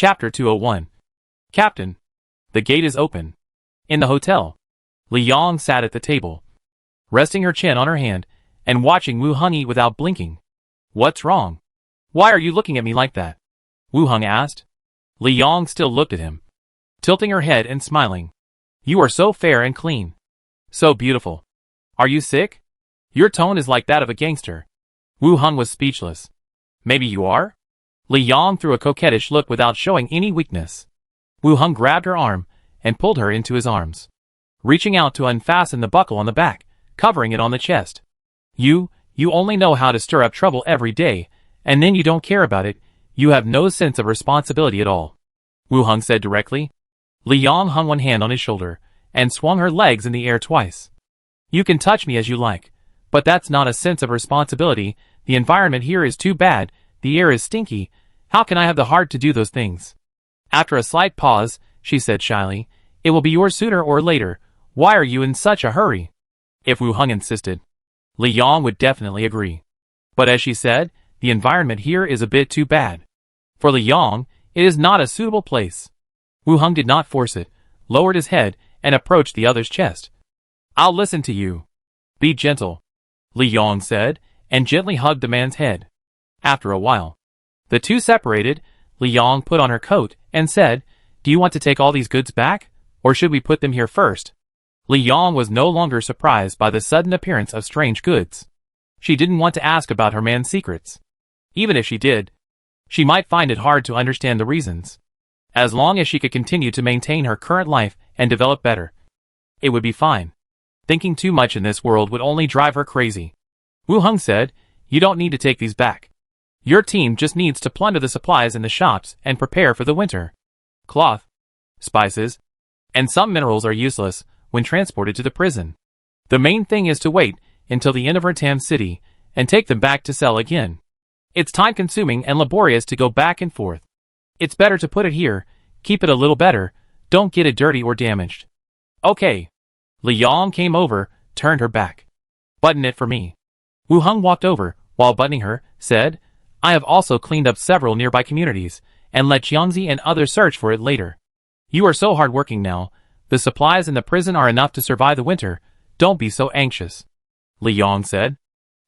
Chapter 201. Captain. The gate is open. In the hotel. Li Yong sat at the table, resting her chin on her hand, and watching Wu Hung eat without blinking. What's wrong? Why are you looking at me like that? Wu Hung asked. Li Yong still looked at him, tilting her head and smiling. You are so fair and clean. So beautiful. Are you sick? Your tone is like that of a gangster. Wu Hung was speechless. Maybe you are? Li Yong threw a coquettish look without showing any weakness. Wu Hung grabbed her arm and pulled her into his arms, reaching out to unfasten the buckle on the back, covering it on the chest. You only know how to stir up trouble every day, and then you don't care about it. You have no sense of responsibility at all, Wu Hung said directly. Li Yong hung one hand on his shoulder and swung her legs in the air twice. You can touch me as you like, but that's not a sense of responsibility. The environment here is too bad, the air is stinky. How can I have the heart to do those things? After a slight pause, she said shyly, It will be yours sooner or later. Why are you in such a hurry? If Wu Hung insisted, Li Yong would definitely agree. But as she said, the environment here is a bit too bad. For Li Yong, it is not a suitable place. Wu Hung did not force it, lowered his head, and approached the other's chest. I'll listen to you. Be gentle, Li Yong said, and gently hugged the man's head. After a while, the two separated. Li Yong put on her coat and said, Do you want to take all these goods back, or should we put them here first? Li Yong was no longer surprised by the sudden appearance of strange goods. She didn't want to ask about her man's secrets. Even if she did, she might find it hard to understand the reasons. As long as she could continue to maintain her current life and develop better, it would be fine. Thinking too much in this world would only drive her crazy. Wu Hung said, You don't need to take these back. Your team just needs to plunder the supplies in the shops and prepare for the winter. Cloth, spices, and some minerals are useless when transported to the prison. The main thing is to wait until the end of Ertam City and take them back to sell again. It's time-consuming and laborious to go back and forth. It's better to put it here, keep it a little better, don't get it dirty or damaged. Okay. Li Yong came over, turned her back. Button it for me. Wu Hung walked over, while buttoning her, said, I have also cleaned up several nearby communities, and let Jiangzi and others search for it later. You are so hard-working now. The supplies in the prison are enough to survive the winter. Don't be so anxious, Li Yong said.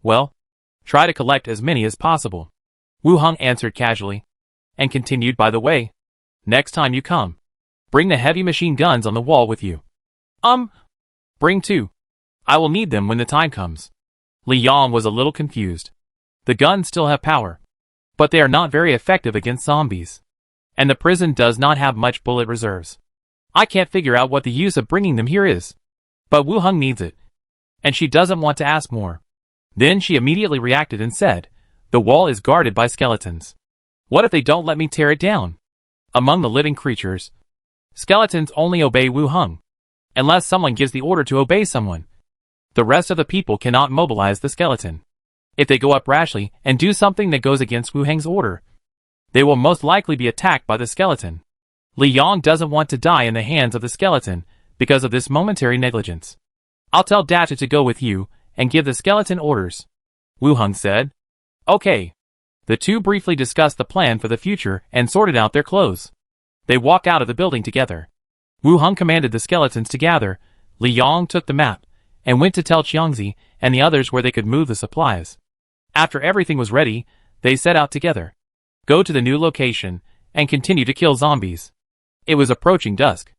Well, try to collect as many as possible, Wu Hung answered casually, and continued, By the way, next time you come, bring the heavy machine guns on the wall with you. Bring two. I will need them when the time comes. Li Yong was a little confused. The guns still have power, but they are not very effective against zombies, and the prison does not have much bullet reserves. I can't figure out what the use of bringing them here is. But Wu Hung needs it, and she doesn't want to ask more. Then she immediately reacted and said, The wall is guarded by skeletons. What if they don't let me tear it down? Among the living creatures, skeletons only obey Wu Hung, unless someone gives the order to obey someone. The rest of the people cannot mobilize the skeleton. If they go up rashly and do something that goes against Wu Hung's order, they will most likely be attacked by the skeleton. Li Yong doesn't want to die in the hands of the skeleton because of this momentary negligence. I'll tell Dacha to go with you and give the skeleton orders, Wu Hung said. Okay. The two briefly discussed the plan for the future and sorted out their clothes. They walked out of the building together. Wu Hung commanded the skeletons to gather. Li Yong took the map and went to tell Jiangzi and the others where they could move the supplies. After everything was ready, they set out together, go to the new location, and continue to kill zombies. It was approaching dusk.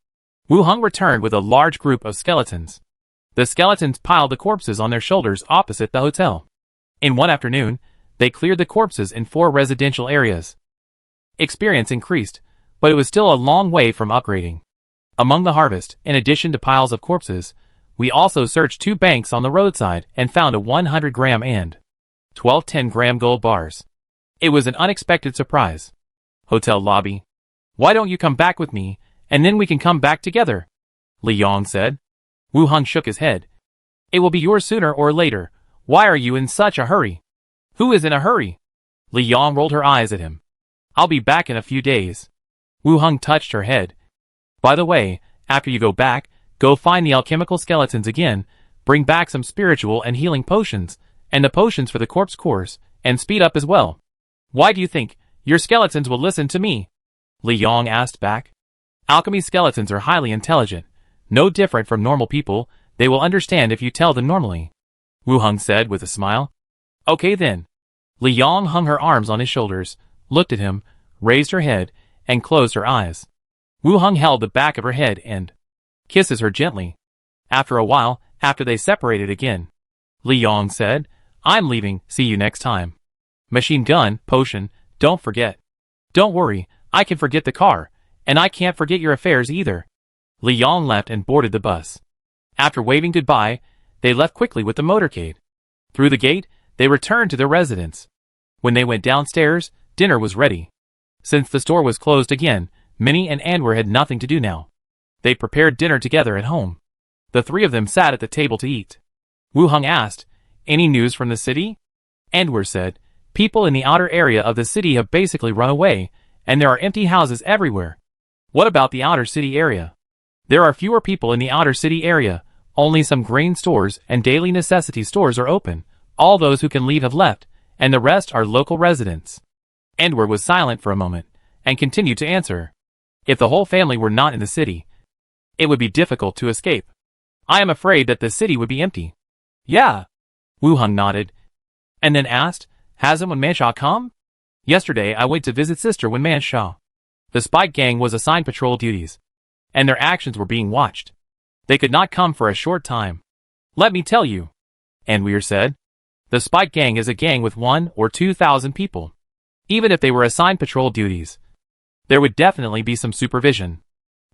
Wu Hung returned with a large group of skeletons. The skeletons piled the corpses on their shoulders opposite the hotel. In one afternoon, they cleared the corpses in 4 residential areas. Experience increased, but it was still a long way from upgrading. Among the harvest, in addition to piles of corpses, we also searched 2 banks on the roadside and found a 100-gram and 12 10-gram gold bars. It was an unexpected surprise. Hotel lobby. Why don't you come back with me, and then we can come back together? Li Yong said. Wu Hung shook his head. It will be yours sooner or later. Why are you in such a hurry? Who is in a hurry? Li Yong rolled her eyes at him. I'll be back in a few days. Wu Hung touched her head. By the way, after you go back, go find the alchemical skeletons again, bring back some spiritual and healing potions, and the potions for the corpse course, and speed up as well. Why do you think your skeletons will listen to me? Li Yong asked back. Alchemy skeletons are highly intelligent. No different from normal people, they will understand if you tell them normally. Wu Heng said with a smile. Okay then. Li Yong hung her arms on his shoulders, looked at him, raised her head, and closed her eyes. Wu Heng held the back of her head and kisses her gently. After a while, after they separated again, Li Yong said, I'm leaving, see you next time. Machine gun, potion, don't forget. Don't worry, I can forget the car, and I can't forget your affairs either. Li Yong left and boarded the bus. After waving goodbye, they left quickly with the motorcade. Through the gate, they returned to their residence. When they went downstairs, dinner was ready. Since the store was closed again, Minnie and Anwer had nothing to do now. They prepared dinner together at home. The three of them sat at the table to eat. Wu Heng asked, Any news from the city? Anwer said, People in the outer area of the city have basically run away, and there are empty houses everywhere. What about the outer city area? There are fewer people in the outer city area, only some grain stores and daily necessity stores are open. All those who can leave have left, and the rest are local residents. Anwer was silent for a moment, and continued to answer. If the whole family were not in the city, it would be difficult to escape. I am afraid that the city would be empty. Yeah. Wu Heng nodded, and then asked, Hasn't Wenmanshaw come? Yesterday I went to visit Sister Wenmanshaw. The Spike Gang was assigned patrol duties, and their actions were being watched. They could not come for a short time. Let me tell you, Anwer said. The Spike Gang is a gang with 1,000 or 2,000 people. Even if they were assigned patrol duties, there would definitely be some supervision.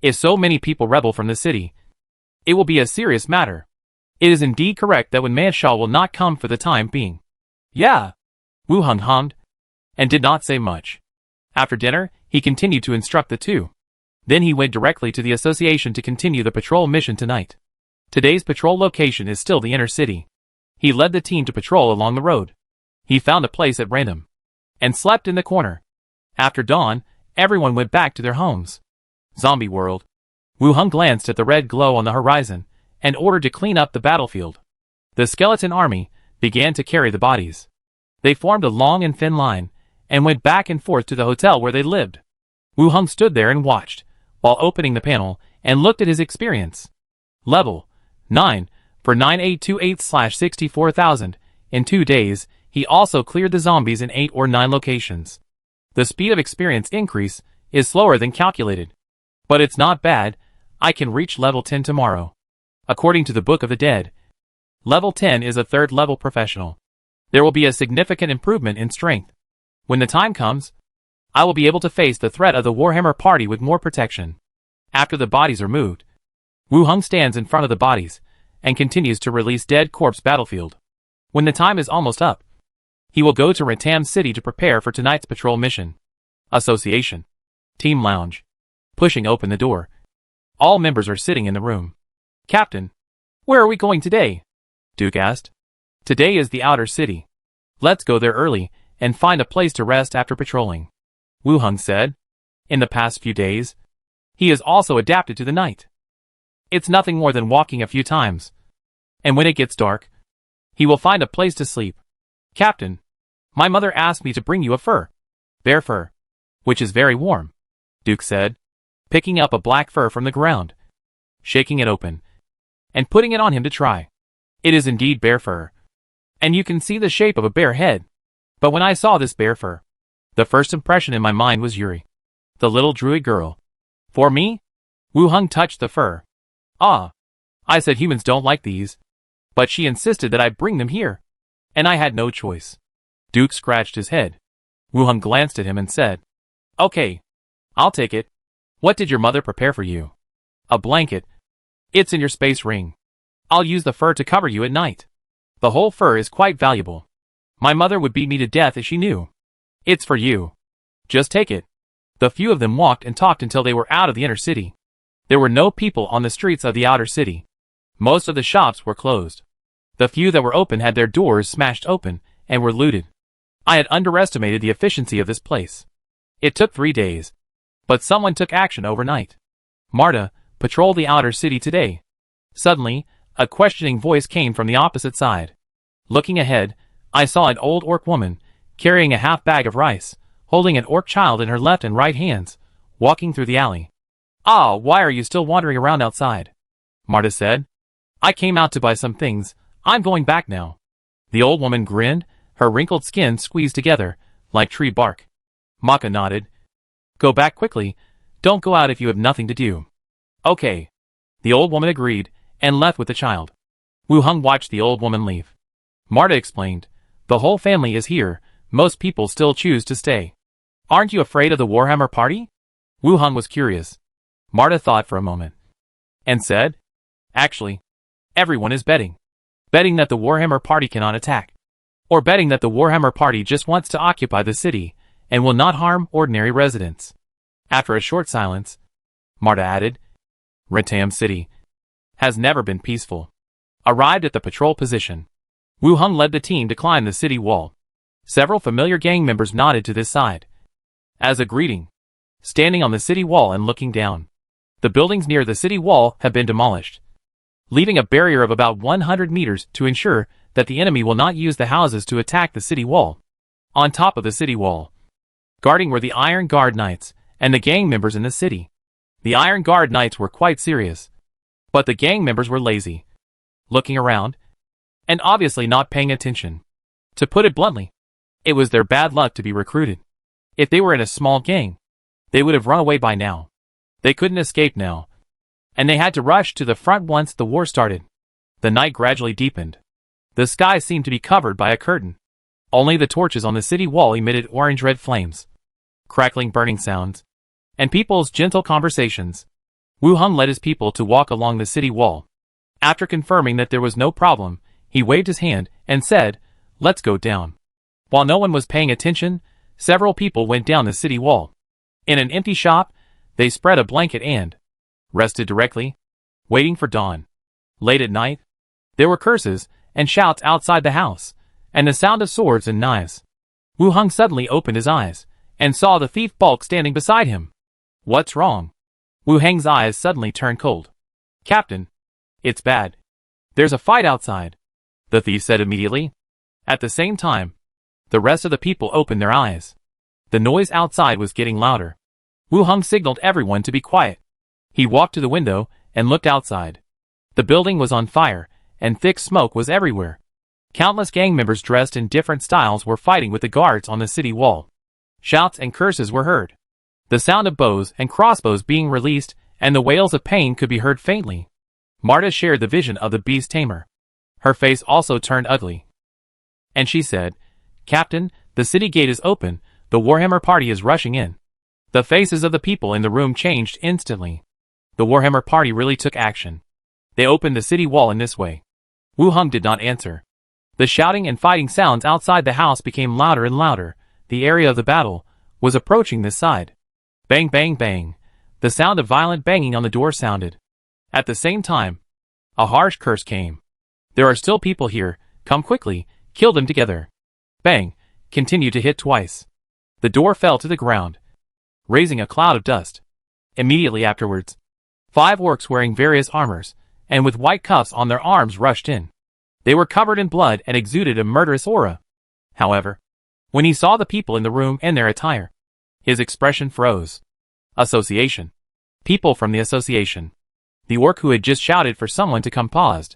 If so many people rebel from the city, it will be a serious matter. It is indeed correct that Wenmanshaw will not come for the time being. Yeah. Wu Heng hummed, and did not say much. After dinner, he continued to instruct the two. Then he went directly to the association to continue the patrol mission tonight. Today's patrol location is still the inner city. He led the team to patrol along the road. He found a place at random, and slept in the corner. After dawn, everyone went back to their homes. Zombie world. Wu Heng glanced at the red glow on the horizon, and ordered to clean up the battlefield. The skeleton army began to carry the bodies. They formed a long and thin line, and went back and forth to the hotel where they lived. Wu Heng stood there and watched, while opening the panel, and looked at his experience. Level 9, for 9828/64,000. In 2 days, he also cleared the zombies in 8 or 9 locations. The speed of experience increase is slower than calculated. But it's not bad, I can reach level 10 tomorrow. According to the Book of the Dead, level 10 is a 3rd level professional. There will be a significant improvement in strength. When the time comes, I will be able to face the threat of the Warhammer party with more protection. After the bodies are moved, Wu Heng stands in front of the bodies, and continues to release dead corpse battlefield. When the time is almost up, he will go to Rantam City to prepare for tonight's patrol mission. Association. Team Lounge. Pushing open the door. All members are sitting in the room. Captain, where are we going today? Duke asked. Today is the outer city. Let's go there early, and find a place to rest after patrolling. Wu Heng said. In the past few days, he has also adapted to the night. It's nothing more than walking a few times. And when it gets dark, he will find a place to sleep. Captain, my mother asked me to bring you a fur. Bear fur. Which is very warm, Duke said, picking up a black fur from the ground, shaking it open, and putting it on him to try. It is indeed bear fur. And you can see the shape of a bear head. But when I saw this bear fur, the first impression in my mind was Yuri, the little druid girl. For me? Wu Heng touched the fur. Ah. I said humans don't like these. But she insisted that I bring them here. And I had no choice. Duke scratched his head. Wu Heng glanced at him and said, Okay. I'll take it. What did your mother prepare for you? A blanket. It's in your space ring. I'll use the fur to cover you at night. The whole fur is quite valuable. My mother would beat me to death if she knew. It's for you. Just take it. The few of them walked and talked until they were out of the inner city. There were no people on the streets of the outer city. Most of the shops were closed. The few that were open had their doors smashed open and were looted. I had underestimated the efficiency of this place. It took 3 days. But someone took action overnight. Marta, patrol the outer city today. Suddenly, a questioning voice came from the opposite side. Looking ahead, I saw an old orc woman, carrying a half bag of rice, holding an orc child in her left and right hands, walking through the alley. "Ah, why are you still wandering around outside?" Marta said. "I came out to buy some things. I'm going back now." The old woman grinned, her wrinkled skin squeezed together, like tree bark. Maka nodded. "Go back quickly. Don't go out if you have nothing to do." "Okay." The old woman agreed, and left with the child. Wu Heng watched the old woman leave. Marta explained, "The whole family is here. Most people still choose to stay." "Aren't you afraid of the Warhammer party?" Wu Heng was curious. Marta thought for a moment, and said, "Actually, everyone is betting. Betting that the Warhammer party cannot attack. Or betting that the Warhammer party just wants to occupy the city, and will not harm ordinary residents." After a short silence, Marta added, "Rentam City has never been peaceful." Arrived at the patrol position, Wu Heng led the team to climb the city wall. Several familiar gang members nodded to this side as a greeting, standing on the city wall and looking down. The buildings near the city wall have been demolished, leaving a barrier of about 100 meters to ensure that the enemy will not use the houses to attack the city wall. On top of the city wall, guarding were the Iron Guard Knights and the gang members in the city. The Iron Guard Knights were quite serious, but the gang members were lazy, looking around, and obviously not paying attention. To put it bluntly, it was their bad luck to be recruited. If they were in a small gang, they would have run away by now. They couldn't escape now, and they had to rush to the front once the war started. The night gradually deepened. The sky seemed to be covered by a curtain. Only the torches on the city wall emitted orange-red flames, crackling burning sounds, and people's gentle conversations. Wu Heng led his people to walk along the city wall. After confirming that there was no problem, he waved his hand and said, "Let's go down." While no one was paying attention, several people went down the city wall. In an empty shop, they spread a blanket and rested directly, waiting for dawn. Late at night, there were curses and shouts outside the house, and the sound of swords and knives. Wu Heng suddenly opened his eyes, and saw the thief Bulk standing beside him. "What's wrong?" Wu Heng's eyes suddenly turned cold. "Captain, it's bad. There's a fight outside," the thief said immediately. At the same time, the rest of the people opened their eyes. The noise outside was getting louder. Wu Heng signaled everyone to be quiet. He walked to the window and looked outside. The building was on fire, and thick smoke was everywhere. Countless gang members dressed in different styles were fighting with the guards on the city wall. Shouts and curses were heard. The sound of bows and crossbows being released, and the wails of pain could be heard faintly. Marta shared the vision of the beast tamer. Her face also turned ugly, and she said, "Captain, the city gate is open. The Warhammer party is rushing in." The faces of the people in the room changed instantly. The Warhammer party really took action. They opened the city wall in this way. Wu Heng did not answer. The shouting and fighting sounds outside the house became louder and louder. The area of the battle was approaching this side. Bang, bang, bang. The sound of violent banging on the door sounded. At the same time, a harsh curse came. "There are still people here. Come quickly. Kill them together." Bang, continued to hit twice. The door fell to the ground, raising a cloud of dust. Immediately afterwards, 5 orcs wearing various armors, and with white cuffs on their arms rushed in. They were covered in blood and exuded a murderous aura. However, when he saw the people in the room and their attire, his expression froze. Association. People from the association. The orc who had just shouted for someone to come paused.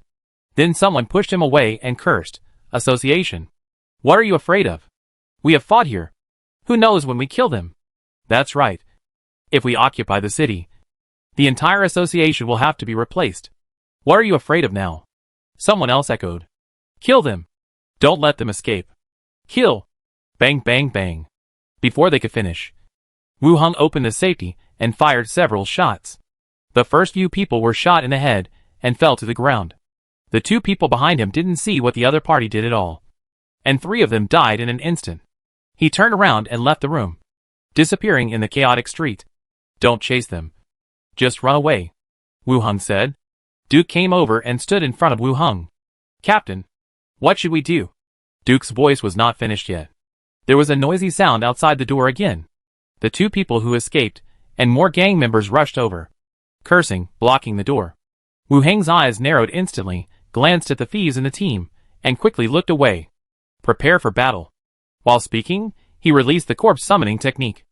Then someone pushed him away and cursed, "Association. What are you afraid of? We have fought here. Who knows when we kill them?" "That's right. If we occupy the city, the entire association will have to be replaced. What are you afraid of now?" Someone else echoed, "Kill them. Don't let them escape. Kill." Bang, bang, bang. Before they could finish, Wu Heng opened the safety and fired several shots. The first few people were shot in the head and fell to the ground. The 2 people behind him didn't see what the other party did at all, and 3 of them died in an instant. He turned around and left the room, disappearing in the chaotic street. "Don't chase them. Just run away," Wu Heng said. Duke came over and stood in front of Wu Heng. "Captain, what should we do?" Duke's voice was not finished yet. There was a noisy sound outside the door again. The 2 people who escaped, and more gang members rushed over, cursing, blocking the door. Wu Heng's eyes narrowed instantly, glanced at the thieves in the team, and quickly looked away. "Prepare for battle." While speaking, he released the corpse summoning technique.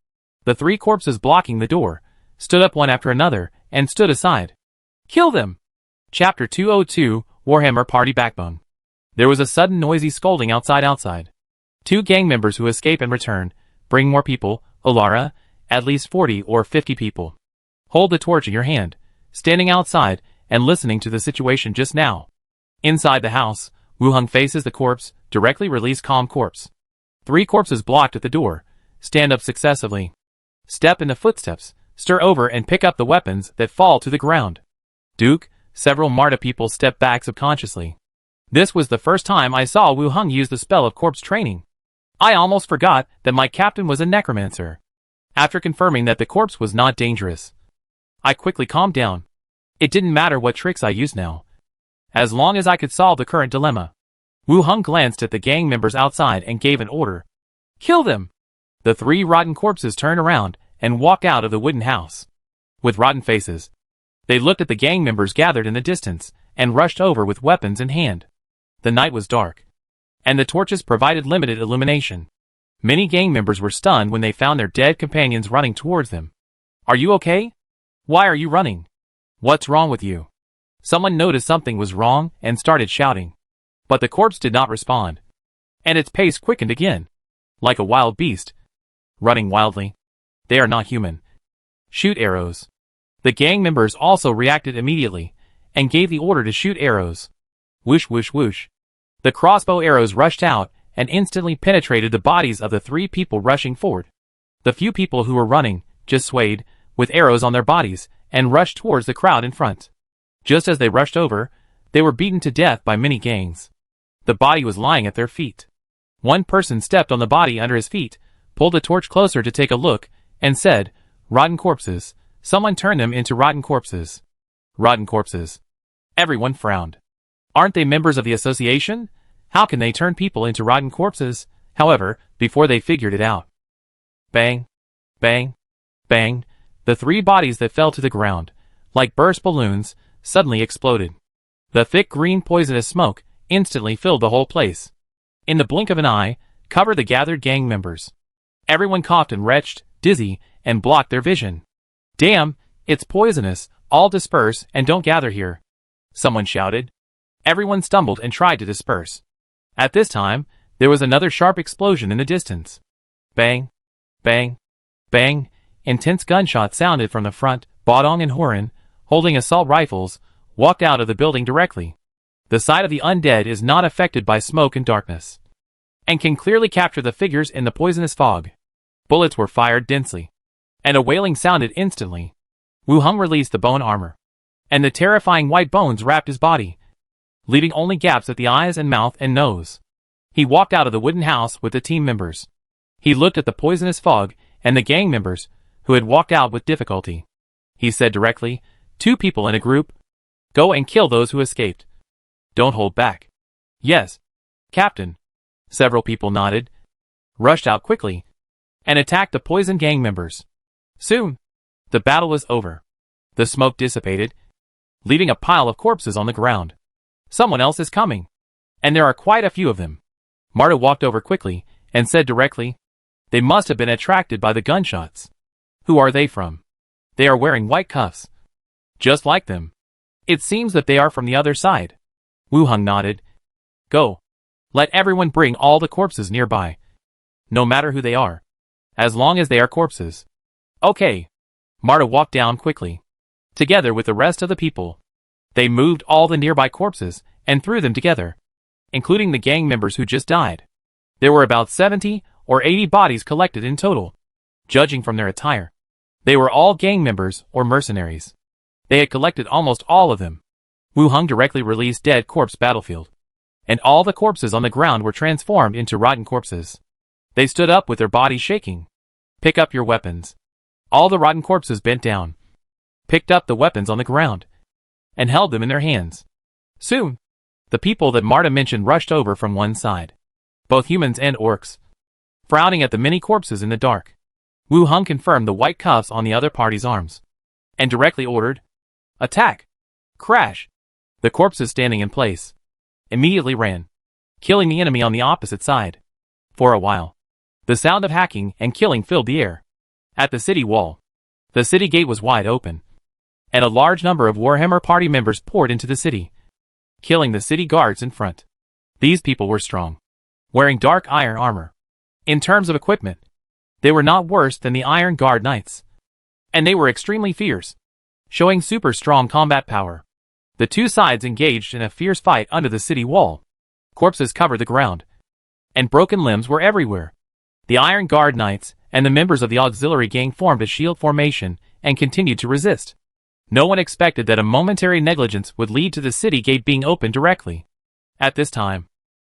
The 3 corpses blocking the door stood up one after another and stood aside. Kill them! Chapter 202, Warhammer Party Backbone. There was a sudden noisy scolding outside. 2 gang members who escape and return. Bring more people, Olara, at least 40 or 50 people. Hold the torch in your hand, standing outside and listening to the situation just now. Inside the house, Wuheng faces the corpse, directly release calm corpse. 3 corpses blocked at the door. Stand up successively. Step in the footsteps, stir over and pick up the weapons that fall to the ground. Duke, several Marta people step back subconsciously. This was the first time I saw Wuheng use the spell of corpse training. I almost forgot that my captain was a necromancer. After confirming that the corpse was not dangerous, I quickly calmed down. It didn't matter what tricks I used now, as long as I could solve the current dilemma. Wuheng glanced at the gang members outside and gave an order. Kill them! The 3 rotten corpses turned around and walked out of the wooden house. With rotten faces, they looked at the gang members gathered in the distance and rushed over with weapons in hand. The night was dark, and the torches provided limited illumination. Many gang members were stunned when they found their dead companions running towards them. Are you okay? Why are you running? What's wrong with you? Someone noticed something was wrong and started shouting. But the corpse did not respond, and its pace quickened again. Like a wild beast, running wildly. They are not human. Shoot arrows. The gang members also reacted immediately, and gave the order to shoot arrows. Whoosh whoosh whoosh. The crossbow arrows rushed out, and instantly penetrated the bodies of the 3 people rushing forward. The few people who were running just swayed, with arrows on their bodies, and rushed towards the crowd in front. Just as they rushed over, they were beaten to death by many gangs. The body was lying at their feet. One person stepped on the body under his feet, pulled the torch closer to take a look, and said, Rotten corpses. Someone turned them into rotten corpses. Rotten corpses. Everyone frowned. Aren't they members of the association? How can they turn people into rotten corpses? However, before they figured it out. Bang, bang, bang, the 3 bodies that fell to the ground, like burst balloons, suddenly exploded. The thick green poisonous smoke instantly filled the whole place. In the blink of an eye, covered the gathered gang members. Everyone coughed and retched, dizzy, and blocked their vision. Damn, it's poisonous, all disperse and don't gather here. Someone shouted. Everyone stumbled and tried to disperse. At this time, there was another sharp explosion in the distance. Bang, bang, bang, intense gunshots sounded from the front. Bodong and Horan, holding assault rifles, walked out of the building directly. The sight of the undead is not affected by smoke and darkness, and can clearly capture the figures in the poisonous fog. Bullets were fired densely, and a wailing sounded instantly. Wuheng released the bone armor, and the terrifying white bones wrapped his body, leaving only gaps at the eyes and mouth and nose. He walked out of the wooden house with the team members. He looked at the poisonous fog and the gang members, who had walked out with difficulty. He said directly, 2 people in a group. Go and kill those who escaped. Don't hold back. Yes, Captain. Several people nodded, rushed out quickly, and attacked the poison gang members. Soon, the battle was over. The smoke dissipated, leaving a pile of corpses on the ground. Someone else is coming, and there are quite a few of them. Marta walked over quickly and said directly, They must have been attracted by the gunshots. Who are they from? They are wearing white cuffs, just like them. It seems that they are from the other side. Wuheng nodded. Go. Let everyone bring all the corpses nearby. No matter who they are, as long as they are corpses. Okay. Marta walked down quickly, together with the rest of the people. They moved all the nearby corpses and threw them together, including the gang members who just died. There were about 70 or 80 bodies collected in total. Judging from their attire, they were all gang members or mercenaries. They had collected almost all of them. Wuheng directly released Dead Corpse Battlefield, and all the corpses on the ground were transformed into rotten corpses. They stood up with their bodies shaking. Pick up your weapons. All the rotten corpses bent down, picked up the weapons on the ground, and held them in their hands. Soon, the people that Marta mentioned rushed over from one side, both humans and orcs, frowning at the many corpses in the dark. Wuheng confirmed the white cuffs on the other party's arms, and directly ordered, Attack! Crash! The corpses standing in place immediately ran, killing the enemy on the opposite side. For a while, the sound of hacking and killing filled the air. At the city wall, the city gate was wide open, and a large number of Warhammer party members poured into the city, killing the city guards in front. These people were strong, wearing dark iron armor. In terms of equipment, they were not worse than the Iron Guard Knights, and they were extremely fierce, showing super strong combat power. The two sides engaged in a fierce fight under the city wall. Corpses covered the ground, and broken limbs were everywhere. The Iron Guard Knights and the members of the auxiliary gang formed a shield formation and continued to resist. No one expected that a momentary negligence would lead to the city gate being opened directly. At this time,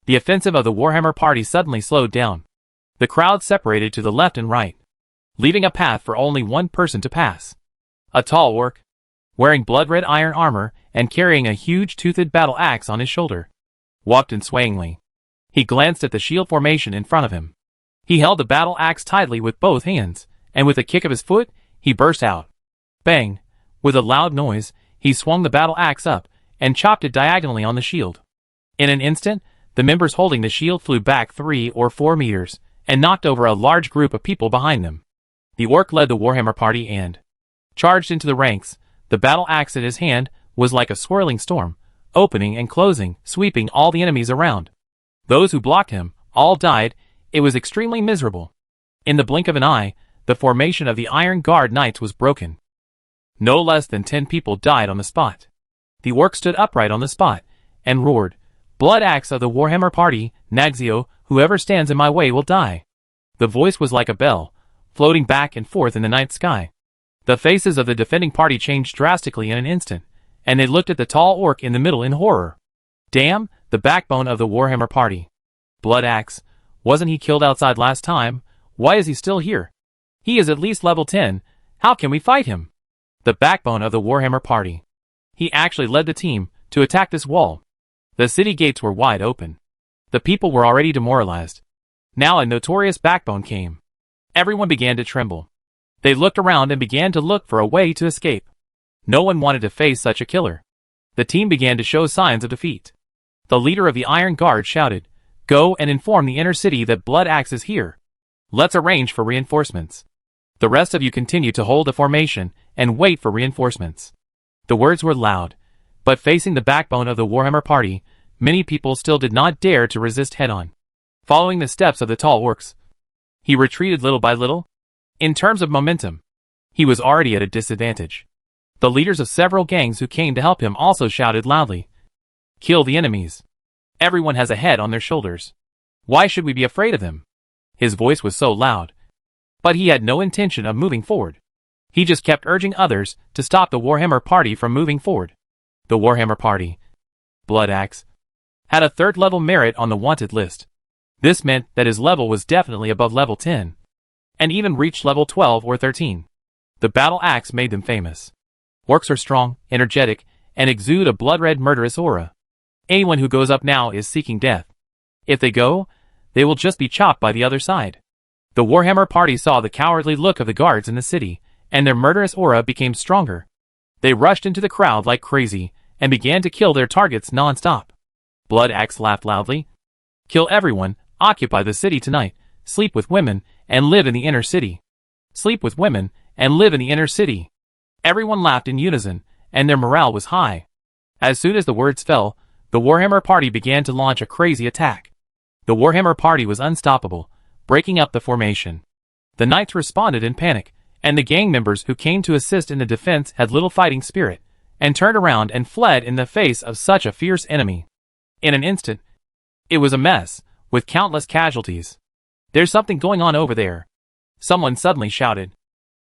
the offensive of the Warhammer party suddenly slowed down. The crowd separated to the left and right, leaving a path for only one person to pass. A tall orc, wearing blood-red iron armor and carrying a huge toothed battle axe on his shoulder, walked in swayingly. He glanced at the shield formation in front of him. He held the battle axe tightly with both hands, and with a kick of his foot, he burst out. Bang! With a loud noise, he swung the battle axe up and chopped it diagonally on the shield. In an instant, the members holding the shield flew back 3 or 4 meters and knocked over a large group of people behind them. The orc led the Warhammer party and charged into the ranks. The battle axe in his hand was like a swirling storm, opening and closing, sweeping all the enemies around. Those who blocked him all died. It was extremely miserable. In the blink of an eye, the formation of the Iron Guard Knights was broken. No less than 10 people died on the spot. The orc stood upright on the spot and roared, "Blood axe of the Warhammer party, Nagzio, whoever stands in my way will die." The voice was like a bell, floating back and forth in the night sky. The faces of the defending party changed drastically in an instant, and they looked at the tall orc in the middle in horror. Damn, the backbone of the Warhammer party. Blood axe, wasn't he killed outside last time? Why is he still here? He is at least level 10, how can we fight him? The backbone of the Warhammer party. He actually led the team to attack this wall. The city gates were wide open. The people were already demoralized. Now a notorious backbone came. Everyone began to tremble. They looked around and began to look for a way to escape. No one wanted to face such a killer. The team began to show signs of defeat. The leader of the Iron Guard shouted, "Go and inform the inner city that Blood Axe is here. Let's arrange for reinforcements. The rest of you continue to hold the formation and wait for reinforcements." The words were loud, but facing the backbone of the Warhammer party, many people still did not dare to resist head-on. Following the steps of the tall orcs, he retreated little by little. In terms of momentum, he was already at a disadvantage. The leaders of several gangs who came to help him also shouted loudly, "Kill the enemies. Everyone has a head on their shoulders. Why should we be afraid of them?" His voice was so loud, but he had no intention of moving forward. He just kept urging others to stop the Warhammer party from moving forward. The Warhammer party, Blood Axe, had a 3rd level merit on the wanted list. This meant that his level was definitely above level 10, and even reached level 12 or 13. The battle axe made them famous. Orcs are strong, energetic, and exude a blood-red murderous aura. Anyone who goes up now is seeking death. If they go, they will just be chopped by the other side. The Warhammer party saw the cowardly look of the guards in the city, and their murderous aura became stronger. They rushed into the crowd like crazy, and began to kill their targets non-stop. Blood Axe laughed loudly. "Kill everyone, occupy the city tonight, sleep with women, and live in the inner city. Sleep with women, and live in the inner city." Everyone laughed in unison, and their morale was high. As soon as the words fell, the Warhammer party began to launch a crazy attack. The Warhammer party was unstoppable, breaking up the formation. The knights responded in panic, and the gang members who came to assist in the defense had little fighting spirit, and turned around and fled in the face of such a fierce enemy. In an instant, it was a mess, with countless casualties. "There's something going on over there," someone suddenly shouted.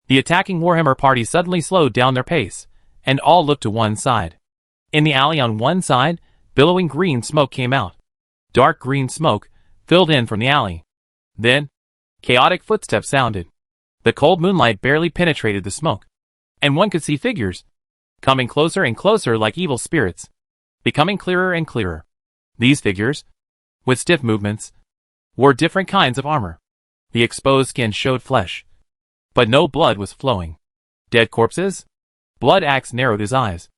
The attacking Warhammer party suddenly slowed down their pace, and all looked to one side. In the alley on one side, billowing green smoke came out. Dark green smoke filled in from the alley. Then, chaotic footsteps sounded. The cold moonlight barely penetrated the smoke, and one could see figures, coming closer and closer like evil spirits, becoming clearer and clearer. These figures, with stiff movements, wore different kinds of armor. The exposed skin showed flesh, but no blood was flowing. Dead corpses? Blood Axe narrowed his eyes,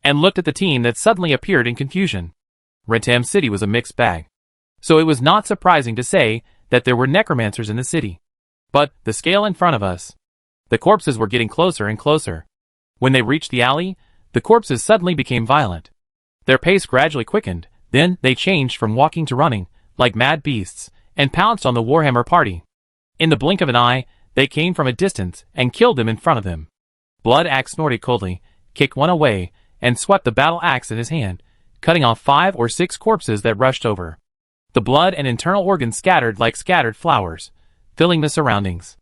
and looked at the team that suddenly appeared in confusion. Rentham City was a mixed bag, so it was not surprising to say that there were necromancers in the city. But the scale in front of us The corpses were getting closer and closer. When they reached the alley, the corpses suddenly became violent. Their pace gradually quickened, then they changed from walking to running, like mad beasts, and pounced on the Warhammer party. In the blink of an eye, they came from a distance and killed them in front of them. Blood Axe snorted coldly, kicked one away, and swept the battle axe in his hand, cutting off 5 or 6 corpses that rushed over. The blood and internal organs scattered like scattered flowers, filling the surroundings.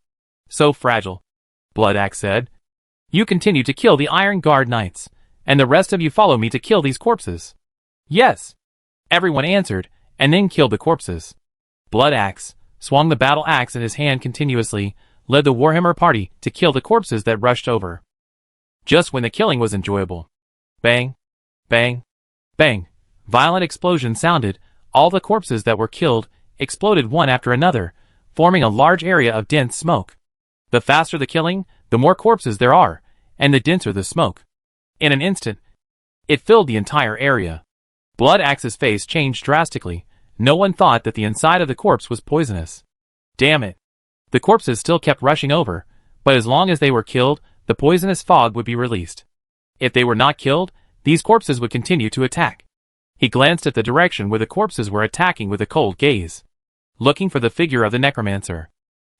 So fragile, Blood Axe said. You continue to kill the Iron Guard Knights, and the rest of you follow me to kill these corpses. Yes. Everyone answered, and then killed the corpses. Blood Axe swung the battle axe in his hand continuously, led the Warhammer party to kill the corpses that rushed over. Just when the killing was enjoyable. Bang, bang, bang. Violent explosions sounded. All the corpses that were killed exploded one after another, forming a large area of dense smoke. The faster the killing, the more corpses there are, and the denser the smoke. In an instant, it filled the entire area. Blood Axe's face changed drastically. No one thought that the inside of the corpse was poisonous. Damn it. The corpses still kept rushing over, but as long as they were killed, the poisonous fog would be released. If they were not killed, these corpses would continue to attack. He glanced at the direction where the corpses were attacking with a cold gaze, looking for the figure of the Necromancer.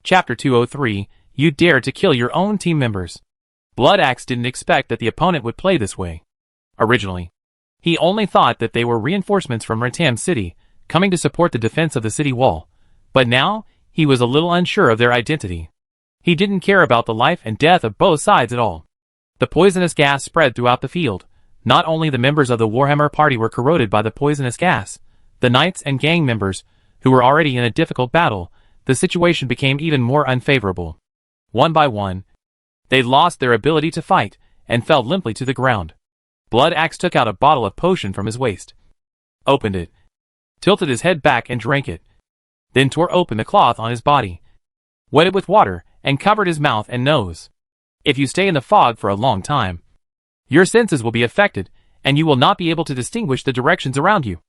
Chapter 203, You dared to kill your own team members. Blood Axe didn't expect that the opponent would play this way. Originally, he only thought that they were reinforcements from Ratam City, coming to support the defense of the city wall, but now he was a little unsure of their identity. He didn't care about the life and death of both sides at all. The poisonous gas spread throughout the field. Not only the members of the Warhammer party were corroded by the poisonous gas, the knights and gang members, who were already in a difficult battle, the situation became even more unfavorable. One by one, they lost their ability to fight, and fell limply to the ground. Blood Axe took out a bottle of potion from his waist, opened it, tilted his head back and drank it, then tore open the cloth on his body, wet it with water, and covered his mouth and nose. If you stay in the fog for a long time, your senses will be affected, and you will not be able to distinguish the directions around you.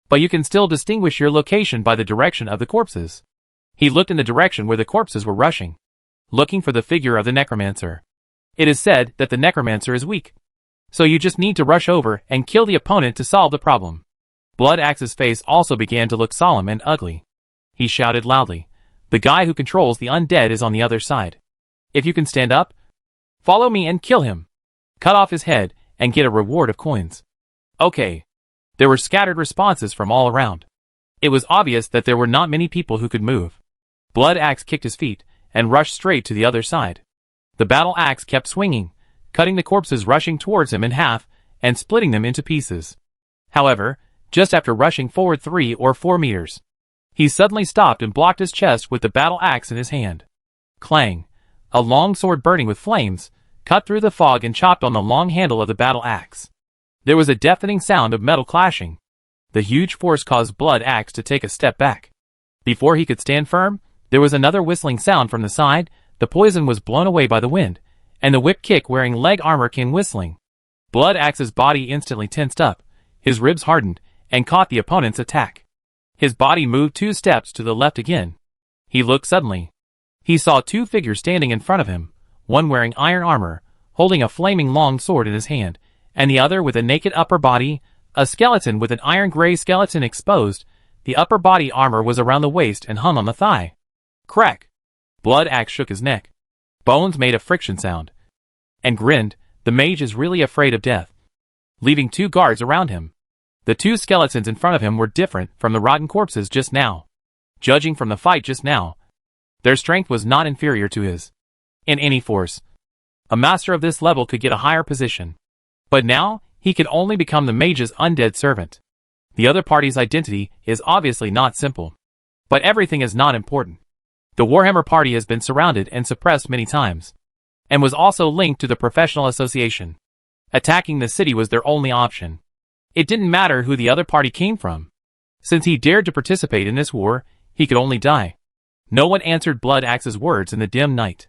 But you can still distinguish your location by the direction of the corpses. He looked in the direction where the corpses were rushing, looking for the figure of the Necromancer. It is said that the Necromancer is weak, so you just need to rush over and kill the opponent to solve the problem. Blood Axe's face also began to look solemn and ugly. He shouted loudly, The guy who controls the undead is on the other side. If you can stand up, follow me and kill him. Cut off his head, and get a reward of coins. Okay. There were scattered responses from all around. It was obvious that there were not many people who could move. Blood Axe kicked his feet, and rushed straight to the other side. The battle axe kept swinging, cutting the corpses rushing towards him in half, and splitting them into pieces. However, just after rushing forward 3 or 4 meters, he suddenly stopped and blocked his chest with the battle axe in his hand. Clang! A long sword burning with flames cut through the fog and chopped on the long handle of the battle axe. There was a deafening sound of metal clashing. The huge force caused Blood Axe to take a step back. Before he could stand firm, there was another whistling sound from the side. The poison was blown away by the wind, and the whip kick wearing leg armor came whistling. Blood Axe's body instantly tensed up, his ribs hardened, and caught the opponent's attack. His body moved 2 steps to the left again. He looked suddenly. He saw 2 figures standing in front of him, one wearing iron armor, holding a flaming long sword in his hand, and the other with a naked upper body, a skeleton with an iron-gray skeleton exposed. The upper body armor was around the waist and hung on the thigh. Crack! Blood Axe shook his neck. Bones made a friction sound, and grinned. The mage is really afraid of death, leaving 2 guards around him. The 2 skeletons in front of him were different from the rotten corpses just now. Judging from the fight just now, their strength was not inferior to his. In any force, a master of this level could get a higher position. But now, he could only become the mage's undead servant. The other party's identity is obviously not simple. But everything is not important. The Warhammer party has been surrounded and suppressed many times, and was also linked to the professional association. Attacking the city was their only option. It didn't matter who the other party came from. Since he dared to participate in this war, he could only die. No one answered Blood Axe's words in the dim night.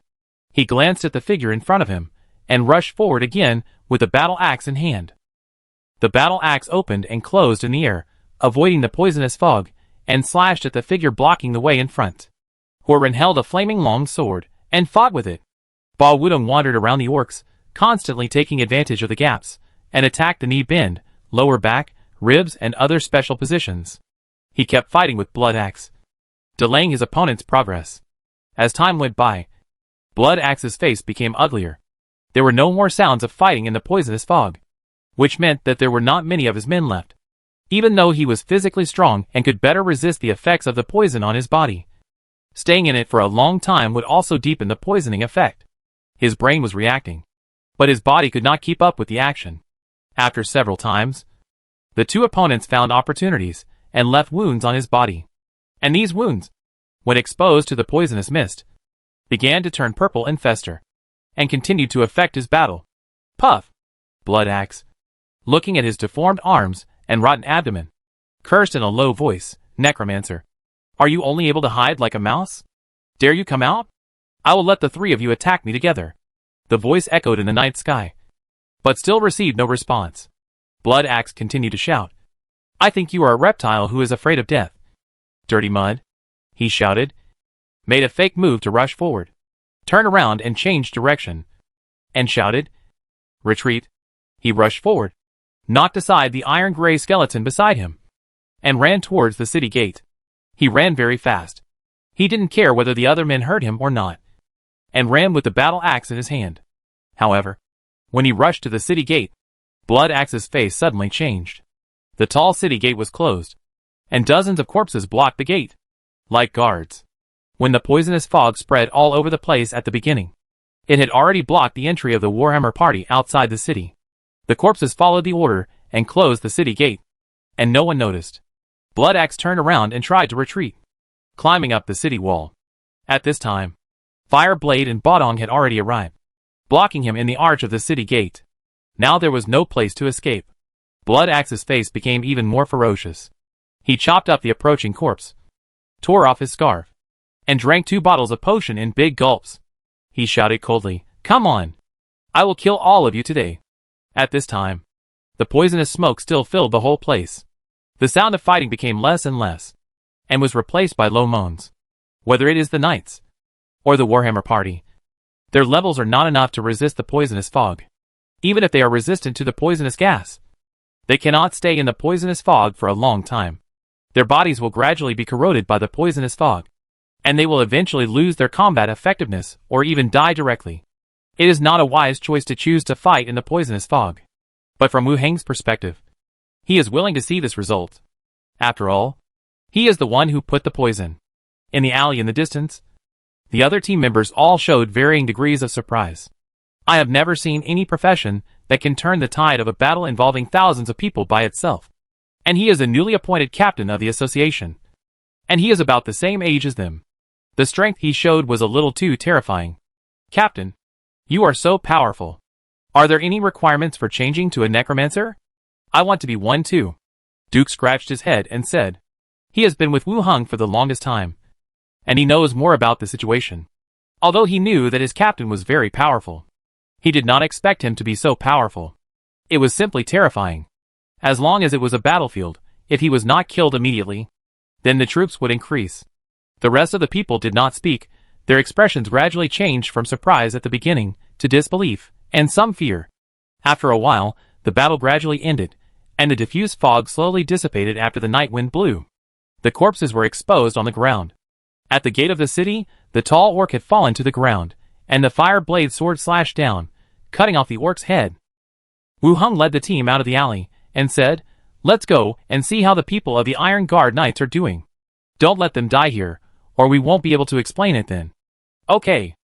He glanced at the figure in front of him, and rushed forward again with the battle axe in hand. The battle axe opened and closed in the air, avoiding the poisonous fog, and slashed at the figure blocking the way in front. Horwin held a flaming long sword, and fought with it. Ba Wudong wandered around the orcs, constantly taking advantage of the gaps, and attacked the knee bend, lower back, ribs and other special positions. He kept fighting with Blood Axe, delaying his opponent's progress. As time went by, Blood Axe's face became uglier. There were no more sounds of fighting in the poisonous fog, which meant that there were not many of his men left. Even though he was physically strong and could better resist the effects of the poison on his body, staying in it for a long time would also deepen the poisoning effect. His brain was reacting, but his body could not keep up with the action. After several times, the two opponents found opportunities and left wounds on his body. And these wounds, when exposed to the poisonous mist, began to turn purple and fester, and continued to affect his battle. Puff! Blood Axe, looking at his deformed arms and rotten abdomen, cursed in a low voice, "Necromancer, are you only able to hide like a mouse? Dare you come out? I will let the three of you attack me together." The voice echoed in the night sky, but still received no response. Blood Axe continued to shout, "I think you are a reptile who is afraid of death. Dirty mud," he shouted, made a fake move to rush forward, turned around and changed direction, and shouted, "Retreat." He rushed forward, knocked aside the iron-gray skeleton beside him, and ran towards the city gate. He ran very fast. He didn't care whether the other men heard him or not, and ran with the battle axe in his hand. However, when he rushed to the city gate, Blood Axe's face suddenly changed. The tall city gate was closed, and dozens of corpses blocked the gate, like guards. When the poisonous fog spread all over the place at the beginning, it had already blocked the entry of the Warhammer party outside the city. The corpses followed the order and closed the city gate, and no one noticed. Blood Axe turned around and tried to retreat, climbing up the city wall. At this time, Fireblade and Bodong had already arrived, blocking him in the arch of the city gate. Now there was no place to escape. Blood Axe's face became even more ferocious. He chopped up the approaching corpse, tore off his scarf, and drank 2 bottles of potion in big gulps. He shouted coldly, "Come on! I will kill all of you today." At this time, the poisonous smoke still filled the whole place. The sound of fighting became less and less, and was replaced by low moans. Whether it is the Knights, or the Warhammer party, their levels are not enough to resist the poisonous fog. Even if they are resistant to the poisonous gas, they cannot stay in the poisonous fog for a long time. Their bodies will gradually be corroded by the poisonous fog, and they will eventually lose their combat effectiveness or even die directly. It is not a wise choice to choose to fight in the poisonous fog. But from Wu Heng's perspective, he is willing to see this result. After all, he is the one who put the poison. In the alley in the distance, the other team members all showed varying degrees of surprise. I have never seen any profession that can turn the tide of a battle involving thousands of people by itself. And he is a newly appointed captain of the association. And he is about the same age as them. The strength he showed was a little too terrifying. "Captain, you are so powerful. Are there any requirements for changing to a necromancer? I want to be one too." Duke scratched his head and said, he has been with Wu Heng for the longest time, and he knows more about the situation. Although he knew that his captain was very powerful, he did not expect him to be so powerful. It was simply terrifying. As long as it was a battlefield, if he was not killed immediately, then the troops would increase. The rest of the people did not speak. Their expressions gradually changed from surprise at the beginning to disbelief and some fear. After a while, the battle gradually ended, and the diffuse fog slowly dissipated after the night wind blew. The corpses were exposed on the ground. At the gate of the city, the tall orc had fallen to the ground, and the fire blade sword slashed down, cutting off the orc's head. Wu Heng led the team out of the alley, and said, "Let's go and see how the people of the Iron Guard Knights are doing. Don't let them die here, or we won't be able to explain it then." "Okay."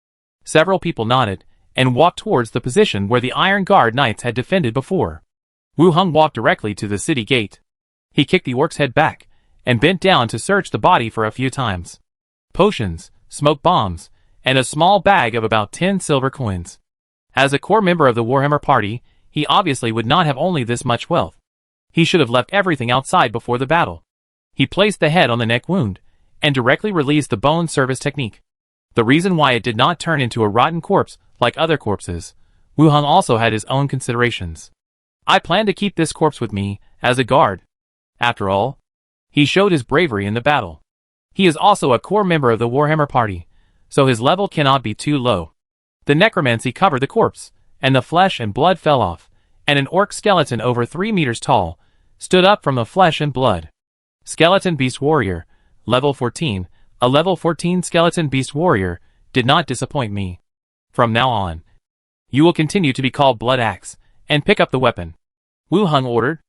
Several people nodded, and walked towards the position where the Iron Guard Knights had defended before. Wu Heng walked directly to the city gate. He kicked the orc's head back, and bent down to search the body for a few times. Potions, smoke bombs, and a small bag of about 10 silver coins. As a core member of the Warhammer party, he obviously would not have only this much wealth. He should have left everything outside before the battle. He placed the head on the neck wound, and directly released the bone service technique. The reason why it did not turn into a rotten corpse like other corpses, Wu Heng also had his own considerations. "I plan to keep this corpse with me, as a guard." After all, he showed his bravery in the battle. He is also a core member of the Warhammer party, so his level cannot be too low. The necromancy covered the corpse, and the flesh and blood fell off, and an orc skeleton over 3 meters tall stood up from the flesh and blood. Skeleton Beast Warrior, level 14. A level 14 Skeleton Beast Warrior did not disappoint me. From now on, you will continue to be called Blood Axe, and pick up the weapon. Wu Hung ordered.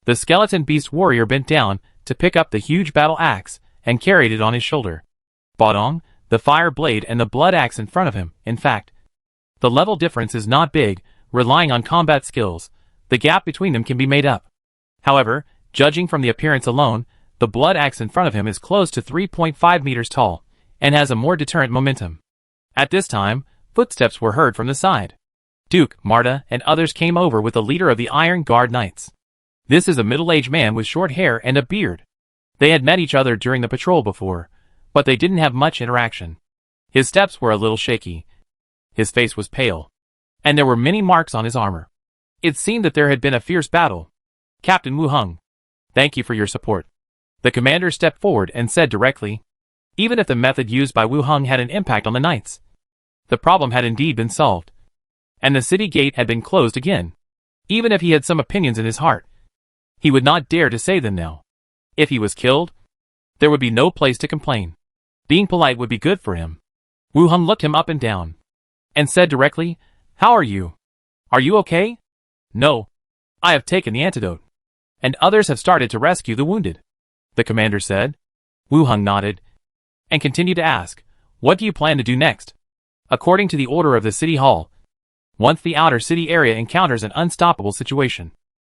The Skeleton Beast Warrior bent down to pick up the huge battle axe and carried it on his shoulder. Bodong, the fire blade and the blood axe in front of him. In fact, the level difference is not big. Relying on combat skills, the gap between them can be made up. However, judging from the appearance alone, the blood axe in front of him is close to 3.5 meters tall, and has a more deterrent momentum. At this time, footsteps were heard from the side. Duke, Marta, and others came over with the leader of the Iron Guard Knights. This is a middle-aged man with short hair and a beard. They had met each other during the patrol before, but they didn't have much interaction. His steps were a little shaky. His face was pale, and there were many marks on his armor. It seemed that there had been a fierce battle. Captain Wu Hung, thank you for your support. The commander stepped forward and said directly. Even if the method used by Wu Hung had an impact on the knights, the problem had indeed been solved, and the city gate had been closed again. Even if he had some opinions in his heart, he would not dare to say them now. If he was killed, there would be no place to complain. Being polite would be good for him. Wu Hung looked him up and down, and said directly, "How are you? Are you okay?" "No. I have taken the antidote, and others have started to rescue the wounded," the commander said. Wu Hung nodded, and continued to ask, "What do you plan to do next?" "According to the order of the city hall, once the outer city area encounters an unstoppable situation,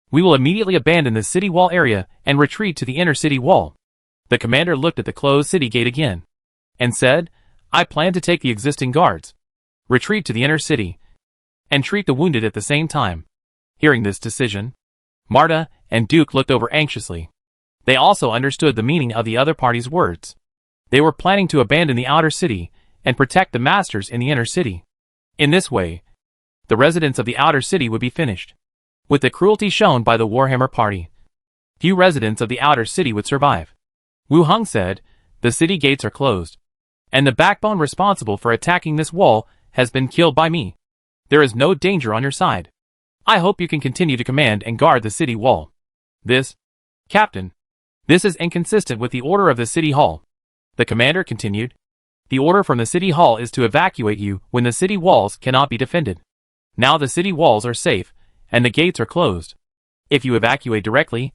we will immediately abandon the city wall area and retreat to the inner city wall." The commander looked at the closed city gate again, and said, "I plan to take the existing guards, retreat to the inner city, and treat the wounded at the same time." Hearing this decision, Marta and Duke looked over anxiously. They also understood the meaning of the other party's words. They were planning to abandon the outer city and protect the masters in the inner city. In this way, the residents of the outer city would be finished. With the cruelty shown by the Warhammer party, few residents of the outer city would survive. Wu Hung said, "The city gates are closed, and the backbone responsible for attacking this wall has been killed by me. There is no danger on your side. I hope you can continue to command and guard the city wall." "This, Captain, this is inconsistent with the order of the city hall," the commander continued. "The order from the city hall is to evacuate you when the city walls cannot be defended. Now the city walls are safe, and the gates are closed. If you evacuate directly,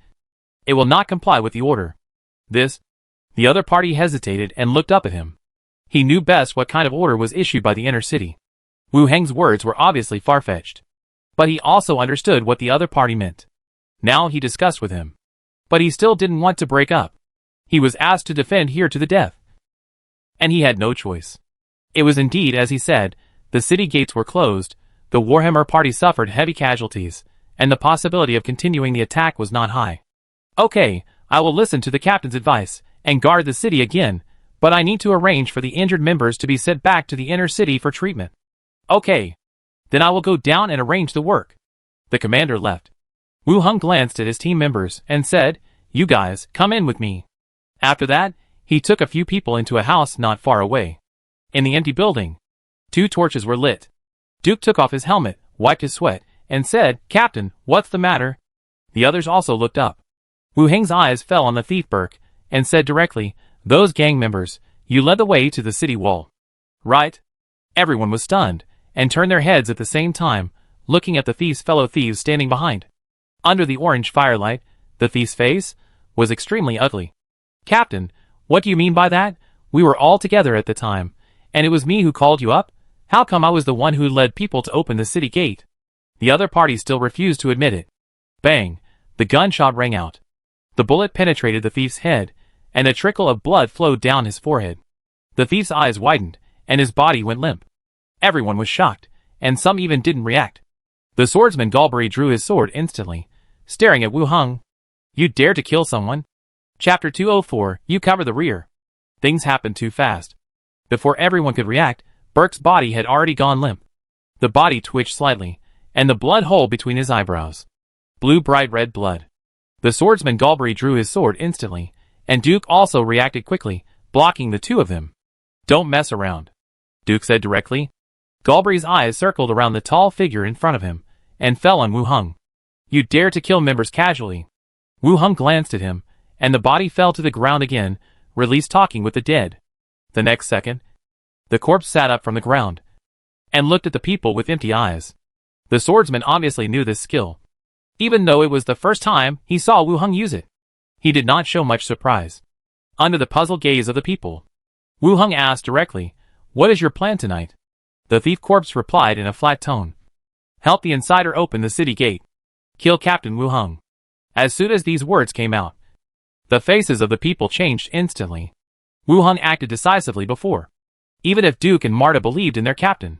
it will not comply with the order." "This?" The other party hesitated and looked up at him. He knew best what kind of order was issued by the inner city. Wu Heng's words were obviously far-fetched, but he also understood what the other party meant. Now he discussed with him, but he still didn't want to break up. He was asked to defend here to the death, and he had no choice. It was indeed as he said, the city gates were closed, the Warhammer party suffered heavy casualties, and the possibility of continuing the attack was not high. "Okay, I will listen to the captain's advice and guard the city again, but I need to arrange for the injured members to be sent back to the inner city for treatment." "Okay. Then I will go down and arrange the work." The commander left. Wu Hung glanced at his team members and said, "You guys, come in with me." After that, he took a few people into a house not far away. In the empty building, 2 torches were lit. Duke took off his helmet, wiped his sweat, and said, "Captain, what's the matter?" The others also looked up. Wu Heng's eyes fell on the thief Burke, and said directly, "Those gang members, you led the way to the city wall, right?" Everyone was stunned, and turned their heads at the same time, looking at the thief's fellow thieves standing behind. Under the orange firelight, the thief's face was extremely ugly. "Captain, what do you mean by that? We were all together at the time, and it was me who called you up? How come I was the one who led people to open the city gate?" The other party still refused to admit it. Bang! The gunshot rang out. The bullet penetrated the thief's head, and a trickle of blood flowed down his forehead. The thief's eyes widened, and his body went limp. Everyone was shocked, and some even didn't react. The swordsman Galbraith drew his sword instantly, staring at Wu Hung. "You dare to kill someone?" Chapter 204, You cover the rear. Things happened too fast. Before everyone could react, Burke's body had already gone limp. The body twitched slightly, and the blood hole between his eyebrows. Blue bright red blood. The swordsman Galbraith drew his sword instantly, and Duke also reacted quickly, blocking the two of them. "Don't mess around," Duke said directly. Galbraith's eyes circled around the tall figure in front of him, and fell on Wu Heng. You dare to kill members casually? Wu Heng glanced at him, and the body fell to the ground again, released talking with the dead. The next second, the corpse sat up from the ground, and looked at the people with empty eyes. The swordsman obviously knew this skill. Even though it was the first time he saw Wu Heng use it, he did not show much surprise. Under the puzzled gaze of the people, Wu Heng asked directly, "What is your plan tonight?" The thief corpse replied in a flat tone, "Help the insider open the city gate. Kill Captain Wu Heng." As soon as these words came out, the faces of the people changed instantly. Wu Heng acted decisively before. Even if Duke and Marta believed in their captain,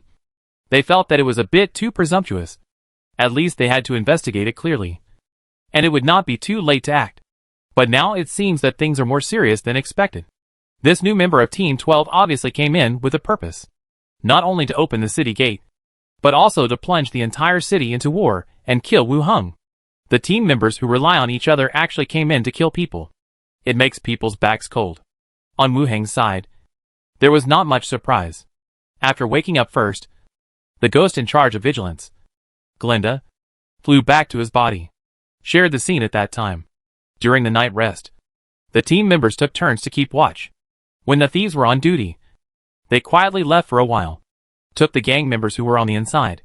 they felt that it was a bit too presumptuous. At least they had to investigate it clearly. And it would not be too late to act. But now it seems that things are more serious than expected. This new member of Team 12 obviously came in with a purpose. Not only to open the city gate, but also to plunge the entire city into war and kill Wu Heng. The team members who rely on each other actually came in to kill people. It makes people's backs cold. On Wu Heng's side, there was not much surprise. After waking up first, the ghost in charge of vigilance, Glenda, flew back to his body. Shared the scene at that time. During the night rest, the team members took turns to keep watch. When the thieves were on duty, they quietly left for a while, took the gang members who were on the inside,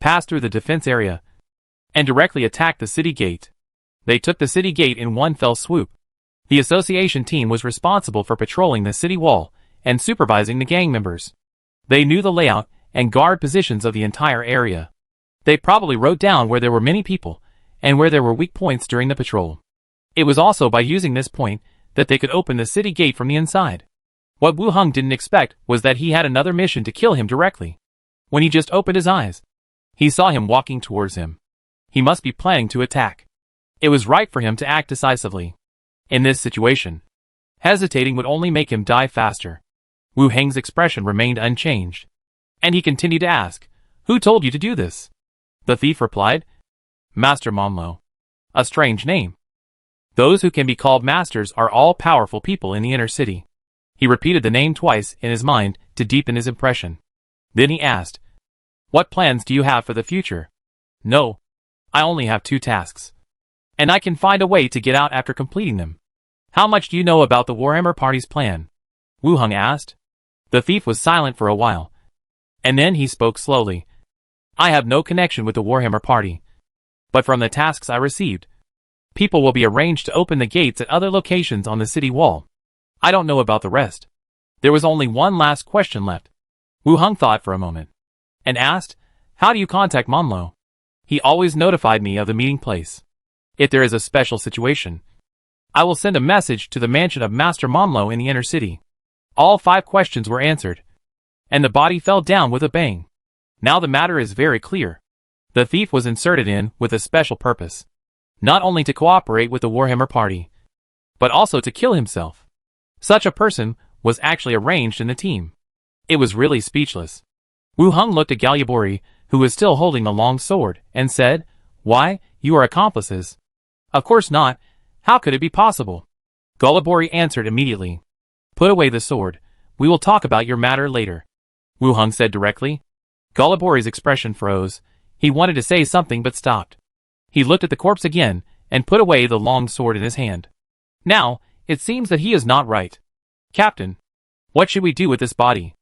passed through the defense area, and directly attacked the city gate. They took the city gate in one fell swoop. The association team was responsible for patrolling the city wall and supervising the gang members. They knew the layout and guard positions of the entire area. They probably wrote down where there were many people and where there were weak points during the patrol. It was also by using this point that they could open the city gate from the inside. What Wu Heng didn't expect was that he had another mission to kill him directly. When he just opened his eyes, he saw him walking towards him. He must be planning to attack. It was right for him to act decisively. In this situation, hesitating would only make him die faster. Wu Heng's expression remained unchanged, and he continued to ask, "Who told you to do this?" The thief replied, "Master Monlo." A strange name. Those who can be called masters are all powerful people in the inner city. He repeated the name twice in his mind to deepen his impression. Then he asked, "What plans do you have for the future?" "No, I only have 2 tasks. And I can find a way to get out after completing them." "How much do you know about the Warhammer Party's plan?" Wu Heng asked. The thief was silent for a while, and then he spoke slowly. "I have no connection with the Warhammer Party. But from the tasks I received, people will be arranged to open the gates at other locations on the city wall. I don't know about the rest." There was only one last question left. Wu Heng thought for a moment, and asked, "How do you contact Monlo?" "He always notified me of the meeting place. If there is a special situation, I will send a message to the mansion of Master Monlo in the inner city." All 5 questions were answered, and the body fell down with a bang. Now the matter is very clear. The thief was inserted in with a special purpose. Not only to cooperate with the Warhammer Party, but also to kill himself. Such a person was actually arranged in the team. It was really speechless. Wu Heng looked at Galliabori, who was still holding the long sword, and said, "Why, you are accomplices." "Of course not. How could it be possible?" Galliabori answered immediately. "Put away the sword. We will talk about your matter later," Wu Heng said directly. Galliabori's expression froze. He wanted to say something but stopped. He looked at the corpse again, and put away the long sword in his hand. "Now, it seems that he is not right. Captain, what should we do with this body?"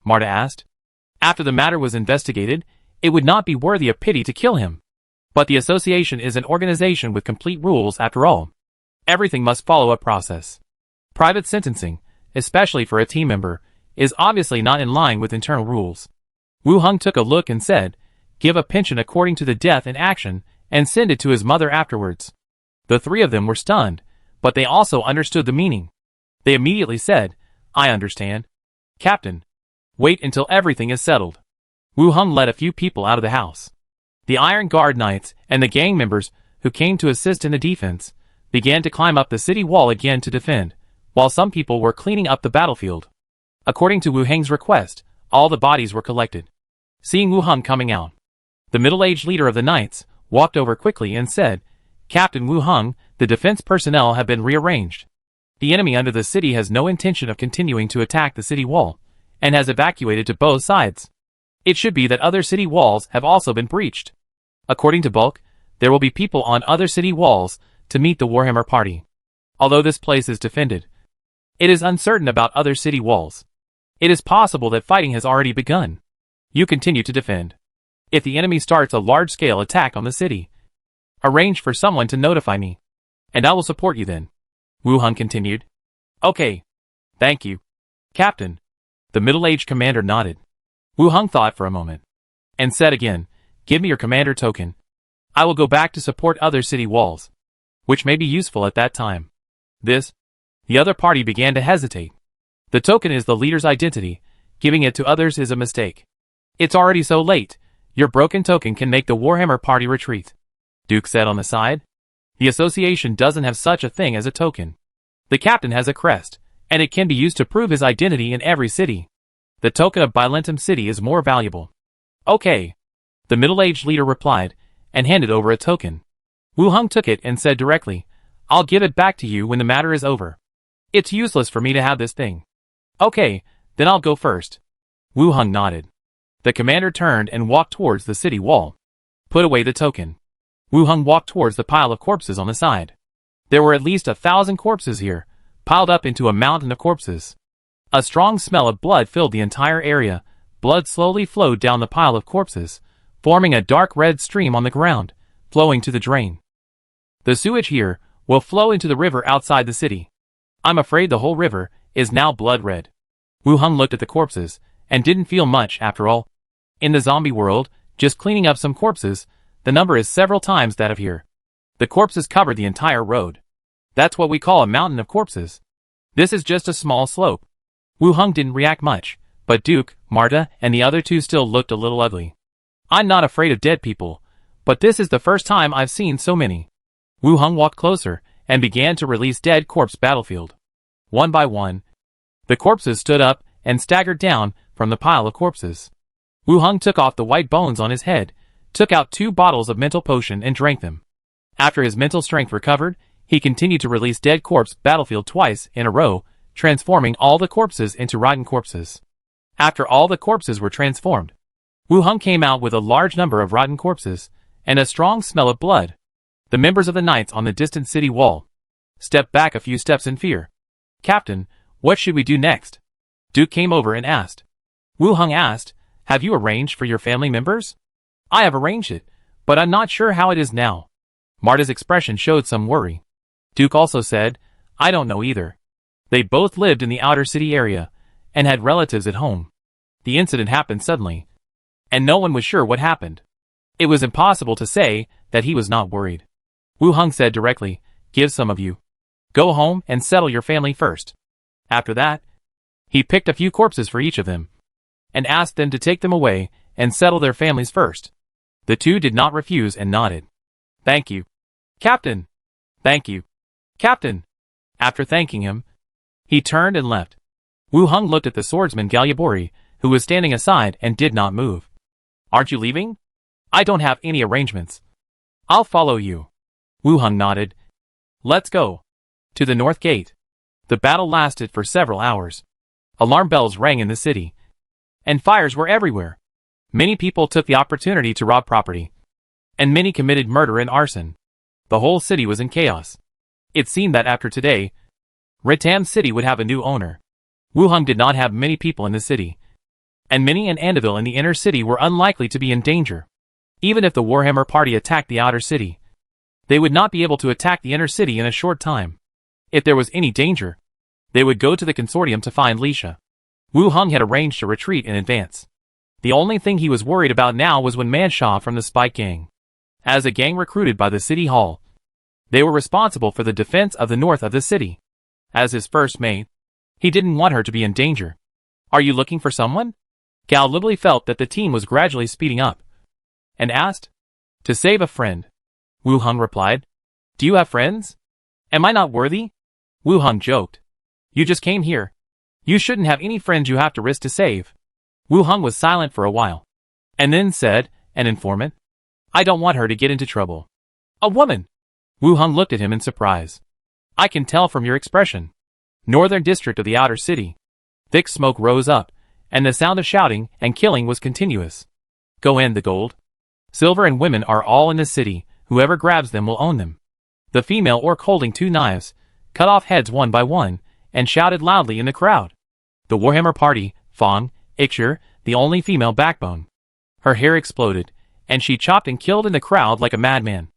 Marta asked. After the matter was investigated, it would not be worthy of pity to kill him. But the association is an organization with complete rules after all. Everything must follow a process. Private sentencing, especially for a team member, is obviously not in line with internal rules. Wu Heng took a look and said, "Give a pension according to the death in action, and send it to his mother afterwards." The 3 of them were stunned, but they also understood the meaning. They immediately said, "I understand. Captain, wait until everything is settled." Wu Heng led a few people out of the house. The Iron Guard Knights and the gang members who came to assist in the defense began to climb up the city wall again to defend, while some people were cleaning up the battlefield. According to Wu Heng's request, all the bodies were collected. Seeing Wu Heng coming out, the middle-aged leader of the Knights walked over quickly and said, "Captain Wu Heng, the defense personnel have been rearranged. The enemy under the city has no intention of continuing to attack the city wall, and has evacuated to both sides. It should be that other city walls have also been breached. According to Bulk, there will be people on other city walls to meet the Warhammer party. Although this place is defended, it is uncertain about other city walls. It is possible that fighting has already begun. You continue to defend. If the enemy starts a large-scale attack on the city, arrange for someone to notify me, and I will support you then. Wu Hung continued. Okay. Thank you, Captain. The middle-aged commander nodded. Wu Hung thought for a moment, and said again, give me your commander token. I will go back to support other city walls, which may be useful at that time. The other party began to hesitate. The token is the leader's identity, giving it to others is a mistake. It's already so late, your broken token can make the Warhammer party retreat, Duke said on the side. The association doesn't have such a thing as a token. The captain has a crest, and it can be used to prove his identity in every city. The token of Bilentum City is more valuable. Okay. The middle-aged leader replied, and handed over a token. Wu Hung took it and said directly, I'll give it back to you when the matter is over. It's useless for me to have this thing. Okay, then I'll go first. Wu Hung nodded. The commander turned and walked towards the city wall. Put away the token. Wu Hung walked towards the pile of corpses on the side. There were at least 1,000 corpses here, piled up into a mountain of corpses. A strong smell of blood filled the entire area. Blood slowly flowed down the pile of corpses, forming a dark red stream on the ground, flowing to the drain. The sewage here will flow into the river outside the city. I'm afraid the whole river is now blood red. Wu Hung looked at the corpses, and didn't feel much after all. In the zombie world, just cleaning up some corpses, the number is several times that of here. The corpses covered the entire road. That's what we call a mountain of corpses. This is just a small slope. Wu Hung didn't react much, but Duke, Marta, and the other two still looked a little ugly. I'm not afraid of dead people, but this is the first time I've seen so many. Wu Hung walked closer, and began to release dead corpse battlefield. One by one, the corpses stood up and staggered down from the pile of corpses. Wu Hung took off the white bones on his head, took out 2 bottles of mental potion and drank them. After his mental strength recovered, he continued to release dead corpse battlefield twice in a row, transforming all the corpses into rotten corpses. After all the corpses were transformed, Wu Hung came out with a large number of rotten corpses, and a strong smell of blood. The members of the knights on the distant city wall stepped back a few steps in fear. Captain, what should we do next? Duke came over and asked. Wu Hung asked, have you arranged for your family members? I have arranged it, but I'm not sure how it is now. Marta's expression showed some worry. Duke also said, I don't know either. They both lived in the outer city area, and had relatives at home. The incident happened suddenly, and no one was sure what happened. It was impossible to say that he was not worried. Wu Hung said directly, give some of you. Go home and settle your family first. After that, he picked a few corpses for each of them, and asked them to take them away and settle their families first. The 2 did not refuse and nodded. Thank you, Captain. Thank you, Captain. After thanking him, he turned and left. Wu Hung looked at the swordsman Galliabori, who was standing aside and did not move. Aren't you leaving? I don't have any arrangements. I'll follow you. Wu Hung nodded. Let's go. To the north gate. The battle lasted for several hours. Alarm bells rang in the city, and fires were everywhere. Many people took the opportunity to rob property, and many committed murder and arson. The whole city was in chaos. It seemed that after today, Ritam City would have a new owner. Wu Hung did not have many people in the city, and many in Andeville in the inner city were unlikely to be in danger. Even if the Warhammer party attacked the outer city, they would not be able to attack the inner city in a short time. If there was any danger, they would go to the consortium to find Lisha. Wu Hung had arranged to retreat in advance. The only thing he was worried about now was when Manshaw from the Spike Gang. As a gang recruited by the city hall, they were responsible for the defense of the north of the city. As his first mate, he didn't want her to be in danger. Are you looking for someone? Gal Libly felt that the team was gradually speeding up, and asked. To save a friend. Wu Hung replied. Do you have friends? Am I not worthy? Wu Hung joked. You just came here. You shouldn't have any friends you have to risk to save. Wu Hung was silent for a while, and then said, an informant? I don't want her to get into trouble. A woman! Wu Hung looked at him in surprise. I can tell from your expression. Northern district of the outer city. Thick smoke rose up, and the sound of shouting and killing was continuous. Go in, the gold, silver and women are all in the city, whoever grabs them will own them. The female orc holding 2 knives, cut off heads one by one, and shouted loudly in the crowd. The Warhammer party, Fong, Ixchir, the only female backbone. Her hair exploded, and she chopped and killed in the crowd like a madman.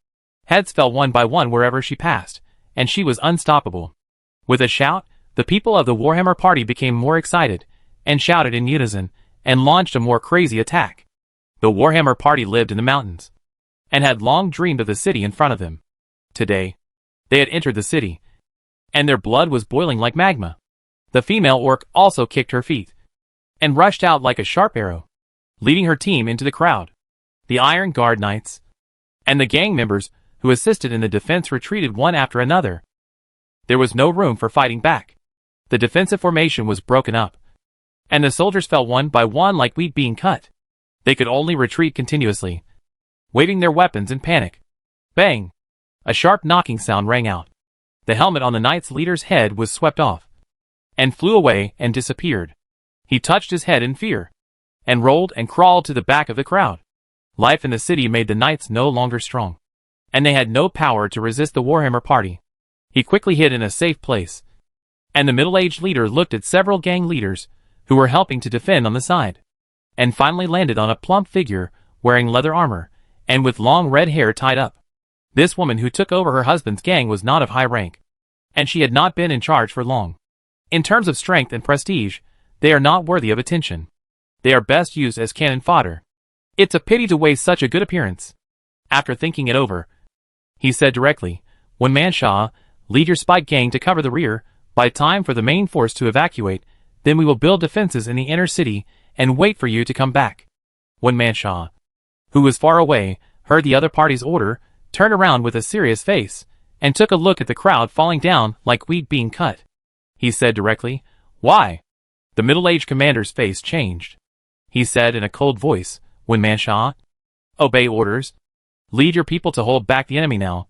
Heads fell one by one wherever she passed, and she was unstoppable. With a shout, the people of the Warhammer party became more excited, and shouted in unison, and launched a more crazy attack. The Warhammer party lived in the mountains, and had long dreamed of the city in front of them. Today, they had entered the city, and their blood was boiling like magma. The female orc also kicked her feet, and rushed out like a sharp arrow, leading her team into the crowd. The Iron Guard Knights and the gang members who assisted in the defense retreated one after another. There was no room for fighting back. The defensive formation was broken up, and the soldiers fell one by one like wheat being cut. They could only retreat continuously, waving their weapons in panic. Bang! A sharp knocking sound rang out. The helmet on the knight's leader's head was swept off, and flew away and disappeared. He touched his head in fear, and rolled and crawled to the back of the crowd. Life in the city made the knights no longer strong, and they had no power to resist the Warhammer party. He quickly hid in a safe place, and the middle-aged leader looked at several gang leaders who were helping to defend on the side, and finally landed on a plump figure wearing leather armor, and with long red hair tied up. This woman who took over her husband's gang was not of high rank, and she had not been in charge for long. In terms of strength and prestige, they are not worthy of attention. They are best used as cannon fodder. It's a pity to waste such a good appearance. After thinking it over, he said directly, "One man Shah, lead your spike gang to cover the rear. By time for the main force to evacuate, then we will build defenses in the inner city and wait for you to come back." One man Shah, who was far away, heard the other party's order, turned around with a serious face, and took a look at the crowd falling down like wheat being cut. He said directly, "Why?" The middle-aged commander's face changed. He said in a cold voice, "One man Shah, obey orders. Lead your people to hold back the enemy now.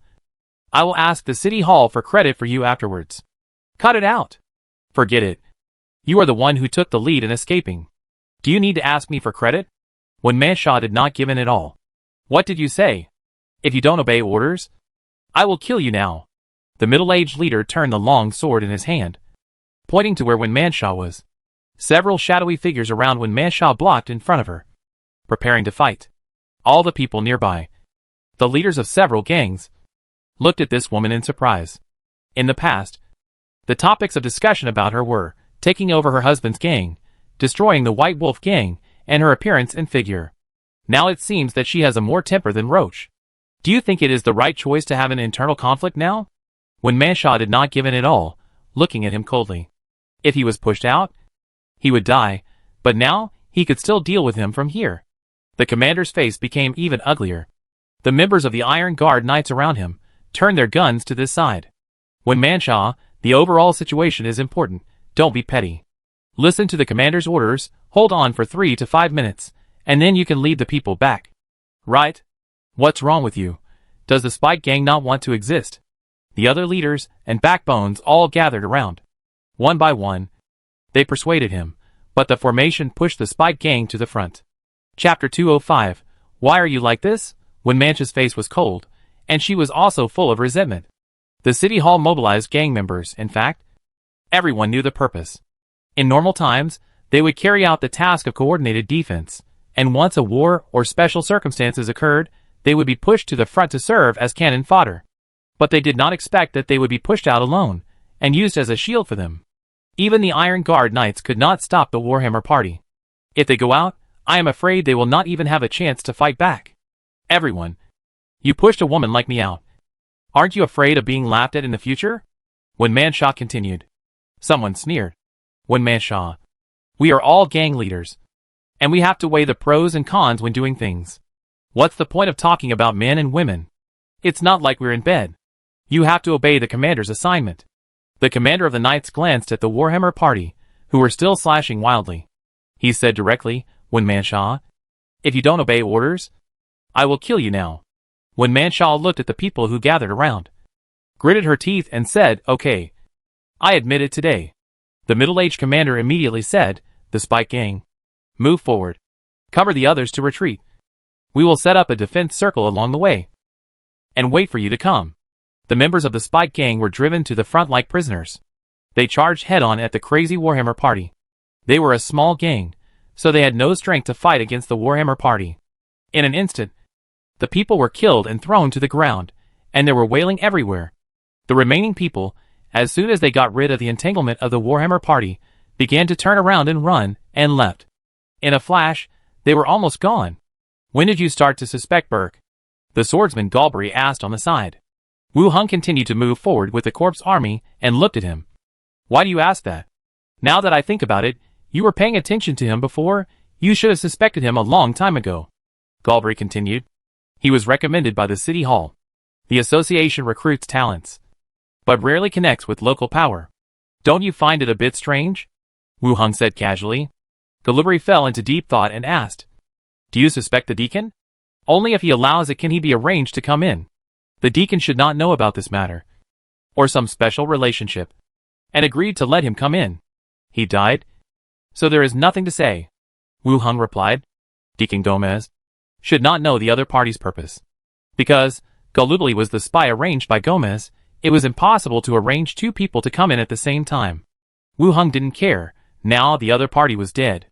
I will ask the city hall for credit for you afterwards." "Cut it out." "Forget it. You are the one who took the lead in escaping. Do you need to ask me for credit?" One man Shah did not give in at all. "What did you say? If you don't obey orders, I will kill you now." The middle-aged leader turned the long sword in his hand, pointing to where One man Shah was. Several shadowy figures around One man Shah blocked in front of her, preparing to fight. All the people nearby, the leaders of several gangs, looked at this woman in surprise. In the past, the topics of discussion about her were taking over her husband's gang, destroying the White Wolf gang, and her appearance and figure. Now it seems that she has a more temper than Roach. Do you think it is the right choice to have an internal conflict now? When Manshaw did not give in at all, looking at him coldly. If he was pushed out, he would die, but now he could still deal with him from here. The commander's face became even uglier. The members of the Iron Guard Knights around him turned their guns to this side. When Manshaw, the overall situation is important, don't be petty. Listen to the commander's orders, hold on for 3 to 5 minutes, and then you can lead the people back. Right? What's wrong with you? Does the Spike Gang not want to exist? The other leaders and backbones all gathered around. One by one, they persuaded him, but the formation pushed the Spike Gang to the front. Chapter 205. Why are you like this? When Mancha's face was cold, and she was also full of resentment. The city hall mobilized gang members, in fact. Everyone knew the purpose. In normal times, they would carry out the task of coordinated defense, and once a war or special circumstances occurred, they would be pushed to the front to serve as cannon fodder. But they did not expect that they would be pushed out alone, and used as a shield for them. Even the Iron Guard Knights could not stop the Warhammer party. If they go out, I am afraid they will not even have a chance to fight back. Everyone. You pushed a woman like me out. Aren't you afraid of being laughed at in the future? When Manshaw continued. Someone sneered. When Manshaw. We are all gang leaders, and we have to weigh the pros and cons when doing things. What's the point of talking about men and women? It's not like we're in bed. You have to obey the commander's assignment. The commander of the Knights glanced at the Warhammer party, who were still slashing wildly. He said directly, When Manshaw, if you don't obey orders, I will kill you now. When Manshaw looked at the people who gathered around, gritted her teeth and said, Okay. I admit it today. The middle-aged commander immediately said, The Spike Gang. Move forward. Cover the others to retreat. We will set up a defense circle along the way and wait for you to come. The members of the Spike gang were driven to the front like prisoners. They charged head-on at the crazy Warhammer party. They were a small gang, so they had no strength to fight against the Warhammer party. In an instant, the people were killed and thrown to the ground, and there were wailing everywhere. The remaining people, as soon as they got rid of the entanglement of the Warhammer party, began to turn around and run, and left. In a flash, they were almost gone. When did you start to suspect Burke? The swordsman Galbraith asked on the side. Wu Hung continued to move forward with the corpse army and looked at him. Why do you ask that? Now that I think about it, you were paying attention to him before. You should have suspected him a long time ago. Galbraith continued. He was recommended by the city hall. The association recruits talents, but rarely connects with local power. Don't you find it a bit strange? Wu Hung said casually. Galbraith fell into deep thought and asked, do you suspect the deacon? Only if he allows it can he be arranged to come in. The deacon should not know about this matter, or some special relationship, and agreed to let him come in. He died, so there is nothing to say. Wu Hung replied. Deacon Gomez should not know the other party's purpose. Because Galubli was the spy arranged by Gomez, it was impossible to arrange two people to come in at the same time. Wu Hung didn't care. Now the other party was dead.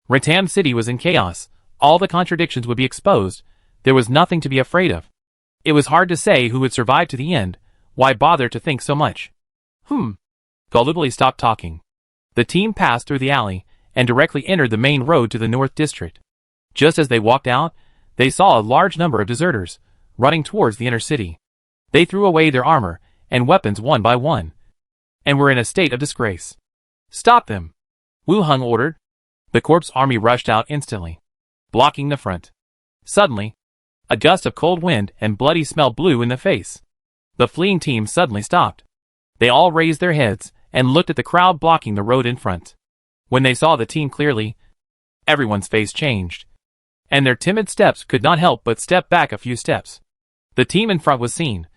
Rattan City was in chaos. All the contradictions would be exposed. There was nothing to be afraid of. It was hard to say who would survive to the end. Why bother to think so much? Galubli stopped talking. The team passed through the alley and directly entered the main road to the North District. Just as they walked out, they saw a large number of deserters running towards the inner city. They threw away their armor and weapons one by one, and were in a state of disgrace. Stop them! Wu Hung ordered. The corpse army rushed out instantly, blocking the front. Suddenly, a gust of cold wind and bloody smell blew in the face. The fleeing team suddenly stopped. They all raised their heads and looked at the crowd blocking the road in front. When they saw the team clearly, everyone's face changed, and their timid steps could not help but step back a few steps. The team in front was seen,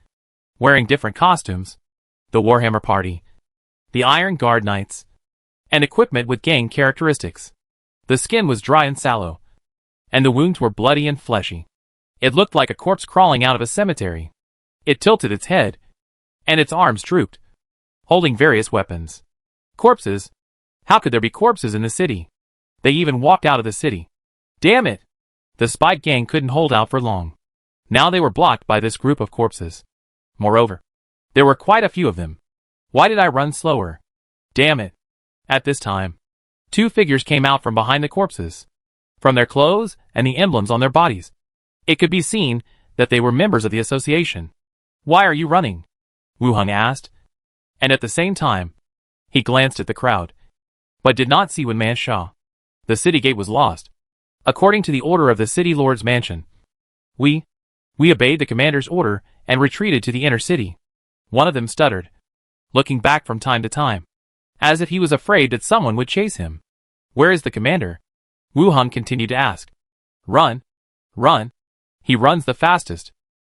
wearing different costumes, the Warhammer party, the Iron Guard Knights, and equipment with gang characteristics. The skin was dry and sallow, and the wounds were bloody and fleshy. It looked like a corpse crawling out of a cemetery. It tilted its head, and its arms drooped, holding various weapons. Corpses? How could there be corpses in the city? They even walked out of the city. Damn it! The Spike gang couldn't hold out for long. Now they were blocked by this group of corpses. Moreover, there were quite a few of them. Why did I run slower? Damn it! At this time, two figures came out from behind the corpses. From their clothes and the emblems on their bodies, it could be seen that they were members of the association. Why are you running? Wu Hung asked, and at the same time, he glanced at the crowd, but did not see Wen Man Sha. The city gate was lost. According to the order of the city lord's mansion, we obeyed the commander's order and retreated to the inner city. One of them stuttered, looking back from time to time, as if he was afraid that someone would chase him. Where is the commander? Wu Hung continued to ask. Run. Run. He runs the fastest.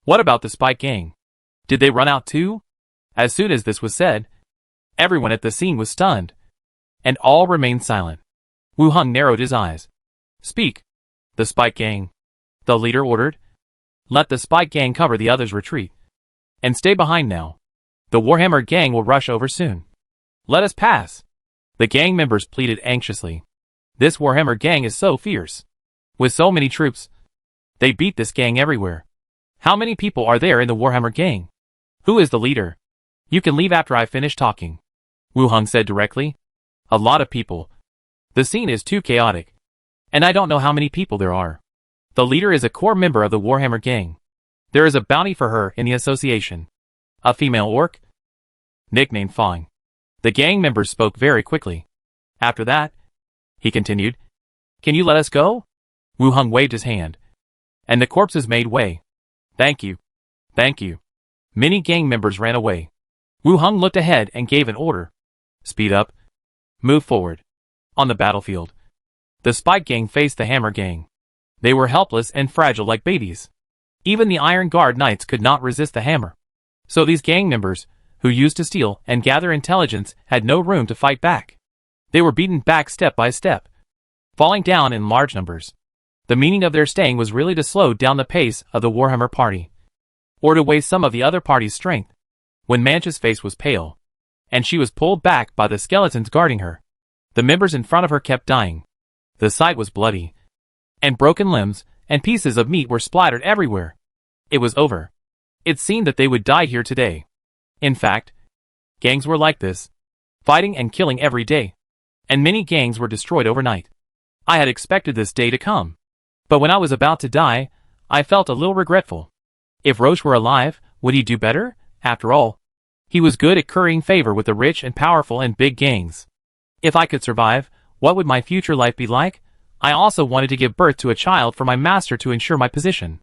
What about the Spike gang? Did they run out too? As soon as this was said, everyone at the scene was stunned, and all remained silent. Wu Hung narrowed his eyes. Speak. The Spike gang. The leader ordered. Let the Spike gang cover the others' retreat. And stay behind now. The Warhammer gang will rush over soon. Let us pass. The gang members pleaded anxiously. This Warhammer gang is so fierce. With so many troops, they beat this gang everywhere. How many people are there in the Warhammer gang? Who is the leader? You can leave after I finish talking. Wu Hung said directly. A lot of people. The scene is too chaotic, and I don't know how many people there are. The leader is a core member of the Warhammer gang. There is a bounty for her in the association. A female orc? Nicknamed Fang. The gang members spoke very quickly. After that, he continued, can you let us go? Wu Hung waved his hand, and the corpses made way. Thank you. Thank you. Many gang members ran away. Wu Hung looked ahead and gave an order. Speed up. Move forward. On the battlefield, the Spike gang faced the Hammer gang. They were helpless and fragile like babies. Even the Iron Guard Knights could not resist the hammer. So these gang members, who used to steal and gather intelligence, had no room to fight back. They were beaten back step by step. falling down in large numbers. The meaning of their staying was really to slow down the pace of the Warhammer party, or to waste some of the other party's strength. When Mancha's face was pale, and she was pulled back by the skeletons guarding her, the members in front of her kept dying. The sight was bloody, and broken limbs and pieces of meat were splattered everywhere. It was over. It seemed that they would die here today. In fact, gangs were like this, fighting and killing every day, and many gangs were destroyed overnight. I had expected this day to come, but when I was about to die, I felt a little regretful. If Roche were alive, would he do better? After all, he was good at currying favor with the rich and powerful and big gangs. If I could survive, what would my future life be like? I also wanted to give birth to a child for my master to ensure my position.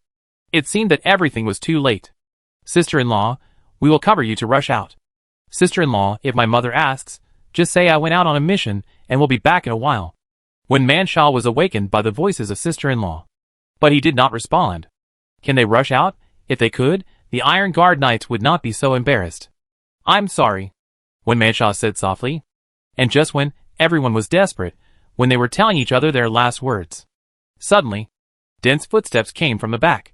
It seemed that everything was too late. Sister-in-law, we will cover you to rush out. Sister-in-law, if my mother asks, just say I went out on a mission and will be back in a while. When Manshaw was awakened by the voices of sister-in-law, but he did not respond. Can they rush out? If they could, the Iron Guard Knights would not be so embarrassed. I'm sorry, when Manshaw said softly, and just when everyone was desperate, when they were telling each other their last words. Suddenly, dense footsteps came from the back.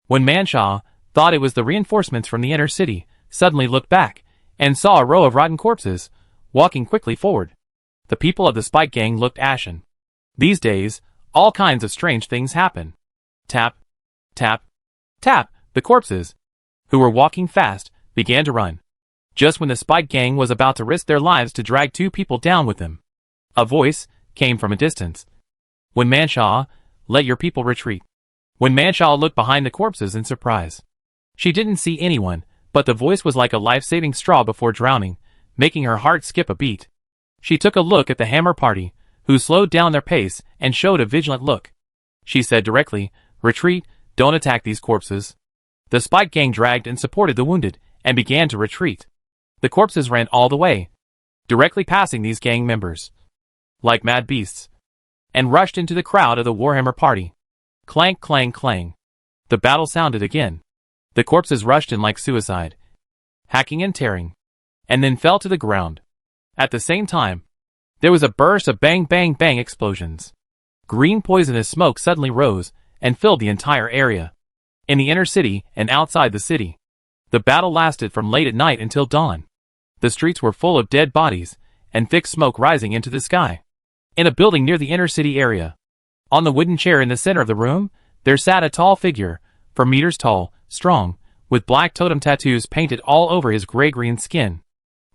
When Manshaw thought it was the reinforcements from the inner city, suddenly looked back, and saw a row of rotten corpses, walking quickly forward. The people of the Spike Gang looked ashen. These days, all kinds of strange things happen. Tap, tap, tap, the corpses, who were walking fast, began to run. Just when the Spike Gang was about to risk their lives to drag two people down with them, a voice came from a distance. When Manshaw, let your people retreat. When Manshaw looked behind the corpses in surprise, she didn't see anyone, but the voice was like a life-saving straw before drowning, making her heart skip a beat. She took a look at the Hammer Party, who slowed down their pace and showed a vigilant look. She said directly, retreat, don't attack these corpses. The Spike Gang dragged and supported the wounded, and began to retreat. The corpses ran all the way, directly passing these gang members, like mad beasts, and rushed into the crowd of the Warhammer Party. Clank, clang, clang. The battle sounded again. The corpses rushed in like suicide, hacking and tearing, and then fell to the ground. At the same time, there was a burst of bang bang bang explosions. Green poisonous smoke suddenly rose and filled the entire area. In the inner city and outside the city, the battle lasted from late at night until dawn. The streets were full of dead bodies and thick smoke rising into the sky. In a building near the inner city area, on the wooden chair in the center of the room, there sat a tall figure, 4 meters tall, strong, with black totem tattoos painted all over his gray-green skin.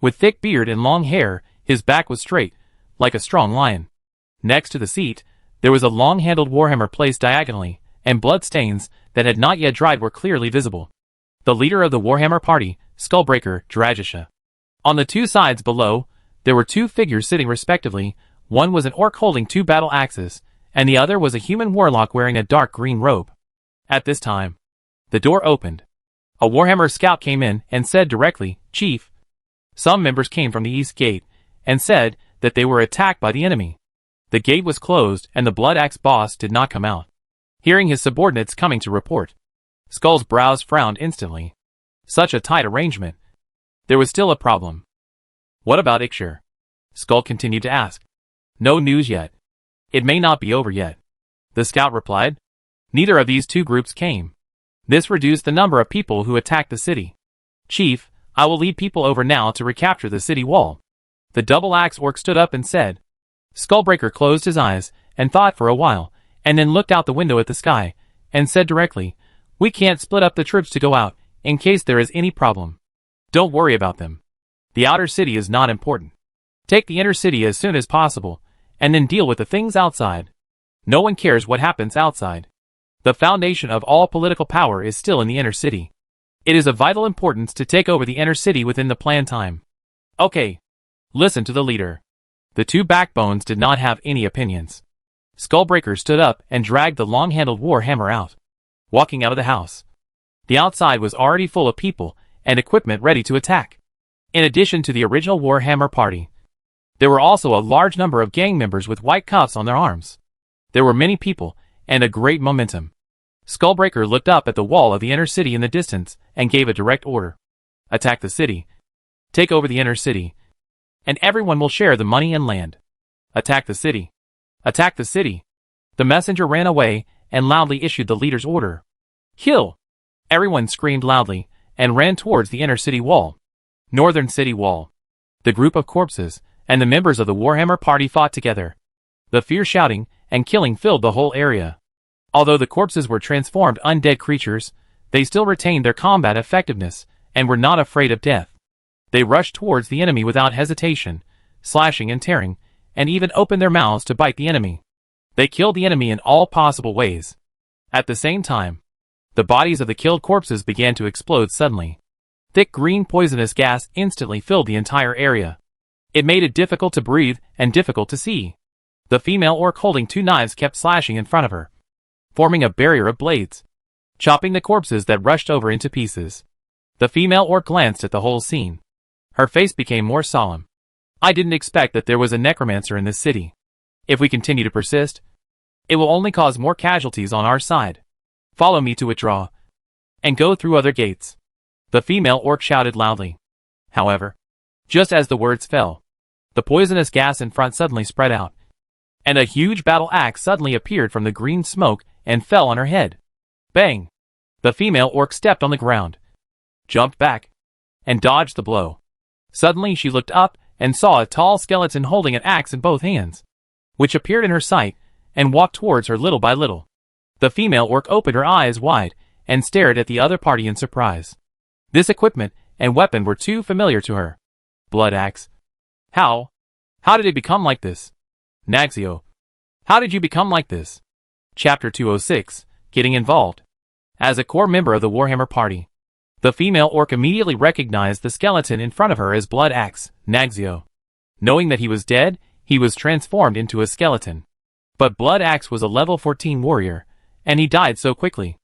With thick beard and long hair, his back was straight, like a strong lion. Next to the seat, there was a long-handled warhammer placed diagonally, and blood stains that had not yet dried were clearly visible. The leader of the Warhammer Party, Skullbreaker, Drajisha. On the two sides below, there were 2 figures sitting respectively. One was an orc holding 2 battle axes, and the other was a human warlock wearing a dark green robe. At this time, the door opened. A Warhammer scout came in and said directly, Chief. Some members came from the east gate, and said that they were attacked by the enemy. The gate was closed and the Blood Axe boss did not come out. Hearing his subordinates coming to report, Skull's brows frowned instantly. Such a tight arrangement. There was still a problem. What about Ikshir? Skull continued to ask. No news yet. It may not be over yet. The scout replied. Neither of these 2 groups came. This reduced the number of people who attacked the city. Chief, I will lead people over now to recapture the city wall. The double-axe orc stood up and said. Skullbreaker closed his eyes and thought for a while, and then looked out the window at the sky, and said directly, We can't split up the troops to go out, in case there is any problem. Don't worry about them. The outer city is not important. Take the inner city as soon as possible, and then deal with the things outside. No one cares what happens outside. The foundation of all political power is still in the inner city. It is of vital importance to take over the inner city within the planned time. Okay. Listen to the leader. The 2 backbones did not have any opinions. Skullbreaker stood up and dragged the long-handled war hammer out, walking out of the house. The outside was already full of people and equipment ready to attack. In addition to the original Warhammer party, there were also a large number of gang members with white cuffs on their arms. There were many people, and a great momentum. Skullbreaker looked up at the wall of the inner city in the distance and gave a direct order. Attack the city. Take over the inner city. And everyone will share the money and land. Attack the city. Attack the city. The messenger ran away and loudly issued the leader's order. Kill! Everyone screamed loudly and ran towards the inner city wall. Northern city wall. The group of corpses and the members of the Warhammer party fought together. The fierce shouting and killing filled the whole area. Although the corpses were transformed undead creatures, they still retained their combat effectiveness and were not afraid of death. They rushed towards the enemy without hesitation, slashing and tearing, and even opened their mouths to bite the enemy. They killed the enemy in all possible ways. At the same time, the bodies of the killed corpses began to explode suddenly. Thick green poisonous gas instantly filled the entire area. It made it difficult to breathe and difficult to see. The female orc holding 2 knives kept slashing in front of her, forming a barrier of blades, chopping the corpses that rushed over into pieces. The female orc glanced at the whole scene. Her face became more solemn. I didn't expect that there was a necromancer in this city. If we continue to persist, it will only cause more casualties on our side. Follow me to withdraw, and go through other gates. The female orc shouted loudly. However, just as the words fell, the poisonous gas in front suddenly spread out, and a huge battle axe suddenly appeared from the green smoke and fell on her head. Bang! The female orc stepped on the ground, jumped back, and dodged the blow. Suddenly she looked up and saw a tall skeleton holding an axe in both hands, which appeared in her sight and walked towards her little by little. The female orc opened her eyes wide and stared at the other party in surprise. This equipment and weapon were too familiar to her. Blood axe. How did it become like this? Nagzio, how did you become like this? Chapter 206, Getting Involved. As a core member of the Warhammer party, the female orc immediately recognized the skeleton in front of her as Blood Axe, Nagzio. Knowing that he was dead, he was transformed into a skeleton. But Blood Axe was a level 14 warrior, and he died so quickly.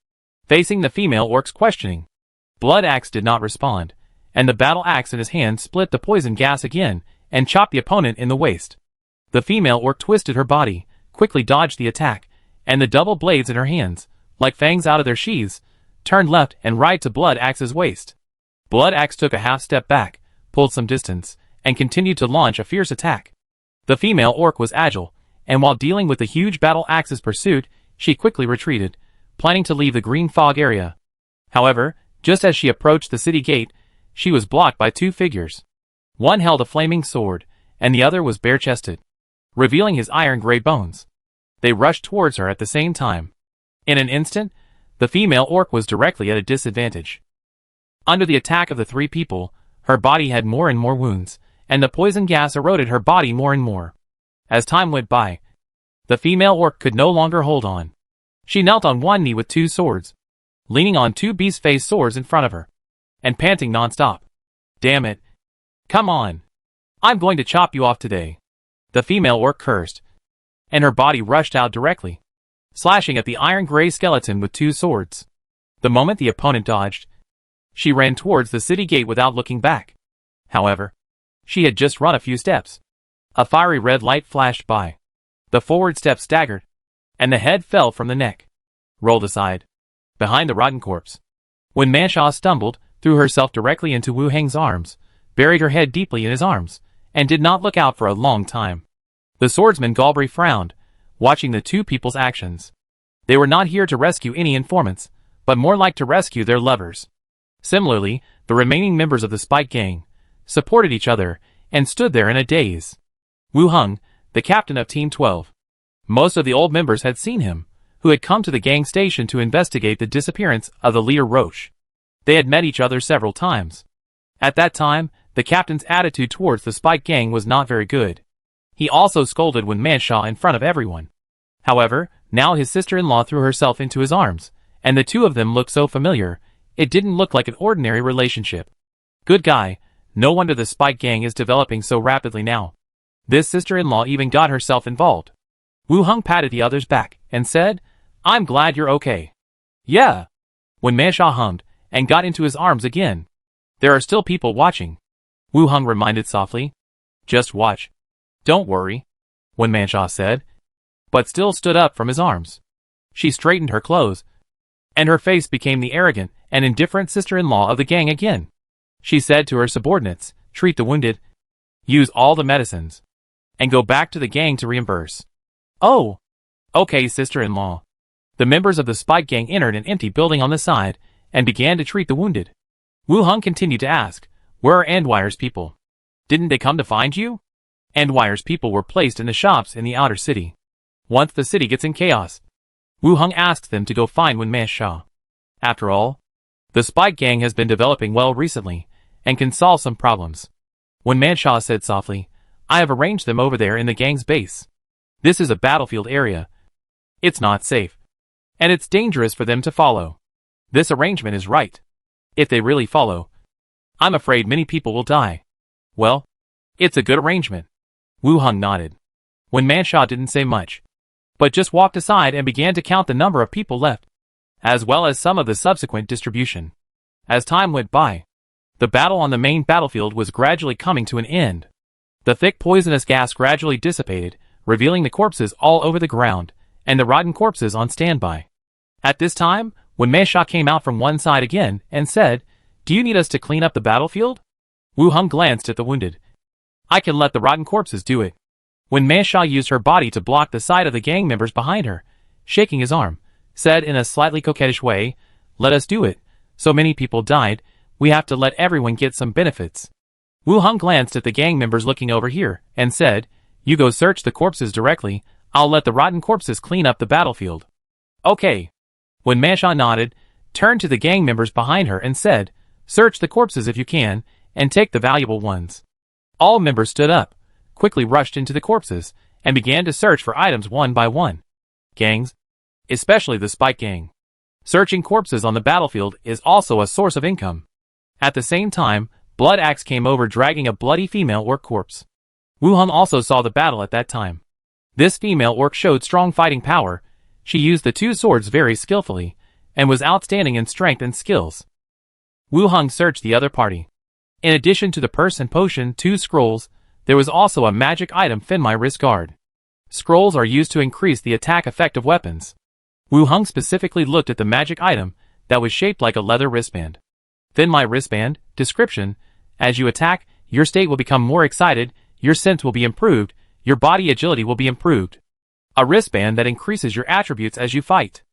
Facing the female orc's questioning, Blood Axe did not respond, and the battle axe in his hand split the poison gas again and chopped the opponent in the waist. The female orc twisted her body, quickly dodged the attack, and the double blades in her hands, like fangs out of their sheaths, turned left and right to Blood Axe's waist. Blood Axe took a half step back, pulled some distance, and continued to launch a fierce attack. The female orc was agile, and while dealing with the huge battle axe's pursuit, she quickly retreated, planning to leave the green fog area. However, just as she approached the city gate, she was blocked by 2 figures. One held a flaming sword, and the other was bare-chested, revealing his iron-gray bones. They rushed towards her at the same time. In an instant, the female orc was directly at a disadvantage. Under the attack of the 3 people, her body had more and more wounds, and the poison gas eroded her body more and more. As time went by, the female orc could no longer hold on. She knelt on one knee with 2 swords, leaning on 2 beast-faced swords in front of her, and panting non-stop. Damn it. Come on. I'm going to chop you off today. The female orc cursed, and her body rushed out directly, slashing at the iron-gray skeleton with 2 swords. The moment the opponent dodged, she ran towards the city gate without looking back. However, she had just run a few steps. A fiery red light flashed by. The forward step staggered, and the head fell from the neck, rolled aside, behind the rotten corpse. When Manshaw stumbled, threw herself directly into Wu Heng's arms, buried her head deeply in his arms, and did not look out for a long time. The swordsman Galbraith frowned, watching the 2 people's actions. They were not here to rescue any informants, but more like to rescue their lovers. Similarly, the remaining members of the Spike Gang supported each other and stood there in a daze. Wu Heng, the captain of Team 12. Most of the old members had seen him, who had come to the gang station to investigate the disappearance of the leader Roche. They had met each other several times. At that time, the captain's attitude towards the Spike Gang was not very good. He also scolded when Manshaw in front of everyone. However, now his sister-in-law threw herself into his arms, and the 2 of them looked so familiar, it didn't look like an ordinary relationship. Good guy, no wonder the Spike Gang is developing so rapidly now. This sister-in-law even got herself involved. Wu Heng patted the other's back and said, I'm glad you're okay. Yeah. When Manshaw hummed and got into his arms again. There are still people watching. Wu Heng reminded softly. Just watch. Don't worry. When Manshaw said, but still stood up from his arms. She straightened her clothes, and her face became the arrogant and indifferent sister-in-law of the gang again. She said to her subordinates, treat the wounded, use all the medicines, and go back to the gang to reimburse. Oh, okay, sister-in-law. The members of the Spike Gang entered an empty building on the side and began to treat the wounded. Wu Hung continued to ask, where are Endwire's people? Didn't they come to find you? Endwire's people were placed in the shops in the outer city. Once the city gets in chaos, Wu Hung asked them to go find Wen Sha. After all, the Spike Gang has been developing well recently and can solve some problems. Wen Sha said softly, I have arranged them over there in the gang's base. This is a battlefield area. It's not safe. And it's dangerous for them to follow. This arrangement is right. If they really follow, I'm afraid many people will die. Well, it's a good arrangement. Wu Hung nodded. Wen Sha didn't say much, but just walked aside and began to count the number of people left, as well as some of the subsequent distribution. As time went by, the battle on the main battlefield was gradually coming to an end. The thick poisonous gas gradually dissipated, revealing the corpses all over the ground, and the rotten corpses on standby. At this time, Wen Sha came out from one side again and said, Do you need us to clean up the battlefield? Wu Hung glanced at the wounded. I can let the rotten corpses do it. Wen Sha used her body to block the sight of the gang members behind her, shaking his arm, said in a slightly coquettish way, Let us do it. So many people died, we have to let everyone get some benefits. Wu Hung glanced at the gang members looking over here, and said, You go search the corpses directly, I'll let the rotten corpses clean up the battlefield. Okay. Wen Sha nodded, turned to the gang members behind her and said, Search the corpses if you can, and take the valuable ones. All members stood up, quickly rushed into the corpses, and began to search for items one by one. Gangs, especially the Spike Gang. Searching corpses on the battlefield is also a source of income. At the same time, Blood Axe came over dragging a bloody female orc corpse. Wu Hung also saw the battle at that time. This female orc showed strong fighting power. She used the two swords very skillfully, and was outstanding in strength and skills. Wu Hung searched the other party. In addition to the purse and potion, 2 scrolls, there was also a magic item, Finmai Wrist Guard. Scrolls are used to increase the attack effect of weapons. Wu Hung specifically looked at the magic item that was shaped like a leather wristband. Finmai Wristband. Description: As you attack, your state will become more excited, your sense will be improved, your body agility will be improved. A wristband that increases your attributes as you fight.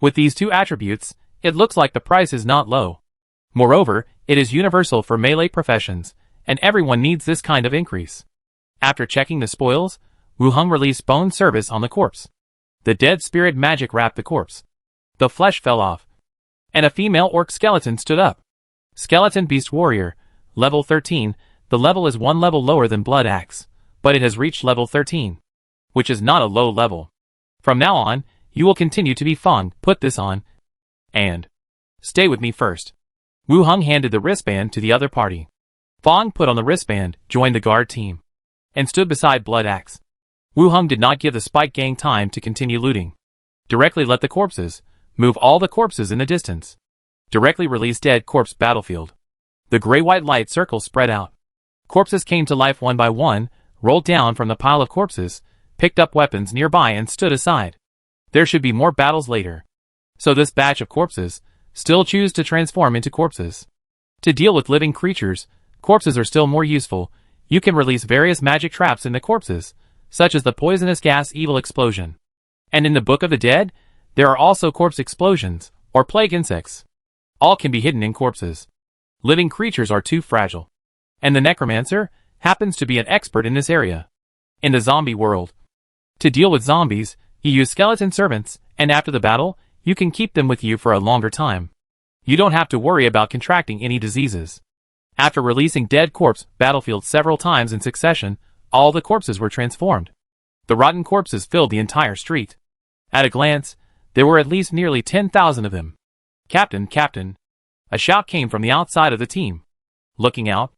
With these 2 attributes, it looks like the price is not low. Moreover, it is universal for melee professions, and everyone needs this kind of increase. After checking the spoils, Wu Hung released Bone Service on the corpse. The dead spirit magic wrapped the corpse. The flesh fell off, and a female orc skeleton stood up. Skeleton Beast Warrior, level 13. The level is 1 level lower than Blood Axe, but it has reached level 13, which is not a low level. From now on, you will continue to be Fong. Put this on, and stay with me first. Wu Hung handed the wristband to the other party. Fong put on the wristband, joined the guard team, and stood beside Blood Axe. Wu Hung did not give the Spike Gang time to continue looting. Directly let the corpses, move all the corpses in the distance. Directly release dead corpse battlefield. The gray-white light circle spread out. Corpses came to life one by one, rolled down from the pile of corpses, picked up weapons nearby and stood aside. There should be more battles later. So this batch of corpses still choose to transform into corpses. To deal with living creatures, corpses are still more useful. You can release various magic traps in the corpses, such as the poisonous gas evil explosion. And in the Book of the Dead, there are also corpse explosions, or plague insects. All can be hidden in corpses. Living creatures are too fragile. And the Necromancer happens to be an expert in this area. In the zombie world, to deal with zombies, you use skeleton servants, and after the battle, you can keep them with you for a longer time. You don't have to worry about contracting any diseases. After releasing dead corpse battlefield several times in succession, all the corpses were transformed. The rotten corpses filled the entire street. At a glance, there were at least nearly 10,000 of them. Captain, Captain! A shout came from the outside of the team. Looking out,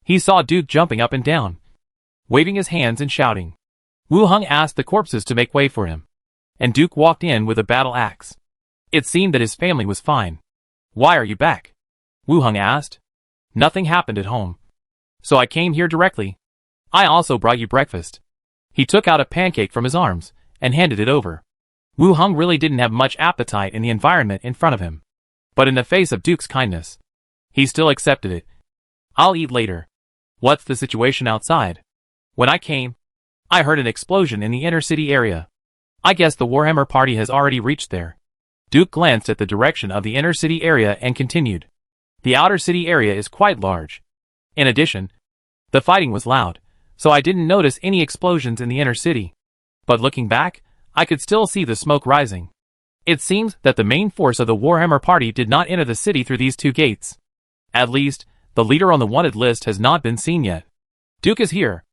he saw Duke jumping up and down, waving his hands and shouting. Wu Hung asked the corpses to make way for him, and Duke walked in with a battle axe. It seemed that his family was fine. Why are you back? Wu Hung asked. Nothing happened at home, so I came here directly. I also brought you breakfast. He took out a pancake from his arms and handed it over. Wu Hung really didn't have much appetite in the environment in front of him, but in the face of Duke's kindness, he still accepted it. I'll eat later. What's the situation outside? When I came, I heard an explosion in the inner city area. I guess the Warhammer party has already reached there. Duke glanced at the direction of the inner city area and continued. The outer city area is quite large. In addition, the fighting was loud, so I didn't notice any explosions in the inner city. But looking back, I could still see the smoke rising. It seems that the main force of the Warhammer party did not enter the city through these two gates. At least, the leader on the wanted list has not been seen yet. Duke is here.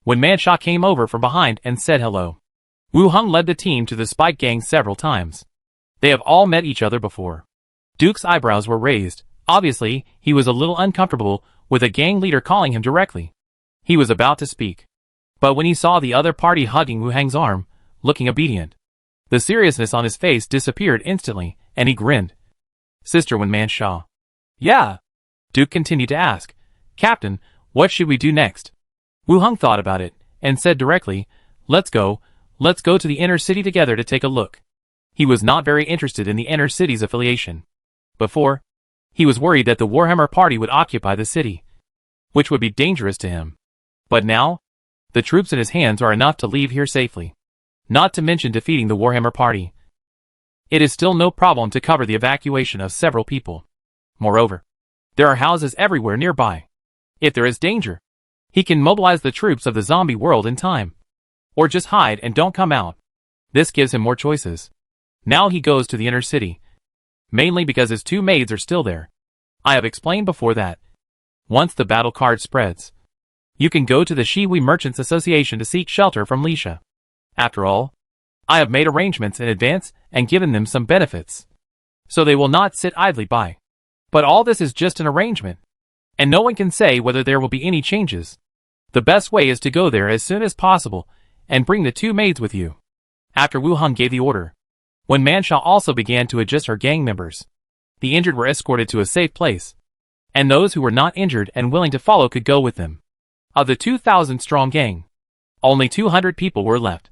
When Manshaw came over from behind and said hello. Wu Hung led the team to the Spike Gang several times. They have all met each other before. Duke's eyebrows were raised. Obviously, he was a little uncomfortable with a gang leader calling him directly. He was about to speak. But when he saw the other party hugging Wu Hang's arm, looking obedient, the seriousness on his face disappeared instantly, and he grinned. Sister Wen Manshaw. Yeah. Duke continued to ask, Captain, what should we do next? Wu Hung thought about it, and said directly, Let's go to the inner city together to take a look. He was not very interested in the inner city's affiliation. Before, he was worried that the Warhammer party would occupy the city, which would be dangerous to him. But now, the troops in his hands are enough to leave here safely. Not to mention defeating the Warhammer party. It is still no problem to cover the evacuation of several people. Moreover, there are houses everywhere nearby. If there is danger, he can mobilize the troops of the zombie world in time. Or just hide and don't come out. This gives him more choices. Now he goes to the inner city. Mainly because his two maids are still there. I have explained before that. Once the battle card spreads, you can go to the Shiwi Merchants Association to seek shelter from Lisha. After all, I have made arrangements in advance and given them some benefits. So they will not sit idly by. But all this is just an arrangement. And no one can say whether there will be any changes. The best way is to go there as soon as possible and bring the two maids with you. After Wu Hung gave the order, Wen Manshaw also began to adjust her gang members. The injured were escorted to a safe place, and those who were not injured and willing to follow could go with them. Of the 2,000-strong gang, only 200 people were left.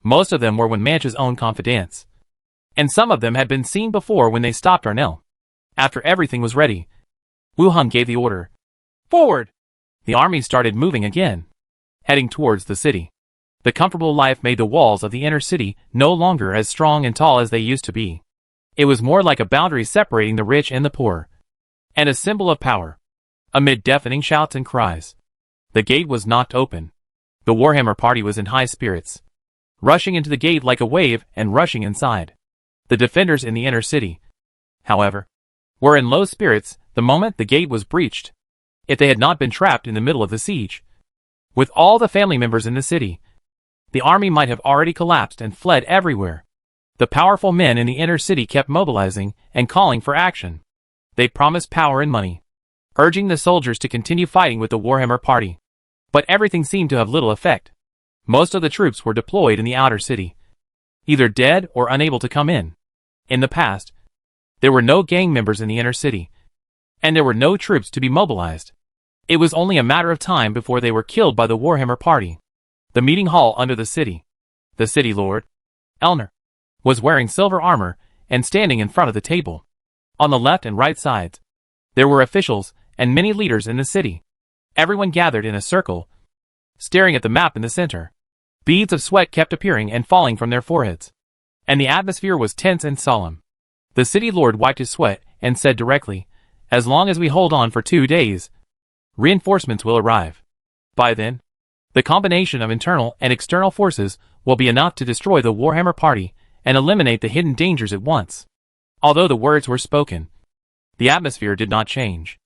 Most of them were Wen Manshaw's own confidants, and some of them had been seen before when they stopped Arnell. After everything was ready, Wu Hung gave the order. Forward! The army started moving again, heading towards the city. The comfortable life made the walls of the inner city no longer as strong and tall as they used to be. It was more like a boundary separating the rich and the poor, and a symbol of power. Amid deafening shouts and cries, the gate was knocked open. The Warhammer party was in high spirits, rushing into the gate like a wave and rushing inside. The defenders in the inner city, however, were in low spirits the moment the gate was breached. If they had not been trapped in the middle of the siege, with all the family members in the city, the army might have already collapsed and fled everywhere. The powerful men in the inner city kept mobilizing and calling for action. They promised power and money, urging the soldiers to continue fighting with the Warhammer party. But everything seemed to have little effect. Most of the troops were deployed in the outer city, either dead or unable to come in. In the past, there were no gang members in the inner city, and there were no troops to be mobilized. It was only a matter of time before they were killed by the Warhammer party. The meeting hall under the city lord, Elner, was wearing silver armor and standing in front of the table. On the left and right sides, there were officials and many leaders in the city. Everyone gathered in a circle, staring at the map in the center. Beads of sweat kept appearing and falling from their foreheads, and the atmosphere was tense and solemn. The city lord wiped his sweat and said directly, As long as we hold on for 2 days, reinforcements will arrive. By then, the combination of internal and external forces will be enough to destroy the Warhammer party and eliminate the hidden dangers at once. Although the words were spoken, the atmosphere did not change.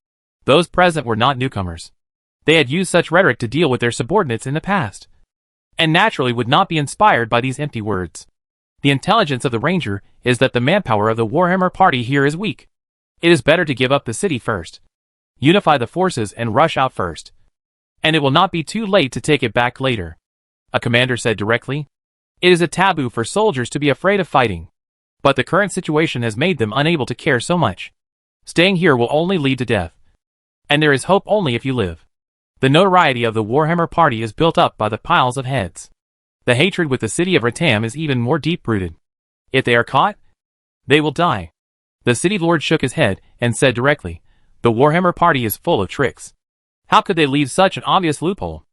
Those present were not newcomers. They had used such rhetoric to deal with their subordinates in the past, and naturally would not be inspired by these empty words. The intelligence of the Ranger is that the manpower of the Warhammer party here is weak. It is better to give up the city first, unify the forces and rush out first, and it will not be too late to take it back later. A commander said directly. It is a taboo for soldiers to be afraid of fighting, but the current situation has made them unable to care so much. Staying here will only lead to death, and there is hope only if you live. The notoriety of the Warhammer party is built up by the piles of heads. The hatred with the city of Ratam is even more deep-rooted. If they are caught, they will die. The city lord shook his head and said directly, The Warhammer party is full of tricks. How could they leave such an obvious loophole?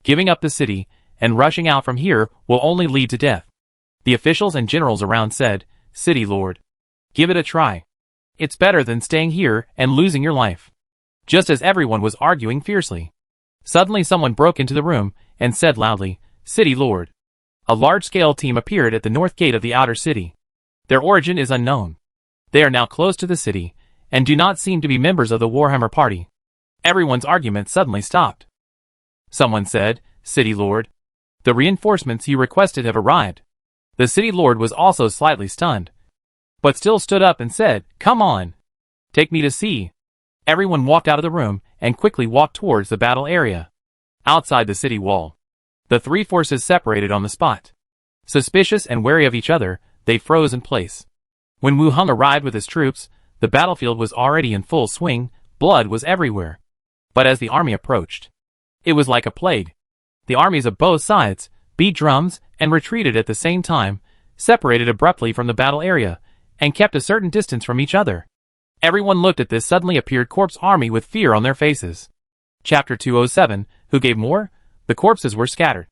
Giving up the city and rushing out from here will only lead to death. The officials and generals around said, "City Lord, give it a try. It's better than staying here and losing your life." Just as everyone was arguing fiercely, suddenly someone broke into the room and said loudly, "City Lord." A large-scale team appeared at the north gate of the outer city. Their origin is unknown. They are now close to the city, and do not seem to be members of the Warhammer party. Everyone's argument suddenly stopped. Someone said, "City Lord, the reinforcements you requested have arrived." The City Lord was also slightly stunned, but still stood up and said, "Come on. Take me to see." Everyone walked out of the room and quickly walked towards the battle area. Outside the city wall, the three forces separated on the spot. Suspicious and wary of each other, they froze in place. When Wu Hung arrived with his troops, the battlefield was already in full swing, blood was everywhere. But as the army approached, it was like a plague. The armies of both sides beat drums and retreated at the same time, separated abruptly from the battle area, and kept a certain distance from each other. Everyone looked at this suddenly appeared corpse army with fear on their faces. Chapter 207, Who Gave More? The corpses were scattered,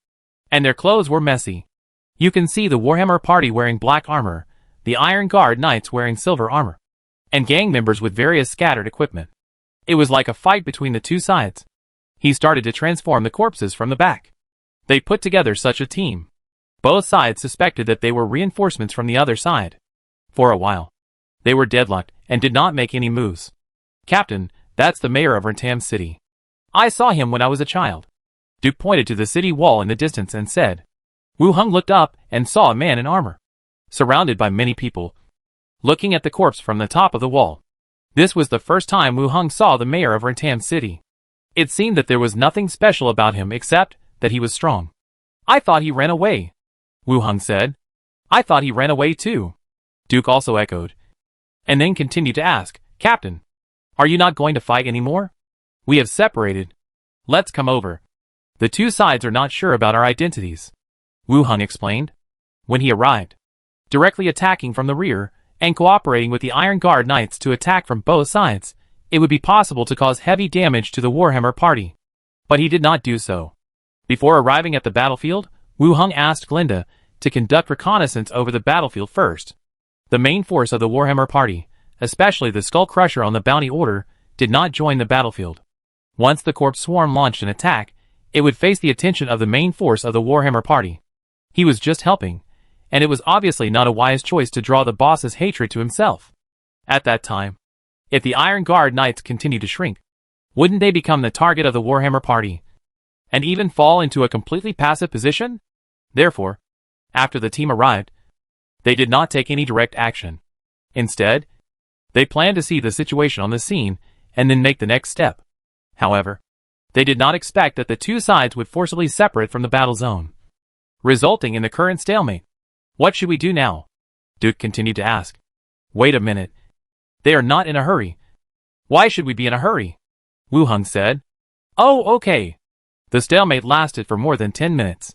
and their clothes were messy. You can see the Warhammer party wearing black armor, the Iron Guard knights wearing silver armor, and gang members with various scattered equipment. It was like a fight between the two sides. He started to transform the corpses from the back. They put together such a team. Both sides suspected that they were reinforcements from the other side. For a while, they were deadlocked and did not make any moves. "Captain, that's the mayor of Rentam City. I saw him when I was a child." Duke pointed to the city wall in the distance and said. Wu Hung looked up and saw a man in armor, surrounded by many people, looking at the corpse from the top of the wall. This was the first time Wu Hung saw the mayor of Rentam City. It seemed that there was nothing special about him except that he was strong. "I thought he ran away," Wu Hung said. "I thought he ran away too," Duke also echoed, and then continued to ask, "Captain, are you not going to fight anymore? We have separated. Let's come over. The two sides are not sure about our identities," Wu Hung explained. When he arrived, directly attacking from the rear and cooperating with the Iron Guard knights to attack from both sides, it would be possible to cause heavy damage to the Warhammer party. But he did not do so. Before arriving at the battlefield, Wu Hung asked Glinda to conduct reconnaissance over the battlefield first. The main force of the Warhammer party, especially the Skull Crusher on the Bounty Order, did not join the battlefield. Once the Corpse Swarm launched an attack, it would face the attention of the main force of the Warhammer party. He was just helping, and it was obviously not a wise choice to draw the boss's hatred to himself. At that time, if the Iron Guard knights continued to shrink, wouldn't they become the target of the Warhammer party, and even fall into a completely passive position? Therefore, after the team arrived, they did not take any direct action. Instead, they planned to see the situation on the scene and then make the next step. However, they did not expect that the two sides would forcibly separate from the battle zone, resulting in the current stalemate. "What should we do now?" Duke continued to ask. "Wait a minute. They are not in a hurry." "Why should we be in a hurry?" Wu Hung said. "Oh, okay." The stalemate lasted for more than 10 minutes.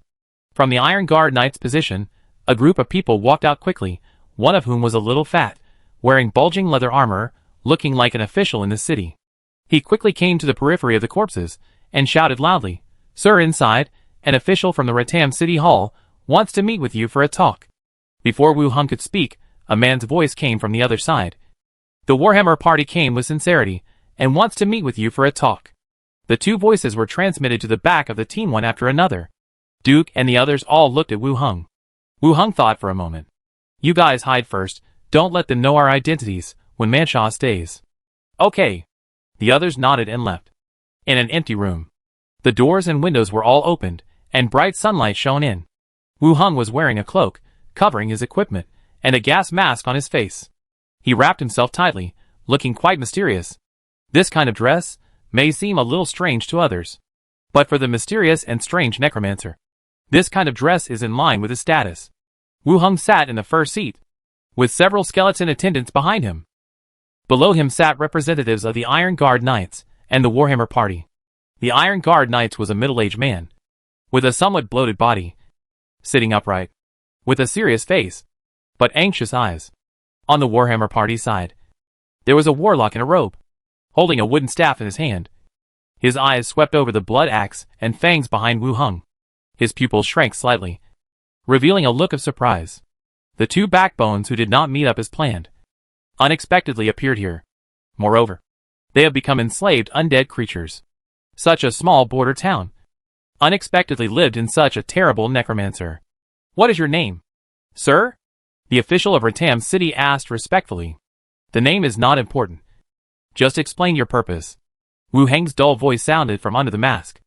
From the Iron Guard Knight's position, a group of people walked out quickly, one of whom was a little fat, wearing bulging leather armor, looking like an official in the city. He quickly came to the periphery of the corpses and shouted loudly, "Sir, inside, an official from the Rentam City Hall wants to meet with you for a talk." Before Wu Hung could speak, a man's voice came from the other side. "The Warhammer party came with sincerity and wants to meet with you for a talk." The two voices were transmitted to the back of the team one after another. Duke and the others all looked at Wu Hung. Wu Hung thought for a moment. "You guys hide first, don't let them know our identities when Manshaw stays." "Okay." The others nodded and left. In an empty room, the doors and windows were all opened, and bright sunlight shone in. Wu Hung was wearing a cloak, covering his equipment, and a gas mask on his face. He wrapped himself tightly, looking quite mysterious. This kind of dress may seem a little strange to others, but for the mysterious and strange Necromancer, this kind of dress is in line with his status. Wu Hung sat in the first seat, with several skeleton attendants behind him. Below him sat representatives of the Iron Guard Knights and the Warhammer party. The Iron Guard Knights was a middle-aged man, with a somewhat bloated body, sitting upright, with a serious face, but anxious eyes. On the Warhammer party side, there was a warlock in a robe, holding a wooden staff in his hand. His eyes swept over the blood axe and fangs behind Wu Hung. His pupils shrank slightly, revealing a look of surprise. The two backbones who did not meet up as planned unexpectedly appeared here. Moreover, they have become enslaved undead creatures. Such a small border town unexpectedly lived in such a terrible necromancer. What is your name, sir? The official of Ratam City asked respectfully. The name is not important. Just explain your purpose. Wu Heng's dull voice sounded from under the mask.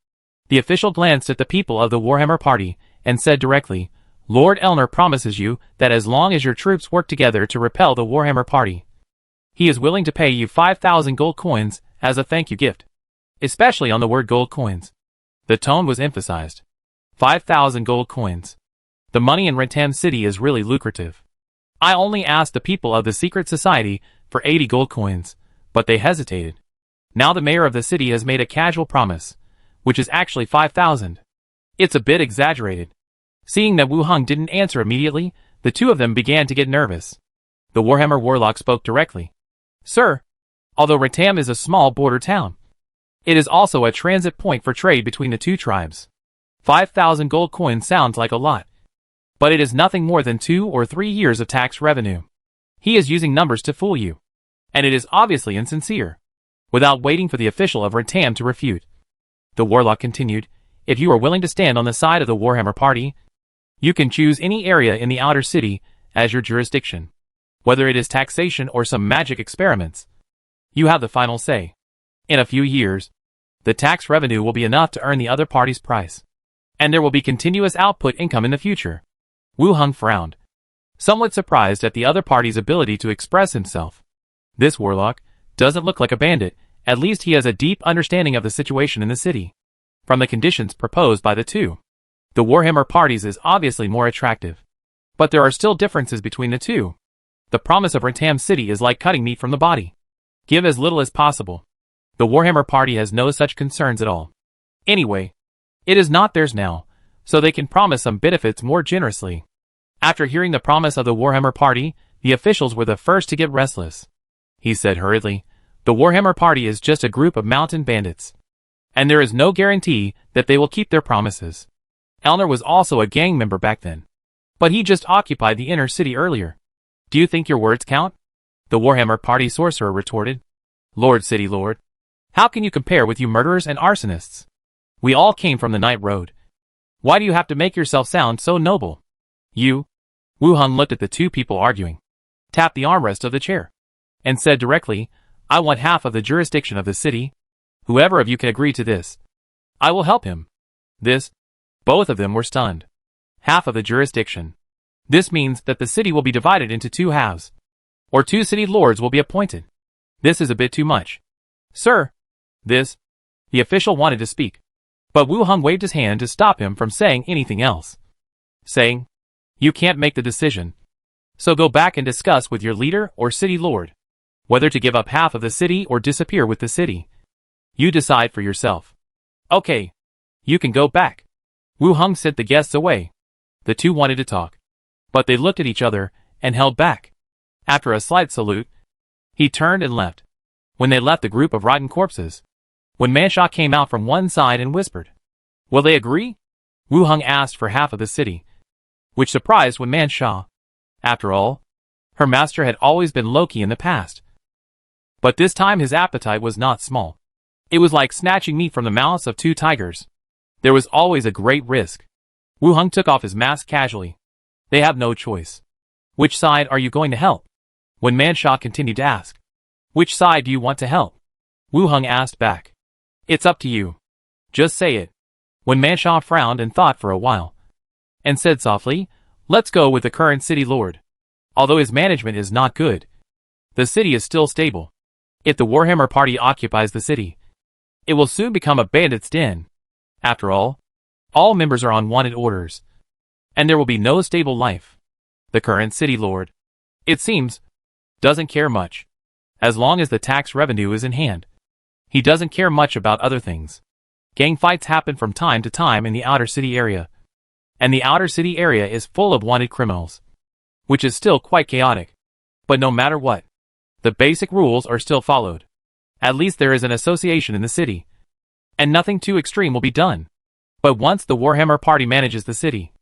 The official glanced at the people of the Warhammer party and said directly, Lord Elner promises you that as long as your troops work together to repel the Warhammer party, he is willing to pay you 5,000 gold coins as a thank you gift. Especially on the word gold coins. The tone was emphasized. 5,000 gold coins. The money in Ratam City is really lucrative. I only asked the people of the secret society for 80 gold coins, but they hesitated. Now the mayor of the city has made a casual promise, which is actually 5,000. It's a bit exaggerated. Seeing that Wu Heng didn't answer immediately, the two of them began to get nervous. The Warhammer warlock spoke directly. Sir, although Ratam is a small border town, it is also a transit point for trade between the two tribes. 5,000 gold coins sounds like a lot, but it is nothing more than 2 or 3 years of tax revenue. He is using numbers to fool you, and it is obviously insincere. Without waiting for the official of Ratam to refute, the warlock continued, if you are willing to stand on the side of the Warhammer party, you can choose any area in the outer city as your jurisdiction. Whether it is taxation or some magic experiments, you have the final say. In a few years, the tax revenue will be enough to earn the other party's price, and there will be continuous output income in the future. Wu Heng frowned, somewhat surprised at the other party's ability to express himself. This warlock doesn't look like a bandit, at least he has a deep understanding of the situation in the city. From the conditions proposed by the two, the Warhammer parties is obviously more attractive. But there are still differences between the two. The promise of Ratam City is like cutting meat from the body. Give as little as possible. The Warhammer party has no such concerns at all. Anyway, it is not theirs now, so they can promise some benefits more generously. After hearing the promise of the Warhammer party, the officials were the first to get restless. He said hurriedly, the Warhammer party is just a group of mountain bandits, and there is no guarantee that they will keep their promises. Elner was also a gang member back then, but he just occupied the inner city earlier. Do you think your words count? The Warhammer party sorcerer retorted. Lord City Lord, how can you compare with you murderers and arsonists? We all came from the Night Road. Why do you have to make yourself sound so noble? You, Wu Heng looked at the two people arguing, tapped the armrest of the chair, and said directly, I want half of the jurisdiction of the city. Whoever of you can agree to this, I will help him. This, both of them were stunned. Half of the jurisdiction. This means that the city will be divided into 2 halves, or 2 city lords will be appointed. This is a bit too much. Sir, this, the official wanted to speak, but Wu Heng waved his hand to stop him from saying anything else, saying, you can't make the decision, so go back and discuss with your leader or city lord, whether to give up half of the city or disappear with the city. You decide for yourself. Okay, you can go back. Wu Heng sent the guests away. The two wanted to talk, but they looked at each other and held back. After a slight salute, he turned and left. When they left the group of rotten corpses, when Manshaw came out from one side and whispered, will they agree? Wu Heng asked for half of the city, which surprised when Manshaw. After all, her master had always been low-key in the past. But this time his appetite was not small. It was like snatching meat from the mouths of 2 tigers. There was always a great risk. Wu Heng took off his mask casually. They have no choice. Which side are you going to help? When Manshaw continued to ask, which side do you want to help? Wu Heng asked back. It's up to you. Just say it. When Manshaw frowned and thought for a while, and said softly, let's go with the current city lord. Although his management is not good, the city is still stable. If the Warhammer party occupies the city, it will soon become a bandit's den. After all members are on wanted orders, and there will be no stable life. The current city lord, it seems, doesn't care much. As long as the tax revenue is in hand, he doesn't care much about other things. Gang fights happen from time to time in the outer city area, and the outer city area is full of wanted criminals, which is still quite chaotic. But no matter what, the basic rules are still followed. At least there is an association in the city, and nothing too extreme will be done. But once the Warhammer party manages the city,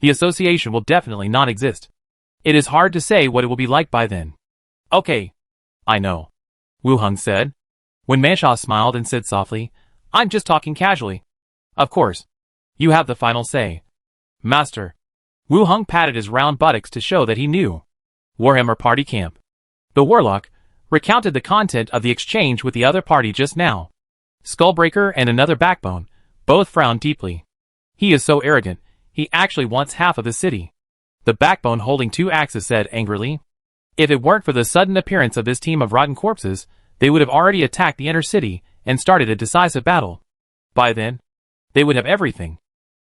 the association will definitely not exist. It is hard to say what it will be like by then. Okay. I know. Wu Heng said. When Mansha smiled and said softly, I'm just talking casually. Of course. You have the final say. Master. Wu Heng patted his round buttocks to show that he knew. Warhammer Party Camp. The Warlock recounted the content of the exchange with the other party just now. Skullbreaker and another Backbone both frowned deeply. He is so arrogant, he actually wants half of the city. The Backbone holding 2 axes said angrily. If it weren't for the sudden appearance of this team of rotten corpses, they would have already attacked the inner city and started a decisive battle. By then, they would have everything.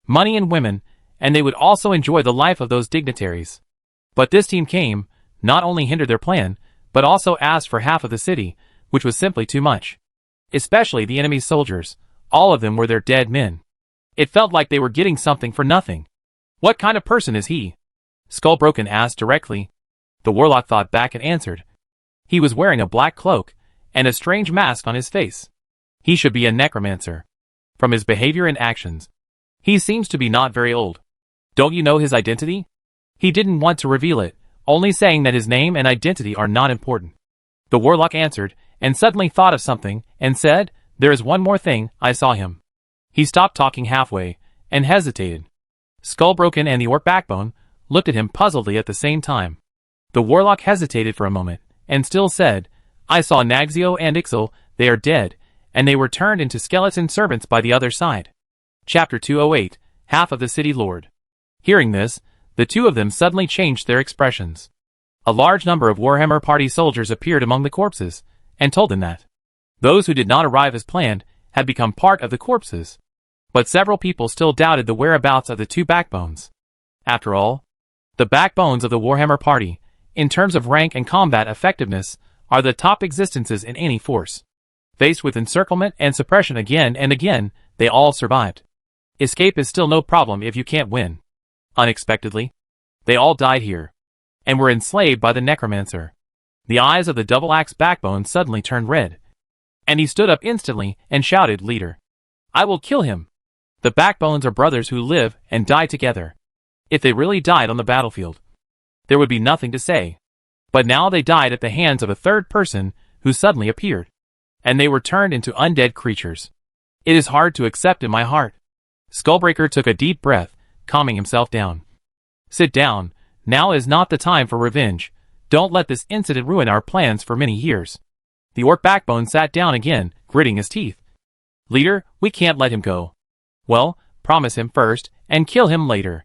Money and women, and they would also enjoy the life of those dignitaries. But this team came, not only hindered their plan, but also asked for half of the city, which was simply too much. Especially the enemy's soldiers, all of them were their dead men. It felt like they were getting something for nothing. What kind of person is he? Skullbroken asked directly. The Warlock thought back and answered. He was wearing a black cloak, and a strange mask on his face. He should be a necromancer. From his behavior and actions, he seems to be not very old. Don't you know his identity? He didn't want to reveal it, only saying that his name and identity are not important. The Warlock answered, and suddenly thought of something, and said, there is one more thing, I saw him. He stopped talking halfway, and hesitated. Skullbroken and the Orc Backbone looked at him puzzledly at the same time. The Warlock hesitated for a moment, and still said, I saw Nagzio and Ixel, they are dead, and they were turned into skeleton servants by the other side. Chapter 208, Half of the City Lord. Hearing this, the two of them suddenly changed their expressions. A large number of Warhammer Party soldiers appeared among the corpses, and told them that those who did not arrive as planned had become part of the corpses. But several people still doubted the whereabouts of the 2 Backbones. After all, the Backbones of the Warhammer Party, in terms of rank and combat effectiveness, are the top existences in any force. Faced with encirclement and suppression again and again, they all survived. Escape is still no problem if you can't win. Unexpectedly, they all died here, and were enslaved by the Necromancer. The eyes of the double-axe Backbone suddenly turned red, and he stood up instantly and shouted, Leader, I will kill him. The Backbones are brothers who live and die together. If they really died on the battlefield, there would be nothing to say. But now they died at the hands of a third person who suddenly appeared, and they were turned into undead creatures. It is hard to accept in my heart. Skullbreaker took a deep breath, calming himself down. Sit down, now is not the time for revenge. Don't let this incident ruin our plans for many years. The Orc Backbone sat down again, gritting his teeth. Leader, we can't let him go. Well, promise him first, and kill him later.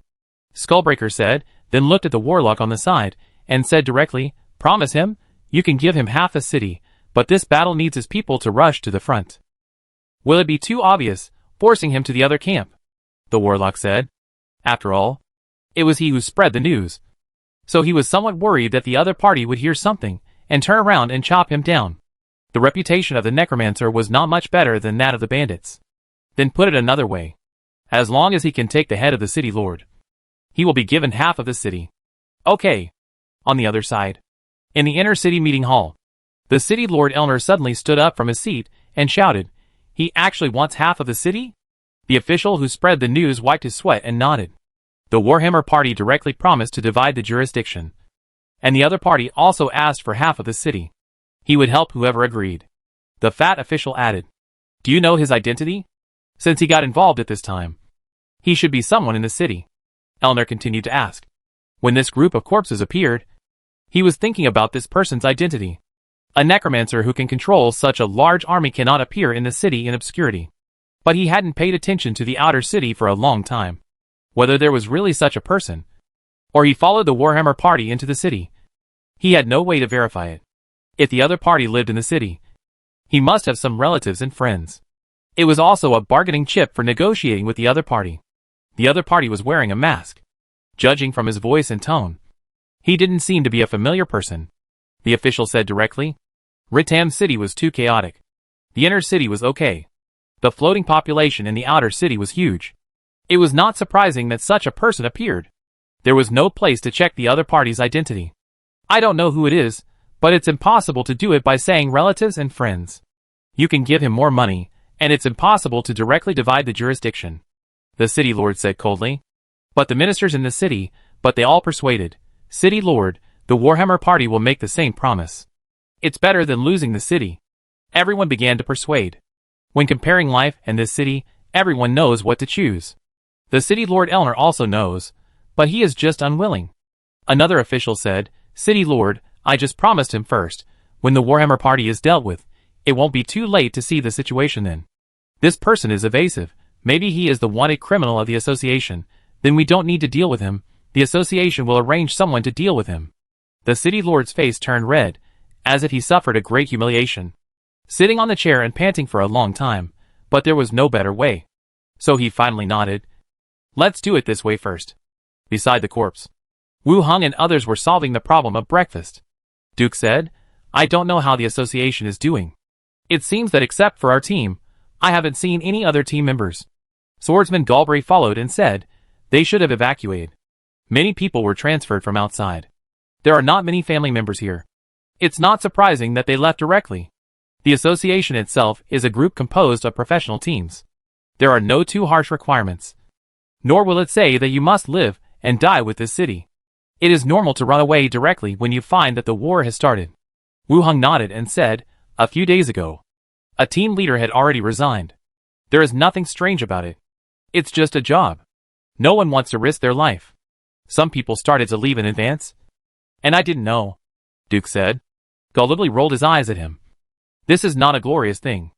Skullbreaker said, then looked at the Warlock on the side, and said directly, Promise him? You can give him half a city, but this battle needs his people to rush to the front. Will it be too obvious, forcing him to the other camp? The Warlock said. After all, it was he who spread the news. So he was somewhat worried that the other party would hear something, and turn around and chop him down. The reputation of the Necromancer was not much better than that of the bandits. Then put it another way. As long as he can take the head of the city lord, he will be given half of the city. Okay. On the other side, in the inner city meeting hall, the city lord Elner suddenly stood up from his seat and shouted, He actually wants half of the city? The official who spread the news wiped his sweat and nodded. The Warhammer party directly promised to divide the jurisdiction, and the other party also asked for half of the city. He would help whoever agreed. The fat official added, Do you know his identity? Since he got involved at this time, he should be someone in the city. Elner continued to ask. When this group of corpses appeared, he was thinking about this person's identity. A necromancer who can control such a large army cannot appear in the city in obscurity. But he hadn't paid attention to the outer city for a long time. Whether there was really such a person, or he followed the Warhammer party into the city, he had no way to verify it. If the other party lived in the city, he must have some relatives and friends. It was also a bargaining chip for negotiating with the other party. The other party was wearing a mask. Judging from his voice and tone, he didn't seem to be a familiar person. The official said directly. Ritam City was too chaotic. The inner city was okay. The floating population in the outer city was huge. It was not surprising that such a person appeared. There was no place to check the other party's identity. I don't know who it is, but it's impossible to do it by saying relatives and friends. You can give him more money, and it's impossible to directly divide the jurisdiction. The city lord said coldly. But the ministers in the city, but they all persuaded. City Lord, the Warhammer party will make the same promise. It's better than losing the city. Everyone began to persuade. When comparing life and this city, everyone knows what to choose. The City Lord Elner also knows, but he is just unwilling. Another official said, City Lord, I just promised him first. When the Warhammer party is dealt with, it won't be too late to see the situation then. This person is evasive. Maybe he is the wanted criminal of the association. Then we don't need to deal with him. The association will arrange someone to deal with him. The City Lord's face turned red, as if he suffered a great humiliation. Sitting on the chair and panting for a long time, but there was no better way. So he finally nodded. Let's do it this way first. Beside the corpse, Wu Hung and others were solving the problem of breakfast. Duke said, I don't know how the association is doing. It seems that except for our team, I haven't seen any other team members. Swordsman Galbraith followed and said, they should have evacuated. Many people were transferred from outside. There are not many family members here. It's not surprising that they left directly. The association itself is a group composed of professional teams. There are no too harsh requirements. Nor will it say that you must live and die with this city. It is normal to run away directly when you find that the war has started. Wu Hung nodded and said, a few days ago, a team leader had already resigned. There is nothing strange about it. It's just a job. No one wants to risk their life. Some people started to leave in advance. And I didn't know, Duke said. Galibli rolled his eyes at him. This is not a glorious thing.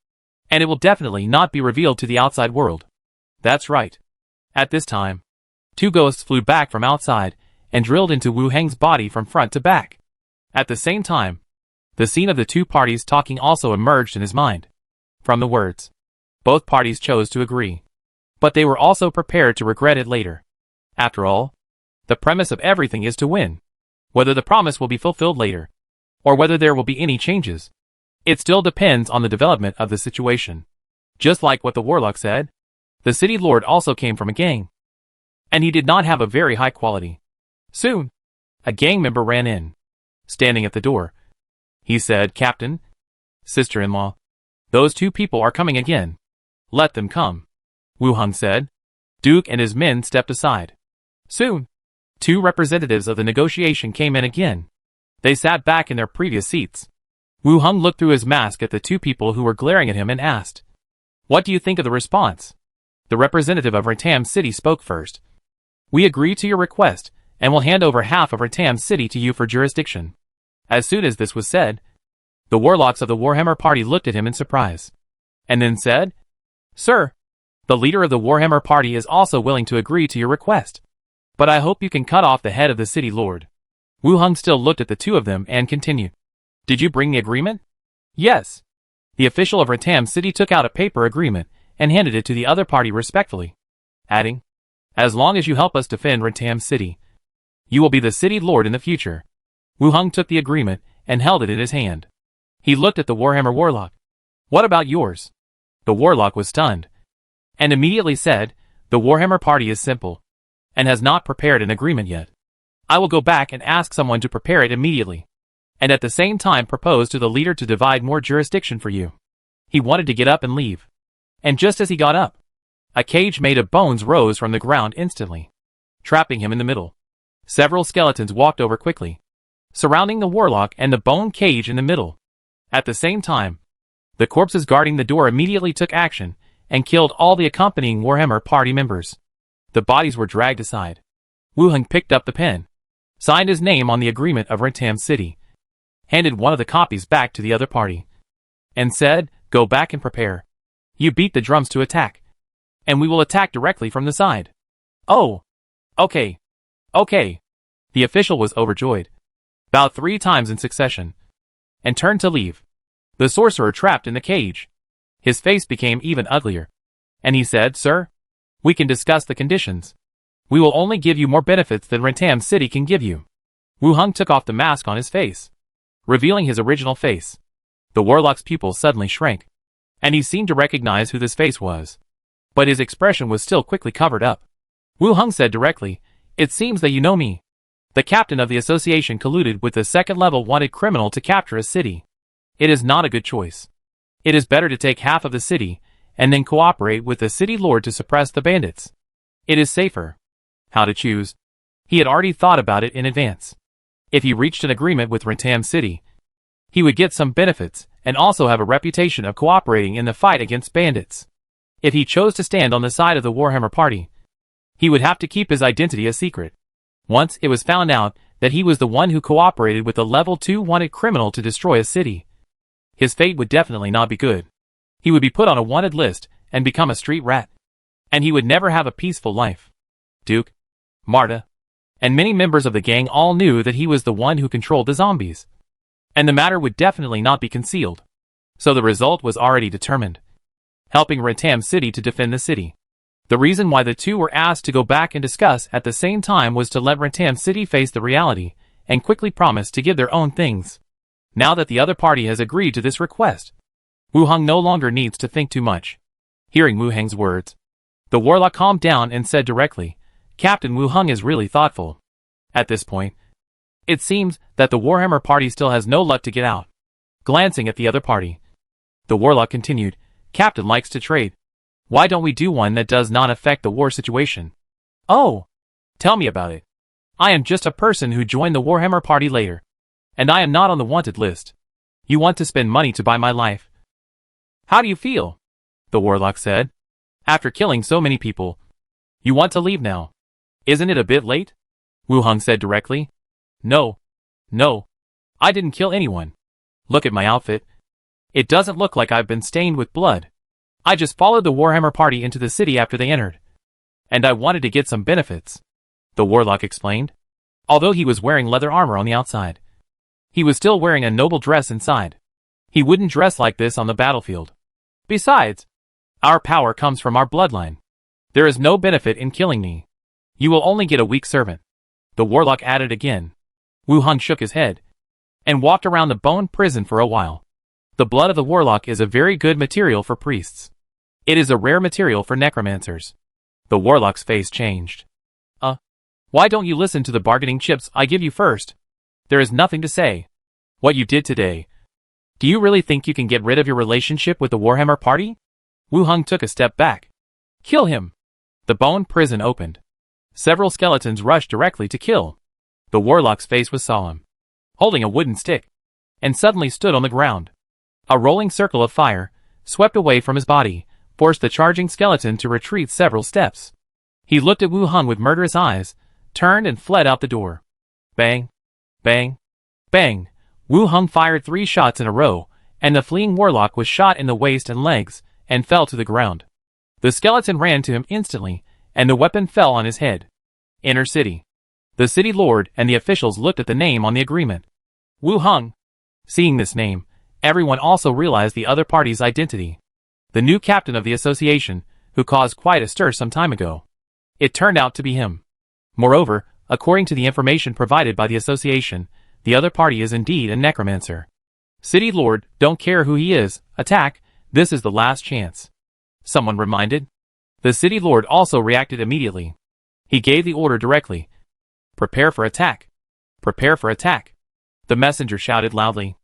And it will definitely not be revealed to the outside world. That's right. At this time, two ghosts flew back from outside and drilled into Wu Heng's body from front to back. At the same time, the scene of the two parties talking also emerged in his mind. From the words, both parties chose to agree. But they were also prepared to regret it later. After all, the premise of everything is to win. Whether the promise will be fulfilled later, or whether there will be any changes, it still depends on the development of the situation. Just like what the warlock said, the City Lord also came from a gang. And he did not have a very high quality. Soon, a gang member ran in. Standing at the door, he said, Captain, sister-in-law, those two people are coming again. Let them come. Wu Hung said. Duke and his men stepped aside. Soon, two representatives of the negotiation came in again. They sat back in their previous seats. Wu Hung looked through his mask at the two people who were glaring at him and asked, what do you think of the response? The representative of Ratam City spoke first. We agree to your request, and will hand over half of Ratam City to you for jurisdiction. As soon as this was said, the warlocks of the Warhammer party looked at him in surprise. And then said, Sir, the leader of the Warhammer party is also willing to agree to your request. But I hope you can cut off the head of the City Lord. Wu Hung still looked at the two of them and continued. Did you bring the agreement? Yes. The official of Ratam City took out a paper agreement and handed it to the other party respectfully, adding, as long as you help us defend Ratam City, you will be the City Lord in the future. Wu Hung took the agreement and held it in his hand. He looked at the Warhammer Warlock. What about yours? The Warlock was stunned, and immediately said, the Warhammer party is simple, and has not prepared an agreement yet. I will go back and ask someone to prepare it immediately, and at the same time propose to the leader to divide more jurisdiction for you. He wanted to get up and leave. And just as he got up, a cage made of bones rose from the ground instantly, trapping him in the middle. Several skeletons walked over quickly, surrounding the warlock and the bone cage in the middle. At the same time, the corpses guarding the door immediately took action and killed all the accompanying Warhammer party members. The bodies were dragged aside. Wu Hung picked up the pen, signed his name on the agreement of Ratam City, handed one of the copies back to the other party, and said, go back and prepare. You beat the drums to attack, and we will attack directly from the side. Oh, okay. Okay. The official was overjoyed, bowed 3 times in succession, and turned to leave. The sorcerer trapped in the cage. His face became even uglier, and he said, Sir, we can discuss the conditions. We will only give you more benefits than Ratam City can give you. Wu Hung took off the mask on his face, revealing his original face. The warlock's pupils suddenly shrank, and he seemed to recognize who this face was. But his expression was still quickly covered up. Wu Hung said directly, it seems that you know me. The captain of the association colluded with the second-level wanted criminal to capture a city. It is not a good choice. It is better to take half of the city, and then cooperate with the city lord to suppress the bandits. It is safer. How to choose? He had already thought about it in advance. If he reached an agreement with Rentam City, he would get some benefits and also have a reputation of cooperating in the fight against bandits. If he chose to stand on the side of the Warhammer Party, he would have to keep his identity a secret. Once it was found out that he was the one who cooperated with a level 2 wanted criminal to destroy a city, his fate would definitely not be good. He would be put on a wanted list and become a street rat. And he would never have a peaceful life. Duke, Marta, and many members of the gang all knew that he was the one who controlled the zombies. And the matter would definitely not be concealed. So the result was already determined. Helping Rentam City to defend the city. The reason why the two were asked to go back and discuss at the same time was to let Rentam City face the reality, and quickly promise to give their own things. Now that the other party has agreed to this request, Wu Heng no longer needs to think too much. Hearing Wu Heng's words, the warlock calmed down and said directly, Captain Wu Heng is really thoughtful. At this point, it seems that the Warhammer party still has no luck to get out. Glancing at the other party, the warlock continued, Captain likes to trade. Why don't we do one that does not affect the war situation? Oh, tell me about it. I am just a person who joined the Warhammer party later, and I am not on the wanted list. You want to spend money to buy my life? How do you feel? The warlock said. After killing so many people, you want to leave now. Isn't it a bit late? Wu Heng said directly. No. I didn't kill anyone. Look at my outfit. It doesn't look like I've been stained with blood. I just followed the Warhammer party into the city after they entered. And I wanted to get some benefits, the warlock explained. Although he was wearing leather armor on the outside, he was still wearing a noble dress inside. He wouldn't dress like this on the battlefield. Besides, our power comes from our bloodline. There is no benefit in killing me. You will only get a weak servant, the warlock added again. Wu Heng shook his head and walked around the bone prison for a while. The blood of the warlock is a very good material for priests. It is a rare material for necromancers. The warlock's face changed. Why don't you listen to the bargaining chips I give you first? There is nothing to say. What you did today. Do you really think you can get rid of your relationship with the Warhammer party? Wu Heng took a step back. Kill him. The bone prison opened. Several skeletons rushed directly to kill. The warlock's face was solemn, holding a wooden stick, and suddenly stood on the ground. A rolling circle of fire, swept away from his body, forced the charging skeleton to retreat several steps. He looked at Wu Heng with murderous eyes, turned and fled out the door. Bang, bang, bang. Wu Heng fired 3 shots in a row, and the fleeing warlock was shot in the waist and legs, and fell to the ground. The skeleton ran to him instantly, and the weapon fell on his head. Inner City. The city lord and the officials looked at the name on the agreement. Wu Heng. Seeing this name, everyone also realized the other party's identity. The new captain of the association, who caused quite a stir some time ago. It turned out to be him. Moreover, according to the information provided by the association, the other party is indeed a necromancer. City lord, don't care who he is, attack, this is the last chance. Someone reminded. The city lord also reacted immediately. He gave the order directly. Prepare for attack. Prepare for attack. The messenger shouted loudly.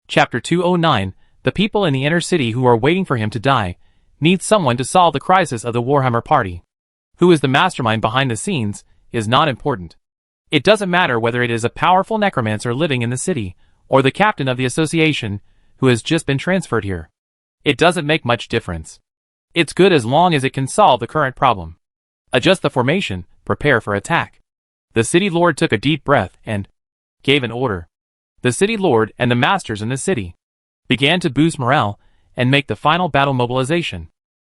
Chapter 209, the people in the inner city who are waiting for him to die, need someone to solve the crisis of the Warhammer party. Who is the mastermind behind the scenes, is not important. It doesn't matter whether it is a powerful necromancer living in the city, or the captain of the association, who has just been transferred here. It doesn't make much difference. It's good as long as it can solve the current problem. Adjust the formation, prepare for attack. The city lord took a deep breath and gave an order. The city lord and the masters in the city began to boost morale and make the final battle mobilization.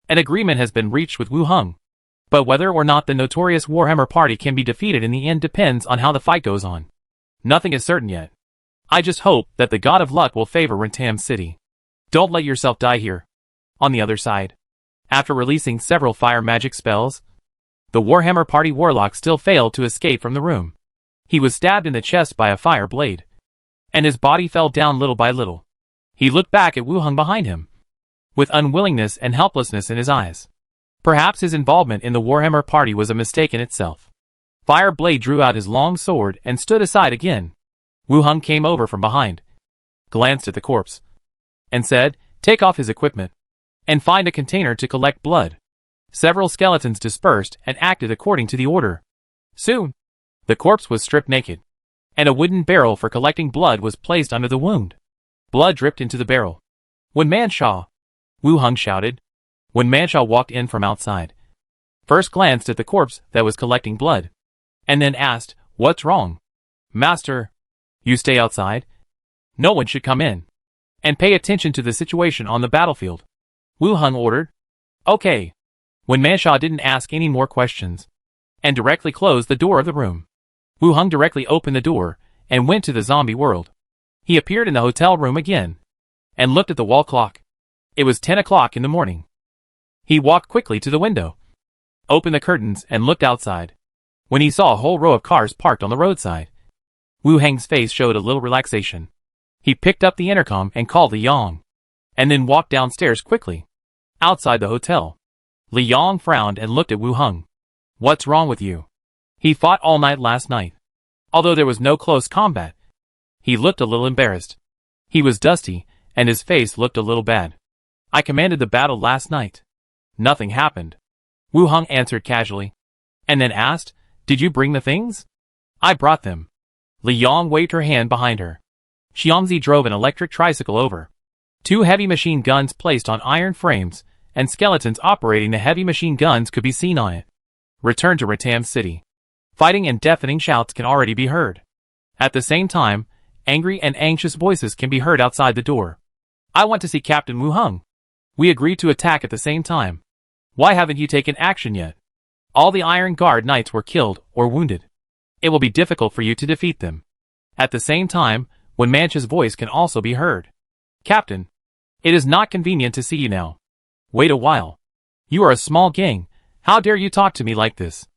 An agreement has been reached with Wu Heng. But whether or not the notorious Warhammer party can be defeated in the end depends on how the fight goes on. Nothing is certain yet. I just hope that the god of luck will favor Rentam City. Don't let yourself die here. On the other side, after releasing several fire magic spells, the Warhammer party warlock still failed to escape from the room. He was stabbed in the chest by a fire blade, and his body fell down little by little. He looked back at Wu Heng behind him, with unwillingness and helplessness in his eyes. Perhaps his involvement in the Warhammer party was a mistake in itself. Fire Blade drew out his long sword and stood aside again. Wu Heng came over from behind, glanced at the corpse, and said, "Take off his equipment, and find a container to collect blood." Several skeletons dispersed and acted according to the order. Soon, the corpse was stripped naked. and a wooden barrel for collecting blood was placed under the wound. Blood dripped into the barrel. "When Manshaw!" Wu Hung shouted. When Manshaw walked in from outside, first glanced at the corpse that was collecting blood, and then asked, "What's wrong?" "Master, you stay outside. No one should come in. And pay attention to the situation on the battlefield," Wu Hung ordered. "Okay." When Manshaw didn't ask any more questions, and directly closed the door of the room, Wu Hung directly opened the door and went to the zombie world. He appeared in the hotel room again, and looked at the wall clock. It was 10 o'clock in the morning. He walked quickly to the window, opened the curtains and looked outside. When he saw a whole row of cars parked on the roadside, Wu Hang's face showed a little relaxation. He picked up the intercom and called Li Yong, and then walked downstairs quickly. Outside the hotel, Li Yong frowned and looked at Wu Hung. "What's wrong with you?" "He fought all night last night. Although there was no close combat, he looked a little embarrassed. He was dusty, and his face looked a little bad. I commanded the battle last night. Nothing happened," Wu Hung answered casually, and then asked, "Did you bring the things?" "I brought them." Li Yong waved her hand behind her. Xiangzi drove an electric tricycle over. 2 heavy machine guns placed on iron frames, and skeletons operating the heavy machine guns could be seen on it. Return to Ratam City. Fighting and deafening shouts can already be heard. At the same time, angry and anxious voices can be heard outside the door. "I want to see Captain Wu Hung. We agreed to attack at the same time. Why haven't you taken action yet? All the Iron Guard knights were killed or wounded. It will be difficult for you to defeat them." At the same time, when Mancha's voice can also be heard. "Captain, it is not convenient to see you now. Wait a while. You are a small gang. How dare you talk to me like this?"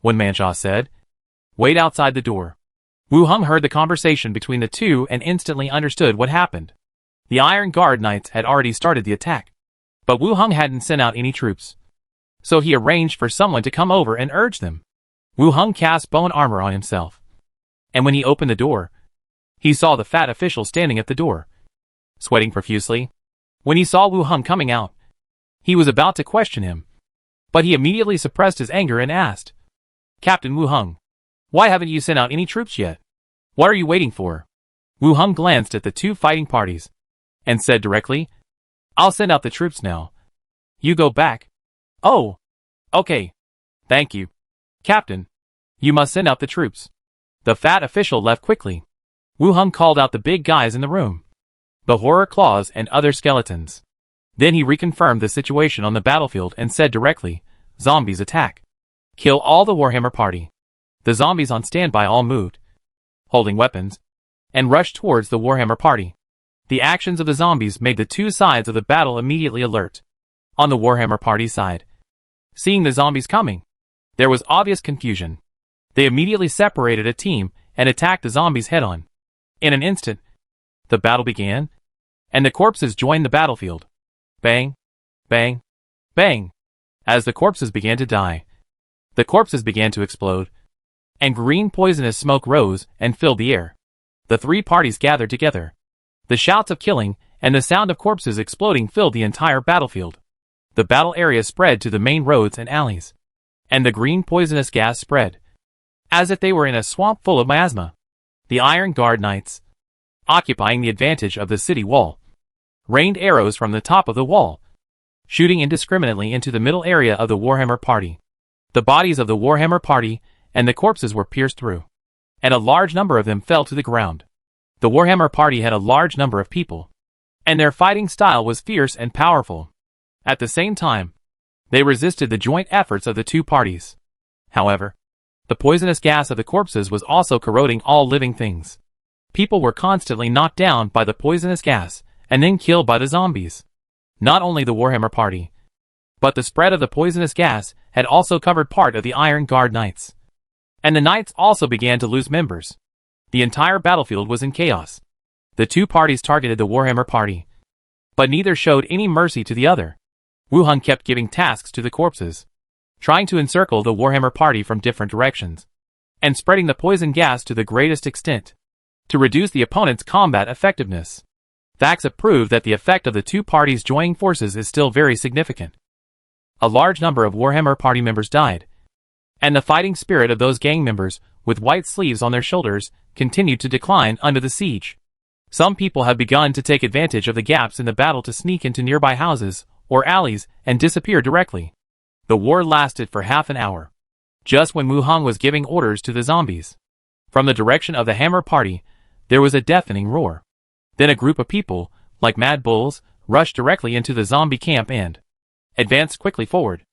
When Manshaw said. "Wait outside the door." Wu Hung heard the conversation between the two and instantly understood what happened. The Iron Guard knights had already started the attack, but Wu Hung hadn't sent out any troops. So he arranged for someone to come over and urge them. Wu Hung cast bone armor on himself, and when he opened the door, he saw the fat official standing at the door, sweating profusely. When he saw Wu Hung coming out, he was about to question him, but he immediately suppressed his anger and asked, "Captain Wu Hung, why haven't you sent out any troops yet? What are you waiting for?" Wu Hung glanced at the 2 fighting parties, and said directly, "I'll send out the troops now. You go back." "Oh, okay. Thank you. Captain, you must send out the troops." The fat official left quickly. Wu Hung called out the big guys in the room, the horror claws and other skeletons. Then he reconfirmed the situation on the battlefield and said directly, "Zombies attack. Kill all the Warhammer party." The zombies on standby all moved, holding weapons, and rushed towards the Warhammer party. The actions of the zombies made the 2 sides of the battle immediately alert. On the Warhammer party side, seeing the zombies coming, there was obvious confusion. They immediately separated a team and attacked the zombies head-on. In an instant, the battle began, and the corpses joined the battlefield. Bang, bang, bang. As the corpses began to die, the corpses began to explode, and green poisonous smoke rose and filled the air. The 3 parties gathered together. The shouts of killing and the sound of corpses exploding filled the entire battlefield. The battle area spread to the main roads and alleys, and the green poisonous gas spread, as if they were in a swamp full of miasma. The Iron Guard knights, occupying the advantage of the city wall, rained arrows from the top of the wall, shooting indiscriminately into the middle area of the Warhammer party. The bodies of the Warhammer party and the corpses were pierced through, and a large number of them fell to the ground. The Warhammer party had a large number of people, and their fighting style was fierce and powerful. At the same time, they resisted the joint efforts of the 2 parties. However, the poisonous gas of the corpses was also corroding all living things. People were constantly knocked down by the poisonous gas and then killed by the zombies. Not only the Warhammer party, but the spread of the poisonous gas had also covered part of the Iron Guard knights. And the knights also began to lose members. The entire battlefield was in chaos. The 2 parties targeted the Warhammer party, but neither showed any mercy to the other. Wu Hung kept giving tasks to the corpses, trying to encircle the Warhammer party from different directions, and spreading the poison gas to the greatest extent, to reduce the opponent's combat effectiveness. Facts have proved that the effect of the 2 parties joining forces is still very significant. A large number of Warhammer party members died, and the fighting spirit of those gang members, with white sleeves on their shoulders, continued to decline under the siege. Some people have begun to take advantage of the gaps in the battle to sneak into nearby houses or alleys and disappear directly. The war lasted for half an hour. Just when Wu Hong was giving orders to the zombies, from the direction of the Hammer Party, there was a deafening roar. Then a group of people, like mad bulls, rushed directly into the zombie camp and advanced quickly forward.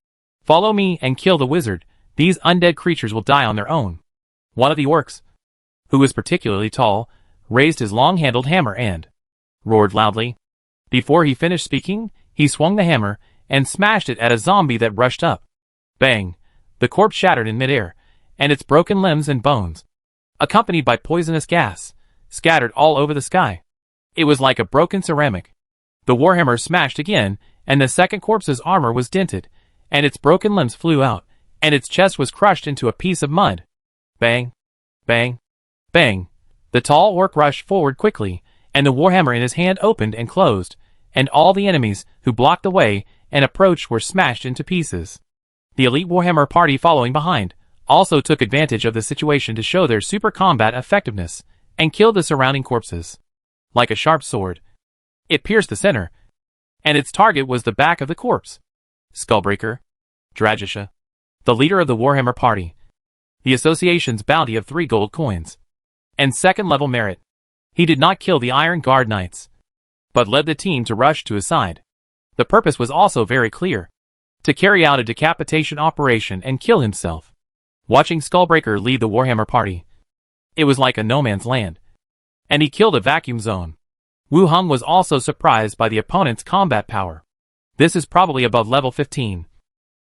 "Follow me and kill the wizard. These undead creatures will die on their own." One of the orcs, who was particularly tall, raised his long-handled hammer and roared loudly. Before he finished speaking, he swung the hammer and smashed it at a zombie that rushed up. Bang! The corpse shattered in midair, and its broken limbs and bones, accompanied by poisonous gas, scattered all over the sky. It was like a broken ceramic. The warhammer smashed again, and the second corpse's armor was dented, and its broken limbs flew out, and its chest was crushed into a piece of mud. Bang! Bang! Bang! The tall orc rushed forward quickly, and the warhammer in his hand opened and closed, and all the enemies who blocked the way and approached were smashed into pieces. The elite warhammer party following behind also took advantage of the situation to show their super combat effectiveness and killed the surrounding corpses. Like a sharp sword, it pierced the center, and its target was the back of the corpse. Skullbreaker, Dragisha, the leader of the warhammer party, the association's bounty of 3 gold coins and second-level merit. He did not kill the Iron Guard Knights, but led the team to rush to his side. The purpose was also very clear: to carry out a decapitation operation and kill himself. Watching Skullbreaker lead the warhammer party, it was like a no-man's land, and he killed a vacuum zone. Wu Hong was also surprised by the opponent's combat power. This is probably above level 15,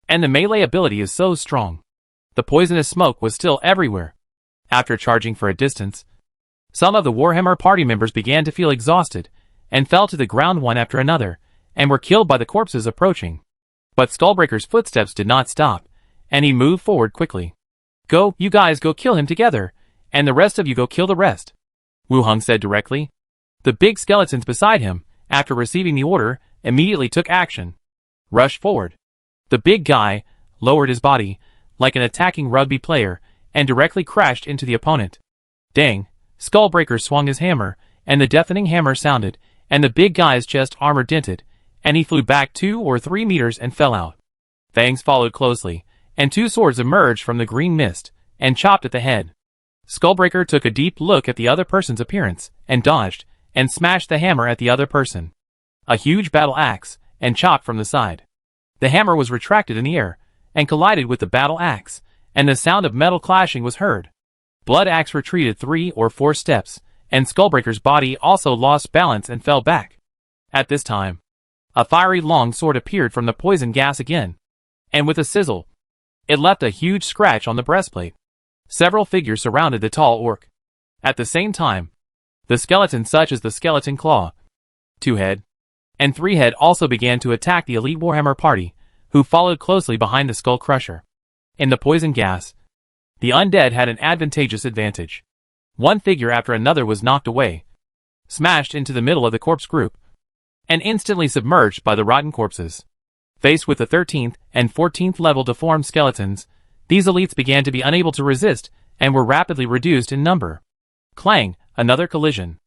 and the melee ability is so strong. The poisonous smoke was still everywhere. After charging for a distance, some of the warhammer party members began to feel exhausted and fell to the ground one after another and were killed by the corpses approaching. But Skullbreaker's footsteps did not stop, and he moved forward quickly. "Go, you guys go kill him together, and the rest of you go kill the rest," Wu Hong said directly. The big skeletons beside him, after receiving the order, immediately took action. Rushed forward. The big guy lowered his body, like an attacking rugby player, and directly crashed into the opponent. Dang! Skullbreaker swung his hammer, and the deafening hammer sounded, and the big guy's chest armor dented, and he flew back 2 or 3 meters and fell out. Fangs followed closely, and 2 swords emerged from the green mist, and chopped at the head. Skullbreaker took a deep look at the other person's appearance, and dodged, and smashed the hammer at the other person. A huge battle axe, and chopped from the side. The hammer was retracted in the air, and collided with the battle axe, and the sound of metal clashing was heard. Blood Axe retreated 3 or 4 steps, and Skullbreaker's body also lost balance and fell back. At this time, a fiery long sword appeared from the poison gas again, and with a sizzle, it left a huge scratch on the breastplate. Several figures surrounded the tall orc. At the same time, the skeletons such as the Skeleton Claw, 2-Head, and 3-Head also began to attack the elite warhammer party, who followed closely behind the Skull Crusher. In the poison gas, the undead had an advantageous advantage. One figure after another was knocked away, smashed into the middle of the corpse group, and instantly submerged by the rotten corpses. Faced with the 13th and 14th level deformed skeletons, these elites began to be unable to resist and were rapidly reduced in number. Clang! Another collision.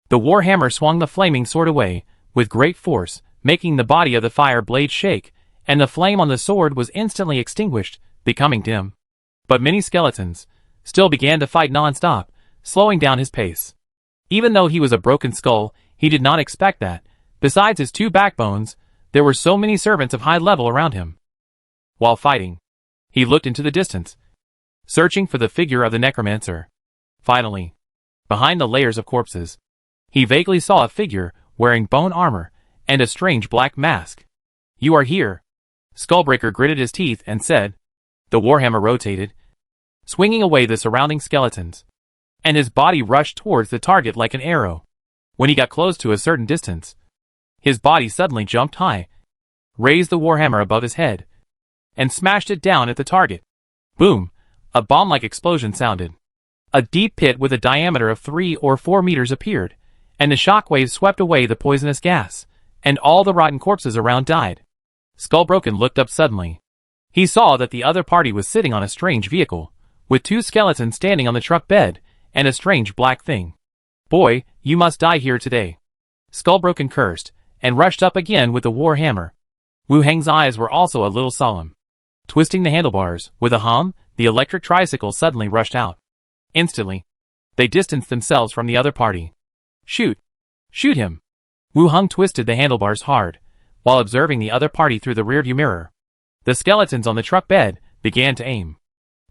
The warhammer swung the flaming sword away with great force, making the body of the fire blade shake, and the flame on the sword was instantly extinguished, becoming dim. But many skeletons still began to fight non-stop, slowing down his pace. Even though he was a broken skull, he did not expect that, besides his 2 backbones, there were so many servants of high level around him. While fighting, he looked into the distance, searching for the figure of the Necromancer. Finally, behind the layers of corpses, he vaguely saw a figure wearing bone armor and a strange black mask. "You are here." Skullbreaker gritted his teeth and said. The warhammer rotated, swinging away the surrounding skeletons, and his body rushed towards the target like an arrow. When he got close to a certain distance, his body suddenly jumped high, raised the warhammer above his head, and smashed it down at the target. Boom! A bomb-like explosion sounded. A deep pit with a diameter of 3 or 4 meters appeared, and the shockwaves swept away the poisonous gas, and all the rotten corpses around died. Skullbroken looked up suddenly. He saw that the other party was sitting on a strange vehicle, with 2 skeletons standing on the truck bed, and a strange black thing. Boy, you must die here today. Skullbroken cursed, and rushed up again with the war hammer. Wu Heng's eyes were also a little solemn. Twisting the handlebars, with a hum, the electric tricycle suddenly rushed out. Instantly, they distanced themselves from the other party. Shoot! Shoot him! Wu Heng twisted the handlebars hard, while observing the other party through the rearview mirror. The skeletons on the truck bed began to aim.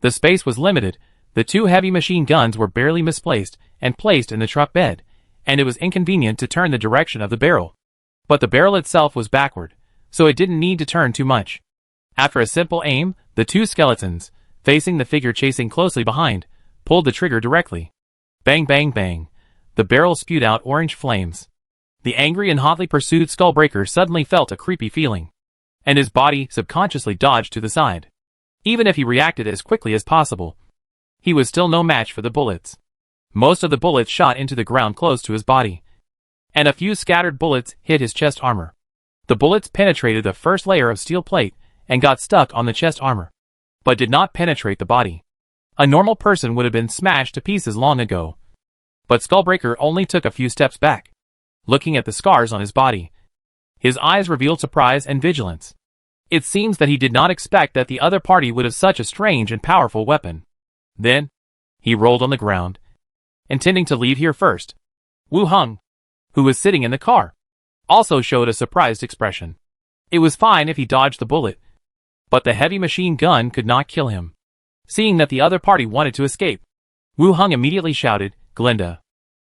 The space was limited, the two heavy machine guns were barely misplaced and placed in the truck bed, and it was inconvenient to turn the direction of the barrel. But the barrel itself was backward, so it didn't need to turn too much. After a simple aim, the two skeletons, facing the figure chasing closely behind, pulled the trigger directly. Bang bang bang. The barrel spewed out orange flames. The angry and hotly pursued Skullbreaker suddenly felt a creepy feeling, and his body subconsciously dodged to the side. Even if he reacted as quickly as possible, he was still no match for the bullets. Most of the bullets shot into the ground close to his body, and a few scattered bullets hit his chest armor. The bullets penetrated the first layer of steel plate and got stuck on the chest armor, but did not penetrate the body. A normal person would have been smashed to pieces long ago, but Skullbreaker only took a few steps back. Looking at the scars on his body, his eyes revealed surprise and vigilance. It seems that he did not expect that the other party would have such a strange and powerful weapon. Then, he rolled on the ground, intending to leave here first. Wu Heng, who was sitting in the car, also showed a surprised expression. It was fine if he dodged the bullet, but the heavy machine gun could not kill him. Seeing that the other party wanted to escape, Wu Heng immediately shouted, "Glinda."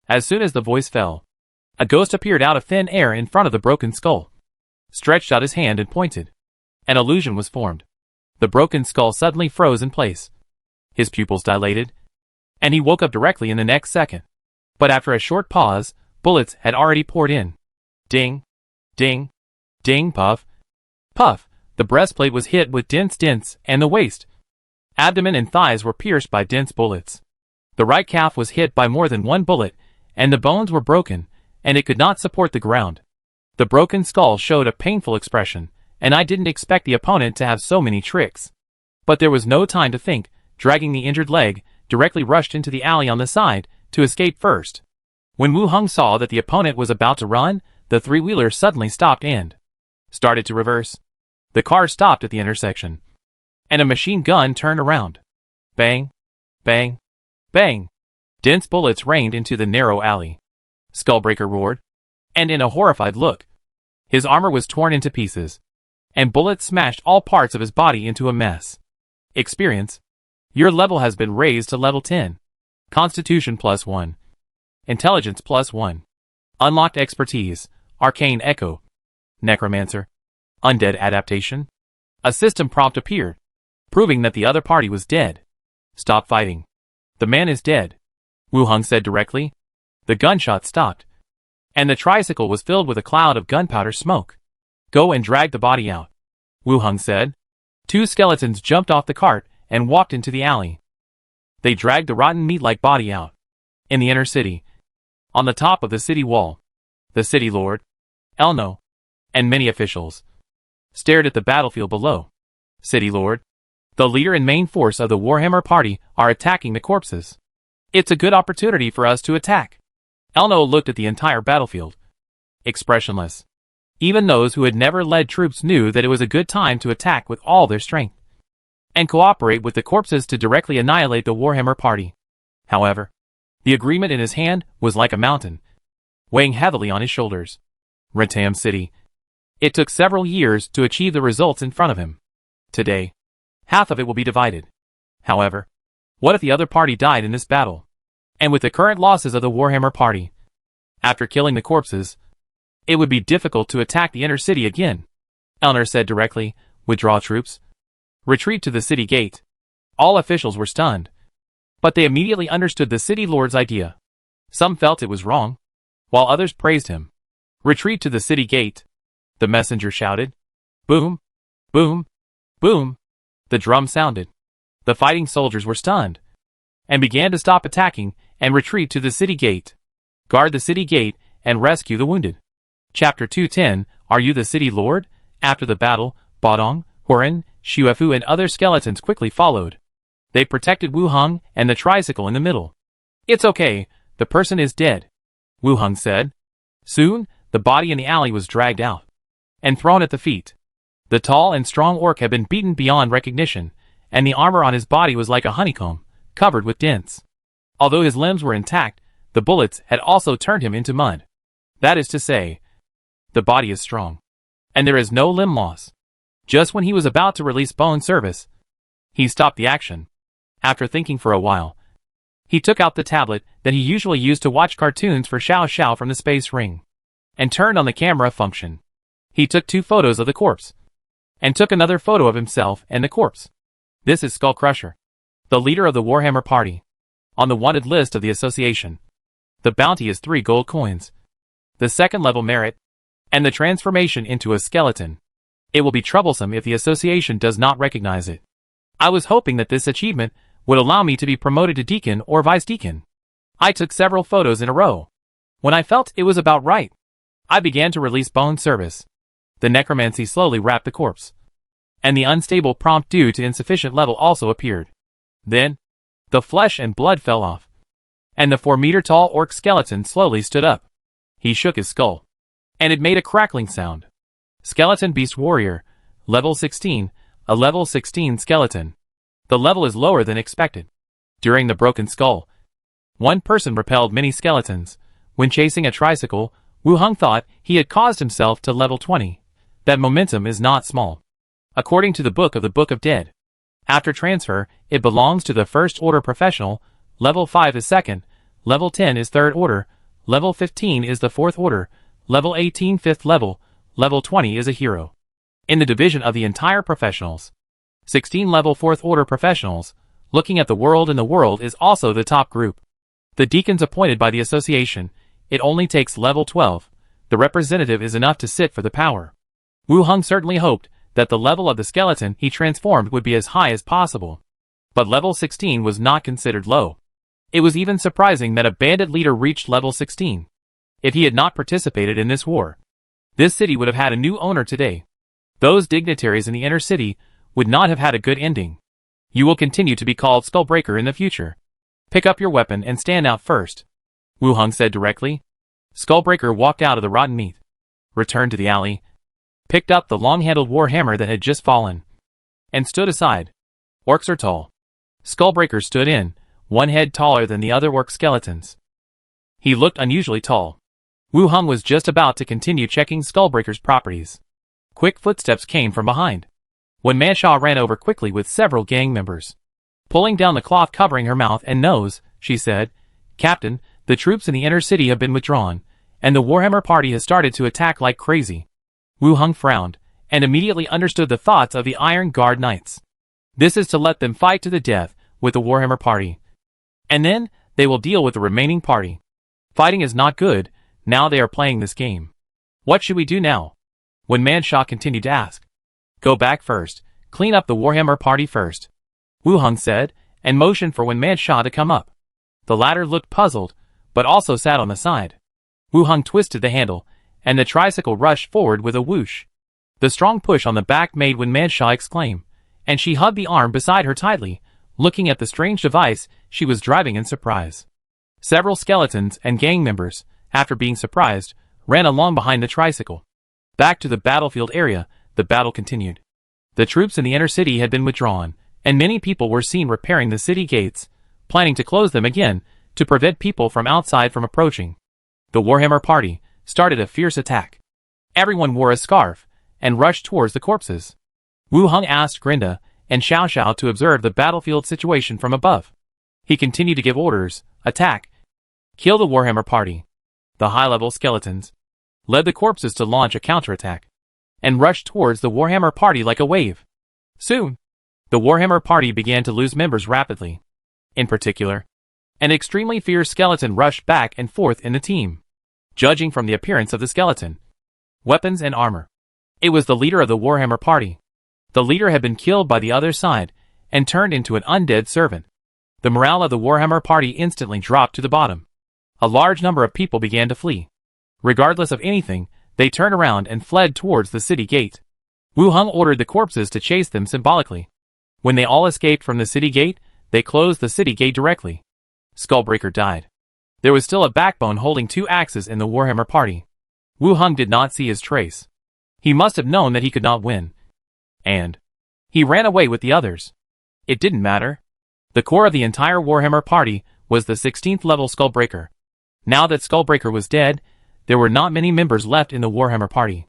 As soon as the voice fell, a ghost appeared out of thin air in front of the broken skull, stretched out his hand and pointed. An illusion was formed. The broken skull suddenly froze in place. His pupils dilated, and he woke up directly in the next second. But after a short pause, bullets had already poured in. Ding, ding, ding, puff, puff. The breastplate was hit with dints, and the waist, abdomen and thighs were pierced by dense bullets. The right calf was hit by more than one bullet, and the bones were broken, and it could not support the ground. The broken skull showed a painful expression, and I didn't expect the opponent to have so many tricks. But there was no time to think. Dragging the injured leg, directly rushed into the alley on the side, to escape first. When Wu Heng saw that the opponent was about to run, the three-wheeler suddenly stopped and started to reverse. The car stopped at the intersection, and a machine gun turned around. Bang, bang, bang. Dense bullets rained into the narrow alley. Skullbreaker roared, and in a horrified look, his armor was torn into pieces, and bullets smashed all parts of his body into a mess. Experience. Your level has been raised to level 10. Constitution +1. Intelligence +1. Unlocked expertise, Arcane Echo. Necromancer. Undead adaptation. A system prompt appeared, proving that the other party was dead. Stop fighting. The man is dead, Wu Heng said directly. The gunshot stopped, and the tricycle was filled with a cloud of gunpowder smoke. Go and drag the body out, Wu Heng said. Two skeletons jumped off the cart and walked into the alley. They dragged the rotten meat-like body out. In the inner city, on the top of the city wall, the city lord, Elno, and many officials stared at the battlefield below. City lord, the leader and main force of the Warhammer party are attacking the corpses. It's a good opportunity for us to attack. Elno looked at the entire battlefield, expressionless. Even those who had never led troops knew that it was a good time to attack with all their strength, and cooperate with the corpses to directly annihilate the Warhammer party. However, the agreement in his hand was like a mountain, weighing heavily on his shoulders. Rentam City. It took several years to achieve the results in front of him. Today, half of it will be divided. However, what if the other party died in this battle? And with the current losses of the Warhammer party, after killing the corpses, it would be difficult to attack the inner city again. Elner said directly, withdraw troops. Retreat to the city gate. All officials were stunned, but they immediately understood the city lord's idea. Some felt it was wrong, while others praised him. Retreat to the city gate, the messenger shouted. Boom, boom, boom. The drum sounded. The fighting soldiers were stunned, and began to stop attacking and retreat to the city gate. Guard the city gate and rescue the wounded. Chapter 210, Are You the City Lord? After the battle, Bodong, Hurin, Xuefu and other skeletons quickly followed. They protected Wu Heng and the tricycle in the middle. It's okay, the person is dead, Wu Heng said. Soon, the body in the alley was dragged out and thrown at the feet. The tall and strong orc had been beaten beyond recognition, and the armor on his body was like a honeycomb, covered with dents. Although his limbs were intact, the bullets had also turned him into mud. That is to say, the body is strong, and there is no limb loss. Just when he was about to release bone service, he stopped the action. After thinking for a while, he took out the tablet that he usually used to watch cartoons for Xiao Xiao from the space ring, and turned on the camera function. He took 2 photos of the corpse, and took another photo of himself and the corpse. This is Skullcrusher, the leader of the Warhammer party, on the wanted list of the association. The bounty is 3 gold coins, the second level merit, and the transformation into a skeleton. It will be troublesome if the association does not recognize it. I was hoping that this achievement would allow me to be promoted to deacon or vice deacon. I took several photos in a row. When I felt it was about right, I began to release bone service. The necromancy slowly wrapped the corpse, and the unstable prompt due to insufficient level also appeared. Then, the flesh and blood fell off, and the 4-meter-tall orc skeleton slowly stood up. He shook his skull, and it made a crackling sound. Skeleton Beast Warrior, level 16, a level 16 skeleton. The level is lower than expected. During the broken skull, one person repelled many skeletons. When chasing a tricycle, Wu Heng thought he had caused himself to level 20. That momentum is not small. According to the Book of Dead, after transfer, it belongs to the First Order Professional, level 5 is second, level 10 is third order, level 15 is the fourth order, level 18 fifth level, level 20 is a hero. In the division of the entire professionals, 16 level 4th order professionals, looking at the world in the world is also the top group. The deacons appointed by the association, it only takes level 12, the representative is enough to sit for the power. Wu Heng certainly hoped that the level of the skeleton he transformed would be as high as possible. But level 16 was not considered low. It was even surprising that a bandit leader reached level 16. If he had not participated in this war, this city would have had a new owner today. Those dignitaries in the inner city would not have had a good ending. You will continue to be called Skullbreaker in the future. Pick up your weapon and stand out first, Wu Heng said directly. Skullbreaker walked out of the rotten meat, returned to the alley, picked up the long-handled warhammer that had just fallen, and stood aside. Orcs are tall. Skullbreaker stood in, one head taller than the other orc skeletons. He looked unusually tall. Wu Heng was just about to continue checking Skullbreaker's properties. Quick footsteps came from behind. When Manshaw ran over quickly with several gang members. Pulling down the cloth covering her mouth and nose, she said, "Captain, the troops in the inner city have been withdrawn, and the Warhammer party has started to attack like crazy." Wu Heng frowned, and immediately understood the thoughts of the Iron Guard Knights. This is to let them fight to the death with the Warhammer party. And then, they will deal with the remaining party. Fighting is not good, now they are playing this game. What should we do now? When Manshaw continued to ask. Go back first, clean up the Warhammer party first, Wu Heng said, and motioned for Wen Manshaw to come up. The latter looked puzzled, but also sat on the side. Wu Heng twisted the handle, and the tricycle rushed forward with a whoosh. The strong push on the back made Wen Manshaw exclaim, and she hugged the arm beside her tightly, looking at the strange device she was driving in surprise. Several skeletons and gang members, after being surprised, ran along behind the tricycle. Back to the battlefield area, the battle continued. The troops in the inner city had been withdrawn, and many people were seen repairing the city gates, planning to close them again to prevent people from outside from approaching. The Warhammer party started a fierce attack. Everyone wore a scarf and rushed towards the corpses. Wu Heng asked Grinda and Xiao Xiao to observe the battlefield situation from above. He continued to give orders, attack, kill the Warhammer party. The high-level skeletons led the corpses to launch a counterattack, and rushed towards the Warhammer party like a wave. Soon, the Warhammer party began to lose members rapidly. In particular, an extremely fierce skeleton rushed back and forth in the team. Judging from the appearance of the skeleton, weapons and armor, it was the leader of the Warhammer party. The leader had been killed by the other side, and turned into an undead servant. The morale of the Warhammer party instantly dropped to the bottom. A large number of people began to flee. Regardless of anything, they turned around and fled towards the city gate. Wu Heng ordered the corpses to chase them symbolically. When they all escaped from the city gate, they closed the city gate directly. Skullbreaker died. There was still a backbone holding 2 axes in the Warhammer party. Wu Hung did not see his trace. He must have known that he could not win. And he ran away with the others. It didn't matter. The core of the entire Warhammer party was the 16th level Skullbreaker. Now that Skullbreaker was dead, there were not many members left in the Warhammer party.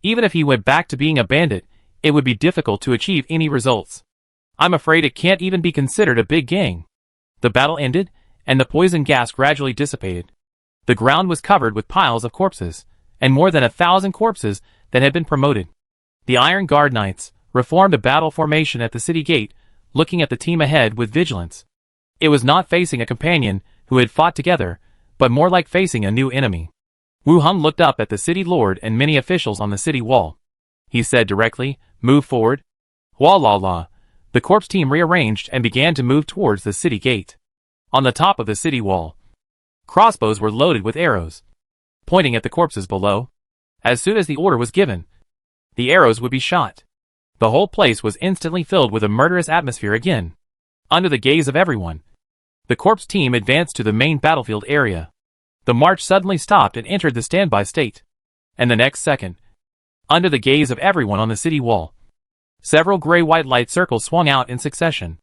Even if he went back to being a bandit, it would be difficult to achieve any results. I'm afraid it can't even be considered a big gang. The battle ended, and the poison gas gradually dissipated. The ground was covered with piles of corpses, and more than 1,000 corpses that had been promoted. The Iron Guard Knights reformed a battle formation at the city gate, looking at the team ahead with vigilance. It was not facing a companion who had fought together, but more like facing a new enemy. Wu Hung looked up at the city lord and many officials on the city wall. He said directly, "Move forward." La. The corpse team rearranged and began to move towards the city gate. On the top of the city wall, crossbows were loaded with arrows, pointing at the corpses below. As soon as the order was given, the arrows would be shot. The whole place was instantly filled with a murderous atmosphere again. Under the gaze of everyone, the corpse team advanced to the main battlefield area. The march suddenly stopped and entered the standby state. And the next second, under the gaze of everyone on the city wall, several gray-white light circles swung out in succession.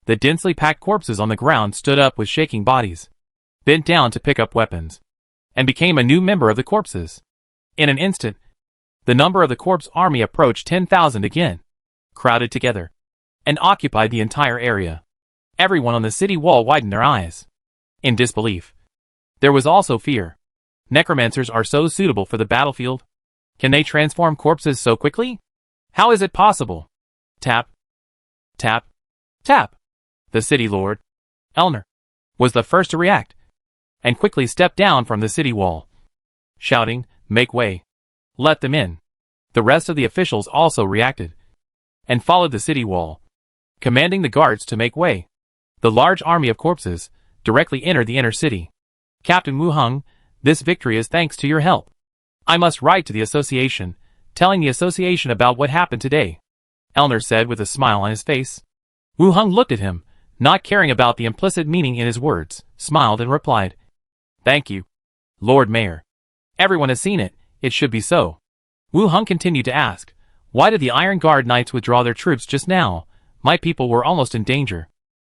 The densely packed corpses on the ground stood up with shaking bodies, bent down to pick up weapons, and became a new member of the corpses. In an instant, the number of the corpse army approached 10,000 again, crowded together, and occupied the entire area. Everyone on the city wall widened their eyes in disbelief. There was also fear. Necromancers are so suitable for the battlefield. Can they transform corpses so quickly? How is it possible? Tap. Tap. Tap. The city lord, Elner, was the first to react, and quickly stepped down from the city wall, shouting, "Make way. Let them in." The rest of the officials also reacted, and followed the city wall, commanding the guards to make way. The large army of corpses directly entered the inner city. "Captain Wu Hung, this victory is thanks to your help. I must write to the association, telling the association about what happened today," Elner said with a smile on his face. Wu Hung looked at him, not caring about the implicit meaning in his words, smiled and replied, "Thank you, Lord Mayor. Everyone has seen it, it should be so." Wu Hung continued to ask, "Why did the Iron Guard Knights withdraw their troops just now? My people were almost in danger."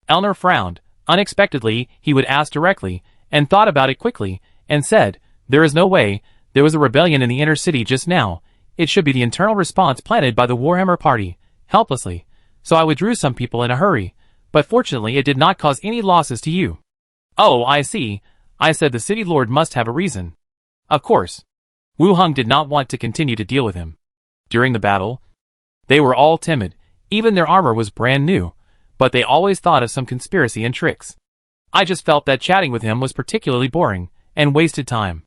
Elner frowned. Unexpectedly, he would ask directly, and thought about it quickly, and said, "There is no way. There was a rebellion in the inner city just now. It should be the internal response planted by the Warhammer party, helplessly. So I withdrew some people in a hurry, but fortunately it did not cause any losses to you." "Oh, I see," I said. "The city lord must have a reason." Of course. Wu Hung did not want to continue to deal with him. During the battle, they were all timid, even their armor was brand new, but they always thought of some conspiracy and tricks. I just felt that chatting with him was particularly boring, and wasted time.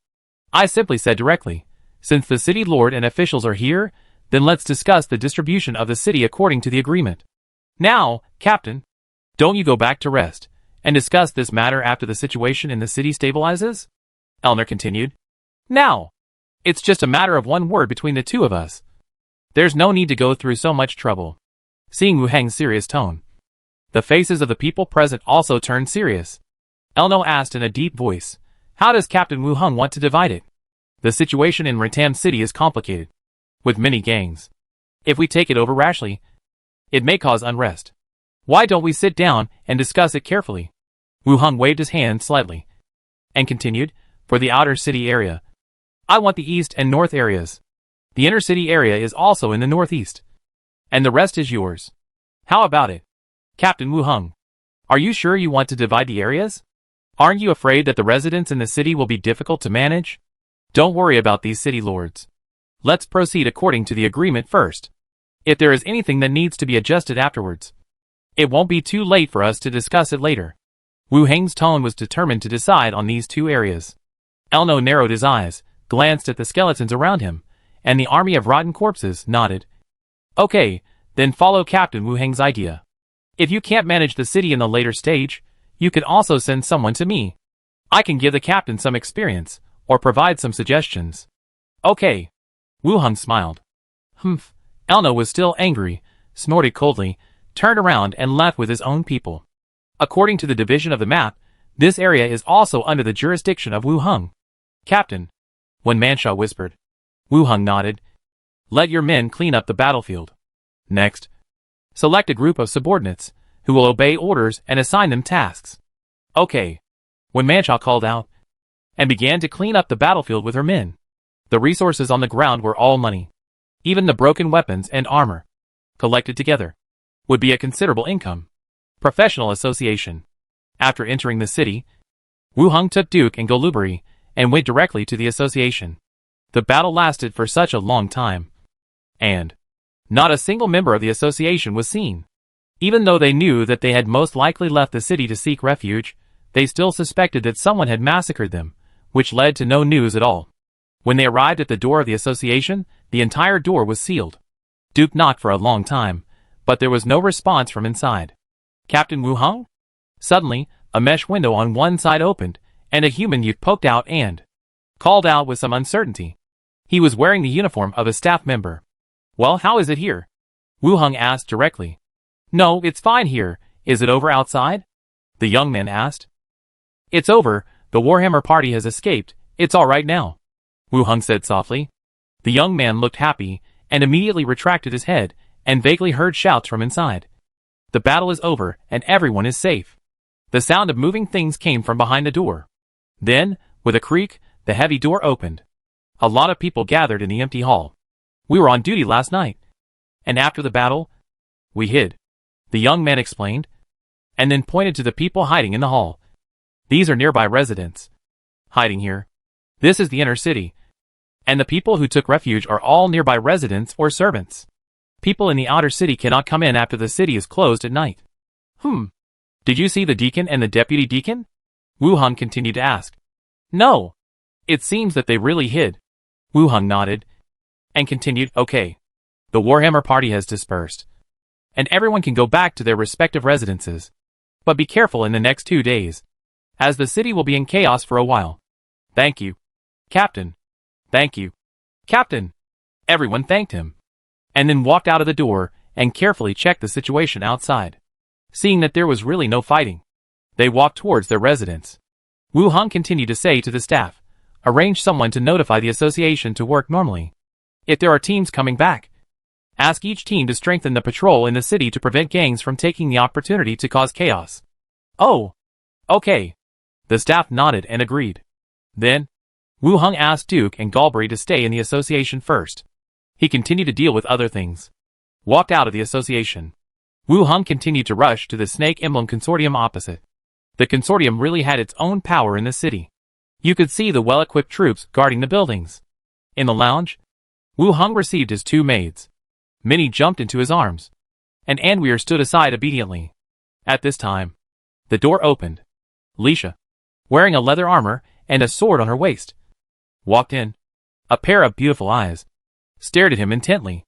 I simply said directly, "Since the city lord and officials are here, then let's discuss the distribution of the city according to the agreement. Now, Captain, don't you go back to rest, and discuss this matter after the situation in the city stabilizes?" Elner continued. "Now. It's just a matter of one word between the two of us. There's no need to go through so much trouble." Seeing Wu Hang's serious tone, the faces of the people present also turned serious. Elno asked in a deep voice, "How does Captain Wu Hung want to divide it? The situation in Rentam City is complicated, with many gangs. If we take it over rashly, it may cause unrest. Why don't we sit down and discuss it carefully?" Wu Hung waved his hand slightly, and continued, "For the outer city area, I want the east and north areas. The inner city area is also in the northeast, and the rest is yours. How about it, Captain Wu Hung? Are you sure you want to divide the areas? Aren't you afraid that the residents in the city will be difficult to manage? Don't worry about these city lords. Let's proceed according to the agreement first. If there is anything that needs to be adjusted afterwards, it won't be too late for us to discuss it later." Wu Hang's tone was determined to decide on these two areas. Elno narrowed his eyes, glanced at the skeletons around him, and the army of rotten corpses, nodded. "Okay, then follow Captain Wu Hang's idea. If you can't manage the city in the later stage, you can also send someone to me. I can give the captain some experience, or provide some suggestions." "Okay." Wu Hung smiled. "Humph." Elno was still angry, snorted coldly, turned around and left with his own people. According to the division of the map, This area is also under the jurisdiction of Wu Heng. Captain, Wen Mansha whispered. Wu Heng nodded. Let your men clean up the battlefield. Next, select a group of subordinates who will obey orders and assign them tasks. Okay, Wen Mansha called out, and began to clean up the battlefield with her men. The resources on the ground were all money. Even the broken weapons and armor, collected together, would be a considerable income. Professional association. After entering the city, Wu Heng took Duke and Golubari and went directly to the association. The battle lasted for such a long time, and not a single member of the association was seen. Even though they knew that they had most likely left the city to seek refuge, they still suspected that someone had massacred them, which led to no news at all. When they arrived at the door of the association, the entire door was sealed. Duke knocked for a long time, but there was no response from inside. Captain Wu Heng? Suddenly, a mesh window on one side opened, and a human youth poked out and called out with some uncertainty. He was wearing the uniform of a staff member. Well, how is it here? Wu Heng asked directly. No, it's fine here. Is it over outside? The young man asked. It's over. The Warhammer party has escaped. It's all right now, Wu Heng said softly. The young man looked happy and immediately retracted his head and vaguely heard shouts from inside. The battle is over and everyone is safe. The sound of moving things came from behind the door. Then, with a creak, the heavy door opened. A lot of people gathered in the empty hall. We were on duty last night, and after the battle, we hid, the young man explained, and then pointed to the people hiding in the hall. These are nearby residents. Hiding here. This is the inner city, and the people who took refuge are all nearby residents or servants. People in the outer city cannot come in after the city is closed at night. Did you see the deacon and the deputy deacon? Wu Heng continued to ask. No. It seems that they really hid. Wu Heng nodded, and continued, okay. The Warhammer party has dispersed, and everyone can go back to their respective residences. But be careful in the next 2 days, as the city will be in chaos for a while. Thank you, Captain. Thank you, Captain. Everyone thanked him, and then walked out of the door and carefully checked the situation outside. Seeing that there was really no fighting, they walked towards their residence. Wu Heng continued to say to the staff, arrange someone to notify the association to work normally. If there are teams coming back, ask each team to strengthen the patrol in the city to prevent gangs from taking the opportunity to cause chaos. Oh, okay. The staff nodded and agreed. Then, Wu Heng asked Duke and Golubari to stay in the association first. He continued to deal with other things. Walked out of the association. Wu Heng continued to rush to the Snake Emblem Consortium opposite. The consortium really had its own power in the city. You could see the well-equipped troops guarding the buildings. In the lounge, Wu Heng received his 2 maids. Minnie jumped into his arms, and Anweer stood aside obediently. At this time, the door opened. Lisha, wearing a leather armor and a sword on her waist, walked in. A pair of beautiful eyes stared at him intently.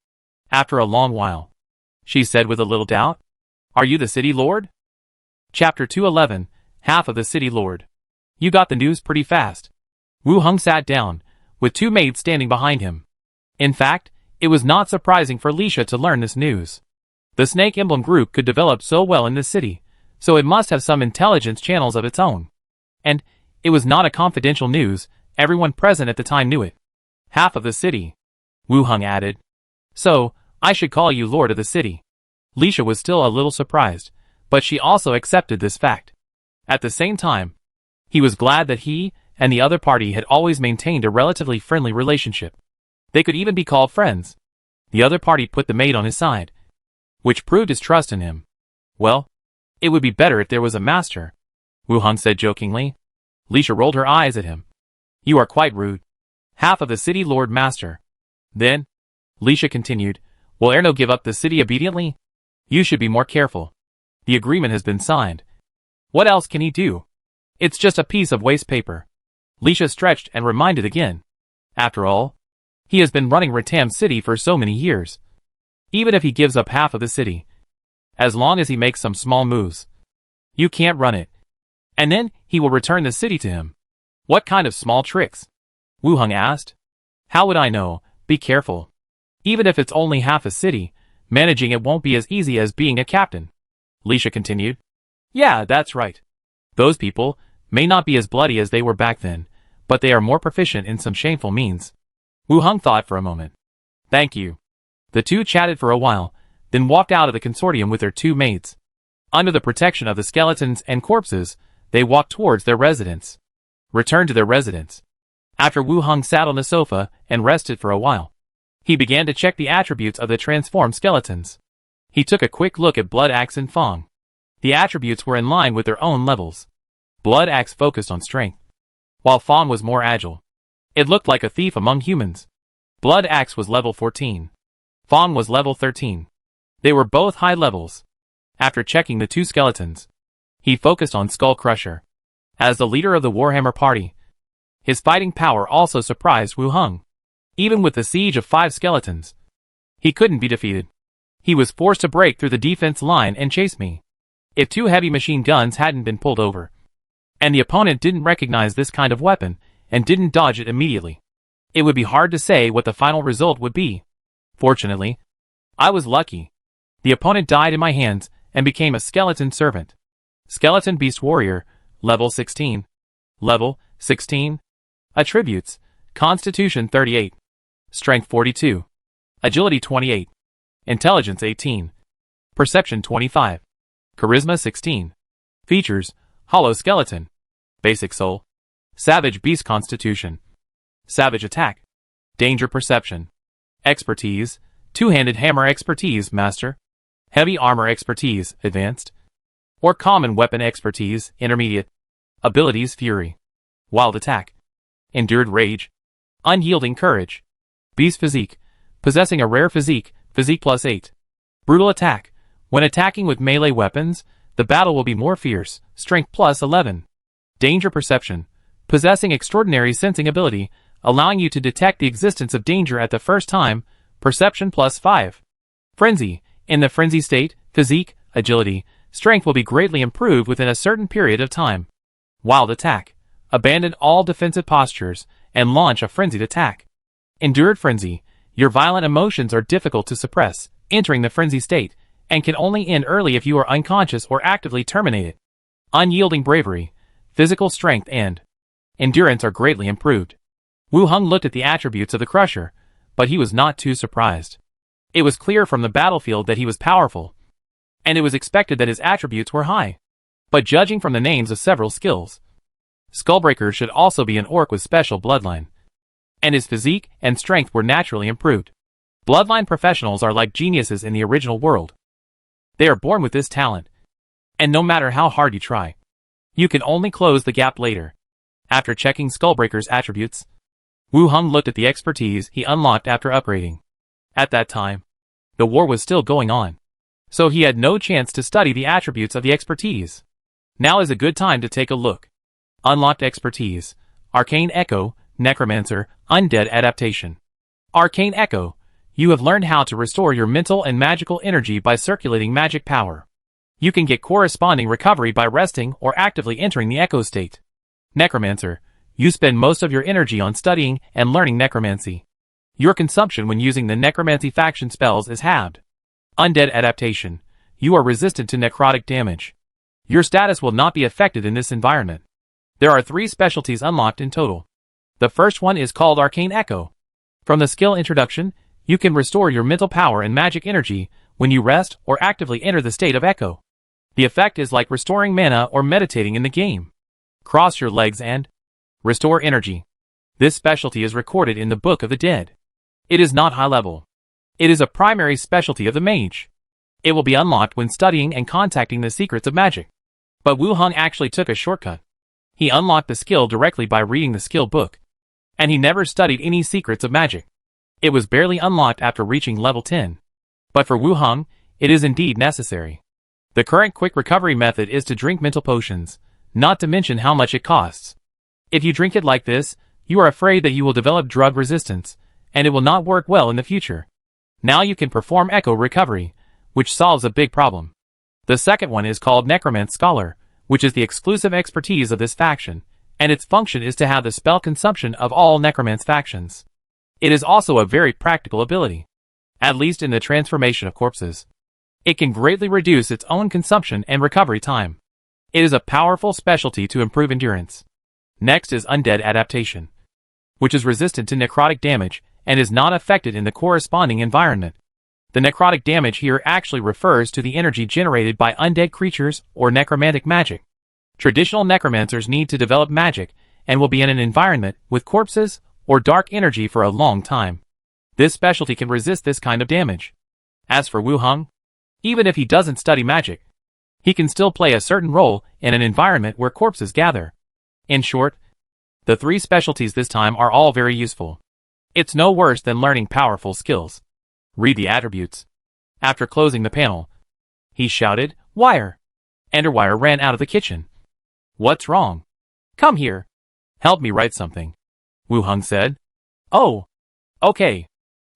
After a long while, she said with a little doubt, Are you the city lord? Chapter 211, Half of the City Lord. You got the news pretty fast. Wu Heng sat down, with 2 maids standing behind him. In fact, it was not surprising for Lisha to learn this news. The Snake Emblem group could develop so well in this city, so it must have some intelligence channels of its own. And it was not a confidential news, everyone present at the time knew it. Half of the city, Wu Heng added. So, I should call you Lord of the City. Lisha was still a little surprised, but she also accepted this fact. At the same time, he was glad that he and the other party had always maintained a relatively friendly relationship. They could even be called friends. The other party put the maid on his side, which proved his trust in him. Well, it would be better if there was a master, Wu Heng said jokingly. Lisha rolled her eyes at him. You are quite rude. Half of the city lord master. Then, Lisha continued, will Erno give up the city obediently? You should be more careful. The agreement has been signed. What else can he do? It's just a piece of waste paper. Lisha stretched and reminded again. After all, he has been running Ratam City for so many years. Even if he gives up half of the city, as long as he makes some small moves, you can't run it. And then he will return the city to him. What kind of small tricks? Wu Heng asked. How would I know? Be careful. Even if it's only half a city, managing it won't be as easy as being a captain. Lisha continued. Yeah, that's right. Those people, may not be as bloody as they were back then, but they are more proficient in some shameful means. Wu Hung thought for a moment. Thank you. The two chatted for a while, then walked out of the consortium with their two maids. Under the protection of the skeletons and corpses, they walked towards their residence. Returned to their residence. After Wu Hung sat on the sofa and rested for a while, he began to check the attributes of the transformed skeletons. He took a quick look at Blood Axe and Fong. The attributes were in line with their own levels. Blood Axe focused on strength, while Fong was more agile. It looked like a thief among humans. Blood Axe was level 14. Fong was level 13. They were both high levels. After checking the two skeletons, he focused on Skull Crusher. As the leader of the Warhammer party, his fighting power also surprised Wu Hung. Even with the siege of 5 skeletons, he couldn't be defeated. He was forced to break through the defense line and chase me. If 2 heavy machine guns hadn't been pulled over, and the opponent didn't recognize this kind of weapon and didn't dodge it immediately, it would be hard to say what the final result would be. Fortunately, I was lucky. The opponent died in my hands and became a skeleton servant. Skeleton Beast Warrior, level 16. Level 16. Attributes: Constitution 38. Strength 42. Agility 28. Intelligence 18. Perception 25. Charisma 16. Features: Hollow Skeleton. Basic Soul. Savage Beast Constitution. Savage Attack. Danger Perception. Expertise: Two-handed Hammer Expertise Master. Heavy Armor Expertise Advanced. Or Common Weapon Expertise Intermediate. Abilities: Fury. Wild Attack. Endured Rage. Unyielding Courage. Beast Physique: Possessing a rare physique, Physique plus 8. Brutal Attack: When attacking with melee weapons, the battle will be more fierce, Strength plus 11. Danger Perception: Possessing extraordinary sensing ability, allowing you to detect the existence of danger at the first time, Perception plus 5. Frenzy: In the frenzy state, Physique, Agility, Strength will be greatly improved within a certain period of time. Wild Attack: Abandon all defensive postures and launch a frenzied attack. Endured Frenzy: Your violent emotions are difficult to suppress, entering the frenzy state, and can only end early if you are unconscious or actively terminated. Unyielding Bravery: Physical strength and endurance are greatly improved. Wu Hung looked at the attributes of the Crusher, but he was not too surprised. It was clear from the battlefield that he was powerful, and it was expected that his attributes were high. But judging from the names of several skills, Skullbreaker should also be an orc with special bloodline, and his physique and strength were naturally improved. Bloodline professionals are like geniuses in the original world. They are born with this talent, and no matter how hard you try, you can only close the gap later. After checking Skullbreaker's attributes, Wu Hung looked at the expertise he unlocked after upgrading. At that time, the war was still going on, so he had no chance to study the attributes of the expertise. Now is a good time to take a look. Unlocked expertise: Arcane Echo, Necromancer, Undead Adaptation. Arcane Echo: You have learned how to restore your mental and magical energy by circulating magic power. You can get corresponding recovery by resting or actively entering the Echo state. Necromancer: You spend most of your energy on studying and learning necromancy. Your consumption when using the necromancy faction spells is halved. Undead Adaptation: You are resistant to necrotic damage. Your status will not be affected in this environment. There are 3 specialties unlocked in total. The first one is called Arcane Echo. From the skill introduction, you can restore your mental power and magic energy when you rest or actively enter the state of Echo. The effect is like restoring mana or meditating in the game. Cross your legs and restore energy. This specialty is recorded in the Book of the Dead. It is not high level. It is a primary specialty of the mage. It will be unlocked when studying and contacting the secrets of magic. But Wu Hung actually took a shortcut. He unlocked the skill directly by reading the skill book, and he never studied any secrets of magic. It was barely unlocked after reaching level 10. But for Wu Hung, it is indeed necessary. The current quick recovery method is to drink mental potions, not to mention how much it costs. If you drink it like this, you are afraid that you will develop drug resistance, and it will not work well in the future. Now you can perform Echo Recovery, which solves a big problem. The second one is called Necromancer Scholar, which is the exclusive expertise of this faction, and its function is to have the spell consumption of all Necromancer factions. It is also a very practical ability, at least in the transformation of corpses. It can greatly reduce its own consumption and recovery time. It is a powerful specialty to improve endurance. Next is Undead Adaptation, which is resistant to necrotic damage and is not affected in the corresponding environment. The necrotic damage here actually refers to the energy generated by undead creatures or necromantic magic. Traditional necromancers need to develop magic and will be in an environment with corpses or dark energy for a long time. This specialty can resist this kind of damage. As for Wu Hung, even if he doesn't study magic, he can still play a certain role in an environment where corpses gather. In short, the three specialties this time are all very useful. It's no worse than learning powerful skills. Read the attributes. After closing the panel, he shouted, "Wire!" Underwire ran out of the kitchen. "What's wrong?" "Come here. Help me write something," Wu Hung said. "Oh, okay."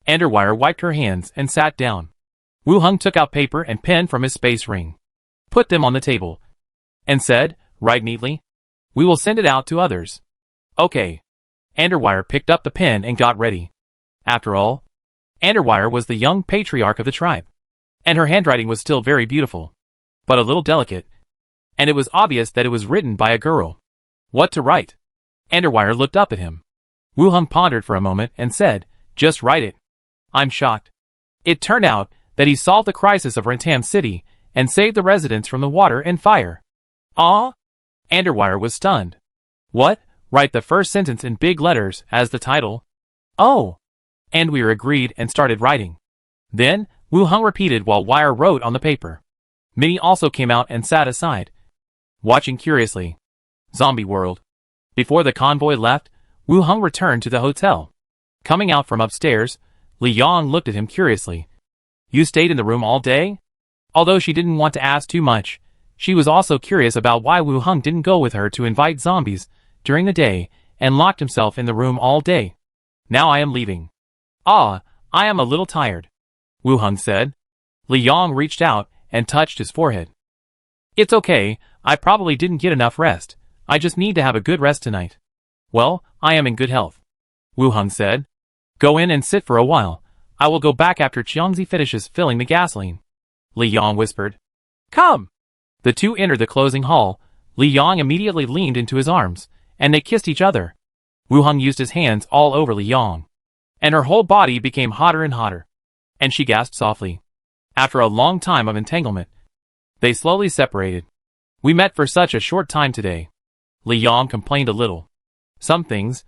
Underwire wiped her hands and sat down. Wu Hung took out paper and pen from his space ring, put them on the table, and said, "Write neatly. We will send it out to others." "Okay." Underwire picked up the pen and got ready. After all, Underwire was the young patriarch of the tribe, and her handwriting was still very beautiful, but a little delicate, and it was obvious that it was written by a girl. What to write? Underwire looked up at him. Wu Hung pondered for a moment and said, "Just write it." "I'm shocked." It turned out that he solved the crisis of Rentam City and saved the residents from the water and fire. "Ah?" Underwire was stunned. "What? Write the first sentence in big letters as the title." "Oh." Underwire agreed and started writing. Then, Wu Hung repeated while Wire wrote on the paper. Minnie also came out and sat aside, watching curiously. Zombie World. Before the convoy left, Wu Hung returned to the hotel. Coming out from upstairs, Li Yang looked at him curiously. "You stayed in the room all day?" Although she didn't want to ask too much, she was also curious about why Wu Hung didn't go with her to invite zombies during the day and locked himself in the room all day. "Now I am leaving." "Ah, I am a little tired," Wu Hung said. Li Yang reached out and touched his forehead. "It's okay, I probably didn't get enough rest. I just need to have a good rest tonight." "Well, I am in good health," Wu Hung said. "Go in and sit for a while. I will go back after Qiangzi finishes filling the gasoline," Li Yang whispered. "Come!" The two entered the closing hall. Li Yang immediately leaned into his arms, and they kissed each other. Wu Hung used his hands all over Li Yang, and her whole body became hotter and hotter, and she gasped softly. After a long time of entanglement, they slowly separated. "We met for such a short time today," Li Yang complained a little. "Some things.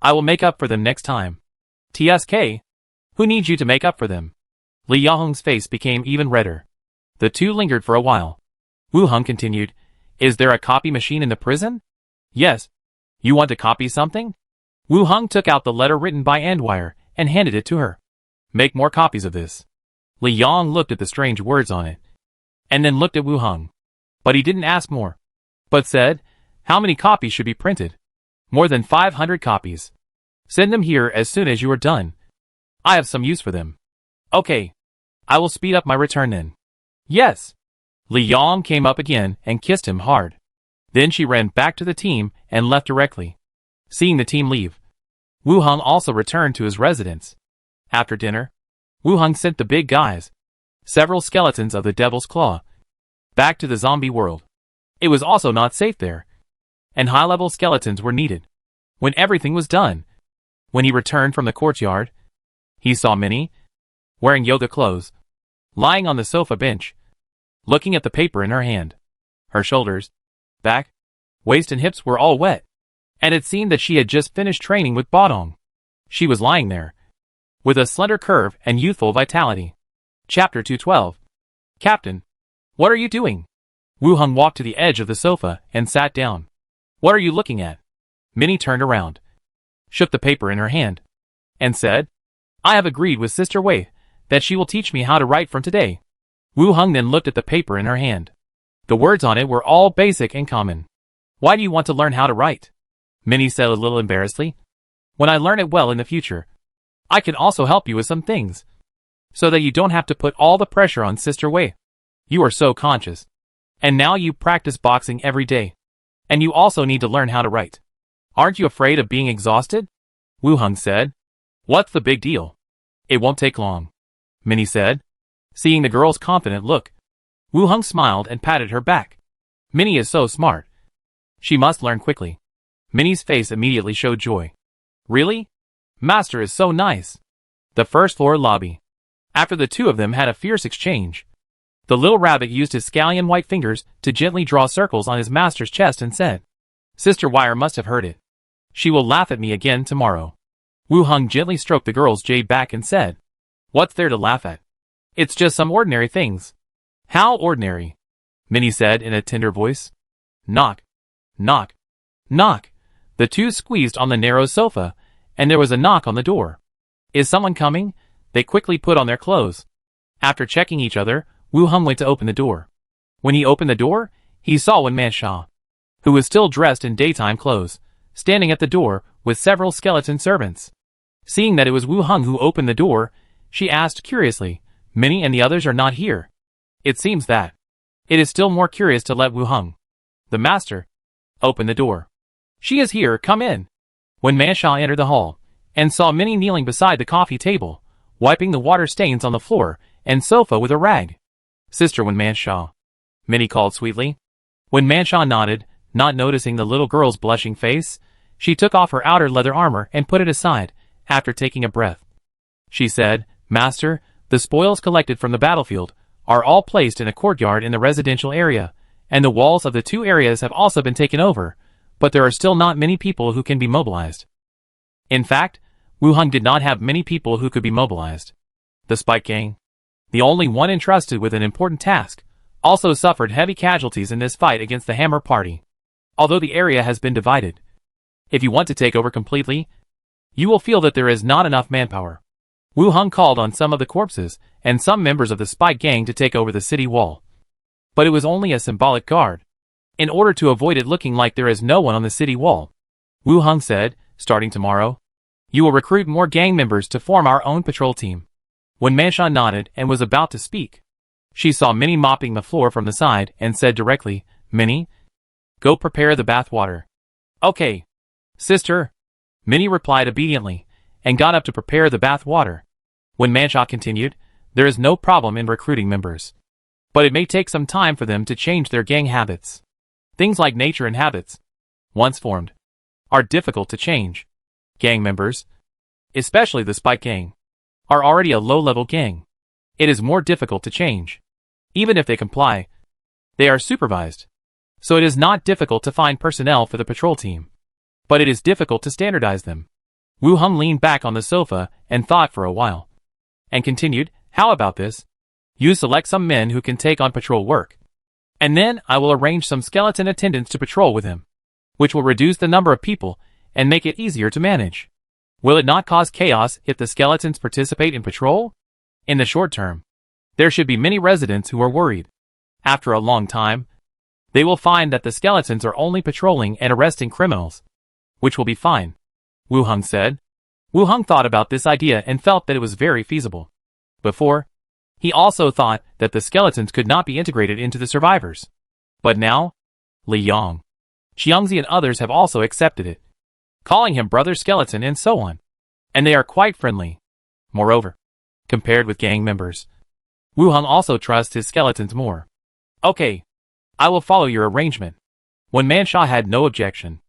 I will make up for them next time." "TSK? Who needs you to make up for them?" Li Yang's face became even redder. The two lingered for a while. Wu Hung continued, "Is there a copy machine in the prison?" "Yes. You want to copy something?" Wu Hung took out the letter written by Underwire and handed it to her. "Make more copies of this." Li Yang looked at the strange words on it, and then looked at Wu Hung. But he didn't ask more, but said, "How many copies should be printed?" "More than 500 copies. Send them here as soon as you are done. I have some use for them." "Okay. I will speed up my return then." "Yes." Li Yang came up again and kissed him hard. Then she ran back to the team and left directly. Seeing the team leave, Wu Hung also returned to his residence. After dinner, Wu Hung sent the big guys, several skeletons of the Devil's Claw, back to the zombie world. It was also not safe there, and high-level skeletons were needed. When everything was done, when he returned from the courtyard, he saw Minnie, wearing yoga clothes, lying on the sofa bench, looking at the paper in her hand. Her shoulders, back, waist and hips were all wet, and it seemed that she had just finished training with Bodong. She was lying there, with a slender curve and youthful vitality. Chapter 212. "Captain, what are you doing?" Wu Hung walked to the edge of the sofa and sat down. "What are you looking at?" Minnie turned around, shook the paper in her hand, and said, "I have agreed with Sister Wei that she will teach me how to write from today." Wu Hung then looked at the paper in her hand. The words on it were all basic and common. "Why do you want to learn how to write?" Minnie said a little embarrassedly. "When I learn it well in the future, I can also help you with some things, so that you don't have to put all the pressure on Sister Wei. You are so conscious. And now you practice boxing every day. And you also need to learn how to write. Aren't you afraid of being exhausted?" Wu Hung said. "What's the big deal? It won't take long," Minnie said. Seeing the girl's confident look, Wu Hung smiled and patted her back. Minnie is so smart. She must learn quickly. Minnie's face immediately showed joy. Really? Master is so nice. The first floor lobby. After the two of them had a fierce exchange, the little rabbit used his scallion white fingers to gently draw circles on his master's chest and said, Sister Wire must have heard it. She will laugh at me again tomorrow. Wu Hung gently stroked the girl's jade back and said, What's there to laugh at? It's just some ordinary things. How ordinary? Minnie said in a tender voice. Knock. Knock. Knock. The two squeezed on the narrow sofa, and there was a knock on the door. Is someone coming? They quickly put on their clothes. After checking each other, Wu Hung went to open the door. When he opened the door, he saw Wen Mansha, who was still dressed in daytime clothes, standing at the door with several skeleton servants. Seeing that it was Wu Hung who opened the door, she asked curiously, Minnie and the others are not here. It seems that it is still more curious to let Wu Hung, the master, open the door. She is here, come in. When Mansha entered the hall, and saw Minnie kneeling beside the coffee table, wiping the water stains on the floor and sofa with a rag. Sister Wen Mansha, Minnie called sweetly. When Mansha nodded, not noticing the little girl's blushing face, she took off her outer leather armor and put it aside, after taking a breath. She said, Master, the spoils collected from the battlefield are all placed in a courtyard in the residential area, and the walls of the two areas have also been taken over, but there are still not many people who can be mobilized. In fact, Wu Hung did not have many people who could be mobilized. The Spike Gang, the only one entrusted with an important task, also suffered heavy casualties in this fight against the Hammer Party. Although the area has been divided, if you want to take over completely, you will feel that there is not enough manpower. Wu Hung called on some of the corpses and some members of the Spike Gang to take over the city wall. But it was only a symbolic guard. In order to avoid it looking like there is no one on the city wall, Wu Hung said, starting tomorrow, you will recruit more gang members to form our own patrol team. When Mansha nodded and was about to speak, she saw Minnie mopping the floor from the side and said directly, Minnie, go prepare the bath water. Okay, sister. Minnie replied obediently, and got up to prepare the bath water. When Mansha continued, there is no problem in recruiting members, but it may take some time for them to change their gang habits. Things like nature and habits, once formed, are difficult to change. Gang members, especially the Spike Gang, are already a low-level gang. It is more difficult to change. Even if they comply, they are supervised. So it is not difficult to find personnel for the patrol team, but it is difficult to standardize them. Wu Hung leaned back on the sofa and thought for a while, and continued, how about this? You select some men who can take on patrol work, and then I will arrange some skeleton attendants to patrol with him, which will reduce the number of people and make it easier to manage. Will it not cause chaos if the skeletons participate in patrol? In the short term, there should be many residents who are worried. After a long time, they will find that the skeletons are only patrolling and arresting criminals, which will be fine, Wu Hung said. Wu Hung thought about this idea and felt that it was very feasible. Before, he also thought that the skeletons could not be integrated into the survivors. But now, Li Yang, Xiangzi and others have also accepted it, calling him Brother Skeleton and so on. And they are quite friendly. Moreover, compared with gang members, Wu Hung also trusts his skeletons more. Okay, I will follow your arrangement. When Mansha had no objection,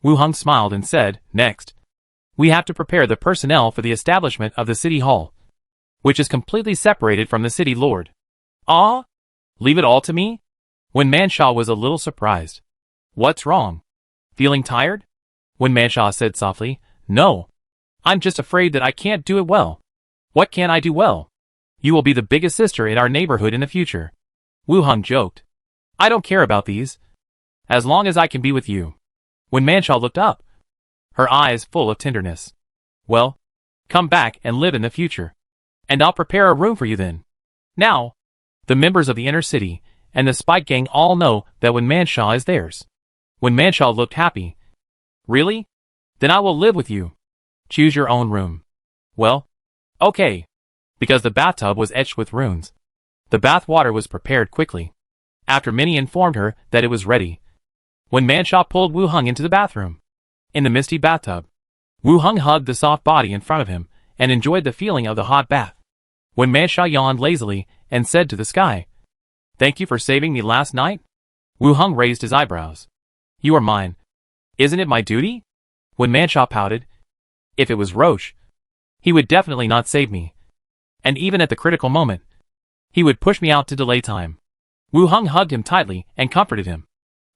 Wu Hung smiled and said, next, we have to prepare the personnel for the establishment of the city hall, which is completely separated from the city lord. Ah? Leave it all to me? When Mansha was a little surprised. What's wrong? Feeling tired? When Mansha said softly, no. I'm just afraid that I can't do it well. What can I do well? You will be the biggest sister in our neighborhood in the future. Wu Hung joked. I don't care about these, as long as I can be with you. When Mansha looked up, her eyes full of tenderness. Well, come back and live in the future, and I'll prepare a room for you then. Now, the members of the inner city and the Spike Gang all know that Wen Mansha is theirs. When Mansha looked happy. Really? Then I will live with you. Choose your own room. Well, okay. Because the bathtub was etched with runes, the bath water was prepared quickly, after Minnie informed her that it was ready. When Mansha pulled Wu Hung into the bathroom, in the misty bathtub, Wu Hung hugged the soft body in front of him and enjoyed the feeling of the hot bath. When Mansha yawned lazily and said to the sky, thank you for saving me last night. Wu Hung raised his eyebrows. You are mine. Isn't it my duty? When Manshaw pouted. If it was Roche, he would definitely not save me. And even at the critical moment, he would push me out to delay time. Wu Hung hugged him tightly and comforted him.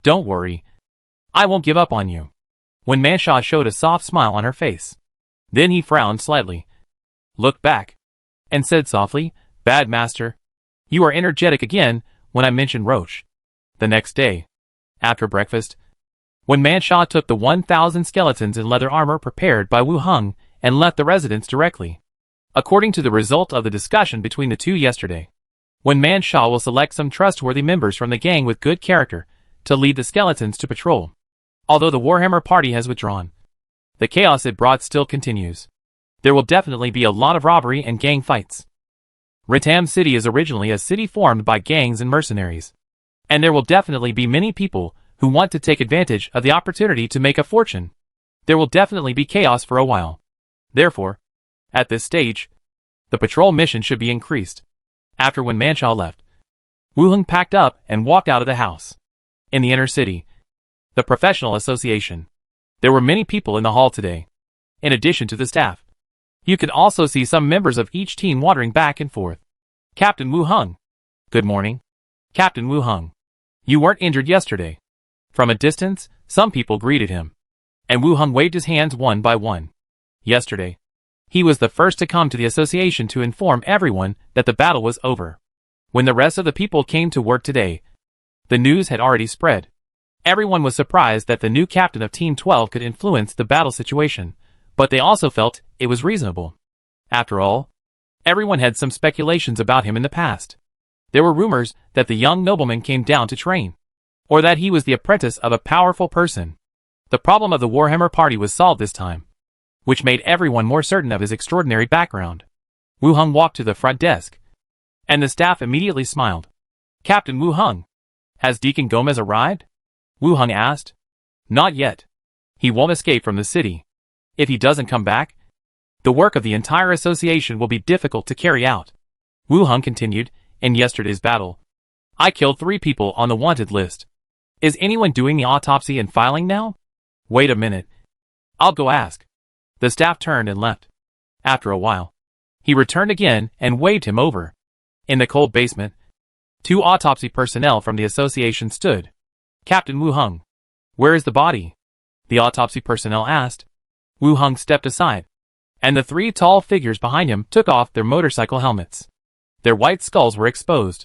Don't worry. I won't give up on you. When Manshaw showed a soft smile on her face. Then he frowned slightly, looked back, and said softly, Bad master, you are energetic again when I mention Roche. The next day, after breakfast, when Manshaw took the 1,000 skeletons in leather armor prepared by Wu Hung and left the residence directly. According to the result of the discussion between the two yesterday, when Manshaw will select some trustworthy members from the gang with good character to lead the skeletons to patrol. Although the Warhammer party has withdrawn, the chaos it brought still continues. There will definitely be a lot of robbery and gang fights. Ritam City is originally a city formed by gangs and mercenaries. And there will definitely be many people who want to take advantage of the opportunity to make a fortune. There will definitely be chaos for a while. Therefore, at this stage, the patrol mission should be increased. After when Manshaw left, Wu Hung packed up and walked out of the house. In the inner city, the professional association. There were many people in the hall today. In addition to the staff, you could also see some members of each team wandering back and forth. Captain Wu Hung. Good morning. Captain Wu Hung. You weren't injured yesterday. From a distance, some people greeted him. And Wu Hung waved his hands one by one. Yesterday, he was the first to come to the association to inform everyone that the battle was over. When the rest of the people came to work today, the news had already spread. Everyone was surprised that the new captain of Team 12 could influence the battle situation, but they also felt it was reasonable. After all, everyone had some speculations about him in the past. There were rumors that the young nobleman came down to train, or that he was the apprentice of a powerful person. The problem of the Warhammer party was solved this time, which made everyone more certain of his extraordinary background. Wu Hung walked to the front desk, and the staff immediately smiled. Captain Wu Hung, has Deacon Gomez arrived? Wu Hung asked. Not yet. He won't escape from the city. If he doesn't come back, the work of the entire association will be difficult to carry out. Wu Hung continued, in yesterday's battle, I killed 3 people on the wanted list. Is anyone doing the autopsy and filing now? Wait a minute. I'll go ask. The staff turned and left. After a while, he returned again and waved him over. In the cold basement, 2 autopsy personnel from the association stood. Captain Wu Hung, where is the body? The autopsy personnel asked. Wu Hung stepped aside, and the 3 tall figures behind him took off their motorcycle helmets. Their white skulls were exposed,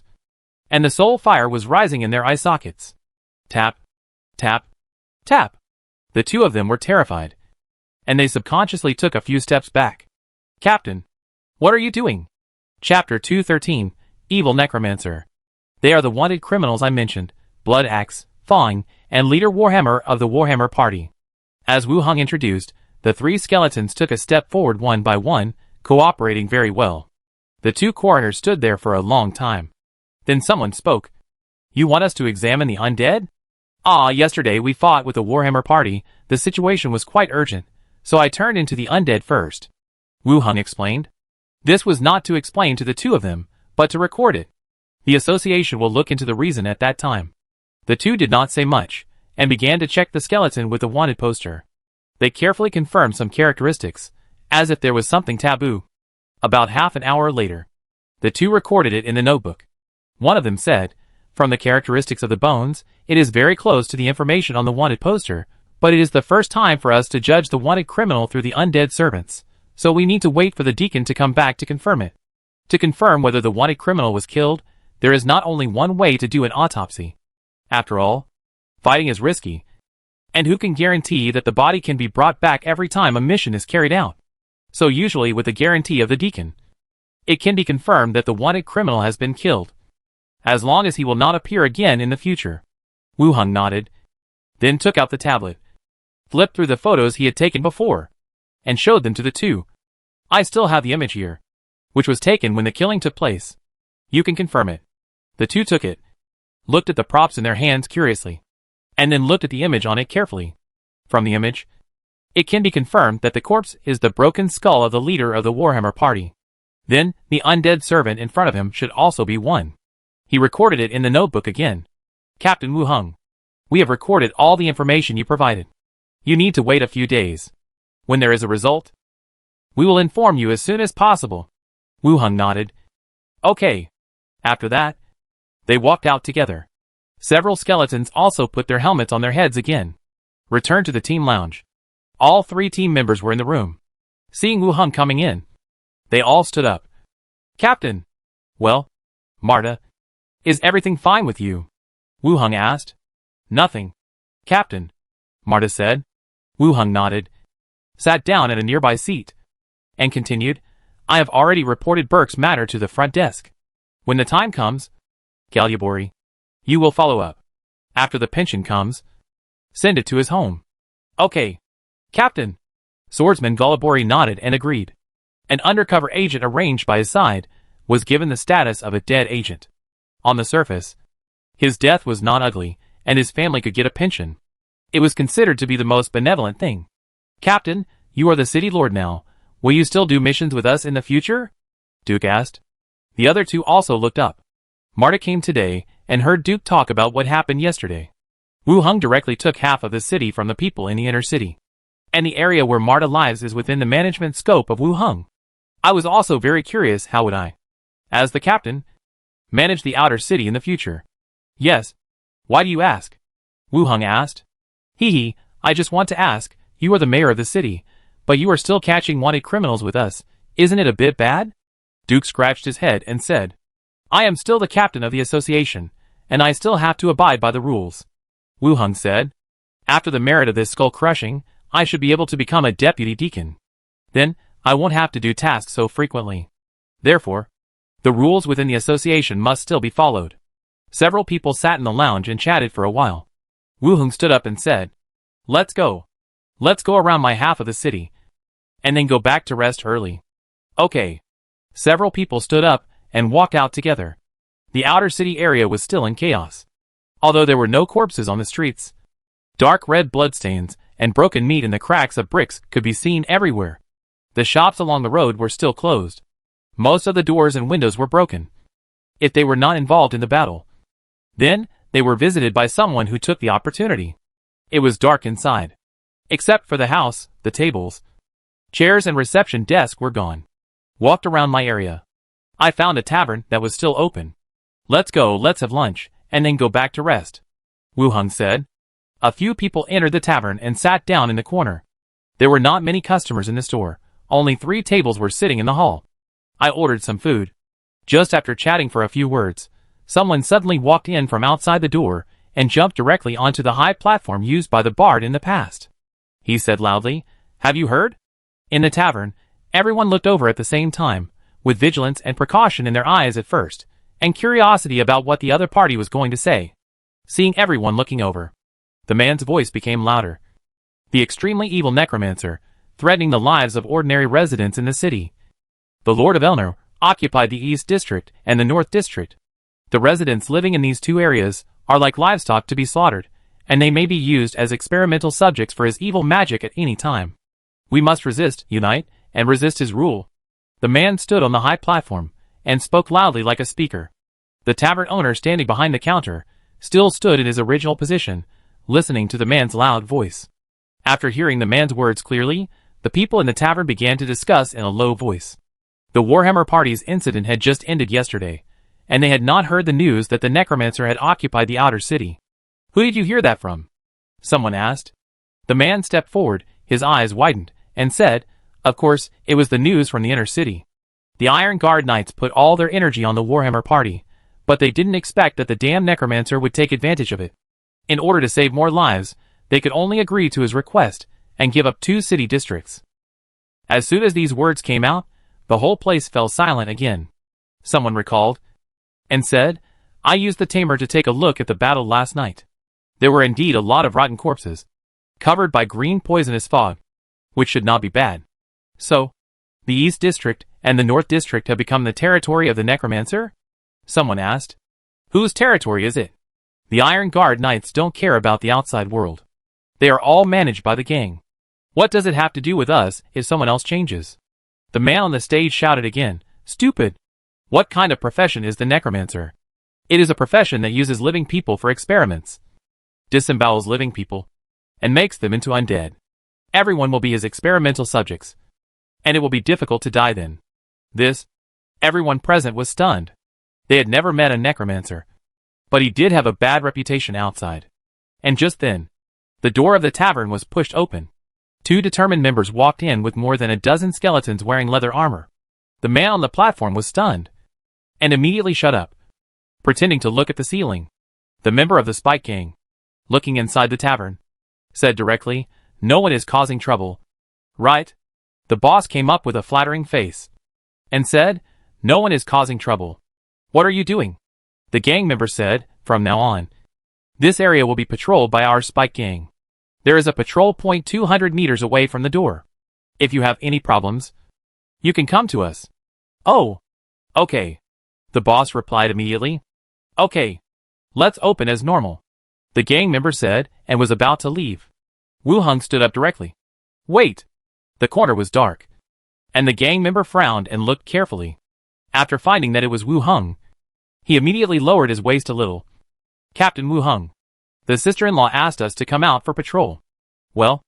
and the soul fire was rising in their eye sockets. Tap, tap, tap. The 2 of them were terrified, and they subconsciously took a few steps back. Captain, what are you doing? Chapter 213, Evil Necromancer. They are the wanted criminals I mentioned, Blood Axe, Fang, and leader Warhammer of the Warhammer party. As Wu Hung introduced, the 3 skeletons took a step forward one by one, cooperating very well. The 2 coroners stood there for a long time. Then someone spoke. You want us to examine the undead? Yesterday we fought with the Warhammer party. The situation was quite urgent, so I turned into the undead first. Wu Hung explained. This was not to explain to the 2 of them, but to record it. The association will look into the reason at that time. The 2 did not say much, and began to check the skeleton with the wanted poster. They carefully confirmed some characteristics, as if there was something taboo. About half an hour later, the 2 recorded it in the notebook. One of them said, from the characteristics of the bones, it is very close to the information on the wanted poster, but it is the first time for us to judge the wanted criminal through the undead servants, so we need to wait for the deacon to come back to confirm it. To confirm whether the wanted criminal was killed, there is not only one way to do an autopsy. After all, fighting is risky, and who can guarantee that the body can be brought back every time a mission is carried out? So usually with the guarantee of the deacon, it can be confirmed that the wanted criminal has been killed, as long as he will not appear again in the future. Wu Hung nodded, then took out the tablet, flipped through the photos he had taken before, and showed them to the 2. I still have the image here, which was taken when the killing took place. You can confirm it. The 2 took it, looked at the props in their hands curiously, and then looked at the image on it carefully. From the image, it can be confirmed that the corpse is the broken skull of the leader of the Warhammer party. Then, the undead servant in front of him should also be one. He recorded it in the notebook again. Captain Wu Hung. We have recorded all the information you provided. You need to wait a few days. When there is a result, we will inform you as soon as possible. Wu Hung nodded. Okay. After that, they walked out together. Several skeletons also put their helmets on their heads again. Returned to the team lounge. All 3 team members were in the room. Seeing Wu Hung coming in, they all stood up. Captain. Well, Marta, is everything fine with you? Wu Hung asked. Nothing, Captain, Marta said. Wu Hung nodded, sat down at a nearby seat, and continued, I have already reported Burke's matter to the front desk. When the time comes, Galyabori, you will follow up. After the pension comes, send it to his home. Okay, Captain. Swordsman Galyabori nodded and agreed. An undercover agent arranged by his side was given the status of a dead agent. On the surface, his death was not ugly, and his family could get a pension. It was considered to be the most benevolent thing. Captain, you are the city lord now. Will you still do missions with us in the future? Duke asked. The other 2 also looked up. Marta came today and heard Duke talk about what happened yesterday. Wu Hung directly took half of the city from the people in the inner city. And the area where Marta lives is within the management scope of Wu Hung. I was also very curious how would I, as the captain, manage the outer city in the future. Yes. Why do you ask? Wu Hung asked. Hee, I just want to ask, you are the mayor of the city, but you are still catching wanted criminals with us. Isn't it a bit bad? Duke scratched his head and said, I am still the captain of the association, and I still have to abide by the rules. Wu Hung said, after the merit of this skull crushing, I should be able to become a deputy deacon. Then, I won't have to do tasks so frequently. Therefore, the rules within the association must still be followed. Several people sat in the lounge and chatted for a while. Wu Hung stood up and said, Let's go. Let's go around my half of the city, and then go back to rest early. Okay. Several people stood up and walked out together. The outer city area was still in chaos. Although there were no corpses on the streets, dark red bloodstains and broken meat in the cracks of bricks could be seen everywhere. The shops along the road were still closed. Most of the doors and windows were broken. If they were not involved in the battle, then they were visited by someone who took the opportunity. It was dark inside. Except for the house, the tables, chairs and reception desk were gone. Walked around my area. I found a tavern that was still open. Let's go, let's have lunch, and then go back to rest, Wu Hung said. A few people entered the tavern and sat down in the corner. There were not many customers in the store. Only 3 tables were sitting in the hall. I ordered some food. Just after chatting for a few words, someone suddenly walked in from outside the door and jumped directly onto the high platform used by the bard in the past. He said loudly, Have you heard? In the tavern, everyone looked over at the same time, with vigilance and precaution in their eyes at first, and curiosity about what the other party was going to say. Seeing everyone looking over, the man's voice became louder. The extremely evil necromancer, threatening the lives of ordinary residents in the city. The Lord of Elner occupied the East District and the North District. The residents living in these 2 areas are like livestock to be slaughtered, and they may be used as experimental subjects for his evil magic at any time. We must resist, unite, and resist his rule. The man stood on the high platform and spoke loudly like a speaker. The tavern owner standing behind the counter still stood in his original position, listening to the man's loud voice. After hearing the man's words clearly, the people in the tavern began to discuss in a low voice. The Warhammer party's incident had just ended yesterday, and they had not heard the news that the Necromancer had occupied the outer city. Who did you hear that from? Someone asked. The man stepped forward, his eyes widened, and said, Of course, it was the news from the inner city. The Iron Guard Knights put all their energy on the Warhammer party, but they didn't expect that the damn Necromancer would take advantage of it. In order to save more lives, they could only agree to his request and give up 2 city districts. As soon as these words came out, the whole place fell silent again. Someone recalled, and said, I used the tamer to take a look at the battle last night. There were indeed a lot of rotten corpses, covered by green poisonous fog, which should not be bad. So, the East District and the North District have become the territory of the Necromancer? Someone asked. Whose territory is it? The Iron Guard Knights don't care about the outside world. They are all managed by the gang. What does it have to do with us if someone else changes? The man on the stage shouted again, Stupid! What kind of profession is the Necromancer? It is a profession that uses living people for experiments, disembowels living people, and makes them into undead. Everyone will be his experimental subjects, and it will be difficult to die then. Everyone present was stunned. They had never met a necromancer, but he did have a bad reputation outside. And just then, the door of the tavern was pushed open. 2 determined members walked in with more than a dozen skeletons wearing leather armor. The man on the platform was stunned, and immediately shut up, pretending to look at the ceiling. The member of the Spike Gang, looking inside the tavern, said directly, "No one is causing trouble, right?" The boss came up with a flattering face, and said, "No one is causing trouble. What are you doing?" The gang member said, "From now on, this area will be patrolled by our Spike Gang. There is a patrol point 200 meters away from the door. If you have any problems, you can come to us." "Oh, okay," the boss replied immediately. "Okay, let's open as normal," the gang member said, and was about to leave. Wu Hung stood up directly. "Wait!" The corner was dark, and the gang member frowned and looked carefully. After finding that it was Wu Hung, he immediately lowered his waist a little. "Captain Wu Hung, the sister-in-law asked us to come out for patrol." "Well,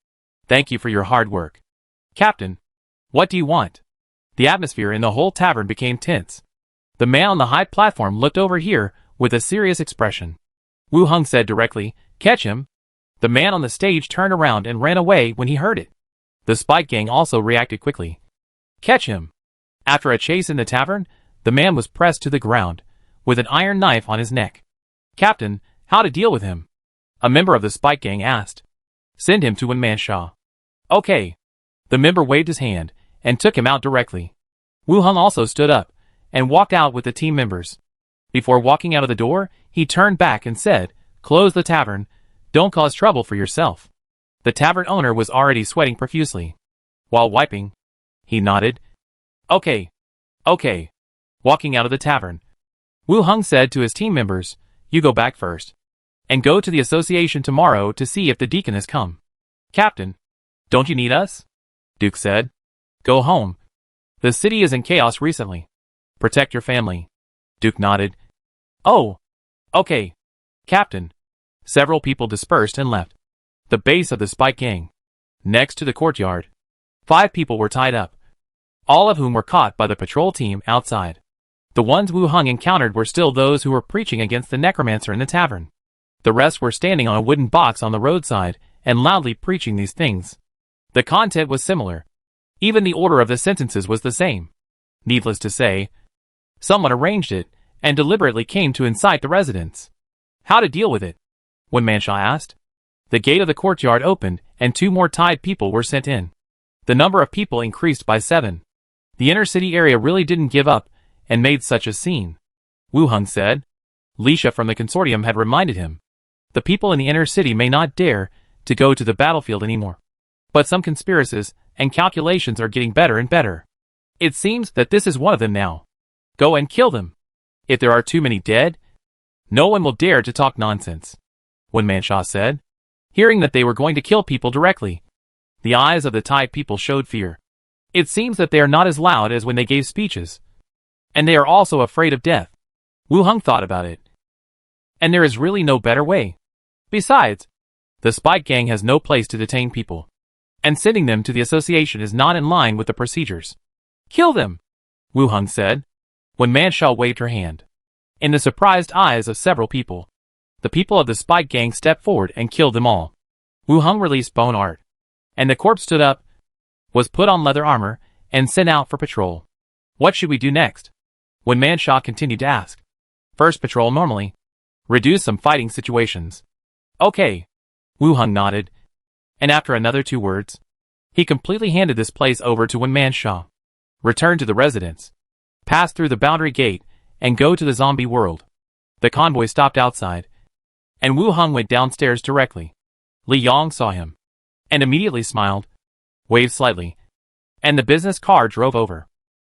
thank you for your hard work. Captain, what do you want?" The atmosphere in the whole tavern became tense. The man on the high platform looked over here with a serious expression. Wu Hung said directly, "Catch him." The man on the stage turned around and ran away when he heard it. The Spike Gang also reacted quickly. "Catch him." After a chase in the tavern, the man was pressed to the ground, with an iron knife on his neck. "Captain, how to deal with him?" a member of the Spike Gang asked. "Send him to One-Man Shaw." "Okay." The member waved his hand, and took him out directly. Wu Hung also stood up, and walked out with the team members. Before walking out of the door, he turned back and said, "Close the tavern, don't cause trouble for yourself." The tavern owner was already sweating profusely. While wiping, he nodded. Okay. Walking out of the tavern, Wu Hung said to his team members, "You go back first, and go to the association tomorrow to see if the deacon has come." "Captain, don't you need us?" Duke said. "Go home. The city is in chaos recently. Protect your family." Duke nodded. "Oh, okay, Captain." Several people dispersed and left the base of the Spike Gang. Next to the courtyard, 5 people were tied up, all of whom were caught by the patrol team outside. The ones Wu Hung encountered were still those who were preaching against the Necromancer in the tavern. The rest were standing on a wooden box on the roadside and loudly preaching these things. The content was similar. Even the order of the sentences was the same. Needless to say, someone arranged it and deliberately came to incite the residents. How to deal with it? One-Man Shaw asked. The gate of the courtyard opened and 2 more tied people were sent in. The number of people increased by 7. The inner city area really didn't give up and made such a scene. Wu Hung said. Lisha from the consortium had reminded him. The people in the inner city may not dare to go to the battlefield anymore. But some conspiracies and calculations are getting better and better. It seems that this is one of them now. Go and kill them. If there are too many dead, no one will dare to talk nonsense. One-Man Shaw said. Hearing that they were going to kill people directly, the eyes of the tied people showed fear. It seems that they are not as loud as when they gave speeches. And they are also afraid of death. Wu Hung thought about it. And there is really no better way. Besides, the Spike Gang has no place to detain people. And sending them to the association is not in line with the procedures. Kill them, Wu Hung said. One-Man Shaw waved her hand. In the surprised eyes of several people, the people of the Spike Gang stepped forward and killed them all. Wu Hung released Bone Art, and the corpse stood up, was put on leather armor, and sent out for patrol. What should we do next? One-Man Shaw continued to ask. First patrol normally. Reduce some fighting situations. Okay. Wu Hung nodded, and after another 2 words, he completely handed this place over to One-Man Shaw. Return to the residence. Pass through the boundary gate, and go to the zombie world. The convoy stopped outside, and Wu Hung went downstairs directly. Li Yong saw him, and immediately smiled, waved slightly, and the business car drove over.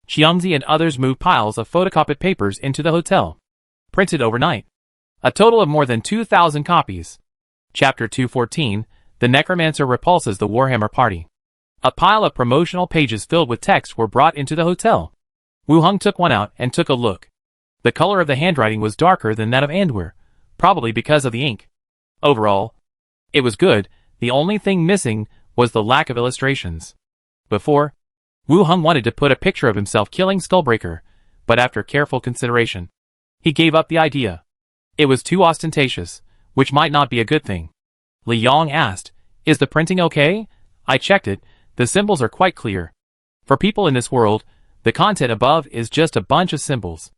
Xiangzi and others moved piles of photocopied papers into the hotel. Printed overnight. A total of more than 2,000 copies. Chapter 214, The Necromancer Repulses the Warhammer Party. A pile of promotional pages filled with text were brought into the hotel. Wu Hung took one out and took a look. The color of the handwriting was darker than that of Andwer, probably because of the ink. Overall, it was good. The only thing missing was the lack of illustrations. Before, Wu Heng wanted to put a picture of himself killing Skullbreaker, but after careful consideration, he gave up the idea. It was too ostentatious, which might not be a good thing. Li Yong asked, "Is the printing okay?" "I checked it. The symbols are quite clear. For people in this world, the content above is just a bunch of symbols.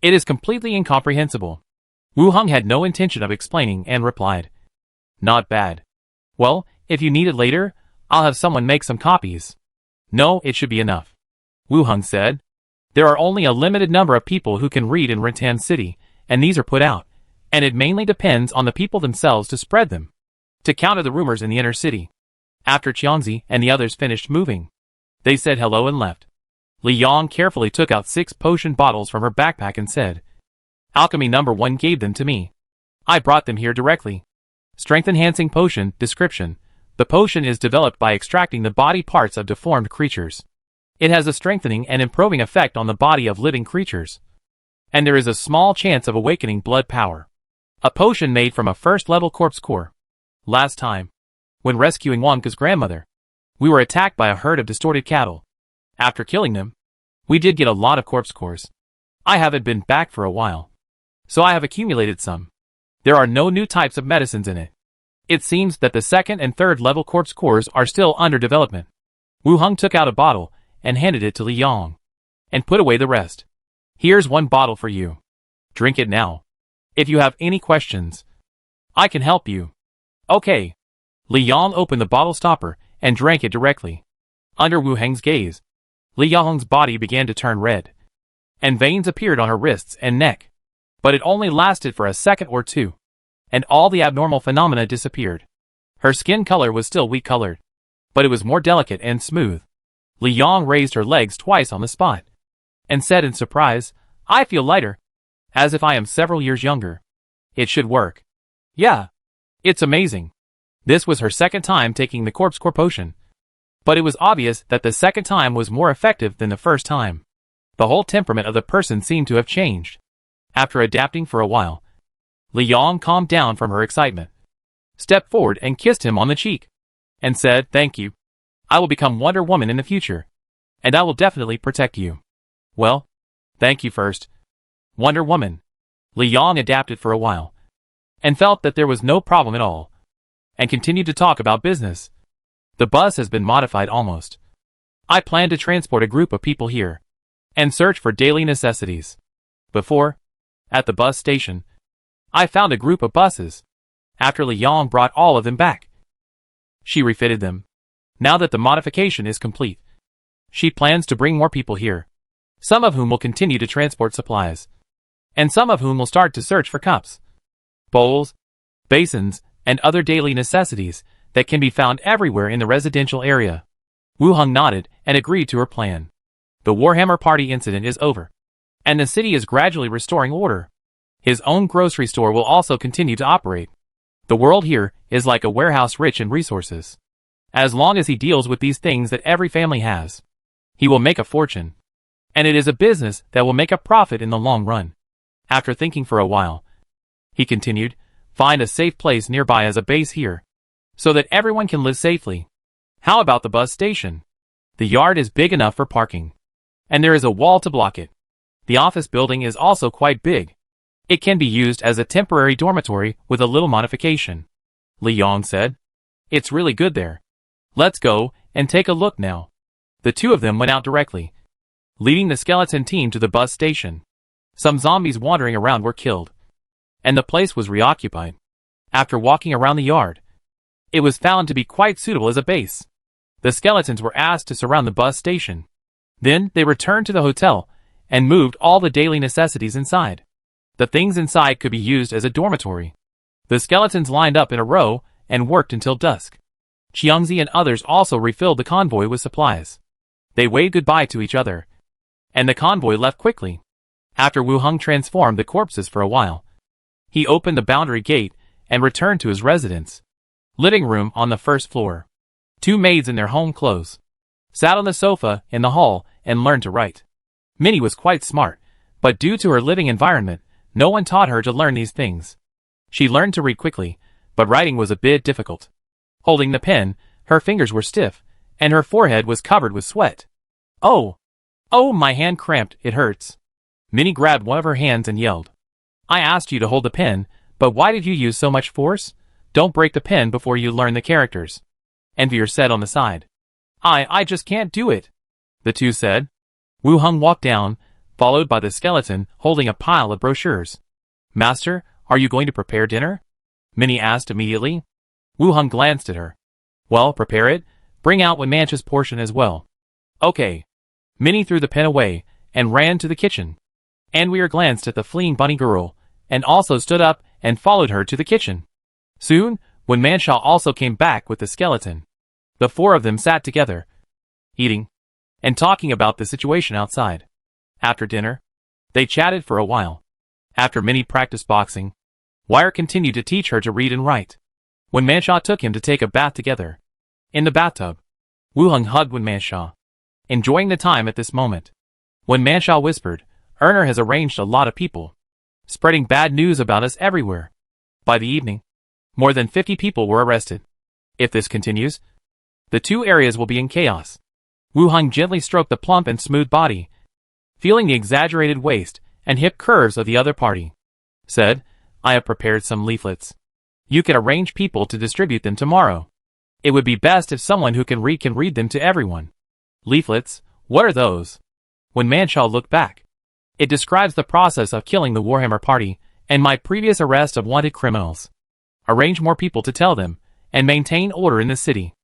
It is completely incomprehensible." Wu Heng had no intention of explaining and replied, "Not bad. Well, if you need it later, I'll have someone make some copies." "No, it should be enough," Wu Heng said. "There are only a limited number of people who can read in Rantan City, and these are put out, and it mainly depends on the people themselves to spread them, to counter the rumors in the inner city." After Qiangzi and the others finished moving, they said hello and left. Li Yong carefully took out 6 potion bottles from her backpack and said, "Alchemy number 1 gave them to me. I brought them here directly. Strength enhancing potion. Description: the potion is developed by extracting the body parts of deformed creatures. It has a strengthening and improving effect on the body of living creatures, and there is a small chance of awakening blood power. A potion made from a first-level corpse core. Last time, when rescuing Wonka's grandmother, we were attacked by a herd of distorted cattle. After killing them, we did get a lot of corpse cores. I haven't been back for a while, so I have accumulated some. There are no new types of medicines in it. It seems that the second and third level corpse cores are still under development." Wu Heng took out a bottle and handed it to Li Yong, and put away the rest. "Here's 1 bottle for you. Drink it now. If you have any questions, I can help you." "Okay." Li Yong opened the bottle stopper and drank it directly. Under Wu Heng's gaze, Li Yong's body began to turn red, and veins appeared on her wrists and neck. But it only lasted for a second or two, and all the abnormal phenomena disappeared. Her skin color was still wheat-colored, but it was more delicate and smooth. Li Yong raised her legs twice on the spot, and said in surprise, "I feel lighter, as if I am several years younger. It should work." "Yeah. It's amazing." This was her second time taking the corpse core potion, but it was obvious that the second time was more effective than the first time. The whole temperament of the person seemed to have changed. After adapting for a while, Li Yong calmed down from her excitement, stepped forward and kissed him on the cheek, and said, "Thank you. I will become Wonder Woman in the future, and I will definitely protect you." "Well, thank you first, Wonder Woman." Li Yong adapted for a while, and felt that there was no problem at all, and continued to talk about business. "The bus has been modified almost. I plan to transport a group of people here, and search for daily necessities. Before, at the bus station, I found a group of buses. After Li Yong brought all of them back, she refitted them. Now that the modification is complete, she plans to bring more people here, some of whom will continue to transport supplies, and some of whom will start to search for cups, bowls, basins, and other daily necessities that can be found everywhere in the residential area." Wu Heng nodded and agreed to her plan. The Warhammer Party incident is over, and the city is gradually restoring order. His own grocery store will also continue to operate. The world here is like a warehouse rich in resources. As long as he deals with these things that every family has, he will make a fortune. And it is a business that will make a profit in the long run. After thinking for a while, he continued, "Find a safe place nearby as a base here, so that everyone can live safely. How about the bus station? The yard is big enough for parking, and there is a wall to block it. The office building is also quite big. It can be used as a temporary dormitory with a little modification." Li Yong said, "It's really good there. Let's go and take a look now." The two of them went out directly, leading the skeleton team to the bus station. Some zombies wandering around were killed, and the place was reoccupied. After walking around the yard, it was found to be quite suitable as a base. The skeletons were asked to surround the bus station. Then they returned to the hotel and moved all the daily necessities inside. The things inside could be used as a dormitory. The skeletons lined up in a row and worked until dusk. Qiangzi and others also refilled the convoy with supplies. They waved goodbye to each other, and the convoy left quickly. After Wu Heng transformed the corpses for a while, he opened the boundary gate and returned to his residence. Living room on the first floor. 2 maids in their home clothes sat on the sofa in the hall and learned to write. Minnie was quite smart, But due to her living environment, no one taught her to learn these things. She learned to read quickly, but writing was a bit difficult. Holding the pen, her fingers were stiff, and her forehead was covered with sweat. Oh! Oh, my hand cramped, it hurts. Minnie grabbed one of her hands and yelled. I asked you to hold the pen, but why did you use so much force? Don't break the pen before you learn the characters. Envier said on the side. I just can't do it, the two said. Wu Hung walked down, followed by the skeleton holding a pile of brochures. Master, are you going to prepare dinner? Minnie asked immediately. Wu Hung glanced at her. Well, prepare it. Bring out Wenmancha's portion as well. Okay. Minnie threw the pen away and ran to the kitchen. Envier glanced at the fleeing bunny girl and also stood up and followed her to the kitchen. Soon, Wenmancha also came back with the skeleton. The four of them sat together, eating and talking about the situation outside. After dinner, they chatted for a while. After Minnie practiced boxing, Wire continued to teach her to read and write. Wenmancha took him to take a bath together. In the bathtub, Wu Hung hugged Wenmancha, enjoying the time at this moment. Wenmancha whispered, Erner has arranged a lot of people, spreading bad news about us everywhere. By the evening, more than 50 people were arrested. If this continues, the two areas will be in chaos. Wu Hung gently stroked the plump and smooth body, feeling the exaggerated waist and hip curves of the other party. Said, I have prepared some leaflets. You can arrange people to distribute them tomorrow. It would be best if someone who can read them to everyone. Leaflets? What are those? Wenmancha looked back. It describes the process of killing the Warhammer party and my previous arrest of wanted criminals. Arrange more people to tell them, and maintain order in the city.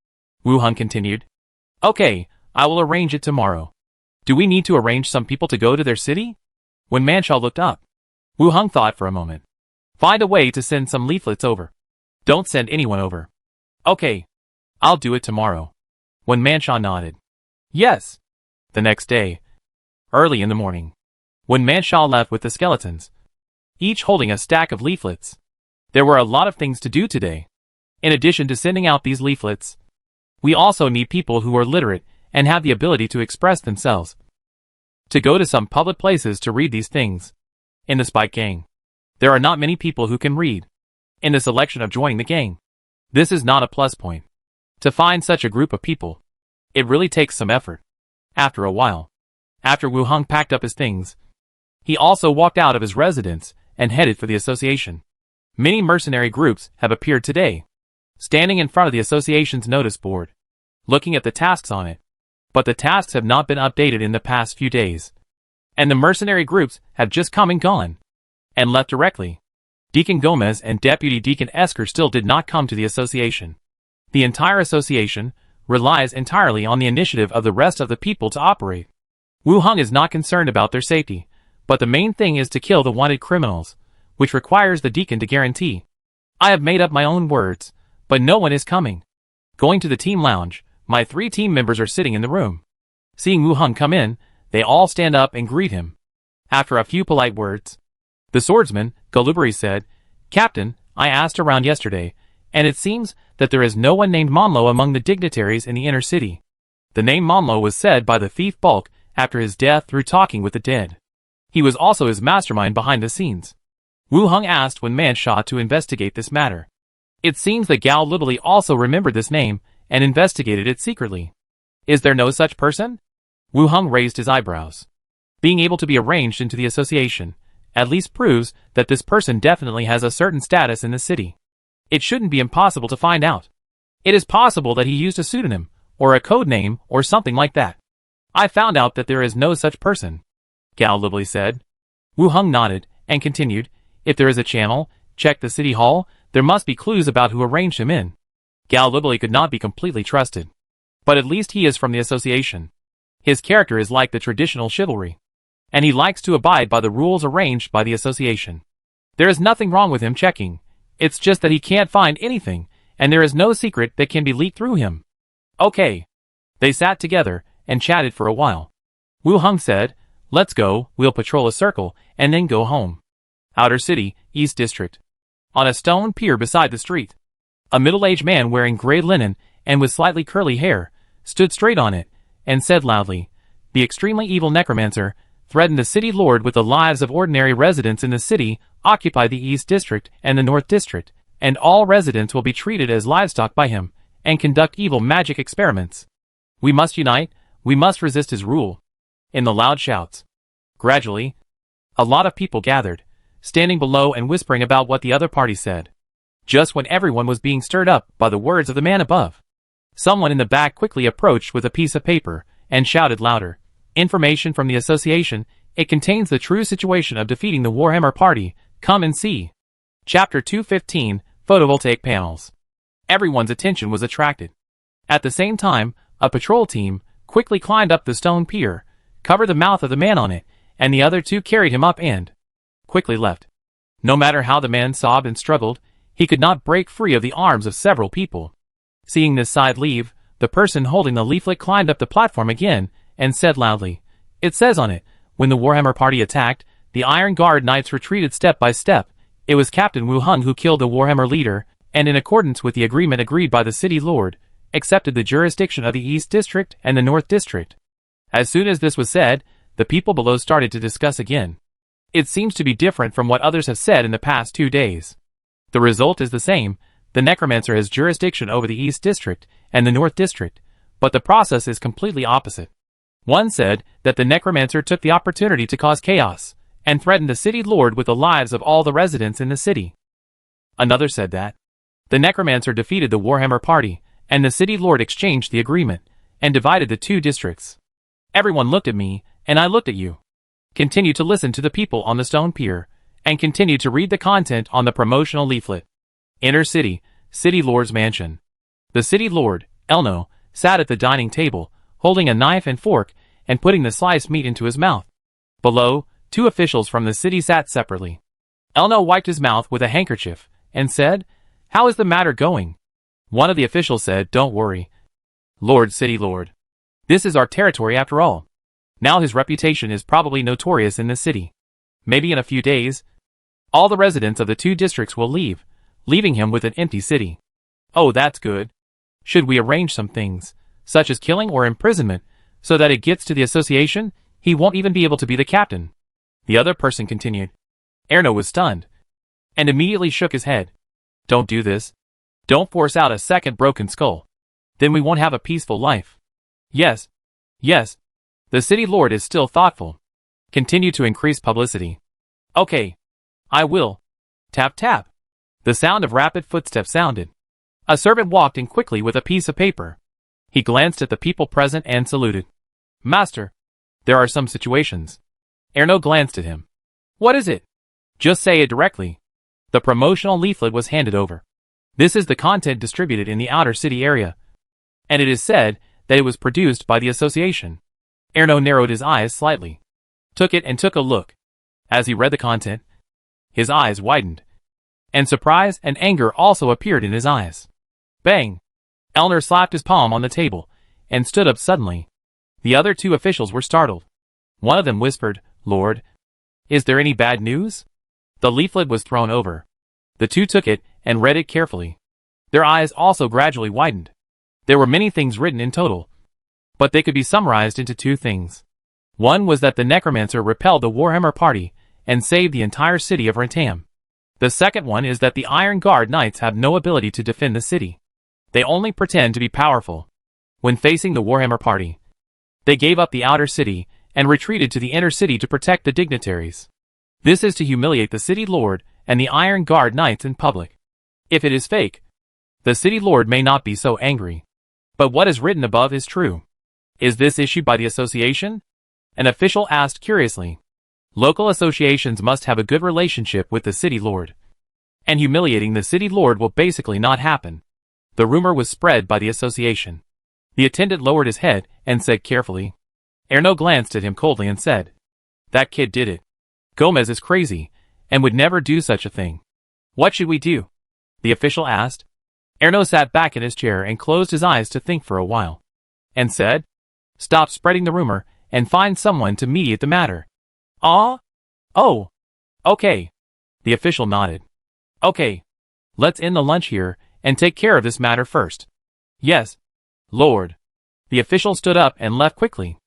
Wu Hung continued. Okay, I will arrange it tomorrow. Do we need to arrange some people to go to their city? Wenmancha looked up. Wu Hung thought for a moment. Find a way to send some leaflets over. Don't send anyone over. Okay, I'll do it tomorrow. Wenmancha nodded. Yes. The next day, early in the morning, Wenmancha left with the skeletons, each holding a stack of leaflets. There were a lot of things to do today. In addition to sending out these leaflets, we also need people who are literate and have the ability to express themselves. To go to some public places to read these things. In the Spike Gang, there are not many people who can read. In the selection of joining the gang, this is not a plus point. To find such a group of people, it really takes some effort. After a while, after Wu Hung packed up his things, he also walked out of his residence and headed for the association. Many mercenary groups have appeared today, standing in front of the association's notice board, looking at the tasks on it. But the tasks have not been updated in the past few days. And the mercenary groups have just come and gone, and left directly. Deacon Gomez and Deputy Deacon Esker still did not come to the association. The entire association relies entirely on the initiative of the rest of the people to operate. Wu Hung is not concerned about their safety, but the main thing is to kill the wanted criminals, which requires the deacon to guarantee. I have made up my own words, but no one is coming. Going to the team lounge, my 3 team members are sitting in the room. Seeing Wu Hung come in, they all stand up and greet him. After a few polite words, the swordsman, Galubari, said, Captain, I asked around yesterday, and it seems that there is no one named Monlo among the dignitaries in the inner city. The name Monlo was said by the thief Bulk after his death through talking with the dead. He was also his mastermind behind the scenes. Wu Hung asked Wenmancha to investigate this matter. It seems that Gao Libali also remembered this name and investigated it secretly. Is there no such person? Wu Hung raised his eyebrows. Being able to be arranged into the association at least proves that this person definitely has a certain status in the city. It shouldn't be impossible to find out. It is possible that he used a pseudonym, or a code name, or something like that. I found out that there is no such person, Gao Libali said. Wu Hung nodded, and continued, if there is a channel, check the city hall, there must be clues about who arranged him in. Gao Libali could not be completely trusted. But at least he is from the association. His character is like the traditional chivalry, and he likes to abide by the rules arranged by the association. There is nothing wrong with him checking. It's just that he can't find anything, and there is no secret that can be leaked through him. Okay. They sat together and chatted for a while. Wu Hung said, let's go, we'll patrol a circle, and then go home. Outer City, East District. On a stone pier beside the street, a middle-aged man wearing gray linen and with slightly curly hair stood straight on it and said loudly, the extremely evil Necromancer, threaten the city lord with the lives of ordinary residents in the city, occupy the East District and the North District, and all residents will be treated as livestock by him, and conduct evil magic experiments. We must unite, we must resist his rule. In the loud shouts. Gradually, a lot of people gathered, standing below and whispering about what the other party said. Just when everyone was being stirred up by the words of the man above, someone in the back quickly approached with a piece of paper, and shouted louder, "Information from the association, it contains the true situation of defeating the Warhammer party, come and see." Chapter 215, Photovoltaic Panels. Everyone's attention was attracted. At the same time, a patrol team quickly climbed up the stone pier, covered the mouth of the man on it, and the other two carried him up and quickly left. No matter how the man sobbed and struggled, he could not break free of the arms of several people. Seeing this side leave, the person holding the leaflet climbed up the platform again and said loudly, "It says on it, when the Warhammer party attacked, the Iron Guard Knights retreated step by step. It was Captain Wu Hung who killed the Warhammer leader, and in accordance with the agreement agreed by the city lord, accepted the jurisdiction of the East District and the North District." As soon as this was said, the people below started to discuss again. It seems to be different from what others have said in the past 2 days. The result is the same. The Necromancer has jurisdiction over the East District and the North District, but the process is completely opposite. One said that the Necromancer took the opportunity to cause chaos and threatened the city lord with the lives of all the residents in the city. Another said that the Necromancer defeated the Warhammer party, and the city lord exchanged the agreement and divided the 2 districts. Everyone looked at me, and I looked at you. Continue to listen to the people on the stone pier, and continue to read the content on the promotional leaflet. Inner City, City Lord's Mansion. The city lord, Elno, sat at the dining table, holding a knife and fork, and putting the sliced meat into his mouth. Below, 2 officials from the city sat separately. Elno wiped his mouth with a handkerchief, and said, "How is the matter going?" One of the officials said, "Don't worry, Lord City Lord. This is our territory after all. Now his reputation is probably notorious in the city. Maybe in a few days, all the residents of the 2 districts will leave, leaving him with an empty city. Oh, that's good. Should we arrange some things, such as killing or imprisonment, so that it gets to the association, he won't even be able to be the captain?" The other person continued. Erno was stunned, and immediately shook his head. "Don't do this. Don't force out a second broken skull. Then we won't have a peaceful life." Yes. Yes. The city lord is still thoughtful. Continue to increase publicity. Okay. I will. Tap tap. The sound of rapid footsteps sounded. A servant walked in quickly with a piece of paper. He glanced at the people present and saluted. "Master, there are some situations." Erno glanced at him. "What is it?" "Just say it directly." The promotional leaflet was handed over. This is the content distributed in the outer city area, and it is said that it was produced by the association. Erno narrowed his eyes slightly, took it and took a look. As he read the content, his eyes widened, and surprise and anger also appeared in his eyes. Bang! Elner slapped his palm on the table, and stood up suddenly. The other 2 officials were startled. One of them whispered, "Lord, is there any bad news?" The leaflet was thrown over. The 2 took it and read it carefully. Their eyes also gradually widened. There were many things written in total, but they could be summarized into 2 things. One was that the Necromancer repelled the Warhammer party and saved the entire city of Rentam. The second one is that the Iron Guard Knights have no ability to defend the city. They only pretend to be powerful. When facing the Warhammer party, they gave up the outer city and retreated to the inner city to protect the dignitaries. This is to humiliate the city lord and the Iron Guard Knights in public. If it is fake, the city lord may not be so angry. But what is written above is true. Is this issued by the association? An official asked curiously. Local associations must have a good relationship with the city lord, and humiliating the city lord will basically not happen. The rumor was spread by the association. The attendant lowered his head and said carefully. Erno glanced at him coldly and said, "That kid did it. Gomez is crazy, and would never do such a thing. What should we do?" the official asked. Erno sat back in his chair and closed his eyes to think for a while, and said, "Stop spreading the rumor, and find someone to mediate the matter." "Ah? Oh. Okay." The official nodded. "Okay. Let's end the lunch here, and take care of this matter first." "Yes, Lord." The official stood up and left quickly.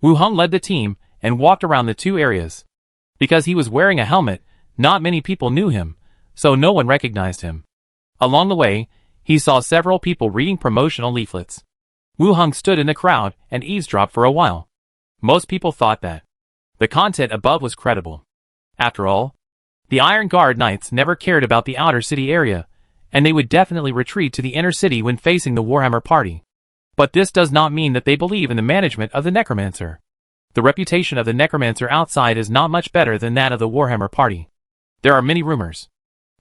Wu Hung led the team, and walked around the two areas. Because he was wearing a helmet, not many people knew him, so no one recognized him. Along the way, he saw several people reading promotional leaflets. Wu Hung stood in the crowd and eavesdropped for a while. Most people thought that the content above was credible. After all, the Iron Guard Knights never cared about the outer city area, and they would definitely retreat to the inner city when facing the Warhammer party. But this does not mean that they believe in the management of the Necromancer. The reputation of the Necromancer outside is not much better than that of the Warhammer party. There are many rumors.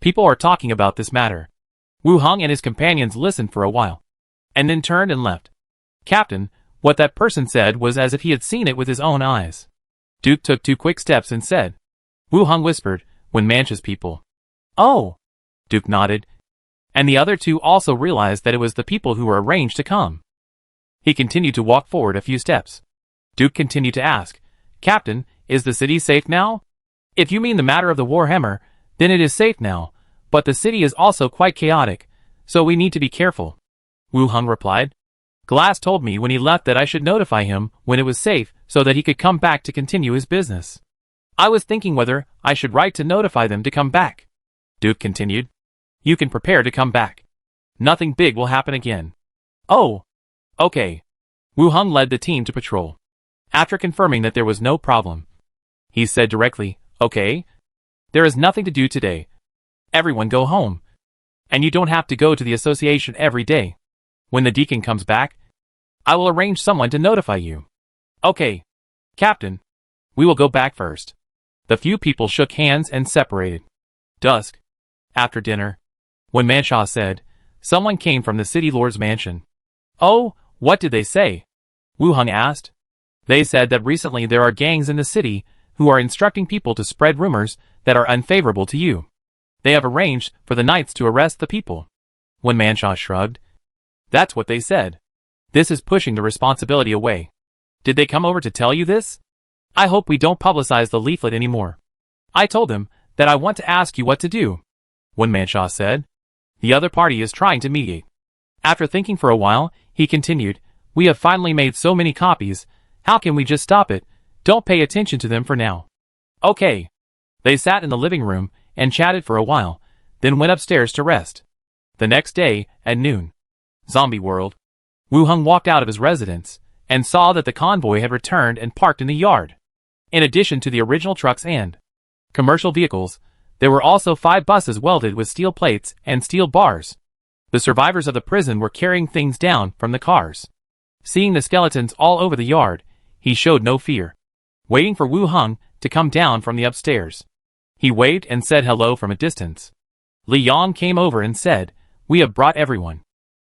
People are talking about this matter. Wu Hung and his companions listened for a while, and then turned and left. Captain, what that person said was as if he had seen it with his own eyes. Duke took 2 quick steps and said. Wu Hung whispered, when Mancha's people. Oh! Duke nodded, and the other 2 also realized that it was the people who were arranged to come. He continued to walk forward a few steps. Duke continued to ask, Captain, is the city safe now? If you mean the matter of the Warhammer, then it is safe now, but the city is also quite chaotic, so we need to be careful. Wu Hung replied. Glass told me when he left that I should notify him when it was safe so that he could come back to continue his business. I was thinking whether I should write to notify them to come back. Duke continued. You can prepare to come back. Nothing big will happen again. Oh, okay. Wu Hung led the team to patrol. After confirming that there was no problem, he said directly, okay? There is nothing to do today. Everyone go home. And you don't have to go to the association every day. When the deacon comes back, I will arrange someone to notify you. Okay, Captain. We will go back first. The few people shook hands and separated. Dusk. After dinner, when Mancha said, someone came from the city lord's mansion. Oh, what did they say? Wu Hung asked. They said that recently there are gangs in the city who are instructing people to spread rumors that are unfavorable to you. They have arranged for the knights to arrest the people. When Mancha shrugged. That's what they said. This is pushing the responsibility away. Did they come over to tell you this? I hope we don't publicize the leaflet anymore. I told them that I want to ask you what to do. When Mancha said. The other party is trying to mediate. After thinking for a while, he continued, we have finally made so many copies, how can we just stop it? Don't pay attention to them for now. Okay. They sat in the living room and chatted for a while, then went upstairs to rest. The next day, at noon. Zombie World. Wu Hung walked out of his residence and saw that the convoy had returned and parked in the yard. In addition to the original trucks and commercial vehicles, there were also 5 buses welded with steel plates and steel bars. The survivors of the prison were carrying things down from the cars. Seeing the skeletons all over the yard, he showed no fear. Waiting for Wu Hung to come down from the upstairs. He waved and said hello from a distance. Li Yong came over and said, we have brought everyone.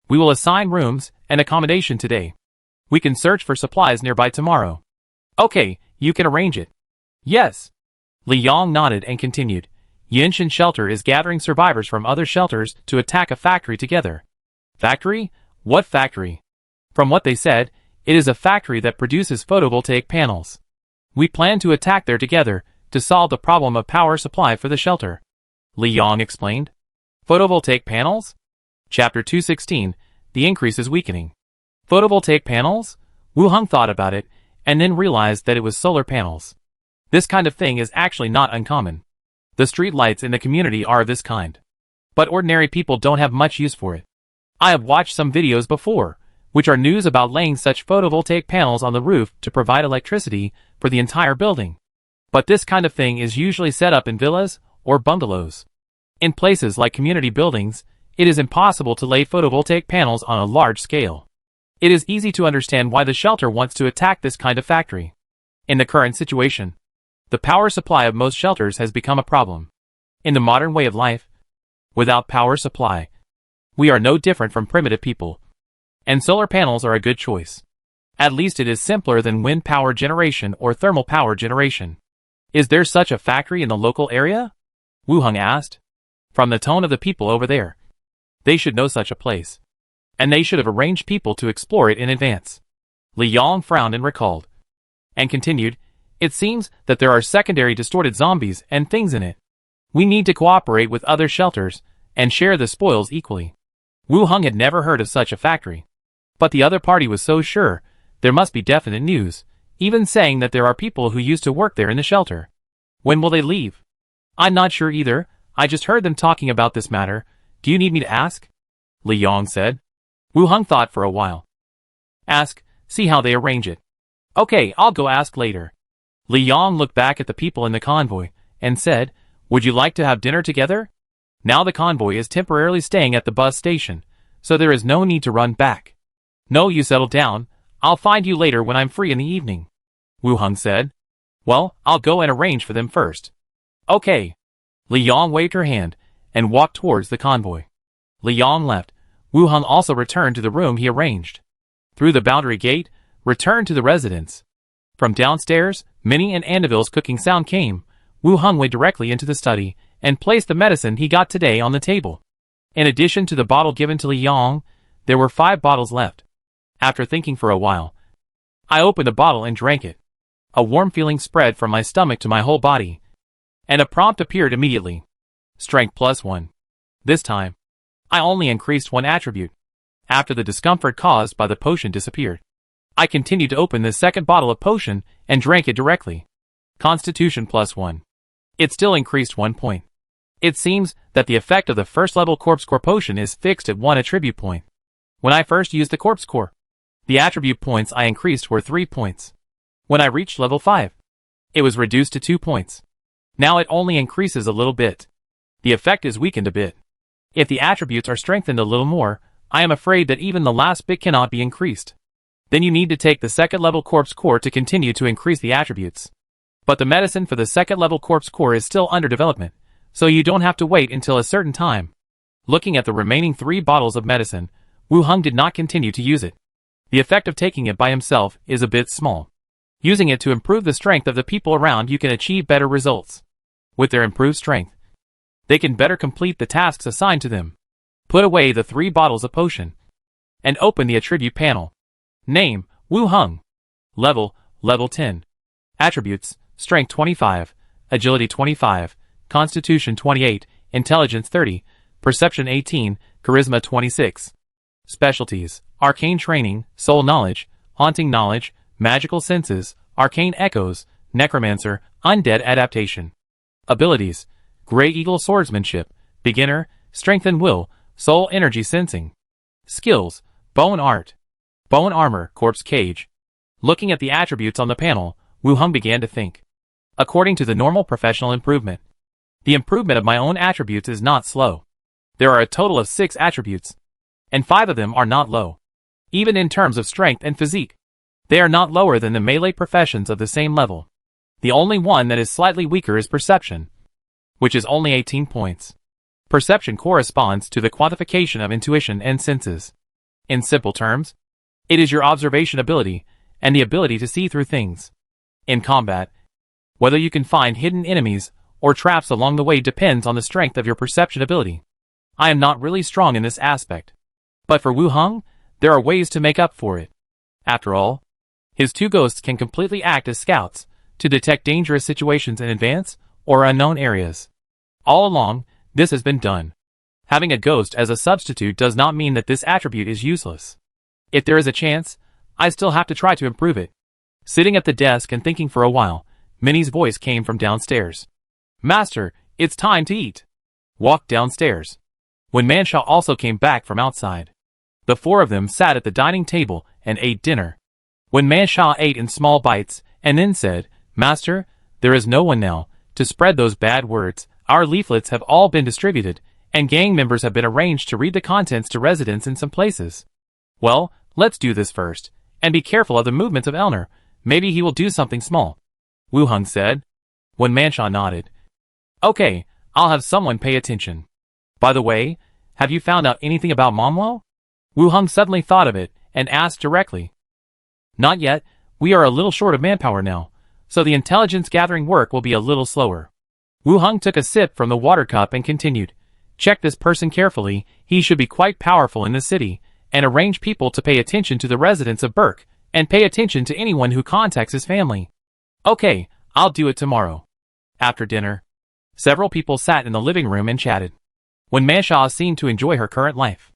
We will assign rooms and accommodation today. We can search for supplies nearby tomorrow. Okay, you can arrange it. Yes. Li Yong nodded and continued. Yinshan Shelter is gathering survivors from other shelters to attack a factory together. Factory? What factory? From what they said, it is a factory that produces photovoltaic panels. We plan to attack there together to solve the problem of power supply for the shelter. Li Yong explained. Photovoltaic panels? Chapter 216, the increase is weakening. Photovoltaic panels? Wu Hung thought about it, and then realized that it was solar panels. This kind of thing is actually not uncommon. The street lights in the community are of this kind. But ordinary people don't have much use for it. I have watched some videos before, which are news about laying such photovoltaic panels on the roof to provide electricity for the entire building. But this kind of thing is usually set up in villas or bungalows. In places like community buildings, it is impossible to lay photovoltaic panels on a large scale. It is easy to understand why the shelter wants to attack this kind of factory. In the current situation, the power supply of most shelters has become a problem. In the modern way of life, without power supply, we are no different from primitive people. And solar panels are a good choice. At least it is simpler than wind power generation or thermal power generation. Is there such a factory in the local area? Wu Hung asked. From the tone of the people over there, they should know such a place. And they should have arranged people to explore it in advance. Li Yong frowned and recalled. And continued, it seems that there are secondary distorted zombies and things in it. We need to cooperate with other shelters and share the spoils equally. Wu Hung had never heard of such a factory. But the other party was so sure, there must be definite news, even saying that there are people who used to work there in the shelter. When will they leave? I'm not sure either, I just heard them talking about this matter. Do you need me to ask? Li Yong said. Wu Heng thought for a while. Ask, see how they arrange it. Okay, I'll go ask later. Li Yong looked back at the people in the convoy, and said, would you like to have dinner together? Now the convoy is temporarily staying at the bus station, so there is no need to run back. No, you settle down, I'll find you later when I'm free in the evening. Wu Heng said. Well, I'll go and arrange for them first. Okay. Li Yong waved her hand, and walked towards the convoy. Li Yong left. Wu Heng also returned to the room he arranged. Through the boundary gate, returned to the residence. From downstairs, Minnie and Annabelle's cooking sound came. Wu Heng went directly into the study, and placed the medicine he got today on the table. In addition to the bottle given to Li Yong, there were 5 bottles left. After thinking for a while, I opened a bottle and drank it. A warm feeling spread from my stomach to my whole body, and a prompt appeared immediately. Strength +1. This time, I only increased 1 attribute. After the discomfort caused by the potion disappeared, I continued to open the second bottle of potion and drank it directly. Constitution +1. It still increased 1 point. It seems that the effect of the first level Corpse Core potion is fixed at 1 attribute point. When I first used the Corpse Core, the attribute points I increased were 3 points. When I reached level 5, it was reduced to 2 points. Now it only increases a little bit. The effect is weakened a bit. If the attributes are strengthened a little more, I am afraid that even the last bit cannot be increased. Then you need to take the second level Corpse Core to continue to increase the attributes. But the medicine for the second level Corpse Core is still under development, so you don't have to wait until a certain time. Looking at the remaining 3 bottles of medicine, Wu Heng did not continue to use it. The effect of taking it by himself is a bit small. Using it to improve the strength of the people around you can achieve better results. With their improved strength, they can better complete the tasks assigned to them. Put away the 3 bottles of potion, and open the attribute panel. Name, Wu Heng. Level 10. Attributes, Strength 25, Agility 25, Constitution 28, Intelligence 30, Perception 18, Charisma 26. Specialties, Arcane Training, Soul Knowledge, Haunting Knowledge, Magical Senses, Arcane Echoes, Necromancer, Undead Adaptation. Abilities, Grey Eagle Swordsmanship, Beginner, Strength and Will, Soul Energy Sensing. Skills, Bone Art, Bone Armor, Corpse Cage. Looking at the attributes on the panel, Wu Heng began to think. According to the normal professional improvement, the improvement of my own attributes is not slow. There are a total of 6 attributes, and 5 of them are not low. Even in terms of strength and physique, they are not lower than the melee professions of the same level. The only one that is slightly weaker is Perception, which is only 18 points. Perception corresponds to the quantification of intuition and senses. In simple terms, it is your observation ability, and the ability to see through things. In combat, whether you can find hidden enemies or traps along the way depends on the strength of your perception ability. I am not really strong in this aspect, but for Wu Heng, there are ways to make up for it. After all, his 2 ghosts can completely act as scouts to detect dangerous situations in advance or unknown areas. All along, this has been done. Having a ghost as a substitute does not mean that this attribute is useless. If there is a chance, I still have to try to improve it. Sitting at the desk and thinking for a while, Minnie's voice came from downstairs. Master, it's time to eat. Walked downstairs. When Manshaw also came back from outside. The 4 of them sat at the dining table and ate dinner. When Manshaw ate in small bites, and then said, Master, there is no one now to spread those bad words. Our leaflets have all been distributed, and gang members have been arranged to read the contents to residents in some places. Well, let's do this first, and be careful of the movements of Elner. Maybe he will do something small. Wu Heng said. When Manshaw nodded. Okay, I'll have someone pay attention. By the way, have you found out anything about Momwo? Wu Heng suddenly thought of it, and asked directly. Not yet, we are a little short of manpower now, so the intelligence gathering work will be a little slower. Wu Heng took a sip from the water cup and continued. Check this person carefully, he should be quite powerful in the city, and arrange people to pay attention to the residents of Burke, and pay attention to anyone who contacts his family. Okay, I'll do it tomorrow. After dinner, several people sat in the living room and chatted. When Manshaw seemed to enjoy her current life,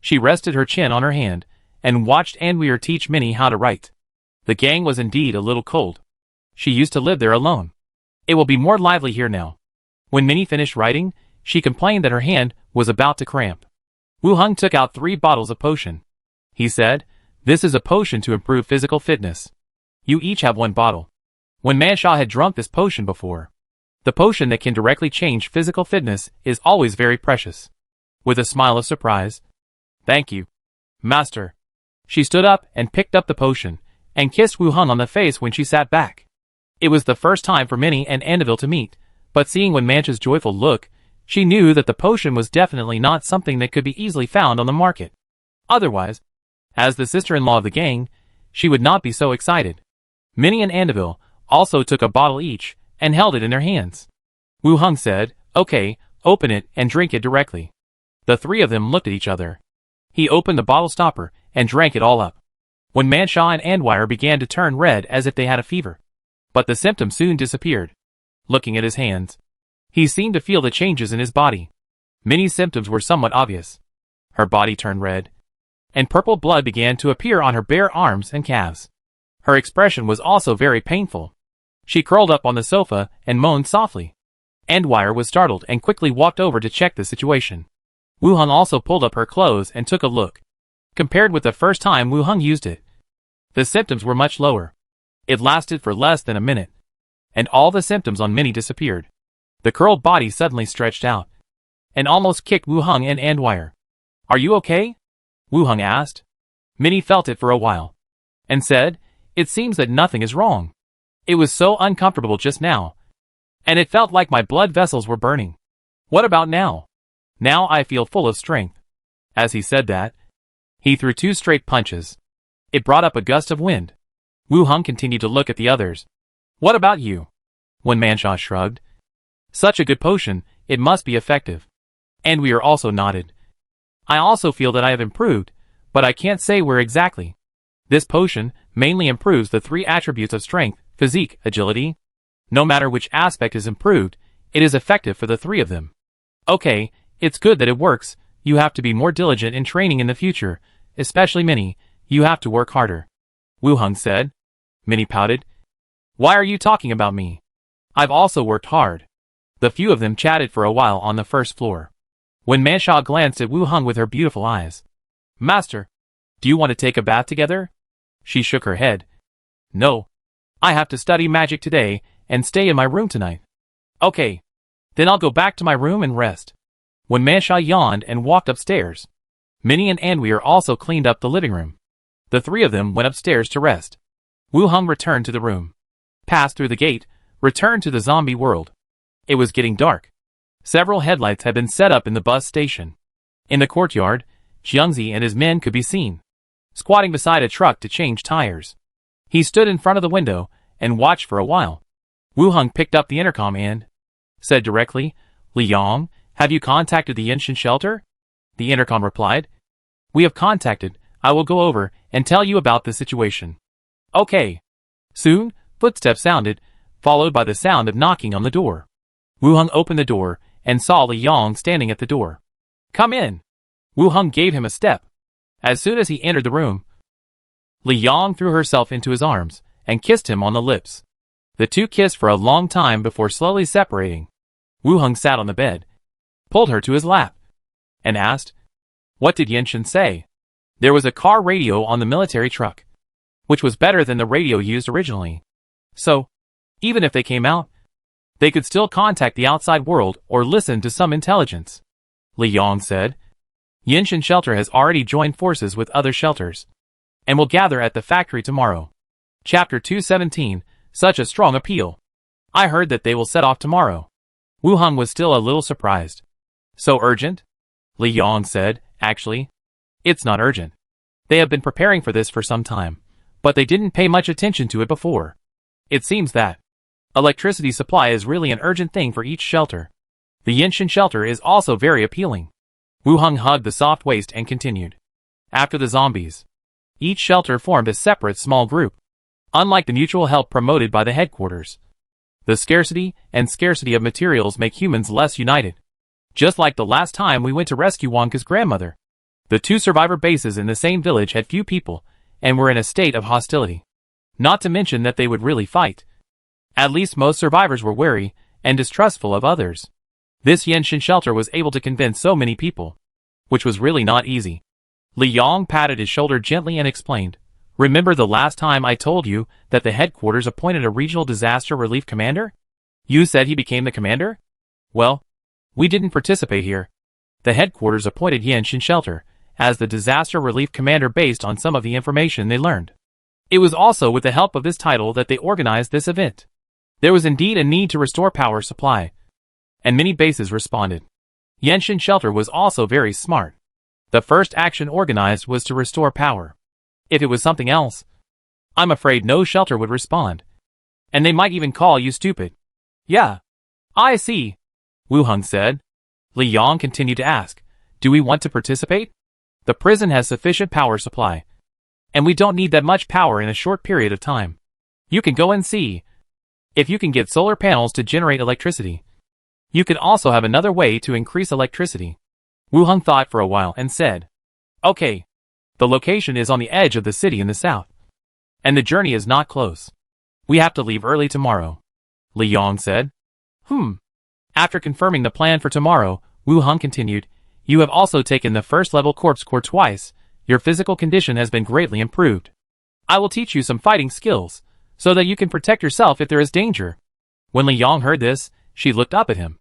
she rested her chin on her hand, and watched Anweer teach Minnie how to write. The gang was indeed a little cold. She used to live there alone. It will be more lively here now. When Minnie finished writing, she complained that her hand was about to cramp. Wu Hung took out 3 bottles of potion. He said, "This is a potion to improve physical fitness. You each have 1 bottle." When Manshaw had drunk this potion before, the potion that can directly change physical fitness is always very precious. With a smile of surprise, "Thank you, Master." She stood up and picked up the potion, and kissed Wu Hung on the face when she sat back. It was the first time for Minnie and Annabelle to meet, but seeing Wen Mancha's joyful look, she knew that the potion was definitely not something that could be easily found on the market. Otherwise, as the sister-in-law of the gang, she would not be so excited. Minnie and Annabelle also took a bottle each and held it in their hands. Wu Hung said, "Okay, open it and drink it directly." The 3 of them looked at each other. He opened the bottle stopper and drank it all up. When Manshaw and Andwire began to turn red as if they had a fever. But the symptoms soon disappeared. Looking at his hands, he seemed to feel the changes in his body. Minnie's symptoms were somewhat obvious. Her body turned red, and purple blood began to appear on her bare arms and calves. Her expression was also very painful. She curled up on the sofa and moaned softly. Andwire was startled and quickly walked over to check the situation. Wu Hung also pulled up her clothes and took a look. Compared with the first time Wu Hung used it, the symptoms were much lower. It lasted for less than a minute, and all the symptoms on Minnie disappeared. The curled body suddenly stretched out, and almost kicked Wu Hung and Andwire. "Are you okay?" Wu Hung asked. Minnie felt it for a while, and said, "It seems that nothing is wrong. It was so uncomfortable just now, and it felt like my blood vessels were burning. What about now? Now I feel full of strength." As he said that, he threw 2 straight punches. It brought up a gust of wind. Wu Hung continued to look at the others. "What about you?" When Manshaw shrugged. "Such a good potion, it must be effective." And we are also nodded. "I also feel that I have improved, but I can't say where exactly. This potion mainly improves the 3 attributes of strength, physique, agility. No matter which aspect is improved, it is effective for the 3 of them." "Okay, it's good that it works. You have to be more diligent in training in the future, especially Minnie. You have to work harder," Wu Hung said. Minnie pouted. "Why are you talking about me? I've also worked hard." The few of them chatted for a while on the first floor. When Manshaw glanced at Wu Hung with her beautiful eyes. "Master, do you want to take a bath together?" She shook her head. "No. I have to study magic today and stay in my room tonight." "Okay. Then I'll go back to my room and rest." When Manshaw yawned and walked upstairs, Minnie and Andwire also cleaned up the living room. The 3 of them went upstairs to rest. Wu Hung returned to the room, passed through the gate, returned to the zombie world. It was getting dark. Several headlights had been set up in the bus station. In the courtyard, Jiangzi and his men could be seen, squatting beside a truck to change tires. He stood in front of the window and watched for a while. Wu Hung picked up the intercom and said directly, "Li Yong, have you contacted the Yinshin shelter?" The intercom replied, "We have contacted. I will go over and tell you about the situation." "Okay." Soon, footsteps sounded, followed by the sound of knocking on the door. Wu Hung opened the door and saw Li Yong standing at the door. "Come in." Wu Hung gave him a step. As soon as he entered the room, Li Yong threw herself into his arms and kissed him on the lips. The 2 kissed for a long time before slowly separating. Wu Hung sat on the bed, pulled her to his lap, and asked, "What did Yinshin say?" There was a car radio on the military truck, which was better than the radio used originally. So, even if they came out, they could still contact the outside world or listen to some intelligence. Li Yong said, "Yinshin shelter has already joined forces with other shelters, and will gather at the factory tomorrow." Chapter 217, Such a Strong Appeal. "I heard that they will set off tomorrow." Wu Hung was still a little surprised. "So urgent?" Li Yong said, "Actually, it's not urgent. They have been preparing for this for some time, but they didn't pay much attention to it before. It seems that electricity supply is really an urgent thing for each shelter. The Yinshin shelter is also very appealing." Wu Hung hugged the soft waist and continued. "After the zombies, each shelter formed a separate small group. Unlike the mutual help promoted by the headquarters, the scarcity of materials make humans less united. Just like the last time we went to rescue Wonka's grandmother. The 2 survivor bases in the same village had few people, and were in a state of hostility. Not to mention that they would really fight. At least most survivors were wary and distrustful of others. This Yenshin shelter was able to convince so many people, which was really not easy. Li Yong patted his shoulder gently and explained, "Remember the last time I told you that the headquarters appointed a regional disaster relief commander? You said he became the commander? Well, we didn't participate here. The headquarters appointed Yenshin shelter as the disaster relief commander based on some of the information they learned. It was also with the help of this title that they organized this event. There was indeed a need to restore power supply, and many bases responded. Yenshin shelter was also very smart. The first action organized was to restore power. If it was something else, I'm afraid no shelter would respond. And they might even call you stupid." "Yeah, I see," Wu Heng said. Li Yong continued to ask, "Do we want to participate? The prison has sufficient power supply, and we don't need that much power in a short period of time. You can go and see if you can get solar panels to generate electricity. You can also have another way to increase electricity." Wu Heng thought for a while and said, "Okay. The location is on the edge of the city in the south, and the journey is not close. We have to leave early tomorrow," Li Yong said. After confirming the plan for tomorrow, Wu Heng continued, "You have also taken the first level corpse core twice. Your physical condition has been greatly improved. I will teach you some fighting skills, so that you can protect yourself if there is danger." When Li Yong heard this, she looked up at him.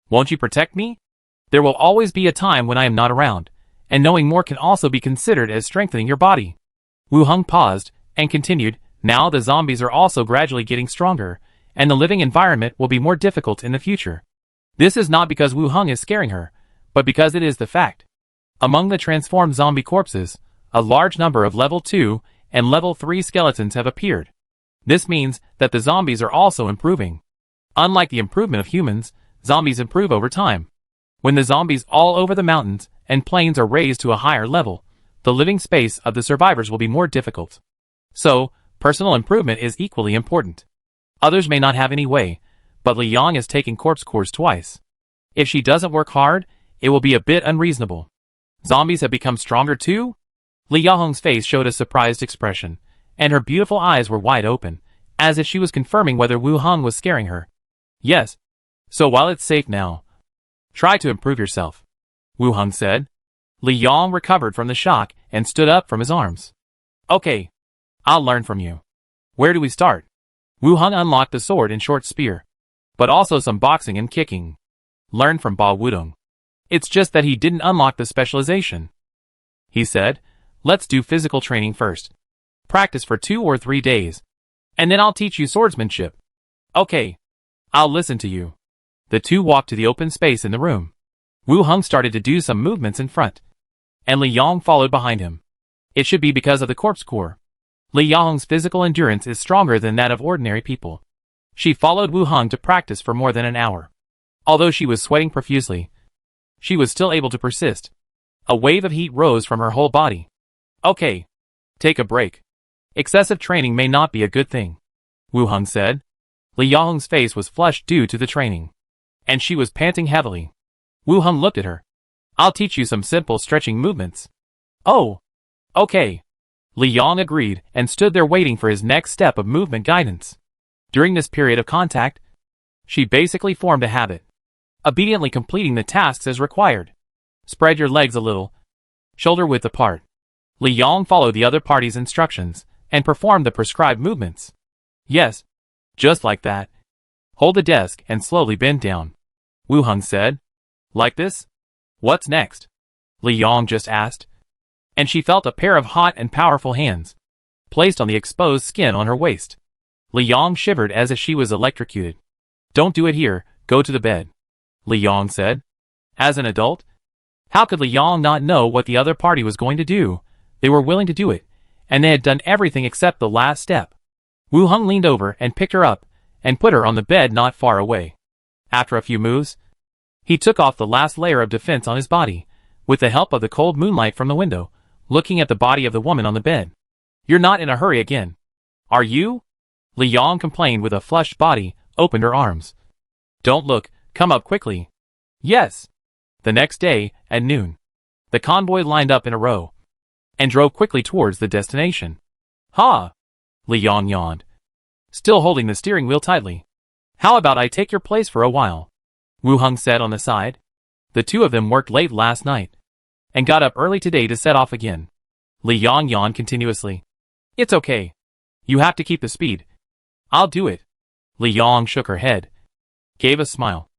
"Won't you protect me? There will always be a time when I am not around, and knowing more can also be considered as strengthening your body." Wu Heng paused, and continued, "Now the zombies are also gradually getting stronger, and the living environment will be more difficult in the future." This is not because Wu Heng is scaring her, but because it is the fact. Among the transformed zombie corpses, a large number of level 2 and level 3 skeletons have appeared. This means that the zombies are also improving. Unlike the improvement of humans, zombies improve over time. When the zombies all over the mountains and plains are raised to a higher level, the living space of the survivors will be more difficult. So, personal improvement is equally important. Others may not have any way, but Li Yong has taken corpse cores twice. If she doesn't work hard, it will be a bit unreasonable. Zombies have become stronger too? Li Yong's face showed a surprised expression, and her beautiful eyes were wide open, as if she was confirming whether Wu Heng was scaring her. "Yes. So while it's safe now, try to improve yourself," Wu Heng said. Li Yong recovered from the shock and stood up from his arms. "Okay. I'll learn from you. Where do we start?" Wu Heng unlocked the sword and short spear, but also some boxing and kicking. Learn from Ba Wudong. It's just that he didn't unlock the specialization. He said, "Let's do physical training first. Practice for 2 or 3 days, and then I'll teach you swordsmanship." "Okay. I'll listen to you." The two walked to the open space in the room. Wu Heng started to do some movements in front, and Li Yong followed behind him. It should be because of the corpse core. Li Yong's physical endurance is stronger than that of ordinary people. She followed Wu Heng to practice for more than an hour. Although she was sweating profusely, she was still able to persist. A wave of heat rose from her whole body. "Okay. Take a break. Excessive training may not be a good thing," Wu Heng said. Li Yong's face was flushed due to the training, and she was panting heavily. Wu Heng looked at her. "I'll teach you some simple stretching movements." "Oh. Okay." Li Yong agreed and stood there waiting for his next step of movement guidance. During this period of contact, she basically formed a habit, obediently completing the tasks as required. "Spread your legs a little, shoulder width apart." Li Yong followed the other party's instructions and performed the prescribed movements. "Yes, just like that. Hold the desk and slowly bend down," Wu Heng said. "Like this? What's next?" Li Yong just asked. And she felt a pair of hot and powerful hands placed on the exposed skin on her waist. Li Yong shivered as if she was electrocuted. "Don't do it here, go to the bed," Li Yong said. As an adult, how could Li Yong not know what the other party was going to do? They were willing to do it, and they had done everything except the last step. Wu Heng leaned over and picked her up and put her on the bed not far away. After a few moves, he took off the last layer of defense on his body, with the help of the cold moonlight from the window, looking at the body of the woman on the bed. "You're not in a hurry again, are you?" Li Yong complained with a flushed body, opened her arms. "Don't look, come up quickly." "Yes." The next day, at noon, the convoy lined up in a row and drove quickly towards the destination. "Ha! Li Yong yawned, still holding the steering wheel tightly. How about I take your place for a while? Wu Hung said on the side. The two of them worked late last night and got up early today to set off again. Li Yong yawned continuously. It's okay. You have to keep the speed. I'll do it. Li Yong shook her head, gave a smile,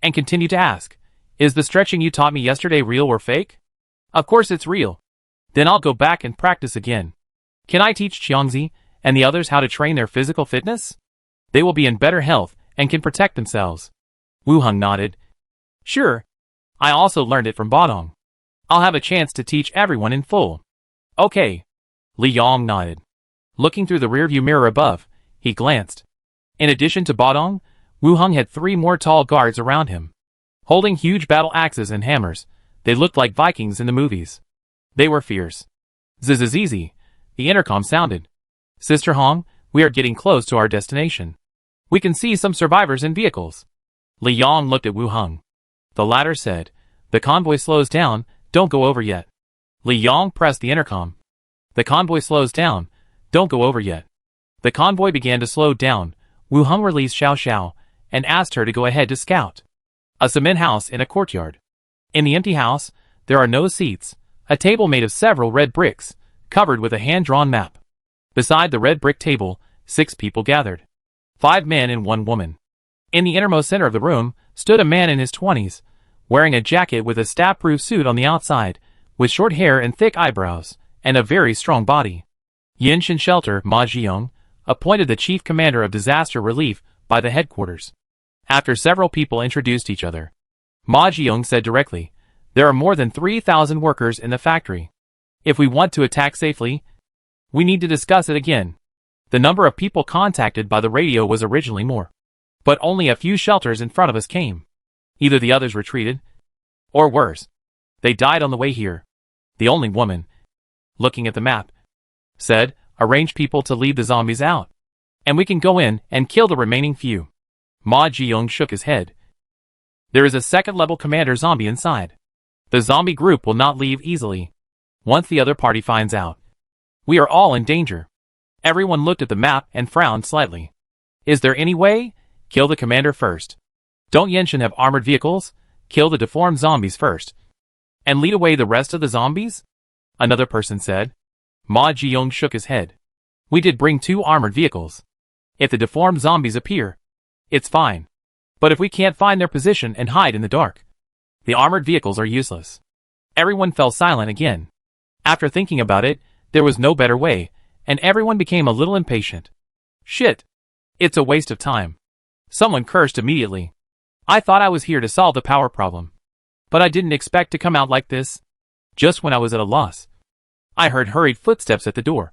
and continued to ask, is the stretching you taught me yesterday real or fake? Of course it's real. Then I'll go back and practice again. Can I teach Qiangzi and the others how to train their physical fitness? They will be in better health and can protect themselves. Wu Hung nodded. Sure. I also learned it from Bodong. I'll have a chance to teach everyone in full. Okay. Li Yong nodded. Looking through the rearview mirror above, he glanced. In addition to Bodong, Wu Hung had 3 more tall guards around him. Holding huge battle axes and hammers, they looked like Vikings in the movies. They were fierce. Zzz, the intercom sounded. Sister Hong, we are getting close to our destination. We can see some survivors in vehicles. Li Yong looked at Wu Hung. The latter said, the convoy slows down, don't go over yet. Li Yong pressed the intercom. The convoy slows down, don't go over yet. The convoy began to slow down. Wu Hung released Xiao Xiao and asked her to go ahead to scout. A cement house in a courtyard. In the empty house, there are no seats, a table made of several red bricks, covered with a hand-drawn map. Beside the red brick table, 6 people gathered. 5 men and 1 woman. In the innermost center of the room stood a man in his 20s, wearing a jacket with a stab-proof suit on the outside, with short hair and thick eyebrows, and a very strong body. Yinshan Shelter Ma Jiong, appointed the chief commander of disaster relief by the headquarters. After several people introduced each other, Ma Jiong said directly, there are more than 3,000 workers in the factory. If we want to attack safely, we need to discuss it again. The number of people contacted by the radio was originally more, but only a few shelters in front of us came. Either the others retreated, or worse, they died on the way here. The only woman, looking at the map, said, arrange people to lead the zombies out, and we can go in and kill the remaining few. Ma Jiong shook his head. There is a second-level commander zombie inside. The zombie group will not leave easily. Once the other party finds out, we are all in danger. Everyone looked at the map and frowned slightly. Is there any way? Kill the commander first. Don't Yenshin have armored vehicles? Kill the deformed zombies first. And lead away the rest of the zombies? Another person said. Ma Jiong shook his head. We did bring 2 armored vehicles. If the deformed zombies appear, it's fine. But if we can't find their position and hide in the dark, the armored vehicles are useless. Everyone fell silent again. After thinking about it, there was no better way, and everyone became a little impatient. Shit. It's a waste of time. Someone cursed immediately. I thought I was here to solve the power problem. But I didn't expect to come out like this. Just when I was at a loss, I heard hurried footsteps at the door,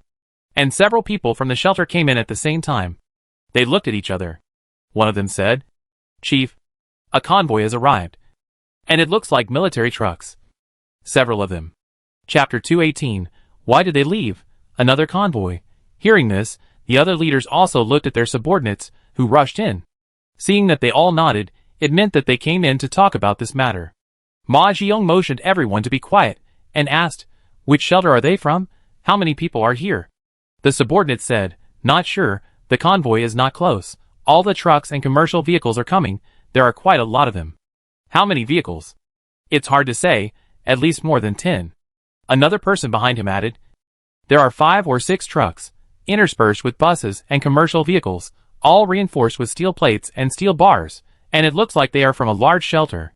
and several people from the shelter came in at the same time. They looked at each other. One of them said, Chief, a convoy has arrived, and it looks like military trucks. Several of them. Chapter 218, Why did they leave? Another convoy. Hearing this, the other leaders also looked at their subordinates, who rushed in. Seeing that they all nodded, it meant that they came in to talk about this matter. Ma Jiong motioned everyone to be quiet, and asked, which shelter are they from? How many people are here? The subordinate said, not sure, the convoy is not close. All the trucks and commercial vehicles are coming, there are quite a lot of them. How many vehicles? It's hard to say, at least more than 10. Another person behind him added, there are 5 or 6 trucks, interspersed with buses and commercial vehicles, all reinforced with steel plates and steel bars, and it looks like they are from a large shelter.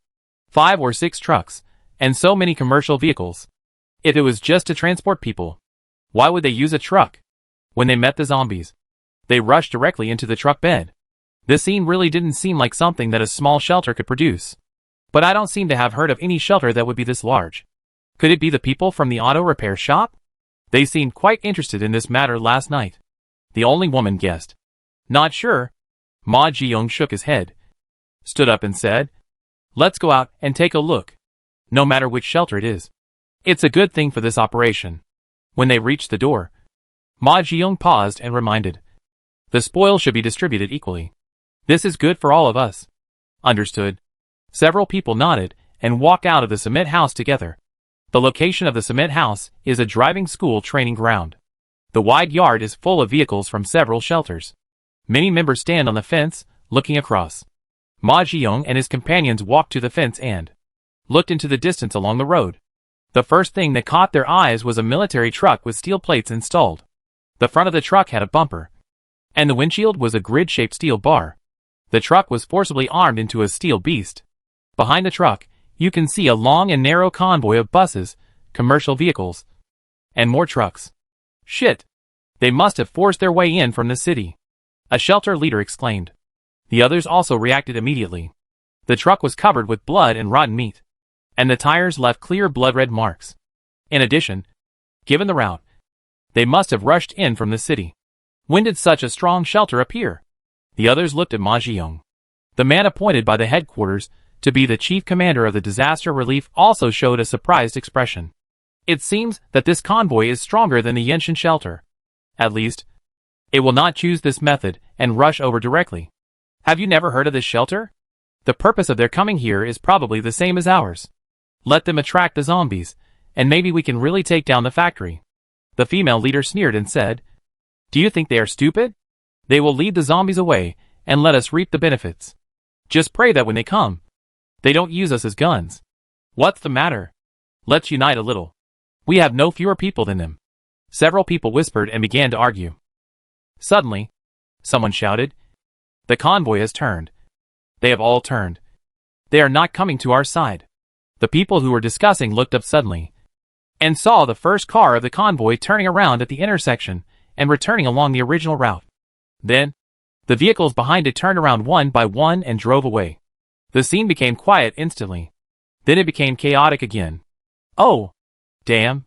5 or 6 trucks, and so many commercial vehicles. If it was just to transport people, why would they use a truck? When they met the zombies, they rushed directly into the truck bed. This scene really didn't seem like something that a small shelter could produce. But I don't seem to have heard of any shelter that would be this large. Could it be the people from the auto repair shop? They seemed quite interested in this matter last night. The only woman guessed. Not sure. Ma Jiong shook his head, stood up and said, let's go out and take a look. No matter which shelter it is. It's a good thing for this operation. When they reached the door, Ma Jiong paused and reminded. The spoil should be distributed equally. This is good for all of us. Understood. Several people nodded and walked out of the cement house together. The location of the cement house is a driving school training ground. The wide yard is full of vehicles from several shelters. Many members stand on the fence, looking across. Ma Jiyoung and his companions walked to the fence and looked into the distance along the road. The first thing that caught their eyes was a military truck with steel plates installed. The front of the truck had a bumper, and the windshield was a grid-shaped steel bar. The truck was forcibly armed into a steel beast. Behind the truck, you can see a long and narrow convoy of buses, commercial vehicles, and more trucks. Shit! They must have forced their way in from the city, a shelter leader exclaimed. The others also reacted immediately. The truck was covered with blood and rotten meat, and the tires left clear blood-red marks. In addition, given the route, they must have rushed in from the city. When did such a strong shelter appear? The others looked at Ma Jiyoung. The man appointed by the headquarters to be the chief commander of the disaster relief also showed a surprised expression. It seems that this convoy is stronger than the Yenshin shelter. At least, it will not choose this method and rush over directly. Have you never heard of this shelter? The purpose of their coming here is probably the same as ours. Let them attract the zombies, and maybe we can really take down the factory. The female leader sneered and said, "Do you think they are stupid? They will lead the zombies away and let us reap the benefits. Just pray that when they come, they don't use us as guns. What's the matter? Let's unite a little. We have no fewer people than them." Several people whispered and began to argue. Suddenly, someone shouted, "The convoy has turned. They have all turned. They are not coming to our side." The people who were discussing looked up suddenly and saw the first car of the convoy turning around at the intersection and returning along the original route. Then, the vehicles behind it turned around one by one and drove away. The scene became quiet instantly. Then it became chaotic again. Oh, damn.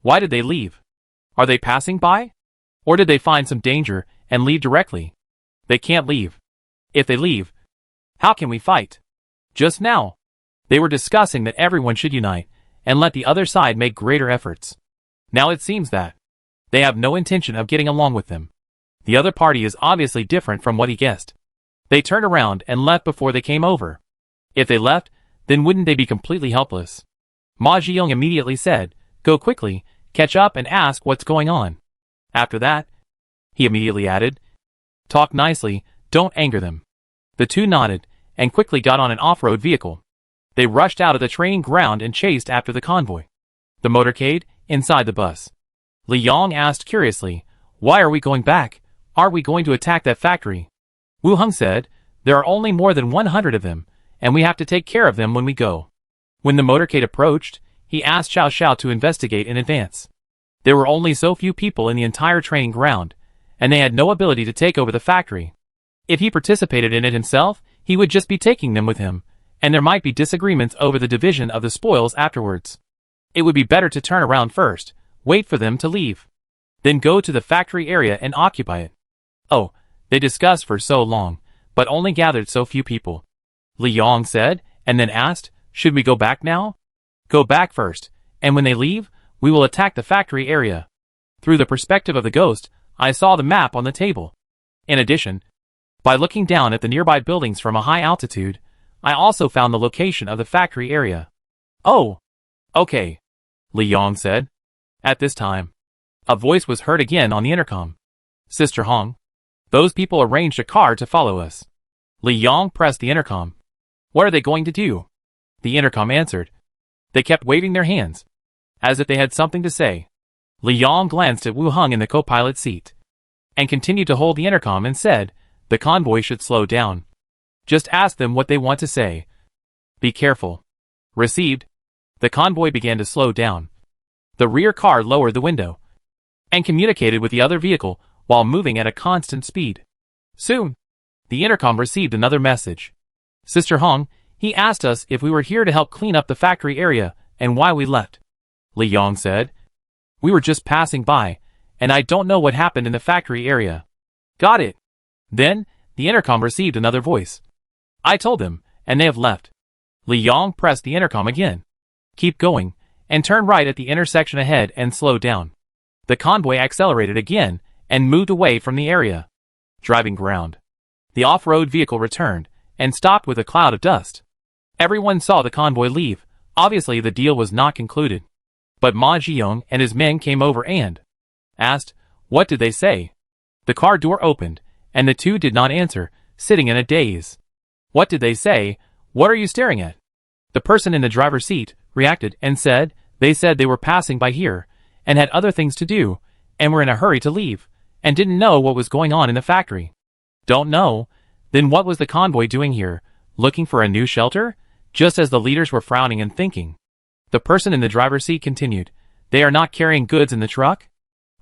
Why did they leave? Are they passing by? Or did they find some danger and leave directly? They can't leave. If they leave, how can we fight? Just now, they were discussing that everyone should unite and let the other side make greater efforts. Now it seems that they have no intention of getting along with them. The other party is obviously different from what he guessed. They turned around and left before they came over. If they left, then wouldn't they be completely helpless? Ma Jiyoung immediately said, "Go quickly, catch up and ask what's going on." After that, he immediately added, "Talk nicely, don't anger them." The two nodded and quickly got on an off-road vehicle. They rushed out of the training ground and chased after the convoy. The motorcade, inside the bus. Li Yong asked curiously, "Why are we going back? Are we going to attack that factory?" Wu Heng said, "There are only more than 100 of them, and we have to take care of them when we go." When the motorcade approached, he asked Xiao Xiao to investigate in advance. There were only so few people in the entire training ground, and they had no ability to take over the factory. If he participated in it himself, he would just be taking them with him, and there might be disagreements over the division of the spoils afterwards. It would be better to turn around first, wait for them to leave, then go to the factory area and occupy it. Oh, they discussed for so long, but only gathered so few people. Li Yong said, and then asked, "Should we go back now?" "Go back first, and when they leave, we will attack the factory area." Through the perspective of the ghost, I saw the map on the table. In addition, by looking down at the nearby buildings from a high altitude, I also found the location of the factory area. "Oh, okay," Li Yong said. At this time, a voice was heard again on the intercom. "Sister Hong, those people arranged a car to follow us." Li Yong pressed the intercom. "What are they going to do?" The intercom answered. They kept waving their hands, as if they had something to say. Li Yong glanced at Wu Heng in the co-pilot seat, and continued to hold the intercom and said, "The convoy should slow down. Just ask them what they want to say. Be careful." Received. The convoy began to slow down. The rear car lowered the window and communicated with the other vehicle while moving at a constant speed. Soon, the intercom received another message. "Sister Hong, he asked us if we were here to help clean up the factory area and why we left." Li Yong said, "We were just passing by, and I don't know what happened in the factory area." "Got it." Then, the intercom received another voice. "I told them, and they have left." Li Yong pressed the intercom again. "Keep going, and turn right at the intersection ahead and slow down." The convoy accelerated again and moved away from the area. Driving ground. The off-road vehicle returned and stopped with a cloud of dust. Everyone saw the convoy leave. Obviously the deal was not concluded. But Ma Jiyoung and his men came over and asked, What did they say? The car door opened, and the two did not answer, sitting in a daze. What did they say? What are you staring at? The person in the driver's seat reacted and said, they said they were passing by here, and had other things to do, and were in a hurry to leave, and didn't know what was going on in the factory. Don't know? Then what was the convoy doing here, looking for a new shelter? Just as the leaders were frowning and thinking. The person in the driver's seat continued, they are not carrying goods in the truck?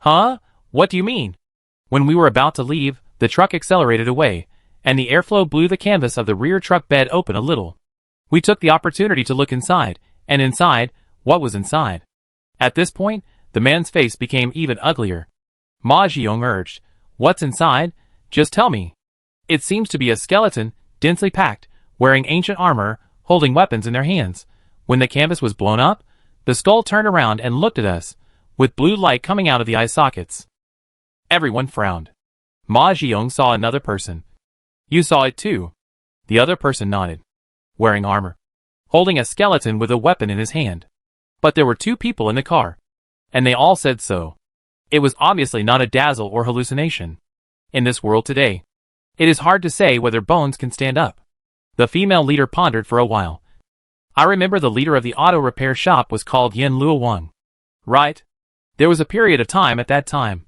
Huh? What do you mean? When we were about to leave, the truck accelerated away, and the airflow blew the canvas of the rear truck bed open a little. We took the opportunity to look inside, and inside, what was inside? At this point, the man's face became even uglier. Ma Jiong urged, what's inside? Just tell me. It seems to be a skeleton, densely packed, wearing ancient armor, holding weapons in their hands. When the canvas was blown up, the skull turned around and looked at us, with blue light coming out of the eye sockets. Everyone frowned. Ma Jiong saw another person. You saw it too. The other person nodded. Wearing armor. Holding a skeleton with a weapon in his hand. But there were two people in the car. And they all said so. It was obviously not a dazzle or hallucination. In this world today, it is hard to say whether bones can stand up. The female leader pondered for a while. I remember the leader of the auto repair shop was called Yin Luo Wang. Right? There was a period of time at that time.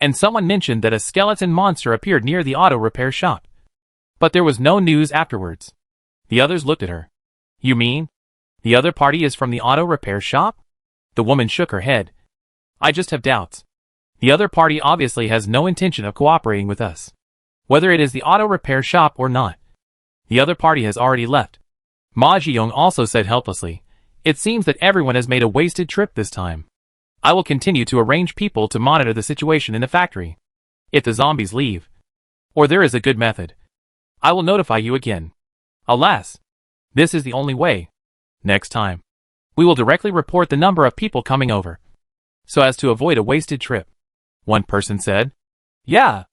And someone mentioned that a skeleton monster appeared near the auto repair shop. But there was no news afterwards. The others looked at her. You mean? The other party is from the auto repair shop? The woman shook her head. I just have doubts. The other party obviously has no intention of cooperating with us. Whether it is the auto repair shop or not. The other party has already left. Ma Jiong also said helplessly, it seems that everyone has made a wasted trip this time. I will continue to arrange people to monitor the situation in the factory. If the zombies leave, or there is a good method, I will notify you again. Alas, this is the only way. Next time, we will directly report the number of people coming over, so as to avoid a wasted trip. One person said. Yeah.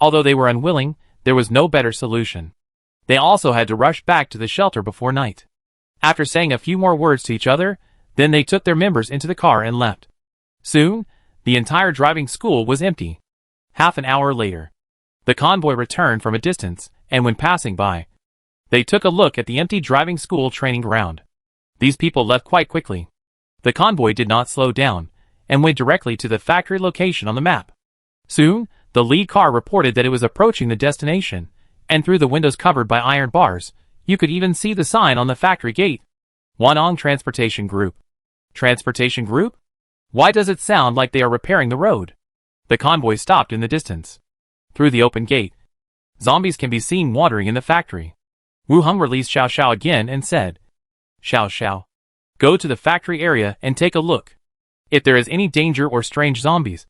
Although they were unwilling, there was no better solution. They also had to rush back to the shelter before night. After saying a few more words to each other, then they took their members into the car and left. Soon, the entire driving school was empty. Half an hour later, the convoy returned from a distance, and when passing by, they took a look at the empty driving school training ground. These people left quite quickly. The convoy did not slow down, and went directly to the factory location on the map. Soon, the lead car reported that it was approaching the destination, and through the windows covered by iron bars, you could even see the sign on the factory gate. Wanong Transportation Group. Transportation Group? Why does it sound like they are repairing the road? The convoy stopped in the distance. Through the open gate, zombies can be seen wandering in the factory. Wu Hung released Xiao Xiao again and said, Xiao Xiao, go to the factory area and take a look. If there is any danger or strange zombies,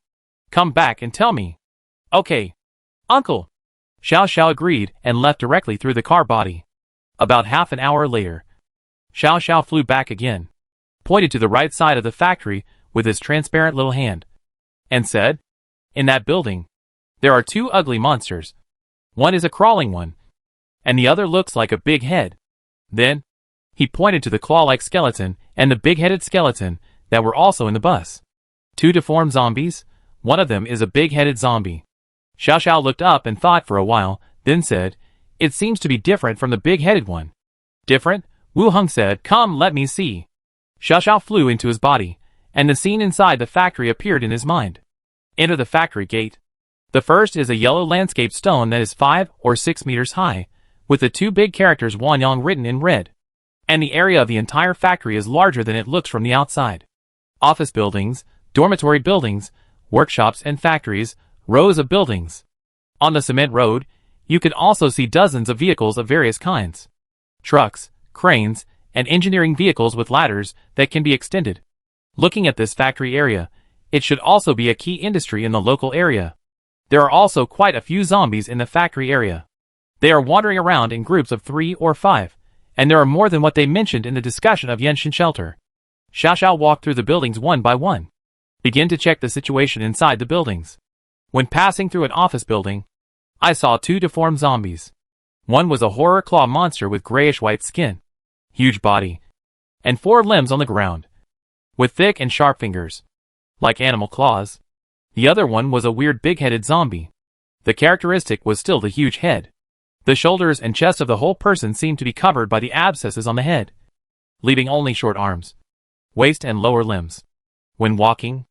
come back and tell me. Okay, Uncle. Xiao Xiao agreed and left directly through the car body. About half an hour later, Xiao Xiao flew back again, pointed to the right side of the factory with his transparent little hand, and said, in that building, there are two ugly monsters. One is a crawling one, and the other looks like a big head. Then, he pointed to the claw-like skeleton and the big-headed skeleton that were also in the bus. Two deformed zombies, one of them is a big-headed zombie. Xiao Xiao looked up and thought for a while, then said, it seems to be different from the big-headed one. Different? Wu Hung said, come let me see. Xiao Xiao flew into his body, and the scene inside the factory appeared in his mind. Enter the factory gate. The first is a yellow landscape stone that is 5 or 6 meters high, with the two big characters Wanyang written in red. And the area of the entire factory is larger than it looks from the outside. Office buildings, dormitory buildings, workshops and factories, rows of buildings. On the cement road, you can also see dozens of vehicles of various kinds. Trucks, cranes, and engineering vehicles with ladders that can be extended. Looking at this factory area, it should also be a key industry in the local area. There are also quite a few zombies in the factory area. They are wandering around in groups of 3 or 5, and there are more than what they mentioned in the discussion of Yenshin Shelter. Xiao Xiao walked through the buildings one by one. Begin to check the situation inside the buildings. When passing through an office building, I saw two deformed zombies. One was a horror claw monster with grayish-white skin, huge body, and 4 limbs on the ground, with thick and sharp fingers, like animal claws. The other one was a weird big-headed zombie. The characteristic was still the huge head. The shoulders and chest of the whole person seemed to be covered by the abscesses on the head, leaving only short arms, waist and lower limbs. When walking,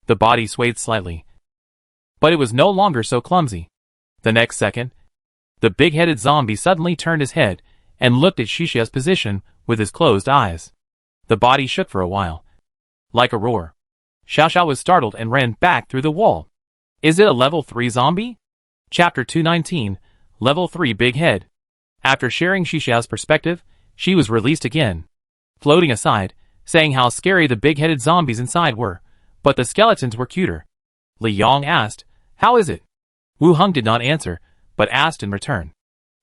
the body swayed slightly, but it was no longer so clumsy. The next second, the big-headed zombie suddenly turned his head and looked at Shishia's position with his closed eyes. The body shook for a while, like a roar. Xiao was startled and ran back through the wall. Is it a level 3 zombie? Chapter 219, Level 3 Big Head. After sharing Shishia's perspective, she was released again, floating aside, saying how scary the big-headed zombies inside were, but the skeletons were cuter. Li Yong asked, "How is it?" Wu Heng did not answer, but asked in return.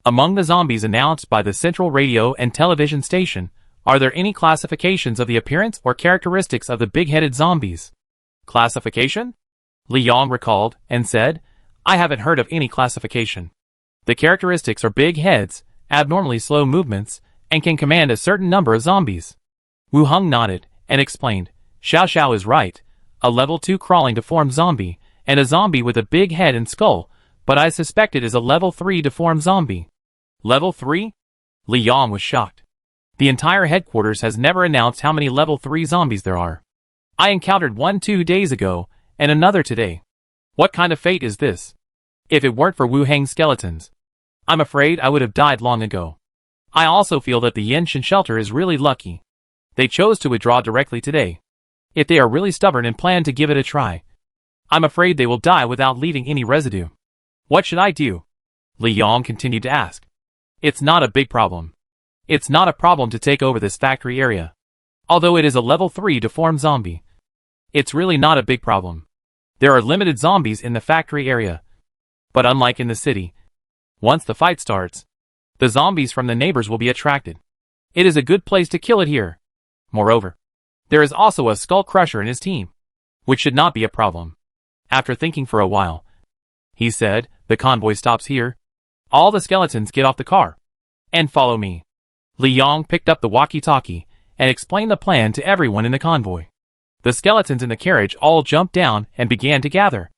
Among the zombies announced by the central radio and television station, are there any classifications of the appearance or characteristics of the big-headed zombies? Classification? Li Yong recalled and said, I haven't heard of any classification. The characteristics are big heads, abnormally slow movements, and can command a certain number of zombies. Wu Heng nodded and explained, Xiao is right, a level 2 crawling deformed zombie, and a zombie with a big head and skull, but I suspect it is a level 3 deformed zombie. Level 3? Li Yong was shocked. The entire headquarters has never announced how many level 3 zombies there are. I encountered one 2 days ago, and another today. What kind of fate is this? If it weren't for Wu Heng's skeletons, I'm afraid I would have died long ago. I also feel that the Yenshin shelter is really lucky. They chose to withdraw directly today. If they are really stubborn and plan to give it a try, I'm afraid they will die without leaving any residue. What should I do? Li Yong continued to ask. It's not a big problem. It's not a problem to take over this factory area. Although it is a level 3 deformed zombie, it's really not a big problem. There are limited zombies in the factory area. But unlike in the city, once the fight starts, the zombies from the neighbors will be attracted. It is a good place to kill it here. Moreover, there is also a skull crusher in his team, which should not be a problem. After thinking for a while, he said, the convoy stops here. All the skeletons get off the car and follow me. Li Yong picked up the walkie-talkie and explained the plan to everyone in the convoy. The skeletons in the carriage all jumped down and began to gather.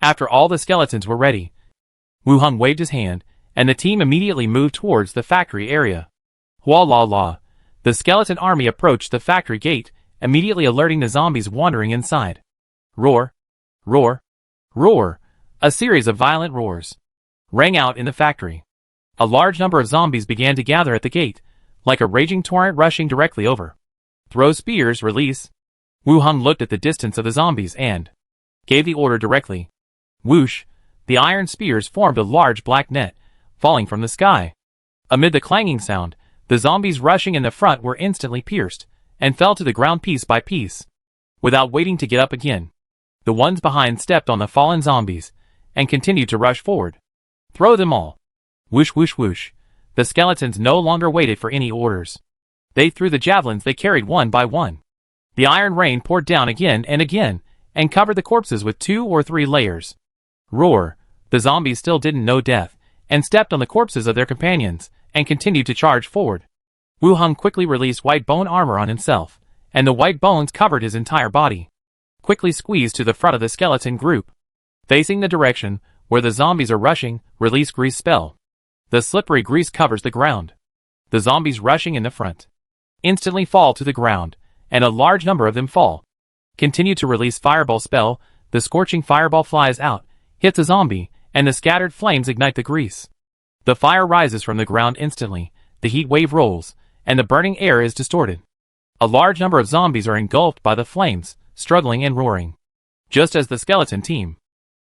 After all the skeletons were ready, Wu Heng waved his hand, and the team immediately moved towards the factory area. Hua la la. The skeleton army approached the factory gate, immediately alerting the zombies wandering inside. Roar, roar, roar. A series of violent roars rang out in the factory. A large number of zombies began to gather at the gate, like a raging torrent rushing directly over. Throw spears, release. Wu Heng looked at the distance of the zombies and gave the order directly. Whoosh! The iron spears formed a large black net, falling from the sky. Amid the clanging sound, the zombies rushing in the front were instantly pierced, and fell to the ground piece by piece. Without waiting to get up again, the ones behind stepped on the fallen zombies, and continued to rush forward. Throw them all! Whoosh whoosh whoosh! The skeletons no longer waited for any orders. They threw the javelins they carried one by one. The iron rain poured down again, and covered the corpses with 2 or 3 layers. Roar! The zombies still didn't know death, and stepped on the corpses of their companions, and continued to charge forward. Wu Heng quickly released white bone armor on himself, and the white bones covered his entire body. Quickly squeezed to the front of the skeleton group. Facing the direction where the zombies are rushing, release grease spell. The slippery grease covers the ground. The zombies rushing in the front instantly fall to the ground, and a large number of them fall. Continue to release fireball spell. The scorching fireball flies out, hits a zombie, and the scattered flames ignite the grease. The fire rises from the ground instantly, the heat wave rolls, and the burning air is distorted. A large number of zombies are engulfed by the flames, struggling and roaring. Just as the skeleton team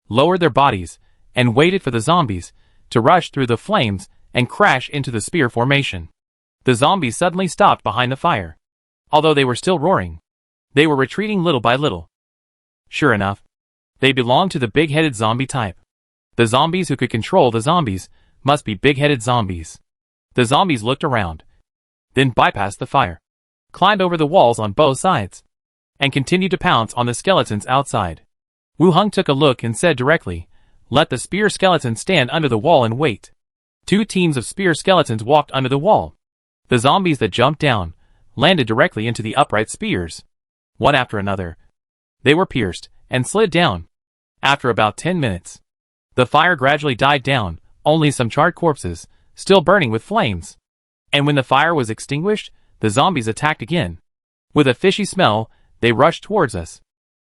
lowered their bodies, and waited for the zombies to rush through the flames and crash into the spear formation. The zombies suddenly stopped behind the fire. Although they were still roaring, they were retreating little by little. Sure enough, they belonged to the big-headed zombie type. The zombies who could control the zombies must be big-headed zombies. The zombies looked around, then bypassed the fire, climbed over the walls on both sides, and continued to pounce on the skeletons outside. Wu Heng took a look and said directly, let the spear skeletons stand under the wall and wait. 2 teams of spear skeletons walked under the wall. The zombies that jumped down landed directly into the upright spears. One after another, they were pierced and slid down. After about 10 minutes, the fire gradually died down, only some charred corpses, still burning with flames. And when the fire was extinguished, the zombies attacked again. With a fishy smell, they rushed towards us.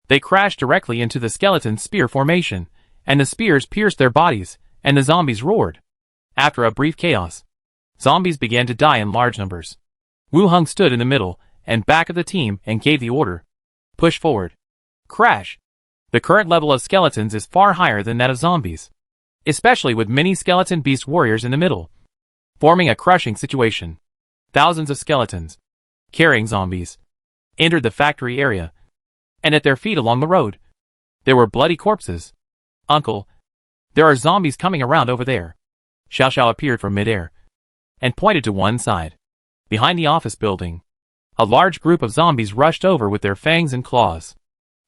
They crashed directly into the skeleton spear formation, and the spears pierced their bodies, and the zombies roared. After a brief chaos, zombies began to die in large numbers. Wu Hung stood in the middle and back of the team and gave the order. Push forward. Crash. The current level of skeletons is far higher than that of zombies, especially with many skeleton beast warriors in the middle, forming a crushing situation. Thousands of skeletons, carrying zombies, entered the factory area, and at their feet along the road, there were bloody corpses. Uncle, there are zombies coming around over there. Xiao Xiao appeared from midair and pointed to one side. Behind the office building, a large group of zombies rushed over with their fangs and claws.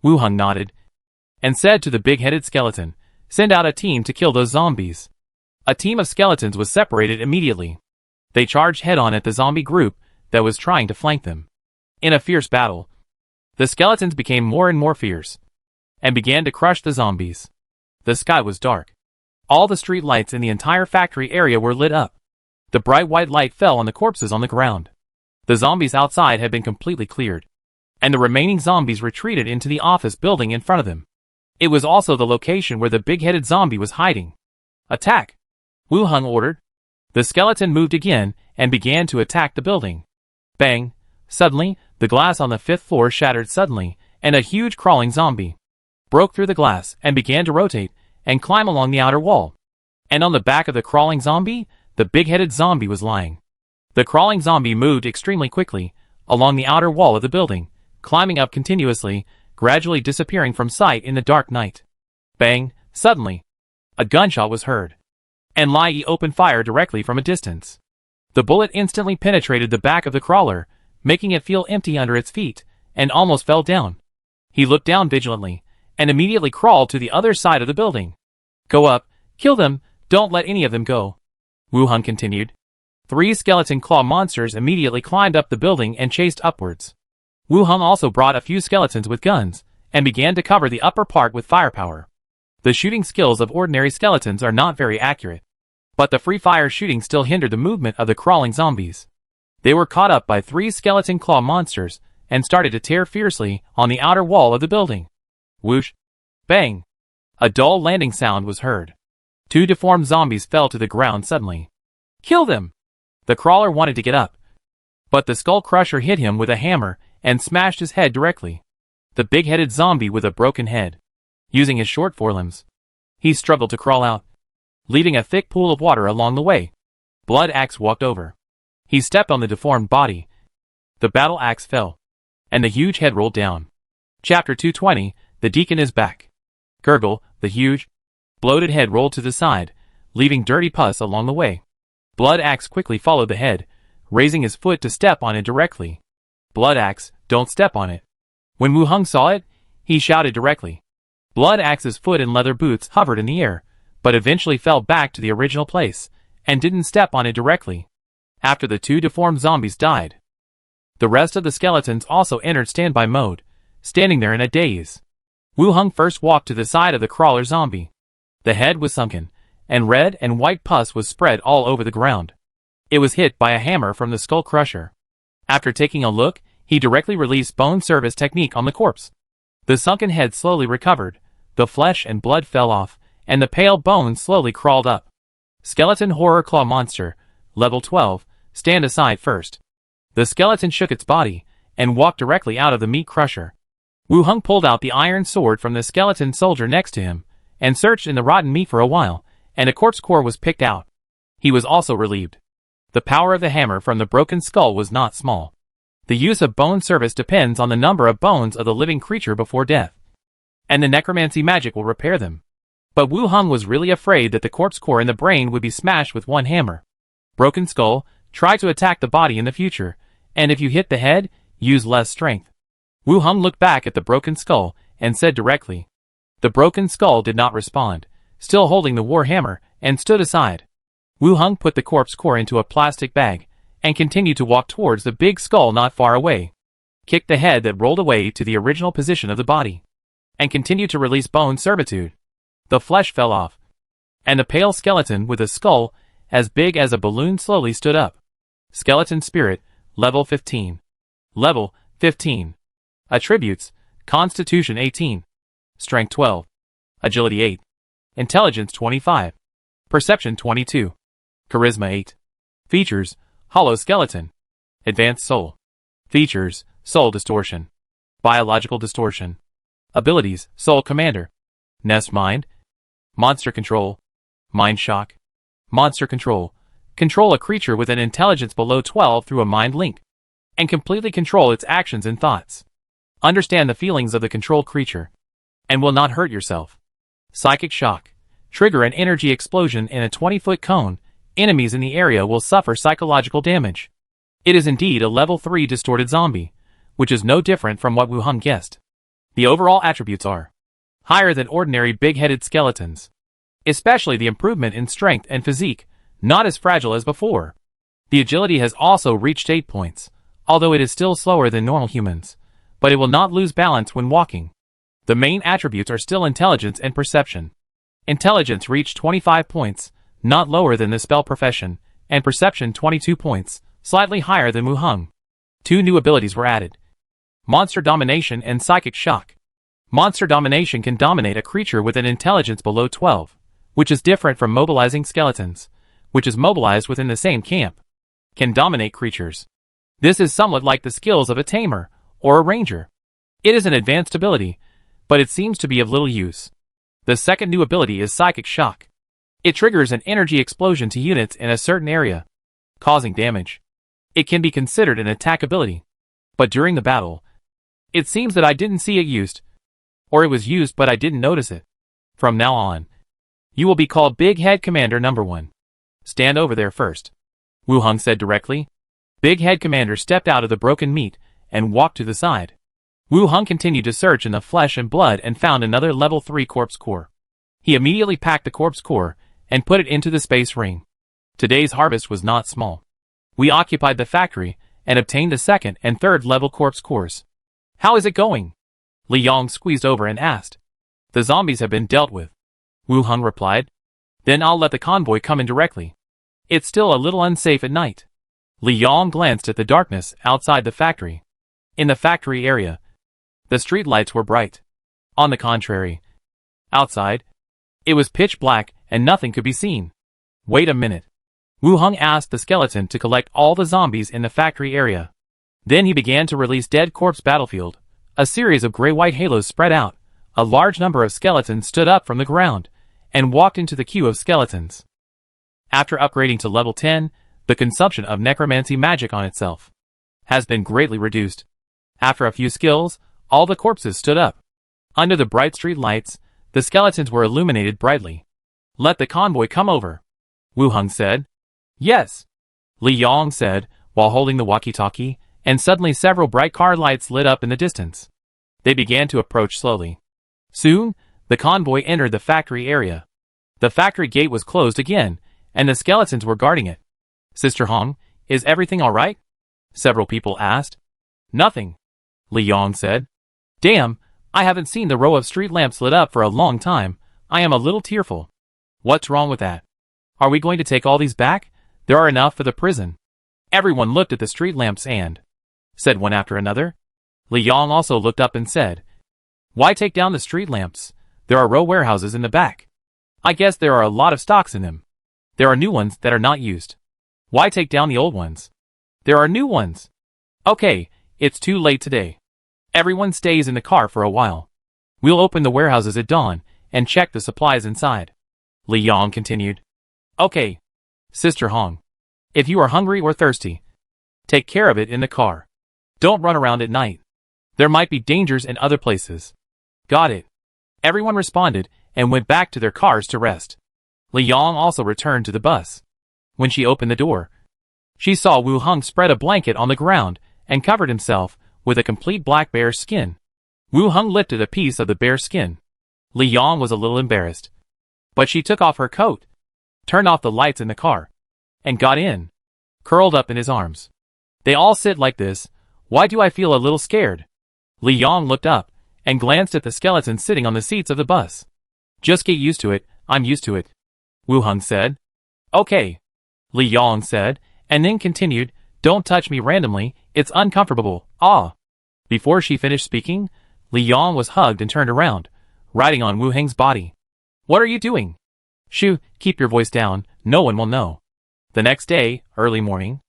Wu Hung nodded and said to the big-headed skeleton, "Send out a team to kill those zombies." A team of skeletons was separated immediately. They charged head-on at the zombie group that was trying to flank them. In a fierce battle, the skeletons became more and more fierce and began to crush the zombies. The sky was dark. All the street lights in the entire factory area were lit up. The bright white light fell on the corpses on the ground. The zombies outside had been completely cleared, and the remaining zombies retreated into the office building in front of them. It was also the location where the big-headed zombie was hiding. Attack! Wu Hung ordered. The skeleton moved again and began to attack the building. Bang! Suddenly, the glass on the 5th floor shattered suddenly, and a huge crawling zombie broke through the glass and began to rotate and climb along the outer wall. And on the back of the crawling zombie, the big-headed zombie was lying. The crawling zombie moved extremely quickly along the outer wall of the building, climbing up continuously, gradually disappearing from sight in the dark night. Bang! Suddenly, a gunshot was heard, and Lai opened fire directly from a distance. The bullet instantly penetrated the back of the crawler, making it feel empty under its feet, and almost fell down. He looked down vigilantly, and immediately crawled to the other side of the building. "Go up, kill them, don't let any of them go," Wu Hung continued. 3 skeleton claw monsters immediately climbed up the building and chased upwards. Wu Hung also brought a few skeletons with guns, and began to cover the upper part with firepower. The shooting skills of ordinary skeletons are not very accurate, but the free fire shooting still hindered the movement of the crawling zombies. They were caught up by 3 skeleton claw monsters, and started to tear fiercely on the outer wall of the building. Whoosh! Bang! A dull landing sound was heard. 2 deformed zombies fell to the ground suddenly. "Kill them!" The crawler wanted to get up, but the skull crusher hit him with a hammer and smashed his head directly. The big-headed zombie with a broken head, using his short forelimbs, he struggled to crawl out, leaving a thick pool of water along the way. Blood Axe walked over. He stepped on the deformed body. The battle axe fell, and the huge head rolled down. Chapter 220, The Deacon is back. Gurgle, the huge, bloated head rolled to the side, leaving dirty pus along the way. Blood Axe quickly followed the head, raising his foot to step on it directly. "Blood Axe, don't step on it." When Wu Hung saw it, he shouted directly. Blood Axe's foot and leather boots hovered in the air, but eventually fell back to the original place, and didn't step on it directly. After the 2 deformed zombies died, the rest of the skeletons also entered standby mode, standing there in a daze. Wu Hung first walked to the side of the crawler zombie. The head was sunken, and red and white pus was spread all over the ground. It was hit by a hammer from the skull crusher. After taking a look, he directly released bone service technique on the corpse. The sunken head slowly recovered, the flesh and blood fell off, and the pale bones slowly crawled up. Skeleton Horror Claw Monster, Level 12, stand aside first. The skeleton shook its body, and walked directly out of the meat crusher. Wu Hung pulled out the iron sword from the skeleton soldier next to him, and searched in the rotten meat for a while, and a corpse core was picked out. He was also relieved. The power of the hammer from the broken skull was not small. The use of bone service depends on the number of bones of the living creature before death, and the necromancy magic will repair them. But Wu Hung was really afraid that the corpse core in the brain would be smashed with one hammer. Broken skull, try to attack the body in the future, and if you hit the head, use less strength. Wu Hung looked back at the broken skull, and said directly. The broken skull did not respond, still holding the war hammer, and stood aside. Wu Hung put the corpse core into a plastic bag, and continued to walk towards the big skull not far away. Kicked the head that rolled away to the original position of the body. and continued to release bone servitude. The flesh fell off, and the pale skeleton with a skull as big as a balloon slowly stood up. Skeleton Spirit, Level 15. Level 15. Attributes: Constitution 18. Strength 12. Agility 8. Intelligence 25. Perception 22. Charisma 8. Features: Hollow Skeleton. Advanced Soul. Features: Soul Distortion. Biological Distortion. Abilities: Soul Commander. Nest Mind. Monster Control. Mind Shock. Monster Control. Control a creature with an intelligence below 12 through a mind link, and completely control its actions and thoughts. Understand the feelings of the controlled creature, and will not hurt yourself. Psychic Shock. Trigger an energy explosion in a 20-foot cone. Enemies in the area will suffer psychological damage. It is indeed a level 3 distorted zombie, which is no different from what Wu Hung guessed. The overall attributes are higher than ordinary big-headed skeletons, especially the improvement in strength and physique, not as fragile as before. The agility has also reached 8 points, although it is still slower than normal humans, but it will not lose balance when walking. The main attributes are still intelligence and perception. Intelligence reached 25 points, not lower than the spell profession, and perception 22 points, slightly higher than Wu Hung. 2 new abilities were added: Monster Domination and Psychic Shock. Monster Domination can dominate a creature with an intelligence below 12, which is different from mobilizing skeletons, which is mobilized within the same camp. Can dominate creatures. This is somewhat like the skills of a tamer or a ranger. It is an advanced ability, but it seems to be of little use. The second new ability is Psychic Shock. It triggers an energy explosion to units in a certain area, causing damage. It can be considered an attack ability, but during the battle, it seems that I didn't see it used, or it was used but I didn't notice it. From now on, you will be called Big Head Commander Number 1. Stand over there first, Wu Hung said directly. Big Head Commander stepped out of the broken meat and walked to the side. Wu Hung continued to search in the flesh and blood and found another level 3 corpse core. He immediately packed the corpse core and put it into the space ring. Today's harvest was not small. We occupied the factory and obtained the second and third level corpse cores. How is it going? Li Yong squeezed over and asked. The zombies have been dealt with, Wu Hung replied. Then I'll let the convoy come in directly. It's still a little unsafe at night. Li Yong glanced at the darkness outside the factory. In the factory area, the street lights were bright. On the contrary, outside, it was pitch black and nothing could be seen. Wait a minute. Wu Hung asked the skeleton to collect all the zombies in the factory area. Then he began to release Dead Corpse Battlefield. A series of gray-white halos spread out. A large number of skeletons stood up from the ground and walked into the queue of skeletons. After upgrading to level 10, the consumption of necromancy magic on itself has been greatly reduced. After a few skills, all the corpses stood up. Under the bright street lights, the skeletons were illuminated brightly. Let the convoy come over, Wu Hung said. Yes, Li Yong said, while holding the walkie-talkie, and suddenly several bright car lights lit up in the distance. They began to approach slowly. Soon, the convoy entered the factory area. The factory gate was closed again, and the skeletons were guarding it. Sister Hong, is everything alright? Several people asked. Nothing, Li Yong said. Damn, I haven't seen the row of street lamps lit up for a long time. I am a little tearful. What's wrong with that? Are we going to take all these back? There are enough for the prison. Everyone looked at the street lamps and said one after another. Li Yong also looked up and said, Why take down the street lamps? There are row warehouses in the back. I guess there are a lot of stocks in them. There are new ones that are not used. Why take down the old ones? There are new ones. Okay, it's too late today. Everyone stays in the car for a while. We'll open the warehouses at dawn and check the supplies inside. Li Yong continued. Okay, Sister Hong. If you are hungry or thirsty, take care of it in the car. Don't run around at night. There might be dangers in other places. Got it. Everyone responded and went back to their cars to rest. Li Yong also returned to the bus. When she opened the door, she saw Wu Hung spread a blanket on the ground and covered himself with a complete black bear skin. Wu Hung lifted a piece of the bear skin. Li Yong was a little embarrassed, but she took off her coat, turned off the lights in the car, and got in, curled up in his arms. They all sit like this. Why do I feel a little scared? Li Yong looked up and glanced at the skeletons sitting on the seats of the bus. Just get used to it, I'm used to it, Wu Heng said. Okay, Li Yong said, and then continued, don't touch me randomly, it's uncomfortable, ah. Before she finished speaking, Li Yong was hugged and turned around, riding on Wu Heng's body. What are you doing? Shoo, keep your voice down, no one will know. The next day, early morning,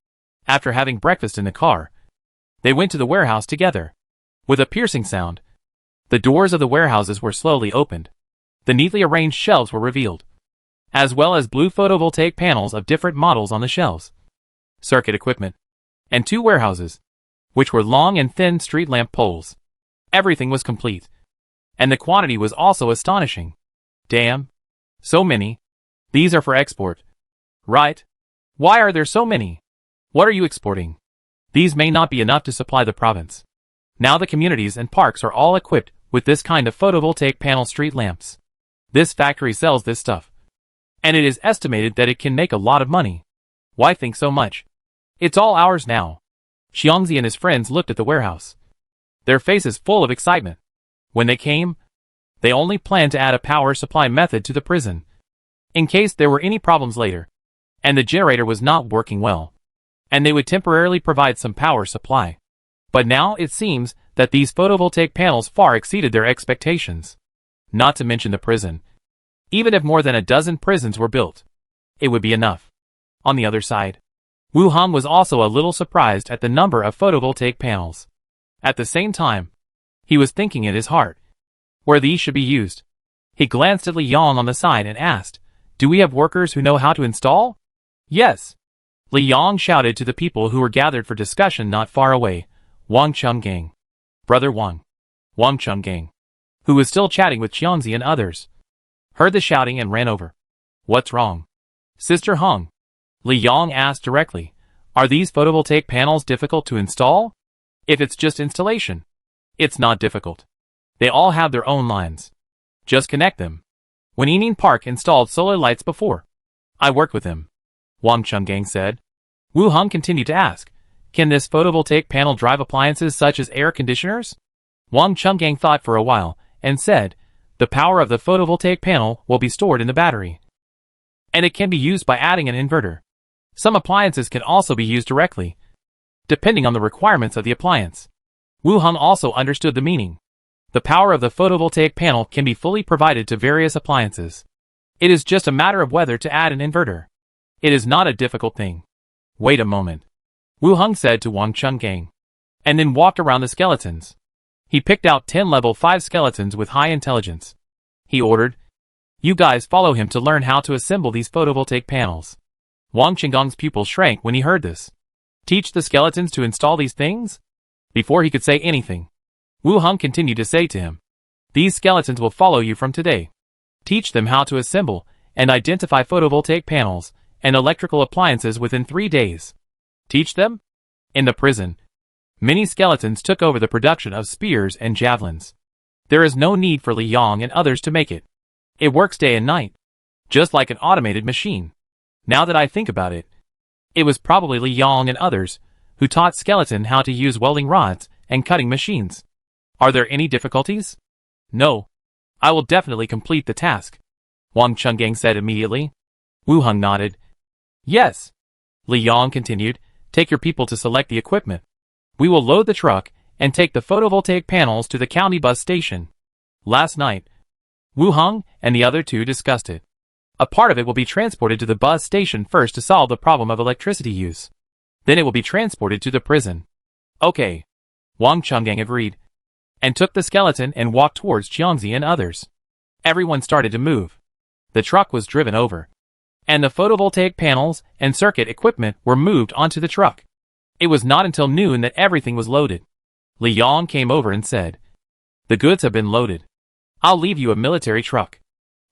after having breakfast in the car, they went to the warehouse together. With a piercing sound, the doors of the warehouses were slowly opened. The neatly arranged shelves were revealed, as well as blue photovoltaic panels of different models on the shelves, circuit equipment, and 2 warehouses, which were long and thin street lamp poles. Everything was complete, and the quantity was also astonishing. Damn, so many. These are for export, right? Why are there so many? What are you exporting? These may not be enough to supply the province. Now the communities and parks are all equipped with this kind of photovoltaic panel street lamps. This factory sells this stuff, and it is estimated that it can make a lot of money. Why think so much? It's all ours now. Xiangzi and his friends looked at the warehouse, their faces full of excitement. When they came, they only planned to add a power supply method to the prison, in case there were any problems later, and the generator was not working well, and they would temporarily provide some power supply. But now it seems that these photovoltaic panels far exceeded their expectations. Not to mention the prison. Even if more than a dozen prisons were built, it would be enough. On the other side, Wu Heng was also a little surprised at the number of photovoltaic panels. At the same time, he was thinking in his heart where these should be used. He glanced at Li Yong on the side and asked, do we have workers who know how to install? Yes. Li Yong shouted to the people who were gathered for discussion not far away. Wang Chenggang, brother Wang Chenggang, who was still chatting with Xiangzi and others, heard the shouting and ran over. What's wrong? Sister Heng, Li Yong asked directly, are these photovoltaic panels difficult to install? If it's just installation, it's not difficult. They all have their own lines. Just connect them. When Yining Park installed solar lights before, I worked with him, Wang Chenggang said. Wu Heng continued to ask, can this photovoltaic panel drive appliances such as air conditioners? Wang Chenggang thought for a while and said, the power of the photovoltaic panel will be stored in the battery, and it can be used by adding an inverter. Some appliances can also be used directly, depending on the requirements of the appliance. Wu Heng also understood the meaning. The power of the photovoltaic panel can be fully provided to various appliances. It is just a matter of whether to add an inverter. It is not a difficult thing. Wait a moment, Wu Heng said to Wang Chenggang, and then walked around the skeletons. He picked out 10 level 5 skeletons with high intelligence. He ordered, you guys follow him to learn how to assemble these photovoltaic panels. Wang Chenggang's pupil shrank when he heard this. Teach the skeletons to install these things? Before he could say anything, Wu Heng continued to say to him, these skeletons will follow you from today. Teach them how to assemble and identify photovoltaic panels and electrical appliances within 3 days. Teach them? In the prison, many skeletons took over the production of spears and javelins. There is no need for Li Yong and others to make it. It works day and night, just like an automated machine. Now that I think about it, it was probably Li Yong and others who taught skeleton how to use welding rods and cutting machines. Are there any difficulties? No. I will definitely complete the task, Wang Chenggang said immediately. Wu Heng nodded. Yes. Li Yong continued, take your people to select the equipment. We will load the truck and take the photovoltaic panels to the county bus station. Last night, Wu Heng and the other 2 discussed it. A part of it will be transported to the bus station first to solve the problem of electricity use. Then it will be transported to the prison. Okay. Wang Chenggang agreed, and took the skeleton and walked towards Xiangzi and others. Everyone started to move. The truck was driven over, and the photovoltaic panels and circuit equipment were moved onto the truck. It was not until noon that everything was loaded. Li Yong came over and said, the goods have been loaded. I'll leave you a military truck.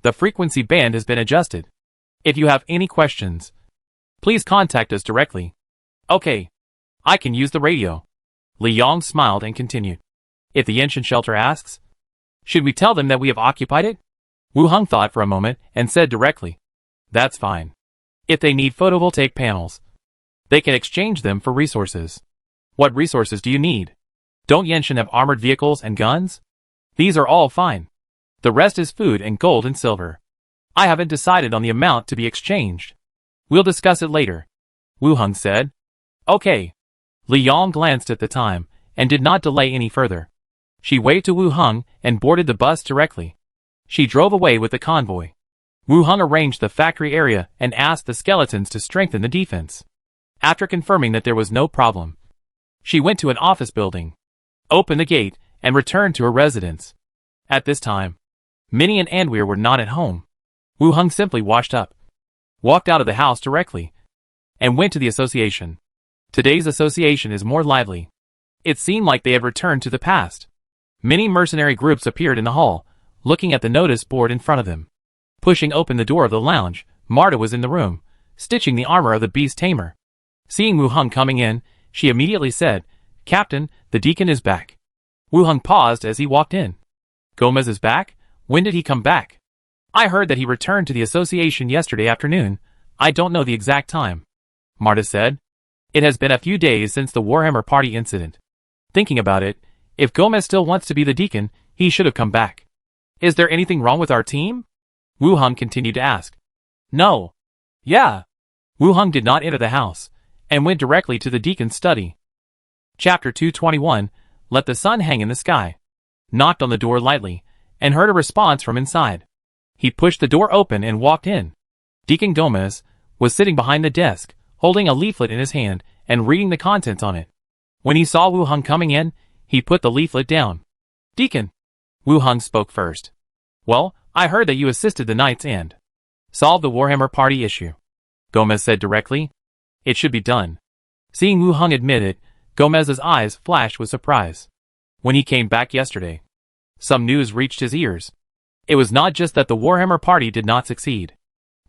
The frequency band has been adjusted. If you have any questions, please contact us directly. Okay. I can use the radio. Li Yong smiled and continued. If the ancient shelter asks, should we tell them that we have occupied it? Wu Heng thought for a moment and said directly, that's fine. If they need photovoltaic panels, they can exchange them for resources. What resources do you need? Don't Yenshin have armored vehicles and guns? These are all fine. The rest is food and gold and silver. I haven't decided on the amount to be exchanged. We'll discuss it later, Wu Heng said. Okay. Li Yang glanced at the time and did not delay any further. She waved to Wu Heng and boarded the bus directly. She drove away with the convoy. Wu Heng arranged the factory area and asked the skeletons to strengthen the defense. After confirming that there was no problem, she went to an office building, opened the gate, and returned to her residence. At this time, Minnie and Anweer were not at home. Wu Heng simply washed up, walked out of the house directly, and went to the association. Today's association is more lively. It seemed like they had returned to the past. Many mercenary groups appeared in the hall, looking at the notice board in front of them. Pushing open the door of the lounge, Marta was in the room, stitching the armor of the beast tamer. Seeing Wu Heng coming in, she immediately said, "Captain, the deacon is back." Wu Heng paused as he walked in. "Gomez is back? When did he come back?" "I heard that he returned to the association yesterday afternoon. I don't know the exact time," Marta said. "It has been a few days since the Warhammer Party incident. Thinking about it, if Gomez still wants to be the deacon, he should have come back." "Is there anything wrong with our team?" Wu Heng continued to ask. "No." "Yeah." Wu Heng did not enter the house, and went directly to the deacon's study. Chapter 221, Let the Sun Hang in the Sky. Knocked on the door lightly, and heard a response from inside. He pushed the door open and walked in. Deacon Gomez was sitting behind the desk, holding a leaflet in his hand and reading the contents on it. When he saw Wu Heng coming in, he put the leaflet down. "Deacon," Wu Heng spoke first. "Well, I heard that you assisted the knights and solved the Warhammer Party issue," Gomez said directly. "It should be done." Seeing Wu Heng admit it, Gomez's eyes flashed with surprise. When he came back yesterday, some news reached his ears. It was not just that the Warhammer Party did not succeed.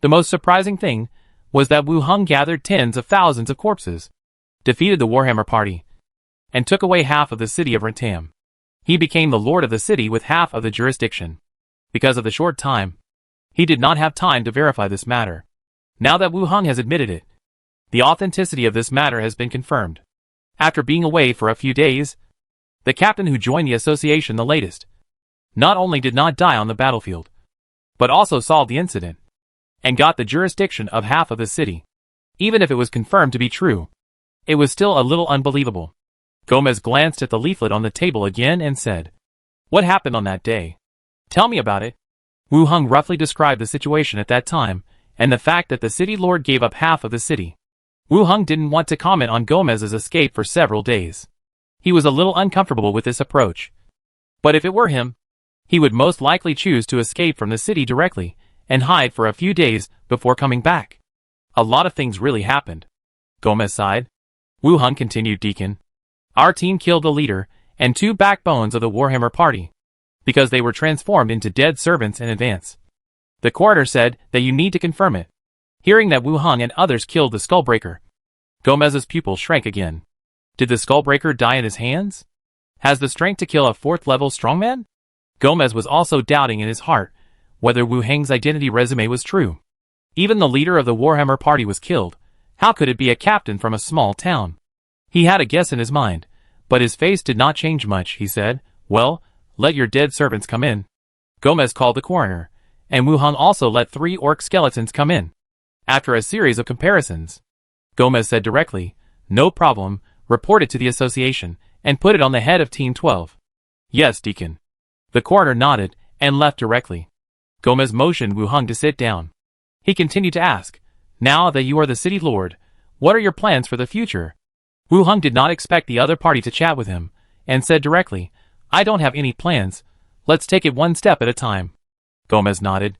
The most surprising thing was that Wu Heng gathered tens of thousands of corpses, defeated the Warhammer Party, and took away half of the city of Rentam. He became the lord of the city with half of the jurisdiction. Because of the short time, he did not have time to verify this matter. Now that Wu Heng has admitted it, the authenticity of this matter has been confirmed. After being away for a few days, the captain who joined the association the latest not only did not die on the battlefield, but also solved the incident and got the jurisdiction of half of the city. Even if it was confirmed to be true, it was still a little unbelievable. Gomez glanced at the leaflet on the table again and said, "What happened on that day? Tell me about it." Wu Heng roughly described the situation at that time, and the fact that the city lord gave up half of the city. Wu Heng didn't want to comment on Gomez's escape for several days. He was a little uncomfortable with this approach. But if it were him, he would most likely choose to escape from the city directly and hide for a few days before coming back. "A lot of things really happened," Gomez sighed. Wu Heng continued, "Deacon, our team killed the leader and two backbones of the Warhammer Party because they were transformed into dead servants in advance. The coroner said that you need to confirm it." Hearing that Wu Heng and others killed the Skullbreaker, Gomez's pupil shrank again. Did the Skullbreaker die in his hands? Has the strength to kill a 4th-level strongman? Gomez was also doubting in his heart whether Wu Heng's identity resume was true. Even the leader of the Warhammer Party was killed. How could it be a captain from a small town? He had a guess in his mind, but his face did not change much. He said, "Well, let your dead servants come in." Gomez called the coroner, and Wu Heng also let 3 orc skeletons come in. After a series of comparisons, Gomez said directly, "No problem," reported to the association, and put it on the head of Team 12. "Yes, Deacon." The coroner nodded and left directly. Gomez motioned Wu Heng to sit down. He continued to ask, "Now that you are the city lord, what are your plans for the future?" Wu Heng did not expect the other party to chat with him, and said directly, "I don't have any plans. Let's take it one step at a time." Gomez nodded.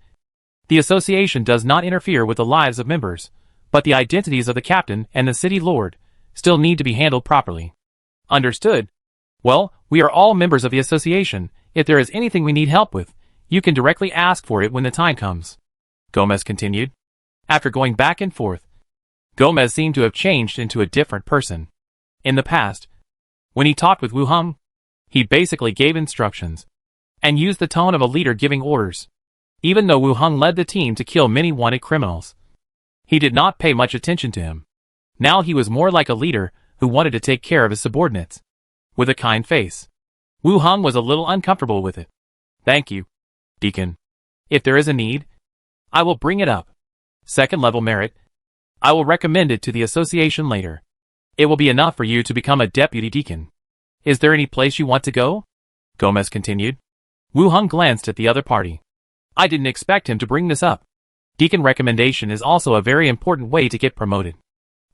The association does not interfere with the lives of members, but the identities of the captain and the city lord still need to be handled properly. "Understood. Well, we are all members of the association. If there is anything we need help with, you can directly ask for it when the time comes," Gomez continued. After going back and forth, Gomez seemed to have changed into a different person. In the past, when he talked with Wu Heng, he basically gave instructions and used the tone of a leader giving orders. Even though Wu Heng led the team to kill many wanted criminals, he did not pay much attention to him. Now he was more like a leader who wanted to take care of his subordinates. With a kind face, Wu Heng was a little uncomfortable with it. Thank you, Deacon. If there is a need, I will bring it up. Second level merit. I will recommend it to the association later. It will be enough for you to become a deputy deacon. Is there any place you want to go? Gomez continued. Wu Hung glanced at the other party. I didn't expect him to bring this up. Deacon recommendation is also a very important way to get promoted.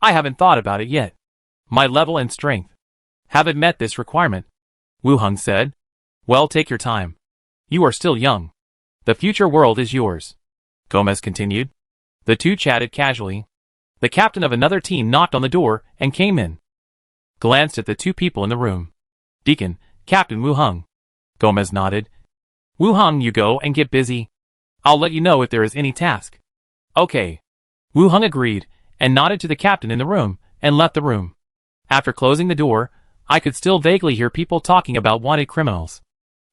I haven't thought about it yet. My level and strength haven't met this requirement, Wu Hung said. Well, take your time. You are still young. The future world is yours, Gomez continued. The two chatted casually. The captain of another team knocked on the door and came in. Glanced at the two people in the room. Deacon, Captain Wu Hung. Gomez nodded. Wu Hung, you go and get busy. I'll let you know if there is any task. Okay. Wu Hung agreed and nodded to the captain in the room and left the room. After closing the door, I could still vaguely hear people talking about wanted criminals.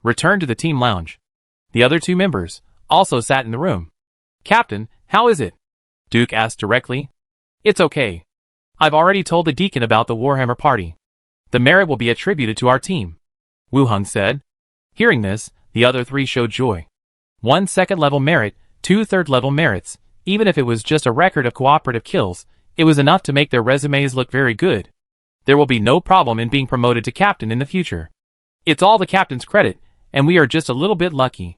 Returned to the team lounge. The other two members also sat in the room. Captain, how is it? Duke asked directly. It's okay. I've already told the deacon about the Warhammer party. The merit will be attributed to our team, Wu Hung said. Hearing this, the other three showed joy. 1 second-level merit, 2 third-level merits. Even if it was just a record of cooperative kills, it was enough to make their resumes look very good. There will be no problem in being promoted to captain in the future. It's all the captain's credit, and we are just a little bit lucky,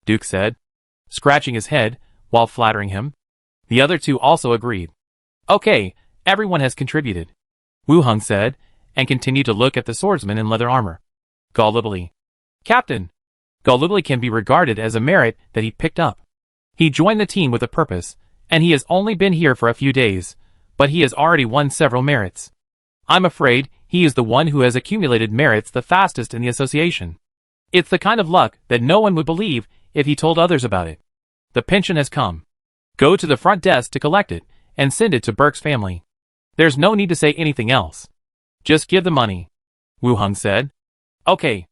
Duke said, scratching his head while flattering him. The other two also agreed. Okay, everyone has contributed, Wu Hung said, and continued to look at the swordsman in leather armor. Gallipoli. Captain. Gallipoli can be regarded as a merit that he picked up. He joined the team with a purpose, and he has only been here for a few days, but he has already won several merits. I'm afraid he is the one who has accumulated merits the fastest in the association. It's the kind of luck that no one would believe if he told others about it. The pension has come. Go to the front desk to collect it, and send it to Burke's family. There's no need to say anything else. Just give the money, Wu Hung said. Okay,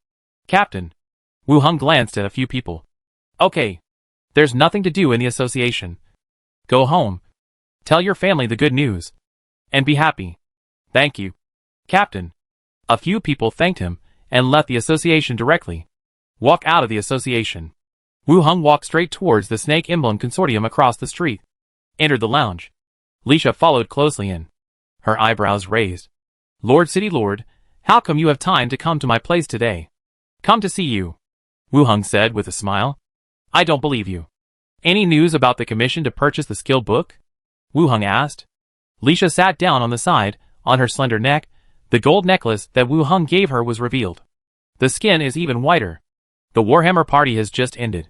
Captain. Wu Hung glanced at a few people. Okay. There's nothing to do in the association. Go home. Tell your family the good news. And be happy. Thank you, Captain. A few people thanked him and left the association directly. Walk out of the association. Wu Hung walked straight towards the Snake Emblem Consortium across the street. Entered the lounge. Lisha followed closely in. Her eyebrows raised. Lord City Lord, how come you have time to come to my place today? Come to see you, Wu Hung said with a smile. I don't believe you. Any news about the commission to purchase the skill book? Wu Hung asked. Lisha sat down on the side. On her slender neck, the gold necklace that Wu Hung gave her was revealed. The skin is even whiter. The Warhammer party has just ended.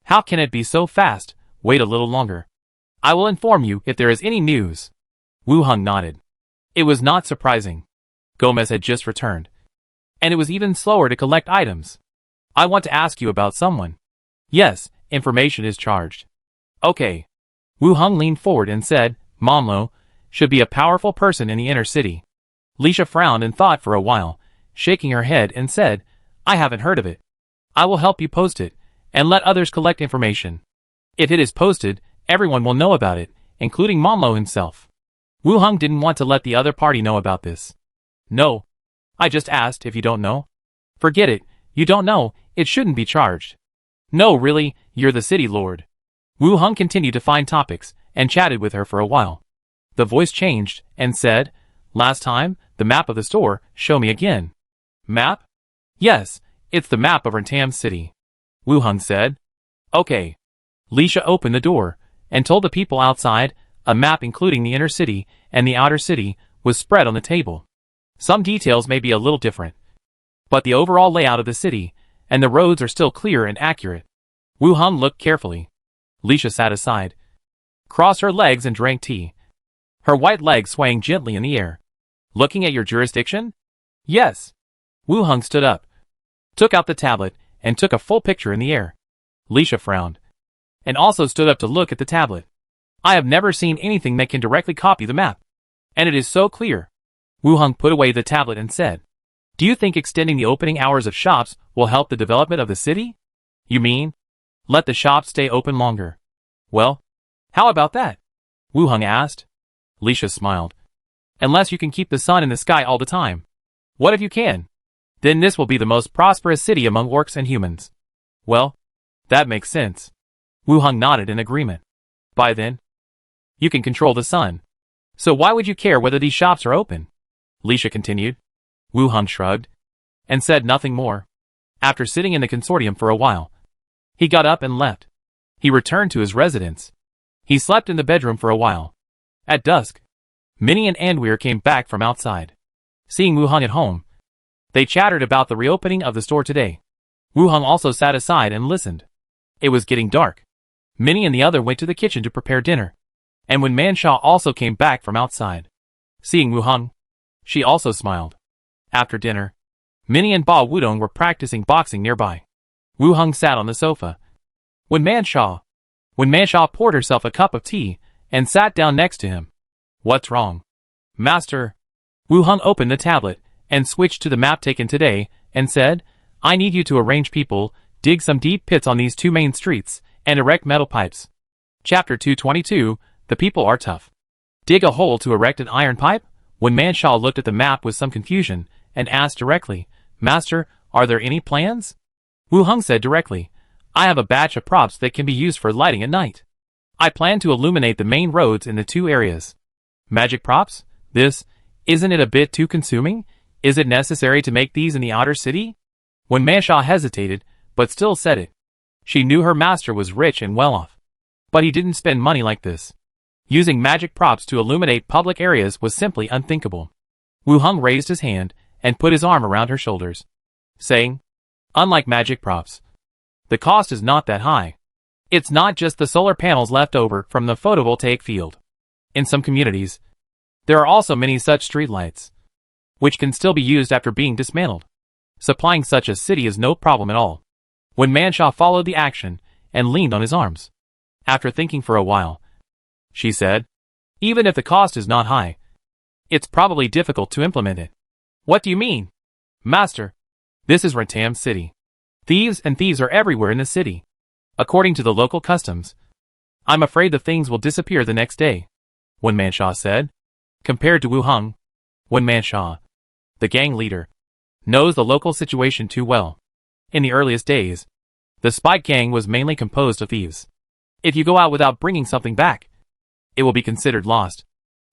How can it be so fast? Wait a little longer. I will inform you if there is any news. Wu Hung nodded. It was not surprising. Gomez had just returned. And it was even slower to collect items. I want to ask you about someone. Yes, information is charged. Okay. Wu Hung leaned forward and said, Momlo should be a powerful person in the inner city. Lisha frowned and thought for a while, shaking her head and said, I haven't heard of it. I will help you post it, and let others collect information. If it is posted, everyone will know about it, including Momlo himself. Wu Hung didn't want to let the other party know about this. No. I just asked if you don't know. Forget it, you don't know, it shouldn't be charged. No, really, you're the city lord. Wu Hung continued to find topics, and chatted with her for a while. The voice changed, and said, Last time, the map of the store, show me again. Map? Yes, it's the map of Rantam City. Wu Hung said. Okay. Lisha opened the door, and told the people outside, a map including the inner city, and the outer city, was spread on the table. Some details may be a little different, but the overall layout of the city, and the roads are still clear and accurate. Wu Hung looked carefully. Lisha sat aside, crossed her legs and drank tea. Her white legs swaying gently in the air. Looking at your jurisdiction? Yes. Wu Hung stood up, took out the tablet, and took a full picture in the air. Lisha frowned, and also stood up to look at the tablet. I have never seen anything that can directly copy the map. And it is so clear. Wu Hung put away the tablet and said, Do you think extending the opening hours of shops will help the development of the city? You mean, let the shops stay open longer? Well, how about that? Wu Hung asked. Lisha smiled. Unless you can keep the sun in the sky all the time. What if you can? Then this will be the most prosperous city among orcs and humans. Well, that makes sense. Wu Heng nodded in agreement. By then, you can control the sun. So why would you care whether these shops are open? Lisha continued. Wu Heng shrugged and said nothing more. After sitting in the consortium for a while, he got up and left. He returned to his residence. He slept in the bedroom for a while. At dusk, Minnie and Anweer came back from outside. Seeing Wu Heng at home, they chattered about the reopening of the store today. Wu Heng also sat aside and listened. It was getting dark. Minnie and the other went to the kitchen to prepare dinner. And when Manshaw also came back from outside, seeing Wu Heng, she also smiled. After dinner, Minnie and Ba Wudong were practicing boxing nearby. Wu Heng sat on the sofa. When Manshaw poured herself a cup of tea and sat down next to him. What's wrong? Master. Wu Heng opened the tablet and switched to the map taken today and said, I need you to arrange people, dig some deep pits on these two main streets, and erect metal pipes. Chapter 222, The People Are Tough. Dig a hole to erect an iron pipe? When Manshaw looked at the map with some confusion and asked directly, Master, are there any plans? Wu Heng said directly, I have a batch of props that can be used for lighting at night. I plan to illuminate the main roads in the two areas. Magic props? Isn't it a bit too consuming? Is it necessary to make these in the outer city? When Manshaw hesitated, but still said it. She knew her master was rich and well off. But he didn't spend money like this. Using magic props to illuminate public areas was simply unthinkable. Wu Heng raised his hand and put his arm around her shoulders, saying, unlike magic props, the cost is not that high. It's not just the solar panels left over from the photovoltaic field. In some communities, there are also many such streetlights, which can still be used after being dismantled. Supplying such a city is no problem at all. When Manshaw followed the action and leaned on his arms. After thinking for a while, she said, even if the cost is not high, it's probably difficult to implement it. What do you mean? Master, this is Rantam City. Thieves are everywhere in the city. According to the local customs, I'm afraid the things will disappear the next day. When Manshaw said, compared to Wu Heng, when Manshaw, the gang leader, knows the local situation too well. In the earliest days, the Spike Gang was mainly composed of thieves. If you go out without bringing something back, it will be considered lost.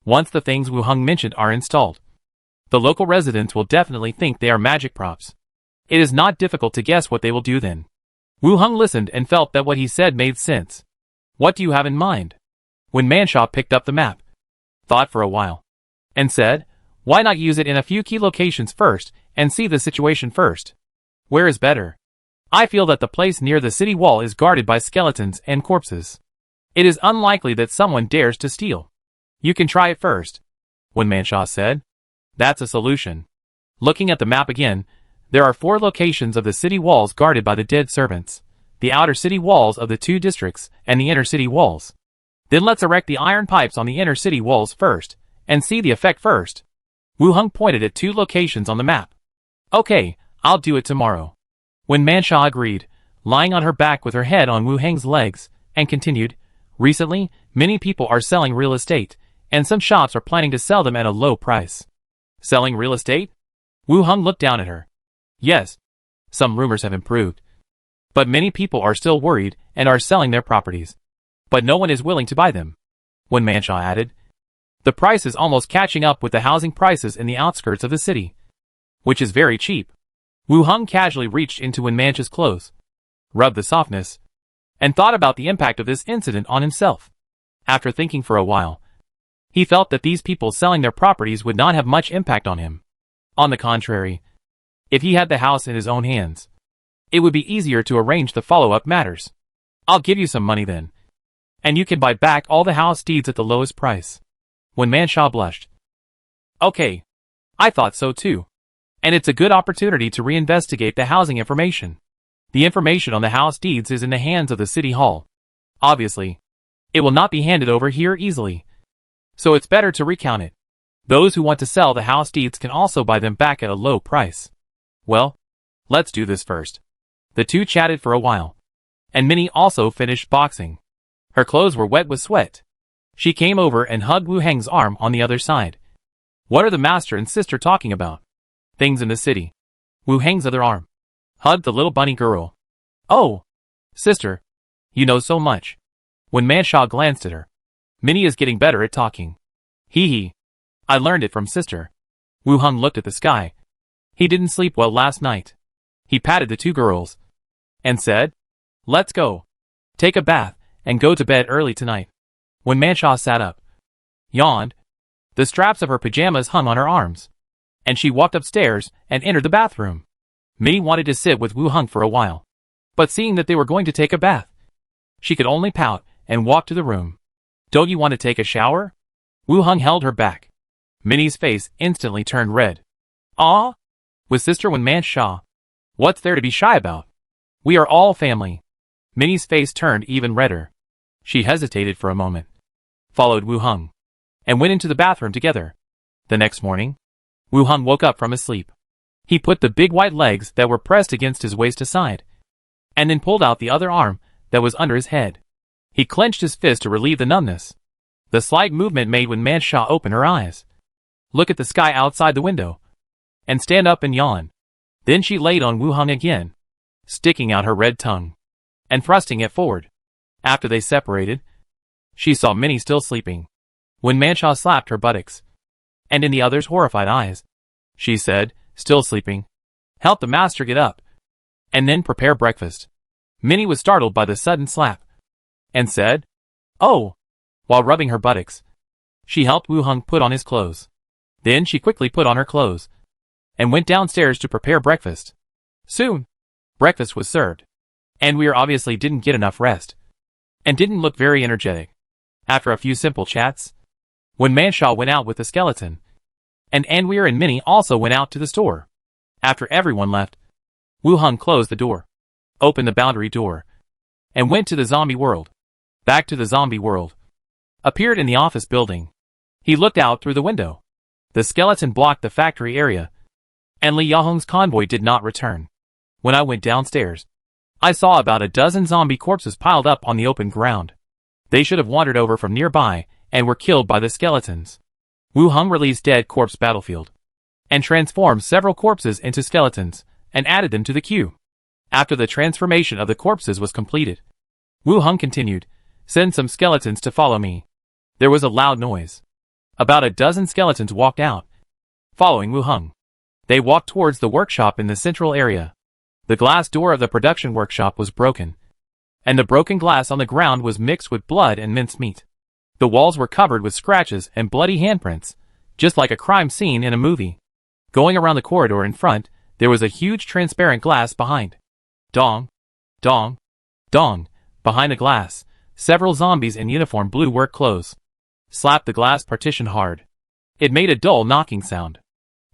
Once the things Wu Heng mentioned are installed, the local residents will definitely think they are magic props. It is not difficult to guess what they will do then. Wu Heng listened and felt that what he said made sense. What do you have in mind? When Manshaw picked up the map, thought for a while, and said, why not use it in a few key locations first and see the situation first? Where is better? I feel that the place near the city wall is guarded by skeletons and corpses. It is unlikely that someone dares to steal. You can try it first. When Manshaw said, that's a solution. Looking at the map again, there are 4 locations of the city walls guarded by the dead servants, the outer city walls of the 2 districts, and the inner city walls. Then let's erect the iron pipes on the inner city walls first, and see the effect first. Wu Heng pointed at 2 locations on the map. Okay, I'll do it tomorrow. When Manshaw agreed, lying on her back with her head on Wu Heng's legs, and continued, recently, many people are selling real estate, and some shops are planning to sell them at a low price. Selling real estate? Wu Heng looked down at her. Yes, some rumors have improved. But many people are still worried and are selling their properties. But no one is willing to buy them. When Manshaw added, the price is almost catching up with the housing prices in the outskirts of the city, which is very cheap. Wu Heng casually reached into Wen Manch's clothes, rubbed the softness, and thought about the impact of this incident on himself. After thinking for a while, he felt that these people selling their properties would not have much impact on him. On the contrary, if he had the house in his own hands, it would be easier to arrange the follow-up matters. I'll give you some money then, and you can buy back all the house deeds at the lowest price. When Manshaw blushed. Okay, I thought so too. And it's a good opportunity to reinvestigate the housing information. The information on the house deeds is in the hands of the city hall. Obviously, it will not be handed over here easily. So it's better to recount it. Those who want to sell the house deeds can also buy them back at a low price. Well, let's do this first. The 2 chatted for a while. And Minnie also finished boxing. Her clothes were wet with sweat. She came over and hugged Wu Heng's arm on the other side. What are the master and sister talking about? Things in the city. Wu Heng's other arm hugged the little bunny girl. Oh, sister, you know so much. When Manshaw glanced at her, Minnie is getting better at talking. Hee hee. I learned it from sister. Wu Hung looked at the sky. He didn't sleep well last night. He patted the two girls and said, let's go. Take a bath and go to bed early tonight. When Manshaw sat up, yawned, the straps of her pajamas hung on her arms, and she walked upstairs and entered the bathroom. Minnie wanted to sit with Wu Hung for a while, but seeing that they were going to take a bath, she could only pout and walk to the room. Don't you want to take a shower? Wu Hung held her back. Minnie's face instantly turned red. Ah? With sister Wen Manshaw. What's there to be shy about? We are all family. Minnie's face turned even redder. She hesitated for a moment, followed Wu Hung, and went into the bathroom together. The next morning, Wu Hung woke up from his sleep. He put the big white legs that were pressed against his waist aside, and then pulled out the other arm that was under his head. He clenched his fist to relieve the numbness. The slight movement made Wen Manshaw open her eyes, look at the sky outside the window, and stand up and yawn. Then she laid on Wu Hung again, sticking out her red tongue and thrusting it forward. After they separated, she saw Minnie still sleeping. When Manshaw slapped her buttocks, and in the other's horrified eyes, she said, still sleeping, help the master get up, and then prepare breakfast. Minnie was startled by the sudden slap, and said, oh, while rubbing her buttocks. She helped Wu Hung put on his clothes. Then she quickly put on her clothes, and went downstairs to prepare breakfast. Soon, breakfast was served, and we obviously didn't get enough rest, and didn't look very energetic. After a few simple chats, when Manshaw went out with the skeleton, and Anweer and Minnie also went out to the store. After everyone left, Wu Hung closed the door, opened the boundary door, and went to the zombie world. Back to the zombie world. Appeared in the office building. He looked out through the window. The skeleton blocked the factory area, and Li Yahong's convoy did not return. When I went downstairs, I saw about a dozen zombie corpses piled up on the open ground. They should have wandered over from nearby and were killed by the skeletons. Wu Hung released Dead Corpse Battlefield, and transformed several corpses into skeletons, and added them to the queue. After the transformation of the corpses was completed, Wu Hung continued, send some skeletons to follow me. There was a loud noise. About a dozen skeletons walked out, following Wu Hung. They walked towards the workshop in the central area. The glass door of the production workshop was broken, and the broken glass on the ground was mixed with blood and mincemeat. The walls were covered with scratches and bloody handprints, just like a crime scene in a movie. Going around the corridor in front, there was a huge transparent glass behind. Dong, dong, dong. Behind the glass, several zombies in uniform blue work clothes slapped the glass partition hard. It made a dull knocking sound.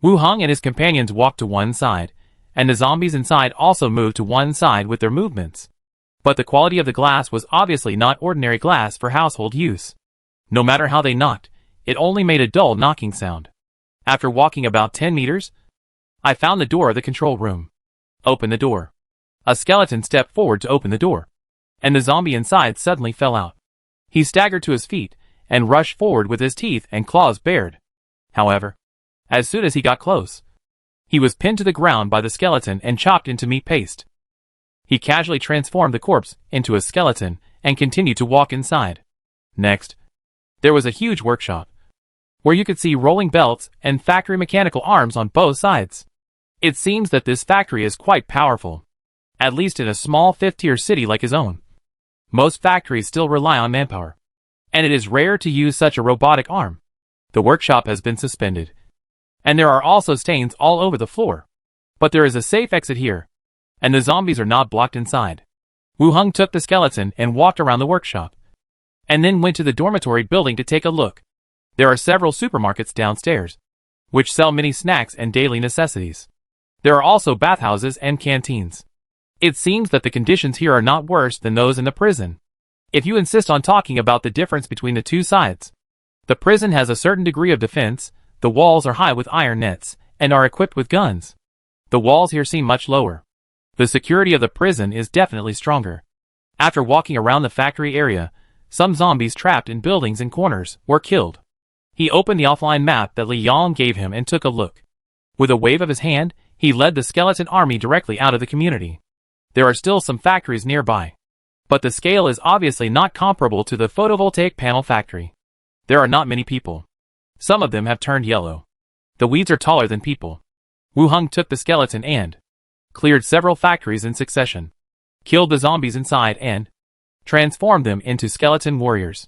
Wu Hung and his companions walked to one side, and the zombies inside also moved to one side with their movements. But the quality of the glass was obviously not ordinary glass for household use. No matter how they knocked, it only made a dull knocking sound. After walking about 10 meters, I found the door of the control room. Opened the door. A skeleton stepped forward to open the door, and the zombie inside suddenly fell out. He staggered to his feet and rushed forward with his teeth and claws bared. However, as soon as he got close, he was pinned to the ground by the skeleton and chopped into meat paste. He casually transformed the corpse into a skeleton and continued to walk inside. Next, there was a huge workshop, where you could see rolling belts and factory mechanical arms on both sides. It seems that this factory is quite powerful, at least in a small fifth-tier city like his own. Most factories still rely on manpower, and it is rare to use such a robotic arm. The workshop has been suspended, and there are also stains all over the floor. But there is a safe exit here, and the zombies are not blocked inside. Wu Hung took the skeleton and walked around the workshop, and then went to the dormitory building to take a look. There are several supermarkets downstairs, which sell many snacks and daily necessities. There are also bathhouses and canteens. It seems that the conditions here are not worse than those in the prison. If you insist on talking about the difference between the two sides, the prison has a certain degree of defense, the walls are high with iron nets, and are equipped with guns. The walls here seem much lower. The security of the prison is definitely stronger. After walking around the factory area, some zombies trapped in buildings and corners were killed. He opened the offline map that Li Yang gave him and took a look. With a wave of his hand, he led the skeleton army directly out of the community. There are still some factories nearby, but the scale is obviously not comparable to the photovoltaic panel factory. There are not many people. Some of them have turned yellow. The weeds are taller than people. Wu Heng took the skeleton and cleared several factories in succession, killed the zombies inside and transformed them into skeleton warriors.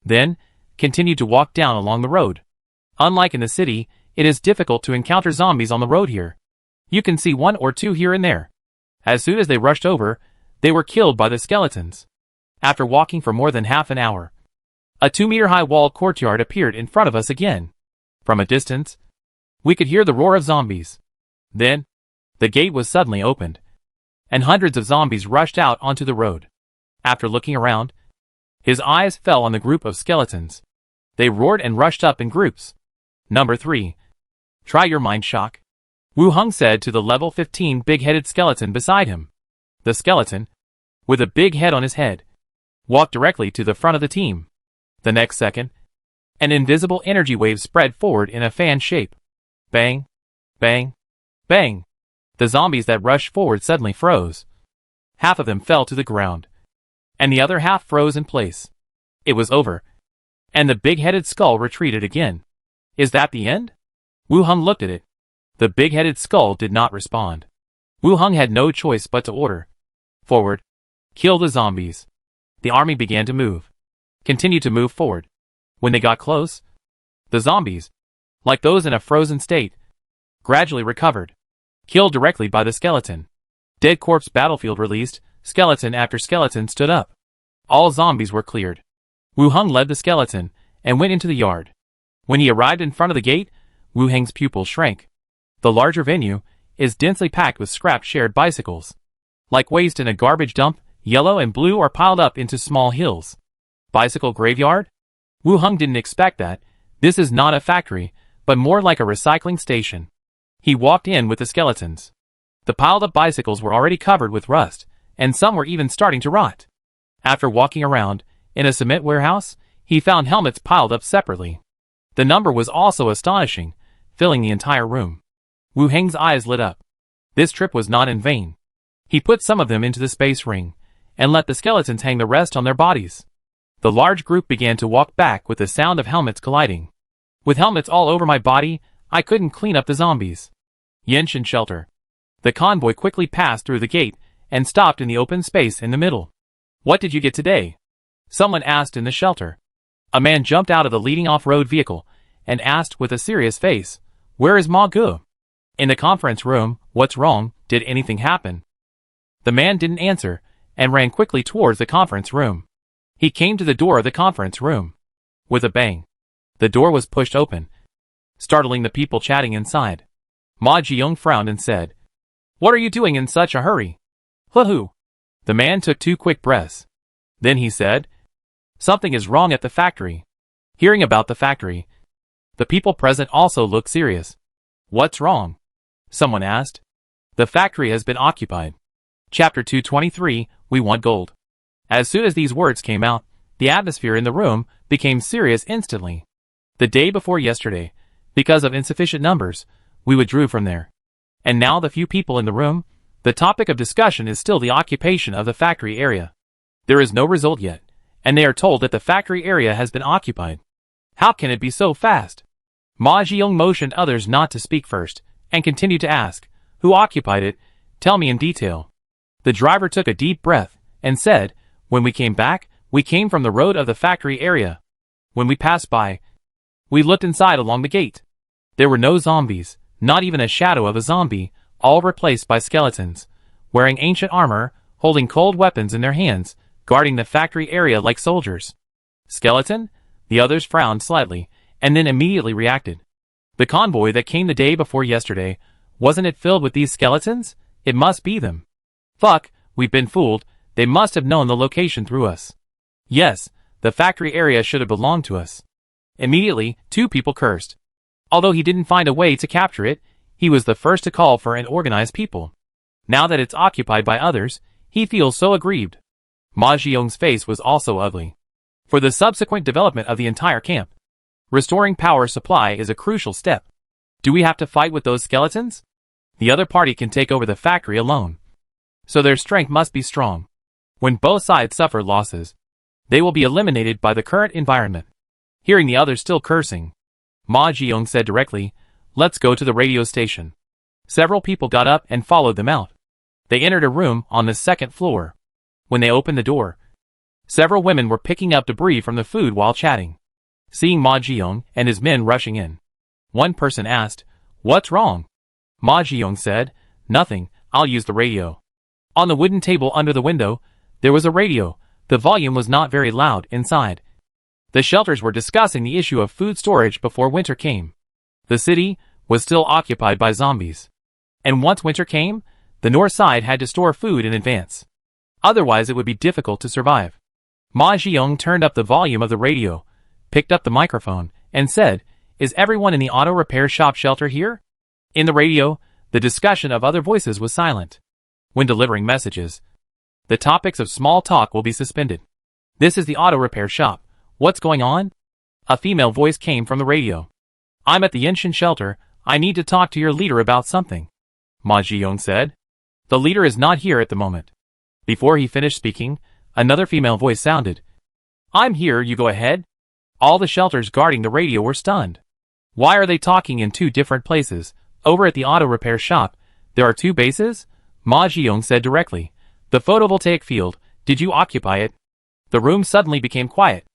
Then, continued to walk down along the road. Unlike in the city, it is difficult to encounter zombies on the road here. You can see one or two here and there. As soon as they rushed over, they were killed by the skeletons. After walking for more than half an hour, a 2-meter-high walled courtyard appeared in front of us again. From a distance, we could hear the roar of zombies. Then, the gate was suddenly opened, and hundreds of zombies rushed out onto the road. After looking around, his eyes fell on the group of skeletons. They roared and rushed up in groups. Number 3. Try your mind shock, Wu Heng said to the level 15 big-headed skeleton beside him. The skeleton, with a big head on his head, walked directly to the front of the team. The next second, an invisible energy wave spread forward in a fan shape. Bang, bang, bang. The zombies that rushed forward suddenly froze. Half of them fell to the ground, and the other half froze in place. It was over, and the big-headed skull retreated again. Is that the end? Wu Heng looked at it. The big-headed skull did not respond. Wu Heng had no choice but to order. Forward. Kill the zombies. The army began to move. Continued to move forward. When they got close, the zombies, like those in a frozen state, gradually recovered. Killed directly by the skeleton. Dead corpse battlefield released, skeleton after skeleton stood up. All zombies were cleared. Wu Heng led the skeleton, and went into the yard. When he arrived in front of the gate, Wu Heng's pupils shrank. The larger venue is densely packed with scrap shared bicycles. Like waste in a garbage dump, yellow and blue are piled up into small hills. Bicycle graveyard? Wu Heng didn't expect that. This is not a factory, but more like a recycling station. He walked in with the skeletons. The piled up bicycles were already covered with rust, and some were even starting to rot. After walking around, in a cement warehouse, he found helmets piled up separately. The number was also astonishing, filling the entire room. Wu Heng's eyes lit up. This trip was not in vain. He put some of them into the space ring, and let the skeletons hang the rest on their bodies. The large group began to walk back with the sound of helmets colliding. With helmets all over my body, I couldn't clean up the zombies. Yenshin shelter. The convoy quickly passed through the gate, and stopped in the open space in the middle. What did you get today? Someone asked in the shelter. A man jumped out of the leading off-road vehicle, and asked with a serious face, "Where is Ma Gu?" In the conference room. What's wrong? Did anything happen? The man didn't answer, and ran quickly towards the conference room. He came to the door of the conference room. With a bang, the door was pushed open, startling the people chatting inside. Ma Jiyoung frowned and said, "What are you doing in such a hurry?" "Hoo-hoo." The man took 2 quick breaths. Then he said, "Something is wrong at the factory." Hearing about the factory, the people present also looked serious. "What's wrong?" someone asked. "The factory has been occupied." Chapter 223, We Want Gold. As soon as these words came out, the atmosphere in the room became serious instantly. The day before yesterday, because of insufficient numbers, we withdrew from there. And now the few people in the room, the topic of discussion is still the occupation of the factory area. There is no result yet, and they are told that the factory area has been occupied. How can it be so fast? Ma Jiyoung motioned others not to speak first, and continued to ask, "Who occupied it? Tell me in detail." The driver took a deep breath, and said, "When we came back, we came from the road of the factory area. When we passed by, we looked inside along the gate. There were no zombies, not even a shadow of a zombie, all replaced by skeletons, wearing ancient armor, holding cold weapons in their hands, guarding the factory area like soldiers." Skeleton? The others frowned slightly, and then immediately reacted. The convoy that came the day before yesterday, wasn't it filled with these skeletons? It must be them. Fuck, we've been fooled. They must have known the location through us. Yes, the factory area should have belonged to us. Immediately, 2 people cursed. Although he didn't find a way to capture it, he was the first to call for and organize people. Now that it's occupied by others, he feels so aggrieved. Ma Jiyoung's face was also ugly. For the subsequent development of the entire camp, restoring power supply is a crucial step. Do we have to fight with those skeletons? The other party can take over the factory alone. so their strength must be strong. When both sides suffer losses, they will be eliminated by the current environment. Hearing the others still cursing, Ma Jiyoung said directly, "Let's go to the radio station." Several people got up and followed them out. They entered a room on the second floor. When they opened the door, several women were picking up debris from the food while chatting. Seeing Ma Jiyoung and his men rushing in, one person asked, "What's wrong?" Ma Jiyoung said, "Nothing, I'll use the radio." On the wooden table under the window, there was a radio. The volume was not very loud inside. The shelters were discussing the issue of food storage before winter came. The city was still occupied by zombies. And once winter came, the north side had to store food in advance. Otherwise it would be difficult to survive. Ma Jiyoung turned up the volume of the radio, picked up the microphone, and said, "Is everyone in the auto repair shop shelter here?" In the radio, the discussion of other voices was silent. When delivering messages, the topics of small talk will be suspended. "This is the auto repair shop. What's going on?" A female voice came from the radio. "I'm at the Yenshin shelter. I need to talk to your leader about something," Ma Jiyoung said. "The leader is not here at the moment." Before he finished speaking, another female voice sounded. "I'm here, you go ahead." All the shelters guarding the radio were stunned. Why are they talking in two different places? Over at the auto repair shop, there are two bases? Ma Jiyoung said directly. "The photovoltaic field, did you occupy it?" The room suddenly became quiet.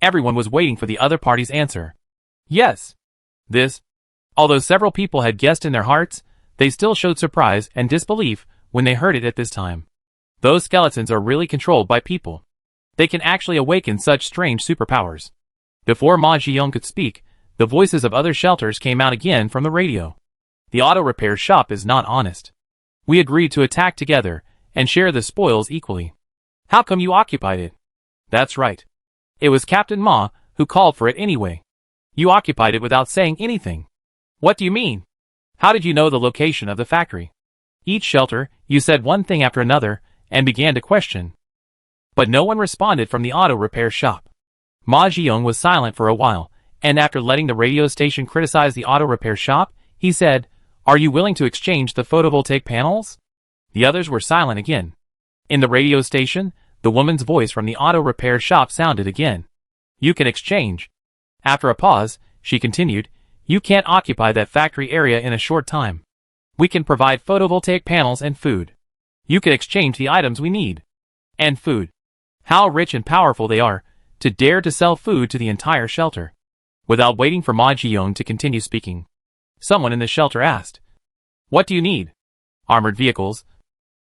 Everyone was waiting for the other party's answer. Yes. Although several people had guessed in their hearts, they still showed surprise and disbelief when they heard it at this time. Those skeletons are really controlled by people. They can actually awaken such strange superpowers. Before Ma Jiyoung could speak, the voices of other shelters came out again from the radio. "The auto repair shop is not honest. We agreed to attack together and share the spoils equally. How come you occupied it?" "That's right. It was Captain Ma who called for it anyway. You occupied it without saying anything." "What do you mean? How did you know the location of the factory?" Each shelter, you said one thing after another and began to question. But no one responded from the auto repair shop. Ma Jiyoung was silent for a while, and after letting the radio station criticize the auto repair shop, he said, "Are you willing to exchange the photovoltaic panels?" The others were silent again. In the radio station, the woman's voice from the auto repair shop sounded again. "You can exchange." After a pause, she continued, "You can't occupy that factory area in a short time. We can provide photovoltaic panels and food. You can exchange the items we need. And food." How rich and powerful they are, to dare to sell food to the entire shelter. Without waiting for Ma Jiyoung to continue speaking, someone in the shelter asked, "What do you need?" "Armored vehicles,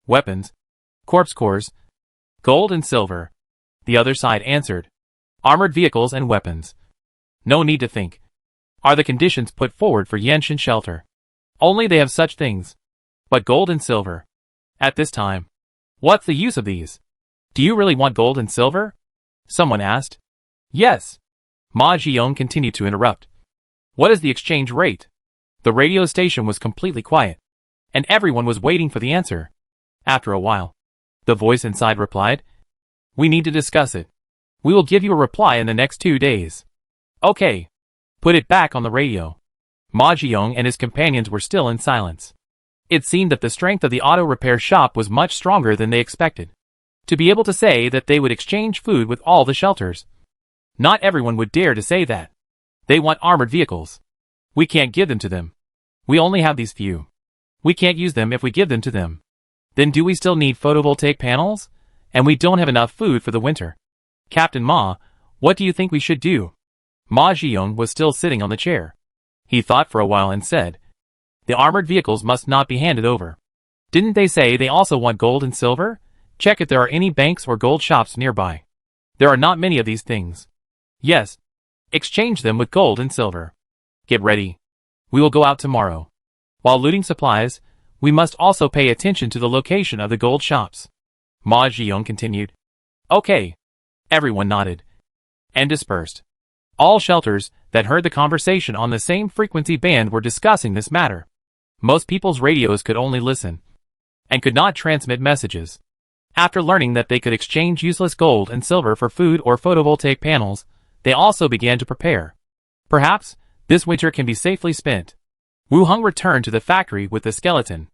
weapons, corpse cores, gold and silver." The other side answered, "Armored vehicles and weapons. No need to think. Are the conditions put forward for Yenshin shelter. Only they have such things. But gold and silver. At this time. What's the use of these? Do you really want gold and silver?" Someone asked. "Yes." Ma Jiyoung continued to interrupt. "What is the exchange rate?" The radio station was completely quiet, and everyone was waiting for the answer. After a while, the voice inside replied, "We need to discuss it. We will give you a reply in the next 2 days." "Okay. Put it back on the radio." Ma Jiyoung and his companions were still in silence. It seemed that the strength of the auto repair shop was much stronger than they expected. To be able to say that they would exchange food with all the shelters. Not everyone would dare to say that. They want armored vehicles. We can't give them to them. We only have these few. We can't use them if we give them to them. Then do we still need photovoltaic panels? And we don't have enough food for the winter. Captain Ma, what do you think we should do? Ma Jiyoung was still sitting on the chair. He thought for a while and said, "The armored vehicles must not be handed over. Didn't they say they also want gold and silver? Check if there are any banks or gold shops nearby. There are not many of these things. Yes. Exchange them with gold and silver. Get ready. We will go out tomorrow. While looting supplies, we must also pay attention to the location of the gold shops." Ma Jiyoung continued. "Okay." Everyone nodded and dispersed. All shelters that heard the conversation on the same frequency band were discussing this matter. Most people's radios could only listen and could not transmit messages. After learning that they could exchange useless gold and silver for food or photovoltaic panels, they also began to prepare. Perhaps this winter can be safely spent. Wu Hung returned to the factory with the skeleton.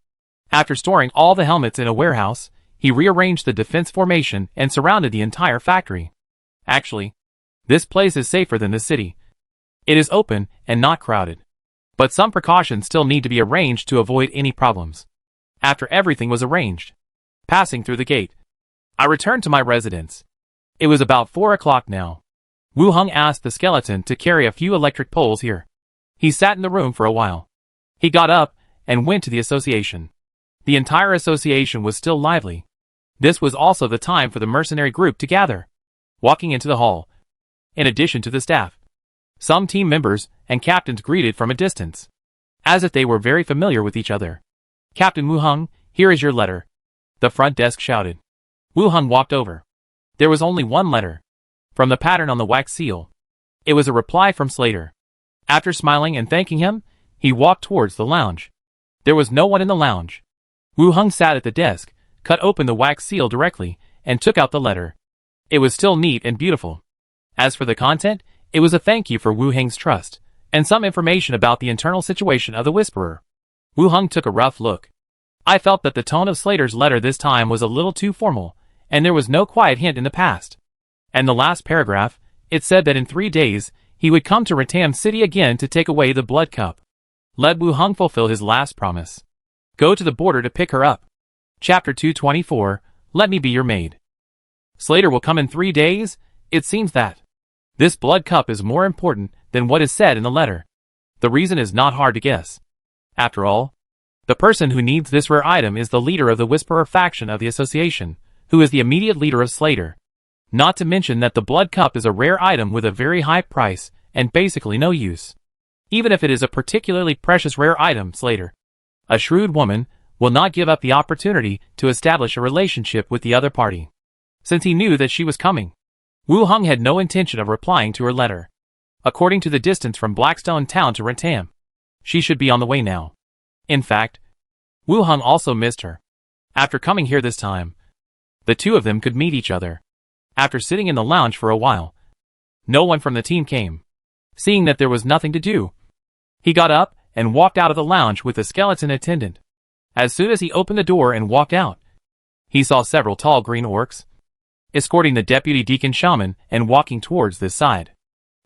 After storing all the helmets in a warehouse, he rearranged the defense formation and surrounded the entire factory. Actually, this place is safer than the city. It is open and not crowded. But some precautions still need to be arranged to avoid any problems. After everything was arranged, passing through the gate, I returned to my residence. It was about 4 o'clock now. Wu Heng asked the skeleton to carry a few electric poles here. He sat in the room for a while. He got up and went to the association. The entire association was still lively. This was also the time for the mercenary group to gather. Walking into the hall, in addition to the staff, some team members and captains greeted from a distance, as if they were very familiar with each other. "Captain Wu Heng, here is your letter," the front desk shouted. Wu Heng walked over. There was only one letter, from the pattern on the wax seal. It was a reply from Slater. After smiling and thanking him, he walked towards the lounge. There was no one in the lounge. Wu Heng sat at the desk, cut open the wax seal directly, and took out the letter. It was still neat and beautiful. As for the content, it was a thank you for Wu Heng's trust, and some information about the internal situation of the Whisperer. Wu Heng took a rough look. I felt that the tone of Slater's letter this time was a little too formal, and there was no quiet hint in the past. And the last paragraph, it said that in 3 days, he would come to Ratam City again to take away the blood cup. Let Wu Heng fulfill his last promise. Go to the border to pick her up. Chapter 224, Let Me Be Your Maid. Slater will come in 3 days? It seems that this blood cup is more important than what is said in the letter. The reason is not hard to guess. After all, the person who needs this rare item is the leader of the Whisperer faction of the association, who is the immediate leader of Slater. Not to mention that the blood cup is a rare item with a very high price and basically no use. Even if it is a particularly precious rare item, Slater, a shrewd woman, will not give up the opportunity to establish a relationship with the other party. Since he knew that she was coming, Wu Heng had no intention of replying to her letter. According to the distance from Blackstone Town to Ratam, she should be on the way now. In fact, Wu Heng also missed her. After coming here this time, the two of them could meet each other. After sitting in the lounge for a while, no one from the team came. Seeing that there was nothing to do, he got up and walked out of the lounge with the skeleton attendant. As soon as he opened the door and walked out, he saw several tall green orcs escorting the deputy deacon shaman and walking towards this side.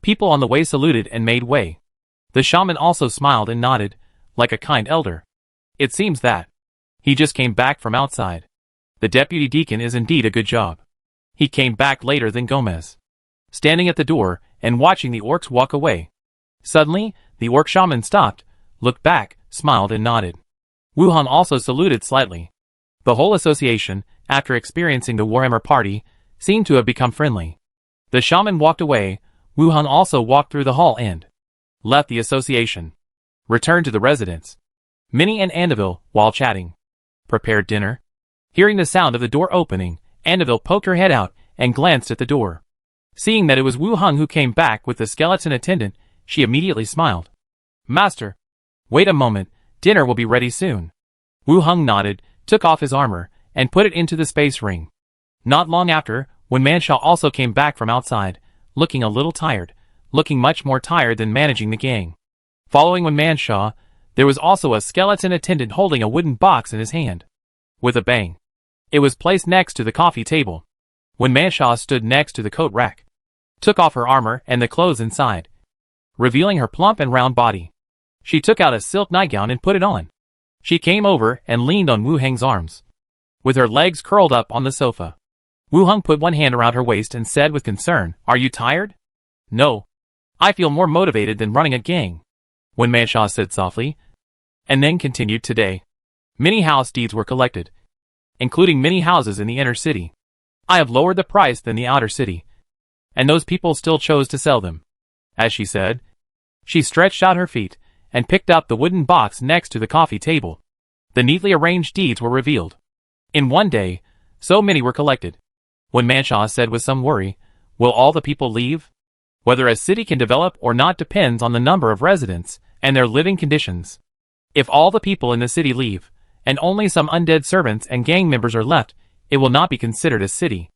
People on the way saluted and made way. The shaman also smiled and nodded, like a kind elder. It seems that he just came back from outside. The deputy deacon is indeed a good job. He came back later than Gomez, standing at the door and watching the orcs walk away. Suddenly, the orc shaman stopped, looked back, smiled and nodded. Wu Heng also saluted slightly. The whole association, after experiencing the Warhammer party, seemed to have become friendly. The shaman walked away. Wu Heng also walked through the hall and left the association. Returned to the residence. Minnie and Annabelle, while chatting, prepared dinner. Hearing the sound of the door opening, Annabelle poked her head out and glanced at the door. Seeing that it was Wu Heng who came back with the skeleton attendant, she immediately smiled. "Master, wait a moment, dinner will be ready soon." Wu Heng nodded, took off his armor, and put it into the space ring. Not long after, when Manshaw also came back from outside, looking a little tired, looking much more tired than managing the gang. Following when Manshaw, there was also a skeleton attendant holding a wooden box in his hand. With a bang, it was placed next to the coffee table. When Manshaw stood next to the coat rack, took off her armor and the clothes inside, revealing her plump and round body. She took out a silk nightgown and put it on. She came over and leaned on Wu Heng's arms, with her legs curled up on the sofa. Wu Heng put one hand around her waist and said with concern, "Are you tired?" "No. I feel more motivated than running a gang," when Manshaw said softly, and then continued, "Today, many house deeds were collected, including many houses in the inner city. I have lowered the price than the outer city, and those people still chose to sell them." As she said, she stretched out her feet and picked up the wooden box next to the coffee table. The neatly arranged deeds were revealed. In one day, so many were collected. When Manshaw said with some worry, "Will all the people leave?" Whether a city can develop or not depends on the number of residents and their living conditions. If all the people in the city leave, and only some undead servants and gang members are left, it will not be considered a city.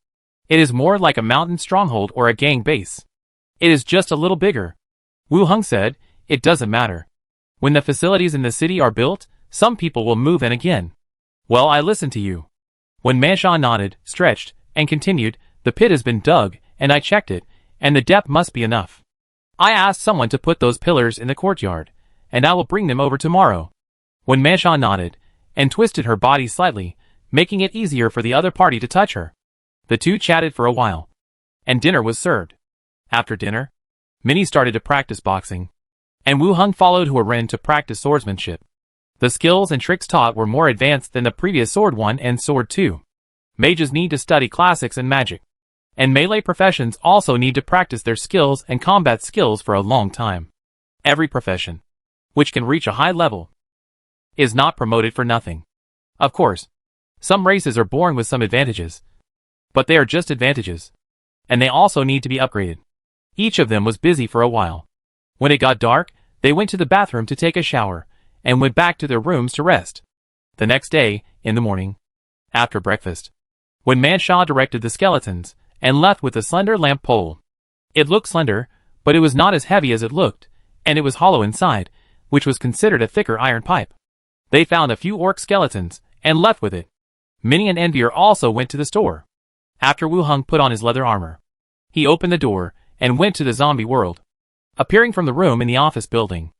It is more like a mountain stronghold or a gang base. It is just a little bigger. Wu Heng said, "It doesn't matter. When the facilities in the city are built, some people will move in again." "Well, I listen to you. When Manshaw nodded, stretched, and continued, "The pit has been dug, and I checked it, and the depth must be enough. I asked someone to put those pillars in the courtyard, and I will bring them over tomorrow." When Manshaw nodded, and twisted her body slightly, making it easier for the other party to touch her. The two chatted for a while, and dinner was served. After dinner, Minnie started to practice boxing, and Wu Hung followed Hua Ren to practice swordsmanship. The skills and tricks taught were more advanced than the previous Sword 1 and Sword 2. Mages need to study classics and magic, and melee professions also need to practice their skills and combat skills for a long time. Every profession, which can reach a high level, is not promoted for nothing. Of course, some races are born with some advantages, but they are just advantages, and they also need to be upgraded. Each of them was busy for a while. When it got dark, they went to the bathroom to take a shower, and went back to their rooms to rest. The next day, in the morning, after breakfast, when Manshaw directed the skeletons, and left with a slender lamp pole. It looked slender, but it was not as heavy as it looked, and it was hollow inside, which was considered a thicker iron pipe. They found a few orc skeletons, and left with it. Minnie and Envier also went to the store. After Wu Hung put on his leather armor, he opened the door, and went to the zombie world. Appearing from the room in the office building,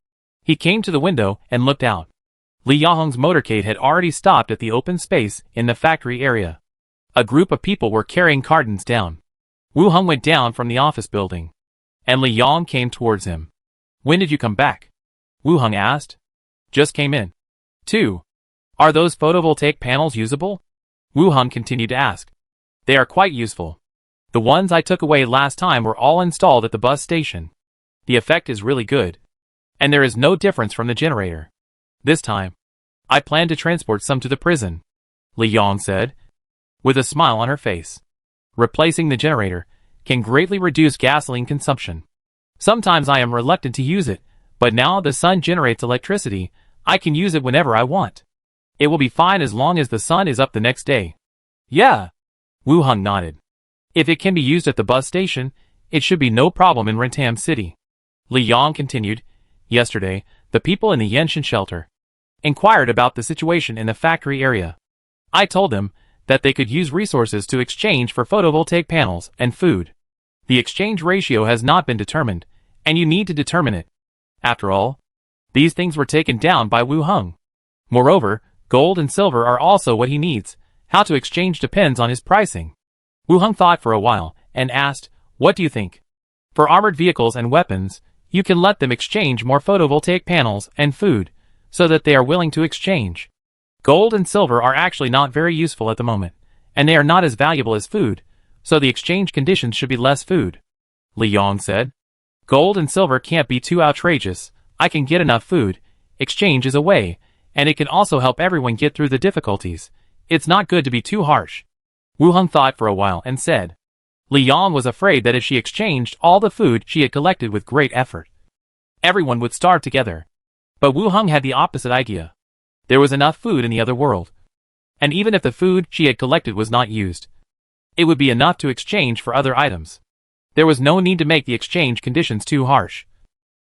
he came to the window and looked out. Li Yahong's motorcade had already stopped at the open space in the factory area. A group of people were carrying cartons down. Wu Hung went down from the office building, and Li Yang came towards him. "When did you come back?" Wu Hung asked. "Just came in." 2. "Are those photovoltaic panels usable?" Wu Hung continued to ask. "They are quite useful. The ones I took away last time were all installed at the bus station. The effect is really good, and there is no difference from the generator. This time, I plan to transport some to the prison," Li Yang said, with a smile on her face. "Replacing the generator can greatly reduce gasoline consumption. Sometimes I am reluctant to use it, but now the sun generates electricity, I can use it whenever I want. It will be fine as long as the sun is up the next day." "Yeah," Wu Hung nodded. "If it can be used at the bus station, it should be no problem in Rentam City." Li Yang continued, "Yesterday, the people in the Yenshin shelter inquired about the situation in the factory area. I told them that they could use resources to exchange for photovoltaic panels and food. The exchange ratio has not been determined, and you need to determine it. After all, these things were taken down by Wu Hung. Moreover, gold and silver are also what he needs. How to exchange depends on his pricing." Wu Hung thought for a while, and asked, "What do you think? For armored vehicles and weapons, you can let them exchange more photovoltaic panels and food, so that they are willing to exchange. Gold and silver are actually not very useful at the moment, and they are not as valuable as food, so the exchange conditions should be less food." Li Yang said, "Gold and silver can't be too outrageous. I can get enough food. Exchange is a way, and it can also help everyone get through the difficulties. It's not good to be too harsh." Wu Hung thought for a while and said, Li Yang was afraid that if she exchanged all the food she had collected with great effort, everyone would starve together. But Wu Hung had the opposite idea. There was enough food in the other world, and even if the food she had collected was not used, it would be enough to exchange for other items. There was no need to make the exchange conditions too harsh.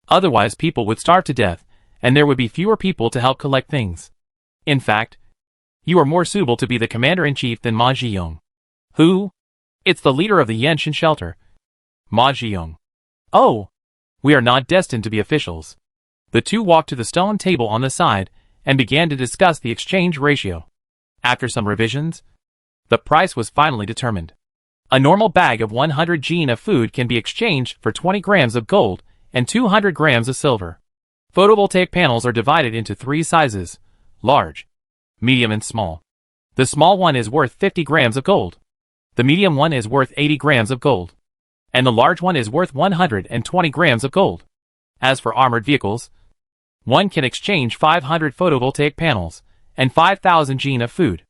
Otherwise people would starve to death, and there would be fewer people to help collect things. In fact, you are more suitable to be the commander-in-chief than Ma Zhiyong. "Who?" "It's the leader of the Yenshin shelter. Ma Zhiyong." "Oh, we are not destined to be officials." The two walked to the stone table on the side, and began to discuss the exchange ratio. After some revisions, the price was finally determined. A normal bag of 100 jin of food can be exchanged for 20 grams of gold and 200 grams of silver. Photovoltaic panels are divided into 3 sizes: large, medium and small. The small one is worth 50 grams of gold. The medium one is worth 80 grams of gold. And the large one is worth 120 grams of gold. As for armored vehicles, one can exchange 500 photovoltaic panels and 5,000 jin of food.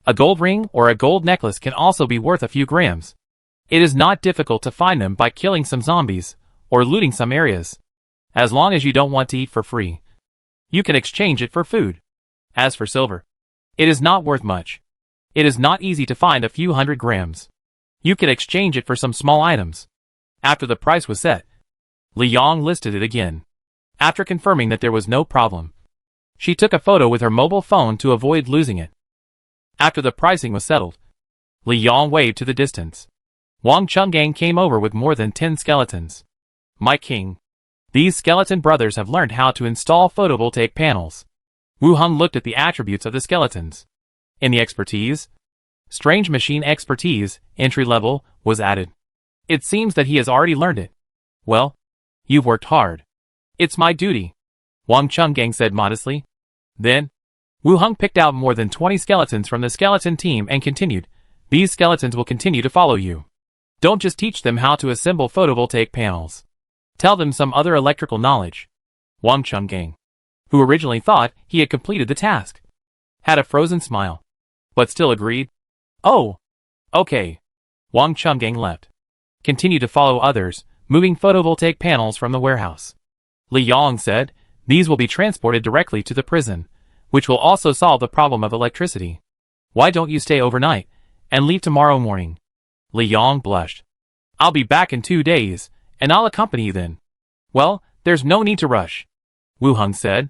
A gold ring or a gold necklace can also be worth a few grams. It is not difficult to find them by killing some zombies or looting some areas. As long as you don't want to eat for free, you can exchange it for food. As for silver, it is not worth much. It is not easy to find a few hundred grams. You can exchange it for some small items. After the price was set, Li Yang listed it again. After confirming that there was no problem, she took a photo with her mobile phone to avoid losing it. After the pricing was settled, Li Yang waved to the distance. Wang Chungang came over with more than 10 skeletons. My king. These skeleton brothers have learned how to install photovoltaic panels. Wu Heng looked at the attributes of the skeletons. In the expertise, strange machine expertise, entry level, was added. It seems that he has already learned it. Well, you've worked hard. It's my duty, Wang Chungang said modestly. Then, Wu Heng picked out more than 20 skeletons from the skeleton team and continued, these skeletons will continue to follow you. Don't just teach them how to assemble photovoltaic panels. Tell them some other electrical knowledge. Wang Chungang, who originally thought he had completed the task, had a frozen smile, but still agreed. Oh, okay. Wang Chungang left. Continued to follow others, moving photovoltaic panels from the warehouse. Li Yang said, these will be transported directly to the prison, which will also solve the problem of electricity. Why don't you stay overnight and leave tomorrow morning? Li Yang blushed. I'll be back in 2 days, and I'll accompany you then. Well, there's no need to rush, Wu Heng said.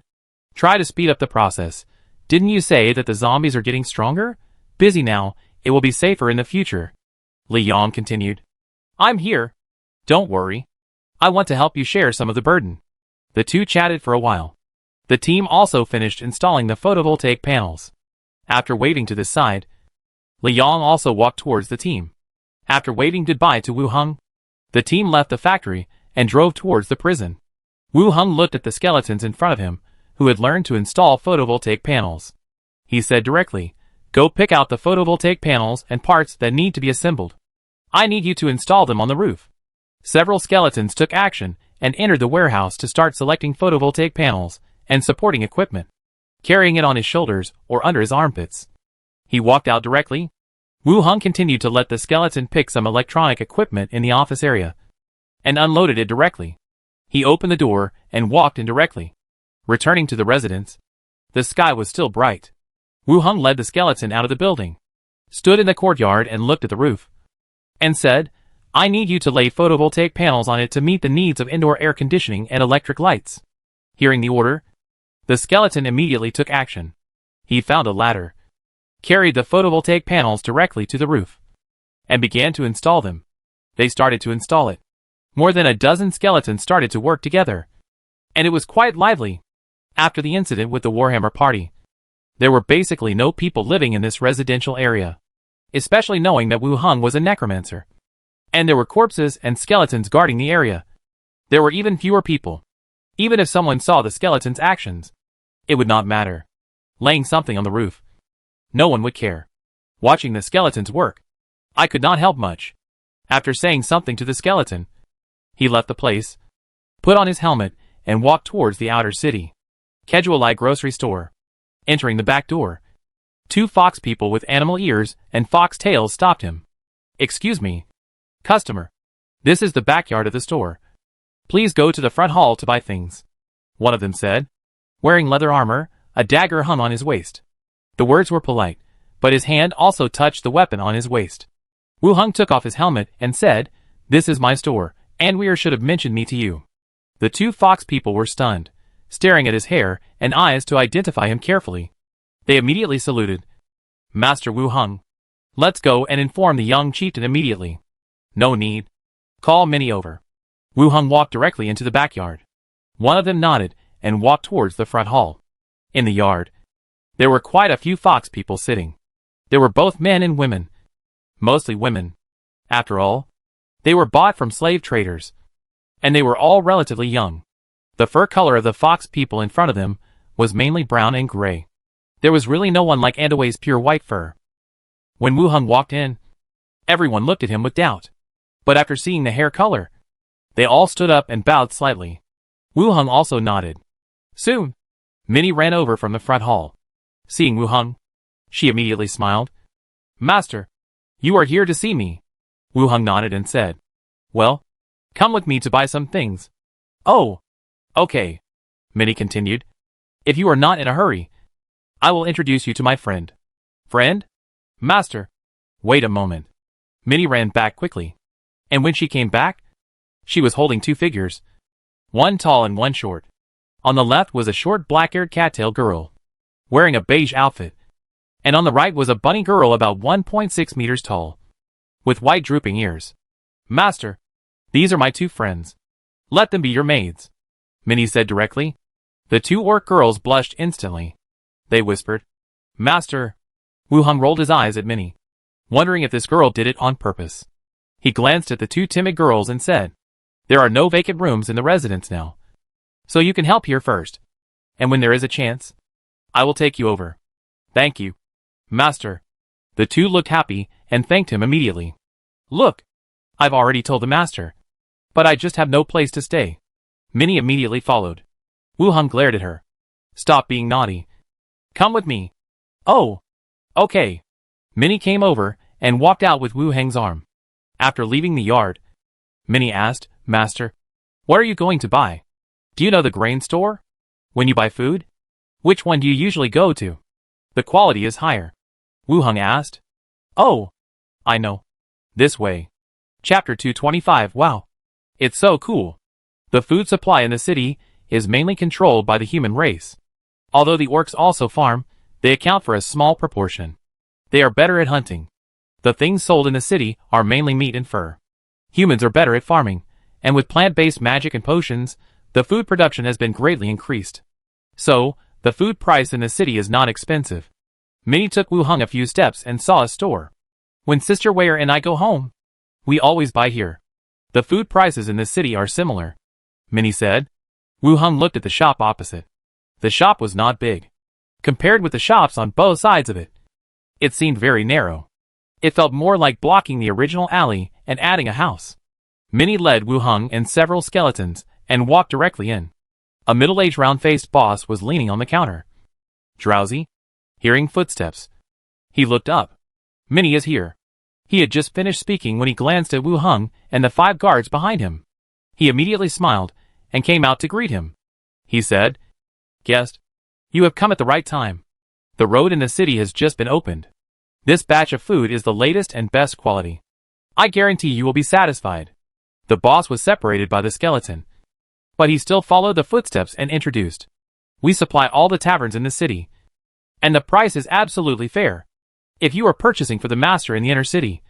Try to speed up the process. Didn't you say that the zombies are getting stronger? Busy now, it will be safer in the future. Li Yang continued. I'm here. Don't worry. I want to help you share some of the burden. The two chatted for a while. The team also finished installing the photovoltaic panels. After waving to the side, Li Yang also walked towards the team. After waving goodbye to Wu Heng, the team left the factory and drove towards the prison. Wu Heng looked at the skeletons in front of him, who had learned to install photovoltaic panels. He said directly, go pick out the photovoltaic panels and parts that need to be assembled. I need you to install them on the roof. Several skeletons took action and entered the warehouse to start selecting photovoltaic panels and supporting equipment, carrying it on his shoulders or under his armpits. He walked out directly. Wu Heng continued to let the skeleton pick some electronic equipment in the office area and unloaded it directly. He opened the door and walked in directly. Returning to the residence, the sky was still bright. Wu Heng led the skeleton out of the building, stood in the courtyard and looked at the roof, and said, I need you to lay photovoltaic panels on it to meet the needs of indoor air conditioning and electric lights. Hearing the order, the skeleton immediately took action. He found a ladder, carried the photovoltaic panels directly to the roof, and began to install them. They started to install it. More than a dozen skeletons started to work together, and it was quite lively. After the incident with the Warhammer party, there were basically no people living in this residential area, especially knowing that Wu Heng was a necromancer. And there were corpses and skeletons guarding the area. There were even fewer people. Even if someone saw the skeleton's actions, it would not matter. Laying something on the roof, no one would care. Watching the skeletons work, I could not help much. After saying something to the skeleton, he left the place, put on his helmet, and walked towards the outer city. Casual grocery store. Entering the back door, 2 fox people with animal ears and fox tails stopped him. Excuse me, customer. This is the backyard of the store. Please go to the front hall to buy things, one of them said. Wearing leather armor, a dagger hung on his waist. The words were polite, but his hand also touched the weapon on his waist. Wu Heng took off his helmet and said, this is my store, and we should have mentioned me to you. The 2 fox people were stunned, staring at his hair and eyes to identify him carefully. They immediately saluted. Master Wu Heng. Let's go and inform the young chieftain immediately. No need. Call Minnie over. Wu Heng walked directly into the backyard. One of them nodded and walked towards the front hall. In the yard, there were quite a few fox people sitting. There were both men and women. Mostly women. After all, they were bought from slave traders, and they were all relatively young. The fur color of the fox people in front of them was mainly brown and gray. There was really no one like Andaway's pure white fur. When Wu Heng walked in, everyone looked at him with doubt. But after seeing the hair color, they all stood up and bowed slightly. Wu Heng also nodded. Soon, Minnie ran over from the front hall. Seeing Wu Heng, she immediately smiled. Master, you are here to see me. Wu Heng nodded and said, well, come with me to buy some things. Oh, okay, Minnie continued. If you are not in a hurry, I will introduce you to my friend. Friend? Master. Wait a moment. Minnie ran back quickly. And when she came back, she was holding 2 figures. One tall and one short. On the left was a short black-haired cattail girl, wearing a beige outfit. and on the right was a bunny girl about 1.6 meters tall, with white drooping ears. "Master, these are my two friends. Let them be your maids," Minnie said directly. The two orc girls blushed instantly. They whispered, "Master." Wu Hung rolled his eyes at Minnie, wondering if this girl did it on purpose. He glanced at the two timid girls and said, "There are no vacant rooms in the residence now, so you can help here first, and when there is a chance, I will take you over." "Thank you, Master." The two looked happy and thanked him immediately. "Look, I've already told the master, but I just have no place to stay." Minnie immediately followed. Wu Hung glared at her. "Stop being naughty. Come with me." "Oh, okay." Minnie came over and walked out with Wu Heng's arm. After leaving the yard, Minnie asked, "Master, what are you going to buy? Do you know the grain store? When you buy food, which one do you usually go to? The quality is higher." Wu Hung asked. "Oh, I know. This way." Chapter 225. Wow. It's so cool. The food supply in the city is mainly controlled by the human race. Although the orcs also farm, they account for a small proportion. They are better at hunting. The things sold in the city are mainly meat and fur. Humans are better at farming, and with plant-based magic and potions, the food production has been greatly increased. So, the food price in the city is not expensive. Minnie took Wu Hung a few steps and saw a store. "When Sister Ware and I go home, we always buy here. The food prices in this city are similar," Minnie said. Wu Hung looked at the shop opposite. The shop was not big. Compared with the shops on both sides of it, it seemed very narrow. It felt more like blocking the original alley and adding a house. Minnie led Wu Hung and several skeletons and walked directly in. A middle-aged round-faced boss was leaning on the counter. Drowsy, hearing footsteps. He looked up. "Minnie is here." He had just finished speaking when he glanced at Wu Hung and the 5 guards behind him. He immediately smiled and came out to greet him. He said, "Guest, you have come at the right time. The road in the city has just been opened. This batch of food is the latest and best quality. I guarantee you will be satisfied." The boss was separated by the skeleton, but he still followed the footsteps and introduced, "We supply all the taverns in the city, and the price is absolutely fair. If you are purchasing for the master in the inner city,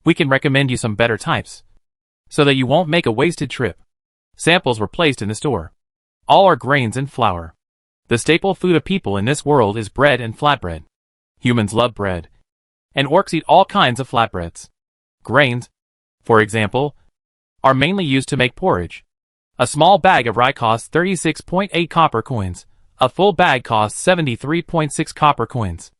we can recommend you some better types, so that you won't make a wasted trip." Samples were placed in the store. All are grains and flour. The staple food of people in this world is bread and flatbread. Humans love bread, and orcs eat all kinds of flatbreads. Grains, for example, are mainly used to make porridge. A small bag of rye costs 36.8 copper coins. A full bag costs 73.6 copper coins.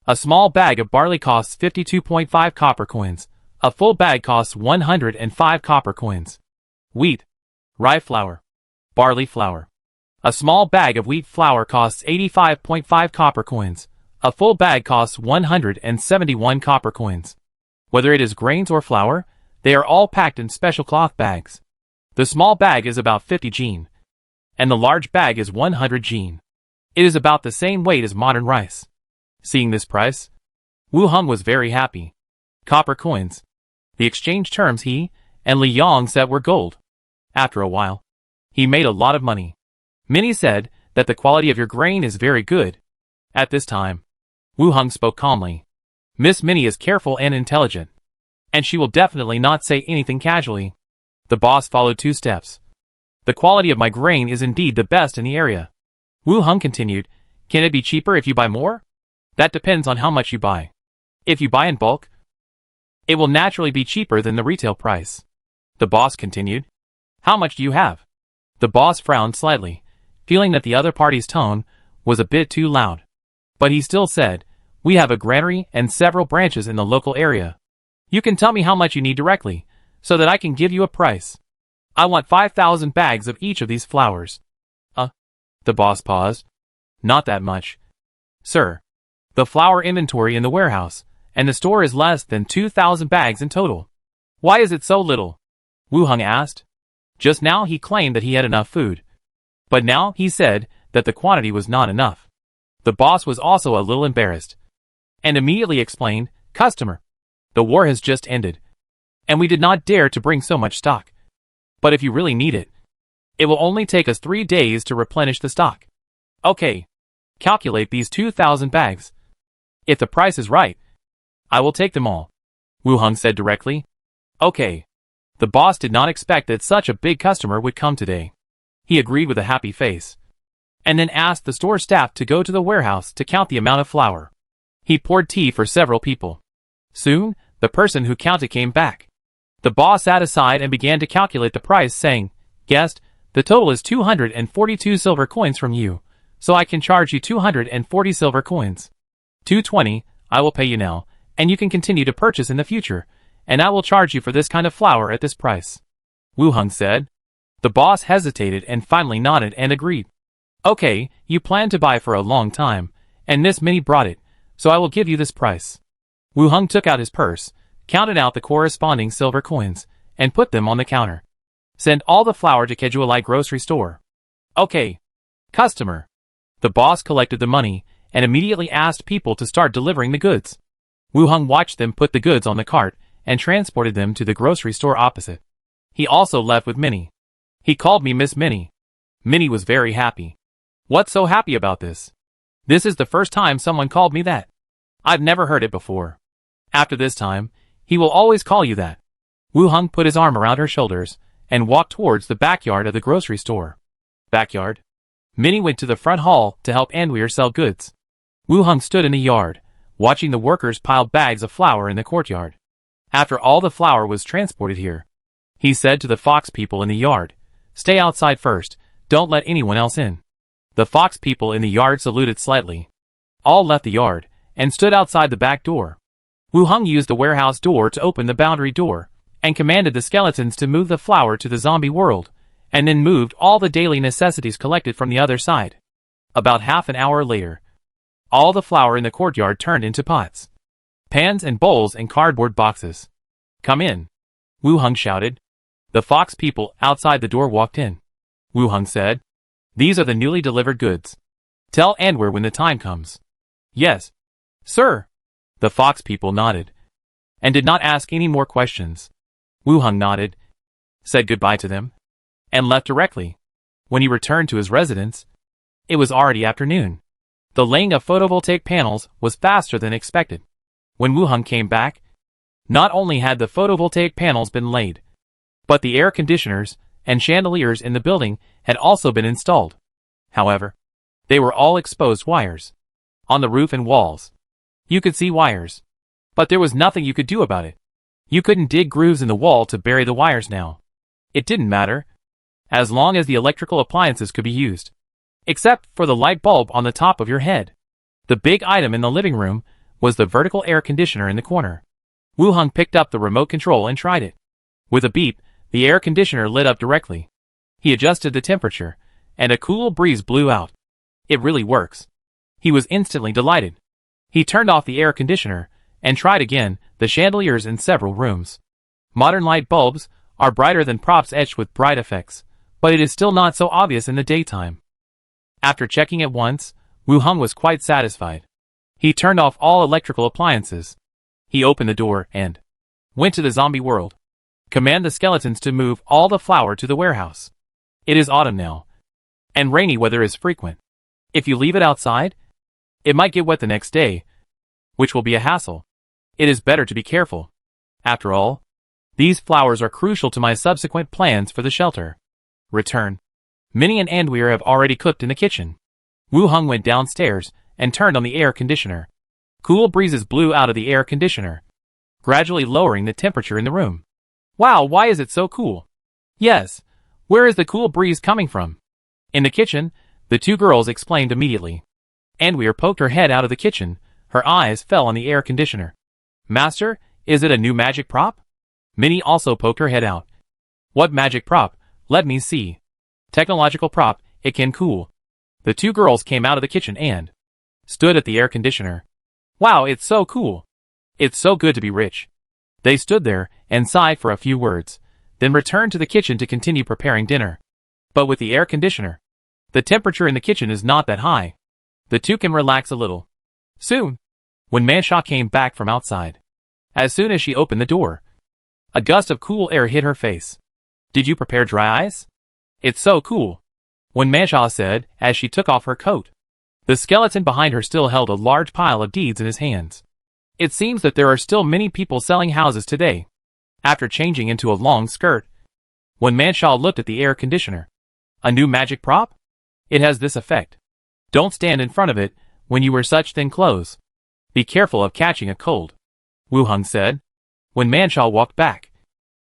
A small bag of barley costs 52.5 copper coins. A full bag costs 105 copper coins. Wheat, rye flour, barley flour. A small bag of wheat flour costs 85.5 copper coins. A full bag costs 171 copper coins. Whether it is grains or flour, they are all packed in special cloth bags. The small bag is about 50 jin, and the large bag is 100 jin. It is about the same weight as modern rice. Seeing this price, Wu Hung was very happy. Copper coins. The exchange terms he and Li Yong said were gold. After a while, he made a lot of money. Minnie said that the quality of your grain is very good. At this time, Wu Hung spoke calmly. "Miss Minnie is careful and intelligent, and she will definitely not say anything casually." The boss followed 2 steps. "The quality of my grain is indeed the best in the area." Wu Hung continued, "Can it be cheaper if you buy more? That depends on how much you buy. If you buy in bulk, it will naturally be cheaper than the retail price." The boss continued, "How much do you have?" The boss frowned slightly, feeling that the other party's tone was a bit too loud. But he still said, "We have a granary and several branches in the local area. You can tell me how much you need directly, so that I can give you a price. I want 5,000 bags of each of these flowers." The boss paused. "Not that much, sir. The flour inventory in the warehouse and the store is less than 2,000 bags in total." "Why is it so little?" Wu Hung asked. Just now he claimed that he had enough food, but now he said that the quantity was not enough. The boss was also a little embarrassed, and immediately explained, "Customer, the war has just ended, and we did not dare to bring so much stock. But if you really need it, it will only take us 3 days to replenish the stock." "Okay. Calculate these 2,000 bags. If the price is right, I will take them all, Wu Heng said directly. Okay. The boss did not expect that such a big customer would come today. He agreed with a happy face, and then asked the store staff to go to the warehouse to count the amount of flour. He poured tea for several people. Soon, the person who counted came back. The boss sat aside and began to calculate the price, saying, "Guest, the total is 242 silver coins from you, so I can charge you 240 silver coins. 220, I will pay you now, and you can continue to purchase in the future, and I will charge you for this kind of flour at this price," Wu Heng said. The boss hesitated and finally nodded and agreed. "Okay, you plan to buy for a long time, and Miss Minnie brought it, so I will give you this price." Wu Heng took out his purse, counted out the corresponding silver coins, and put them on the counter. "Send all the flour to Kejualai grocery store." "Okay." "Customer." The boss collected the money and immediately asked people to start delivering the goods. Wu Heng watched them put the goods on the cart and transported them to the grocery store opposite. He also left with Minnie. "He called me Miss Minnie." Minnie was very happy. "What's so happy about this? This is the first time someone called me that. I've never heard it before. After this time, he will always call you that." Wu Heng put his arm around her shoulders and walked towards the backyard of the grocery store. Backyard? Minnie went to the front hall to help Anweer sell goods. Wu Heng stood in the yard, watching the workers pile bags of flour in the courtyard. After all the flour was transported here, he said to the fox people in the yard, "Stay outside first, don't let anyone else in." The fox people in the yard saluted slightly. All left the yard and stood outside the back door. Wu Heng used the warehouse door to open the boundary door and commanded the skeletons to move the flour to the zombie world, and then moved all the daily necessities collected from the other side. About half an hour later, all the flour in the courtyard turned into pots, pans and bowls and cardboard boxes. "Come in," Wu Heng shouted. The fox people outside the door walked in. Wu Heng said, "These are the newly delivered goods. Tell Anweer when the time comes." "Yes, sir." The fox people nodded, and did not ask any more questions. Wu Heng nodded, said goodbye to them, and left directly. When he returned to his residence, it was already afternoon. The laying of photovoltaic panels was faster than expected. When Wu Heng came back, not only had the photovoltaic panels been laid, but the air conditioners and chandeliers in the building had also been installed. However, they were all exposed wires. On the roof and walls, you could see wires, but there was nothing you could do about it. You couldn't dig grooves in the wall to bury the wires now. It didn't matter, as long as the electrical appliances could be used. Except for the light bulb on the top of your head. The big item in the living room was the vertical air conditioner in the corner. Wu Heng picked up the remote control and tried it. With a beep, the air conditioner lit up directly. He adjusted the temperature, and a cool breeze blew out. It really works. He was instantly delighted. He turned off the air conditioner, and tried again the chandeliers in several rooms. Modern light bulbs are brighter than props etched with bright effects, but it is still not so obvious in the daytime. After checking it once, Wu Heng was quite satisfied. He turned off all electrical appliances. He opened the door and went to the zombie world. Command the skeletons to move all the flour to the warehouse. It is autumn now, and rainy weather is frequent. If you leave it outside, it might get wet the next day, which will be a hassle. It is better to be careful. After all, these flowers are crucial to my subsequent plans for the shelter. Return. Minnie and Anweer have already cooked in the kitchen. Wu Heng went downstairs and turned on the air conditioner. Cool breezes blew out of the air conditioner, gradually lowering the temperature in the room. Wow, why is it so cool? Yes, where is the cool breeze coming from? In the kitchen, the two girls exclaimed immediately. Anweer poked her head out of the kitchen. Her eyes fell on the air conditioner. Master, is it a new magic prop? Minnie also poked her head out. What magic prop? Let me see. Technological prop, it can cool. The two girls came out of the kitchen and stood at the air conditioner. Wow, it's so cool. It's so good to be rich. They stood there and sighed for a few words, then returned to the kitchen to continue preparing dinner. But with the air conditioner, the temperature in the kitchen is not that high. The two can relax a little. Soon, when Manshaw came back from outside, as soon as she opened the door, a gust of cool air hit her face. Did you prepare dry ice? It's so cool, when Manshaw said as she took off her coat. The skeleton behind her still held a large pile of deeds in his hands. It seems that there are still many people selling houses today. After changing into a long skirt, when Manshaw looked at the air conditioner. A new magic prop? It has this effect. Don't stand in front of it when you wear such thin clothes. Be careful of catching a cold, Wu Heng said, when Manshaw walked back,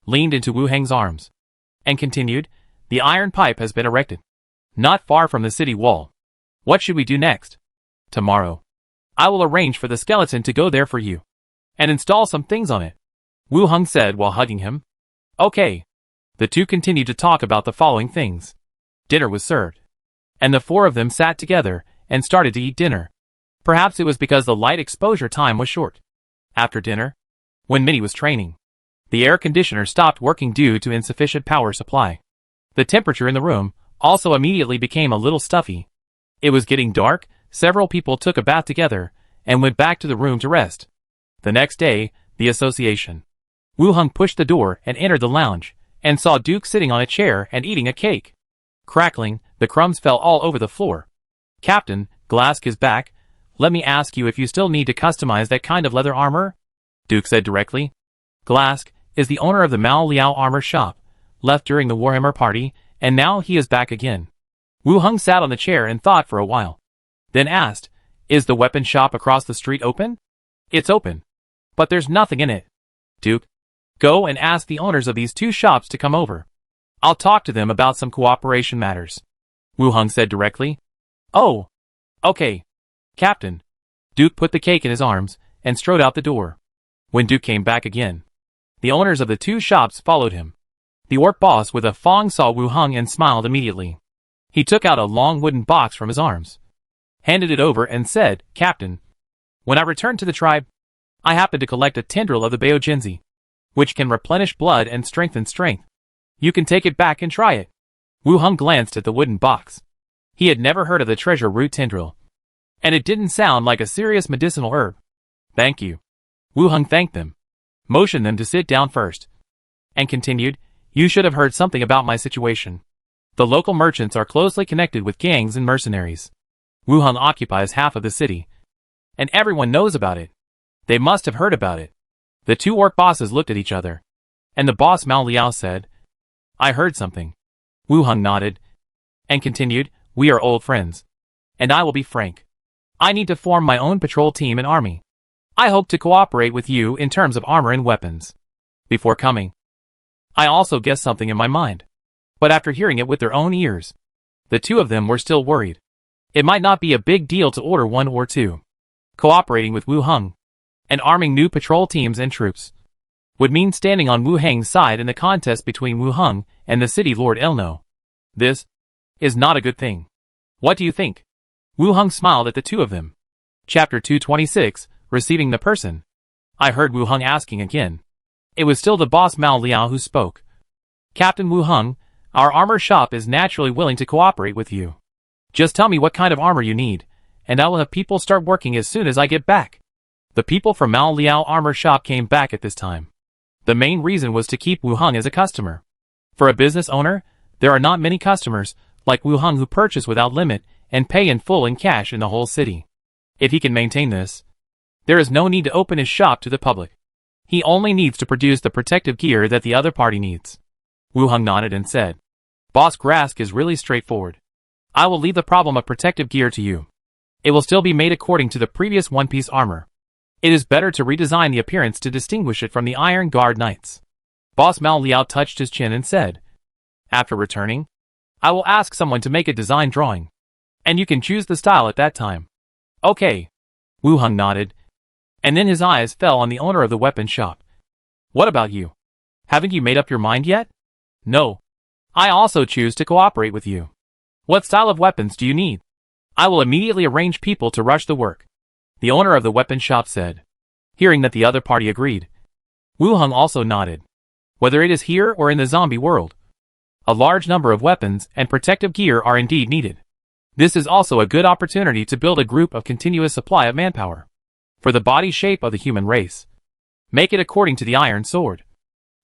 leaned into Wu Heng's arms, and continued, the iron pipe has been erected, not far from the city wall. What should we do next? Tomorrow, I will arrange for the skeleton to go there for you, and install some things on it, Wu Heng said while hugging him. Okay. The two continued to talk about the following things. Dinner was served, and the four of them sat together and started to eat dinner. Perhaps it was because the light exposure time was short. After dinner, when Minnie was training, the air conditioner stopped working due to insufficient power supply. The temperature in the room also immediately became a little stuffy. It was getting dark, several people took a bath together, and went back to the room to rest. The next day, the association. Wu Heng pushed the door and entered the lounge, and saw Duke sitting on a chair and eating a cake. Crackling, the crumbs fell all over the floor. Captain, Glask is back. Let me ask you if you still need to customize that kind of leather armor? Duke said directly. Glask is the owner of the Mao Liao armor shop, left during the Warhammer party, and now he is back again. Wu Heng sat on the chair and thought for a while. Then asked, is the weapon shop across the street open? It's open, but there's nothing in it. Duke, go and ask the owners of these two shops to come over. I'll talk to them about some cooperation matters, Wu Heng said directly. Oh, okay, Captain. Duke put the cake in his arms and strode out the door. When Duke came back again, the owners of the two shops followed him. The orc boss with a fong saw Wu Heng and smiled immediately. He took out a long wooden box from his arms, handed it over and said, Captain, when I return to the tribe, I happen to collect a tendril of the Baojinzi, which can replenish blood and strengthen strength. You can take it back and try it. Wu Heng glanced at the wooden box. He had never heard of the treasure root tendril, and it didn't sound like a serious medicinal herb. Thank you. Wu Heng thanked them, motioned them to sit down first, and continued, you should have heard something about my situation. The local merchants are closely connected with gangs and mercenaries. Wu Heng occupies half of the city, and everyone knows about it. They must have heard about it. The two orc bosses looked at each other, and the boss Mao Liao said, I heard something. Wu Heng nodded, and continued, we are old friends, and I will be frank. I need to form my own patrol team and army. I hope to cooperate with you in terms of armor and weapons. Before coming, I also guessed something in my mind, but after hearing it with their own ears, the two of them were still worried. It might not be a big deal to order one or two. Cooperating with Wu Heng and arming new patrol teams and troops would mean standing on Wu Heng's side in the contest between Wu Heng and the city Lord Elno. This is not a good thing. What do you think? Wu Heng smiled at the two of them. Chapter 226, Receiving the Person. I heard Wu Heng asking again. It was still the boss Mao Liao who spoke. Captain Wu Heng, our armor shop is naturally willing to cooperate with you. Just tell me what kind of armor you need, and I will have people start working as soon as I get back. The people from Mao Liao armor shop came back at this time. The main reason was to keep Wu Heng as a customer. For a business owner, there are not many customers like Wu Heng who purchase without limit and pay in full in cash in the whole city. If he can maintain this, there is no need to open his shop to the public. He only needs to produce the protective gear that the other party needs. Wu Heng nodded and said, Boss Grask is really straightforward. I will leave the problem of protective gear to you. It will still be made according to the previous one-piece armor. It is better to redesign the appearance to distinguish it from the Iron Guard Knights. Boss Mao Liao touched his chin and said, After returning, I will ask someone to make a design drawing, and you can choose the style at that time. Okay. Wu Heng nodded, and then his eyes fell on the owner of the weapon shop. What about you? Haven't you made up your mind yet? No. I also choose to cooperate with you. What style of weapons do you need? I will immediately arrange people to rush the work, the owner of the weapon shop said. Hearing that the other party agreed, Wu Heng also nodded. Whether it is here or in the zombie world, a large number of weapons and protective gear are indeed needed. This is also a good opportunity to build a group of continuous supply of manpower. For the body shape of the human race, make it according to the iron sword.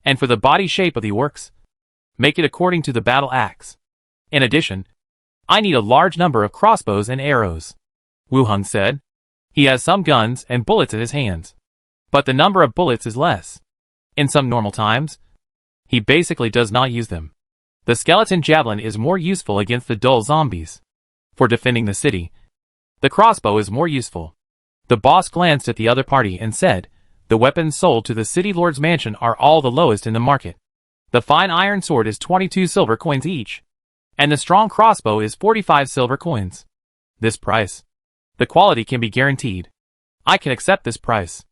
And for the body shape of the orcs, make it according to the battle axe. In addition, I need a large number of crossbows and arrows. Wu Heng said. He has some guns and bullets in his hands. But the number of bullets is less. In some normal times, he basically does not use them. The skeleton javelin is more useful against the dull zombies. For defending the city, the crossbow is more useful. The boss glanced at the other party and said, the weapons sold to the city lord's mansion are all the lowest in the market. The fine iron sword is 22 silver coins each, and the strong crossbow is 45 silver coins. This price. The quality can be guaranteed. I can accept this price.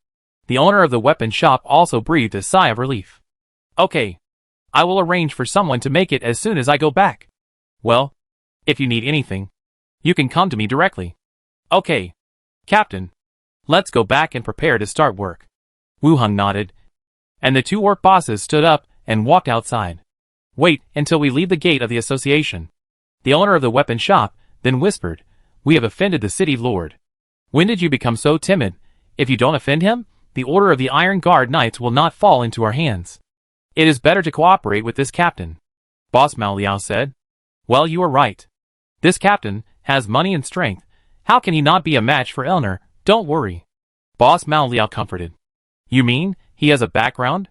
The owner of the weapon shop also breathed a sigh of relief. Okay. I will arrange for someone to make it as soon as I go back. Well, if you need anything, you can come to me directly. Okay. Captain. Let's go back and prepare to start work. Wu Heng nodded, and the two orc bosses stood up and walked outside. Wait until we leave the gate of the association. The owner of the weapon shop then whispered, we have offended the city lord. When did you become so timid? If you don't offend him, the order of the Iron Guard Knights will not fall into our hands. It is better to cooperate with this captain. Boss Mao Liao said. Well, you are right. This captain has money and strength. How can he not be a match for Elner? Don't worry. Boss Mao Liao comforted. You mean, he has a background?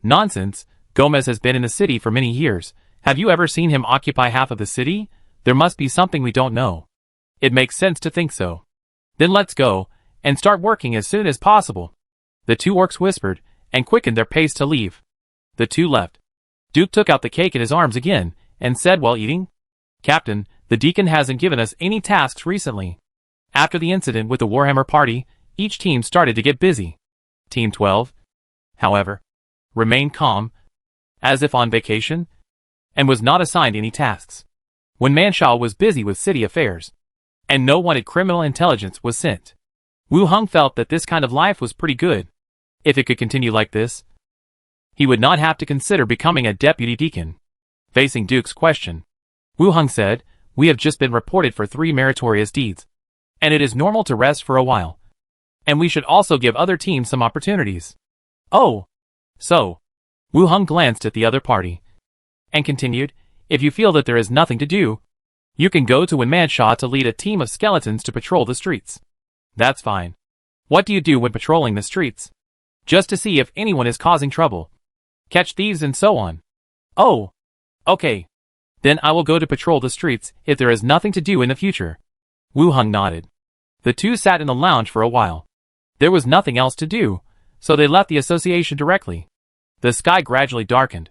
Nonsense. Gomez has been in the city for many years. Have you ever seen him occupy half of the city? There must be something we don't know. It makes sense to think so. Then let's go, and start working as soon as possible. The two orcs whispered, and quickened their pace to leave. The two left. Duke took out the cake in his arms again, and said while eating, Captain, the deacon hasn't given us any tasks recently. After the incident with the Warhammer party, each team started to get busy. Team 12, however, remained calm, as if on vacation, and was not assigned any tasks. When Manshaw was busy with city affairs, and no wanted criminal intelligence was sent. Wu Heng felt that this kind of life was pretty good. If it could continue like this, he would not have to consider becoming a deputy deacon. Facing Duke's question, Wu Heng said, we have just been reported for 3 meritorious deeds, and it is normal to rest for a while. And we should also give other teams some opportunities. Oh, so. Wu Heng glanced at the other party, and continued, if you feel that there is nothing to do, you can go to Winmanshaw to lead a team of skeletons to patrol the streets. That's fine. What do you do when patrolling the streets? Just to see if anyone is causing trouble. Catch thieves and so on. Oh. Okay. Then I will go to patrol the streets if there is nothing to do in the future. Wu Heng nodded. The two sat in the lounge for a while. There was nothing else to do, so they left the association directly. The sky gradually darkened.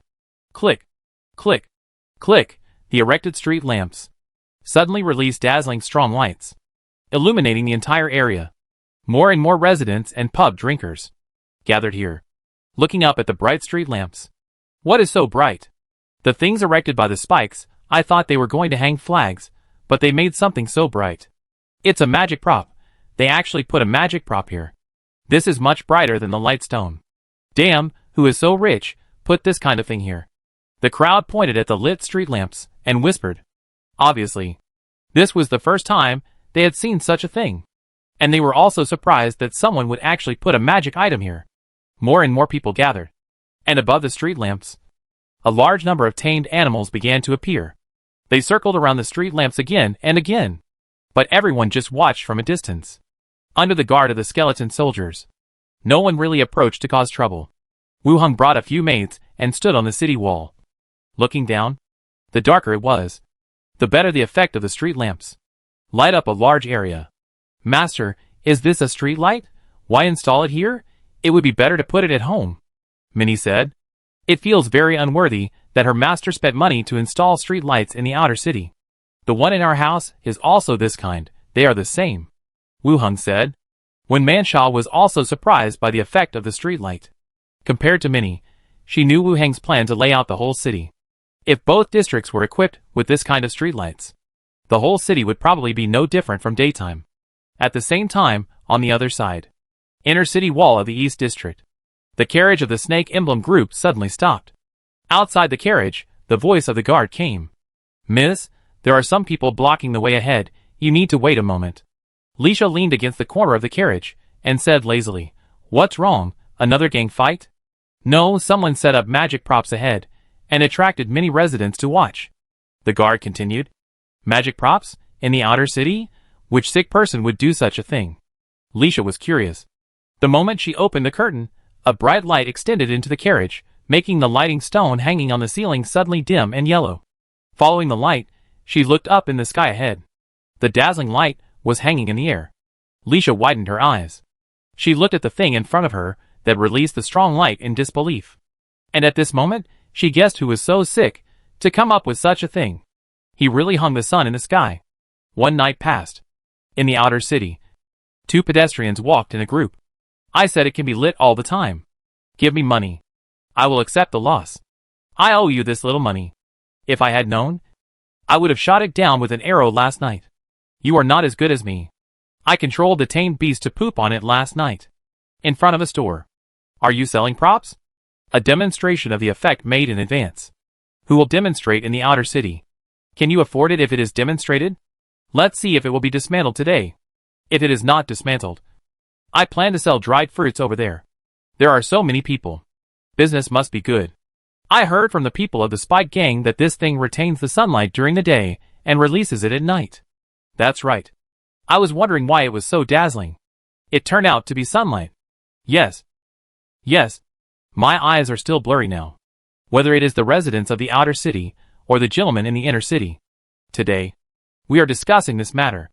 Click. Click. Click. The erected street lamps suddenly released dazzling strong lights, illuminating the entire area. More and more residents and pub drinkers gathered here, looking up at the bright street lamps. What is so bright? The things erected by the spikes, I thought they were going to hang flags, but they made something so bright. It's a magic prop. They actually put a magic prop here. This is much brighter than the light stone. Damn, who is so rich, put this kind of thing here? The crowd pointed at the lit street lamps, and whispered. Obviously, this was the first time they had seen such a thing. And they were also surprised that someone would actually put a magic item here. More and more people gathered. And above the street lamps, a large number of tamed animals began to appear. They circled around the street lamps again and again. But everyone just watched from a distance, under the guard of the skeleton soldiers. No one really approached to cause trouble. Wu Heng brought a few maids and stood on the city wall. Looking down, the darker it was, the better the effect of the street lamps. Light up a large area. Master, is this a street light? Why install it here? It would be better to put it at home, Minnie said. It feels very unworthy that her master spent money to install street lights in the outer city. The one in our house is also this kind. They are the same, Wu Heng said. When Manshaw was also surprised by the effect of the street light. Compared to Minnie, she knew Wu Heng's plan to lay out the whole city. If both districts were equipped with this kind of streetlights, the whole city would probably be no different from daytime. At the same time, on the other side, inner city wall of the East District, the carriage of the Snake Emblem group suddenly stopped. Outside the carriage, the voice of the guard came. Miss, there are some people blocking the way ahead. You need to wait a moment. Lisha leaned against the corner of the carriage and said lazily, What's wrong? Another gang fight? No, someone set up magic props ahead and attracted many residents to watch. The guard continued. Magic props? In the outer city? Which sick person would do such a thing? Lisha was curious. The moment she opened the curtain, a bright light extended into the carriage, making the lighting stone hanging on the ceiling suddenly dim and yellow. Following the light, she looked up in the sky ahead. The dazzling light was hanging in the air. Lisha widened her eyes. She looked at the thing in front of her that released the strong light in disbelief. And at this moment, she guessed who was so sick to come up with such a thing. He really hung the sun in the sky. One night passed. In the outer city, two pedestrians walked in a group. I said it can be lit all the time. Give me money. I will accept the loss. I owe you this little money. If I had known, I would have shot it down with an arrow last night. You are not as good as me. I controlled the tamed beast to poop on it last night. In front of a store. Are you selling props? A demonstration of the effect made in advance. Who will demonstrate in the outer city? Can you afford it if it is demonstrated? Let's see if it will be dismantled today. If it is not dismantled, I plan to sell dried fruits over there. There are so many people. Business must be good. I heard from the people of the Spike Gang that this thing retains the sunlight during the day and releases it at night. That's right. I was wondering why it was so dazzling. It turned out to be sunlight. Yes. Yes. My eyes are still blurry now. Whether it is the residents of the outer city or the gentlemen in the inner city. Today, we are discussing this matter.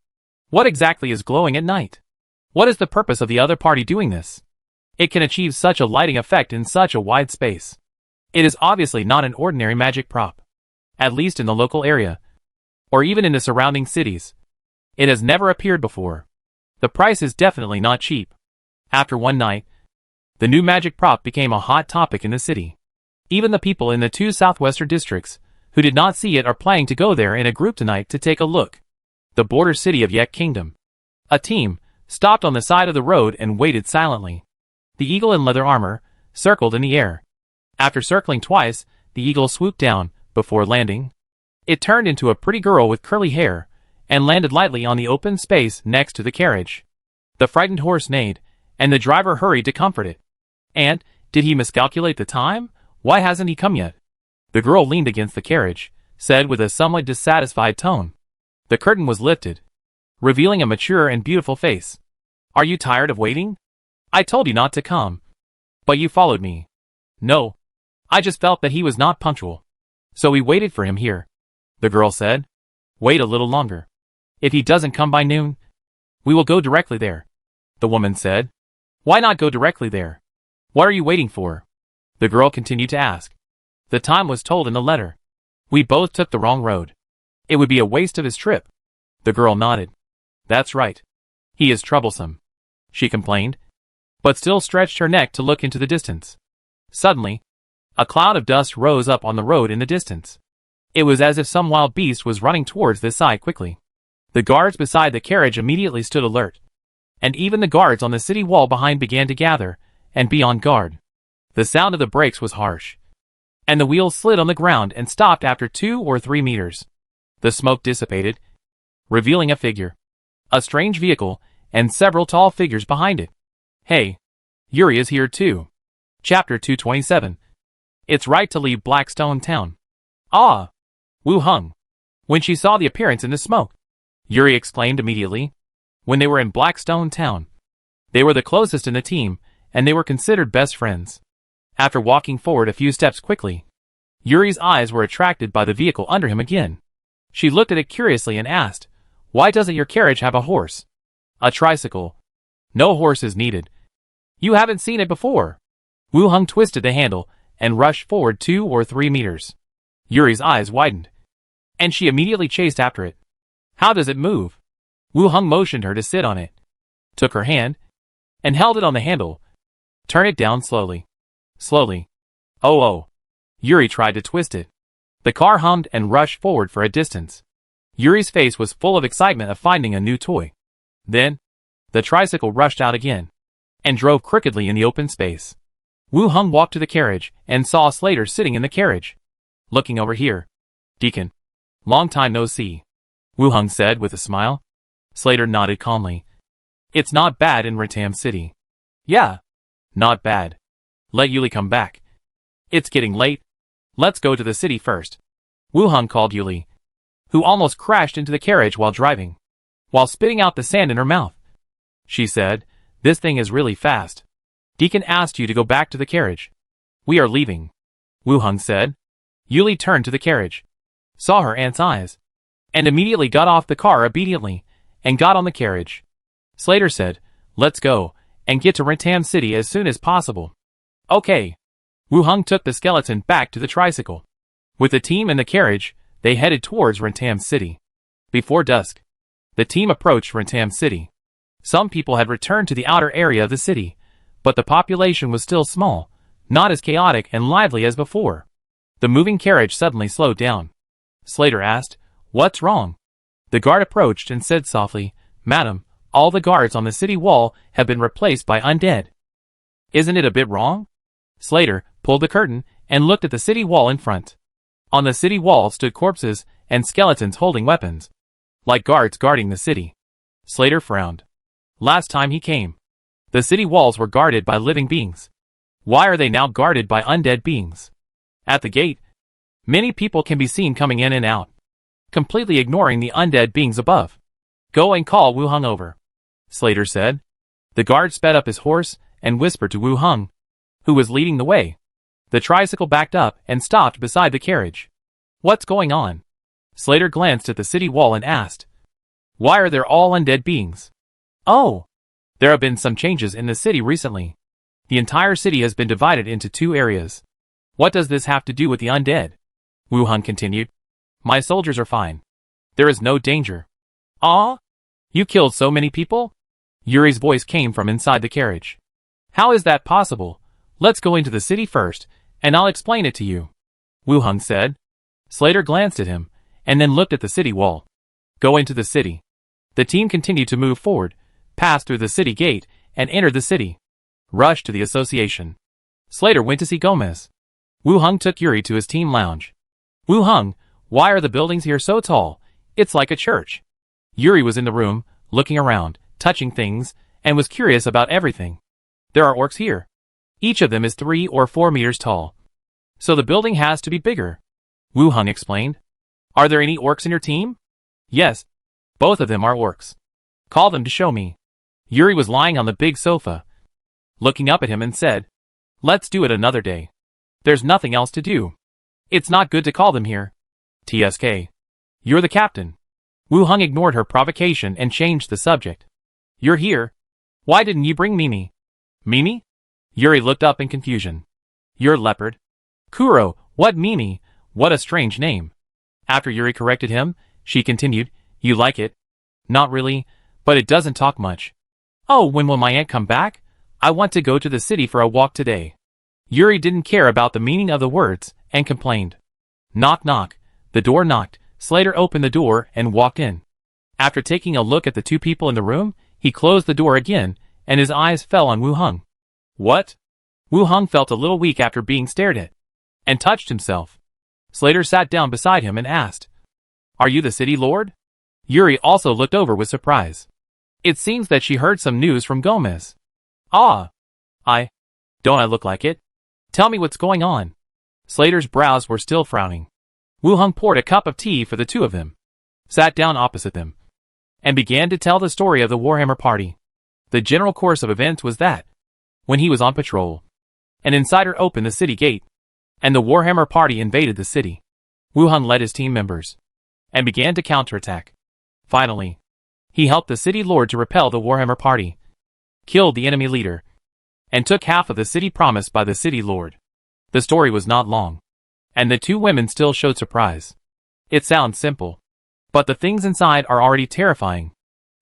What exactly is glowing at night? What is the purpose of the other party doing this? It can achieve such a lighting effect in such a wide space. It is obviously not an ordinary magic prop. At least in the local area. Or even in the surrounding cities. It has never appeared before. The price is definitely not cheap. After one night, the new magic prop became a hot topic in the city. Even the people in the two southwestern districts, who did not see it, are planning to go there in a group tonight to take a look. The border city of Yek Kingdom. A team stopped on the side of the road and waited silently. The eagle in leather armor circled in the air. After circling twice, the eagle swooped down. Before landing, it turned into a pretty girl with curly hair and landed lightly on the open space next to the carriage. The frightened horse neighed, and the driver hurried to comfort it. And, did he miscalculate the time? Why hasn't he come yet? The girl leaned against the carriage, said with a somewhat dissatisfied tone. The curtain was lifted, revealing a mature and beautiful face. Are you tired of waiting? I told you not to come. But you followed me. No. I just felt that he was not punctual. So we waited for him here. The girl said. Wait a little longer. If he doesn't come by noon, we will go directly there. The woman said. Why not go directly there? What are you waiting for? The girl continued to ask. The time was told in the letter. We both took the wrong road. It would be a waste of his trip. The girl nodded. That's right. He is troublesome, she complained, but still stretched her neck to look into the distance. Suddenly, a cloud of dust rose up on the road in the distance. It was as if some wild beast was running towards this side quickly. The guards beside the carriage immediately stood alert. And even the guards on the city wall behind began to gather and be on guard. The sound of the brakes was harsh, and the wheels slid on the ground and stopped after 2 or 3 meters. The smoke dissipated, revealing a figure, a strange vehicle, and several tall figures behind it. Hey, Yuri is here too. Chapter 227. It's right to leave Blackstone Town. Ah! Wu hung. When she saw the appearance in the smoke, Yuri exclaimed immediately. When they were in Blackstone Town, they were the closest in the team, and they were considered best friends. After walking forward a few steps quickly, Yuri's eyes were attracted by the vehicle under him again. She looked at it curiously and asked, Why doesn't your carriage have a horse? A tricycle. No horse is needed. You haven't seen it before. Wu Hung twisted the handle and rushed forward 2 or 3 meters. Yuri's eyes widened, and she immediately chased after it. How does it move? Wu Hung motioned her to sit on it, took her hand, and held it on the handle. Turn it down slowly. Slowly. Oh. Yuri tried to twist it. The car hummed and rushed forward for a distance. Yuri's face was full of excitement of finding a new toy. Then, the tricycle rushed out again, and drove crookedly in the open space. Wu Hung walked to the carriage and saw Slater sitting in the carriage. Looking over here. Deacon. Long time no see. Wu Hung said with a smile. Slater nodded calmly. It's not bad in Ratam City. Yeah. Not bad. Let Yuli come back. It's getting late. Let's go to the city first. Wu Hung called Yuli, who almost crashed into the carriage while driving. while spitting out the sand in her mouth. She said, "This thing is really fast. Deacon asked you to go back to the carriage." "We are leaving," Wu Hung said. Yuli turned to the carriage, saw her aunt's eyes, and immediately got off the car obediently, and got on the carriage. Slater said, "Let's go, and get to Rentam City as soon as possible." "Okay." Wu Hung took the skeleton back to the tricycle. With the team in the carriage, they headed towards Rentam City. Before dusk, the team approached Rentam City. Some people had returned to the outer area of the city, but the population was still small, not as chaotic and lively as before. The moving carriage suddenly slowed down. Slater asked, "What's wrong?" The guard approached and said softly, "Madam, all the guards on the city wall have been replaced by undead." "Isn't it a bit wrong?" Slater pulled the curtain and looked at the city wall in front. On the city wall stood corpses and skeletons holding weapons, like guards guarding the city. Slater frowned. Last time he came, the city walls were guarded by living beings. Why are they now guarded by undead beings? At the gate, many people can be seen coming in and out, completely ignoring the undead beings above. "Go and call Wu Hung over," Slater said. The guard sped up his horse and whispered to Wu Hung, who was leading the way. The tricycle backed up and stopped beside the carriage. "What's going on?" Slater glanced at the city wall and asked, "Why are there all undead beings?" "Oh, there have been some changes in the city recently. The entire city has been divided into 2 areas. What does this have to do with the undead?" Wu Hung continued. "My soldiers are fine. There is no danger." "Ah? You killed so many people?" Yuri's voice came from inside the carriage. "How is that possible? Let's go into the city first, and I'll explain it to you," Wu Hung said. Slater glanced at him, and then looked at the city wall. "Go into the city." The team continued to move forward, passed through the city gate, and entered the city. Rushed to the association. Slater went to see Gomez. Wu Hung took Yuri to his team lounge. "Wu Hung, why are the buildings here so tall? It's like a church." Yuri was in the room, looking around, touching things, and was curious about everything. "There are orcs here. Each of them is 3 or 4 meters tall. So the building has to be bigger," Wu Hung explained. "Are there any orcs in your team?" "Yes. Both of them are orcs." "Call them to show me." Yuri was lying on the big sofa, looking up at him and said, "Let's do it another day. There's nothing else to do. It's not good to call them here." "TSK. You're the captain." Wu Hung ignored her provocation and changed the subject. "You're here. Why didn't you bring Mimi?" "Mimi?" Yuri looked up in confusion. "You're Leopard." "Kuro, what Mimi? What a strange name." After Yuri corrected him, she continued, "You like it?" "Not really, but it doesn't talk much." "Oh, when will my aunt come back? I want to go to the city for a walk today." Yuri didn't care about the meaning of the words, and complained. Knock knock. The door knocked. Slater opened the door and walked in. After taking a look at the 2 people in the room, he closed the door again, and his eyes fell on Wu Hung. "What?" Wu Hung felt a little weak after being stared at, and touched himself. Slater sat down beside him and asked, "Are you the city lord?" Yuri also looked over with surprise. It seems that she heard some news from Gomez. "Ah. Don't I look like it? Tell me what's going on." Slater's brows were still frowning. Wu Hung poured a cup of tea for the 2 of them, sat down opposite them, and began to tell the story of the Warhammer party. The general course of events was that, when he was on patrol, an insider opened the city gate, and the Warhammer party invaded the city. Wu Hung led his team members, and began to counterattack. Finally, he helped the city lord to repel the Warhammer party, killed the enemy leader, and took half of the city promised by the city lord. The story was not long, and the 2 women still showed surprise. It sounds simple, but the things inside are already terrifying.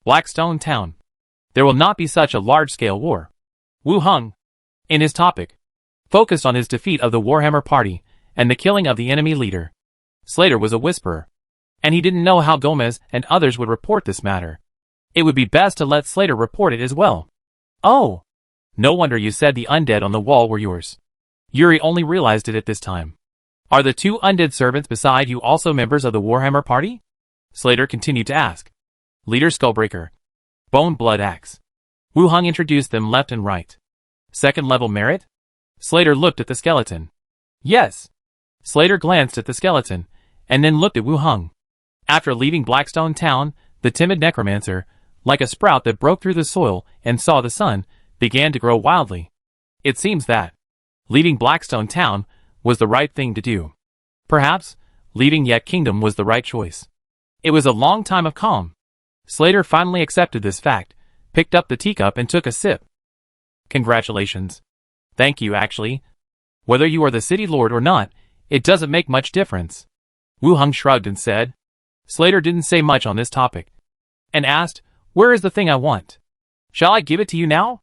Blackstone Town. There will not be such a large-scale war. Wu Hung, in his topic, focused on his defeat of the Warhammer party and the killing of the enemy leader. Slater was a whisperer, and he didn't know how Gomez and others would report this matter. It would be best to let Slater report it as well. "Oh, no wonder you said the undead on the wall were yours." Yuri only realized it at this time. "Are the 2 undead servants beside you also members of the Warhammer party?" Slater continued to ask. "Leader Skullbreaker. Bone Blood Axe." Wu Hung introduced them left and right. "Second level merit?" Slater looked at the skeleton. "Yes." Slater glanced at the skeleton, and then looked at Wu Hung. After leaving Blackstone Town, the timid necromancer, like a sprout that broke through the soil and saw the sun, began to grow wildly. It seems that leaving Blackstone Town was the right thing to do. Perhaps leaving Yet Kingdom was the right choice. It was a long time of calm. Slater finally accepted this fact, picked up the teacup and took a sip. Congratulations. Thank you, actually. Whether you are the city lord or not, it doesn't make much difference. Wu Hung shrugged and said. Slater didn't say much on this topic, and asked, where is the thing I want? Shall I give it to you now?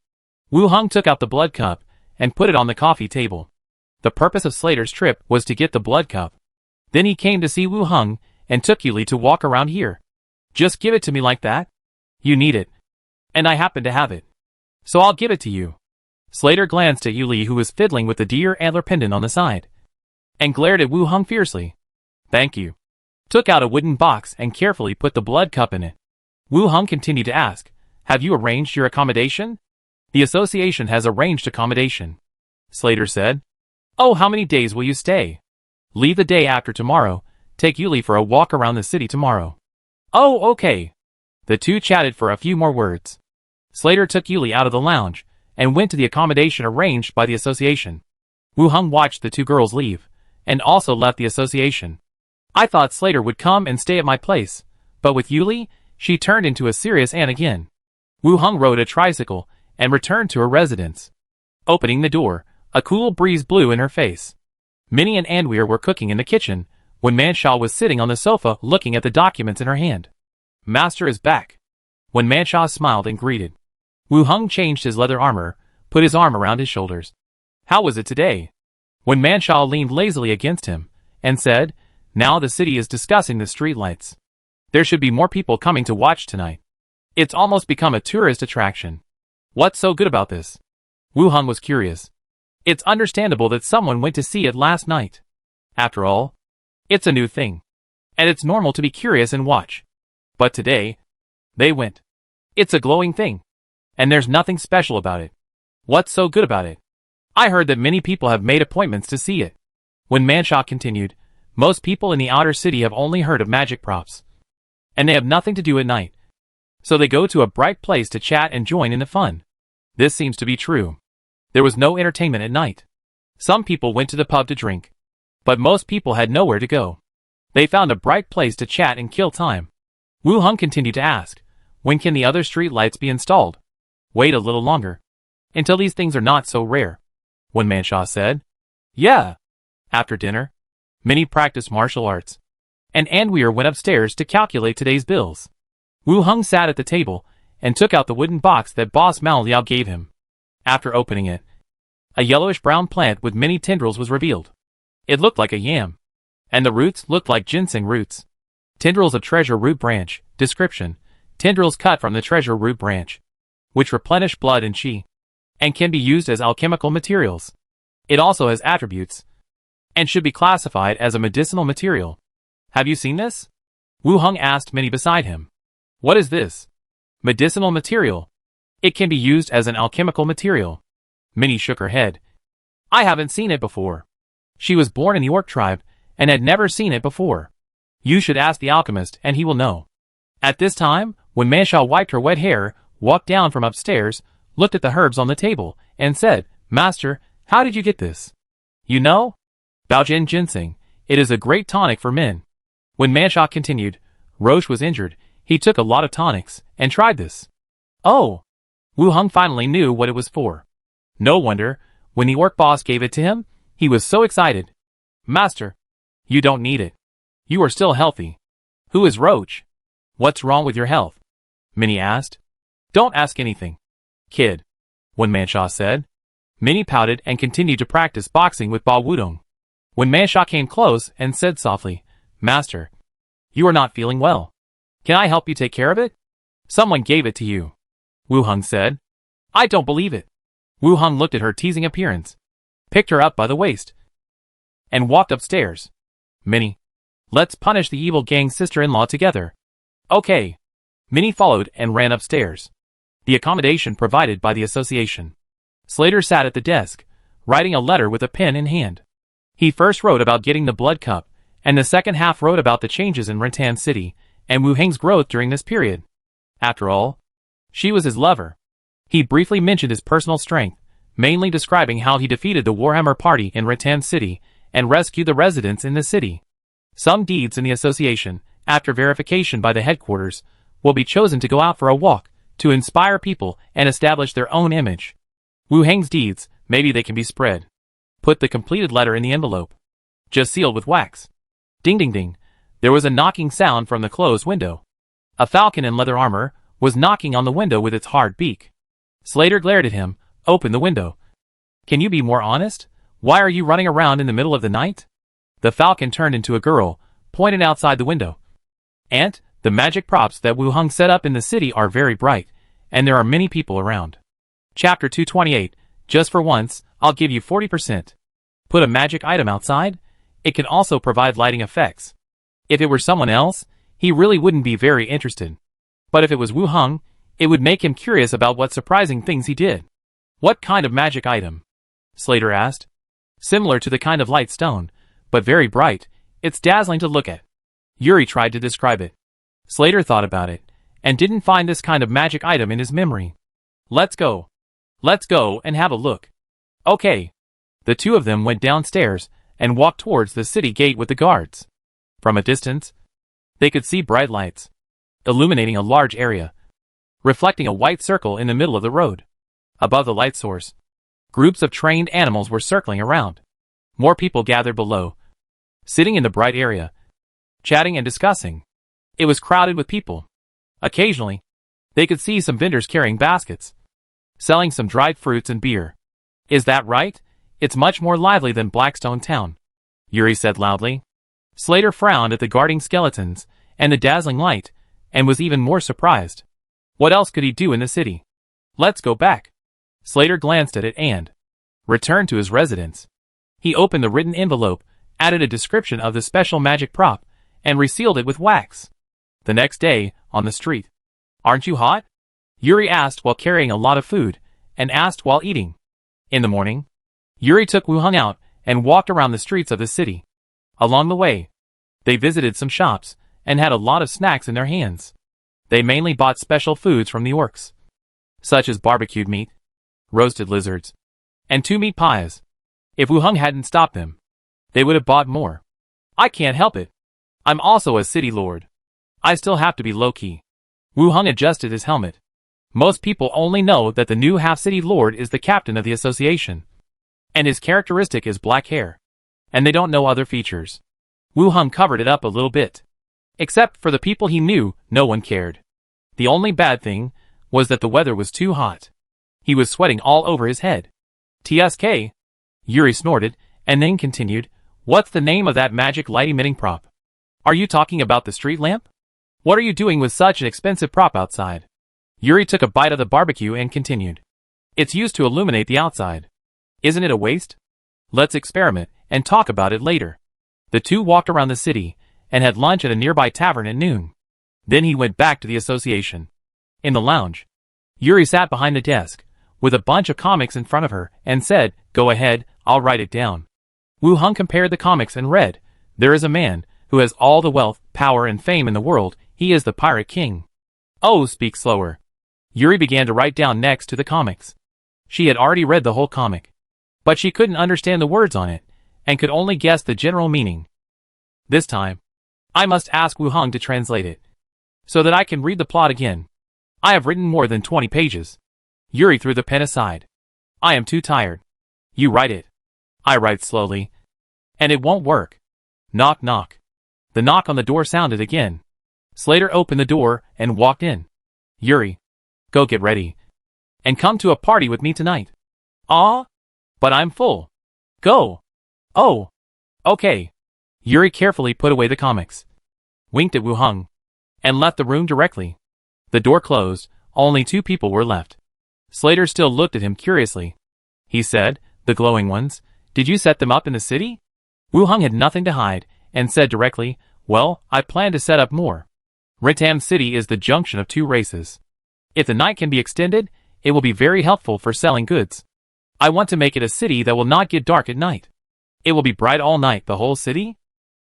Wu Hung took out the blood cup and put it on the coffee table. The purpose of Slater's trip was to get the blood cup. Then he came to see Wu Hung and took Yuli to walk around here. Just give it to me like that? You need it. And I happen to have it. So I'll give it to you. Slater glanced at Yuli, who was fiddling with the deer antler pendant on the side, and glared at Wu Hung fiercely. Thank you. Took out a wooden box and carefully put the blood cup in it. Wu Hung continued to ask, have you arranged your accommodation? The association has arranged accommodation. Slater said. Oh, how many days will you stay? Leave the day after tomorrow. Take Yuli for a walk around the city tomorrow. Oh, okay. The two chatted for a few more words. Slater took Yuli out of the lounge and went to the accommodation arranged by the association. Wu Hung watched the two girls leave, and also left the association. I thought Slater would come and stay at my place, but with Yuli, she turned into a serious aunt again. Wu Hung rode a tricycle and returned to her residence. Opening the door, a cool breeze blew in her face. Minnie and Anweer were cooking in the kitchen when Manshaw was sitting on the sofa looking at the documents in her hand. Master is back. When Manshaw smiled and greeted. Wu Hung changed his leather armor, put his arm around his shoulders. How was it today? When Manshaw leaned lazily against him and said, now the city is discussing the streetlights. There should be more people coming to watch tonight. It's almost become a tourist attraction. What's so good about this? Wu Hung was curious. It's understandable that someone went to see it last night. After all, it's a new thing, and it's normal to be curious and watch. But today, they went. It's a glowing thing, and there's nothing special about it. What's so good about it? I heard that many people have made appointments to see it. When Manshaw continued, most people in the outer city have only heard of magic props, and they have nothing to do at night. So they go to a bright place to chat and join in the fun. This seems to be true. There was no entertainment at night. Some people went to the pub to drink, but most people had nowhere to go. They found a bright place to chat and kill time. Wu Hung continued to ask, when can the other street lights be installed? Wait a little longer, until these things are not so rare. When Manshaw said, yeah. After dinner, Minnie practiced martial arts, and Anweer went upstairs to calculate today's bills. Wu Hung sat at the table and took out the wooden box that Boss Mao Liao gave him. After opening it, a yellowish-brown plant with many tendrils was revealed. It looked like a yam, and the roots looked like ginseng roots. Tendrils of treasure root branch. Description: tendrils cut from the treasure root branch, which replenish blood and qi, and can be used as alchemical materials. It also has attributes, and should be classified as a medicinal material. Have you seen this? Wu Hung asked Minnie beside him. What is this? Medicinal material. It can be used as an alchemical material. Minnie shook her head. I haven't seen it before. She was born in the Orc tribe and had never seen it before. You should ask the alchemist and he will know. At this time, when Manshaw wiped her wet hair, walked down from upstairs, looked at the herbs on the table, and said, Master, how did you get this? You know? Baojin ginseng. It is a great tonic for men. When Manshaw continued, Roche was injured. He took a lot of tonics and tried this. Oh! Wu Hung finally knew what it was for. No wonder, when the orc boss gave it to him, he was so excited. Master, you don't need it. You are still healthy. Who is Roach? What's wrong with your health? Minnie asked. Don't ask anything, kid, when Manshaw said. Minnie pouted and continued to practice boxing with Ba Wudong. When Manshaw came close and said softly, Master, you are not feeling well. Can I help you take care of it? Someone gave it to you, Wu Hung said. I don't believe it. Wu Hung looked at her teasing appearance, picked her up by the waist, and walked upstairs. Minnie, let's punish the evil gang's sister-in-law together. Okay. Minnie followed and ran upstairs. The accommodation provided by the association. Slater sat at the desk, writing a letter with a pen in hand. He first wrote about getting the blood cup, and the second half wrote about the changes in Rentan City, and Wu Heng's growth during this period. After all, she was his lover. He briefly mentioned his personal strength, mainly describing how he defeated the Warhammer party in Rattan City and rescued the residents in the city. Some deeds in the association, after verification by the headquarters, will be chosen to go out for a walk, to inspire people and establish their own image. Wu Heng's deeds, maybe they can be spread. Put the completed letter in the envelope. Just sealed with wax. Ding ding ding. There was a knocking sound from the closed window. A falcon in leather armor was knocking on the window with its hard beak. Slater glared at him, opened the window. Can you be more honest? Why are you running around in the middle of the night? The falcon turned into a girl, pointed outside the window. Aunt, the magic props that Wu Heng set up in the city are very bright, and there are many people around. Chapter 228, just for once, I'll give you 40%. Put a magic item outside? It can also provide lighting effects. If it were someone else, he really wouldn't be very interested. But if it was Wu Heng, it would make him curious about what surprising things he did. What kind of magic item? Slater asked. Similar to the kind of light stone, but very bright. It's dazzling to look at. Yuri tried to describe it. Slater thought about it, and didn't find this kind of magic item in his memory. Let's go. Let's go and have a look. Okay. The two of them went downstairs and walked towards the city gate with the guards. From a distance, they could see bright lights, illuminating a large area, reflecting a white circle in the middle of the road. Above the light source, groups of trained animals were circling around. More people gathered below, sitting in the bright area, chatting and discussing. It was crowded with people. Occasionally, they could see some vendors carrying baskets, selling some dried fruits and beer. Is that right? It's much more lively than Blackstone Town, Yuri said loudly. Slater frowned at the guarding skeletons and the dazzling light, and was even more surprised. What else could he do in the city? Let's go back. Slater glanced at it and returned to his residence. He opened the written envelope, added a description of the special magic prop, and resealed it with wax. The next day, on the street. Aren't you hot? Yuri asked while carrying a lot of food, and asked while eating. In the morning, Yuri took Wu Heng out and walked around the streets of the city. Along the way, they visited some shops and had a lot of snacks in their hands. They mainly bought special foods from the orcs, such as barbecued meat, roasted lizards, and 2 meat pies. If Wu Heng hadn't stopped them, they would have bought more. I can't help it. I'm also a city lord. I still have to be low-key. Wu Heng adjusted his helmet. Most people only know that the new half-city lord is the captain of the association, and his characteristic is black hair, and they don't know other features. Wu Heng covered it up a little bit. Except for the people he knew, no one cared. The only bad thing was that the weather was too hot. He was sweating all over his head. TSK? Yuri snorted, and then continued, what's the name of that magic light-emitting prop? Are you talking about the street lamp? What are you doing with such an expensive prop outside? Yuri took a bite of the barbecue and continued. It's used to illuminate the outside. Isn't it a waste? Let's experiment and talk about it later. The two walked around the city and had lunch at a nearby tavern at noon. Then he went back to the association. In the lounge, Yuri sat behind the desk, with a bunch of comics in front of her, and said, go ahead, I'll write it down. Wu Heng compared the comics and read, there is a man who has all the wealth, power, and fame in the world. He is the Pirate King. Oh, speak slower. Yuri began to write down next to the comics. She had already read the whole comic, but she couldn't understand the words on it, and could only guess the general meaning. This time, I must ask Wu Heng to translate it, so that I can read the plot again. I have written more than 20 pages. Yuri threw the pen aside. I am too tired. You write it. I write slowly. And it won't work. Knock knock. The knock on the door sounded again. Slater opened the door and walked in. Yuri, go get ready, and come to a party with me tonight. Ah? But I'm full. Go. Oh. Okay. Yuri carefully put away the comics, winked at Wu Heng, and left the room directly. The door closed, only 2 people were left. Slater still looked at him curiously. He said, the glowing ones, did you set them up in the city? Wu Heng had nothing to hide, and said directly, well, I plan to set up more. Rattan City is the junction of 2 races. If the night can be extended, it will be very helpful for selling goods. I want to make it a city that will not get dark at night. It will be bright all night, the whole city?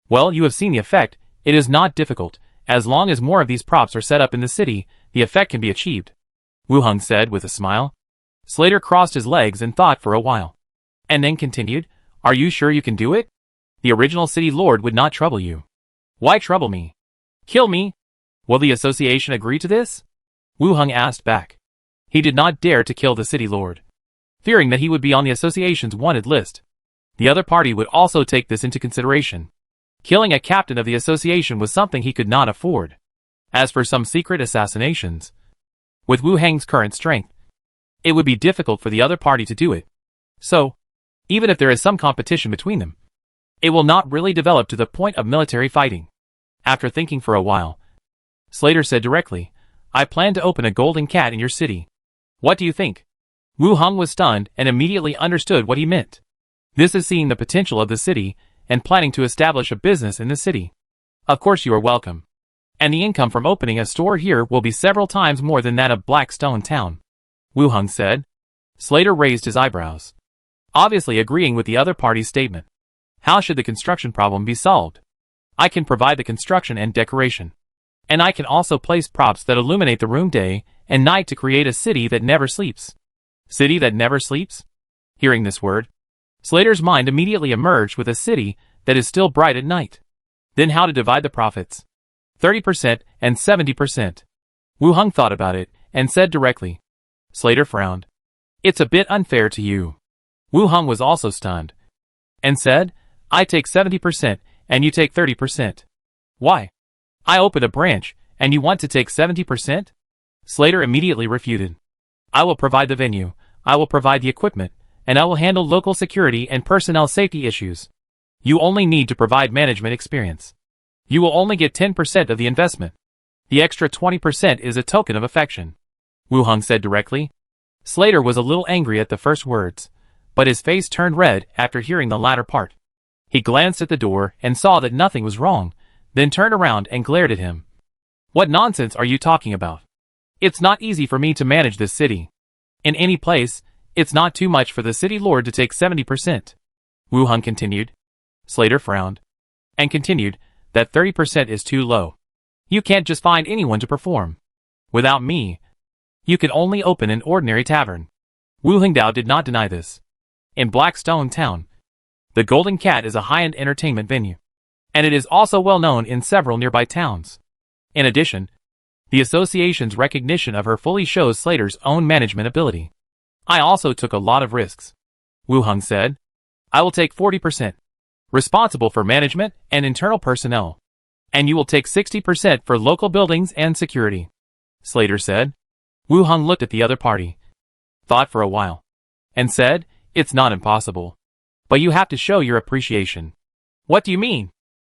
Well, you have seen the effect. It is not difficult, As long as more of these props are set up in the city, the effect can be achieved, Wu Heng said with a smile. Slater crossed his legs and thought for a while. And then continued, Are you sure you can do it? The original city lord would not trouble you. Why trouble me? Kill me? Will the association agree to this? Wu Heng asked back. He did not dare to kill the city lord, fearing that he would be on the association's wanted list. The other party would also take this into consideration. Killing a captain of the association was something he could not afford. As for some secret assassinations, with Wu Heng's current strength, it would be difficult for the other party to do it. So, even if there is some competition between them, it will not really develop to the point of military fighting. After thinking for a while, Slater said directly, I plan to open a golden cat in your city. What do you think? Wu Heng was stunned and immediately understood what he meant. This is seeing the potential of the city and planning to establish a business in the city. Of course you are welcome. And the income from opening a store here will be several times more than that of Blackstone Town, Wu Heng said. Slater raised his eyebrows, obviously agreeing with the other party's statement. How should the construction problem be solved? I can provide the construction and decoration. And I can also place props that illuminate the room day and night to create a city that never sleeps. City that never sleeps? Hearing this word, Slater's mind immediately emerged with a city that is still bright at night. Then how to divide the profits? 30% and 70%. Wu Heng thought about it and said directly. Slater frowned. It's a bit unfair to you. Wu Heng was also stunned and said, I take 70% and you take 30%. Why? I opened a branch and you want to take 70%? Slater immediately refuted. I will provide the venue, I will provide the equipment, and I will handle local security and personnel safety issues. You only need to provide management experience. You will only get 10% of the investment. The extra 20% is a token of affection, Wu Heng said directly. Slater was a little angry at the first words, but his face turned red after hearing the latter part. He glanced at the door and saw that nothing was wrong, then turned around and glared at him. What nonsense are you talking about? It's not easy for me to manage this city. In any place, it's not too much for the city lord to take 70%. Wu Heng continued. Slater frowned and continued, that 30% is too low. You can't just find anyone to perform. Without me, you can only open an ordinary tavern. Wu Hengdao did not deny this. In Blackstone Town, the Golden Cat is a high-end entertainment venue, and it is also well known in several nearby towns. In addition, the association's recognition of her fully shows Slater's own management ability. I also took a lot of risks, Wu Heng said. I will take 40%, responsible for management and internal personnel, and you will take 60% for local buildings and security, Slater said. Wu Heng looked at the other party, thought for a while, and said, It's not impossible, but you have to show your appreciation. What do you mean?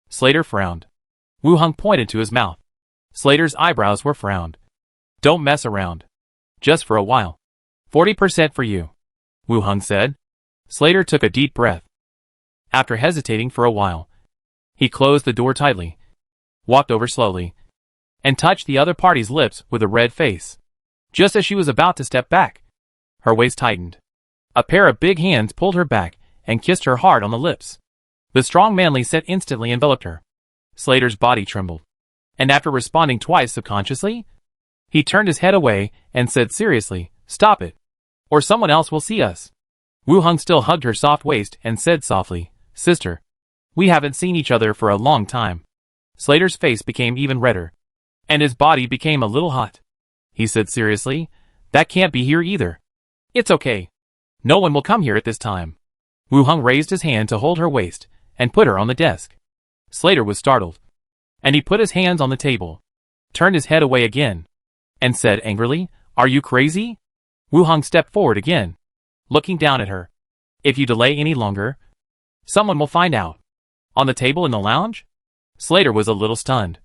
Slater frowned. Wu Heng pointed to his mouth. Slater's eyebrows were frowned. Don't mess around. Just for a while. 40% for you, Wu Heng said. Slater took a deep breath. After hesitating for a while, he closed the door tightly, walked over slowly, and touched the other party's lips with a red face. Just as she was about to step back, her waist tightened. A pair of big hands pulled her back and kissed her hard on the lips. The strong manly scent instantly enveloped her. Slater's body trembled, and after responding twice subconsciously, he turned his head away and said seriously, Stop it, or someone else will see us. Wu Heng still hugged her soft waist and said softly, Sister, we haven't seen each other for a long time. Slater's face became even redder, and his body became a little hot. He said seriously, That can't be here either. It's okay. No one will come here at this time. Wu Heng raised his hand to hold her waist and put her on the desk. Slater was startled, and he put his hands on the table, turned his head away again, and said angrily, Are you crazy? Wu Heng stepped forward again, looking down at her. If you delay any longer, someone will find out. On the table in the lounge? Slater was a little stunned,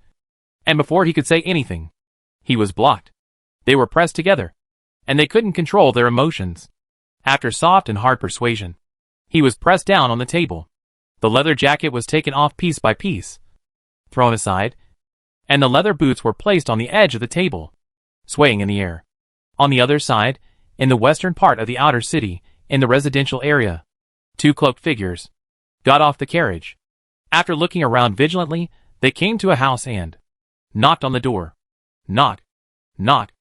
and before he could say anything, he was blocked. They were pressed together, and they couldn't control their emotions. After soft and hard persuasion, he was pressed down on the table. The leather jacket was taken off piece by piece, thrown aside, and the leather boots were placed on the edge of the table, swaying in the air. On the other side, in the western part of the outer city, in the residential area, two cloaked figures got off the carriage. After looking around vigilantly, they came to a house and knocked on the door. Knock. Knock.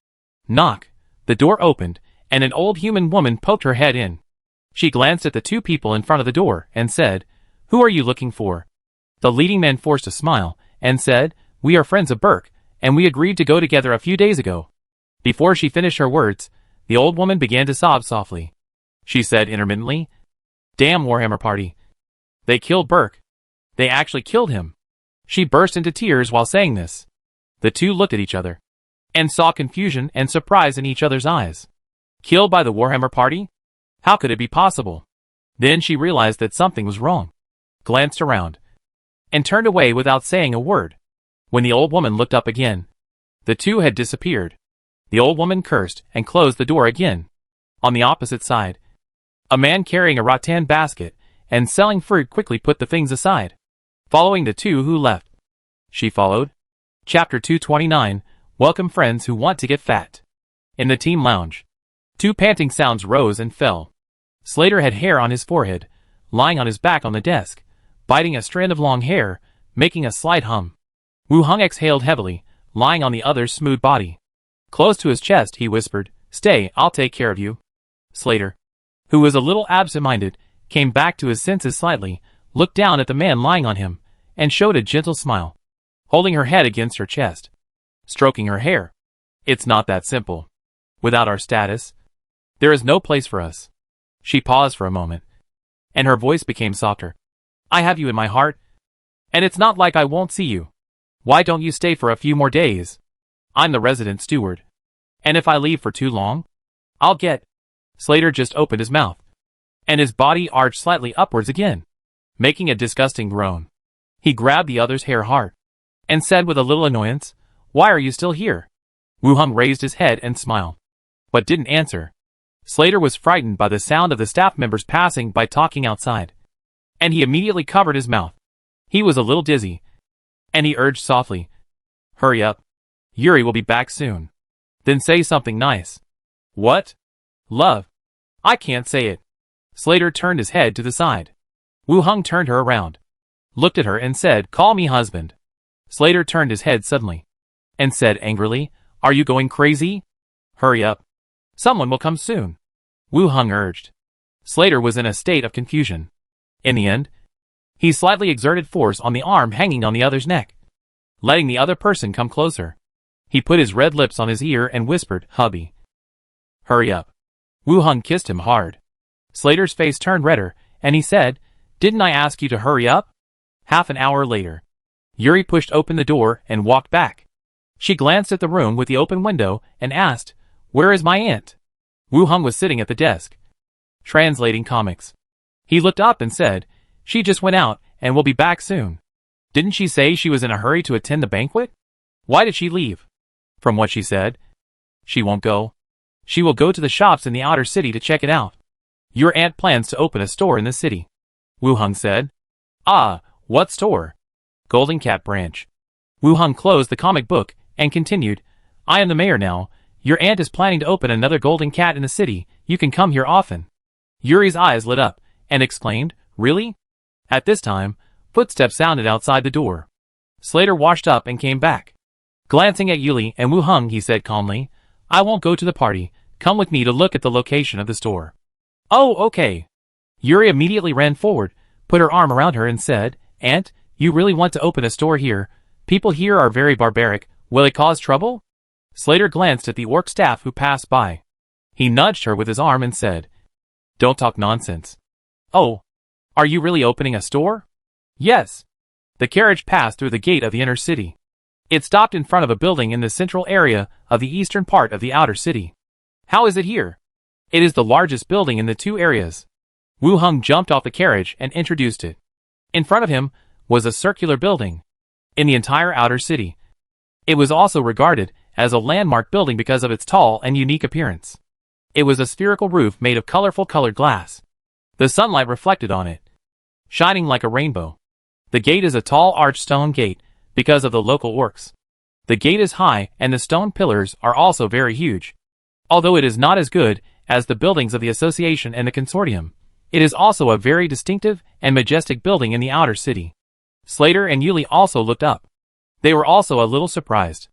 Knock. The door opened, and an old human woman poked her head in. She glanced at the two people in front of the door and said, "Who are you looking for?" The leading man forced a smile and said, "We are friends of Burke, and we agreed to go together a few days ago." Before she finished her words, the old woman began to sob softly. She said intermittently, "Damn Warhammer Party. They killed Burke. They actually killed him." She burst into tears while saying this. The two looked at each other and saw confusion and surprise in each other's eyes. Killed by the Warhammer Party? How could it be possible? Then she realized that something was wrong, glanced around, and turned away without saying a word. When the old woman looked up again, the two had disappeared. The old woman cursed and closed the door again. On the opposite side, a man carrying a rattan basket and selling fruit quickly put the things aside, following the two who left. She followed. Chapter 229, Welcome friends who want to get fat. In the team lounge, two panting sounds rose and fell. Slater had hair on his forehead, lying on his back on the desk, biting a strand of long hair, making a slight hum. Wu Hung exhaled heavily, lying on the other's smooth body. Close to his chest, he whispered, "Stay, I'll take care of you." Slater, who was a little absent-minded, came back to his senses slightly, looked down at the man lying on him, and showed a gentle smile, holding her head against her chest, stroking her hair. "It's not that simple. Without our status, there is no place for us." She paused for a moment, and her voice became softer. "I have you in my heart, and it's not like I won't see you. Why don't you stay for a few more days? I'm the resident steward, and if I leave for too long, I'll get—" Slater just opened his mouth, and his body arched slightly upwards again, making a disgusting groan. He grabbed the other's hair hard, and said with a little annoyance, "Why are you still here?" Wu Hung raised his head and smiled, but didn't answer. Slater was frightened by the sound of the staff members passing by talking outside, and he immediately covered his mouth. He was a little dizzy, and he urged softly, "Hurry up. Yuri will be back soon. Then say something nice." "What? Love? I can't say it." Slater turned his head to the side. Wu Hung turned her around, looked at her and said, "Call me husband." Slater turned his head suddenly, and said angrily, "Are you going crazy? Hurry up. Someone will come soon." Wu Hung urged. Slater was in a state of confusion. In the end, he slightly exerted force on the arm hanging on the other's neck, letting the other person come closer. He put his red lips on his ear and whispered, "Hubby. Hurry up." Wu Hung kissed him hard. Slater's face turned redder, and he said, "Didn't I ask you to hurry up?" Half an hour later, Yuri pushed open the door and walked back. She glanced at the room with the open window and asked, "Where is my aunt?" Wu Hung was sitting at the desk, translating comics. He looked up and said, "She just went out and will be back soon." "Didn't she say she was in a hurry to attend the banquet? Why did she leave?" "From what she said, she won't go. She will go to the shops in the outer city to check it out. Your aunt plans to open a store in the city," Wu Hung said. "Ah, what store?" "Golden Cat branch." Wu Hung closed the comic book and continued, "I am the mayor now. Your aunt is planning to open another Golden Cat in the city. You can come here often." Yuri's eyes lit up and exclaimed, "Really?" At this time, footsteps sounded outside the door. Slater washed up and came back. Glancing at Yuli and Wu Hung, he said calmly, "I won't go to the party. Come with me to look at the location of the store." "Oh, okay." Yuri immediately ran forward, put her arm around her and said, "Aunt, you really want to open a store here? People here are very barbaric. Will it cause trouble?" Slater glanced at the orc staff who passed by. He nudged her with his arm and said, "Don't talk nonsense." "Oh, are you really opening a store?" "Yes." The carriage passed through the gate of the inner city. It stopped in front of a building in the central area of the eastern part of the outer city. "How is it here?" "It is the largest building in the two areas." Wu Hung jumped off the carriage and introduced it. In front of him was a circular building in the entire outer city. It was also regarded as a landmark building because of its tall and unique appearance. It was a spherical roof made of colorful colored glass. The sunlight reflected on it, shining like a rainbow. The gate is a tall arched stone gate because of the local orcs. The gate is high and the stone pillars are also very huge. Although it is not as good as the buildings of the association and the consortium, it is also a very distinctive and majestic building in the outer city. Slater and Yuli also looked up. They were also a little surprised.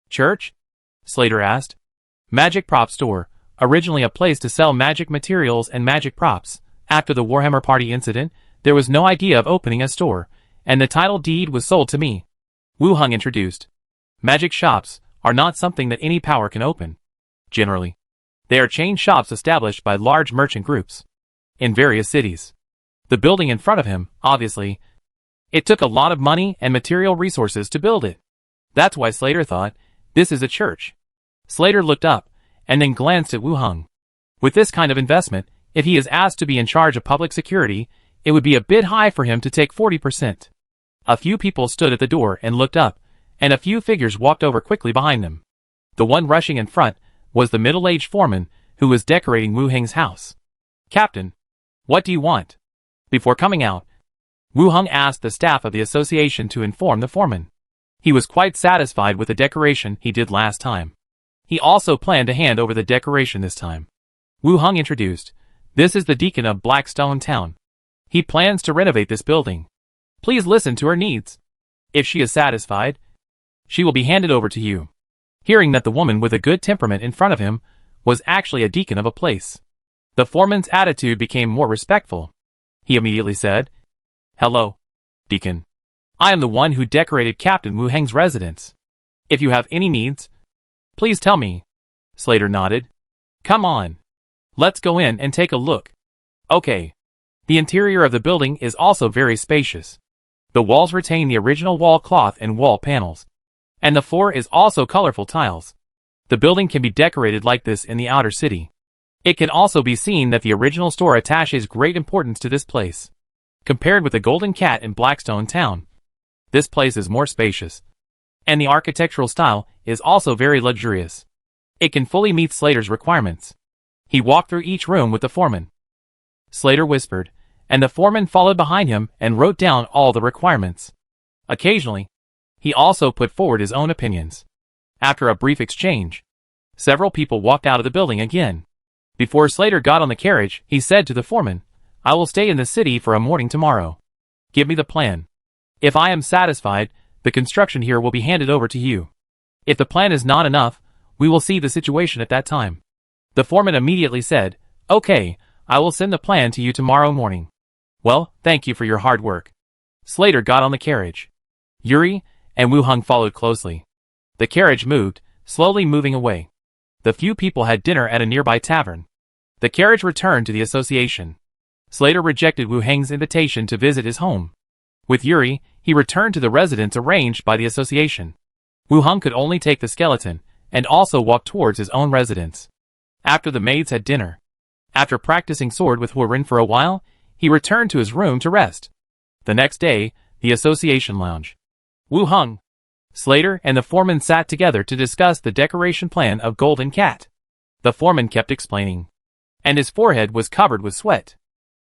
Church? Slater asked. Magic prop store, originally a place to sell magic materials and magic props. After the Warhammer Party incident, there was no idea of opening a store, and the title deed was sold to me. Wu Hung introduced. Magic shops are not something that any power can open. Generally, they are chain shops established by large merchant groups in various cities. The building in front of him, obviously, it took a lot of money and material resources to build it. That's why Slater thought, this is a church. Slater looked up, and then glanced at Wu Hung. With this kind of investment, if he is asked to be in charge of public security, it would be a bit high for him to take 40%. A few people stood at the door and looked up, and a few figures walked over quickly behind them. The one rushing in front was the middle-aged foreman who was decorating Wu Hung's house. Captain, what do you want? Before coming out, Wu Hung asked the staff of the association to inform the foreman. He was quite satisfied with the decoration he did last time. He also planned to hand over the decoration this time. Wu Hung introduced, this is the deacon of Blackstone Town. He plans to renovate this building. Please listen to her needs. If she is satisfied, she will be handed over to you. Hearing that the woman with a good temperament in front of him was actually a deacon of a place, the foreman's attitude became more respectful. He immediately said, Hello, deacon. I am the one who decorated Captain Wu Hang's residence. If you have any needs, please tell me. Slater nodded. Come on. Let's go in and take a look. Okay. The interior of the building is also very spacious. The walls retain the original wall cloth and wall panels. And the floor is also colorful tiles. The building can be decorated like this in the outer city. It can also be seen that the original store attaches great importance to this place. Compared with the Golden Cat in Blackstone Town, this place is more spacious. And the architectural style is also very luxurious. It can fully meet Slater's requirements. He walked through each room with the foreman. Slater whispered, and the foreman followed behind him and wrote down all the requirements. Occasionally, he also put forward his own opinions. After a brief exchange, several people walked out of the building again. Before Slater got on the carriage, he said to the foreman, I will stay in the city for a morning tomorrow. Give me the plan. If I am satisfied, the construction here will be handed over to you. If the plan is not enough, we will see the situation at that time. The foreman immediately said, Okay, I will send the plan to you tomorrow morning. Well, thank you for your hard work. Slater got on the carriage. Yuri and Wu Hung followed closely. The carriage moved, slowly moving away. The few people had dinner at a nearby tavern. The carriage returned to the association. Slater rejected Wu Hang's invitation to visit his home. With Yuri, he returned to the residence arranged by the association. Wu Hung could only take the skeleton, and also walk towards his own residence. After the maids had dinner, after practicing sword with Hurin for a while, he returned to his room to rest. The next day, the association lounge. Wu Hung, Slater and the foreman sat together to discuss the decoration plan of Golden Cat. The foreman kept explaining, and his forehead was covered with sweat.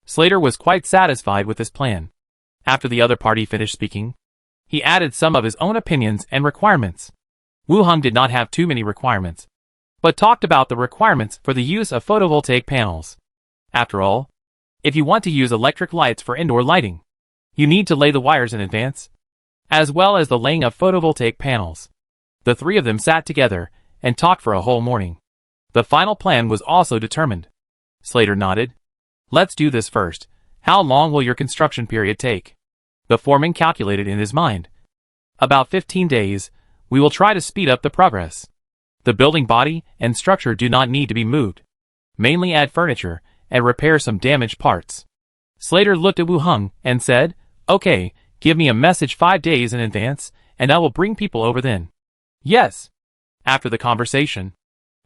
Slater was quite satisfied with this plan. After the other party finished speaking, he added some of his own opinions and requirements. Wu Hung did not have too many requirements, but talked about the requirements for the use of photovoltaic panels. After all, if you want to use electric lights for indoor lighting, you need to lay the wires in advance, as well as the laying of photovoltaic panels. The three of them sat together and talked for a whole morning. The final plan was also determined. Slater nodded. Let's do this first. How long will your construction period take? The foreman calculated in his mind. About 15 days. We will try to speed up the progress. The building body and structure do not need to be moved. Mainly add furniture and repair some damaged parts. Slater looked at Wu Hung and said, Okay, give me a message 5 days in advance, and I will bring people over then. Yes. After the conversation,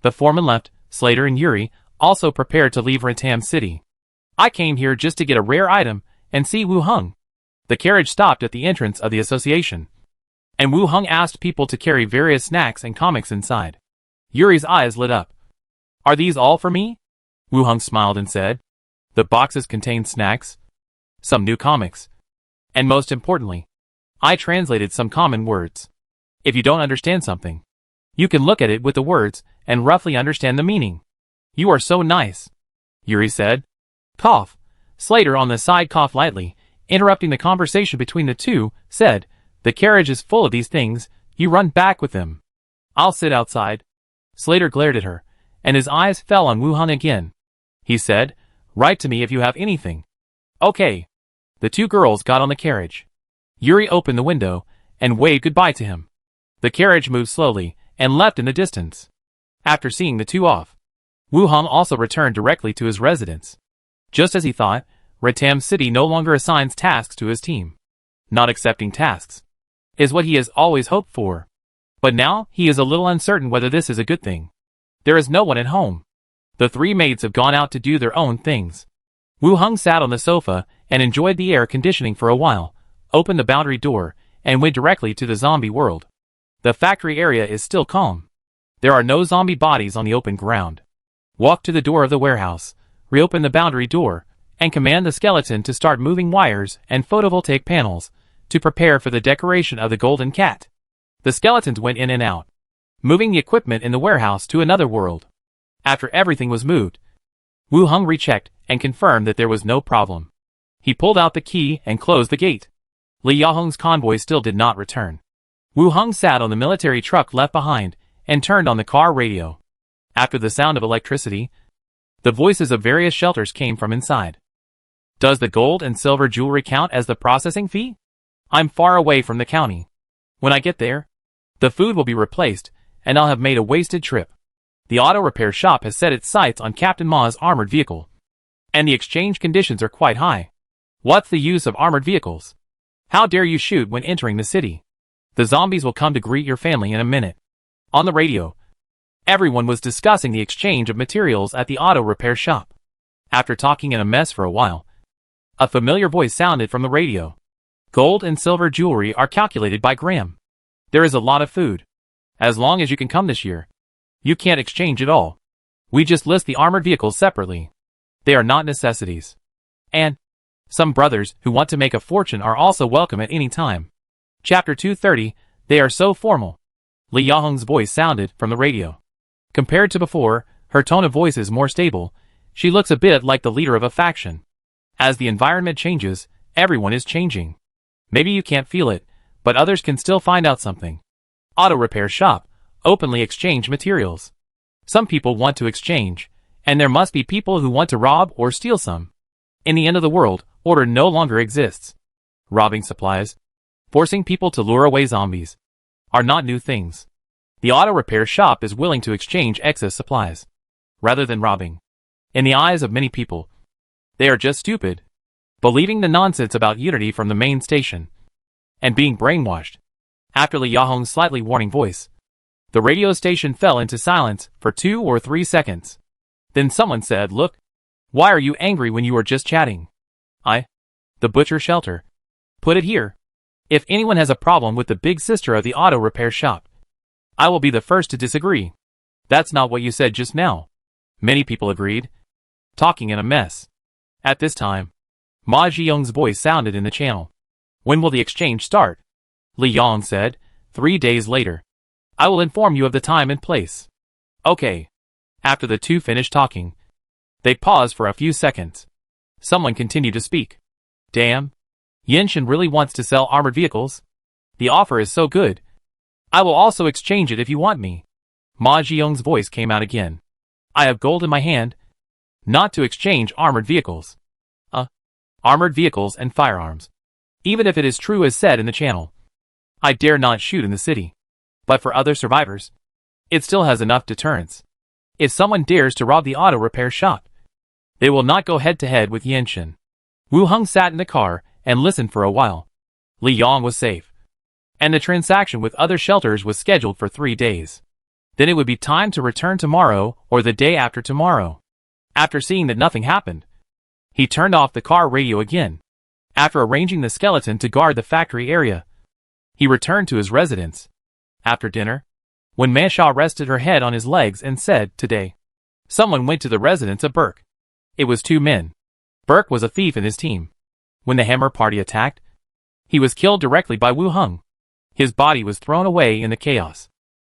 the foreman left. Slater and Yuri also prepared to leave Rentam City. I came here just to get a rare item and see Wu Hung. The carriage stopped at the entrance of the association, and Wu Hung asked people to carry various snacks and comics inside. Yuri's eyes lit up. Are these all for me? Wu Hung smiled and said, The boxes contain snacks, some new comics, and most importantly, I translated some common words. If you don't understand something, you can look at it with the words and roughly understand the meaning. You are so nice, Yuri said. Cough. Slater on the side coughed lightly, interrupting the conversation between the two, said, The carriage is full of these things, you run back with them. I'll sit outside. Slater glared at her, and his eyes fell on Wu Hung again. He said, write to me if you have anything. Okay. The two girls got on the carriage. Yuri opened the window, and waved goodbye to him. The carriage moved slowly, and left in the distance. After seeing the two off, Wu Hung also returned directly to his residence. Just as he thought, Ratam City no longer assigns tasks to his team. Not accepting tasks is what he has always hoped for. But now, he is a little uncertain whether this is a good thing. There is no one at home. The three maids have gone out to do their own things. Wu Hung sat on the sofa and enjoyed the air conditioning for a while, opened the boundary door, and went directly to the zombie world. The factory area is still calm. There are no zombie bodies on the open ground. Walk to the door of the warehouse, reopen the boundary door, and command the skeleton to start moving wires and photovoltaic panels to prepare for the decoration of the golden cat. The skeletons went in and out, moving the equipment in the warehouse to another world. After everything was moved, Wu Hung rechecked and confirmed that there was no problem. He pulled out the key and closed the gate. Li Yahong's convoy still did not return. Wu Hung sat on the military truck left behind and turned on the car radio. After the sound of electricity, the voices of various shelters came from inside. Does the gold and silver jewelry count as the processing fee? I'm far away from the county. When I get there, the food will be replaced, and I'll have made a wasted trip. The auto repair shop has set its sights on Captain Ma's armored vehicle. And the exchange conditions are quite high. What's the use of armored vehicles? How dare you shoot when entering the city? The zombies will come to greet your family in a minute. On the radio, everyone was discussing the exchange of materials at the auto repair shop. After talking in a mess for a while, a familiar voice sounded from the radio. Gold and silver jewelry are calculated by gram. There is a lot of food. As long as you can come this year, you can't exchange it all. We just list the armored vehicles separately. They are not necessities. And some brothers who want to make a fortune are also welcome at any time. Chapter 230, they are so formal. Li Yahong's voice sounded from the radio. Compared to before, her tone of voice is more stable. She looks a bit like the leader of a faction. As the environment changes, everyone is changing. Maybe you can't feel it, but others can still find out something. Auto repair shop, openly exchange materials. Some people want to exchange, and there must be people who want to rob or steal some. In the end of the world, order no longer exists. Robbing supplies, forcing people to lure away zombies, are not new things. The auto repair shop is willing to exchange excess supplies, rather than robbing. In the eyes of many people, they are just stupid, believing the nonsense about unity from the main station, and being brainwashed. After Li Yahong's slightly warning voice, the radio station fell into silence for 2 or 3 seconds. Then someone said, "Look, why are you angry when you were just chatting?" The butcher shelter. Put it here. If anyone has a problem with the big sister of the auto repair shop, I will be the first to disagree. That's not what you said just now. Many people agreed, talking in a mess. At this time, Ma Zhiyong's voice sounded in the channel. When will the exchange start? Li Yang said, 3 days later. I will inform you of the time and place. Okay. After the two finished talking, they paused for a few seconds. Someone continued to speak. Damn. Yenshin really wants to sell armored vehicles. The offer is so good. I will also exchange it if you want me. Ma Zhiyong's voice came out again. I have gold in my hand. Not to exchange armored vehicles. Armored vehicles and firearms. Even if it is true as said in the channel. I dare not shoot in the city. But for other survivors, it still has enough deterrence. If someone dares to rob the auto repair shop, they will not go head to head with Yenshin. Wu Hung sat in the car and listened for a while. Li Yang was safe, and the transaction with other shelters was scheduled for 3 days. Then it would be time to return tomorrow or the day after tomorrow. After seeing that nothing happened, he turned off the car radio again. After arranging the skeleton to guard the factory area, he returned to his residence. After dinner, when Mansha rested her head on his legs and said, "Today, someone went to the residence of Burke." It was 2 men. Burke was a thief in his team. When the Hammer Party attacked, he was killed directly by Wu Hung. His body was thrown away in the chaos.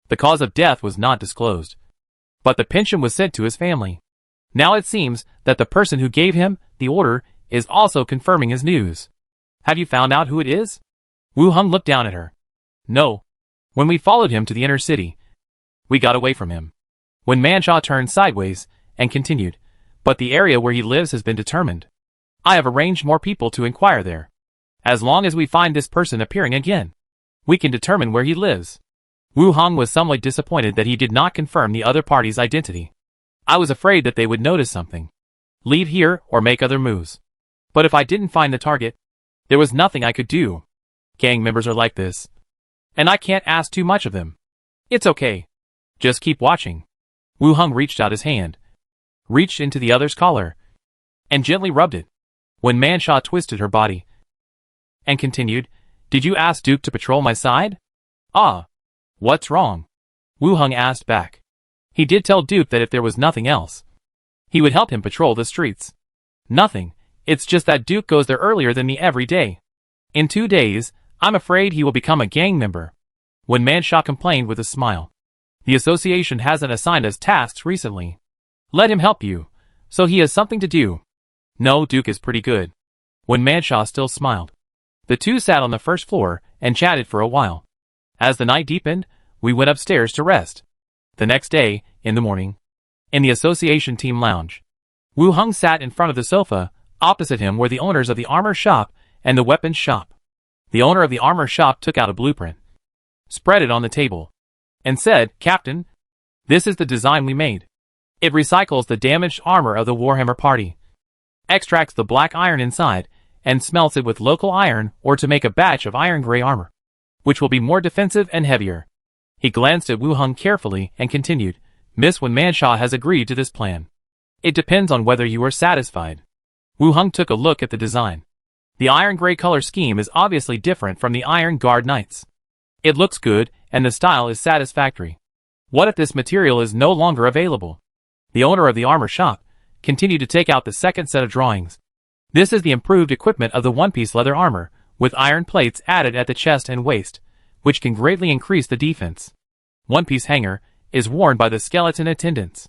The cause of death was not disclosed, but the pension was sent to his family. Now it seems that the person who gave him the order is also confirming his news. Have you found out who it is? Wu Hung looked down at her. No. When we followed him to the inner city, we got away from him. When Manshaw turned sideways and continued, but the area where he lives has been determined. I have arranged more people to inquire there. As long as we find this person appearing again, we can determine where he lives. Wu Hung was somewhat disappointed that he did not confirm the other party's identity. I was afraid that they would notice something, leave here or make other moves. But if I didn't find the target, there was nothing I could do. Gang members are like this, and I can't ask too much of them. It's okay. Just keep watching. Wu Hung reached out his hand, reached into the other's collar, and gently rubbed it. When Manshaw twisted her body and continued, Did you ask Duke to patrol my side? Ah. What's wrong? Wu Hung asked back. He did tell Duke that if there was nothing else, he would help him patrol the streets. Nothing. It's just that Duke goes there earlier than me every day. In 2 days, I'm afraid he will become a gang member. When Manshaw complained with a smile. The association hasn't assigned us tasks recently. Let him help you, so he has something to do. No, Duke is pretty good. When Manshaw still smiled. The two sat on the first floor and chatted for a while. As the night deepened, we went upstairs to rest. The next day, in the morning, in the association team lounge, Wu Hung sat in front of the sofa. Opposite him were the owners of the armor shop and the weapons shop. The owner of the armor shop took out a blueprint, spread it on the table, and said, Captain, this is the design we made. It recycles the damaged armor of the Warhammer party, extracts the black iron inside, and smelts it with local iron or to make a batch of iron gray armor, which will be more defensive and heavier. He glanced at Wu Hung carefully and continued, Miss Wen Manshaw has agreed to this plan. It depends on whether you are satisfied. Wu Hung took a look at the design. The iron gray color scheme is obviously different from the Iron Guard Knights. It looks good, and the style is satisfactory. What if this material is no longer available? The owner of the armor shop continued to take out the second set of drawings. This is the improved equipment of the one-piece leather armor, with iron plates added at the chest and waist, which can greatly increase the defense. One-piece hanger is worn by the skeleton attendants.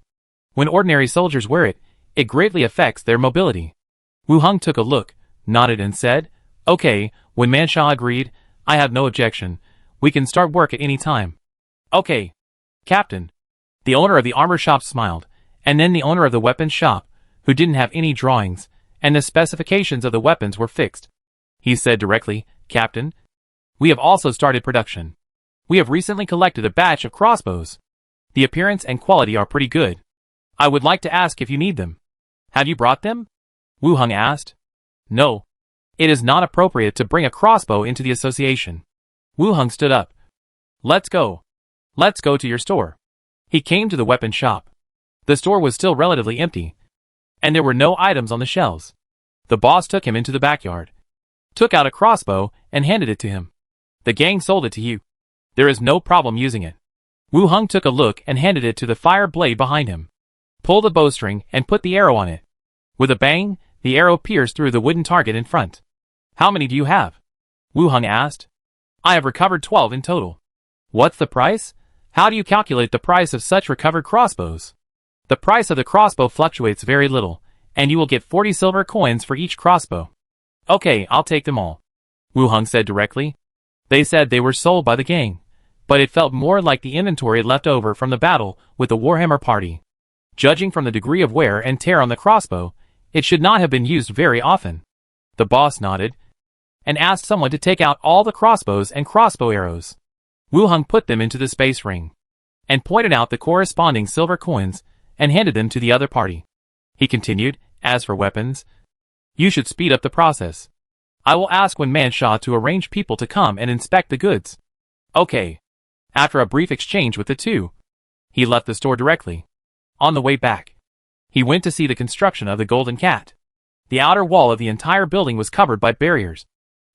When ordinary soldiers wear it, it greatly affects their mobility. Wu Hung took a look, nodded and said, Okay, when Manshaw agreed, I have no objection. We can start work at any time. Okay. Captain. The owner of the armor shop smiled, and then the owner of the weapons shop, who didn't have any drawings, and the specifications of the weapons were fixed. He said directly, Captain, we have also started production. We have recently collected a batch of crossbows. The appearance and quality are pretty good. I would like to ask if you need them. Have you brought them? Wu Hung asked. No. It is not appropriate to bring a crossbow into the association. Wu Hung stood up. Let's go. Let's go to your store. He came to the weapon shop. The store was still relatively empty, and there were no items on the shelves. The boss took him into the backyard, took out a crossbow, and handed it to him. The gang sold it to you. There is no problem using it. Wu Hung took a look and handed it to the fire blade behind him. Pull the bowstring and put the arrow on it. With a bang, the arrow pierced through the wooden target in front. How many do you have? Wu Hung asked. I have recovered 12 in total. What's the price? How do you calculate the price of such recovered crossbows? The price of the crossbow fluctuates very little, and you will get 40 silver coins for each crossbow. Okay, I'll take them all. Wu Hung said directly. They said they were sold by the gang, but it felt more like the inventory left over from the battle with the Warhammer party. Judging from the degree of wear and tear on the crossbow, it should not have been used very often. The boss nodded, and asked someone to take out all the crossbows and crossbow arrows. Wu Hung put them into the space ring, and pointed out the corresponding silver coins, and handed them to the other party. He continued, as for weapons, you should speed up the process. I will ask Wen Manshaw to arrange people to come and inspect the goods. Okay. After a brief exchange with the two, he left the store directly. On the way back, he went to see the construction of the Golden Cat. The outer wall of the entire building was covered by barriers,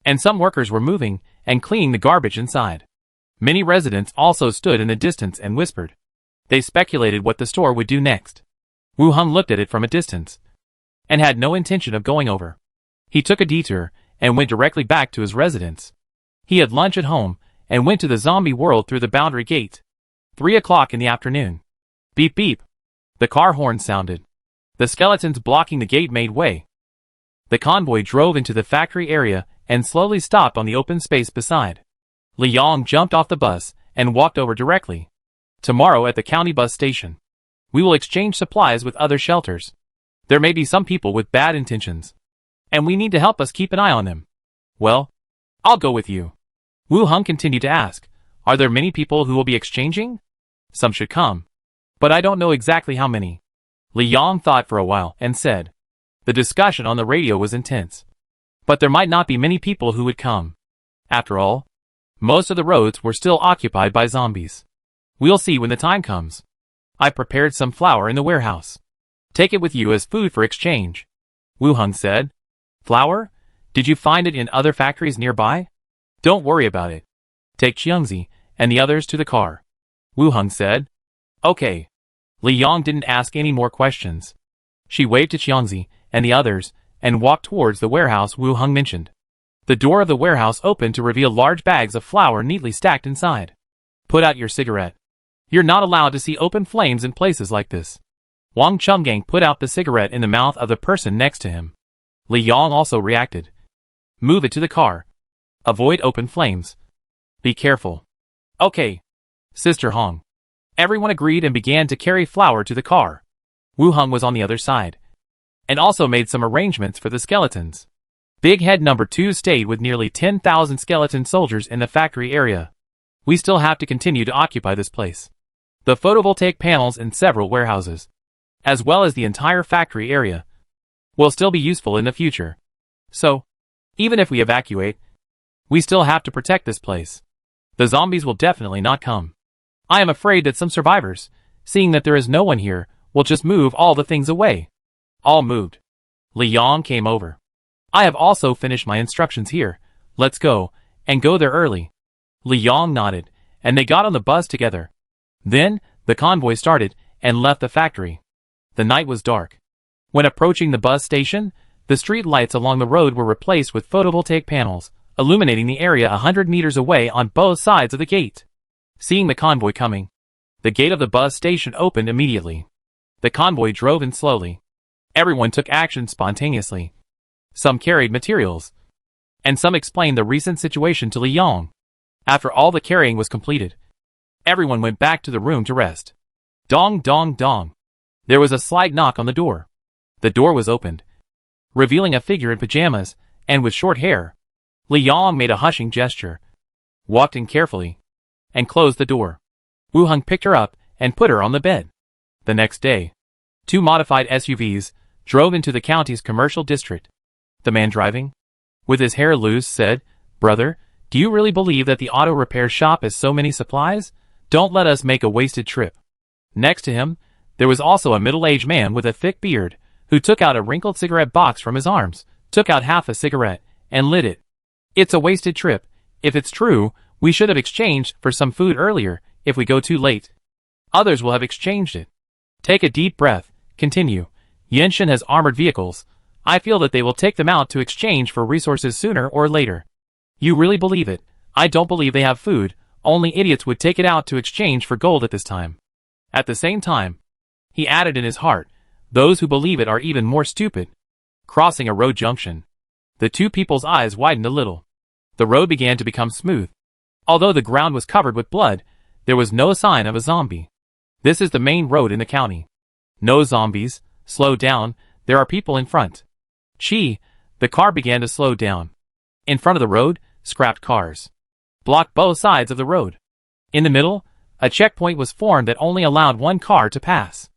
and some workers were moving and cleaning the garbage inside. Many residents also stood in the distance and whispered. They speculated what the store would do next. Wu Hung looked at it from a distance, and had no intention of going over. He took a detour, and went directly back to his residence. He had lunch at home, and went to the zombie world through the boundary gate. 3 o'clock in the afternoon. Beep beep. The car horn sounded. The skeletons blocking the gate made way. The convoy drove into the factory area and slowly stopped on the open space beside. Li Yong jumped off the bus and walked over directly. Tomorrow at the county bus station. We will exchange supplies with other shelters. There may be some people with bad intentions, and we need to help us keep an eye on them. Well, I'll go with you. Wu Hung continued to ask, are there many people who will be exchanging? Some should come, but I don't know exactly how many. Li Yong thought for a while and said, the discussion on the radio was intense, but there might not be many people who would come. After all, most of the roads were still occupied by zombies. We'll see when the time comes. I've prepared some flour in the warehouse. Take it with you as food for exchange. Wu Hung said. Flour? Did you find it in other factories nearby? Don't worry about it. Take Xiangzi and the others to the car. Wu Hung said. Okay. Li Yong didn't ask any more questions. She waved to Xiangzi and the others and walked towards the warehouse Wu Hung mentioned. The door of the warehouse opened to reveal large bags of flour neatly stacked inside. Put out your cigarette. You're not allowed to see open flames in places like this. Wang Chungang put out the cigarette in the mouth of the person next to him. Li Yong also reacted. Move it to the car. Avoid open flames. Be careful. Okay. Sister Hong. Everyone agreed and began to carry flour to the car. Wu Hung was on the other side, and also made some arrangements for the skeletons. Big Head No. 2 stayed with nearly 10,000 skeleton soldiers in the factory area. We still have to continue to occupy this place. The photovoltaic panels in several warehouses, as well as the entire factory area, will still be useful in the future. So, even if we evacuate, we still have to protect this place. The zombies will definitely not come. I am afraid that some survivors, seeing that there is no one here, will just move all the things away. All moved. Li Yong came over. I have also finished my instructions here. Let's go, and go there early. Li Yong nodded, and they got on the bus together. Then, the convoy started, and left the factory. The night was dark. When approaching the bus station, the street lights along the road were replaced with photovoltaic panels, illuminating the area 100 meters away on both sides of the gate. Seeing the convoy coming, the gate of the bus station opened immediately. The convoy drove in slowly. Everyone took action spontaneously. Some carried materials, and some explained the recent situation to Li Yong. After all the carrying was completed, everyone went back to the room to rest. Dong dong dong. There was a slight knock on the door. The door was opened, revealing a figure in pajamas and with short hair. Li Yong made a hushing gesture, walked in carefully, and closed the door. Wu Hung picked her up and put her on the bed. The next day, 2 modified SUVs drove into the county's commercial district. The man driving, with his hair loose, said, Brother, do you really believe that the auto repair shop has so many supplies? Don't let us make a wasted trip. Next to him, there was also a middle-aged man with a thick beard, who took out a wrinkled cigarette box from his arms, took out half a cigarette, and lit it. It's a wasted trip. If it's true, we should have exchanged for some food earlier. If we go too late, others will have exchanged it. Take a deep breath. Continue. Yenshin has armored vehicles. I feel that they will take them out to exchange for resources sooner or later. You really believe it? I don't believe they have food. Only idiots would take it out to exchange for gold at this time. At the same time, he added in his heart, those who believe it are even more stupid. Crossing a road junction, the two people's eyes widened a little. The road began to become smooth. Although the ground was covered with blood, there was no sign of a zombie. This is the main road in the county. No zombies. Slow down, there are people in front. Chi, the car began to slow down. In front of the road, scrapped cars blocked both sides of the road. In the middle, a checkpoint was formed that only allowed one car to pass.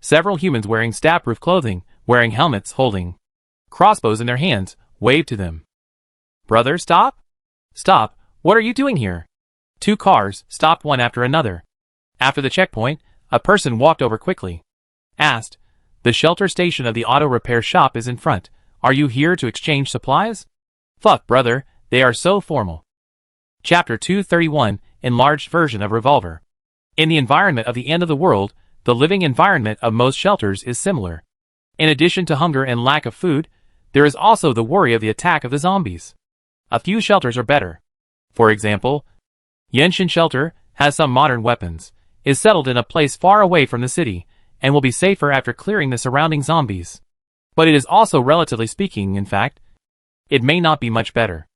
Several humans wearing stab-proof clothing, wearing helmets, holding crossbows in their hands, waved to them. Brother, stop? Stop, what are you doing here? 2 cars stopped one after another. After the checkpoint, a person walked over quickly. Asked, the shelter station of the auto repair shop is in front. Are you here to exchange supplies? Fuck, brother, they are so formal. Chapter 231, Enlarged Version of Revolver. In the environment of the end of the world, the living environment of most shelters is similar. In addition to hunger and lack of food, there is also the worry of the attack of the zombies. A few shelters are better. For example, Yenshin Shelter has some modern weapons, is settled in a place far away from the city, and will be safer after clearing the surrounding zombies. But it is also relatively speaking, in fact, it may not be much better.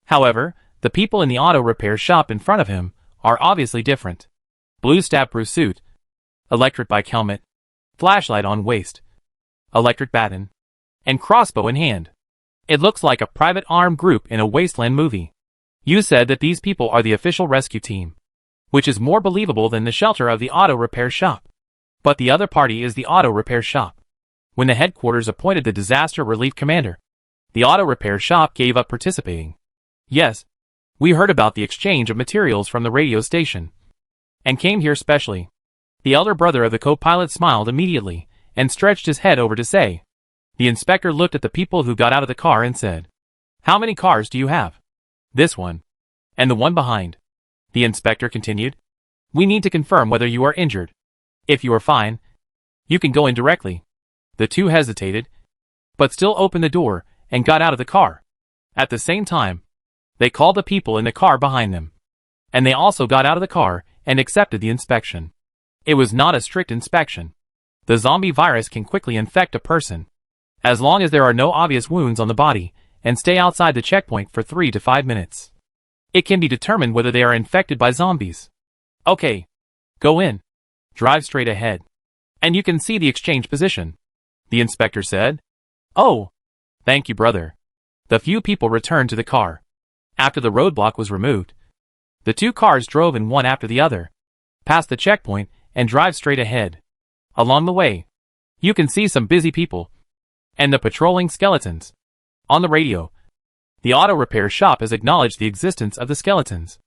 However, the people in the auto repair shop in front of him are obviously different. Blue stab-proof suit, electric bike helmet, flashlight on waist, electric baton, and crossbow in hand. It looks like a private armed group in a wasteland movie. You said that these people are the official rescue team, which is more believable than the shelter of the auto repair shop. But the other party is the auto repair shop. When the headquarters appointed the disaster relief commander, the auto repair shop gave up participating. Yes, we heard about the exchange of materials from the radio station, and came here specially. The elder brother of the co-pilot smiled immediately, and stretched his head over to say. The inspector looked at the people who got out of the car and said, "How many cars do you have?" "This one. And the one behind." The inspector continued. "We need to confirm whether you are injured. If you are fine, you can go in directly." The two hesitated, but still opened the door and got out of the car. At the same time, they called the people in the car behind them, and they also got out of the car and accepted the inspection. It was not a strict inspection. The zombie virus can quickly infect a person, as long as there are no obvious wounds on the body, and stay outside the checkpoint for 3 to 5 minutes. It can be determined whether they are infected by zombies. Okay. Go in. Drive straight ahead. And you can see the exchange position, the inspector said. Oh. Thank you, brother. The few people returned to the car. After the roadblock was removed, the two cars drove in one after the other, past the checkpoint, and drive straight ahead. Along the way, you can see some busy people, and the patrolling skeletons. On the radio, the auto repair shop has acknowledged the existence of the skeletons.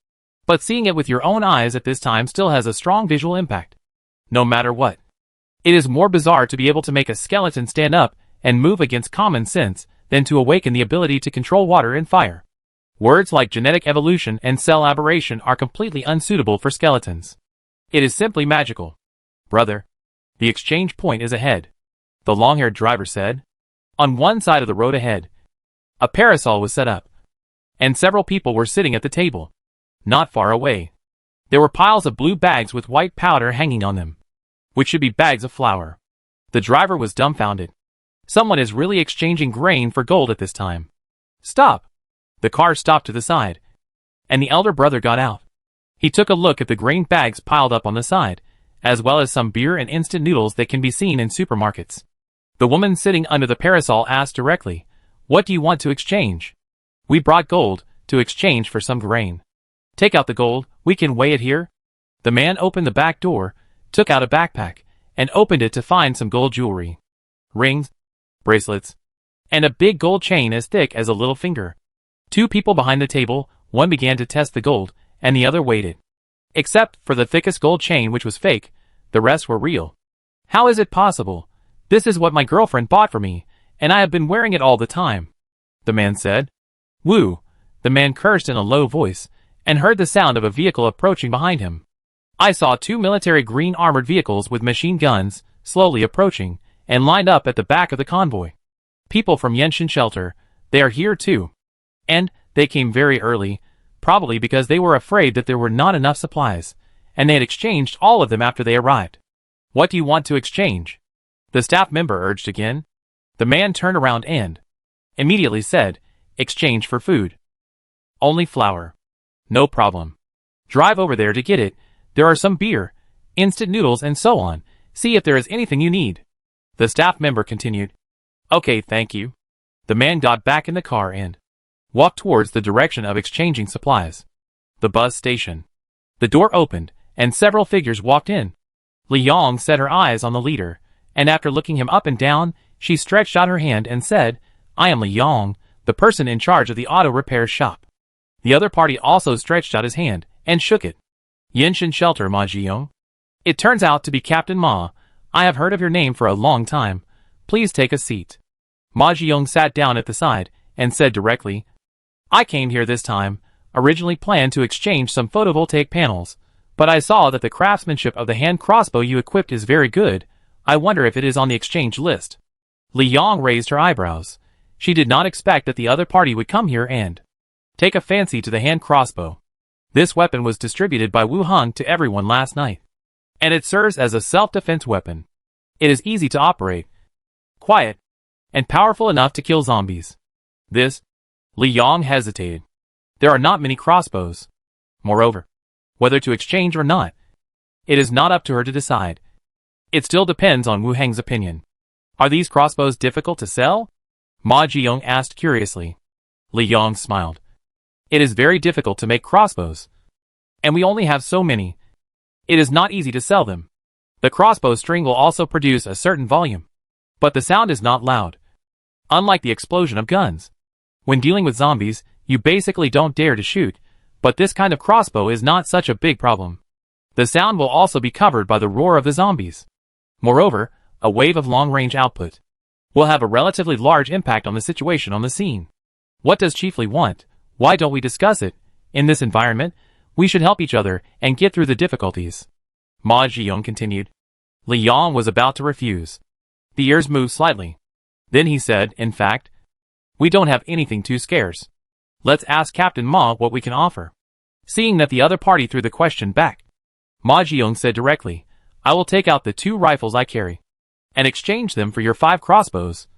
But seeing it with your own eyes at this time still has a strong visual impact. No matter what. It is more bizarre to be able to make a skeleton stand up and move against common sense than to awaken the ability to control water and fire. Words like genetic evolution and cell aberration are completely unsuitable for skeletons. It is simply magical. Brother, the exchange point is ahead, the long-haired driver said. On one side of the road ahead, a parasol was set up, and several people were sitting at the table. Not far away, there were piles of blue bags with white powder hanging on them, which should be bags of flour. The driver was dumbfounded. Someone is really exchanging grain for gold at this time. Stop! The car stopped to the side, and the elder brother got out. He took a look at the grain bags piled up on the side, as well as some beer and instant noodles that can be seen in supermarkets. The woman sitting under the parasol asked directly, "What do you want to exchange?" "We brought gold to exchange for some grain." "Take out the gold, we can weigh it here." The man opened the back door, took out a backpack, and opened it to find some gold jewelry. Rings, bracelets, and a big gold chain as thick as a little finger. Two people behind the table, one began to test the gold, and the other waited. Except for the thickest gold chain, which was fake, the rest were real. "How is it possible? This is what my girlfriend bought for me, and I have been wearing it all the time," the man said. "Woo!" The man cursed in a low voice, and heard the sound of a vehicle approaching behind him. I saw two military green armored vehicles with machine guns, slowly approaching, and lined up at the back of the convoy. People from Yenshin shelter, they are here too. And they came very early, probably because they were afraid that there were not enough supplies, and they had exchanged all of them after they arrived. "What do you want to exchange?" the staff member urged again. The man turned around and immediately said, "Exchange for food." "Only flour." "No problem. Drive over there to get it. There are some beer, instant noodles and so on. See if there is anything you need." The staff member continued. "Okay, thank you." The man got back in the car and walked towards the direction of exchanging supplies. The bus station. The door opened, and several figures walked in. Li Yong set her eyes on the leader, and after looking him up and down, she stretched out her hand and said, "I am Li Yong, the person in charge of the auto repair shop." The other party also stretched out his hand, and shook it. "Yenshin shelter, Ma Jiyoung. It turns out to be Captain Ma. I have heard of your name for a long time. Please take a seat." Ma Jiyoung sat down at the side, and said directly, "I came here this time, originally planned to exchange some photovoltaic panels, but I saw that the craftsmanship of the hand crossbow you equipped is very good. I wonder if it is on the exchange list." Li Yong raised her eyebrows. She did not expect that the other party would come here and take a fancy to the hand crossbow. This weapon was distributed by Wu Hung to everyone last night, and it serves as a self-defense weapon. It is easy to operate, quiet, and powerful enough to kill zombies. This, Li Yong hesitated. There are not many crossbows. Moreover, whether to exchange or not, it is not up to her to decide. It still depends on Wu Heng's opinion. Are these crossbows difficult to sell? Ma Jiyoung asked curiously. Li Yong smiled. It is very difficult to make crossbows. And we only have so many. It is not easy to sell them. The crossbow string will also produce a certain volume. But the sound is not loud. Unlike the explosion of guns. When dealing with zombies, you basically don't dare to shoot, but this kind of crossbow is not such a big problem. The sound will also be covered by the roar of the zombies. Moreover, a wave of long-range output will have a relatively large impact on the situation on the scene. What does Chief Li want? Why don't we discuss it? In this environment, we should help each other and get through the difficulties. Ma Jiyoung continued. Li Yong was about to refuse. The ears moved slightly. Then he said, in fact, we don't have anything too scarce. Let's ask Captain Ma what we can offer. Seeing that the other party threw the question back, Ma Jiyoung said directly, I will take out the 2 rifles I carry and exchange them for your 5 crossbows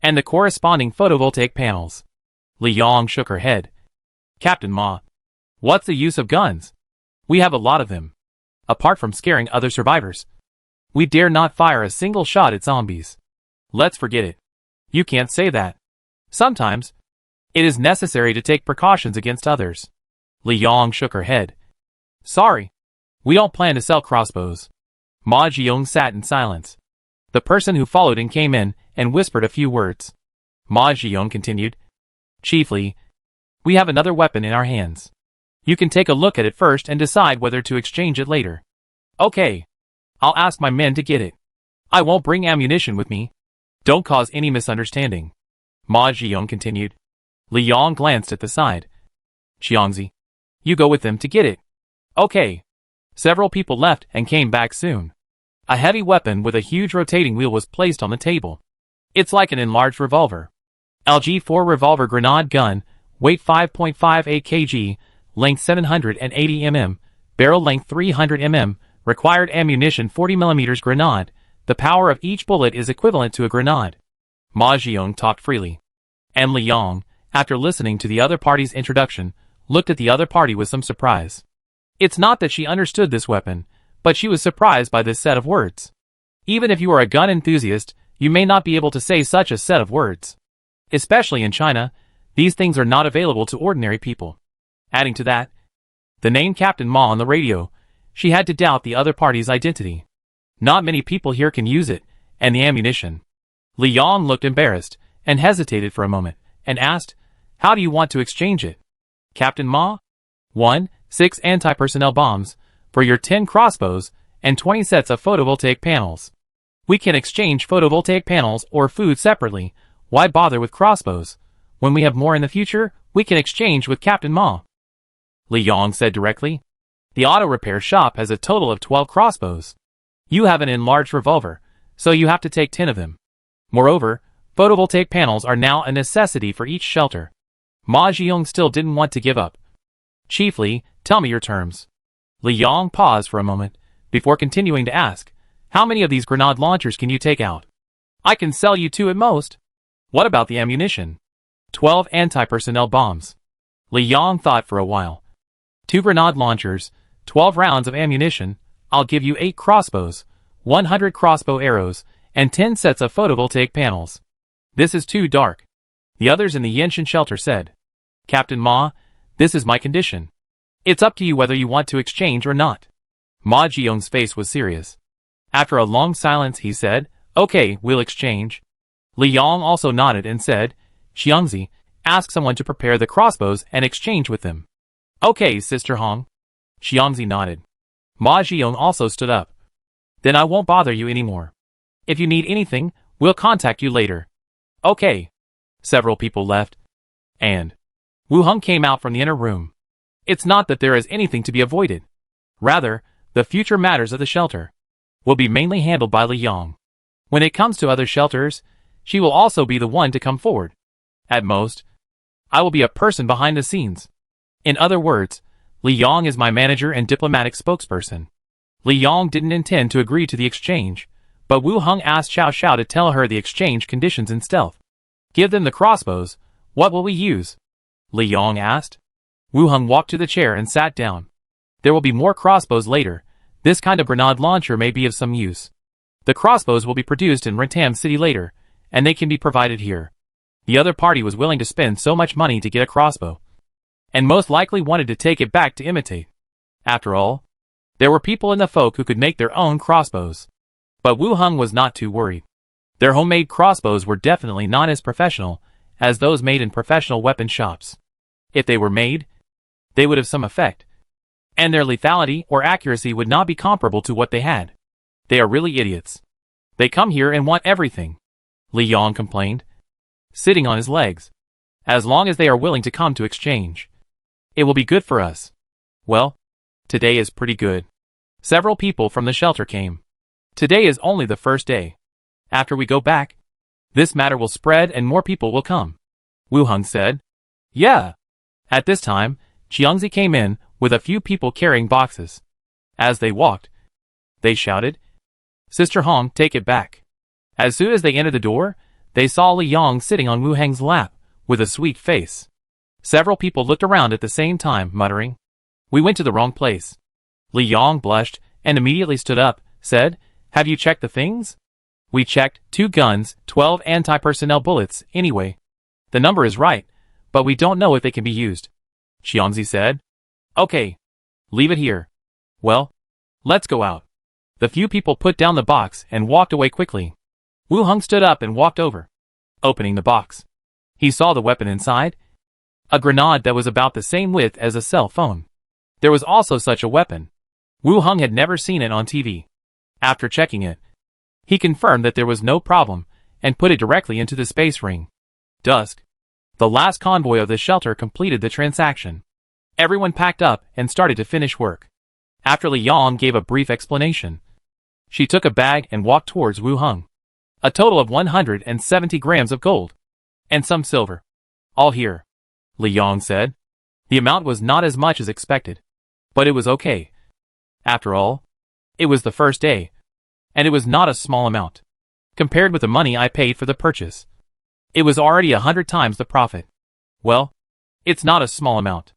and the corresponding photovoltaic panels. Li Yong shook her head. Captain Ma, what's the use of guns? We have a lot of them. Apart from scaring other survivors, we dare not fire a single shot at zombies. Let's forget it. You can't say that. Sometimes, it is necessary to take precautions against others. Li Yong shook her head. Sorry. We don't plan to sell crossbows. Ma Jiyoung sat in silence. The person who followed in came in and whispered a few words. Ma Jiyoung continued. Chief Li, we have another weapon in our hands. You can take a look at it first and decide whether to exchange it later. Okay. I'll ask my men to get it. I won't bring ammunition with me. Don't cause any misunderstanding. Ma Jiyoung continued. Li Yong glanced at the side. Xiangzi, you go with them to get it. Okay. Several people left and came back soon. A heavy weapon with a huge rotating wheel was placed on the table. It's like an enlarged revolver. LG-4 revolver grenade gun, weight 5.58 kg, length 780 mm, barrel length 300 mm, required ammunition 40 mm grenade. The power of each bullet is equivalent to a grenade. Ma Jiyoung talked freely. And Li Yong, after listening to the other party's introduction, looked at the other party with some surprise. It's not that she understood this weapon, but she was surprised by this set of words. Even if you are a gun enthusiast, you may not be able to say such a set of words. Especially in China, these things are not available to ordinary people. Adding to that, the name Captain Ma on the radio, she had to doubt the other party's identity. Not many people here can use it, and the ammunition. Li Yong looked embarrassed, and hesitated for a moment, and asked, how do you want to exchange it? Captain Ma? 1. 6 anti-personnel bombs, for your 10 crossbows, and 20 sets of photovoltaic panels. We can exchange photovoltaic panels or food separately. Why bother with crossbows? When we have more in the future, we can exchange with Captain Ma. Li Yong said directly. The auto repair shop has a total of 12 crossbows. You have an enlarged revolver, so you have to take 10 of them. Moreover, photovoltaic panels are now a necessity for each shelter. Ma Jiyoung still didn't want to give up. Chief Li, tell me your terms. Li Yong paused for a moment, before continuing to ask, how many of these grenade launchers can you take out? I can sell you 2 at most. What about the ammunition? 12 anti-personnel bombs. Li Yong thought for a while. 2 grenade launchers, 12 rounds of ammunition, I'll give you 8 crossbows, 100 crossbow arrows, and 10 sets of photovoltaic panels. This is too dark. The others in the Yenshin shelter said. Captain Ma, this is my condition. It's up to you whether you want to exchange or not. Ma Jiyoung's face was serious. After a long silence he said, okay, we'll exchange. Li Yong also nodded and said, Xiangzi, ask someone to prepare the crossbows and exchange with them. Okay, Sister Hong. Xiangzi nodded. Ma Jiyoung also stood up. Then I won't bother you anymore. If you need anything, we'll contact you later. Okay. Several people left. And Wu Heng came out from the inner room. It's not that there is anything to be avoided. Rather, the future matters of the shelter will be mainly handled by Li Yong. When it comes to other shelters, she will also be the one to come forward. At most, I will be a person behind the scenes. In other words, Li Yong is my manager and diplomatic spokesperson. Li Yong didn't intend to agree to the exchange, but Wu Heng asked Xiao Xiao to tell her the exchange conditions in stealth. Give them the crossbows. What will we use? Li Yong asked. Wu Heng walked to the chair and sat down. There will be more crossbows later. This kind of grenade launcher may be of some use. The crossbows will be produced in Rentam City later, and they can be provided here. The other party was willing to spend so much money to get a crossbow, and most likely wanted to take it back to imitate. After all, there were people in the folk who could make their own crossbows. But Wu Heng was not too worried. Their homemade crossbows were definitely not as professional as those made in professional weapon shops. If they were made, they would have some effect, and their lethality or accuracy would not be comparable to what they had. They are really idiots. They come here and want everything, Li Yong complained, sitting on his legs. As long as they are willing to come to exchange, it will be good for us. Well, today is pretty good. Several people from the shelter came. Today is only the first day. After we go back, this matter will spread and more people will come, Wu Heng said. Yeah. At this time, Jiangzi came in with a few people carrying boxes. As they walked, they shouted, Sister Hong, take it back. As soon as they entered the door, they saw Li Yong sitting on Wu Heng's lap with a sweet face. Several people looked around at the same time, muttering, We went to the wrong place. Li Yong blushed and immediately stood up, said, Have you checked the things? We checked, 2 guns, 12 anti-personnel bullets, anyway. The number is right, but we don't know if they can be used, Xiangzi said. Okay. Leave it here. Well, let's go out. The few people put down the box and walked away quickly. Wu Heng stood up and walked over, opening the box. He saw the weapon inside, a grenade that was about the same width as a cell phone. There was also such a weapon. Wu Heng had never seen it on TV. After checking it, he confirmed that there was no problem and put it directly into the space ring. Dusk. The last convoy of the shelter completed the transaction. Everyone packed up and started to finish work. After Li Yong gave a brief explanation, she took a bag and walked towards Wu Heng. A total of 170 grams of gold and some silver. All here, Li Yong said. The amount was not as much as expected, but it was okay. After all, it was the first day, and it was not a small amount. Compared with the money I paid for the purchase, it was already 100 times the profit. Well, it's not a small amount.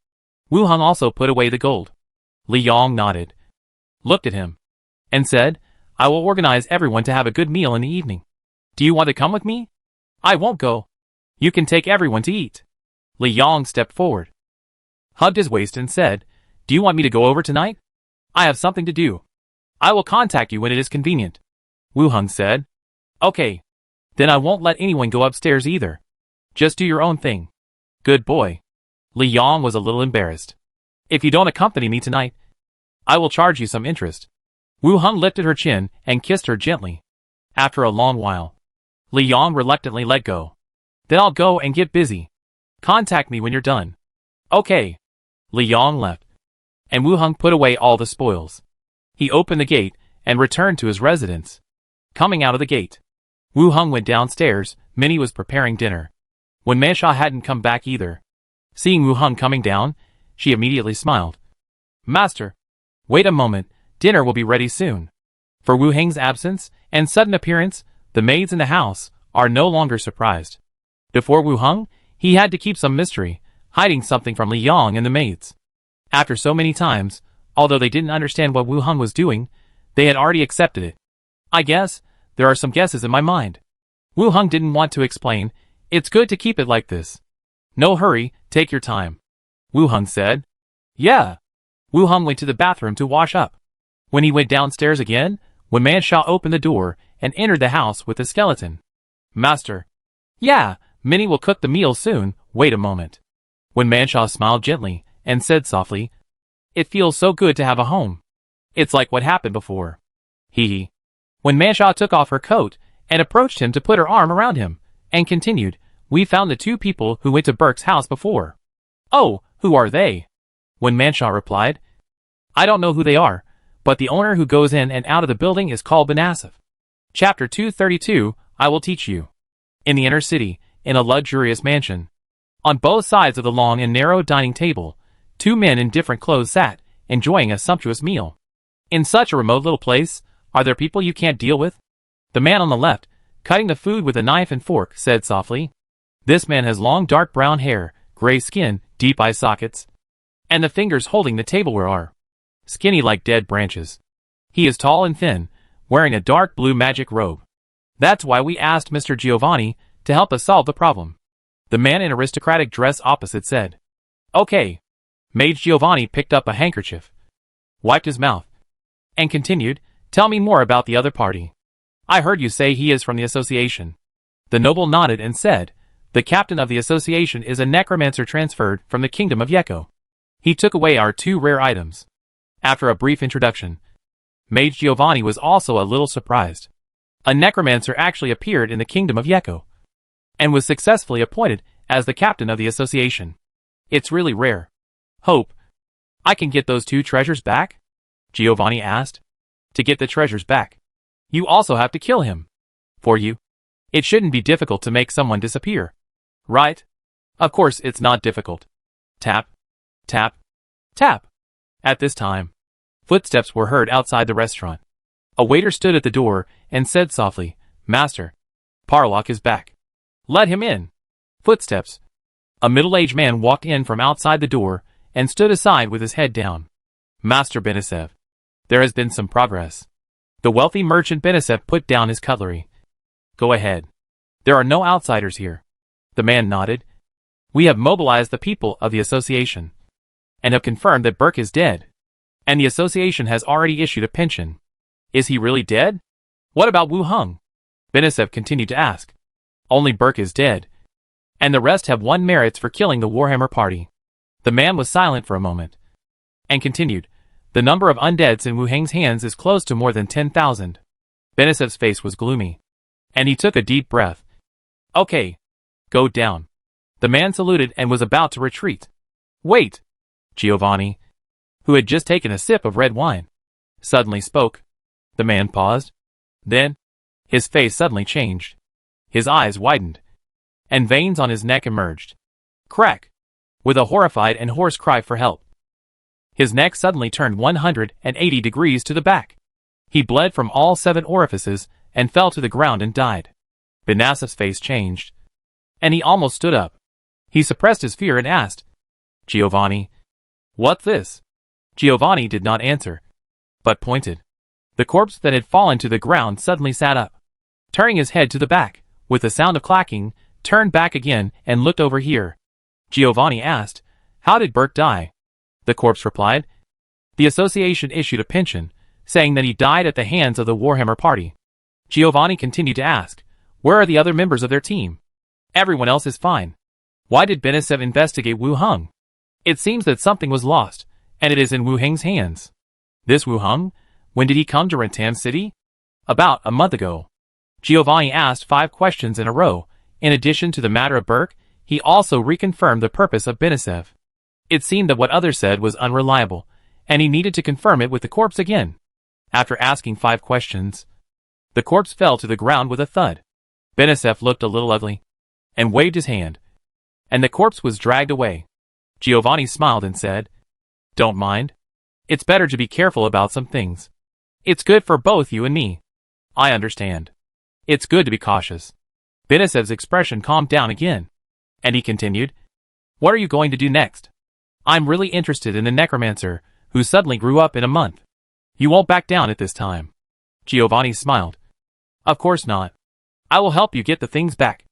Wu Heng also put away the gold. Li Yong nodded, looked at him, and said, I will organize everyone to have a good meal in the evening. Do you want to come with me? I won't go. You can take everyone to eat. Li Yong stepped forward, hugged his waist and said, Do you want me to go over tonight? I have something to do. I will contact you when it is convenient. Wu Heng said. Okay. Then I won't let anyone go upstairs either. Just do your own thing. Good boy. Li Yong was a little embarrassed. If you don't accompany me tonight, I will charge you some interest. Wu Heng lifted her chin and kissed her gently. After a long while, Li Yong reluctantly let go. Then I'll go and get busy. Contact me when you're done. Okay. Li Yong left, and Wu Heng put away all the spoils. He opened the gate and returned to his residence. Coming out of the gate, Wu Heng went downstairs. Minnie was preparing dinner, when Mansha hadn't come back either. Seeing Wu Heng coming down, she immediately smiled. Master, wait a moment, dinner will be ready soon. For Wu Heng's absence and sudden appearance, the maids in the house are no longer surprised. Before Wu Heng, he had to keep some mystery, hiding something from Li Yong and the maids. After so many times, although they didn't understand what Wu Heng was doing, they had already accepted it. I guess, there are some guesses in my mind. Wu Heng didn't want to explain. It's good to keep it like this. No hurry, take your time, Wu Heng said. Yeah. Wu Heng went to the bathroom to wash up. When he went downstairs again, when Mansha opened the door and entered the house with the skeleton. Master. Yeah, Minnie will cook the meal soon, wait a moment. When Mansha smiled gently and said softly, It feels so good to have a home. It's like what happened before. Hee hee. When Mansha took off her coat and approached him to put her arm around him, and continued, We found the 2 people who went to Burke's house before. Oh, who are they? When Mansha replied, I don't know who they are, but the owner who goes in and out of the building is called Banasif. Chapter 232, I will teach you. In the inner city, in a luxurious mansion, on both sides of the long and narrow dining table, 2 men in different clothes sat, enjoying a sumptuous meal. In such a remote little place, are there people you can't deal with? The man on the left, cutting the food with a knife and fork, said softly. This man has long dark brown hair, gray skin, deep eye sockets, and the fingers holding the tableware are skinny like dead branches. He is tall and thin, wearing a dark blue magic robe. That's why we asked Mr. Giovanni to help us solve the problem. The man in aristocratic dress opposite said. Okay. Mage Giovanni picked up a handkerchief, wiped his mouth, and continued, tell me more about the other party. I heard you say he is from the association. The noble nodded and said, the captain of the association is a necromancer transferred from the kingdom of Yeko. He took away our 2 rare items. After a brief introduction, Mage Giovanni was also a little surprised. A necromancer actually appeared in the kingdom of Yeko, and was successfully appointed as the captain of the association. It's really rare. Hope I can get those 2 treasures back? Giovanni asked. To get the treasures back, you also have to kill him. For you, it shouldn't be difficult to make someone disappear. Right? Of course it's not difficult. Tap, tap, tap. At this time, footsteps were heard outside the restaurant. A waiter stood at the door and said softly, Master, Parlock is back. Let him in. Footsteps. A middle-aged man walked in from outside the door and stood aside with his head down. Master Benisev, there has been some progress. The wealthy merchant Benisev put down his cutlery. Go ahead. There are no outsiders here. The man nodded. We have mobilized the people of the association and have confirmed that Burke is dead. And the association has already issued a pension. Is he really dead? What about Wu Hung? Benisev continued to ask. Only Burke is dead, and the rest have won merits for killing the Warhammer party. The man was silent for a moment, and continued, the number of undeads in Wu Hang's hands is close to more than 10,000. Benisev's face was gloomy, and he took a deep breath. Okay. Go down. The man saluted and was about to retreat. Wait! Giovanni, who had just taken a sip of red wine, suddenly spoke. The man paused. Then, his face suddenly changed. His eyes widened, and veins on his neck emerged. Crack! With a horrified and hoarse cry for help. His neck suddenly turned 180 degrees to the back. He bled from all 7 orifices and fell to the ground and died. Benasev's face changed, and he almost stood up. He suppressed his fear and asked, Giovanni, what's this? Giovanni did not answer, but pointed. The corpse that had fallen to the ground suddenly sat up, turning his head to the back, with a sound of clacking, turned back again and looked over here. Giovanni asked, how did Burke die? The corpse replied, the association issued a pension, saying that he died at the hands of the Warhammer party. Giovanni continued to ask, where are the other members of their team? Everyone else is fine. Why did Benisev investigate Wu Hung? It seems that something was lost, and it is in Wu Hang's hands. This Wu Hung? When did he come to Rentam City? About a month ago. Giovanni asked 5 questions in a row. In addition to the matter of Burke, he also reconfirmed the purpose of Benisev. It seemed that what others said was unreliable, and he needed to confirm it with the corpse again. After asking 5 questions, the corpse fell to the ground with a thud. Benisev looked a little ugly, and waved his hand, and the corpse was dragged away. Giovanni smiled and said, don't mind. It's better to be careful about some things. It's good for both you and me. I understand. It's good to be cautious. Benisev's expression calmed down again, and he continued, what are you going to do next? I'm really interested in the Necromancer, who suddenly grew up in a month. You won't back down at this time. Giovanni smiled. Of course not. I will help you get the things back,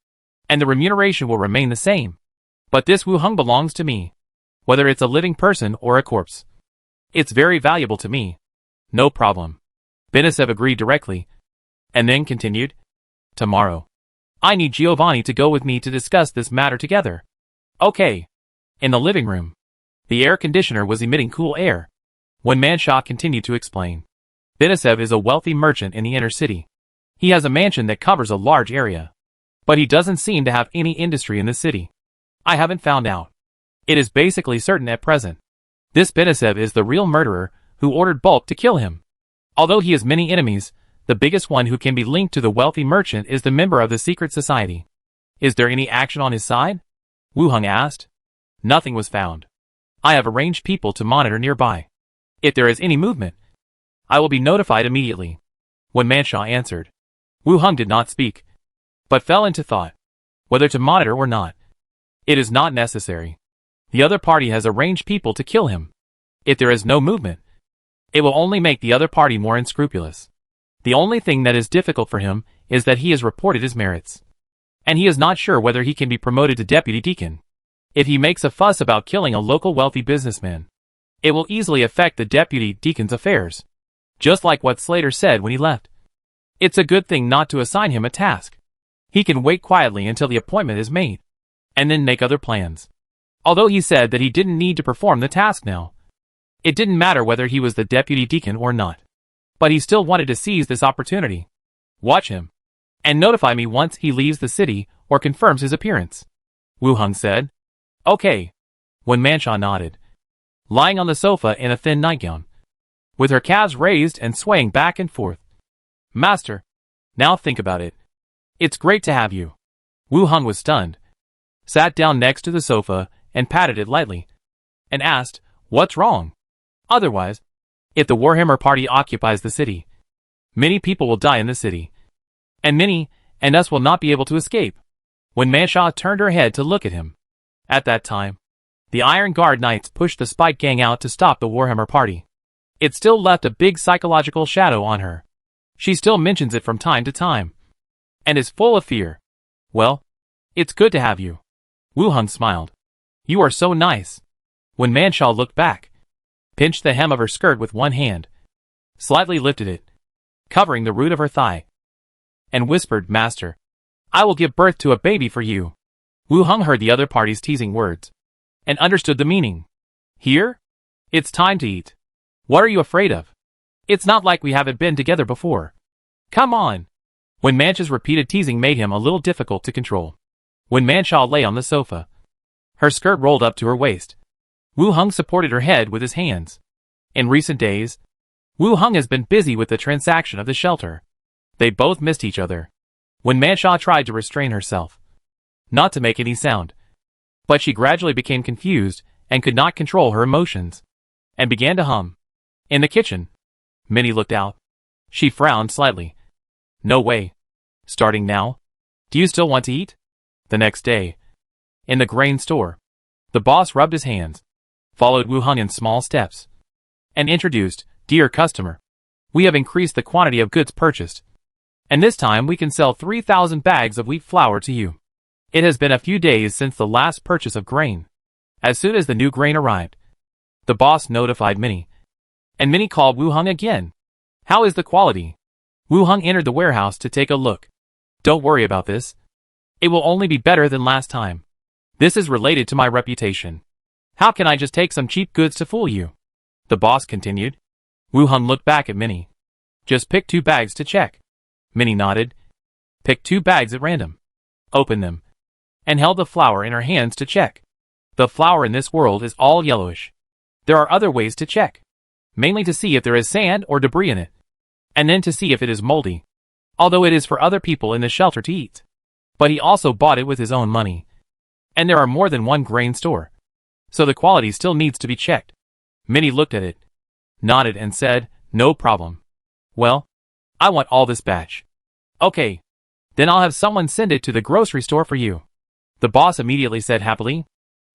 and the remuneration will remain the same. But this Wu Hung belongs to me, whether it's a living person or a corpse. It's very valuable to me. No problem. Benisev agreed directly, and then continued, tomorrow, I need Giovanni to go with me to discuss this matter together. Okay. In the living room, the air conditioner was emitting cool air. When Manshaw continued to explain, Benisev is a wealthy merchant in the inner city. He has a mansion that covers a large area, but he doesn't seem to have any industry in the city. I haven't found out. It is basically certain at present. This Benisev is the real murderer who ordered Bulk to kill him. Although he has many enemies, the biggest one who can be linked to the wealthy merchant is the member of the secret society. Is there any action on his side? Wu Hung asked. Nothing was found. I have arranged people to monitor nearby. If there is any movement, I will be notified immediately. When Manshaw answered, Wu Hung did not speak, but fell into thought, whether to monitor or not. It is not necessary. The other party has arranged people to kill him. If there is no movement, it will only make the other party more unscrupulous. The only thing that is difficult for him is that he has reported his merits, and he is not sure whether he can be promoted to deputy deacon. If he makes a fuss about killing a local wealthy businessman, it will easily affect the deputy deacon's affairs, just like what Slater said when he left. It's a good thing not to assign him a task. He can wait quietly until the appointment is made, and then make other plans. Although he said that he didn't need to perform the task now, it didn't matter whether he was the deputy deacon or not. But he still wanted to seize this opportunity. Watch him, and notify me once he leaves the city or confirms his appearance, Wu Hung said. Okay. When Manshaw nodded, lying on the sofa in a thin nightgown, with her calves raised and swaying back and forth. Master, now think about it. It's great to have you. Wu Hung was stunned, sat down next to the sofa and patted it lightly, and asked, what's wrong? Otherwise, if the Warhammer party occupies the city, many people will die in the city, and many and us will not be able to escape. When Manshaw turned her head to look at him, at that time, the Iron Guard Knights pushed the Spike Gang out to stop the Warhammer party. It still left a big psychological shadow on her. She still mentions it from time to time, and is full of fear. Well, it's good to have you. Wu Hung smiled. You are so nice. When Manshaw looked back, pinched the hem of her skirt with one hand, slightly lifted it, covering the root of her thigh, and whispered, Master, I will give birth to a baby for you. Wu Hung heard the other party's teasing words, and understood the meaning. Here? It's time to eat. What are you afraid of? It's not like we haven't been together before. Come on. When Manshaw's repeated teasing made him a little difficult to control. When Manshaw lay on the sofa, her skirt rolled up to her waist, Wu Hung supported her head with his hands. In recent days, Wu Hung has been busy with the transaction of the shelter. They both missed each other. When Manshaw tried to restrain herself, not to make any sound, but she gradually became confused and could not control her emotions, and began to hum. In the kitchen, Minnie looked out. She frowned slightly. No way. Starting now? Do you still want to eat? The next day, in the grain store, the boss rubbed his hands, followed Wu Hung in small steps, and introduced, Dear customer, we have increased the quantity of goods purchased, and this time we can sell 3,000 bags of wheat flour to you. It has been a few days since the last purchase of grain. As soon as the new grain arrived, the boss notified Minnie, and Minnie called Wu Hung again. How is the quality? Wu Hung entered the warehouse to take a look. Don't worry about this. It will only be better than last time. This is related to my reputation. How can I just take some cheap goods to fool you? The boss continued. Wu Hung looked back at Minnie. Just pick 2 bags to check. Minnie nodded. Pick 2 bags at random. Open them, and held the flour in her hands to check. The flour in this world is all yellowish. There are other ways to check, mainly to see if there is sand or debris in it, and then to see if it is moldy, although it is for other people in the shelter to eat. But he also bought it with his own money, and there are more than one grain store, so the quality still needs to be checked. Minnie looked at it, nodded and said, No problem. Well, I want all this batch. Okay, then I'll have someone send it to the grocery store for you. The boss immediately said happily.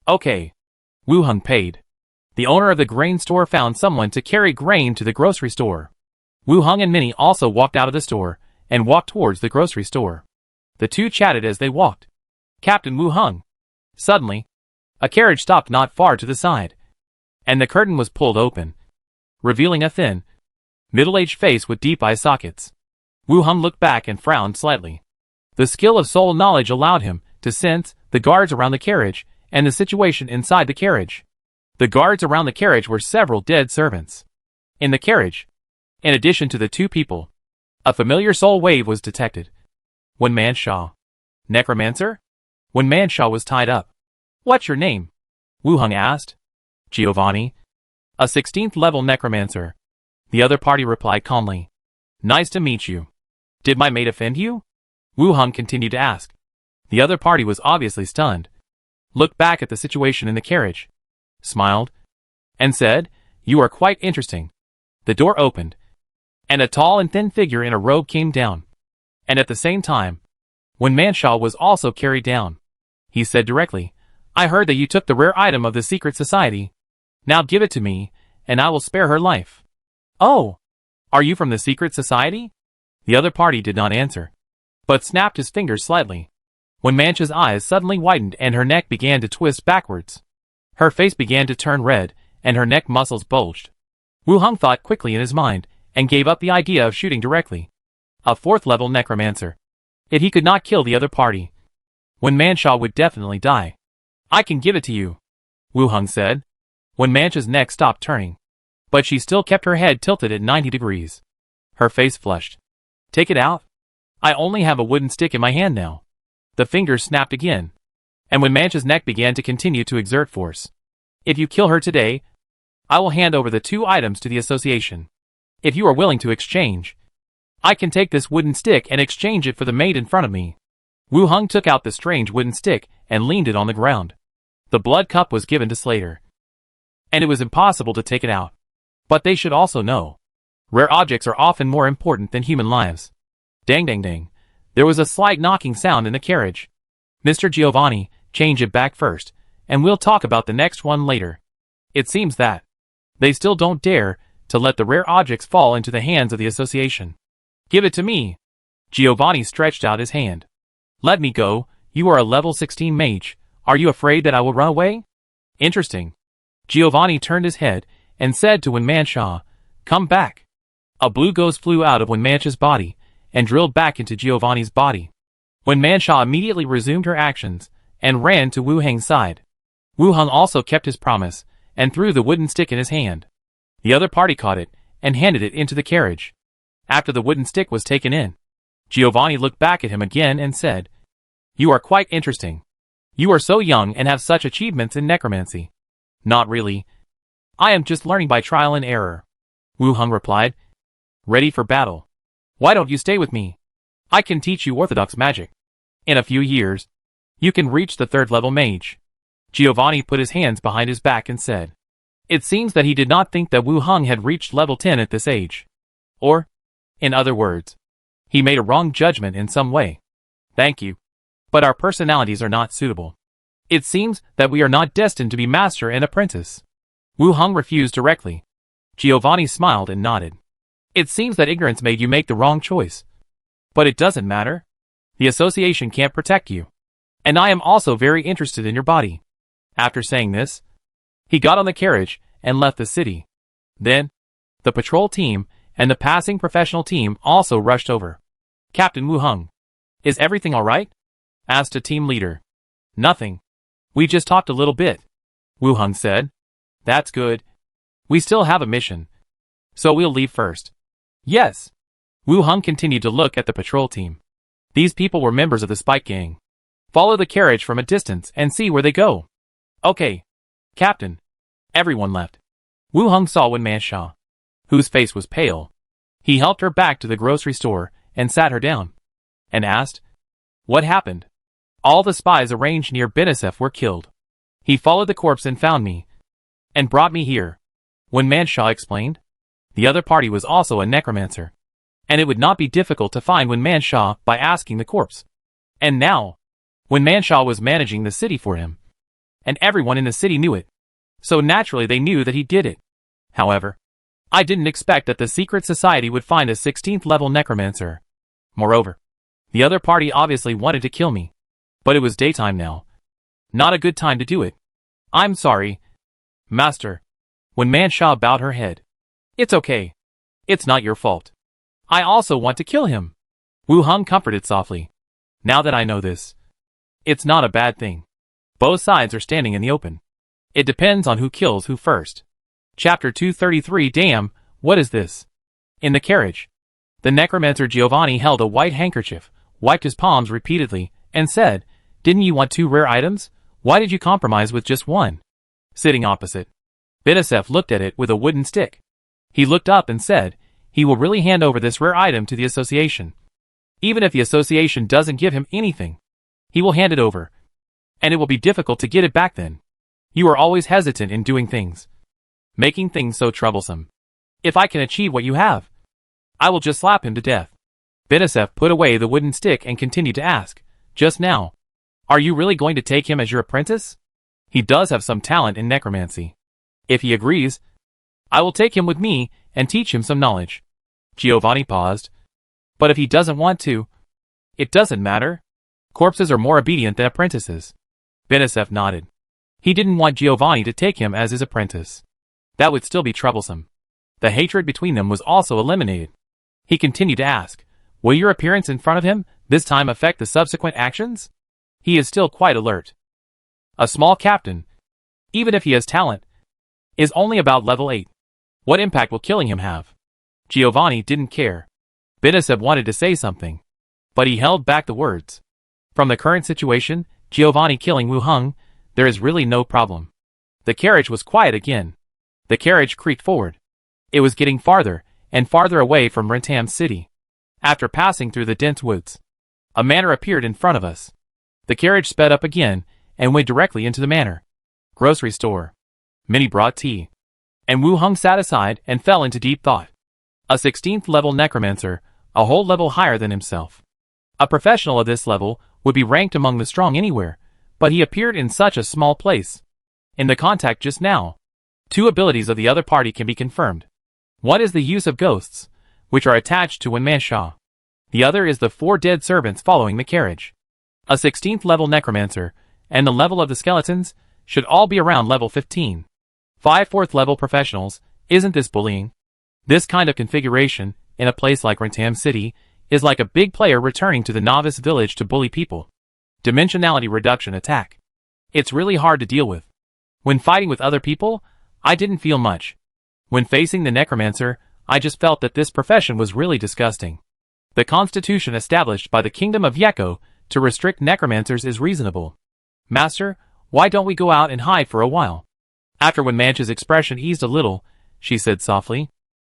Okay. Wu Hung paid. The owner of the grain store found someone to carry grain to the grocery store. Wu Hung and Minnie also walked out of the store and walked towards the grocery store. The two chatted as they walked. Captain Wu Hung. Suddenly, a carriage stopped not far to the side, and the curtain was pulled open, revealing a thin, middle-aged face with deep eye sockets. Wu Hung looked back and frowned slightly. The skill of soul knowledge allowed him to sense the guards around the carriage and the situation inside the carriage. The guards around the carriage were several dead servants. In the carriage, in addition to the 2 people, a familiar soul wave was detected. When Manshaw. Necromancer? When Manshaw was tied up. What's your name? Wu Hung asked. Giovanni. A 16th level necromancer. The other party replied calmly. Nice to meet you. Did my mate offend you? Wu Hung continued to ask. The other party was obviously stunned, looked back at the situation in the carriage, smiled, and said, You are quite interesting. The door opened, and a tall and thin figure in a robe came down. And at the same time, when Manshaw was also carried down, he said directly, I heard that you took the rare item of the secret society. Now give it to me, and I will spare her life. Oh! Are you from the secret society? The other party did not answer, but snapped his fingers slightly, when Mancha's eyes suddenly widened and her neck began to twist backwards. Her face began to turn red, and her neck muscles bulged. Wu Hung thought quickly in his mind, and gave up the idea of shooting directly. A 4th-level necromancer. If he could not kill the other party, when Mancha would definitely die. I can give it to you, Wu Hung said, when Mancha's neck stopped turning. But she still kept her head tilted at 90 degrees. Her face flushed. Take it out? I only have a wooden stick in my hand now. The fingers snapped again, and when Mancha's neck began to continue to exert force. If you kill her today, I will hand over the 2 items to the association. If you are willing to exchange, I can take this wooden stick and exchange it for the maid in front of me. Wu Hung took out the strange wooden stick and leaned it on the ground. The blood cup was given to Slater, and it was impossible to take it out. But they should also know, rare objects are often more important than human lives. Dang dang dang. There was a slight knocking sound in the carriage. Mr. Giovanni, change it back first, and we'll talk about the next one later. It seems that they still don't dare to let the rare objects fall into the hands of the association. Give it to me. Giovanni stretched out his hand. Let me go. You are a level 16 mage. Are you afraid that I will run away? Interesting. Giovanni turned his head and said to Mancha, come back. A blue ghost flew out of Mancha's body and drilled back into Giovanni's body. Mancha immediately resumed her actions and ran to Wu Hung's side. Wu Hung also kept his promise and threw the wooden stick in his hand. The other party caught it and handed it into the carriage. After the wooden stick was taken in, Giovanni looked back at him again and said, you are quite interesting. You are so young and have such achievements in necromancy. Not really. I am just learning by trial and error, Wu Hung replied. Ready for battle. Why don't you stay with me? I can teach you orthodox magic. In a few years, you can reach the 3rd-level mage. Giovanni put his hands behind his back and said. It seems that he did not think that Wu Hung had reached level 10 at this age. Or, in other words, he made a wrong judgment in some way. Thank you. But our personalities are not suitable. It seems that we are not destined to be master and apprentice. Wu Hung refused directly. Giovanni smiled and nodded. It seems that ignorance made you make the wrong choice. But it doesn't matter. The association can't protect you. And I am also very interested in your body. After saying this, he got on the carriage and left the city. Then, the patrol team and the passing professional team also rushed over. Captain Wu Hung, is everything alright? Asked a team leader. Nothing. We just talked a little bit, Wu Hung said. That's good. We still have a mission, so we'll leave first. Yes. Wu Hung continued to look at the patrol team. These people were members of the Spike Gang. Follow the carriage from a distance and see where they go. Okay. Captain. Everyone left. Wu Hung saw Mancha, whose face was pale. He helped her back to the grocery store and sat her down, and asked, what happened? All the spies arranged near Benisef were killed. He followed the corpse and found me, and brought me here. Mancha explained. The other party was also a necromancer, and it would not be difficult to find Mancha by asking the corpse. And now, Mancha was managing the city for him, and everyone in the city knew it, so naturally they knew that he did it. However, I didn't expect that the secret society would find a 16th-level necromancer. Moreover, the other party obviously wanted to kill me, but it was daytime now. Not a good time to do it. I'm sorry, Master. Mancha bowed her head. It's okay. It's not your fault. I also want to kill him. Wu Hung comforted softly. Now that I know this, it's not a bad thing. Both sides are standing in the open. It depends on who kills who first. Chapter 233. Damn, what is this? In the carriage, the necromancer Giovanni held a white handkerchief, wiped his palms repeatedly, and said, didn't you want 2 rare items? Why did you compromise with just 1? Sitting opposite, Benisef looked at it with a wooden stick. He looked up and said, he will really hand over this rare item to the association. Even if the association doesn't give him anything, he will hand it over. And it will be difficult to get it back then. You are always hesitant in doing things, making things so troublesome. If I can achieve what you have, I will just slap him to death. Benisef put away the wooden stick and continued to ask, just now, are you really going to take him as your apprentice? He does have some talent in necromancy. If he agrees, I will take him with me and teach him some knowledge. Giovanni paused. But if he doesn't want to, it doesn't matter. Corpses are more obedient than apprentices. Benesef nodded. He didn't want Giovanni to take him as his apprentice. That would still be troublesome. The hatred between them was also eliminated. He continued to ask, will your appearance in front of him this time affect the subsequent actions? He is still quite alert. A small captain, even if he has talent, is only about level 8. What impact will killing him have? Giovanni didn't care. Benesef wanted to say something, but he held back the words. From the current situation, Giovanni killing Wu Heng, there is really no problem. The carriage was quiet again. The carriage creaked forward. It was getting farther and farther away from Rentam City. After passing through the dense woods, a manor appeared in front of us. The carriage sped up again and went directly into the manor. Grocery store. Minnie brought tea. And Wu Heng sat aside and fell into deep thought. A 16th level necromancer, a whole level higher than himself. A professional of this level would be ranked among the strong anywhere, but he appeared in such a small place. In the contact just now, 2 abilities of the other party can be confirmed. One is the use of ghosts, which are attached to Wanmansha. The other is the 4 dead servants following the carriage. A 16th level necromancer, and the level of the skeletons, should all be around level 15. 5 4th level professionals, isn't this bullying? This kind of configuration, in a place like Rentam City, is like a big player returning to the novice village to bully people. Dimensionality reduction attack. It's really hard to deal with. When fighting with other people, I didn't feel much. When facing the necromancer, I just felt that this profession was really disgusting. The constitution established by the Kingdom of Yeko to restrict necromancers is reasonable. Master, why don't we go out and hide for a while? After Wanmansha's expression eased a little, she said softly.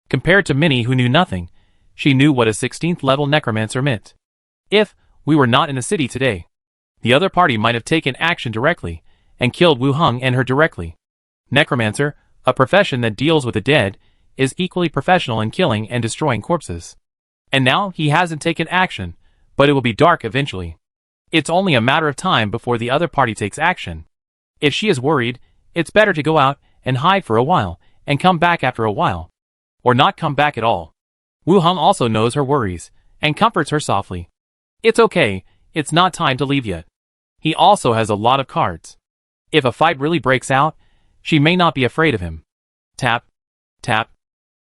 Compared to Minnie who knew nothing, she knew what a 16th level necromancer meant. If we were not in the city today, the other party might have taken action directly and killed Wu Heng and her directly. Necromancer, a profession that deals with the dead, is equally professional in killing and destroying corpses. And now he hasn't taken action, but it will be dark eventually. It's only a matter of time before the other party takes action. If she is worried, it's better to go out and hide for a while and come back after a while. Or not come back at all. Wu Heng also knows her worries and comforts her softly. It's okay, it's not time to leave yet. He also has a lot of cards. If a fight really breaks out, she may not be afraid of him. Tap, tap,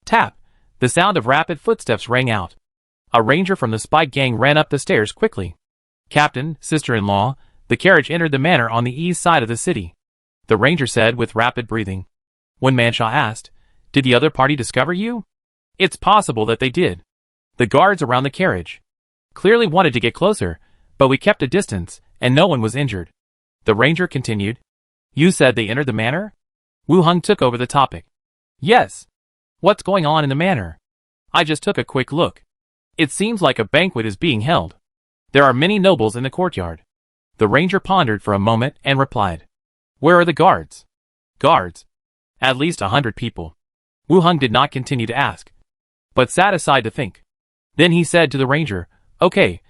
tap. The sound of rapid footsteps rang out. A ranger from the spy gang ran up the stairs quickly. Captain, sister-in-law, the carriage entered the manor on the east side of the city. The ranger said with rapid breathing. Wanmansha asked, did the other party discover you? It's possible that they did. The guards around the carriage clearly wanted to get closer, but we kept a distance, and no one was injured. The ranger continued. You said they entered the manor? Wu Heng took over the topic. Yes. What's going on in the manor? I just took a quick look. It seems like a banquet is being held. There are many nobles in the courtyard. The ranger pondered for a moment and replied. Where are the guards? Guards. At least 100 people. Wu Heng did not continue to ask, but sat aside to think. Then he said to the ranger, okay,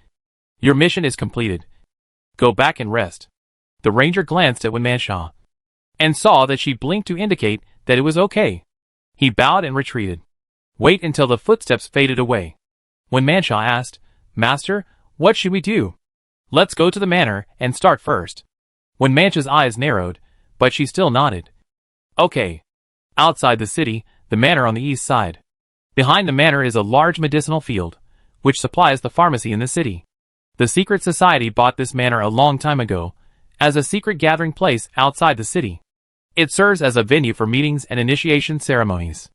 your mission is completed. Go back and rest. The ranger glanced at Wanmansha and saw that she blinked to indicate that it was okay. He bowed and retreated. Wait until the footsteps faded away. Wanmansha asked, Master, what should we do? Let's go to the manor and start first. Wanmansha's eyes narrowed, but she still nodded. Okay. Outside the city, the manor on the east side. Behind the manor is a large medicinal field, which supplies the pharmacy in the city. The secret society bought this manor a long time ago, as a secret gathering place outside the city. It serves as a venue for meetings and initiation ceremonies.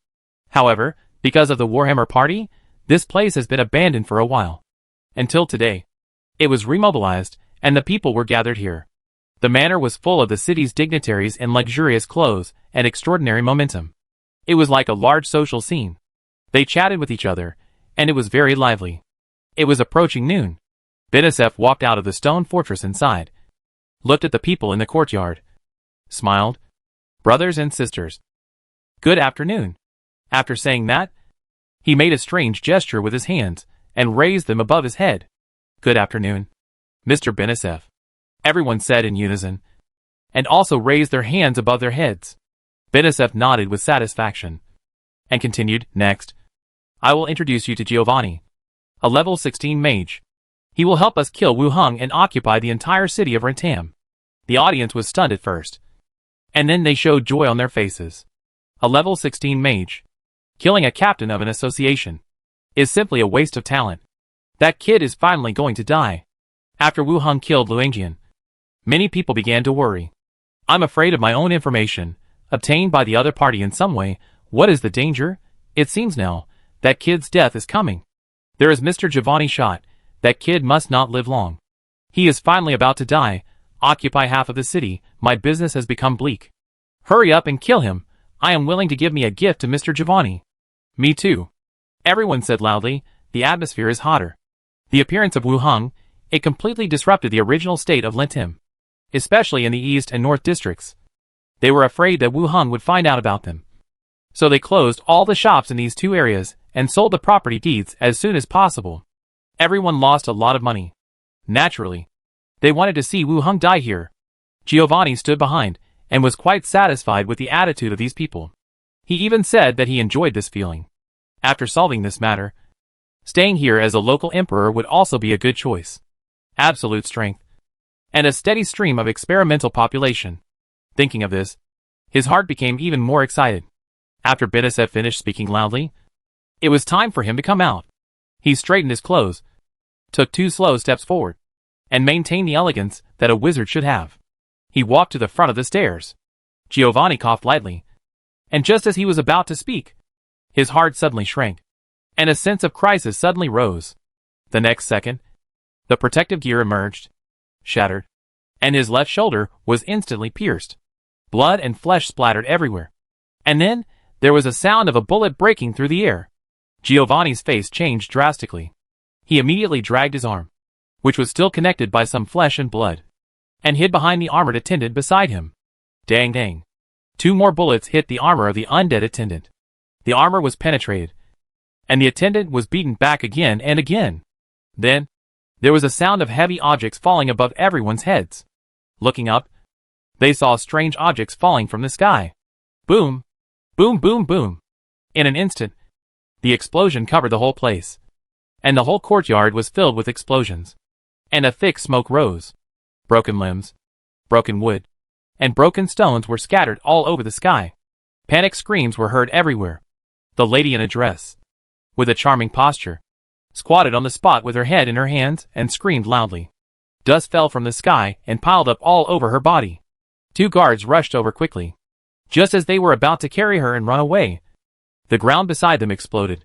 However, because of the Warhammer party, this place has been abandoned for a while. Until today. It was remobilized, and the people were gathered here. The manor was full of the city's dignitaries in luxurious clothes and extraordinary momentum. It was like a large social scene. They chatted with each other, and it was very lively. It was approaching noon. Benesef walked out of the stone fortress inside, looked at the people in the courtyard, smiled. Brothers and sisters. Good afternoon. After saying that, he made a strange gesture with his hands and raised them above his head. Good afternoon, Mr. Benesef. Everyone said in unison. and also raised their hands above their heads. Benesef nodded with satisfaction, and continued, "Next, I will introduce you to Giovanni, a level 16 mage. He will help us kill Wu Hung and occupy the entire city of Rentam." The audience was stunned at first, and then they showed joy on their faces. A level 16 mage, killing a captain of an association, is simply a waste of talent. That kid is finally going to die. After Wu Hung killed Luangjian, many people began to worry. "I'm afraid of my own information, obtained by the other party in some way. What is the danger? It seems now, that kid's death is coming. There is Mr. Giovanni shot. That kid must not live long. He is finally about to die, occupy half of the city. My business has become bleak. Hurry up and kill him. I am willing to give me a gift to Mr. Giovanni." "Me too," everyone said loudly. The atmosphere is hotter. The appearance of Wu Hung, it completely disrupted the original state of Lentim, especially in the east and north districts. They were afraid that Wu Hung would find out about them. So they closed all the shops in these two areas and sold the property deeds as soon as possible. Everyone lost a lot of money. Naturally, they wanted to see Wu Hung die here. Giovanni stood behind and was quite satisfied with the attitude of these people. He even said that he enjoyed this feeling. After solving this matter, staying here as a local emperor would also be a good choice. Absolute strength, and a steady stream of experimental population. Thinking of this, his heart became even more excited. After Benesef finished speaking loudly, it was time for him to come out. He straightened his clothes, took 2 slow steps forward, and maintained the elegance that a wizard should have. He walked to the front of the stairs. Giovanni coughed lightly, and just as he was about to speak, his heart suddenly shrank, and a sense of crisis suddenly rose. The next second, the protective gear emerged, shattered, and his left shoulder was instantly pierced. Blood and flesh splattered everywhere. And then, there was a sound of a bullet breaking through the air. Giovanni's face changed drastically. He immediately dragged his arm, which was still connected by some flesh and blood, and hid behind the armored attendant beside him. Dang dang. 2 more bullets hit the armor of the undead attendant. The armor was penetrated, and the attendant was beaten back again and again. Then, there was a sound of heavy objects falling above everyone's heads. Looking up, they saw strange objects falling from the sky. Boom! Boom boom boom! In an instant, the explosion covered the whole place, and the whole courtyard was filled with explosions, and a thick smoke rose. Broken limbs, broken wood, and broken stones were scattered all over the sky. Panic screams were heard everywhere. The lady in a dress, with a charming posture, squatted on the spot with her head in her hands and screamed loudly. Dust fell from the sky and piled up all over her body. 2 guards rushed over quickly. Just as they were about to carry her and run away, the ground beside them exploded,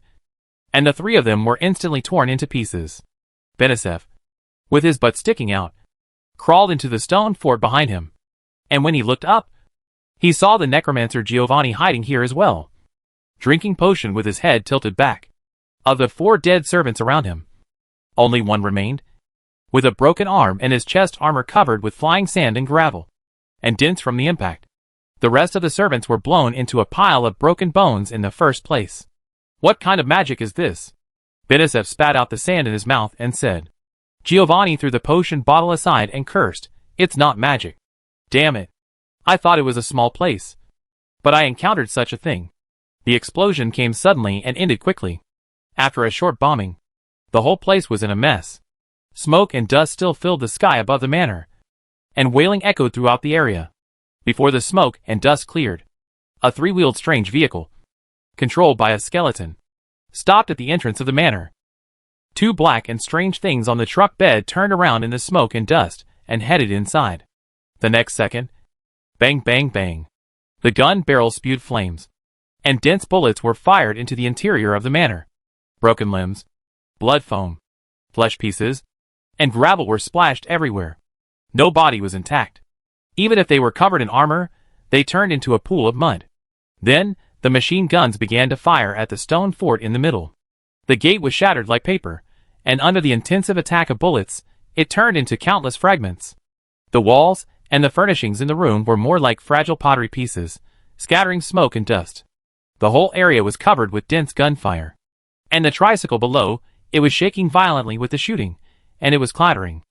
and the 3 of them were instantly torn into pieces. Benesef, with his butt sticking out, crawled into the stone fort behind him, and when he looked up, he saw the necromancer Giovanni hiding here as well, drinking potion with his head tilted back. Of the 4 dead servants around him, only one remained, with a broken arm and his chest armor covered with flying sand and gravel, and dents from the impact. The rest of the servants were blown into a pile of broken bones in the first place. "What kind of magic is this?" Benesef spat out the sand in his mouth and said. Giovanni threw the potion bottle aside and cursed. "It's not magic. Damn it. I thought it was a small place. But I encountered such a thing." The explosion came suddenly and ended quickly. After a short bombing, the whole place was in a mess. Smoke and dust still filled the sky above the manor, and wailing echoed throughout the area. Before the smoke and dust cleared, a 3-wheeled strange vehicle, controlled by a skeleton, stopped at the entrance of the manor. 2 black and strange things on the truck bed turned around in the smoke and dust and headed inside. The next second, bang bang bang, the gun barrel spewed flames, and dense bullets were fired into the interior of the manor. Broken limbs, blood foam, flesh pieces, and gravel were splashed everywhere. No body was intact. Even if they were covered in armor, they turned into a pool of mud. Then, the machine guns began to fire at the stone fort in the middle. The gate was shattered like paper, and under the intensive attack of bullets, it turned into countless fragments. The walls and the furnishings in the room were more like fragile pottery pieces, scattering smoke and dust. The whole area was covered with dense gunfire. And the tricycle below, it was shaking violently with the shooting, and it was clattering.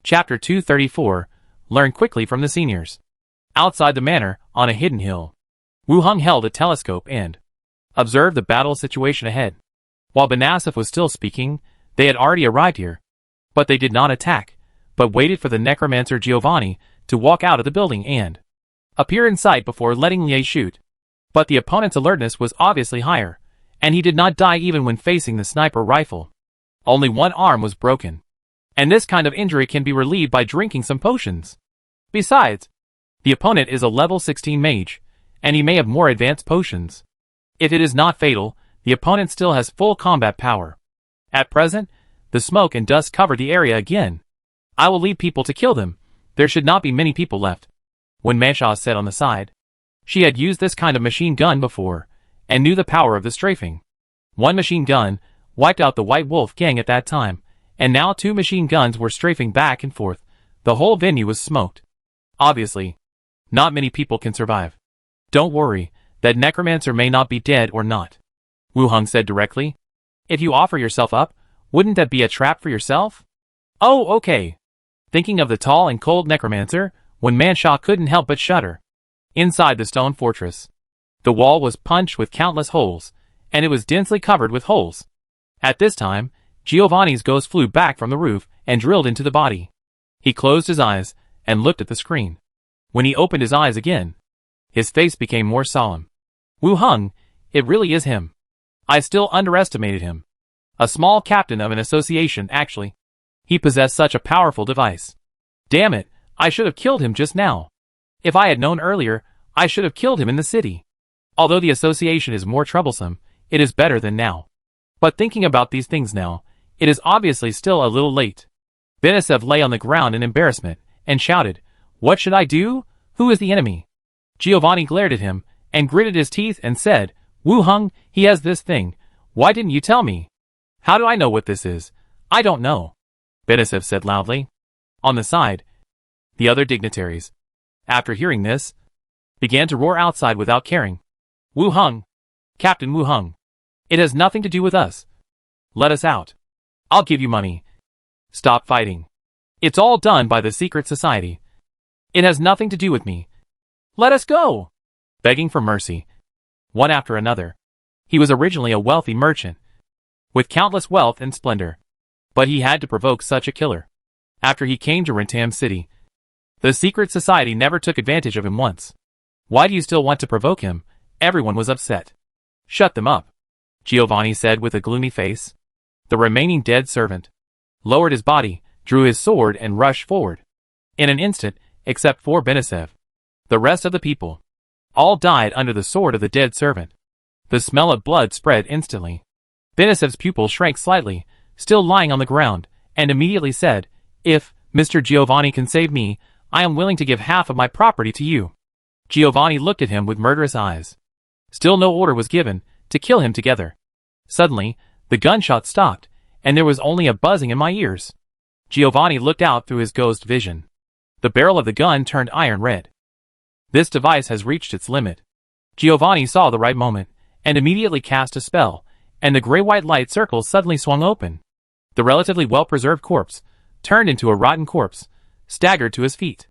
Chapter 234, Learn quickly from the seniors. Outside the manor, on a hidden hill, Wu Hung held a telescope and observed the battle situation ahead. While Benasif was still speaking, they had already arrived here. But they did not attack, but waited for the necromancer Giovanni to walk out of the building and appear in sight before letting Liu shoot. But the opponent's alertness was obviously higher, and he did not die even when facing the sniper rifle. Only one arm was broken. And this kind of injury can be relieved by drinking some potions. Besides, the opponent is a level 16 mage, and he may have more advanced potions. If it is not fatal, the opponent still has full combat power. At present, the smoke and dust covered the area again. I will leave people to kill them. There should not be many people left. When Manshaw said on the side, she had used this kind of machine gun before, and knew the power of the strafing. One machine gun wiped out the White Wolf gang at that time, and now 2 machine guns were strafing back and forth. The whole venue was smoked. Obviously, not many people can survive. Don't worry, that necromancer may not be dead or not, Wu Hung said directly. If you offer yourself up, wouldn't that be a trap for yourself? Oh, okay. Thinking of the tall and cold necromancer, when Manshaw couldn't help but shudder. Inside the stone fortress, the wall was punched with countless holes, and it was densely covered with holes. At this time, Giovanni's ghost flew back from the roof and drilled into the body. He closed his eyes and looked at the screen. When he opened his eyes again, his face became more solemn. Wu Hung, it really is him. I still underestimated him. A small captain of an association, actually. He possessed such a powerful device. Damn it, I should have killed him just now. If I had known earlier, I should have killed him in the city. Although the association is more troublesome, it is better than now. But thinking about these things now, it is obviously still a little late. Benisev lay on the ground in embarrassment, and shouted, "What should I do? Who is the enemy?" Giovanni glared at him, and gritted his teeth and said, "Wu Hung, he has this thing. Why didn't you tell me?" "How do I know what this is? I don't know," Benisev said loudly. On the side, the other dignitaries, after hearing this, began to roar outside without caring. "Wu Hung! Captain Wu Hung! It has nothing to do with us. Let us out. I'll give you money. Stop fighting. It's all done by the secret society. It has nothing to do with me. Let us go!" Begging for mercy, one after another. He was originally a wealthy merchant, with countless wealth and splendor. But he had to provoke such a killer. After he came to Rentam City, the secret society never took advantage of him once. "Why do you still want to provoke him?" Everyone was upset. "Shut them up," Giovanni said with a gloomy face. The remaining dead servant lowered his body, drew his sword and rushed forward. In an instant, except for Benisev, the rest of the people all died under the sword of the dead servant. The smell of blood spread instantly. Benisev's pupil shrank slightly, still lying on the ground, and immediately said, "If Mr. Giovanni can save me, I am willing to give half of my property to you." Giovanni looked at him with murderous eyes. Still no order was given to kill him together. Suddenly, the gunshot stopped, and there was only a buzzing in my ears. Giovanni looked out through his ghost vision. The barrel of the gun turned iron red. This device has reached its limit. Giovanni saw the right moment, and immediately cast a spell, and the gray-white light circle suddenly swung open. The relatively well-preserved corpse turned into a rotten corpse, staggered to his feet.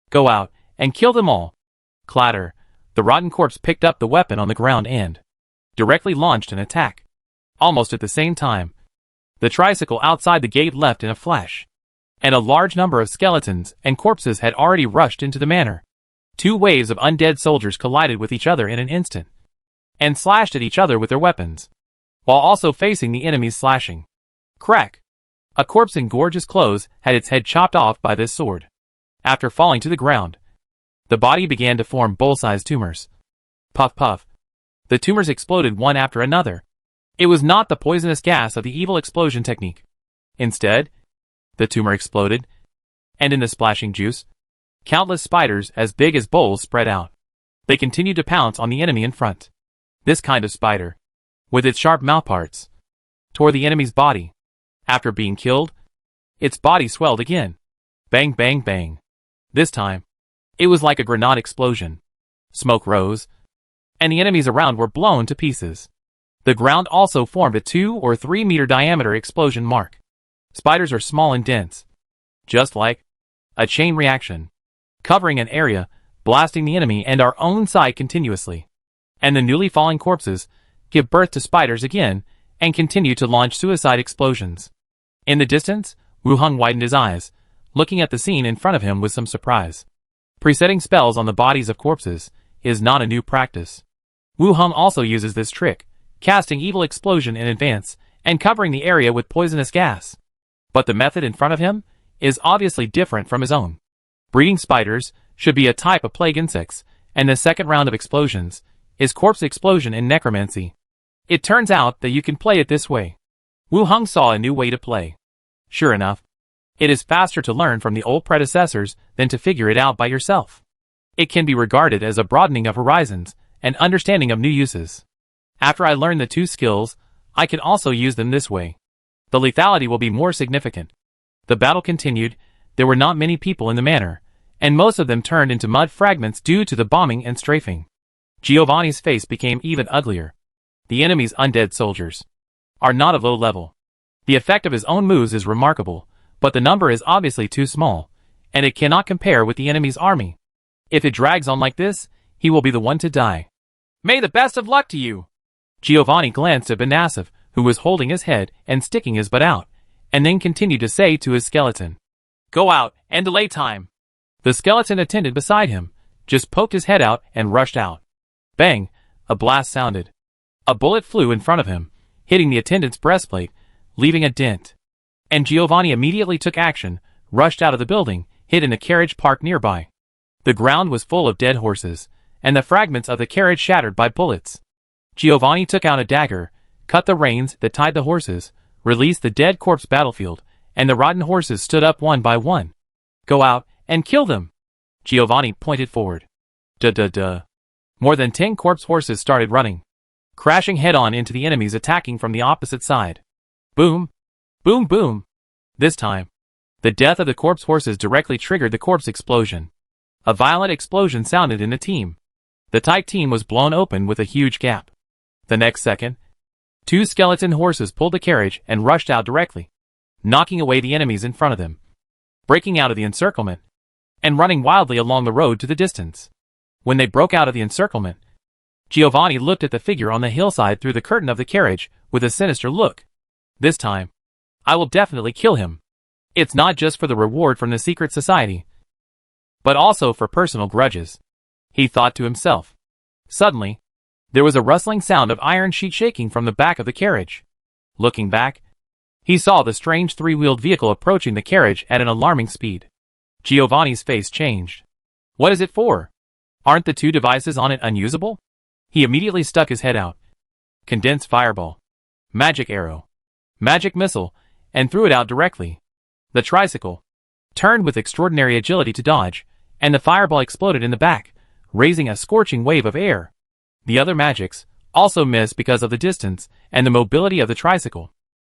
"Go out, and kill them all." Clatter. The rotten corpse picked up the weapon on the ground and directly launched an attack. Almost at the same time, the tricycle outside the gate left in a flash, and a large number of skeletons and corpses had already rushed into the manor. 2 waves of undead soldiers collided with each other in an instant, and slashed at each other with their weapons, while also facing the enemy's slashing. Crack! A corpse in gorgeous clothes had its head chopped off by this sword. After falling to the ground, the body began to form bowl-sized tumors. Puff puff. The tumors exploded one after another. It was not the poisonous gas of the evil explosion technique. Instead, the tumor exploded, and in the splashing juice, countless spiders as big as bowls spread out. They continued to pounce on the enemy in front. This kind of spider, with its sharp mouthparts, tore the enemy's body. After being killed, its body swelled again. Bang bang bang. This time, it was like a grenade explosion. Smoke rose, and the enemies around were blown to pieces. The ground also formed a 2 or 3 meter diameter explosion mark. Spiders are small and dense, just like a chain reaction, covering an area, blasting the enemy and our own side continuously. And the newly falling corpses give birth to spiders again and continue to launch suicide explosions. In the distance, Wu Heng widened his eyes, looking at the scene in front of him with some surprise. Presetting spells on the bodies of corpses is not a new practice. Wu Heng also uses this trick, casting evil explosion in advance and covering the area with poisonous gas. But the method in front of him is obviously different from his own. Breeding spiders should be a type of plague insects, and the second round of explosions is corpse explosion in necromancy. It turns out that you can play it this way. Wu Heng saw a new way to play. Sure enough, it is faster to learn from the old predecessors than to figure it out by yourself. It can be regarded as a broadening of horizons and understanding of new uses. After I learned the two skills, I can also use them this way. The lethality will be more significant. The battle continued. There were not many people in the manor, and most of them turned into mud fragments due to the bombing and strafing. Giovanni's face became even uglier. The enemy's undead soldiers are not of low level. The effect of his own moves is remarkable, but the number is obviously too small, and it cannot compare with the enemy's army. If it drags on like this, he will be the one to die. May the best of luck to you! Giovanni glanced at Benasov, who was holding his head and sticking his butt out, and then continued to say to his skeleton, "Go out and delay time." The skeleton attendant beside him just poked his head out and rushed out. Bang! A blast sounded. A bullet flew in front of him, hitting the attendant's breastplate, leaving a dent. And Giovanni immediately took action, rushed out of the building, hid in a carriage parked nearby. The ground was full of dead horses, and the fragments of the carriage shattered by bullets. Giovanni took out a dagger, cut the reins that tied the horses, released the dead corpse battlefield, and the rotten horses stood up one by one. "Go out and kill them!" Giovanni pointed forward. Duh. More than 10 corpse horses started running, crashing head-on into the enemies attacking from the opposite side. Boom! Boom boom! This time, the death of the corpse horses directly triggered the corpse explosion. A violent explosion sounded in the team. The tight team was blown open with a huge gap. The next second, 2 skeleton horses pulled the carriage and rushed out directly, knocking away the enemies in front of them, breaking out of the encirclement, and running wildly along the road to the distance. When they broke out of the encirclement, Giovanni looked at the figure on the hillside through the curtain of the carriage with a sinister look. This time, I will definitely kill him. It's not just for the reward from the secret society, but also for personal grudges, he thought to himself. Suddenly, there was a rustling sound of iron sheet shaking from the back of the carriage. Looking back, he saw the strange 3-wheeled vehicle approaching the carriage at an alarming speed. Giovanni's face changed. What is it for? Aren't the 2 devices on it unusable? He immediately stuck his head out. Condensed fireball, magic arrow, magic missile, and threw it out directly. The tricycle turned with extraordinary agility to dodge, and the fireball exploded in the back, raising a scorching wave of air. The other magics also missed because of the distance and the mobility of the tricycle.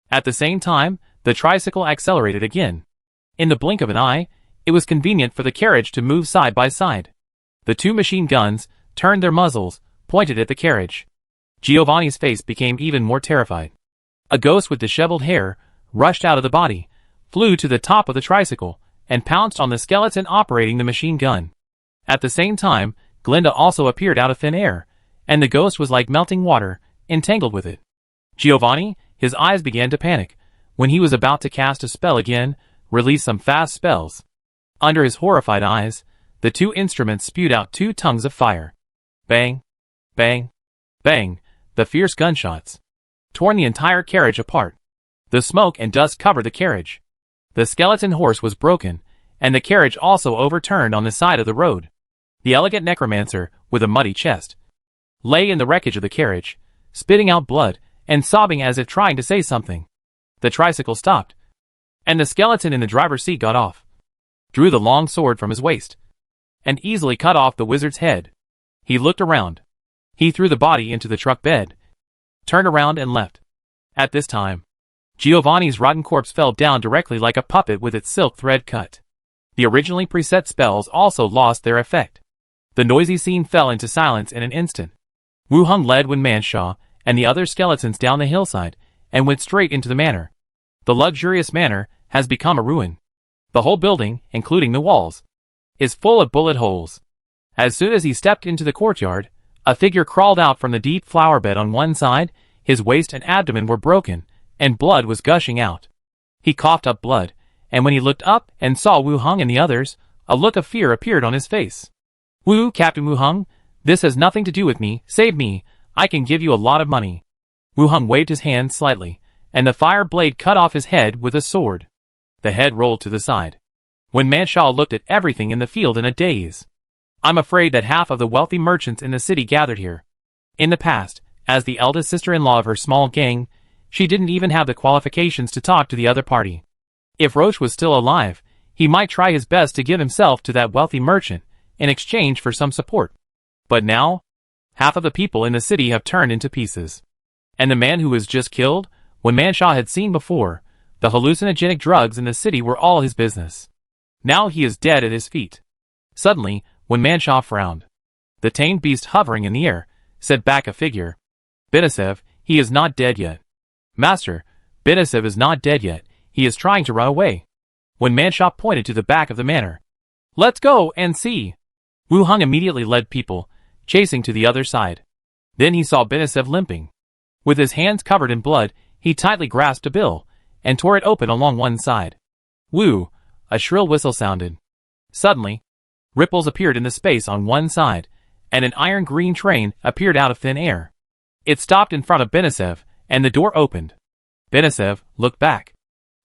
At the same time, the tricycle accelerated again. In the blink of an eye, it was convenient for the carriage to move side by side. The 2 machine guns turned their muzzles, pointed at the carriage. Giovanni's face became even more terrified. A ghost with disheveled hair rushed out of the body, flew to the top of the tricycle, and pounced on the skeleton operating the machine gun. At the same time, Glinda also appeared out of thin air, and the ghost was like melting water, entangled with it. Giovanni, his eyes began to panic. When he was about to cast a spell again, release some fast spells. Under his horrified eyes, the 2 instruments spewed out 2 tongues of fire. Bang, bang, bang, the fierce gunshots torn the entire carriage apart. The smoke and dust covered the carriage. The skeleton horse was broken, and the carriage also overturned on the side of the road. The elegant necromancer, with a muddy chest, lay in the wreckage of the carriage, spitting out blood and sobbing as if trying to say something. The tricycle stopped, and the skeleton in the driver's seat got off, drew the long sword from his waist, and easily cut off the wizard's head. He looked around. He threw the body into the truck bed, turned around and left. At this time, Giovanni's rotten corpse fell down directly like a puppet with its silk thread cut. The originally preset spells also lost their effect. The noisy scene fell into silence in an instant. Wu Heng led Wen Manshaw and the other skeletons down the hillside and went straight into the manor. The luxurious manor has become a ruin. The whole building, including the walls, is full of bullet holes. As soon as he stepped into the courtyard, a figure crawled out from the deep flower bed on one side. His waist and abdomen were broken, and blood was gushing out. He coughed up blood, and when he looked up and saw Wu Hung and the others, a look of fear appeared on his face. Captain Wu Hung, this has nothing to do with me. Save me. I can give you a lot of money." Wu Hung waved his hand slightly, and the fire blade cut off his head with a sword. The head rolled to the side. When Manshaw looked at everything in the field in a daze. "I'm afraid that half of the wealthy merchants in the city gathered here. In the past, as the eldest sister-in-law of her small gang, she didn't even have the qualifications to talk to the other party. If Roche was still alive, he might try his best to give himself to that wealthy merchant in exchange for some support. But now, half of the people in the city have turned into pieces. And the man who was just killed, when Manshaw had seen before, the hallucinogenic drugs in the city were all his business. Now he is dead at his feet." Suddenly, when Manshaw frowned, the tamed beast hovering in the air said back a figure. "Benisev, he is not dead yet." "Master, Benisev is not dead yet. He is trying to run away." When Manshaw pointed to the back of the manor. "Let's go and see." Wu Hung immediately led people, chasing to the other side. Then he saw Benisev limping. With his hands covered in blood, he tightly grasped a bill, and tore it open along one side. "Woo!" A shrill whistle sounded. Suddenly, ripples appeared in the space on one side, and an iron-green train appeared out of thin air. It stopped in front of Benisev, and the door opened. Benisev looked back.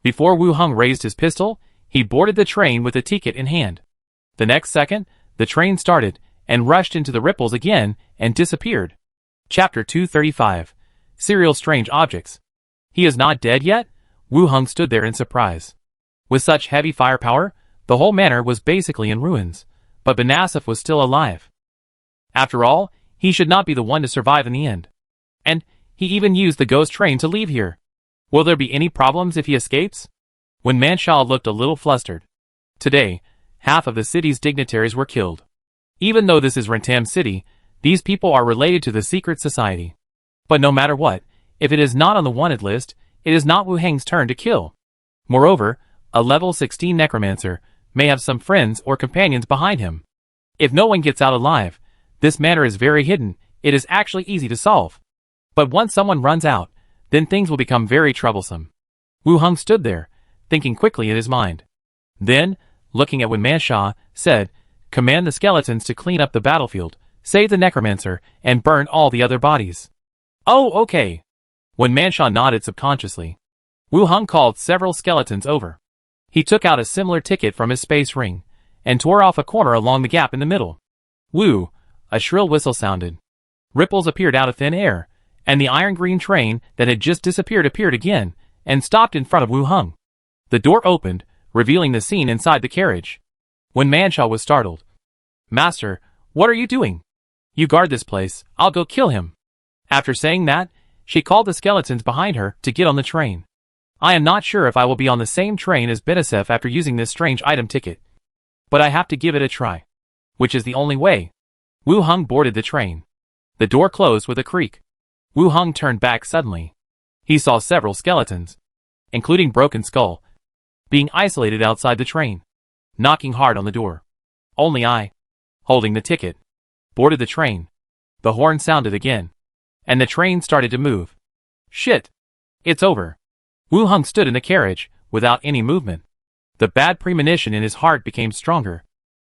Before Wu Hung raised his pistol, he boarded the train with the ticket in hand. The next second, the train started, and rushed into the ripples again, and disappeared. Chapter 235. Serial Strange Objects. "He is not dead yet?" Wu Hung stood there in surprise. With such heavy firepower, the whole manor was basically in ruins, but Benisev was still alive. After all, he should not be the one to survive in the end. And he even used the ghost train to leave here. Will there be any problems if he escapes? When Manshaw looked a little flustered. Today, half of the city's dignitaries were killed. Even though this is Rentam City, these people are related to the secret society. But no matter what, if it is not on the wanted list, it is not Wu Hang's turn to kill. Moreover, a level 16 Necromancer may have some friends or companions behind him. If no one gets out alive, this matter is very hidden. It is actually easy to solve. But once someone runs out, then things will become very troublesome. Wu Hung stood there, thinking quickly in his mind. Then, looking at Wen Manshaw, said, "Command the skeletons to clean up the battlefield, save the Necromancer, and burn all the other bodies." "Oh, okay." Wen Manshaw nodded subconsciously. Wu Hung called several skeletons over. He took out a similar ticket from his space ring, and tore off a corner along the gap in the middle. "Woo!" A shrill whistle sounded. Ripples appeared out of thin air, and the iron-green train that had just disappeared appeared again, and stopped in front of Wu Hung. The door opened, revealing the scene inside the carriage. Wen Manshaw was startled. "Master, what are you doing?" "You guard this place, I'll go kill him." After saying that, she called the skeletons behind her to get on the train. "I am not sure if I will be on the same train as Benisev after using this strange item ticket. But I have to give it a try. Which is the only way." Wu Hung boarded the train. The door closed with a creak. Wu Hung turned back suddenly. He saw several skeletons, including Broken Skull, being isolated outside the train, knocking hard on the door. Only I, holding the ticket, boarded the train. The horn sounded again, and the train started to move. "Shit! It's over." Wu Hung stood in the carriage, without any movement. The bad premonition in his heart became stronger.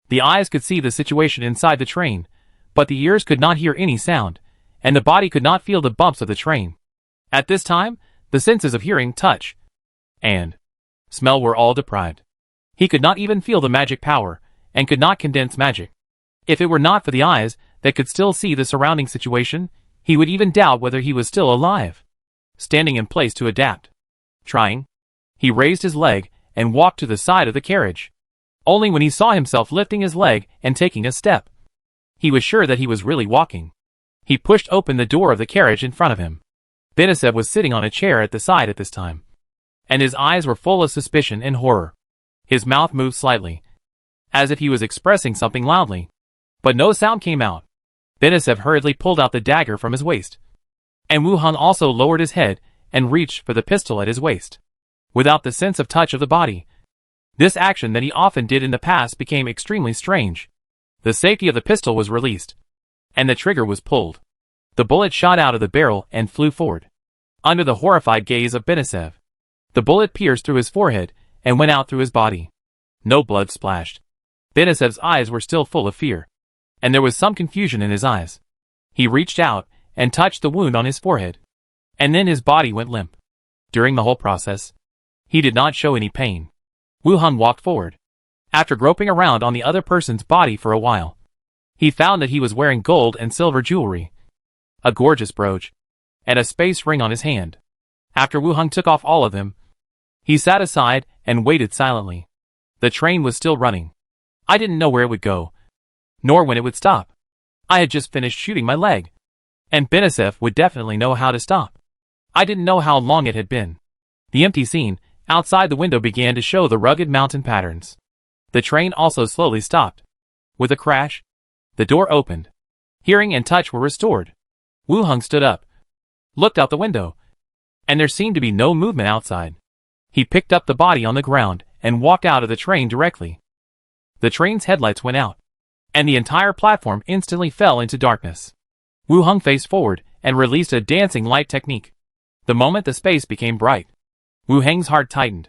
The eyes could see the situation inside the train, but the ears could not hear any sound, and the body could not feel the bumps of the train. At this time, the senses of hearing, touch, and smell were all deprived. He could not even feel the magic power, and could not condense magic. If it were not for the eyes that could still see the surrounding situation, he would even doubt whether he was still alive. Standing in place to adapt. Trying. He raised his leg and walked to the side of the carriage. Only when he saw himself lifting his leg and taking a step, he was sure that he was really walking. He pushed open the door of the carriage in front of him. Benisev was sitting on a chair at the side at this time, and his eyes were full of suspicion and horror. His mouth moved slightly, as if he was expressing something loudly, but no sound came out. Benisev hurriedly pulled out the dagger from his waist, and Wu Hung also lowered his head and reached for the pistol at his waist. Without the sense of touch of the body, this action that he often did in the past became extremely strange. The safety of the pistol was released, and the trigger was pulled. The bullet shot out of the barrel and flew forward. Under the horrified gaze of Benisev, the bullet pierced through his forehead and went out through his body. No blood splashed. Benisev's eyes were still full of fear, and there was some confusion in his eyes. He reached out and touched the wound on his forehead, and then his body went limp. During the whole process, he did not show any pain. Wu Heng walked forward. After groping around on the other person's body for a while, he found that he was wearing gold and silver jewelry, a gorgeous brooch, and a space ring on his hand. After Wu Heng took off all of them, he sat aside and waited silently. The train was still running. I didn't know where it would go, nor when it would stop. I had just finished shooting my leg, and Benisev would definitely know how to stop. I didn't know how long it had been. The empty scene outside the window began to show the rugged mountain patterns. The train also slowly stopped. With a crash, the door opened. Hearing and touch were restored. Wu Heng stood up, looked out the window, and there seemed to be no movement outside. He picked up the body on the ground and walked out of the train directly. The train's headlights went out, and the entire platform instantly fell into darkness. Wu Heng faced forward and released a dancing light technique. The moment the space became bright, Wu Heng's heart tightened.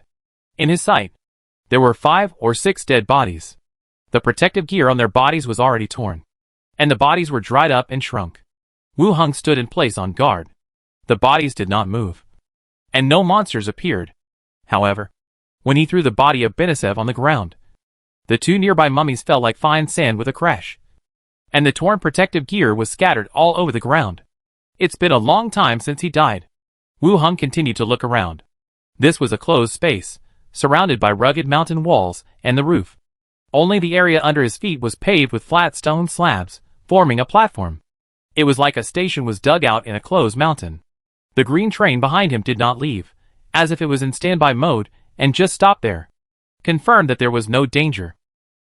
In his sight, there were 5 or 6 dead bodies. The protective gear on their bodies was already torn, and the bodies were dried up and shrunk. Wu Heng stood in place on guard. The bodies did not move, and no monsters appeared. However, when he threw the body of Benisev on the ground, the 2 nearby mummies fell like fine sand with a crash, and the torn protective gear was scattered all over the ground. It's been a long time since he died. Wu Heng continued to look around. This was a closed space, surrounded by rugged mountain walls and the roof. Only the area under his feet was paved with flat stone slabs, forming a platform. It was like a station was dug out in a closed mountain. The green train behind him did not leave, as if it was in standby mode and just stopped there. Confirmed that there was no danger.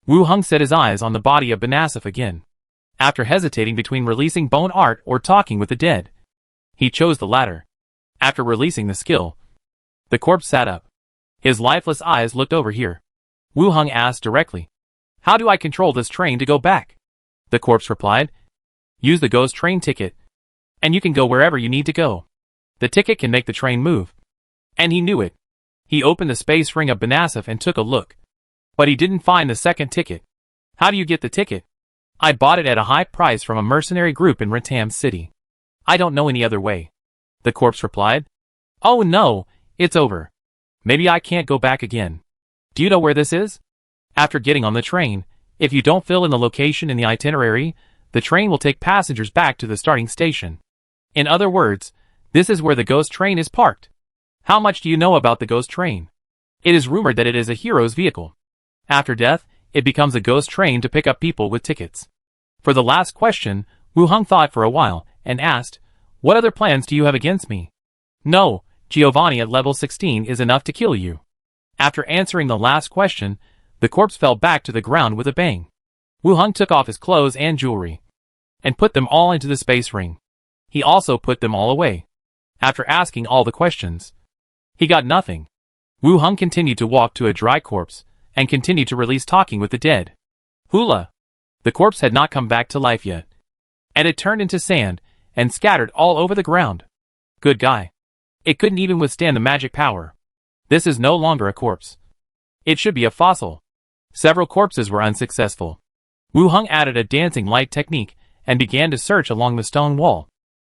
Wu Heng set his eyes on the body of Benisev again. After hesitating between releasing bone art or talking with the dead, he chose the latter. After releasing the skill, the corpse sat up. His lifeless eyes looked over here. Wu Heng asked directly, "How do I control this train to go back?" The corpse replied, "Use the ghost train ticket, and you can go wherever you need to go. The ticket can make the train move." And he knew it. He opened the space ring of Benisev and took a look. But he didn't find the second ticket. "How do you get the ticket?" "I bought it at a high price from a mercenary group in Rentam City. I don't know any other way," the corpse replied. "Oh no, it's over. Maybe I can't go back again. Do you know where this is?" After getting on the train, if you don't fill in the location in the itinerary, the train will take passengers back to the starting station. In other words, this is where the ghost train is parked. How much do you know about the ghost train? It is rumored that it is a hero's vehicle. After death, it becomes a ghost train to pick up people with tickets. For the last question, Wu Heng thought for a while and asked, "What other plans do you have against me?" "No, Giovanni at level 16 is enough to kill you." After answering the last question, the corpse fell back to the ground with a bang. Wu Heng took off his clothes and jewelry, and put them all into the space ring. He also put them all away. After asking all the questions, he got nothing. Wu Heng continued to walk to a dry corpse, and continued to release talking with the dead. Hula! The corpse had not come back to life yet, and it turned into sand, and scattered all over the ground. Good guy. It couldn't even withstand the magic power. This is no longer a corpse. It should be a fossil. Several corpses were unsuccessful. Wu Heng added a dancing light technique, and began to search along the stone wall.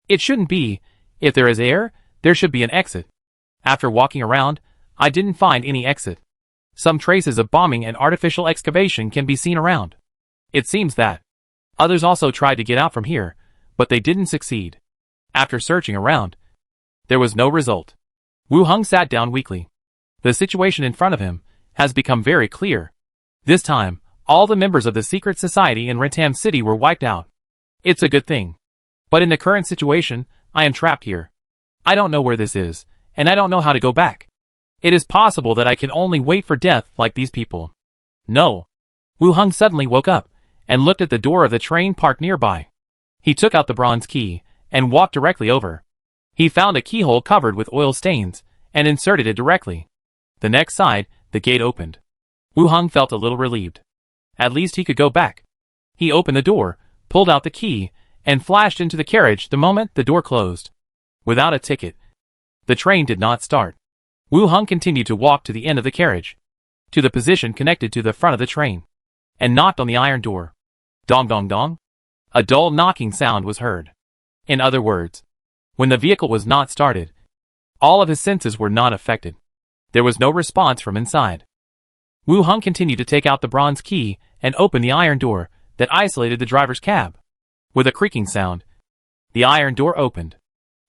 It shouldn't be. If there is air, there should be an exit. After walking around, I didn't find any exit. Some traces of bombing and artificial excavation can be seen around. It seems that others also tried to get out from here, but they didn't succeed. After searching around, there was no result. Wu Heng sat down weakly. The situation in front of him has become very clear. This time, all the members of the secret society in Rentam City were wiped out. It's a good thing. But in the current situation, I am trapped here. I don't know where this is, and I don't know how to go back. It is possible that I can only wait for death like these people. No. Wu Heng suddenly woke up, and looked at the door of the train parked nearby. He took out the bronze key, and walked directly over. He found a keyhole covered with oil stains, and inserted it directly. The next side, the gate opened. Wu Heng felt a little relieved. At least he could go back. He opened the door, pulled out the key, and flashed into the carriage the moment the door closed. Without a ticket, the train did not start. Wu Hung continued to walk to the end of the carriage, to the position connected to the front of the train, and knocked on the iron door. Dong dong dong. A dull knocking sound was heard. In other words, when the vehicle was not started, all of his senses were not affected. There was no response from inside. Wu Hung continued to take out the bronze key and open the iron door that isolated the driver's cab. With a creaking sound, the iron door opened.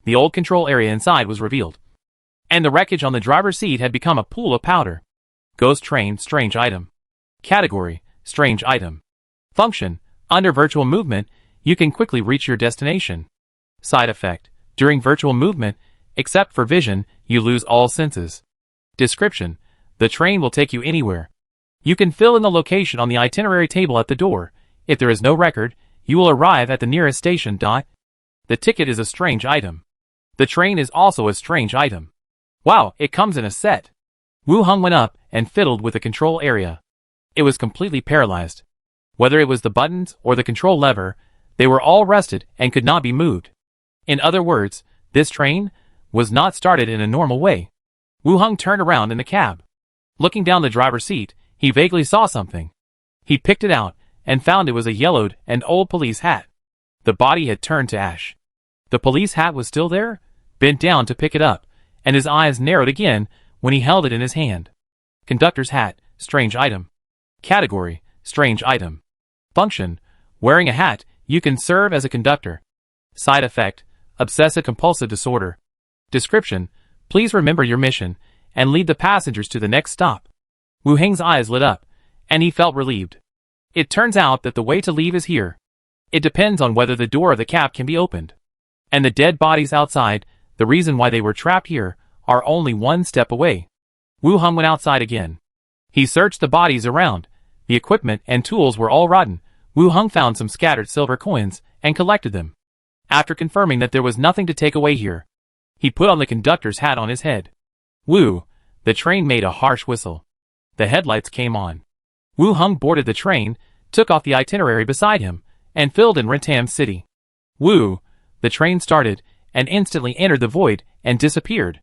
The old control area inside was revealed, and the wreckage on the driver's seat had become a pool of powder. Ghost train, strange item. Category, strange item. Function, under virtual movement, you can quickly reach your destination. Side effect, during virtual movement, except for vision, you lose all senses. Description, the train will take you anywhere. You can fill in the location on the itinerary table at the door. If there is no record, you will arrive at the nearest station. The ticket is a strange item. The train is also a strange item. Wow, it comes in a set. Wu Hung went up and fiddled with the control area. It was completely paralyzed. Whether it was the buttons or the control lever, they were all rusted and could not be moved. In other words, this train was not started in a normal way. Wu Hung turned around in the cab. Looking down the driver's seat, he vaguely saw something. He picked it out and found it was a yellowed and old police hat. The body had turned to ash. The police hat was still there, bent down to pick it up, and his eyes narrowed again when he held it in his hand. Conductor's hat, strange item. Category, strange item. Function, wearing a hat, you can serve as a conductor. Side effect, obsessive-compulsive disorder. Description, please remember your mission, and lead the passengers to the next stop. Wu Heng's eyes lit up, and he felt relieved. It turns out that the way to leave is here. It depends on whether the door of the cab can be opened. And the dead bodies outside, the reason why they were trapped here, are only one step away. Wu Hung went outside again. He searched the bodies around. The equipment and tools were all rotten. Wu Hung found some scattered silver coins and collected them. After confirming that there was nothing to take away here, he put on the conductor's hat on his head. Woo! The train made a harsh whistle. The headlights came on. Wu Hung boarded the train, took off the itinerary beside him, and filled in Rentam City. Woo! The train started, and instantly entered the void and disappeared.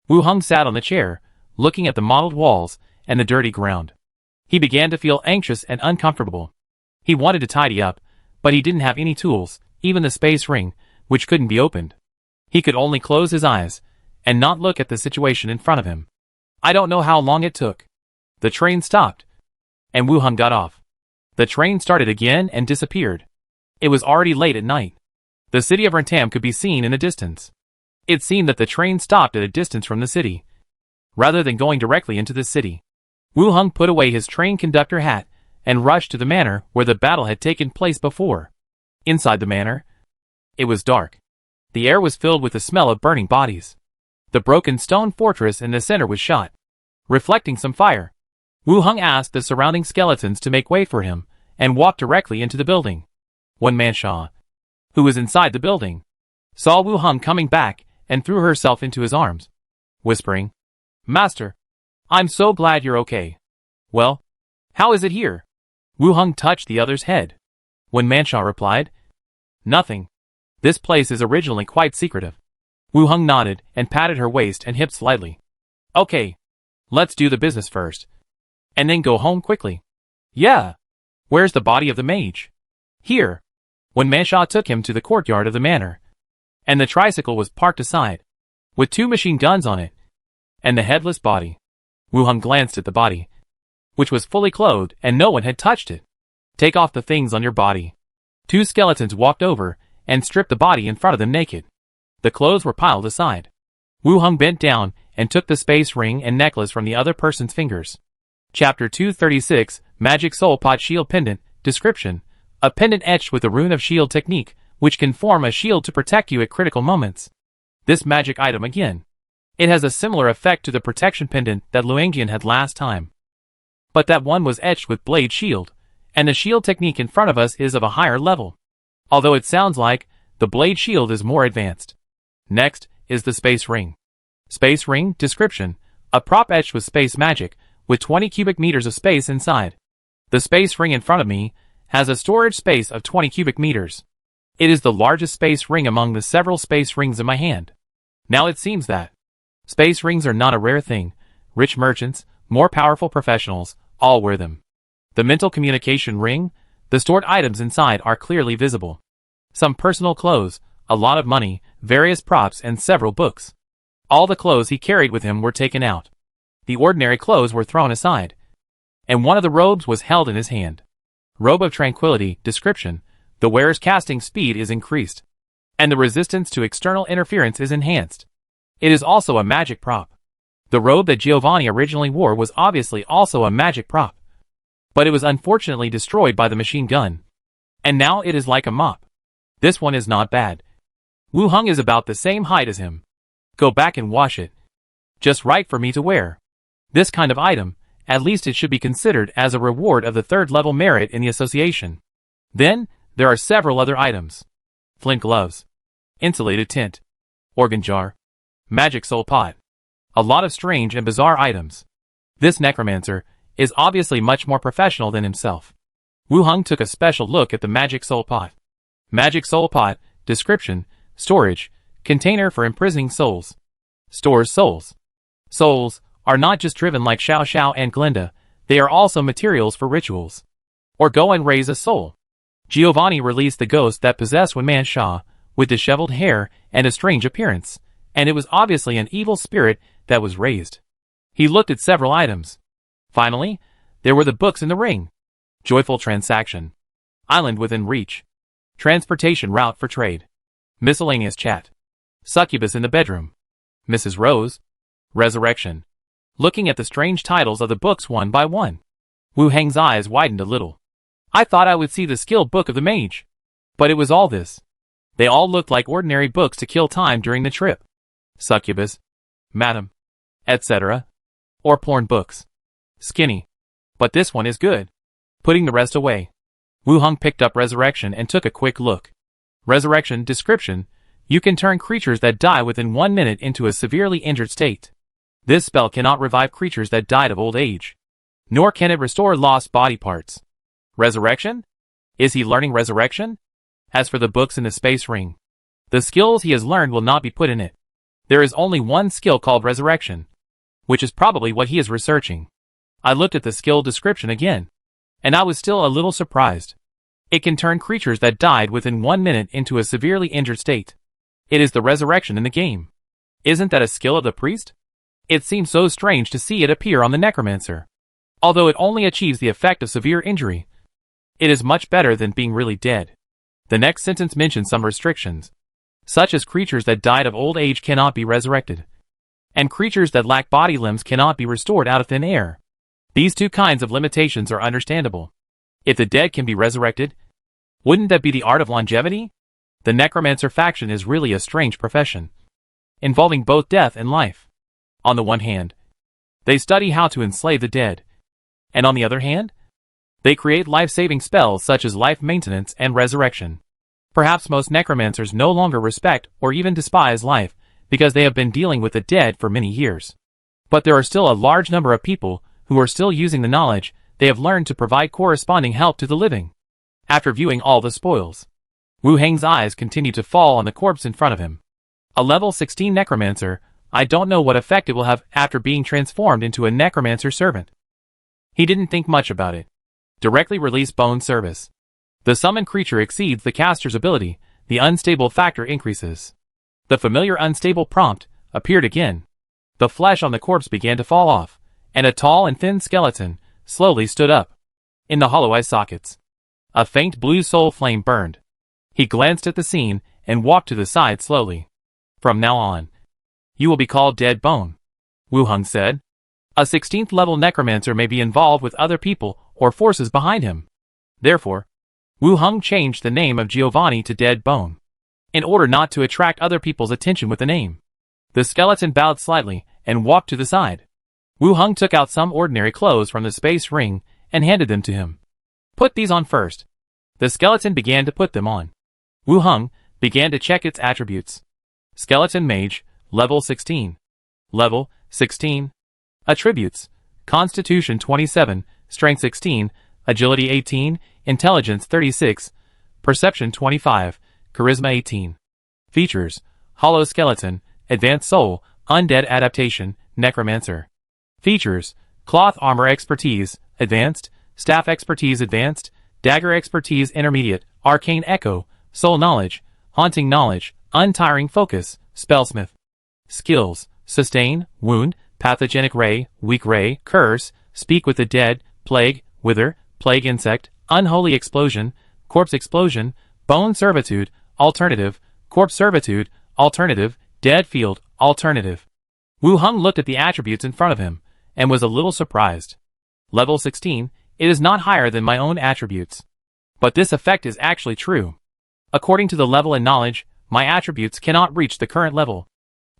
Wu Hung sat on the chair, looking at the mottled walls and the dirty ground. He began to feel anxious and uncomfortable. He wanted to tidy up, but he didn't have any tools, even the space ring, which couldn't be opened. He could only close his eyes and not look at the situation in front of him. I don't know how long it took. The train stopped, and Wu Hung got off. The train started again and disappeared. It was already late at night. The city of Rentam could be seen in the distance. It seemed that the train stopped at a distance from the city, rather than going directly into the city. Wu Hung put away his train conductor hat and rushed to the manor where the battle had taken place before. Inside the manor, it was dark. The air was filled with the smell of burning bodies. The broken stone fortress in the center was shot, reflecting some fire. Wu Hung asked the surrounding skeletons to make way for him and walked directly into the building. One man, Shaw, who was inside the building, saw Wu Hung coming back and threw herself into his arms, whispering, "Master, I'm so glad you're okay. Well, how is it here?" Wu Hung touched the other's head. When Manshaw replied, "Nothing. This place is originally quite secretive." Wu Hung nodded and patted her waist and hips slightly. "Okay, let's do the business first, and then go home quickly." "Yeah. Where's the body of the mage?" "Here." When Manshaw took him to the courtyard of the manor, and the tricycle was parked aside, with 2 machine guns on it, and the headless body. Wu Hung glanced at the body, which was fully clothed and no one had touched it. "Take off the things on your body." 2 skeletons walked over and stripped the body in front of them naked. The clothes were piled aside. Wu Hung bent down and took the space ring and necklace from the other person's fingers. Chapter 236, Magic Soul Pot Shield Pendant. Description: a pendant etched with the rune of shield technique, which can form a shield to protect you at critical moments. This magic item again. It has a similar effect to the protection pendant that Luangian had last time. But that one was etched with blade shield, and the shield technique in front of us is of a higher level. Although it sounds like the blade shield is more advanced. Next is the space ring. Space ring. Description: a prop etched with space magic, with 20 cubic meters of space inside. The space ring in front of me has a storage space of 20 cubic meters. It is the largest space ring among the several space rings in my hand. Now it seems that space rings are not a rare thing. Rich merchants, more powerful professionals, all wear them. The mental communication ring, the stored items inside are clearly visible. Some personal clothes, a lot of money, various props and several books. All the clothes he carried with him were taken out. The ordinary clothes were thrown aside. And one of the robes was held in his hand. Robe of Tranquility, description, the wearer's casting speed is increased. And the resistance to external interference is enhanced. It is also a magic prop. The robe that Giovanni originally wore was obviously also a magic prop. But it was unfortunately destroyed by the machine gun. And now it is like a mop. This one is not bad. Wu Hung is about the same height as him. Go back and wash it. Just right for me to wear. This kind of item, at least it should be considered as a reward of the third level merit in the association. Then, there are several other items. Flint gloves. Insulated tent. Organ jar. Magic soul pot. A lot of strange and bizarre items. This necromancer is obviously much more professional than himself. Wu Hung took a special look at the magic soul pot. Magic soul pot, description, storage, container for imprisoning souls. Stores souls. Souls are not just driven like Xiao Xiao and Glinda, they are also materials for rituals. Or go and raise a soul. Giovanni released the ghost that possessed one man Sha, with disheveled hair and a strange appearance, and it was obviously an evil spirit that was raised. He looked at several items. Finally, there were the books in the ring. Joyful transaction. Island within reach. Transportation route for trade. Miscellaneous chat. Succubus in the bedroom. Mrs. Rose. Resurrection. Looking at the strange titles of the books one by one, Wu Heng's eyes widened a little. I thought I would see the skill book of the mage. But it was all this. They all looked like ordinary books to kill time during the trip. Succubus. Madam. Etc. Or porn books. Skinny. But this one is good. Putting the rest away, Wu Hung picked up Resurrection and took a quick look. Resurrection, description, you can turn creatures that die within 1 minute into a severely injured state. This spell cannot revive creatures that died of old age. Nor can it restore lost body parts. Resurrection? Is he learning Resurrection? As for the books in the space ring, the skills he has learned will not be put in it. There is only one skill called Resurrection, which is probably what he is researching. I looked at the skill description again, and I was still a little surprised. It can turn creatures that died within 1 minute into a severely injured state. It is the resurrection in the game. Isn't that a skill of the priest? It seems so strange to see it appear on the Necromancer. Although it only achieves the effect of severe injury, it is much better than being really dead. The next sentence mentions some restrictions, such as creatures that died of old age cannot be resurrected, and creatures that lack body limbs cannot be restored out of thin air. These two kinds of limitations are understandable. If the dead can be resurrected, wouldn't that be the art of longevity? The Necromancer faction is really a strange profession, involving both death and life. On the one hand, they study how to enslave the dead, and on the other hand, they create life-saving spells such as life maintenance and resurrection. Perhaps most necromancers no longer respect or even despise life because they have been dealing with the dead for many years. But there are still a large number of people who are still using the knowledge they have learned to provide corresponding help to the living. After viewing all the spoils, Wu Heng's eyes continued to fall on the corpse in front of him. A level 16 necromancer, I don't know what effect it will have after being transformed into a necromancer servant. He didn't think much about it. Directly release bone service. The summoned creature exceeds the caster's ability, the unstable factor increases. The familiar unstable prompt appeared again. The flesh on the corpse began to fall off, and a tall and thin skeleton slowly stood up. In the hollow eye sockets, a faint blue soul flame burned. He glanced at the scene and walked to the side slowly. From now on, you will be called Dead Bone, Wu Hung said. A 16th level necromancer may be involved with other people or forces behind him. Therefore, Wu Hung changed the name of Giovanni to Dead Bone, in order not to attract other people's attention with the name. The skeleton bowed slightly and walked to the side. Wu Hung took out some ordinary clothes from the space ring and handed them to him. Put these on first. The skeleton began to put them on. Wu Hung began to check its attributes. Skeleton Mage, level 16. Level 16. Attributes: Constitution 27, Strength 16, Agility 18, Intelligence 36, Perception 25, Charisma 18. Features: Hollow Skeleton, Advanced Soul, Undead Adaptation, Necromancer. Features: Cloth Armor Expertise, Advanced, Staff Expertise Advanced, Dagger Expertise Intermediate, Arcane Echo, Soul Knowledge, Haunting Knowledge, Untiring Focus, Spellsmith. Skills: Sustain, Wound, Pathogenic Ray, Weak Ray, Curse, Speak with the Dead, Plague, Wither, Plague Insect, Unholy Explosion, Corpse Explosion, Bone Servitude, Alternative, Corpse Servitude, Alternative, Dead Field, Alternative. Wu Hung looked at the attributes in front of him, and was a little surprised. Level 16, it is not higher than my own attributes. But this effect is actually true. According to the level and knowledge, my attributes cannot reach the current level.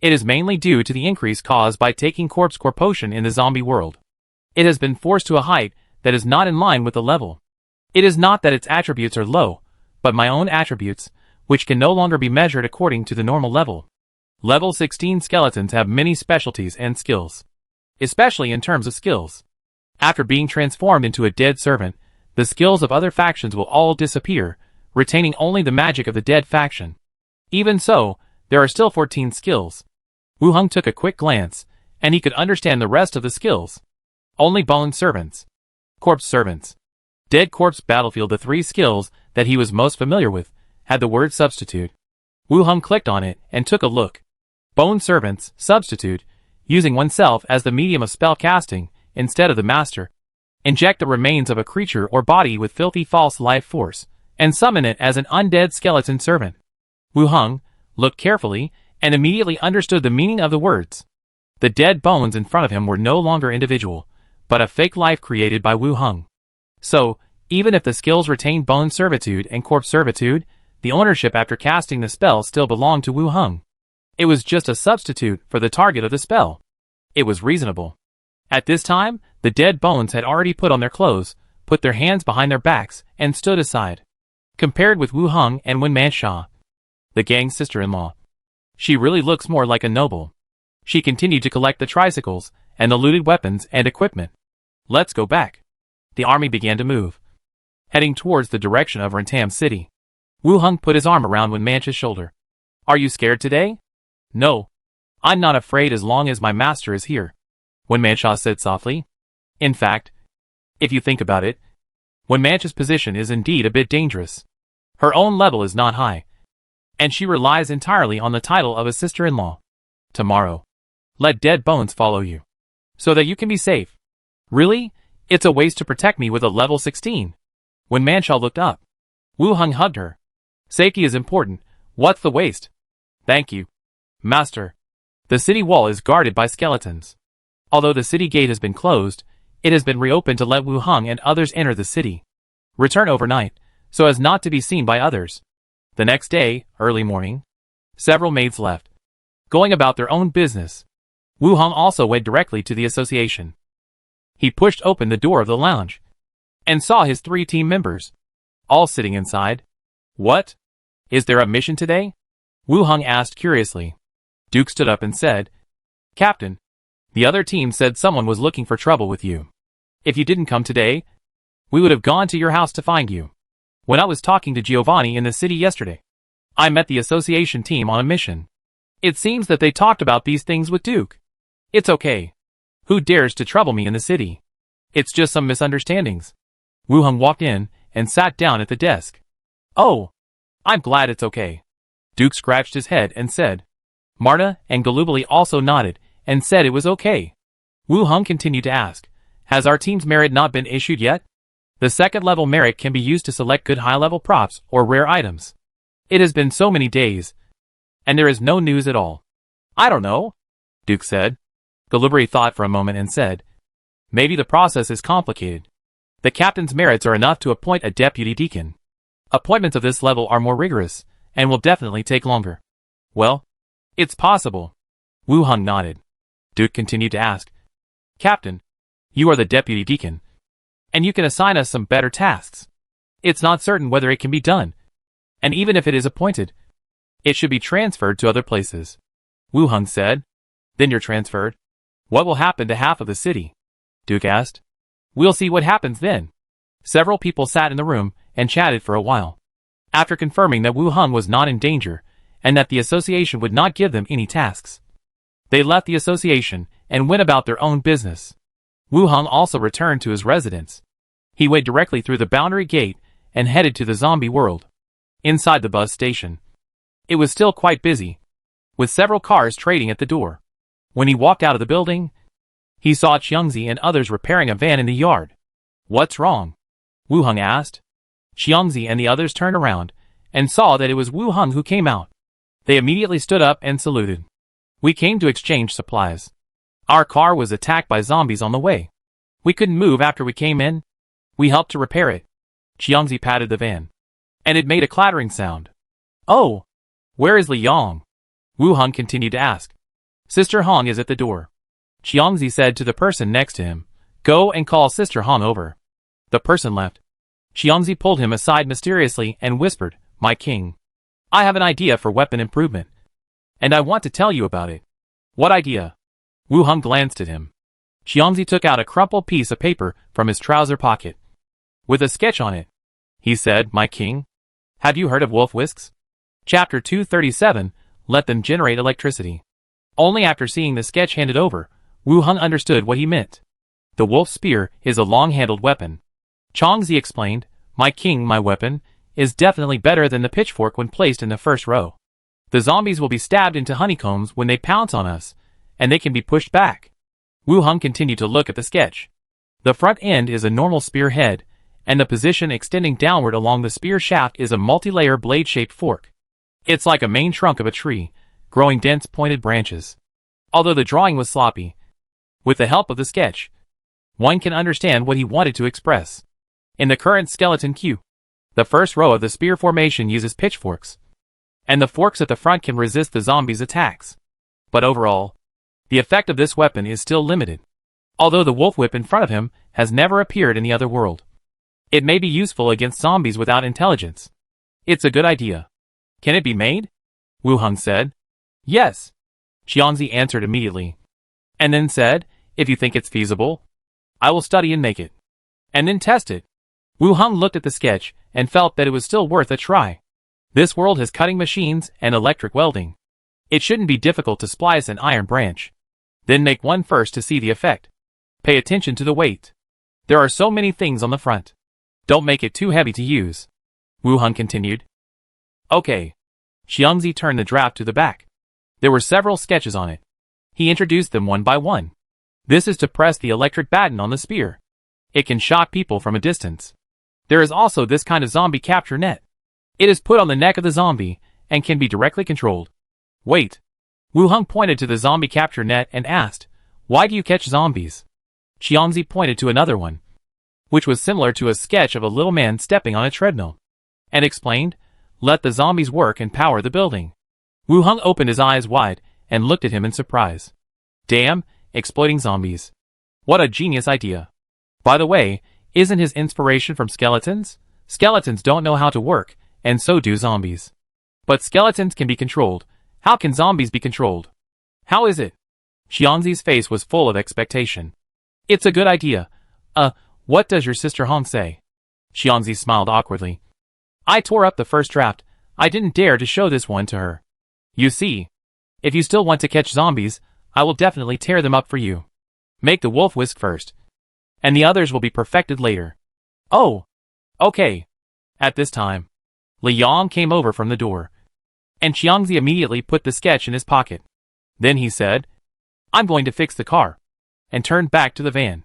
It is mainly due to the increase caused by taking Corpse Core Potion in the zombie world. It has been forced to a height that is not in line with the level. It is not that its attributes are low, but my own attributes, which can no longer be measured according to the normal level. Level 16 skeletons have many specialties and skills. Especially in terms of skills. After being transformed into a dead servant, the skills of other factions will all disappear, retaining only the magic of the dead faction. Even so, there are still 14 skills. Wu Hung took a quick glance, and he could understand the rest of the skills. Only Bone Servants. Corpse Servants. Dead Corpse Battlefield. The three skills that he was most familiar with had the word Substitute. Wu Hung clicked on it and took a look. Bone Servants, Substitute, using oneself as the medium of spell casting instead of the master. Inject the remains of a creature or body with filthy false life force, and summon it as an undead skeleton servant. Wu Hung looked carefully and immediately understood the meaning of the words. The dead bones in front of him were no longer individual, but a fake life created by Wu Hung. So, even if the skills retained Bone Servitude and Corpse Servitude, the ownership after casting the spell still belonged to Wu Hung. It was just a substitute for the target of the spell. It was reasonable. At this time, the dead bones had already put on their clothes, put their hands behind their backs, and stood aside. Compared with Wu Hung and Wen Mansha, the gang's sister-in-law, she really looks more like a noble. She continued to collect the tricycles and the looted weapons and equipment. Let's go back. The army began to move, heading towards the direction of Rentam City. Wu Hung put his arm around Wen Mansha's shoulder. Are you scared today? No. I'm not afraid as long as my master is here, Wen Mansha said softly. In fact, if you think about it, Wen Mansha's position is indeed a bit dangerous. Her own level is not high, and she relies entirely on the title of a sister-in-law. Tomorrow, let dead bones follow you, so that you can be safe. Really? It's a waste to protect me with a level 16. Wen Mansha looked up. Wu Hung hugged her. Safety is important. What's the waste? Thank you, Master. The city wall is guarded by skeletons. Although the city gate has been closed, it has been reopened to let Wu Hung and others enter the city. Return overnight, so as not to be seen by others. The next day, early morning, several maids left, going about their own business. Wu Hung also went directly to the association. He pushed open the door of the lounge, and saw his 3 team members, all sitting inside. What? Is there a mission today? Wu Hung asked curiously. Duke stood up and said, Captain, the other team said someone was looking for trouble with you. If you didn't come today, we would have gone to your house to find you. When I was talking to Giovanni in the city yesterday, I met the association team on a mission. It seems that they talked about these things with Duke. It's okay. Who dares to trouble me in the city? It's just some misunderstandings. Wu Hung walked in and sat down at the desk. Oh, I'm glad it's okay. Duke scratched his head and said. Marta and Galubali also nodded and said it was okay. Wu Hung continued to ask, has our team's merit not been issued yet? The second level merit can be used to select good high-level props or rare items. It has been so many days, and there is no news at all. I don't know, Duke said. Galubali thought for a moment and said, maybe the process is complicated. The captain's merits are enough to appoint a deputy deacon. Appointments of this level are more rigorous, and will definitely take longer. Well, it's possible. Wu Hung nodded. Duke continued to ask, Captain, you are the deputy deacon, and you can assign us some better tasks. It's not certain whether it can be done, and even if it is appointed, it should be transferred to other places. Wu Hung said. Then you're transferred. What will happen to half of the city? Duke asked. We'll see what happens then. Several people sat in the room and chatted for a while. After confirming that Wu Heng was not in danger, and that the association would not give them any tasks, they left the association and went about their own business. Wu Heng also returned to his residence. He went directly through the boundary gate and headed to the zombie world. Inside the bus station, it was still quite busy, with several cars trading at the door. When he walked out of the building, he saw Xiangzi and others repairing a van in the yard. "What's wrong?" Wu Heng asked. Xiangzi and the others turned around and saw that it was Wu Heng who came out. They immediately stood up and saluted. "We came to exchange supplies. Our car was attacked by zombies on the way. We couldn't move after we came in. We helped to repair it." Xiangzi patted the van, and it made a clattering sound. "Oh, where is Li Yang?" Wu Heng continued to ask. "Sister Hong is at the door." Xiangzi said to the person next to him, "Go and call Sister Hong over." The person left. Xiangzi pulled him aside mysteriously and whispered, "My king, I have an idea for weapon improvement, and I want to tell you about it." "What idea?" Wu Heng glanced at him. Xiangzi took out a crumpled piece of paper from his trouser pocket. "With a sketch on it," he said, "My king. Have you heard of wolf whisks?" Chapter 237, Let them generate electricity. Only after seeing the sketch handed over, Wu Heng understood what he meant. The wolf spear is a long-handled weapon. Changzi explained, "My king, my weapon is definitely better than the pitchfork when placed in the first row. The zombies will be stabbed into honeycombs when they pounce on us, and they can be pushed back." Wu Heng continued to look at the sketch. The front end is a normal spear head, and the position extending downward along the spear shaft is a multi-layer blade-shaped fork. It's like a main trunk of a tree, growing dense pointed branches. Although the drawing was sloppy, with the help of the sketch, one can understand what he wanted to express. In the current skeleton queue, the first row of the spear formation uses pitchforks, and the forks at the front can resist the zombies' attacks. But overall, the effect of this weapon is still limited. Although the wolf whip in front of him has never appeared in the other world, it may be useful against zombies without intelligence. It's a good idea. "Can it be made?" Wu Heng said. "Yes," Xiangzi answered immediately, and then said, "If you think it's feasible, I will study and make it, and then test it." Wu Heng looked at the sketch and felt that it was still worth a try. This world has cutting machines and electric welding. It shouldn't be difficult to splice an iron branch. Then make one first to see the effect. Pay attention to the weight. There are so many things on the front. Don't make it too heavy to use. Wu Heng continued. "Okay." Xiangzi turned the draft to the back. There were several sketches on it. He introduced them one by one. This is to press the electric baton on the spear. It can shock people from a distance. There is also this kind of zombie capture net. It is put on the neck of the zombie and can be directly controlled. "Wait." Wu Heng pointed to the zombie capture net and asked, "Why do you catch zombies?" Xiangzi pointed to another one, which was similar to a sketch of a little man stepping on a treadmill, and explained, "Let the zombies work and power the building." Wu Heng opened his eyes wide and looked at him in surprise. Damn, exploiting zombies. What a genius idea. By the way, isn't his inspiration from skeletons? Skeletons don't know how to work, and so do zombies. But skeletons can be controlled. How can zombies be controlled? How is it? Xiangzi's face was full of expectation. "It's a good idea. What does your sister Hong say?" Xiangzi smiled awkwardly. "I tore up the first draft. I didn't dare to show this one to her. You see, if you still want to catch zombies, I will definitely tear them up for you. Make the wolf whisk first, and the others will be perfected later." "Oh, okay." At this time, Li Yang came over from the door, and Xiangzi immediately put the sketch in his pocket. Then he said, "I'm going to fix the car," and turned back to the van.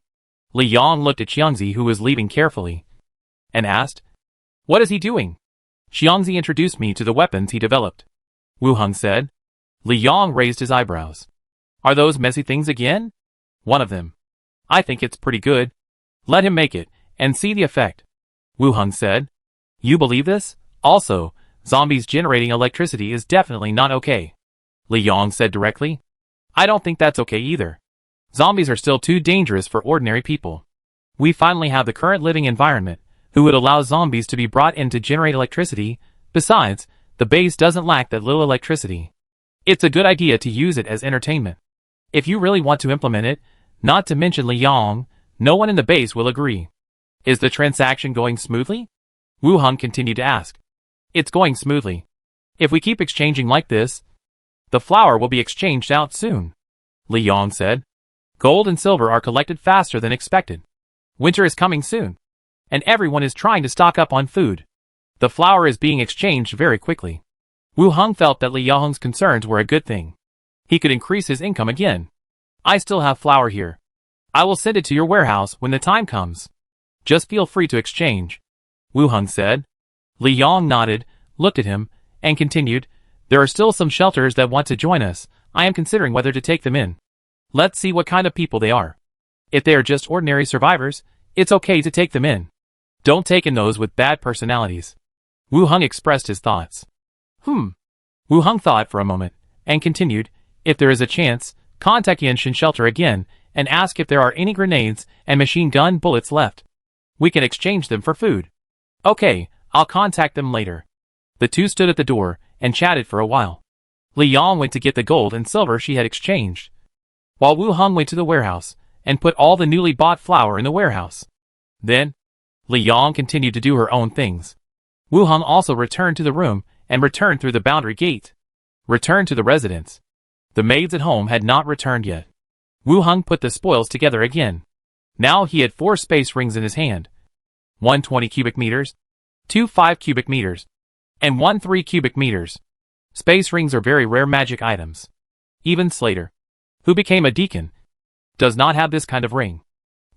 Li Yang looked at Xiangzi, who was leaving carefully, and asked, "What is he doing?" Xiangzi introduced me to the weapons he developed, Wu Heng said. Li Yang raised his eyebrows. "Are those messy things again?" "One of them. I think it's pretty good. Let him make it, and see the effect," Wu Heng said. "You believe this? Also, zombies generating electricity is definitely not okay," Li Yang said directly. "I don't think that's okay either. Zombies are still too dangerous for ordinary people. We finally have the current living environment, who would allow zombies to be brought in to generate electricity. Besides, the base doesn't lack that little electricity. It's a good idea to use it as entertainment. If you really want to implement it, not to mention Li Yang, no one in the base will agree." Is the transaction going smoothly? Wu Heng continued to ask. It's going smoothly. If we keep exchanging like this, the flour will be exchanged out soon, Li Yong said. Gold and silver are collected faster than expected. Winter is coming soon, and everyone is trying to stock up on food. The flour is being exchanged very quickly. Wu Heng felt that Li Yong's concerns were a good thing. He could increase his income again. I still have flour here. I will send it to your warehouse when the time comes. Just feel free to exchange, Wu Heng said. Li Yong nodded, looked at him, and continued, there are still some shelters that want to join us. I am considering whether to take them in. Let's see what kind of people they are. If they are just ordinary survivors, it's okay to take them in. Don't take in those with bad personalities. Wu Heng expressed his thoughts. Wu Heng thought for a moment, and continued, if there is a chance, contact Yanshin Shelter again, and ask if there are any grenades and machine gun bullets left. We can exchange them for food. Okay, I'll contact them later. The two stood at the door, and chatted for a while. Li Yong went to get the gold and silver she had exchanged, while Wu Heng went to the warehouse, and put all the newly bought flour in the warehouse. Then, Li Yong continued to do her own things. Wu Heng also returned to the room, and returned through the boundary gate. Returned to the residence. The maids at home had not returned yet. Wu Heng put the spoils together again. Now he had 4 space rings in his hand. 1 20 cubic meters, 2 5 cubic meters, and 1 3 cubic meters. Space rings are very rare magic items. Even Slater, who became a deacon, does not have this kind of ring.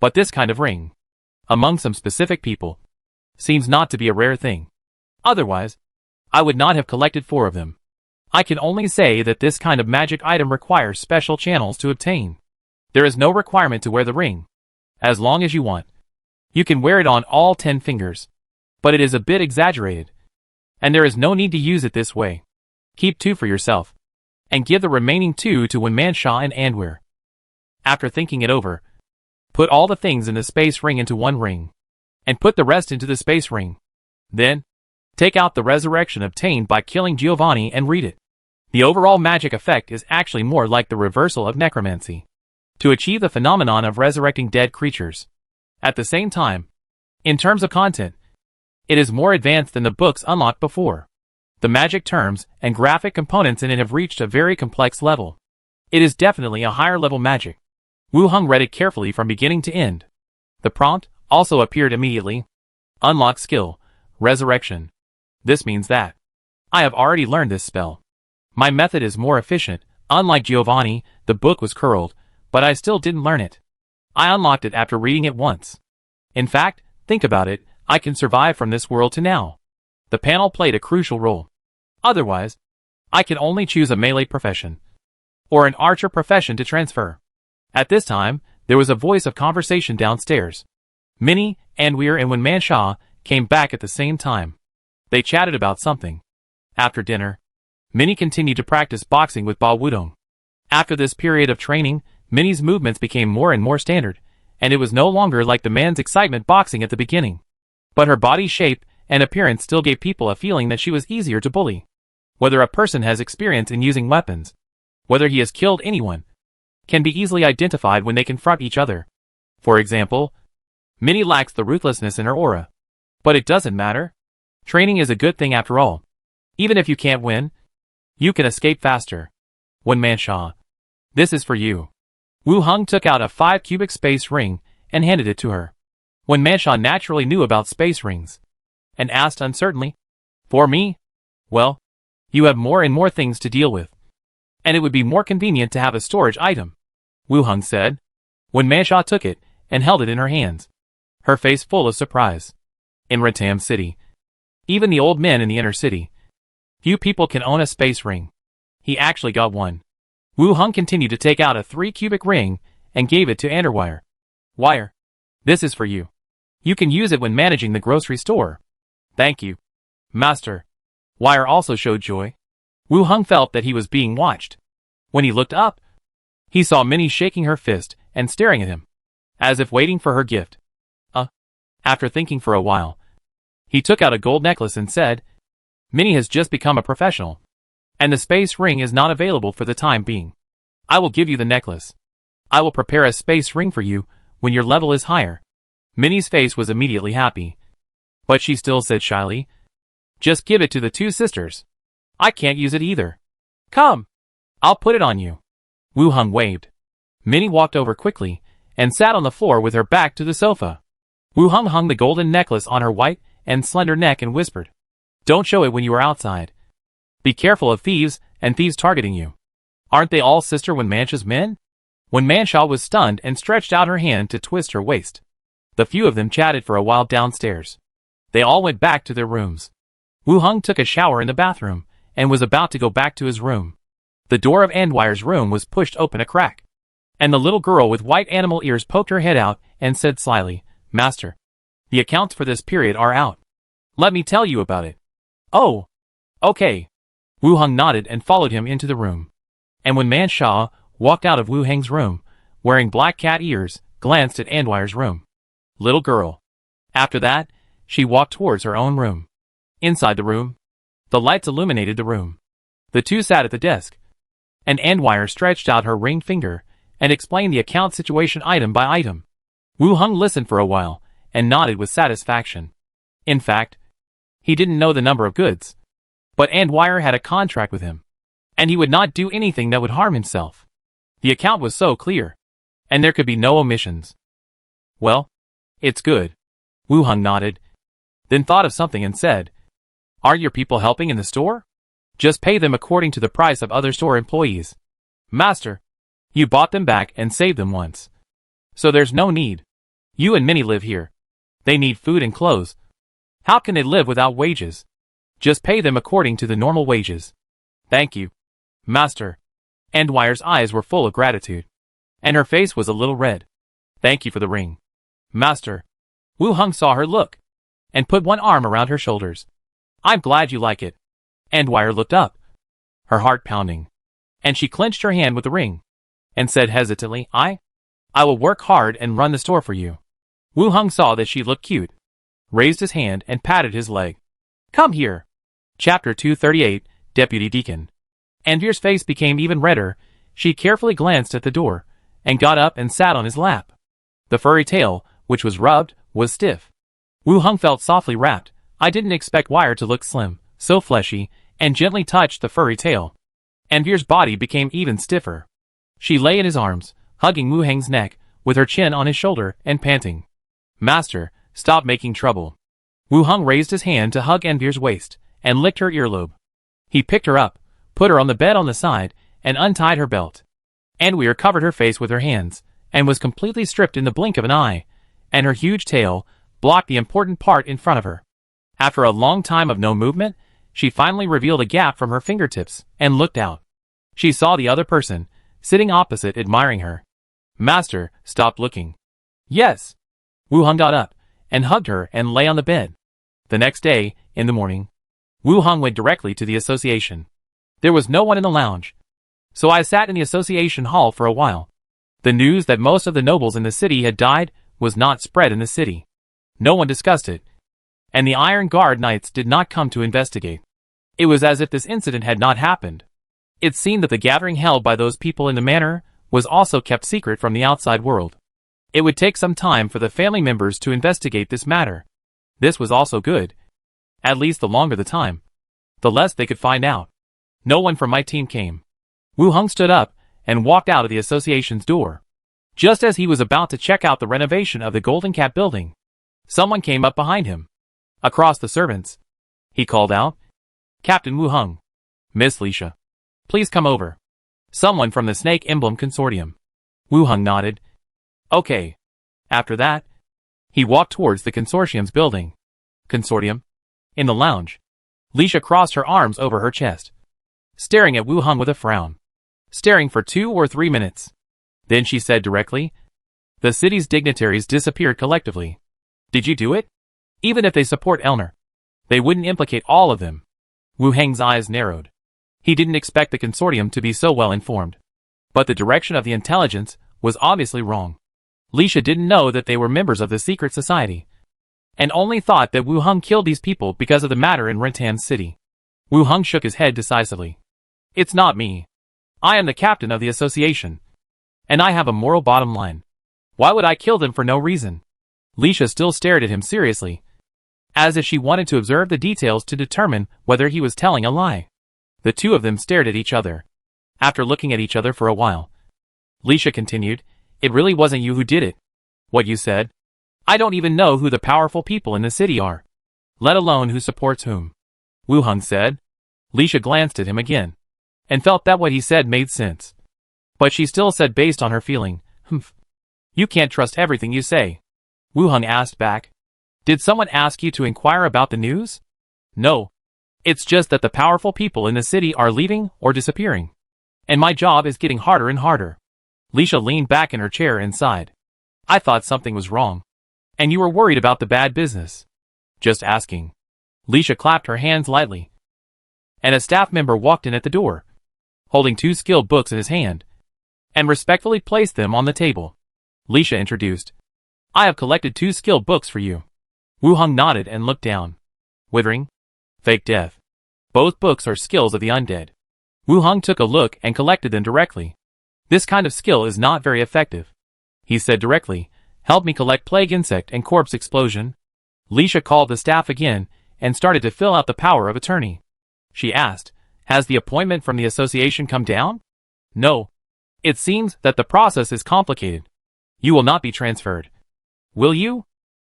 But this kind of ring, among some specific people, seems not to be a rare thing. Otherwise, I would not have collected 4 of them. I can only say that this kind of magic item requires special channels to obtain. There is no requirement to wear the ring. As long as you want, you can wear it on all 10 fingers. But it is a bit exaggerated, and there is no need to use it this way. Keep 2 for yourself, and give the remaining 2 to Wenmansha and Anwar. After thinking it over, put all the things in the space ring into one ring, and put the rest into the space ring. Then, take out the resurrection obtained by killing Giovanni and read it. The overall magic effect is actually more like the reversal of necromancy, to achieve the phenomenon of resurrecting dead creatures. At the same time, in terms of content, it is more advanced than the books unlocked before. The magic terms and graphic components in it have reached a very complex level. It is definitely a higher level magic. Wu Heng read it carefully from beginning to end. The prompt also appeared immediately. Unlock skill, Resurrection. This means that I have already learned this spell. My method is more efficient. Unlike Giovanni, the book was curled, but I still didn't learn it. I unlocked it after reading it once. In fact, think about it, I can survive from this world to now. The panel played a crucial role. Otherwise, I can only choose a melee profession, or an archer profession to transfer. At this time, there was a voice of conversation downstairs. Minnie, Anwar and Wenmansha came back at the same time. They chatted about something. After dinner, Minnie continued to practice boxing with Ba Wudong. After this period of training, Minnie's movements became more and more standard, and it was no longer like the man's excitement boxing at the beginning. But her body shape and appearance still gave people a feeling that she was easier to bully. Whether a person has experience in using weapons, whether he has killed anyone, can be easily identified when they confront each other. For example, Minnie lacks the ruthlessness in her aura. But it doesn't matter. Training is a good thing after all. Even if you can't win, you can escape faster. Wenmansha, this is for you. Wu Heng took out a 5 cubic space ring and handed it to her. Wenmansha naturally knew about space rings, and asked uncertainly, for me? Well, you have more and more things to deal with, and it would be more convenient to have a storage item, Wu Heng said. Wenmansha took it and held it in her hands, her face full of surprise. In Ratam City, even the old men in the inner city, few people can own a space ring. He actually got one. Wu Heng continued to take out a 3 cubic ring and gave it to Anwar. Wire, this is for you. You can use it when managing the grocery store. Thank you, Master. Wire also showed joy. Wu Heng felt that he was being watched. When he looked up, he saw Minnie shaking her fist and staring at him, as if waiting for her gift. After thinking for a while, he took out a gold necklace and said, Minnie has just become a professional, and the space ring is not available for the time being. I will give you the necklace. I will prepare a space ring for you when your level is higher. Minnie's face was immediately happy. But she still said shyly, "Just give it to the two sisters. I can't use it either. Come. I'll put it on you." Wu Hung waved. Minnie walked over quickly and sat on the floor with her back to the sofa. Wu Hung hung the golden necklace on her white and slender neck and whispered, "Don't show it when you are outside. Be careful of thieves and thieves targeting you. Aren't they all sister Wen Mancha's men?" Wen Mancha was stunned and stretched out her hand to twist her waist. The few of them chatted for a while downstairs. They all went back to their rooms. Wu Hung took a shower in the bathroom and was about to go back to his room. The door of Andwire's room was pushed open a crack, and the little girl with white animal ears poked her head out and said slyly, "Master, the accounts for this period are out. Let me tell you about it." "Oh, okay." Wu Hung nodded and followed him into the room. And when Man Sha walked out of Wu Heng's room, wearing black cat ears, glanced at Andwire's room. Little girl. After that, she walked towards her own room. Inside the room, the lights illuminated the room. The two sat at the desk, and Andwire stretched out her ringed finger and explained the account situation item by item. Wu Hung listened for a while and nodded with satisfaction. In fact, he didn't know the number of goods, but Andwire had a contract with him, and he would not do anything that would harm himself. The account was so clear, and there could be no omissions. "Well, it's good." Wu Hung nodded, then thought of something and said, "Aren't your people helping in the store? Just pay them according to the price of other store employees." "Master, you bought them back and saved them once. So there's no need. You and Minnie live here. They need food and clothes. How can they live without wages? Just pay them according to the normal wages." "Thank you, Master." Andwire's eyes were full of gratitude, and her face was a little red. "Thank you for the ring, Master." Wu Hung saw her look, and put one arm around her shoulders. "I'm glad you like it." Andwire looked up, her heart pounding, and she clenched her hand with the ring, and said hesitantly, I will work hard and run the store for you." Wu Hung saw that she looked cute, raised his hand and patted his leg. "Come here." Chapter 238, Deputy Deacon. Andvir's face became even redder. She carefully glanced at the door, and got up and sat on his lap. The furry tail, which was rubbed, was stiff. Wu Hung felt softly wrapped. I didn't expect Wire to look slim, so fleshy, and gently touched the furry tail. Andvir's body became even stiffer. She lay in his arms, hugging Wu Heng's neck, with her chin on his shoulder, and panting. "Master, stop making trouble." Wu Hung raised his hand to hug Andvir's waist, and licked her earlobe. He picked her up, put her on the bed on the side, and untied her belt. Andwire covered her face with her hands, and was completely stripped in the blink of an eye, and her huge tail blocked the important part in front of her. After a long time of no movement, she finally revealed a gap from her fingertips, and looked out. She saw the other person, sitting opposite, admiring her. "Master, stop looking." "Yes." Wu Hung got up, and hugged her and lay on the bed. The next day, in the morning, Wu Hung went directly to the association. There was no one in the lounge, so I sat in the association hall for a while. The news that most of the nobles in the city had died was not spread in the city. No one discussed it, and the Iron Guard Knights did not come to investigate. It was as if this incident had not happened. It seemed that the gathering held by those people in the manor was also kept secret from the outside world. It would take some time for the family members to investigate this matter. This was also good. At least the longer the time, the less they could find out. No one from my team came. Wu Hung stood up and walked out of the association's door. Just as he was about to check out the renovation of the Golden Cat building, someone came up behind him. Across the servants, he called out, "Captain Wu Hung. Miss Lisha, please come over." Someone from the Snake Emblem Consortium. Wu Hung nodded. "Okay." After that, he walked towards the consortium's building. Consortium. In the lounge, Lisha crossed her arms over her chest, staring at Wu Hung with a frown. Staring for 2 or 3 minutes. Then she said directly, "The city's dignitaries disappeared collectively. Did you do it? Even if they support Elner, they wouldn't implicate all of them." Wu Heng's eyes narrowed. He didn't expect the consortium to be so well informed. But the direction of the intelligence was obviously wrong. Lisha didn't know that they were members of the secret society, and only thought that Wu Hung killed these people because of the matter in Rentan City. Wu Hung shook his head decisively. "It's not me. I am the captain of the association, and I have a moral bottom line. Why would I kill them for no reason? Lisha still stared at him seriously, as if she wanted to observe the details to determine whether he was telling a lie. The two of them stared at each other. After looking at each other for a while, Lisha continued, "It really wasn't you who did it. What you said? I don't even know who the powerful people in the city are, let alone who supports whom," Wu Heng said. Lisha glanced at him again, and felt that what he said made sense. But she still said based on her feeling, "Humph. You can't trust everything you say." Wu Heng asked back, "Did someone ask you to inquire about the news?" "No. It's just that the powerful people in the city are leaving or disappearing, and my job is getting harder and harder." Lisha leaned back in her chair and sighed. "I thought something was wrong. And you were worried about the bad business." "Just asking." Lisha clapped her hands lightly, and a staff member walked in at the door, holding 2 skilled books in his hand, and respectfully placed them on the table. Lisha introduced, "I have collected 2 skilled books for you." Wu Heng nodded and looked down. Withering, Fake Death. Both books are skills of the undead. Wu Heng took a look and collected them directly. "This kind of skill is not very effective," he said directly. "Help me collect Plague Insect and Corpse Explosion." Lisha called the staff again and started to fill out the power of attorney. She asked, "Has the appointment from the association come down?" "No. It seems that the process is complicated. You will not be transferred." "Will you?"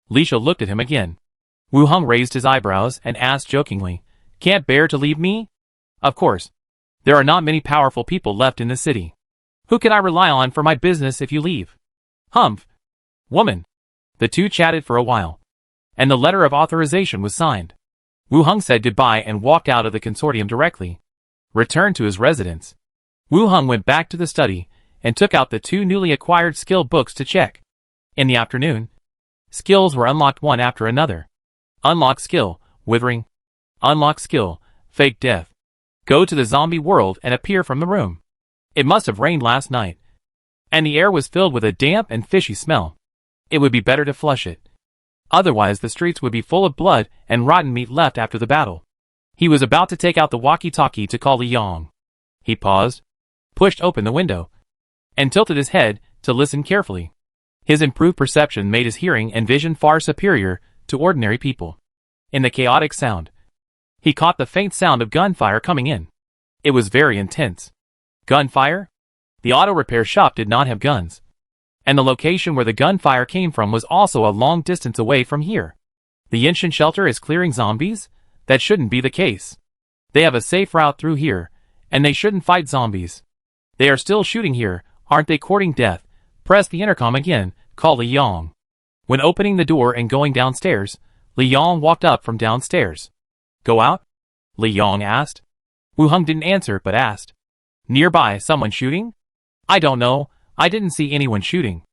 Lisha looked at him again. Wu Heng raised his eyebrows and asked jokingly, "Can't bear to leave me?" "Of course. There are not many powerful people left in the city. Who can I rely on for my business if you leave?" "Humph. Woman." The two chatted for a while, and the letter of authorization was signed. Wu Heng said goodbye and walked out of the consortium directly, returned to his residence. Wu Heng went back to the study and took out the 2 newly acquired skill books to check. In the afternoon, skills were unlocked one after another. Unlock skill, Withering. Unlock skill, Fake Death. Go to the zombie world and appear from the room. It must have rained last night, and the air was filled with a damp and fishy smell. It would be better to flush it. Otherwise the streets would be full of blood and rotten meat left after the battle. He was about to take out the walkie-talkie to call Li Yong. He paused, pushed open the window, and tilted his head to listen carefully. His improved perception made his hearing and vision far superior to ordinary people. In the chaotic sound, he caught the faint sound of gunfire coming in. It was very intense. Gunfire? The auto repair shop did not have guns, and the location where the gunfire came from was also a long distance away from here. The Yinshin shelter is clearing zombies? That shouldn't be the case. They have a safe route through here, and they shouldn't fight zombies. They are still shooting here, aren't they? Courting death. Press the intercom again, call Li Yong. When opening the door and going downstairs, Li Yong walked up from downstairs. Go out? Li Yong asked. Wu Heng didn't answer but asked. Nearby, someone shooting? I don't know, I didn't see anyone shooting.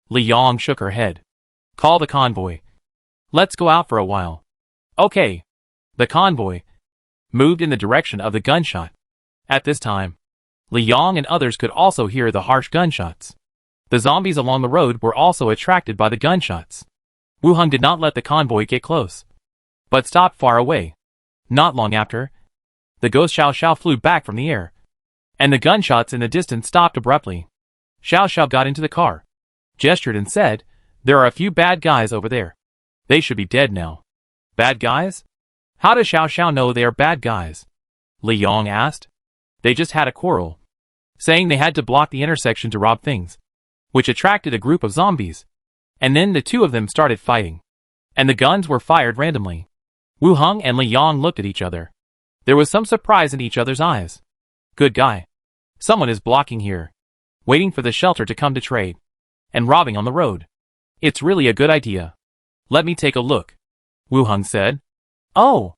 Li Yong shook her head. Call the convoy. Let's go out for a while. Okay. The convoy moved in the direction of the gunshot. At this time, Li Yong and others could also hear the harsh gunshots. The zombies along the road were also attracted by the gunshots. Wu Heng did not let the convoy get close, but stopped far away. Not long after, the ghost Xiao Xiao flew back from the air, and the gunshots in the distance stopped abruptly. Xiao Xiao got into the car, gestured and said, There are a few bad guys over there. They should be dead now. Bad guys? How does Xiao Xiao know they are bad guys? Li Yong asked. They just had a quarrel, saying they had to block the intersection to rob things, which attracted a group of zombies. And then the two of them started fighting, and the guns were fired randomly. Wu Heng and Li Yong looked at each other. There was some surprise in each other's eyes. Good guy. Someone is blocking here, waiting for the shelter to come to trade, and robbing on the road. It's really a good idea. Let me take a look, Wu Heng said. Oh,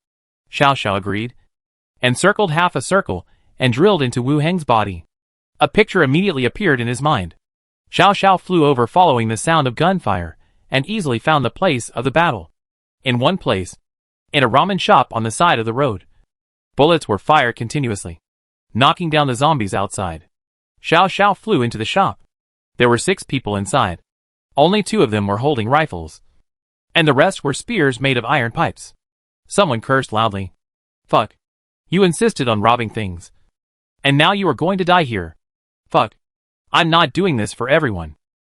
Xiao Xiao agreed, and circled half a circle and drilled into Wu Heng's body. A picture immediately appeared in his mind. Xiao Xiao flew over following the sound of gunfire and easily found the place of the battle. In one place, in a ramen shop on the side of the road, bullets were fired continuously, knocking down the zombies outside. Xiao Xiao flew into the shop. There were 6 people inside. Only 2 of them were holding rifles, and the rest were spears made of iron pipes. Someone cursed loudly. Fuck. You insisted on robbing things, and now you are going to die here. Fuck. I'm not doing this for everyone.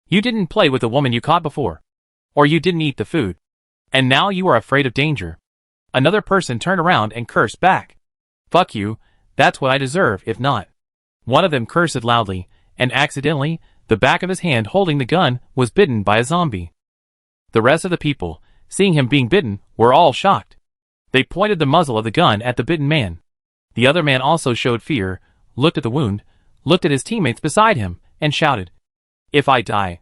You didn't play with the woman you caught before. Or you didn't eat the food. And now you are afraid of danger. Another person turned around and cursed back. Fuck you, that's what I deserve if not. One of them cursed loudly, and accidentally, the back of his hand holding the gun was bitten by a zombie. The rest of the people, seeing him being bitten, were all shocked. They pointed the muzzle of the gun at the bitten man. The other man also showed fear, looked at the wound, looked at his teammates beside him, and shouted, "If I die,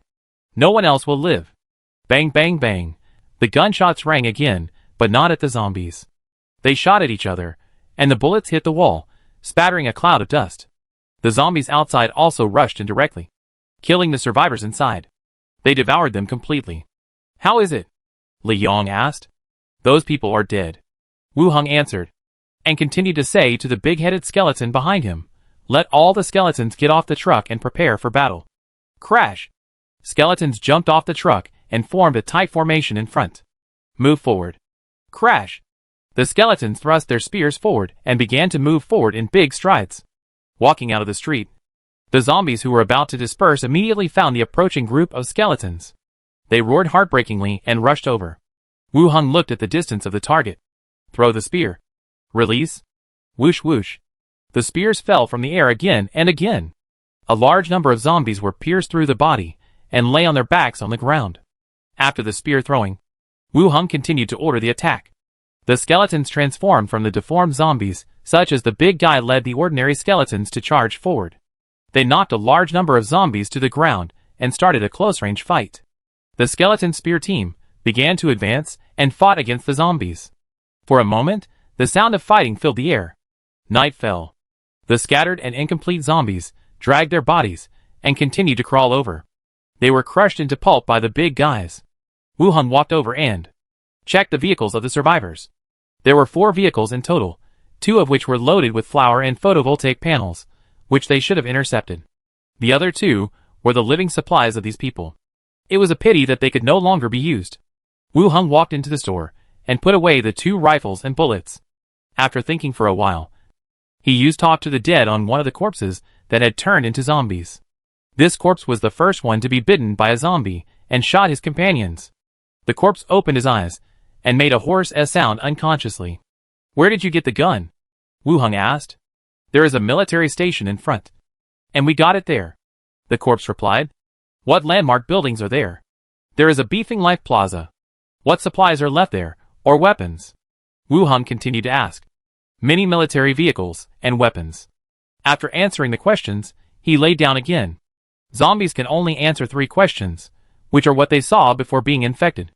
no one else will live." Bang bang bang. The gunshots rang again, but not at the zombies. They shot at each other, and the bullets hit the wall, spattering a cloud of dust. The zombies outside also rushed in directly, killing the survivors inside. They devoured them completely. "How is it?" Li Yong asked. "Those people are dead," Wu Hung answered, and continued to say to the big-headed skeleton behind him, "Let all the skeletons get off the truck and prepare for battle." Crash! Skeletons jumped off the truck and formed a tight formation in front. "Move forward." Crash! The skeletons thrust their spears forward and began to move forward in big strides. Walking out of the street, the zombies who were about to disperse immediately found the approaching group of skeletons. They roared heartbreakingly and rushed over. Wu Hung looked at the distance of the target. Throw the spear. Release. Whoosh whoosh. The spears fell from the air again and again. A large number of zombies were pierced through the body and lay on their backs on the ground. After the spear throwing, Wu Hung continued to order the attack. The skeletons transformed from the deformed zombies, such as the big guy led the ordinary skeletons to charge forward. They knocked a large number of zombies to the ground and started a close-range fight. The skeleton spear team began to advance and fought against the zombies. For a moment, the sound of fighting filled the air. Night fell. The scattered and incomplete zombies dragged their bodies and continued to crawl over. They were crushed into pulp by the big guys. Wu Hung walked over and checked the vehicles of the survivors. There were 4 vehicles in total, 2 of which were loaded with flour and photovoltaic panels, which they should have intercepted. The other 2 were the living supplies of these people. It was a pity that they could no longer be used. Wu Hung walked into the store and put away the 2 rifles and bullets. After thinking for a while, he used Talk to the Dead on one of the corpses that had turned into zombies. This corpse was the first one to be bitten by a zombie and shot his companions. The corpse opened his eyes and made a hoarse sound unconsciously. "Where did you get the gun?" Wu Hung asked. "There is a military station in front. And we got it there," the corpse replied. "What landmark buildings are there?" "There is a beefing life plaza." "What supplies are left there, or weapons?" Wu Hung continued to ask. "Many military vehicles and weapons." After answering the questions, he lay down again. Zombies can only answer 3 questions, which are what they saw before being infected.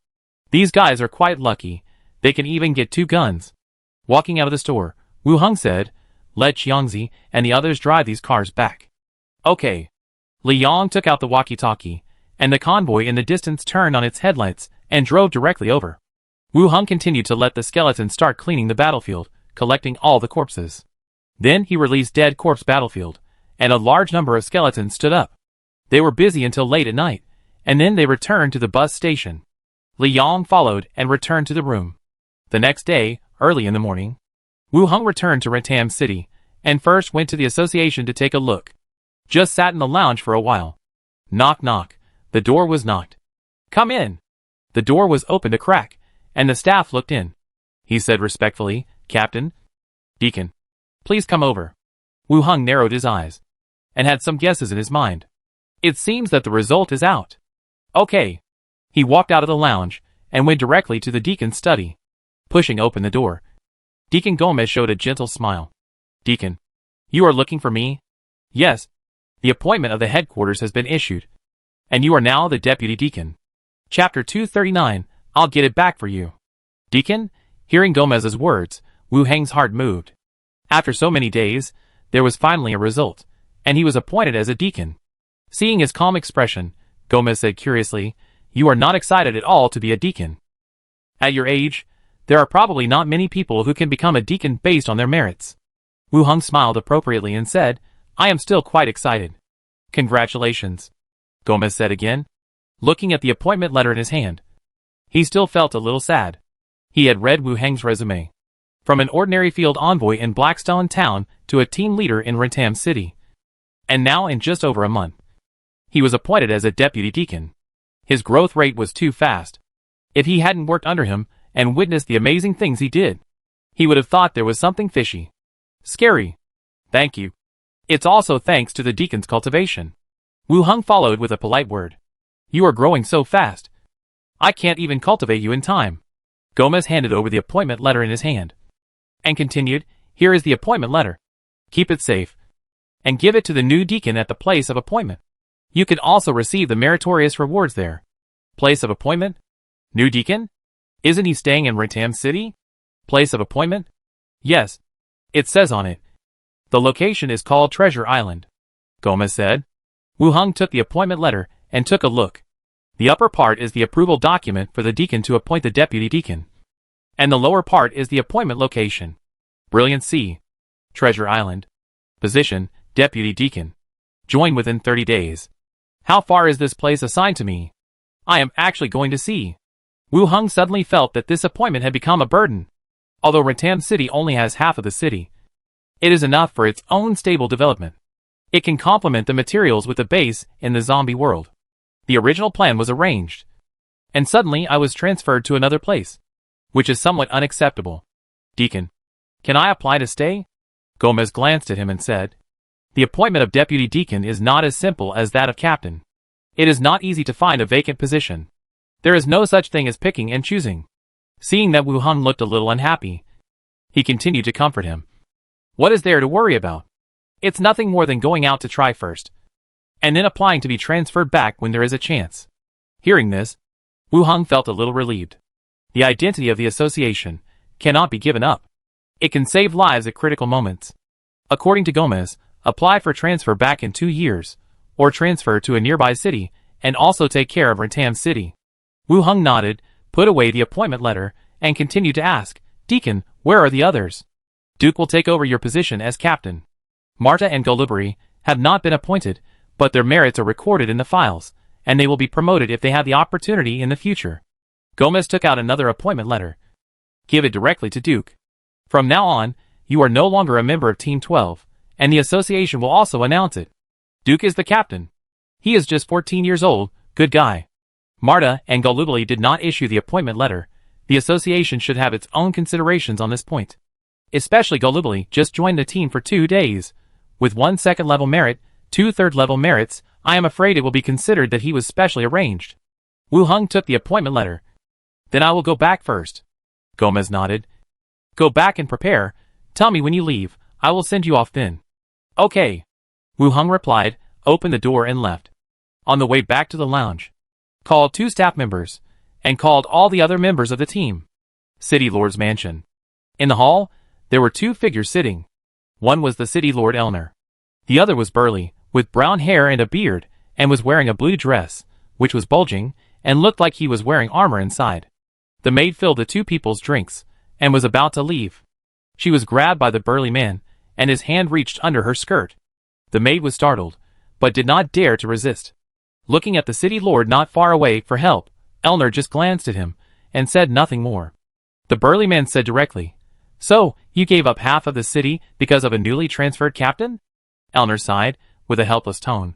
These guys are quite lucky. They can even get 2 guns. Walking out of the store, Wu Hung said, "Let Xiangzi and the others drive these cars back." "Okay." Li Yong took out the walkie-talkie, and the convoy in the distance turned on its headlights and drove directly over. Wu Hung continued to let the skeletons start cleaning the battlefield, collecting all the corpses. Then he released Dead Corpse Battlefield, and a large number of skeletons stood up. They were busy until late at night, and then they returned to the bus station. Li Yong followed and returned to the room. The next day, early in the morning, Wu Hung returned to Rentam City, and first went to the association to take a look. Just sat in the lounge for a while. Knock knock. The door was knocked. "Come in." The door was opened a crack, and the staff looked in. He said respectfully, "Captain, Deacon, please come over." Wu Hung narrowed his eyes, and had some guesses in his mind. "It seems that the result is out." "Okay." He walked out of the lounge, and went directly to the deacon's study. Pushing open the door, Deacon Gomez showed a gentle smile. "Deacon, you are looking for me?" "Yes. The appointment of the headquarters has been issued, and you are now the deputy deacon." Chapter 239, I'll get it back for you. "Deacon?" Hearing Gomez's words, Wu Hang's heart moved. After so many days, there was finally a result, and he was appointed as a deacon. Seeing his calm expression, Gomez said curiously, "You are not excited at all to be a deacon. At your age, there are probably not many people who can become a deacon based on their merits." Wu Hung smiled appropriately and said, "I am still quite excited." "Congratulations," Gomez said again, looking at the appointment letter in his hand. He still felt a little sad. He had read Wu Hang's resume. From an ordinary field envoy in Blackstone Town to a team leader in Rentam City. And now in just over a month, he was appointed as a deputy deacon. His growth rate was too fast. If he hadn't worked under him and witnessed the amazing things he did, he would have thought there was something fishy. Scary. Thank you. It's also thanks to the deacon's cultivation. Wu Hung followed with a polite word. You are growing so fast. I can't even cultivate you in time. Gomez handed over the appointment letter in his hand and continued, here is the appointment letter. Keep it safe and give it to the new deacon at the place of appointment. You can also receive the meritorious rewards there. Place of appointment? New deacon? Isn't he staying in Ratam City? Place of appointment? Yes. It says on it. The location is called Treasure Island, Gomez said. Wu Hung took the appointment letter and took a look. The upper part is the approval document for the deacon to appoint the deputy deacon, and the lower part is the appointment location. Brilliant C. Treasure Island. Position, deputy deacon. Join within 30 days. How far is this place assigned to me? I am actually going to see. Wu Hung suddenly felt that this appointment had become a burden. Although Ratam City only has half of the city, it is enough for its own stable development. It can complement the materials with a base in the zombie world. The original plan was arranged, and suddenly I was transferred to another place, which is somewhat unacceptable. Deacon, can I apply to stay? Gomez glanced at him and said, the appointment of deputy deacon is not as simple as that of captain. It is not easy to find a vacant position. There is no such thing as picking and choosing. Seeing that Wu Hung looked a little unhappy, he continued to comfort him. What is there to worry about? It's nothing more than going out to try first, and then applying to be transferred back when there is a chance. Hearing this, Wu Hung felt a little relieved. The identity of the association cannot be given up. It can save lives at critical moments. According to Gomez, apply for transfer back in 2 years, or transfer to a nearby city, and also take care of Ratam City. Wu Hung nodded, put away the appointment letter, and continued to ask, Deacon, where are the others? Duke will take over your position as captain. Marta and Golubari have not been appointed, but their merits are recorded in the files, and they will be promoted if they have the opportunity in the future. Gomez took out another appointment letter. Give it directly to Duke. From now on, you are no longer a member of Team 12, and the association will also announce it. Duke is the captain. He is just 14 years old, good guy. Marta and Golubari did not issue the appointment letter. The association should have its own considerations on this point. Especially Golubari just joined the team for 2 days. With 1 second-level merit, 2 third-level merits, I am afraid it will be considered that he was specially arranged. Wu Hung took the appointment letter. Then I will go back first. Gomez nodded. Go back and prepare. Tell me when you leave. I will send you off then. Okay. Wu Hung replied, opened the door and left. On the way back to the lounge, called 2 staff members, and called all the other members of the team. City Lord's mansion. In the hall, there were 2 figures sitting. One was the City Lord Elner. The other was burly, with brown hair and a beard, and was wearing a blue dress, which was bulging, and looked like he was wearing armor inside. The maid filled the 2 people's drinks, and was about to leave. She was grabbed by the burly man, and his hand reached under her skirt. The maid was startled, but did not dare to resist. Looking at the City Lord not far away for help, Elner just glanced at him, and said nothing more. The burly man said directly, So, you gave up half of the city because of a newly transferred captain? Elner sighed, with a helpless tone.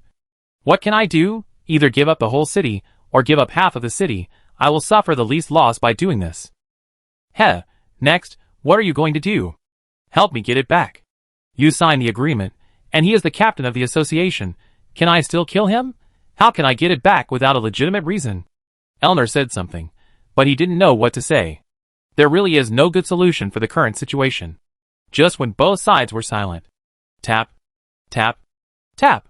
What can I do? Either give up the whole city, or give up half of the city. I will suffer the least loss by doing this. Heh, next, what are you going to do? Help me get it back. You signed the agreement, and he is the captain of the association. Can I still kill him? How can I get it back without a legitimate reason? Elner said something, but he didn't know what to say. There really is no good solution for the current situation. Just when both sides were silent. Tap, tap, tap.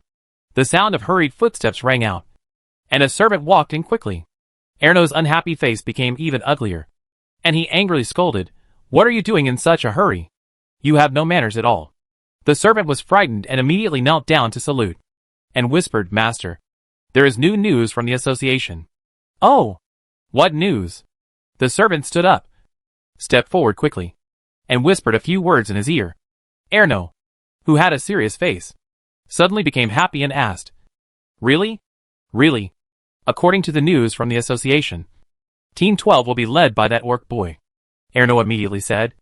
The sound of hurried footsteps rang out, and a servant walked in quickly. Erno's unhappy face became even uglier, and he angrily scolded, What are you doing in such a hurry? You have no manners at all. The servant was frightened and immediately knelt down to salute, and whispered, Master, there is new news from the association. Oh, what news? The servant stood up, stepped forward quickly, and whispered a few words in his ear. Erno, who had a serious face, suddenly became happy and asked, Really? Really? According to the news from the association, Team 12 will be led by that orc boy. Erno immediately said,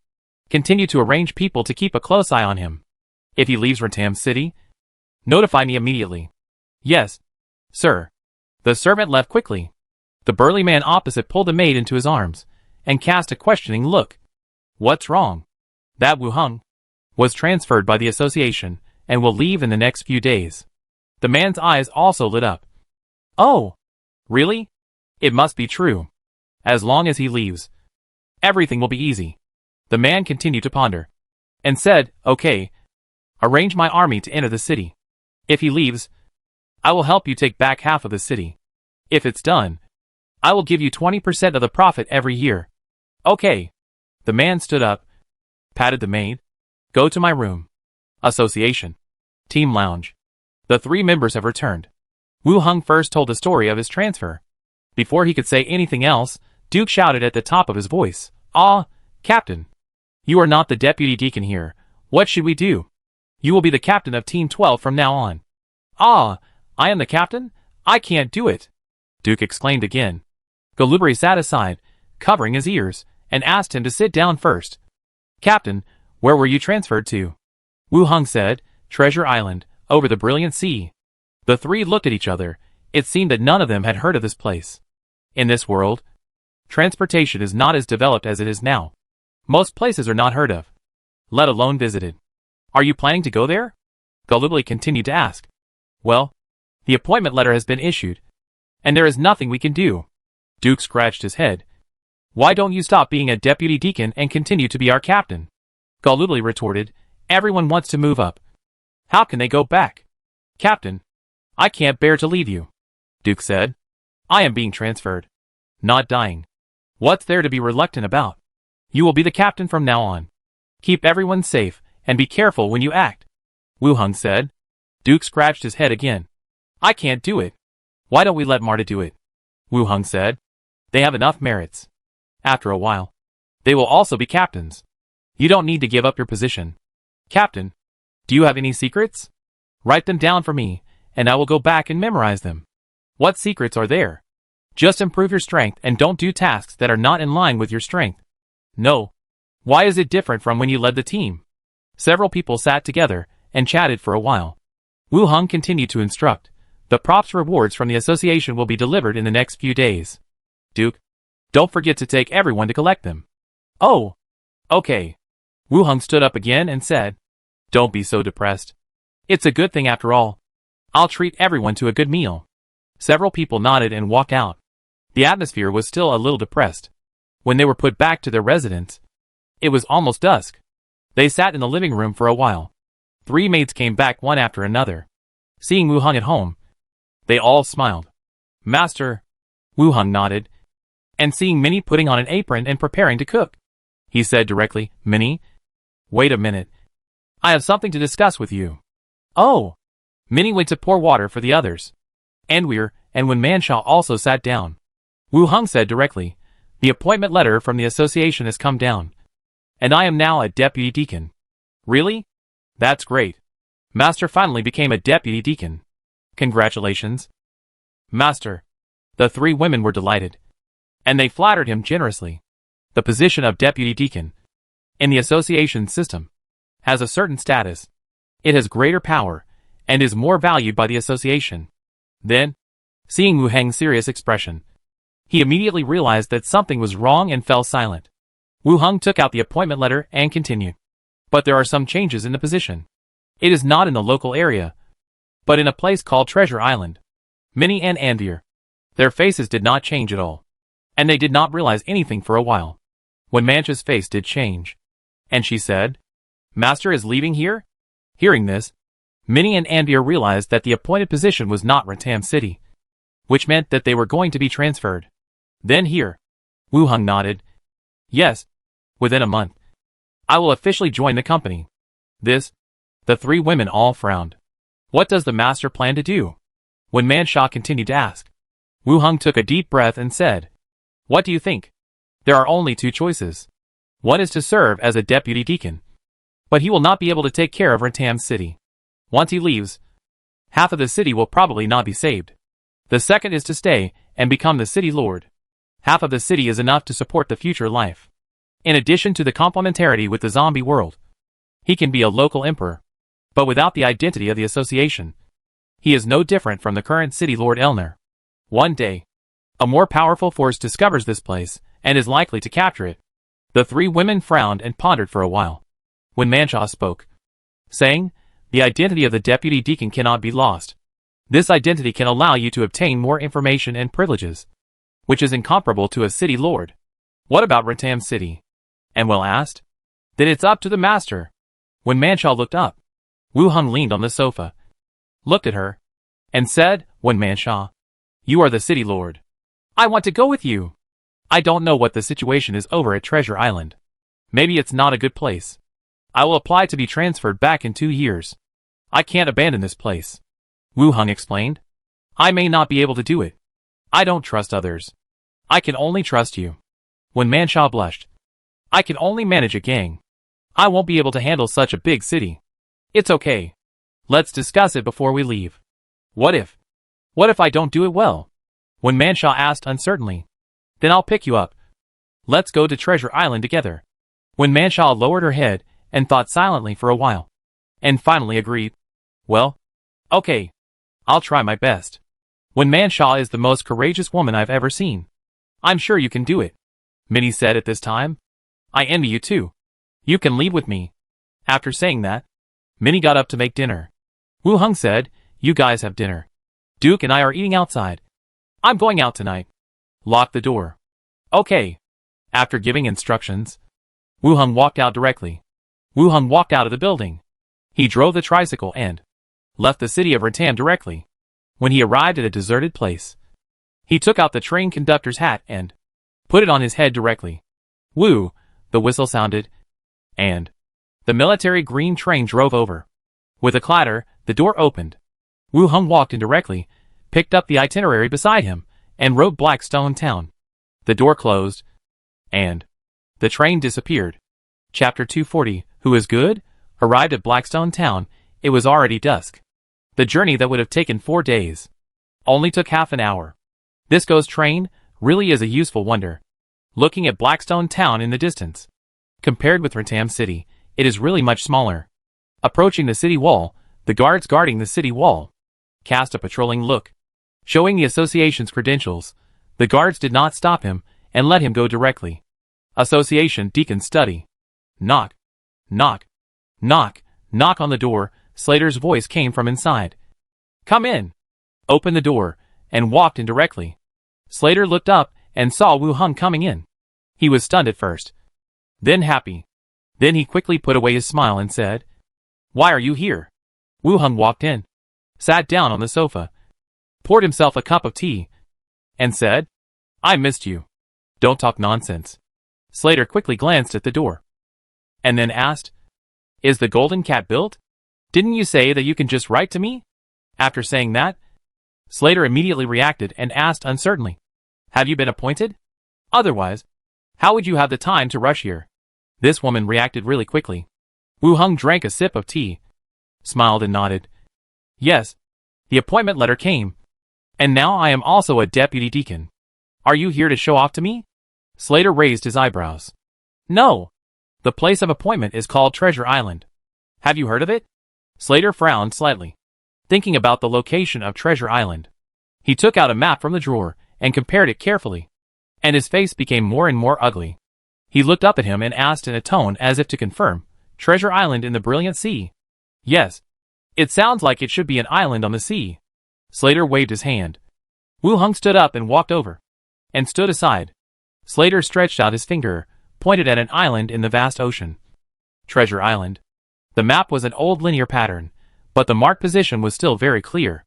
Continue to arrange people to keep a close eye on him. If he leaves Ratam City, notify me immediately. Yes, sir. The servant left quickly. The burly man opposite pulled the maid into his arms and cast a questioning look. What's wrong? That Wu Hung was transferred by the association and will leave in the next few days. The man's eyes also lit up. Oh, really? It must be true. As long as he leaves, everything will be easy. The man continued to ponder and said, okay, arrange my army to enter the city. If he leaves, I will help you take back half of the city. If it's done, I will give you 20% of the profit every year. Okay. The man stood up, patted the maid. Go to my room. Association. Team Lounge. The 3 members have returned. Wu Hung first told the story of his transfer. Before he could say anything else, Duke shouted at the top of his voice, "Ah, Captain! You are not the deputy deacon here. What should we do? You will be the captain of Team 12 from now on." "Ah, I am the captain? I can't do it!" Duke exclaimed again. Galubri sat aside, covering his ears, and asked him to sit down first. "Captain, where were you transferred to?" Wu Hung said, "Treasure Island, over the brilliant sea." The 3 looked at each other. It seemed that none of them had heard of this place. In this world, transportation is not as developed as it is now. Most places are not heard of, let alone visited. "Are you planning to go there?" Galubli continued to ask. "Well, the appointment letter has been issued, and there is nothing we can do." Duke scratched his head. "Why don't you stop being a deputy deacon and continue to be our captain?" Galubli retorted, "Everyone wants to move up. How can they go back?" "Captain, I can't bear to leave you," Duke said. "I am being transferred, not dying. What's there to be reluctant about? You will be the captain from now on. Keep everyone safe, and be careful when you act," Wu Hung said. Duke scratched his head again. "I can't do it." "Why don't we let Marta do it?" Wu Hung said. "They have enough merits. After a while, they will also be captains. You don't need to give up your position." "Captain, do you have any secrets? Write them down for me, and I will go back and memorize them." "What secrets are there?" "Just improve your strength and don't do tasks that are not in line with your strength." "No. Why is it different from when you led the team?" Several people sat together and chatted for a while. Wu Hung continued to instruct. "The props rewards from the association will be delivered in the next few days. Duke, don't forget to take everyone to collect them." "Oh, okay." Wu Hung stood up again and said, "Don't be so depressed. It's a good thing after all. I'll treat everyone to a good meal." Several people nodded and walked out. The atmosphere was still a little depressed. When they were put back to their residence, it was almost dusk. They sat in the living room for a while. 3 maids came back one after another. Seeing Wu Hung at home, they all smiled. "Master," Wu Hung nodded, and seeing Minnie putting on an apron and preparing to cook, he said directly, "Minnie, wait a minute. I have something to discuss with you." "Oh." Minnie went to pour water for the others. And when Manshaw also sat down, Wu Hung said directly, "The appointment letter from the association has come down, and I am now a deputy deacon." "Really? That's great. Master finally became a deputy deacon. Congratulations." "Master." The 3 women were delighted, and they flattered him generously. The position of deputy deacon in the association system has a certain status. It has greater power and is more valued by the association. Then, seeing Wu Heng's serious expression, he immediately realized that something was wrong and fell silent. Wu Hung took out the appointment letter and continued. "But there are some changes in the position. It is not in the local area, but in a place called Treasure Island." Minnie and Anvir, their faces did not change at all, and they did not realize anything for a while. When Mancha's face did change, and she said, "Master is leaving here?" Hearing this, Minnie and Anvir realized that the appointed position was not Ratam City, which meant that they were going to be transferred. "Then here." Wu Hung nodded. "Yes, within a month. I will officially join the company." The 3 women all frowned. "What does the master plan to do?" When Manshaw continued to ask, Wu Hung took a deep breath and said, "What do you think? There are only 2 choices. One is to serve as a deputy deacon, but he will not be able to take care of Ratam City. Once he leaves, half of the city will probably not be saved. The second is to stay and become the city lord. Half of the city is enough to support the future life. In addition to the complementarity with the zombie world, he can be a local emperor, but without the identity of the association. He is no different from the current city lord Elner. One day, A more powerful force discovers this place, and is likely to capture it. The three women frowned and pondered for a while. When Manshaw spoke, saying, "The identity of the deputy deacon cannot be lost. This identity can allow you to obtain more information and privileges, which is incomparable to a city lord." "What about Ratam City?" Anwell asked. "Then it's up to the master." When Manshaw looked up, Wu Hung leaned on the sofa, looked at her, and said, "When Manshaw, you are the city lord. I want to go with you. I don't know what the situation is over at Treasure Island. Maybe it's not a good place. I will apply to be transferred back in 2 years. I can't abandon this place." Wu Hung explained. "I may not be able to do it. I don't trust others. I can only trust you." When Manshaw blushed, "I can only manage a gang. I won't be able to handle such a big city." "It's okay. Let's discuss it before we leave." What if I don't do it well?" When Manshaw asked uncertainly. "Then I'll pick you up. Let's go to Treasure Island together." When Manshaw lowered her head and thought silently for a while, and finally agreed, "Well, okay. I'll try my best." When Manshaw is the most courageous woman I've ever seen. "I'm sure you can do it," Minnie said at this time. "I envy you too. You can lead with me." After saying that, Minnie got up to make dinner. Wu Hung said, "You guys have dinner. Duke and I are eating outside. I'm going out tonight. Lock the door." "Okay." After giving instructions, Wu Hung walked out directly. Wu Hung walked out of the building. He drove the tricycle and left the city of Ratam directly. When he arrived at a deserted place, he took out the train conductor's hat and put it on his head directly. Woo! The whistle sounded, and the military green train drove over. With a clatter, the door opened. Wu Hung walked in directly, picked up the itinerary beside him, and rode Blackstone Town. The door closed, and the train disappeared. Chapter 240, Who is Good? Arrived at Blackstone Town. It was already dusk. The journey that would have taken 4 days only took half an hour. This ghost train really is a useful wonder. Looking at Blackstone Town in the distance, compared with Ratam City, it is really much smaller. Approaching the city wall, the guards guarding the city wall cast a patrolling look. Showing the association's credentials, the guards did not stop him and let him go directly. Association Deacon Study. Knock. Knock. Knock. Knock on the door. Slater's voice came from inside. "Come in." Opened the door and walked in directly. Slater looked up and saw Wu Hung coming in. He was stunned at first, then happy. Then he quickly put away his smile and said, "Why are you here?" Wu Hung walked in, sat down on the sofa, poured himself a cup of tea, and said, "I missed you. Don't talk nonsense." Slater quickly glanced at the door, and then asked, "Is the Golden Cat built? Didn't you say that you can just write to me?" After saying that, Slater immediately reacted and asked uncertainly, "Have you been appointed? Otherwise, how would you have the time to rush here?" This woman reacted really quickly. Wu Hung drank a sip of tea, smiled and nodded. "Yes, the appointment letter came, and now I am also a deputy deacon. Are you here to show off to me?" Slater raised his eyebrows. "No. The place of appointment is called Treasure Island. Have you heard of it?" Slater frowned slightly, thinking about the location of Treasure Island. He took out a map from the drawer and compared it carefully, and his face became more and more ugly. He looked up at him and asked in a tone as if to confirm, "Treasure Island in the brilliant sea?" "Yes. It sounds like it should be an island on the sea." Slater waved his hand. Wu Hung stood up and walked over, and stood aside. Slater stretched out his finger, pointed at an island in the vast ocean. Treasure Island. The map was an old linear pattern, but the marked position was still very clear.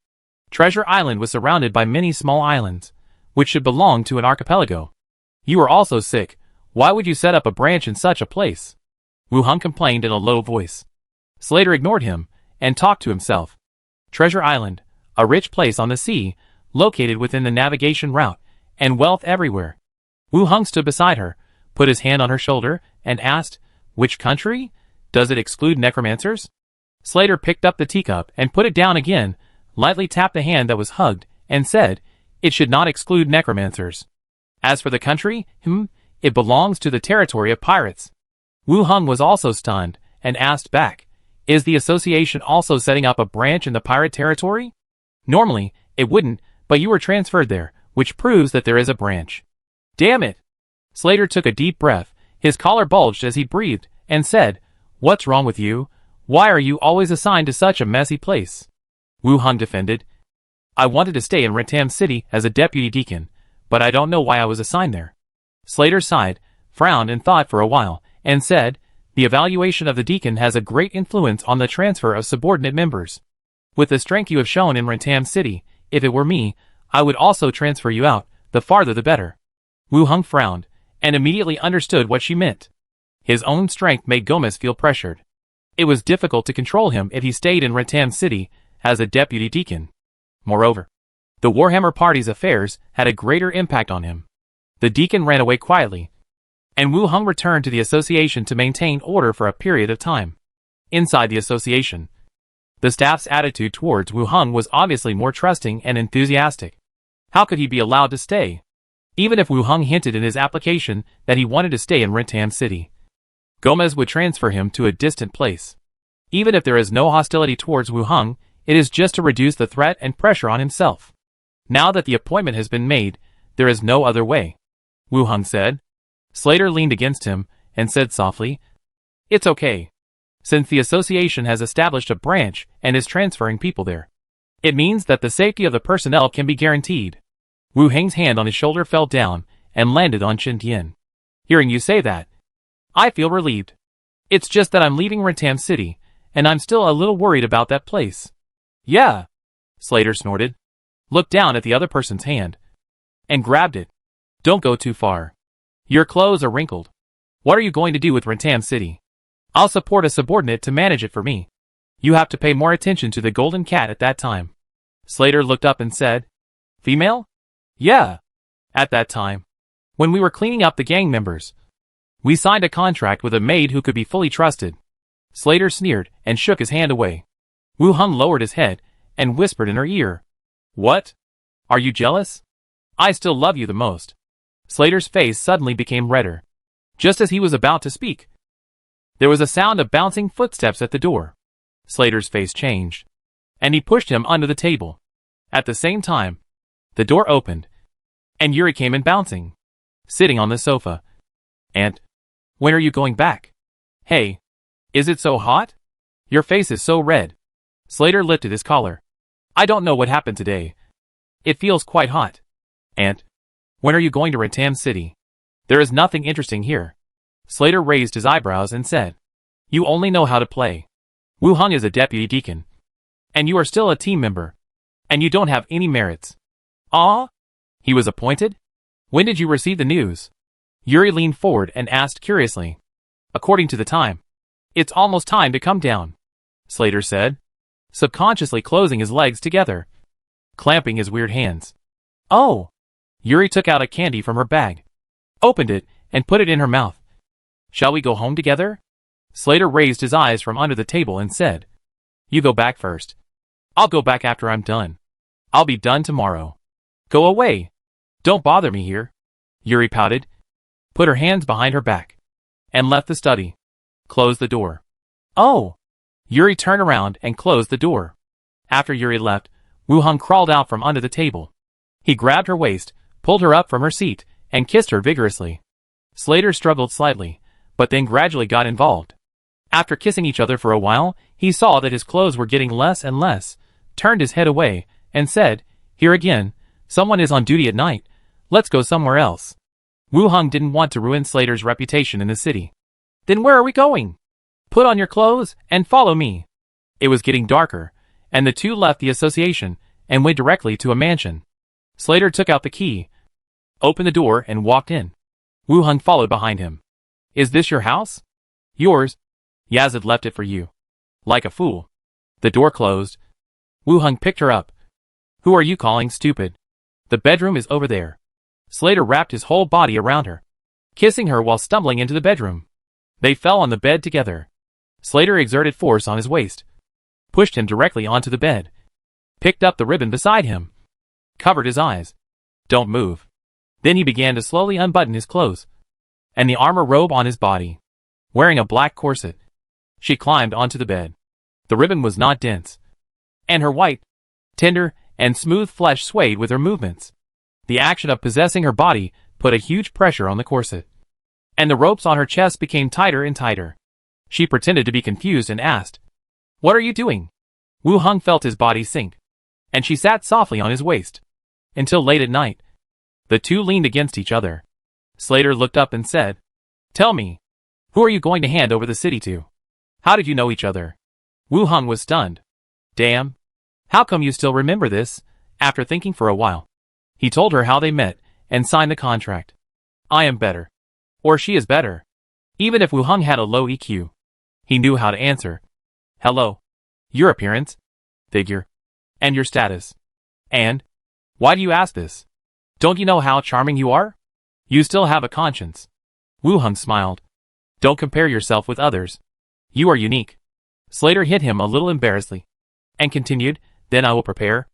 Treasure Island was surrounded by many small islands, which should belong to an archipelago. "You are also sick. Why would you set up a branch in such a place?" Wu Hung complained in a low voice. Slater ignored him and talked to himself. Treasure Island, a rich place on the sea, located within the navigation route, and wealth everywhere. Wu Hung stood beside her, put his hand on her shoulder, and asked, "Which country? Does it exclude necromancers?" Slater picked up the teacup and put it down again, lightly tapped the hand that was hugged, and said, "It should not exclude necromancers. As for the country, it belongs to the territory of pirates." Wu Hung was also stunned, and asked back, "Is the association also setting up a branch in the pirate territory?" "Normally, it wouldn't, but you were transferred there, which proves that there is a branch. Damn it! Slater took a deep breath, his collar bulged as he breathed, and said, "What's wrong with you? Why are you always assigned to such a messy place?" Wu Hung defended. "I wanted to stay in Rentam City as a deputy deacon, but I don't know why I was assigned there." Slater sighed, frowned and thought for a while, and said, "The evaluation of the deacon has a great influence on the transfer of subordinate members. With the strength you have shown in Rentam City, if it were me, I would also transfer you out, the farther the better." Wu Hung frowned, and immediately understood what she meant. His own strength made Gomez feel pressured. It was difficult to control him if he stayed in Rentam City as a deputy deacon. Moreover, the Warhammer Party's affairs had a greater impact on him. The deacon ran away quietly, and Wu Hung returned to the association to maintain order for a period of time. Inside the association, the staff's attitude towards Wu Hung was obviously more trusting and enthusiastic. How could he be allowed to stay? Even if Wu Hung hinted in his application that he wanted to stay in Rentam City, Gomez would transfer him to a distant place. Even if there is no hostility towards Wu Hung, it is just to reduce the threat and pressure on himself. Now that the appointment has been made, there is no other way, Wu Hung said. Slater leaned against him and said softly, "It's okay. Since the association has established a branch and is transferring people there, it means that the safety of the personnel can be guaranteed." Wu Hang's hand on his shoulder fell down and landed on Chin Tian. "Hearing you say that, I feel relieved. It's just that I'm leaving Rentam City, and I'm still a little worried about that place." "Yeah," Slater snorted, looked down at the other person's hand, and grabbed it. "Don't go too far. Your clothes are wrinkled. What are you going to do with Rentam City? I'll support a subordinate to manage it for me. You have to pay more attention to the Golden Cat at that time." Slater looked up and said, "Female?" "Yeah. At that time, when we were cleaning up the gang members, we signed a contract with a maid who could be fully trusted." Slater sneered and shook his hand away. Wu Hung lowered his head and whispered in her ear, "What? Are you jealous? I still love you the most." Slater's face suddenly became redder. Just as he was about to speak, there was a sound of bouncing footsteps at the door. Slater's face changed, and he pushed him under the table. At the same time, the door opened, and Yuri came in bouncing, sitting on the sofa. "Aunt, when are you going back? Hey, is it so hot? Your face is so red." Slater lifted his collar. "I don't know what happened today. It feels quite hot." "Aunt, when are you going to Rentam City? There is nothing interesting here." Slater raised his eyebrows and said, "You only know how to play. Wu Hung is a deputy deacon, and you are still a team member, and you don't have any merits." "Ah? He was appointed? When did you receive the news?" Yuri leaned forward and asked curiously. "According to the time. It's almost time to come down," Slater said, subconsciously closing his legs together, clamping his weird hands. "Oh!" Yuri took out a candy from her bag, opened it, and put it in her mouth. "Shall we go home together?" Slater raised his eyes from under the table and said, "You go back first. I'll go back after I'm done. I'll be done tomorrow." "Go away. Don't bother me here." Yuri pouted, put her hands behind her back, and left the study. Closed the door. "Oh!" Yuri turned around and closed the door. After Yuri left, Wu Hung crawled out from under the table. He grabbed her waist, pulled her up from her seat, and kissed her vigorously. Slater struggled slightly, but then gradually got involved. After kissing each other for a while, he saw that his clothes were getting less and less, turned his head away, and said, "Here again, someone is on duty at night. Let's go somewhere else." Wu Hung didn't want to ruin Slater's reputation in the city. "Then where are we going?" "Put on your clothes and follow me." It was getting darker, and the two left the association and went directly to a mansion. Slater took out the key, opened the door, and walked in. Wu Hung followed behind him. "Is this your house?" "Yours. Yazid left it for you." "Like a fool." The door closed. Wu Hung picked her up. "Who are you calling stupid? The bedroom is over there." Slater wrapped his whole body around her, kissing her while stumbling into the bedroom. They fell on the bed together. Slater exerted force on his waist, pushed him directly onto the bed, picked up the ribbon beside him, covered his eyes. "Don't move." Then he began to slowly unbutton his clothes and the armor robe on his body, wearing a black corset. She climbed onto the bed. The ribbon was not dense, and her white, tender, and smooth flesh swayed with her movements. The action of possessing her body put a huge pressure on the corset, and the ropes on her chest became tighter and tighter. She pretended to be confused and asked, "What are you doing?" Wu Hung felt his body sink, and she sat softly on his waist. Until late at night, the two leaned against each other. Slater looked up and said, "Tell me, who are you going to hand over the city to? How did you know each other?" Wu Hung was stunned. "Damn. How come you still remember this?" After thinking for a while, he told her how they met and signed the contract. "I am better. Or she is better." Even if Wu Hung had a low EQ, he knew how to answer. "Hello. Your appearance, figure, and your status. And why do you ask this? Don't you know how charming you are? You still have a conscience." Wu Hung smiled. "Don't compare yourself with others. You are unique." Slater hit him a little embarrassedly and continued, "Then I will prepare.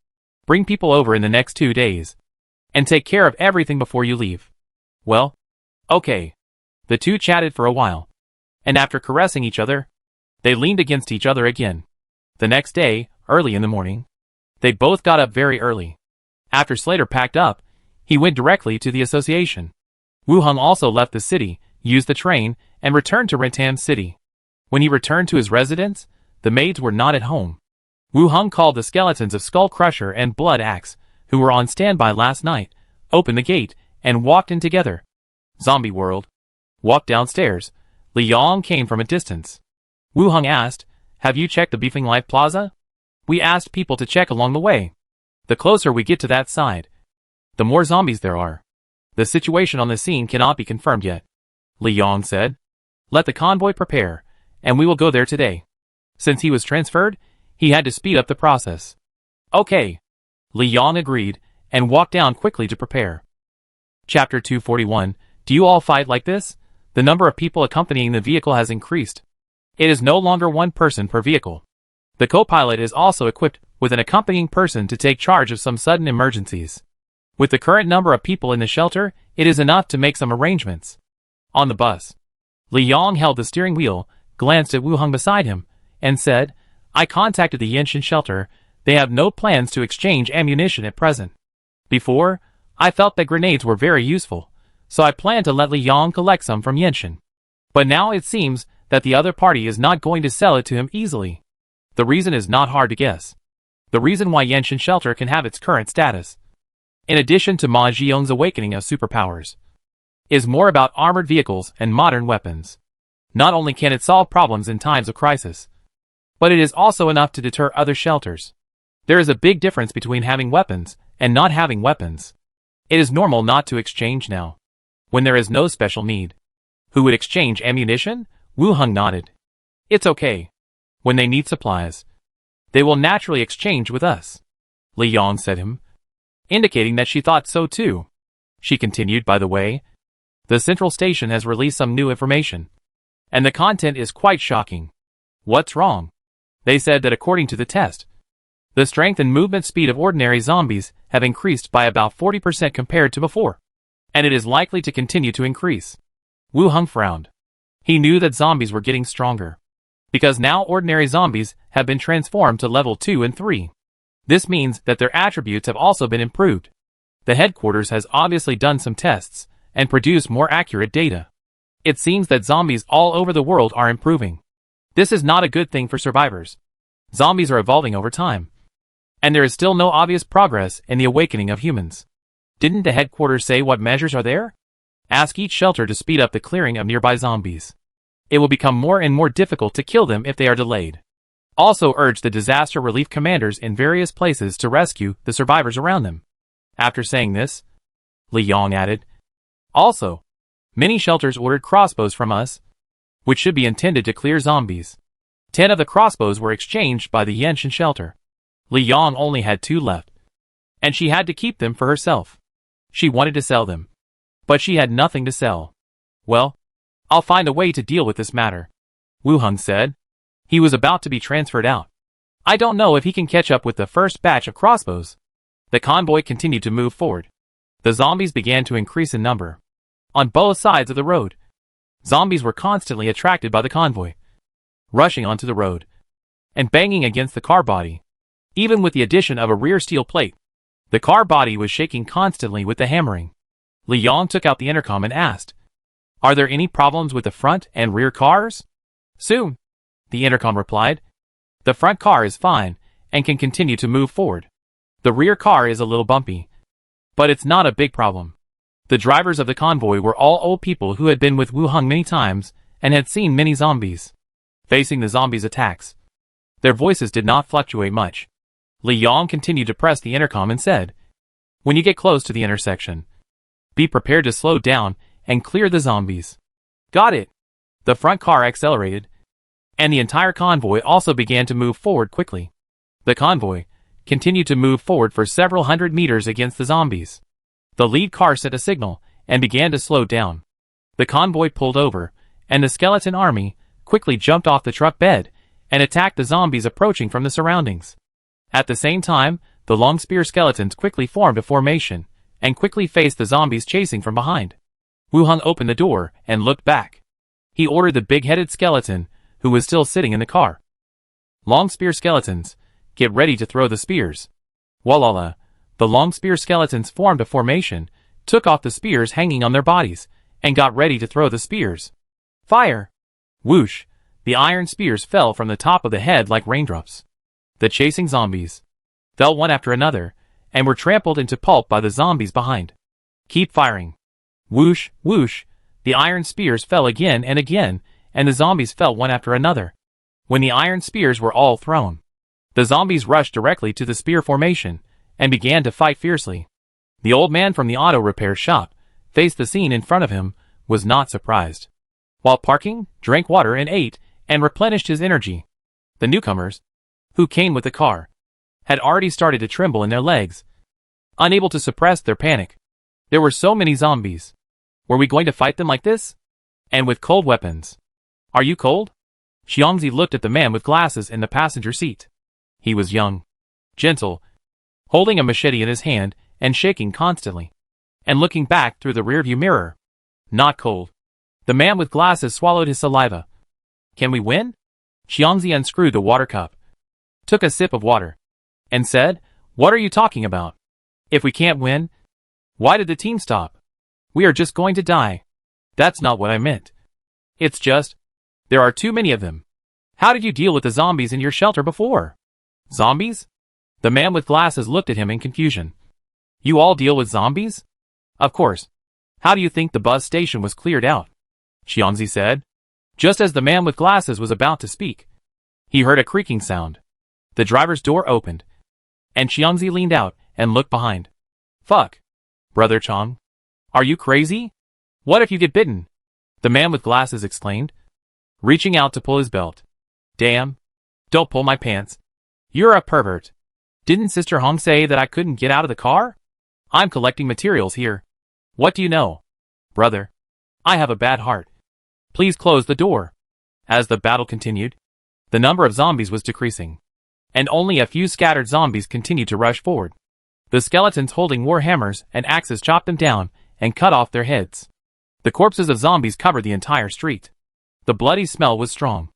Bring people over in the next 2 days. And take care of everything before you leave." "Well, okay." The two chatted for a while, and after caressing each other, they leaned against each other again. The next day, early in the morning, they both got up very early. After Slater packed up, he went directly to the association. Wu Hung also left the city, used the train, and returned to Rentam City. When he returned to his residence, the maids were not at home. Wu Hung called the skeletons of Skull Crusher and Blood Axe, who were on standby last night, opened the gate, and walked in together. Zombie world. Walked downstairs. Li Yong came from a distance. Wu Hung asked, "Have you checked the Beefing Life Plaza?" "We asked people to check along the way. The closer we get to that side, the more zombies there are. The situation on the scene cannot be confirmed yet," Li Yong said. "Let the convoy prepare, and we will go there today." Since he was transferred, he had to speed up the process. "Okay." Li Yong agreed, and walked down quickly to prepare. Chapter 241. Do you all fight like this? The number of people accompanying the vehicle has increased. It is no longer one person per vehicle. The co-pilot is also equipped with an accompanying person to take charge of some sudden emergencies. With the current number of people in the shelter, it is enough to make some arrangements. On the bus, Li Yong held the steering wheel, glanced at Wu Hung beside him, and said, "I contacted the Yenshin shelter. They have no plans to exchange ammunition at present. Before, I felt that grenades were very useful, so I planned to let Li Yong collect some from Yenshin. But now it seems that the other party is not going to sell it to him easily. The reason is not hard to guess. The reason why Yenshin shelter can have its current status, in addition to Ma Jiong's awakening of superpowers, is more about armored vehicles and modern weapons. Not only can it solve problems in times of crisis, but it is also enough to deter other shelters. There is a big difference between having weapons and not having weapons. It is normal not to exchange now, when there is no special need. Who would exchange ammunition? Wu Hung nodded. It's okay. When they need supplies, they will naturally exchange with us. Li Yong said him, indicating that she thought so too. She continued, by the way, the central station has released some new information, and the content is quite shocking. What's wrong? They said that according to the test, the strength and movement speed of ordinary zombies have increased by about 40% compared to before, and it is likely to continue to increase. Wu Hung frowned. He knew that zombies were getting stronger, because now ordinary zombies have been transformed to level 2 and 3. This means that their attributes have also been improved. The headquarters has obviously done some tests and produced more accurate data. It seems that zombies all over the world are improving. This is not a good thing for survivors. Zombies are evolving over time, and there is still no obvious progress in the awakening of humans. Didn't the headquarters say what measures are there? Ask each shelter to speed up the clearing of nearby zombies. It will become more and more difficult to kill them if they are delayed. Also urge the disaster relief commanders in various places to rescue the survivors around them. After saying this, Li Yong added, also, many shelters ordered crossbows from us, which should be intended to clear zombies. 10 of the crossbows were exchanged by the Yenshin shelter. Li Yong only had 2 left, and she had to keep them for herself. She wanted to sell them, but she had nothing to sell. Well, I'll find a way to deal with this matter, Wu Hung said. He was about to be transferred out. I don't know if he can catch up with the first batch of crossbows. The convoy continued to move forward. The zombies began to increase in number. On both sides of the road, zombies were constantly attracted by the convoy, rushing onto the road and banging against the car body. Even with the addition of a rear steel plate, The car body was shaking constantly with the hammering. Li Yang took out the intercom and asked, "Are there any problems with the front and rear cars?" "Soon," the intercom replied. "The front car is fine and can continue to move forward. The rear car is a little bumpy, but it's not a big problem." The drivers of the convoy were all old people who had been with Wu Hung many times and had seen many zombies. Facing the zombies' attacks, their voices did not fluctuate much. Li Yang continued to press the intercom and said, "When you get close to the intersection, be prepared to slow down and clear the zombies." "Got it." The front car accelerated, and the entire convoy also began to move forward quickly. The convoy continued to move forward for several hundred meters against the zombies. The lead car sent a signal and began to slow down. The convoy pulled over, and the skeleton army quickly jumped off the truck bed and attacked the zombies approaching from the surroundings. At the same time, the long spear skeletons quickly formed a formation and quickly faced the zombies chasing from behind. Wu Hung opened the door and looked back. He ordered the big-headed skeleton, who was still sitting in the car. "Long spear skeletons, get ready to throw the spears." Walala, the long spear skeletons formed a formation, took off the spears hanging on their bodies, and got ready to throw the spears. "Fire!" Whoosh! The iron spears fell from the top of the head like raindrops. The chasing zombies fell one after another, and were trampled into pulp by the zombies behind. "Keep firing." Whoosh, whoosh, the iron spears fell again and again, and the zombies fell one after another. When the iron spears were all thrown, the zombies rushed directly to the spear formation, and began to fight fiercely. The old man from the auto repair shop faced the scene in front of him, was not surprised. While parking, drank water and ate, and replenished his energy. The newcomers, who came with the car, had already started to tremble in their legs, unable to suppress their panic. There were so many zombies. Were we going to fight them like this? And with cold weapons. "Are you cold?" Xiangzi looked at the man with glasses in the passenger seat. He was young, gentle, holding a machete in his hand and shaking constantly, and looking back through the rearview mirror. "Not cold." The man with glasses swallowed his saliva. "Can we win?" Xiangzi unscrewed the water cup, took a sip of water, and said, "What are you talking about? If we can't win, why did the team stop? We are just going to die." "That's not what I meant. It's just, there are too many of them. How did you deal with the zombies in your shelter before?" "Zombies?" The man with glasses looked at him in confusion. "You all deal with zombies?" "Of course. How do you think the bus station was cleared out?" Xiangzi said. Just as the man with glasses was about to speak, he heard a creaking sound. The driver's door opened, and Xiangzi leaned out and looked behind. "Fuck. Brother Chong. Are you crazy? What if you get bitten?" The man with glasses exclaimed, reaching out to pull his belt. "Damn. Don't pull my pants. You're a pervert. Didn't Sister Hong say that I couldn't get out of the car? I'm collecting materials here. What do you know? Brother, I have a bad heart. Please close the door." As the battle continued, the number of zombies was decreasing, and only a few scattered zombies continued to rush forward. The skeletons holding war hammers and axes chopped them down and cut off their heads. The corpses of zombies covered the entire street. The bloody smell was strong.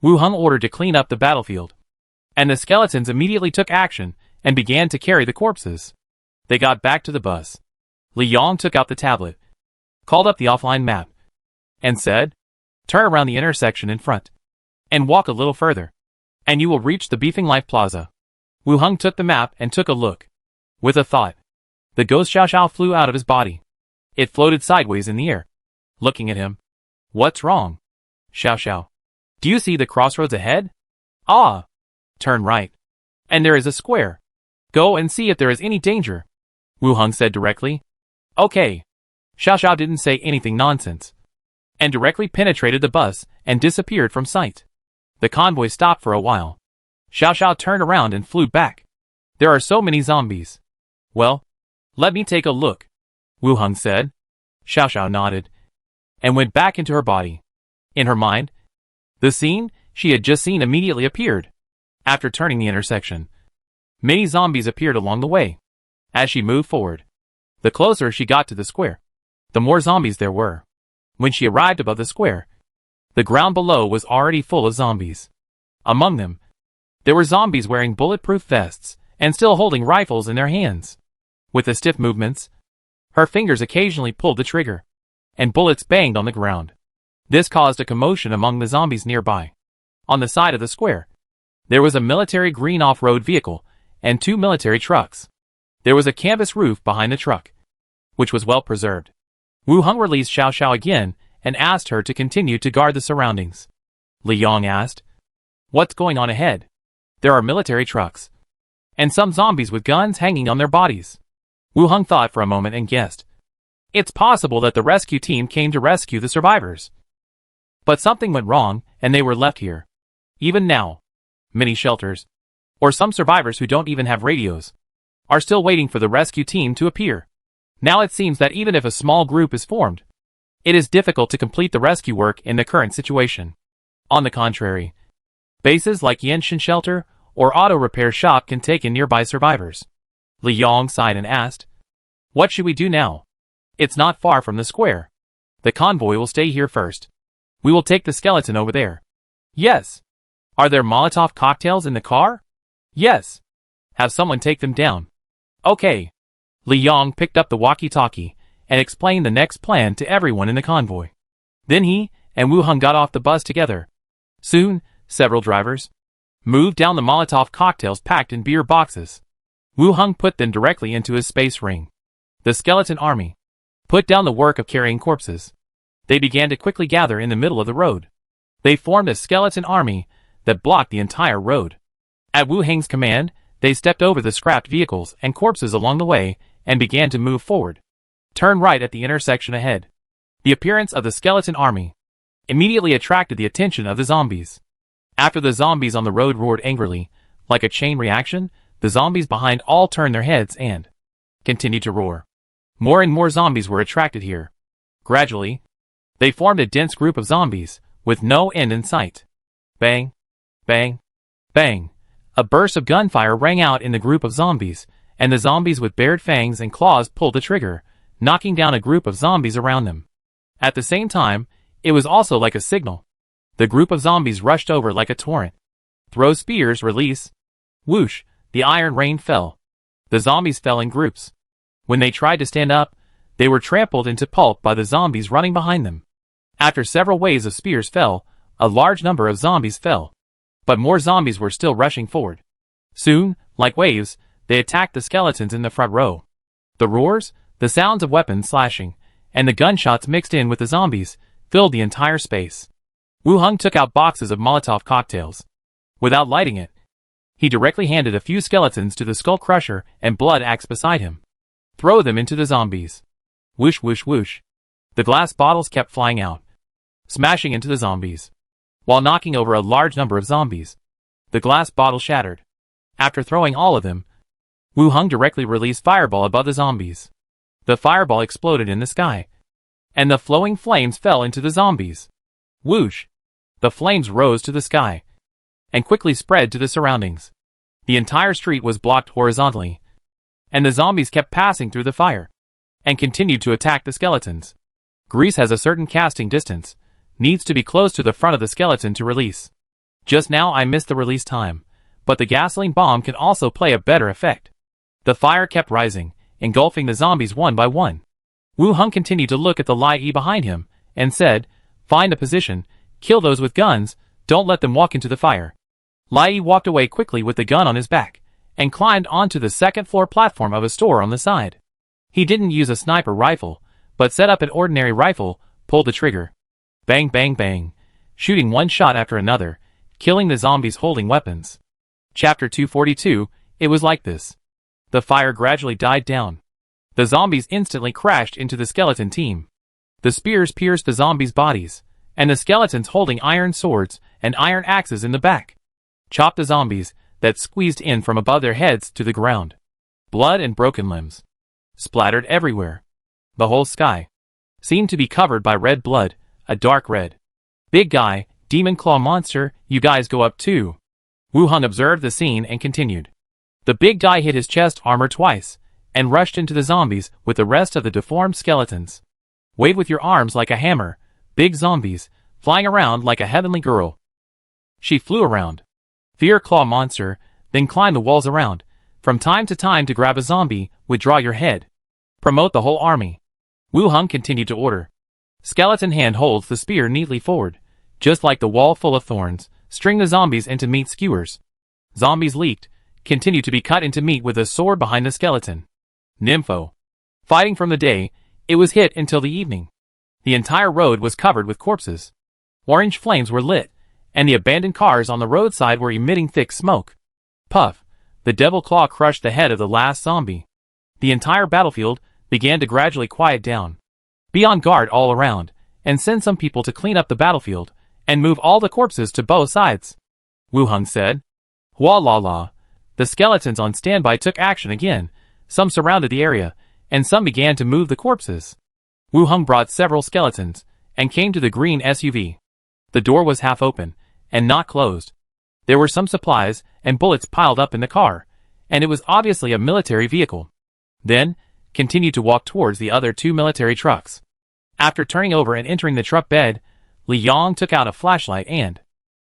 Wu Hung ordered to clean up the battlefield, and the skeletons immediately took action and began to carry the corpses. They got back to the bus. Li Yang took out the tablet, called up the offline map, and said, "Turn around the intersection in front, and walk a little further, and you will reach the Beefing Life Plaza." Wu Hung took the map and took a look. With a thought, the ghost Xiao Xiao flew out of his body. It floated sideways in the air, looking at him. "What's wrong, Xiao Xiao? Do you see the crossroads ahead?" "Ah. Turn right, and there is a square. Go and see if there is any danger," Wu Hung said directly. "Okay." Xiao Xiao didn't say anything nonsense, and directly penetrated the bus and disappeared from sight. The convoy stopped for a while. Xiao Xiao turned around and flew back. "There are so many zombies." "Well, let me take a look," Wu Hung said. Xiao Xiao nodded, and went back into her body. In her mind, the scene she had just seen immediately appeared. After turning the intersection, many zombies appeared along the way. As she moved forward, the closer she got to the square, the more zombies there were. When she arrived above the square, the ground below was already full of zombies. Among them, there were zombies wearing bulletproof vests and still holding rifles in their hands. With the stiff movements, her fingers occasionally pulled the trigger, and bullets banged on the ground. This caused a commotion among the zombies nearby. On the side of the square, there was a military green off-road vehicle and 2 military trucks. There was a canvas roof behind the truck, which was well preserved. Wu Heng released Xiao Xiao again and asked her to continue to guard the surroundings. Li Yong asked, "What's going on ahead?" "There are military trucks, and some zombies with guns hanging on their bodies." Wu Heng thought for a moment and guessed, "It's possible that the rescue team came to rescue the survivors. But something went wrong and they were left here. Even now, many shelters, or some survivors who don't even have radios, are still waiting for the rescue team to appear. Now it seems that even if a small group is formed, it is difficult to complete the rescue work in the current situation. On the contrary, bases like Yenshin Shelter or Auto Repair Shop can take in nearby survivors." Li Yong sighed and asked, "What should we do now?" "It's not far from the square. The convoy will stay here first. We will take the skeleton over there." "Yes." "Are there Molotov cocktails in the car?" "Yes." "Have someone take them down." "Okay." Li Yong picked up the walkie-talkie and explained the next plan to everyone in the convoy. Then he and Wu Heng got off the bus together. Soon, several drivers moved down the Molotov cocktails packed in beer boxes. Wu Heng put them directly into his space ring. The skeleton army put down the work of carrying corpses. They began to quickly gather in the middle of the road. They formed a skeleton army that blocked the entire road. At Wu Heng's command, they stepped over the scrapped vehicles and corpses along the way and began to move forward. Turn right at the intersection ahead. The appearance of the skeleton army immediately attracted the attention of the zombies. After the zombies on the road roared angrily, like a chain reaction, the zombies behind all turned their heads and continued to roar. More and more zombies were attracted here. Gradually, they formed a dense group of zombies, with no end in sight. Bang, bang, bang. A burst of gunfire rang out in the group of zombies, and the zombies with bared fangs and claws pulled the trigger, knocking down a group of zombies around them. At the same time, it was also like a signal. The group of zombies rushed over like a torrent. Throw spears, release. Whoosh, the iron rain fell. The zombies fell in groups. When they tried to stand up, they were trampled into pulp by the zombies running behind them. After several waves of spears fell, a large number of zombies fell. But more zombies were still rushing forward. Soon, like waves, they attacked the skeletons in the front row. The roars, the sounds of weapons slashing, and the gunshots mixed in with the zombies, filled the entire space. Wu Heng took out boxes of Molotov cocktails. Without lighting it, he directly handed a few skeletons to the skull crusher and blood axe beside him. Throw them into the zombies. Whoosh whoosh whoosh. The glass bottles kept flying out, smashing into the zombies, while knocking over a large number of zombies. The glass bottle shattered. After throwing all of them, Wu Heng directly released fireball above the zombies. The fireball exploded in the sky, and the flowing flames fell into the zombies. Whoosh! The flames rose to the sky, and quickly spread to the surroundings. The entire street was blocked horizontally, and the zombies kept passing through the fire, and continued to attack the skeletons. Grease has a certain casting distance, needs to be close to the front of the skeleton to release. Just now I missed the release time, but the gasoline bomb can also play a better effect. The fire kept rising, engulfing the zombies one by one. Wu Heng continued to look at the Lai behind him, and said, "Find a position, kill those with guns, don't let them walk into the fire." Lai walked away quickly with the gun on his back, and climbed onto the second-floor platform of a store on the side. He didn't use a sniper rifle, but set up an ordinary rifle, pulled the trigger. Bang bang bang, shooting one shot after another, killing the zombies holding weapons. Chapter 242, it was like this. The fire gradually died down. The zombies instantly crashed into the skeleton team. The spears pierced the zombies' bodies, and the skeletons holding iron swords and iron axes in the back chopped the zombies that squeezed in from above their heads to the ground. Blood and broken limbs splattered everywhere. The whole sky seemed to be covered by red blood, a dark red. "Big guy, demon claw monster, you guys go up too." Wu Heng observed the scene and continued. The big guy hit his chest armor twice, and rushed into the zombies with the rest of the deformed skeletons. Wave with your arms like a hammer, big zombies, flying around like a heavenly girl. She flew around. Fear claw monster, then climb the walls around, From time to time to grab a zombie, withdraw your head. Promote the whole army. Wu Hung continued to order. Skeleton hand holds the spear neatly forward. Just like the wall full of thorns, string the zombies into meat skewers. Zombies leaked, continue to be cut into meat with a sword behind the skeleton. Nympho. Fighting from the day, it was hit until the evening. The entire road was covered with corpses. Orange flames were lit, and the abandoned cars on the roadside were emitting thick smoke. Puff. The devil claw crushed the head of the last zombie. The entire battlefield began to gradually quiet down. Be on guard all around, and send some people to clean up the battlefield, and move all the corpses to both sides. Wu Hung said. Hua la la. The skeletons on standby took action again. Some surrounded the area, and some began to move the corpses. Wu Hung brought several skeletons, and came to the green SUV. The door was half open, and not closed. There were some supplies and bullets piled up in the car, and it was obviously a military vehicle. Then, continued to walk towards the other two military trucks. After turning over and entering the truck bed, Li Yong took out a flashlight and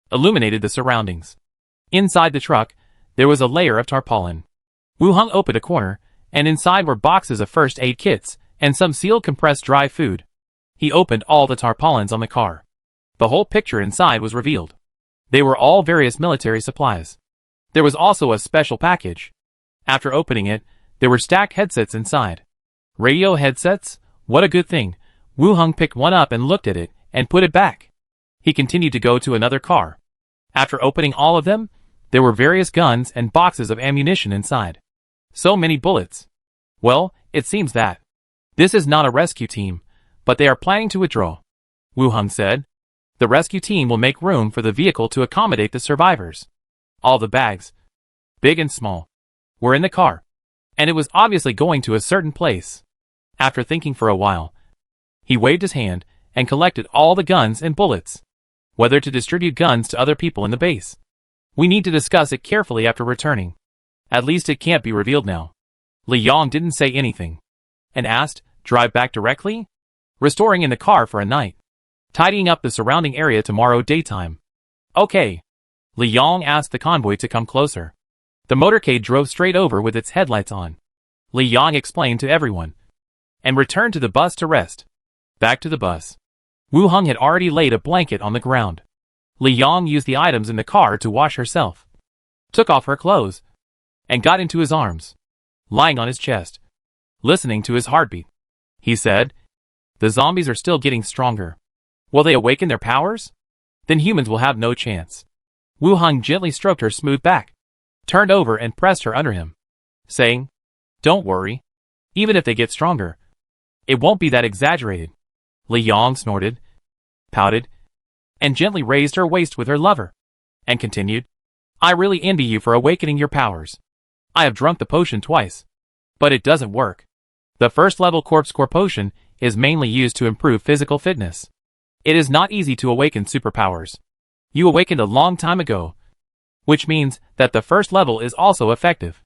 illuminated the surroundings. Inside the truck, there was a layer of tarpaulin. Wu Hung opened a corner, and inside were boxes of first aid kits and some sealed compressed dry food. He opened all the tarpaulins on the car. The whole picture inside was revealed. They were all various military supplies. There was also a special package. After opening it, there were stacked headsets inside. Radio headsets? What a good thing. Wu Hung picked one up and looked at it, and put it back. He continued to go to another car. After opening all of them, there were various guns and boxes of ammunition inside. So many bullets. Well, it seems that this is not a rescue team, but they are planning to withdraw. Wu Hung said. The rescue team will make room for the vehicle to accommodate the survivors. All the bags, big and small, were in the car, and it was obviously going to a certain place. After thinking for a while, he waved his hand and collected all the guns and bullets. Whether to distribute guns to other people in the base. We need to discuss it carefully after returning. At least it can't be revealed now. Li Yong didn't say anything, and asked, drive back directly? Restoring in the car for a night. Tidying up the surrounding area tomorrow daytime. Okay. Li Yong asked the convoy to come closer. The motorcade drove straight over with its headlights on. Li Yong explained to everyone, and returned to the bus to rest. Back to the bus. Wu Hung had already laid a blanket on the ground. Li Yong used the items in the car to wash herself. Took off her clothes, and got into his arms, lying on his chest, listening to his heartbeat. He said, the zombies are still getting stronger. Will they awaken their powers? Then humans will have no chance. Wu Hung gently stroked her smooth back, turned over and pressed her under him, saying, don't worry. Even if they get stronger, it won't be that exaggerated. Li Yong snorted, pouted, and gently raised her waist with her lover, and continued, I really envy you for awakening your powers. I have drunk the potion twice, but it doesn't work. The first level corpse core potion is mainly used to improve physical fitness. It is not easy to awaken superpowers. You awakened a long time ago, which means that the first level is also effective.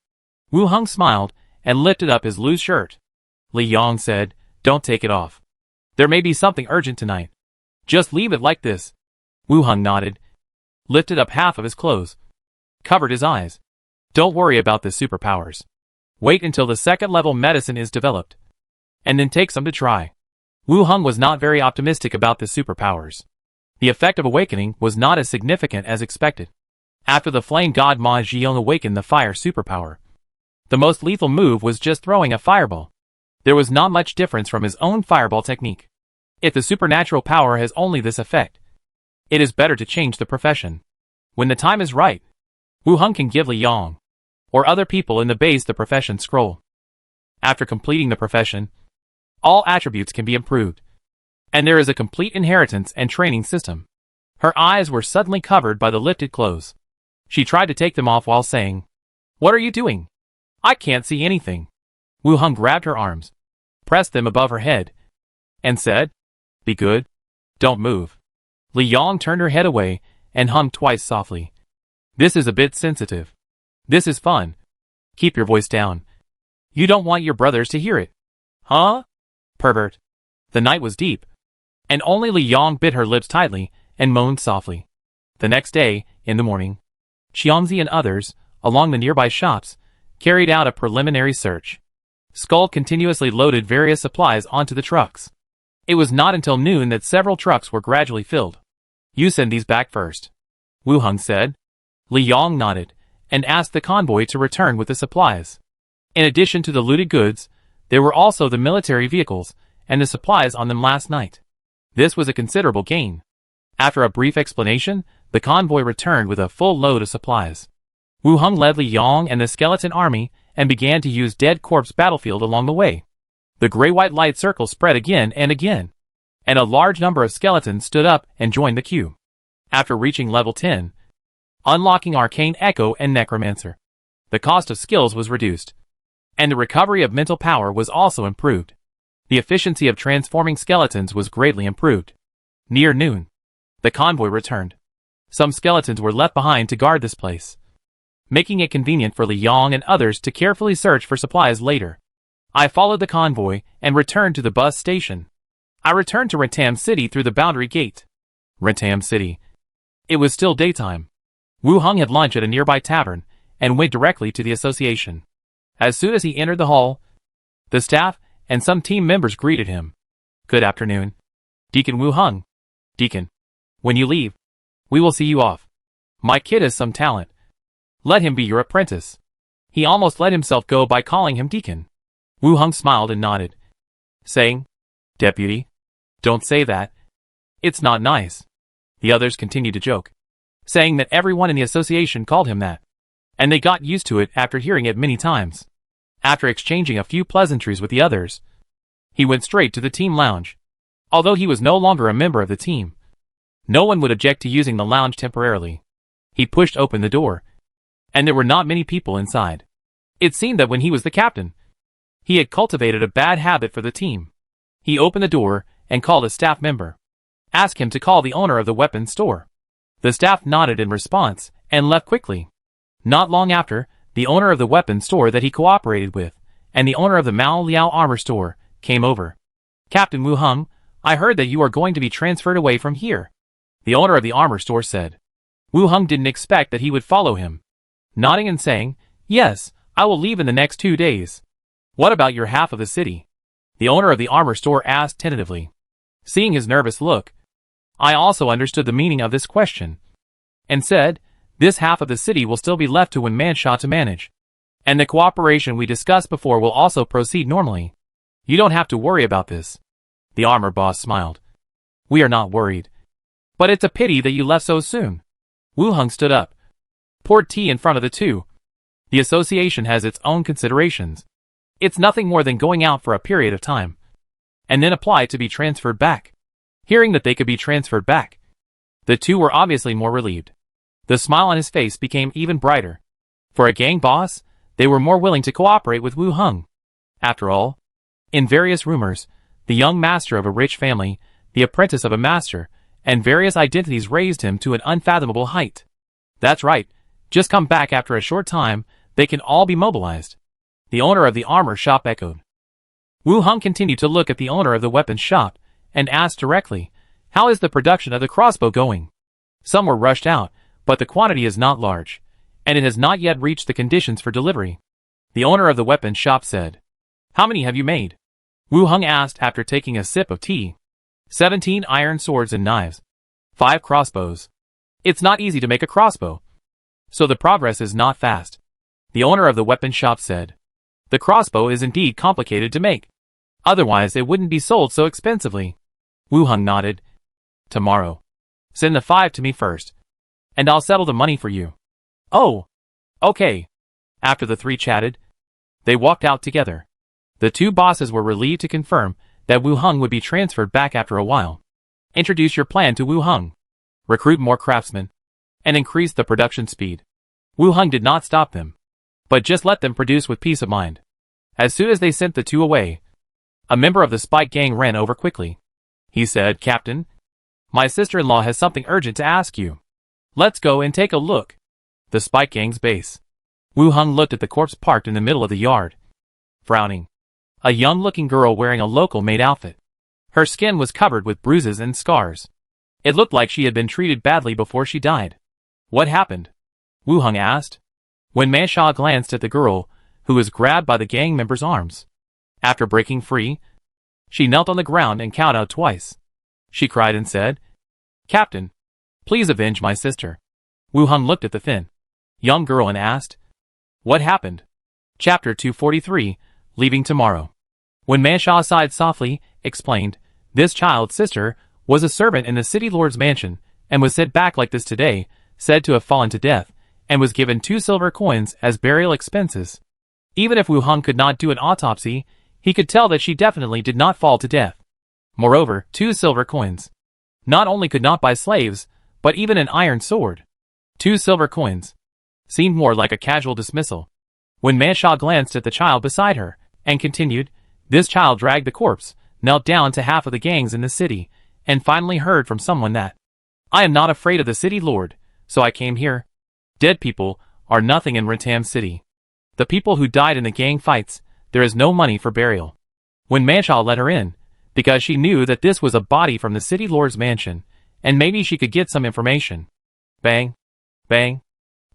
Wu Hung smiled and lifted up his loose shirt. Li Yong said, don't take it off. There may be something urgent tonight. Just leave it like this. Wu Hung nodded, lifted up half of his clothes, covered his eyes. Don't worry about the superpowers. Wait until the second level medicine is developed, and then take some to try. Wu Hung was not very optimistic about the superpowers. The effect of awakening was not as significant as expected. After the flame god Ma Jiang awakened the fire superpower, the most lethal move was just throwing a fireball. There was not much difference from his own fireball technique. If the supernatural power has only this effect, it is better to change the profession. When the time is right, Wu Hung can give Li Yong, or other people in the base, the profession scroll. After completing the profession, all attributes can be improved, and there is a complete inheritance and training system. Her eyes were suddenly covered by the lifted clothes. She tried to take them off while saying, what are you doing? I can't see anything. Wu Hung grabbed her arms, pressed them above her head, and said, be good. Don't move. Li Yong turned her head away and hummed twice softly. This is a bit sensitive. This is fun. Keep your voice down. You don't want your brothers to hear it. Huh? Pervert. The night was deep, and only Li Yong bit her lips tightly and moaned softly. The next day, in the morning, Xiangzi and others, along the nearby shops, carried out a preliminary search. Skull continuously loaded various supplies onto the trucks. It was not until noon that several trucks were gradually filled. You send these back first, Wu Heng said. Li Yong nodded, and asked the convoy to return with the supplies. In addition to the looted goods, there were also the military vehicles, and the supplies on them last night. This was a considerable gain. After a brief explanation, the convoy returned with a full load of supplies. Wu Heng led Li Yong and the skeleton army, and began to use Dead Corpse Battlefield along the way. The gray-white light circle spread again, and a large number of skeletons stood up and joined the queue. After reaching level 10, unlocking Arcane Echo and Necromancer, the cost of skills was reduced, and the recovery of mental power was also improved. The efficiency of transforming skeletons was greatly improved. Near noon, the convoy returned. Some skeletons were left behind to guard this place, making it convenient for Li Yong and others to carefully search for supplies later. I followed the convoy and returned to the bus station. I returned to Rentam City through the boundary gate. Rentam City. It was still daytime. Wu Heng had lunch at a nearby tavern and went directly to the association. As soon as he entered the hall, the staff and some team members greeted him. Good afternoon, Deacon Wu Heng. Deacon, when you leave, we will see you off. My kid has some talent. Let him be your apprentice. He almost let himself go by calling him Deacon. Wu Heng smiled and nodded, saying, Deputy, don't say that. It's not nice. The others continued to joke, saying that everyone in the association called him that, and they got used to it after hearing it many times. After exchanging a few pleasantries with the others, he went straight to the team lounge. Although he was no longer a member of the team, no one would object to using the lounge temporarily. He pushed open the door, and there were not many people inside. It seemed that when he was the captain, he had cultivated a bad habit for the team. He opened the door and called a staff member. Asked him to call the owner of the weapons store. The staff nodded in response and left quickly. Not long after, the owner of the weapons store that he cooperated with, and the owner of the Mao Liao armor store, came over. Captain Wu Heng, I heard that you are going to be transferred away from here, the owner of the armor store said. Wu Heng didn't expect that he would follow him. Nodding and saying, Yes, I will leave in the next 2 days. What about your half of the city? The owner of the armor store asked tentatively. Seeing his nervous look, I also understood the meaning of this question, and said, This half of the city will still be left to Wen Mansha to manage, and the cooperation we discussed before will also proceed normally. You don't have to worry about this. The armor boss smiled. We are not worried. But it's a pity that you left so soon. Wu Heng stood up, poured tea in front of the two. The association has its own considerations. It's nothing more than going out for a period of time, and then apply to be transferred back. Hearing that they could be transferred back, the two were obviously more relieved. The smile on his face became even brighter. For a gang boss, they were more willing to cooperate with Wu Heng. After all, in various rumors, the young master of a rich family, the apprentice of a master, and various identities raised him to an unfathomable height. That's right, just come back after a short time, they can all be mobilized. The owner of the armor shop echoed. Wu Heng continued to look at the owner of the weapons shop, and asked directly, How is the production of the crossbow going? Some were rushed out, but the quantity is not large, and it has not yet reached the conditions for delivery. The owner of the weapons shop said. How many have you made? Wu Heng asked after taking a sip of tea. 17 iron swords and knives. 5 crossbows. It's not easy to make a crossbow, so the progress is not fast. The owner of the weapons shop said. The crossbow is indeed complicated to make. Otherwise it wouldn't be sold so expensively. Wu Heng nodded. Tomorrow. Send the 5 to me first, and I'll settle the money for you. Oh, okay. After the 3 chatted, they walked out together. The 2 bosses were relieved to confirm that Wu Heng would be transferred back after a while. Introduce your plan to Wu Heng. Recruit more craftsmen, and increase the production speed. Wu Heng did not stop them, but just let them produce with peace of mind. As soon as they sent the 2 away, a member of the Spike gang ran over quickly. He said, Captain, my sister-in-law has something urgent to ask you. Let's go and take a look. The Spike gang's base. Wu Heng looked at the corpse parked in the middle of the yard, frowning. A young-looking girl wearing a local-made outfit. Her skin was covered with bruises and scars. It looked like she had been treated badly before she died. What happened? Wu Heng asked. When Mansha glanced at the girl, who was grabbed by the gang member's arms. After breaking free, she knelt on the ground and kowtowed twice. She cried and said, "Captain, please avenge my sister." Wu Hung looked at the thin young girl and asked, "What happened?" Chapter 243, Leaving Tomorrow. When Manshaw sighed softly, explained, "This child's sister was a servant in the city lord's mansion, and was sent back like this today, said to have fallen to death, and was given 2 silver coins as burial expenses. Even if Wu Hung could not do an autopsy, he could tell that she definitely did not fall to death. Moreover, 2 silver coins not only could not buy slaves, but even an iron sword. 2 silver coins seemed more like a casual dismissal. When Manshaw glanced at the child beside her, and continued, "This child dragged the corpse, knelt down to half of the gangs in the city, and finally heard from someone that, 'I am not afraid of the city lord, so I came here.' Dead people are nothing in Rentam City. The people who died in the gang fights, there is no money for burial." When Manshaw let her in, because she knew that this was a body from the city lord's mansion, and maybe she could get some information. Bang, bang,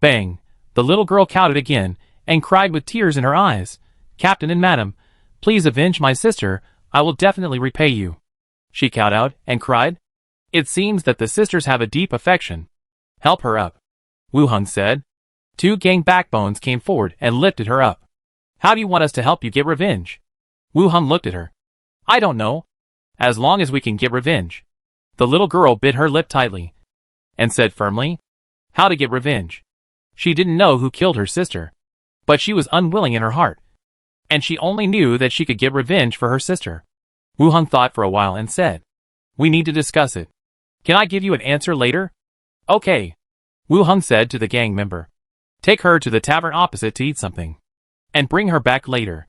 bang, the little girl kowtowed again, and cried with tears in her eyes, "Captain and madam, please avenge my sister, I will definitely repay you." She kowtowed and cried. "It seems that the sisters have a deep affection. Help her up," Wu Hung said. 2 gang backbones came forward and lifted her up. "How do you want us to help you get revenge?" Wu Hung looked at her. "I don't know. As long as we can get revenge." The little girl bit her lip tightly, and said firmly, "How to get revenge?" She didn't know who killed her sister, but she was unwilling in her heart, and she only knew that she could get revenge for her sister. Wu Hung thought for a while and said, "We need to discuss it. Can I give you an answer later?" "Okay," Wu Hung said to the gang member. "Take her to the tavern opposite to eat something, and bring her back later."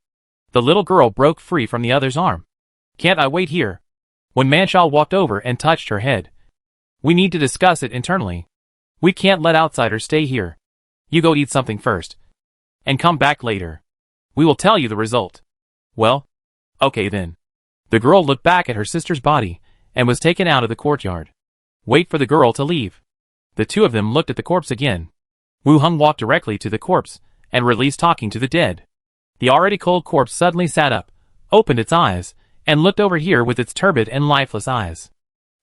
The little girl broke free from the other's arm. "Can't I wait here?" When Manshaw walked over and touched her head. "We need to discuss it internally. We can't let outsiders stay here. You go eat something first, and come back later. We will tell you the result." "Well, okay then." The girl looked back at her sister's body, and was taken out of the courtyard. "Wait for the girl to leave." The 2 of them looked at the corpse again. Wu Hung walked directly to the corpse, and released talking to the dead. The already cold corpse suddenly sat up, opened its eyes, and looked over here with its turbid and lifeless eyes.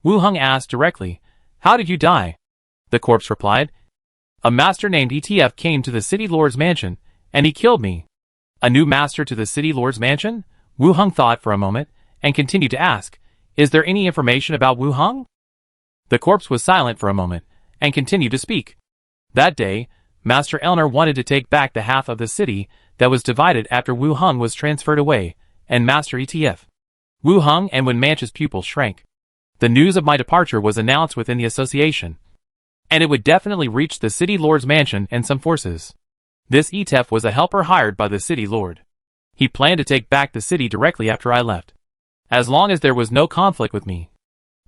Wu Hung asked directly, "How did you die?" The corpse replied, "A master named ETF came to the city lord's mansion, and he killed me." "A new master to the city lord's mansion?" Wu Hung thought for a moment, and continued to ask, "Is there any information about Wu Hung?" The corpse was silent for a moment, and continued to speak. "That day, Master Elner wanted to take back the half of the city that was divided after Wu Hung was transferred away, and Master ETF. Wu Hung and when Manch's pupils shrank. The news of my departure was announced within the association, and it would definitely reach the city lord's mansion and some forces. This ETF was a helper hired by the city lord. He planned to take back the city directly after I left. As long as there was no conflict with me,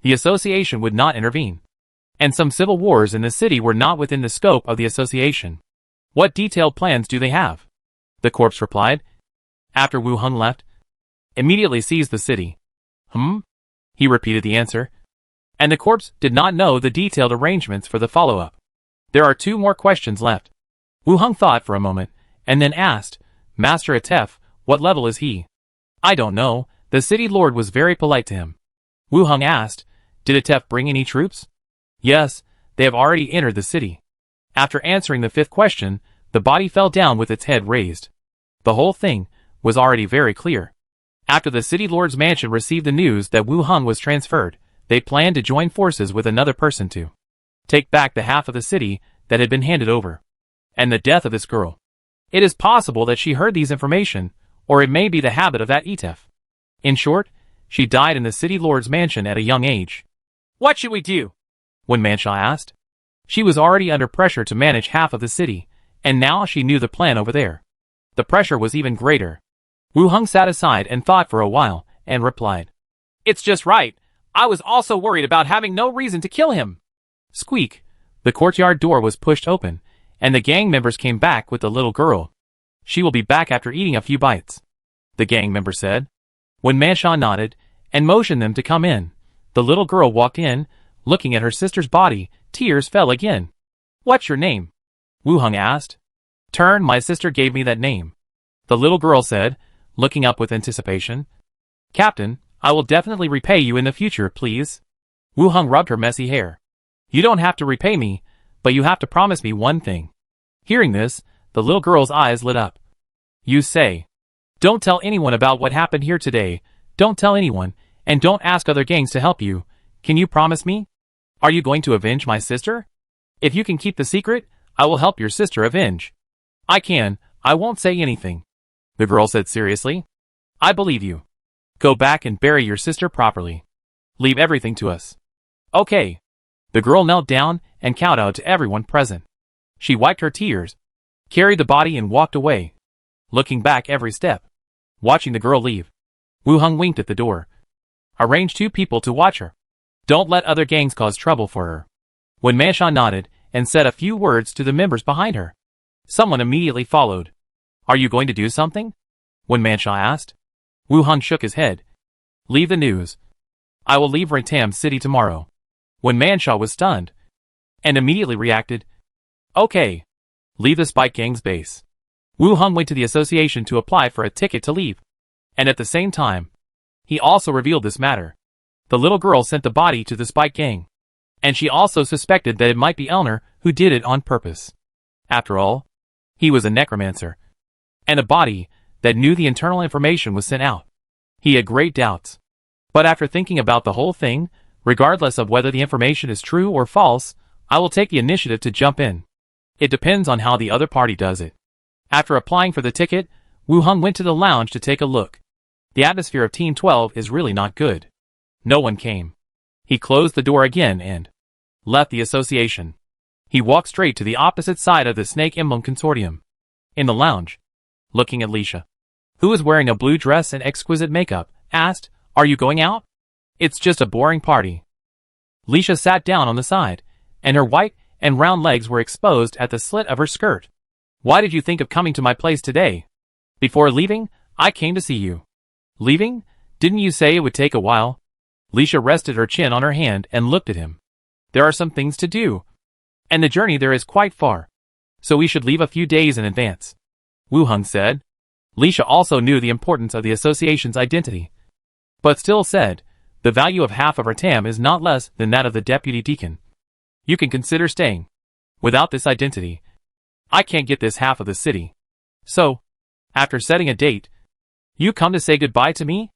the association would not intervene. And some civil wars in the city were not within the scope of the association. What detailed plans do they have?" The corpse replied. After Wu Hung left, "Immediately seize the city." He repeated the answer. And the corpse did not know the detailed arrangements for the follow-up. "There are 2 more questions left." Wu Hung thought for a moment, and then asked, "Master Atef, what level is he?" "I don't know. The city lord was very polite to him." Wu Hung asked, "Did Atef bring any troops?" "Yes, they have already entered the city." After answering the 5th question, the body fell down with its head raised. The whole thing was already very clear. After the city lord's mansion received the news that Wu Hung was transferred, they planned to join forces with another person to take back the half of the city that had been handed over. And the death of this girl. It is possible that she heard these information, or it may be the habit of that ETF. In short, she died in the city lord's mansion at a young age. "What should we do?" When Manshaw asked. She was already under pressure to manage half of the city, and now she knew the plan over there. The pressure was even greater. Wu Hung sat aside and thought for a while, and replied, "It's just right. I was also worried about having no reason to kill him." Squeak! The courtyard door was pushed open, and the gang members came back with the little girl. "She will be back after eating a few bites," the gang member said. When Manshaw nodded, and motioned them to come in, the little girl walked in. Looking at her sister's body, tears fell again. "What's your name?" Wu Hung asked. "Turn, my sister gave me that name." the little girl said, looking up with anticipation. Captain, I will definitely repay you in the future, please. Wu Hung rubbed her messy hair. You don't have to repay me, but you have to promise me one thing. Hearing this, the little girl's eyes lit up. You say. Don't tell anyone about what happened here today, don't tell anyone, and don't ask other gangs to help you. Can you promise me? Are you going to avenge my sister? If you can keep the secret, I will help your sister avenge. I won't say anything. The girl said seriously. I believe you. Go back and bury your sister properly. Leave everything to us. Okay. The girl knelt down and kowtowed to everyone present. She wiped her tears, carried the body and walked away, looking back every step. Watching the girl leave, Wu Hung winked at the door. Arrange 2 people to watch her. Don't let other gangs cause trouble for her. When Mansha nodded and said a few words to the members behind her, someone immediately followed. Are you going to do something? When Mansha asked. Wu Hung shook his head. Leave the news. I will leave Rantam City tomorrow. When Mansha was stunned, and immediately reacted. Okay. Leave the Spike Gang's base. Wu Hung went to the association to apply for a ticket to leave. And at the same time, he also revealed this matter. The little girl sent the body to the Spike Gang. And she also suspected that it might be Elner who did it on purpose. After all, he was a necromancer. And a body that knew the internal information was sent out. He had great doubts. But after thinking about the whole thing, regardless of whether the information is true or false, I will take the initiative to jump in. It depends on how the other party does it. After applying for the ticket, Wu Hung went to the lounge to take a look. The atmosphere of Team 12 is really not good. No one came. He closed the door again and left the association. He walked straight to the opposite side of the Snake Emblem Consortium. In the lounge, looking at Lisha, who was wearing a blue dress and exquisite makeup, asked, Are you going out? It's just a boring party. Lisha sat down on the side, and her white and round legs were exposed at the slit of her skirt. Why did you think of coming to my place today? Before leaving, I came to see you. Leaving? Didn't you say it would take a while? Lisha rested her chin on her hand and looked at him. There are some things to do. And the journey there is quite far. So we should leave a few days in advance. Wu Hung said. Lisha also knew the importance of the association's identity. But still said, the value of half of our tam is not less than that of the deputy deacon. You can consider staying. Without this identity, I can't get this half of the city. So, after setting a date, you come to say goodbye to me?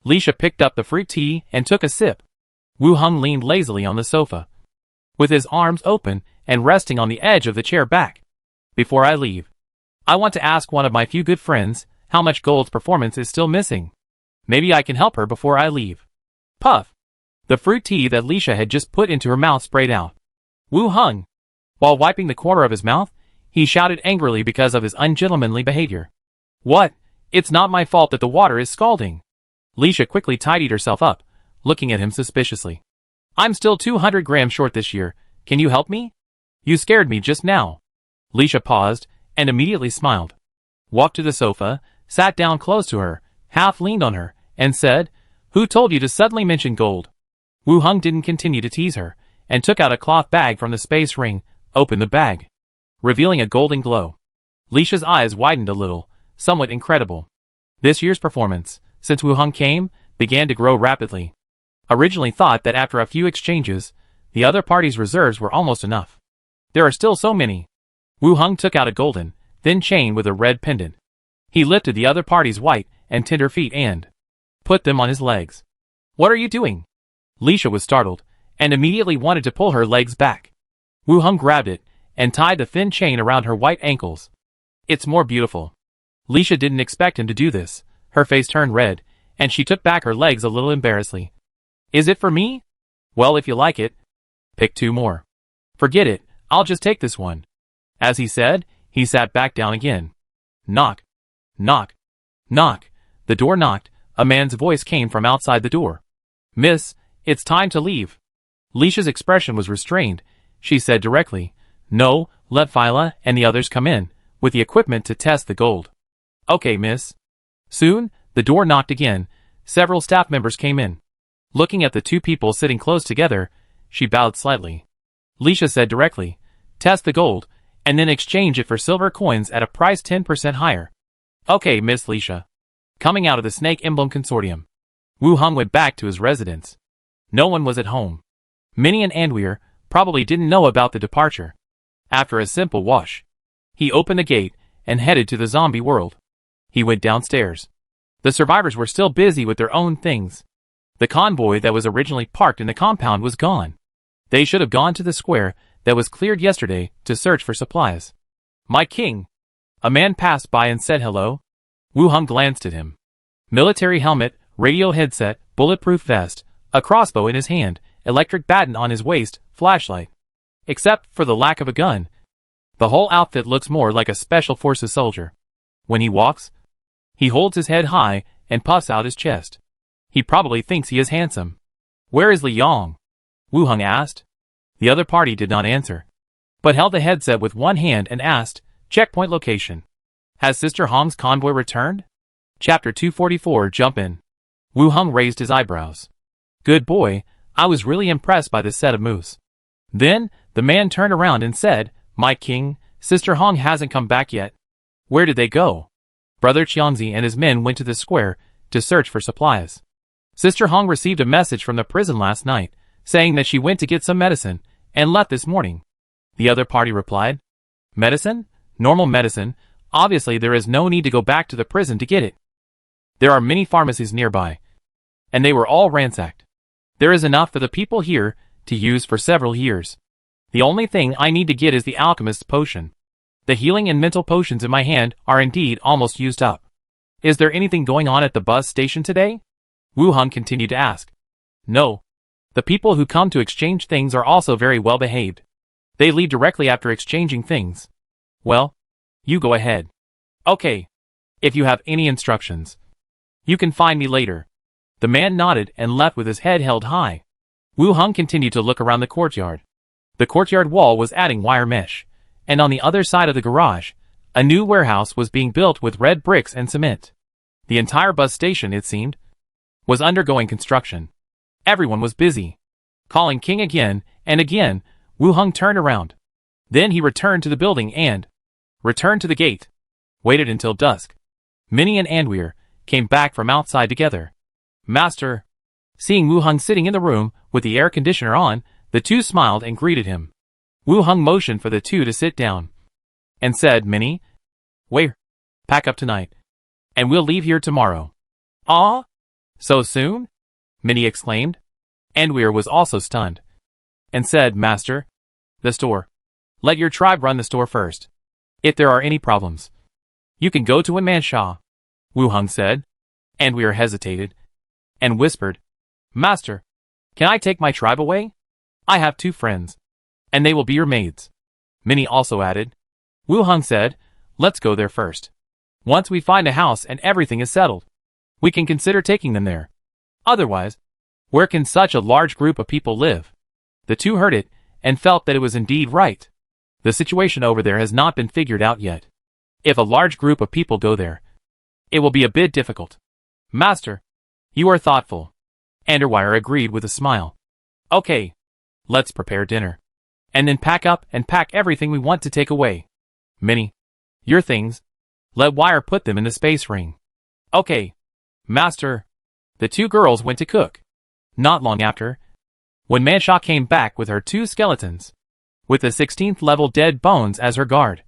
Lisha picked up the fruit tea and took a sip. Wu Hung leaned lazily on the sofa, with his arms open and resting on the edge of the chair back. Before I leave, I want to ask one of my few good friends how much Gold's performance is still missing. Maybe I can help her before I leave. Puff. The fruit tea that Lisha had just put into her mouth sprayed out. Wu Hung, while wiping the corner of his mouth, he shouted angrily because of his ungentlemanly behavior. What? It's not my fault that the water is scalding. Lisha quickly tidied herself up, looking at him suspiciously. I'm still 200 grams short this year. Can you help me? You scared me just now. Lisha paused and immediately smiled. Walked to the sofa, sat down close to her, half leaned on her, and said, Who told you to suddenly mention gold? Wu Hung didn't continue to tease her, and took out a cloth bag from the space ring, opened the bag, revealing a golden glow. Lisha's eyes widened a little, somewhat incredible. This year's performance, since Wu Hung came, began to grow rapidly. Originally thought that after a few exchanges, the other party's reserves were almost enough. There are still so many. Wu Hung took out a golden, thin chain with a red pendant. He lifted the other party's white and tender feet and put them on his legs. What are you doing? Lisha was startled, and immediately wanted to pull her legs back. Wu Hung grabbed it, and tied the thin chain around her white ankles. It's more beautiful. Lisha didn't expect him to do this. Her face turned red, and she took back her legs a little embarrassedly. Is it for me? Well, if you like it. Pick 2 more. Forget it, I'll just take this one. As he said, he sat back down again. Knock. Knock. Knock. The door knocked. A man's voice came from outside the door. Miss, it's time to leave. Lisha's expression was restrained. She said directly, No, let Phyla and the others come in, with the equipment to test the gold. Okay, miss. Soon, the door knocked again. Several staff members came in. Looking at the 2 people sitting close together, she bowed slightly. Lisha said directly, Test the gold, and then exchange it for silver coins at a price 10% higher. Okay, Miss Leisha. Coming out of the Snake Emblem Consortium, Wu Hung went back to his residence. No one was at home. Minnie and Anweer probably didn't know about the departure. After a simple wash, he opened the gate and headed to the zombie world. He went downstairs. The survivors were still busy with their own things. The convoy that was originally parked in the compound was gone. They should have gone to the square that was cleared yesterday to search for supplies. My king. A man passed by and said hello. Wu Hung glanced at him. Military helmet, radio headset, bulletproof vest, a crossbow in his hand, electric baton on his waist, flashlight. Except for the lack of a gun, the whole outfit looks more like a special forces soldier. When he walks, he holds his head high and puffs out his chest. He probably thinks he is handsome. Where is Li Yong? Wu Hung asked. The other party did not answer, but held the headset with one hand and asked, checkpoint location. Has Sister Hong's convoy returned? Chapter 244 Jump in. Wu Hung raised his eyebrows. Good boy, I was really impressed by this set of moves. Then, the man turned around and said, My king, Sister Hong hasn't come back yet. Where did they go? Brother Qianzi and his men went to the square to search for supplies. Sister Hong received a message from the prison last night, saying that she went to get some medicine and left this morning. The other party replied, Medicine? Normal medicine. Obviously there is no need to go back to the prison to get it. There are many pharmacies nearby, and they were all ransacked. There is enough for the people here to use for several years. The only thing I need to get is the alchemist's potion. The healing and mental potions in my hand are indeed almost used up. Is there anything going on at the bus station today? Wu Hung continued to ask. No. The people who come to exchange things are also very well behaved. They leave directly after exchanging things. Well, you go ahead. Okay. If you have any instructions, you can find me later. The man nodded and left with his head held high. Wu Hung continued to look around the courtyard. The courtyard wall was adding wire mesh, and on the other side of the garage, a new warehouse was being built with red bricks and cement. The entire bus station, it seemed, was undergoing construction. Everyone was busy. Calling King again and again, Wu Hung turned around. Then he returned to the building and returned to the gate. Waited until dusk. Minnie and Anweer came back from outside together. Master. Seeing Wu Hung sitting in the room with the air conditioner on, the two smiled and greeted him. Wu Hung motioned for the two to sit down and said, Minnie, wait, pack up tonight, and we'll leave here tomorrow. Ah? So soon? Minnie exclaimed. Anweer was also stunned and said, Master, the store. Let your tribe run the store first. If there are any problems, you can go to Wanmansha, Wu Hung said. Anweer hesitated and whispered, Master, can I take my tribe away? I have 2 friends, and they will be your maids. Minnie also added. Wu Hung said, let's go there first. Once we find a house and everything is settled, we can consider taking them there. Otherwise, where can such a large group of people live? The two heard it and felt that it was indeed right. The situation over there has not been figured out yet. If a large group of people go there, it will be a bit difficult. Master, you are thoughtful. Underwire agreed with a smile. Okay, let's prepare dinner. And then pack up and pack everything we want to take away. Minnie, your things. Let Wire put them in the space ring. Okay, Master. The 2 girls went to cook. Not long after, Wanmansha came back with her 2 skeletons, with the 16th level dead bones as her guard.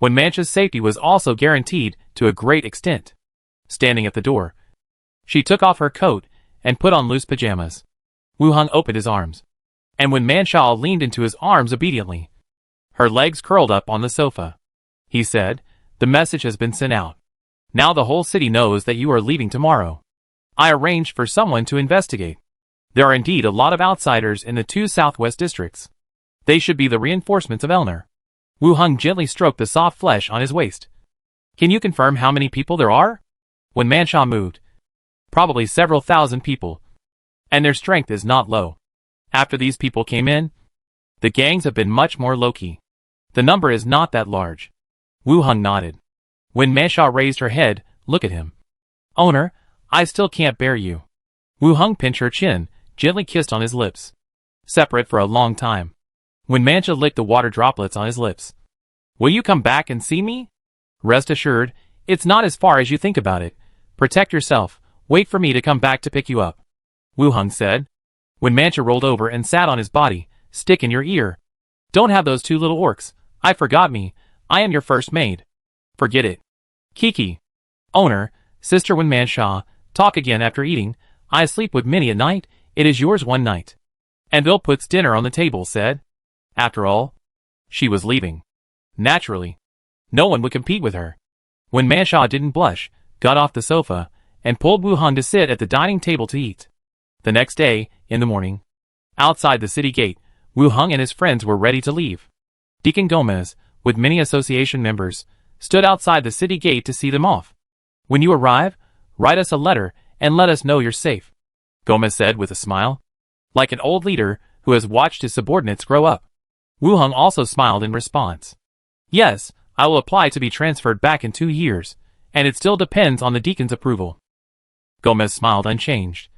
Wanmansha's safety was also guaranteed to a great extent. Standing at the door, she took off her coat and put on loose pajamas. Wu Hung opened his arms, and Wanmansha leaned into his arms obediently. Her legs curled up on the sofa. He said, the message has been sent out. Now the whole city knows that you are leaving tomorrow. I arranged for someone to investigate. There are indeed a lot of outsiders in the 2 southwest districts. They should be the reinforcements of Elner. Wu Hung gently stroked the soft flesh on his waist. Can you confirm how many people there are? Wanmansha moved. Probably several thousand people. And their strength is not low. After these people came in, the gangs have been much more low-key. The number is not that large. Wu Hung nodded. Wanmansha raised her head, look at him. Owner, I still can't bear you. Wu Hung pinched her chin, gently kissed on his lips. Separate for a long time. Wanmansha licked the water droplets on his lips. Will you come back and see me? Rest assured, It's not as far as you think about it. Protect yourself. Wait for me to come back to pick you up. Wu Hung said. When Mancha rolled over and sat on his body, stick in your ear. Don't have those two little orcs. I forgot me. I am your first maid. Forget it. Kiki. Owner, Sister Wen Mancha, talk again after eating. I sleep with many a night. It is yours one night. And Bill puts dinner on the table, said. After all, she was leaving. Naturally. No one would compete with her. When Mancha didn't blush, got off the sofa, and pulled Wu Hung to sit at the dining table to eat. The next day, in the morning, outside the city gate, Wu Hung and his friends were ready to leave. Deacon Gomez, with many association members, stood outside the city gate to see them off. When you arrive, write us a letter and let us know you're safe, Gomez said with a smile. Like an old leader who has watched his subordinates grow up. Wu Hung also smiled in response. Yes, I will apply to be transferred back in 2 years, and it still depends on the deacon's approval. Gomez smiled unchanged.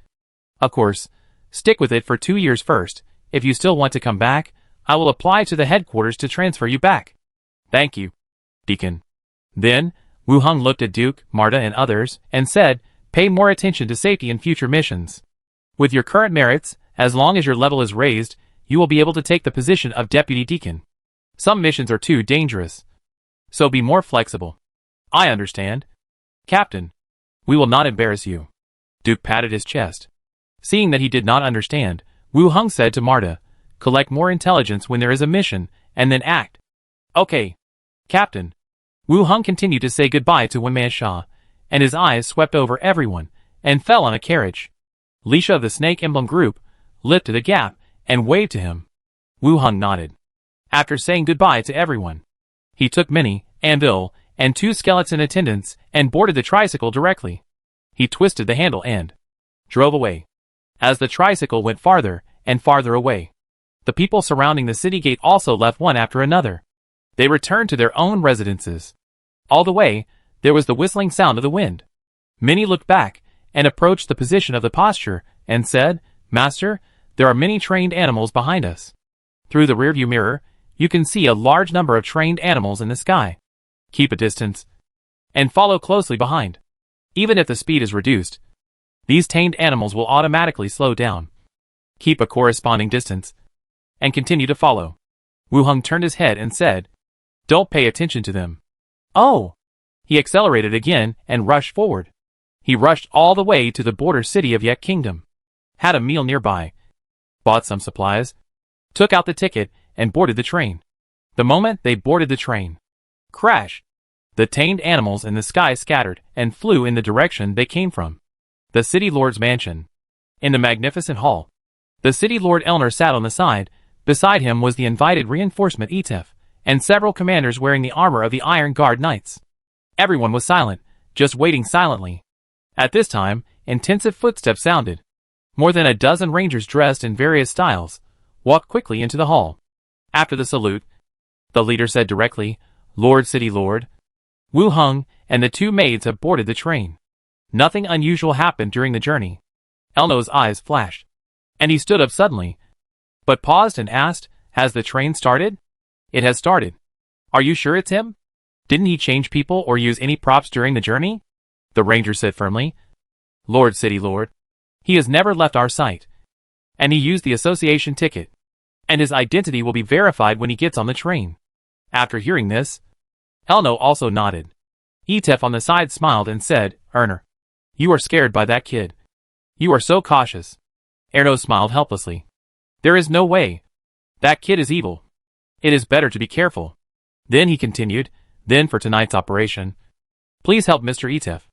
Of course, stick with it for 2 years first. If you still want to come back, I will apply to the headquarters to transfer you back. Thank you, Deacon. Then, Wu Hung looked at Duke, Marta and others, and said, pay more attention to safety in future missions. With your current merits, as long as your level is raised, you will be able to take the position of Deputy Deacon. Some missions are too dangerous. So be more flexible. I understand. Captain. We will not embarrass you. Duke patted his chest. Seeing that he did not understand, Wu Hung said to Marta, collect more intelligence when there is a mission, and then act. Okay. Captain. Wu Hung continued to say goodbye to Wen Mancha, and his eyes swept over everyone, and fell on a carriage. Lisha of the Snake Emblem group lifted a gap, and waved to him. Wu Hung nodded. After saying goodbye to everyone, he took Minnie, Anvil, and 2 skeleton attendants, and boarded the tricycle directly. He twisted the handle and drove away. As the tricycle went farther and farther away, the people surrounding the city gate also left one after another. They returned to their own residences. All the way, there was the whistling sound of the wind. Minnie looked back, and approached the position of the posture, and said, Master, there are many trained animals behind us. Through the rearview mirror, you can see a large number of trained animals in the sky. Keep a distance, and follow closely behind. Even if the speed is reduced, these tamed animals will automatically slow down. Keep a corresponding distance, and continue to follow. Wu Hung turned his head and said, Don't pay attention to them. Oh! He accelerated again and rushed forward. He rushed all the way to the border city of Yek Kingdom. Had a meal nearby. Bought some supplies. Took out the ticket and boarded the train. The moment they boarded the train, crash! The tamed animals in the sky scattered and flew in the direction they came from. The city lord's mansion. In the magnificent hall, the city lord Elner sat on the side. Beside him was the invited reinforcement Etef, and several commanders wearing the armor of the Iron Guard Knights. Everyone was silent, just waiting silently. At this time, intensive footsteps sounded. More than a dozen rangers dressed in various styles walked quickly into the hall. After the salute, the leader said directly, Lord City Lord, Wu Hung and the 2 maids have boarded the train. Nothing unusual happened during the journey. Elno's eyes flashed, and he stood up suddenly, but paused and asked, Has the train started? It has started. Are you sure it's him? Didn't he change people or use any props during the journey? The ranger said firmly. Lord City Lord. He has never left our sight. And he used the association ticket. And his identity will be verified when he gets on the train. After hearing this, Elno also nodded. Etef on the side smiled and said, Erner, you are scared by that kid. You are so cautious. Erno smiled helplessly. There is no way. That kid is evil. It is better to be careful. Then he continued, Then for tonight's operation, please help Mr. Etef.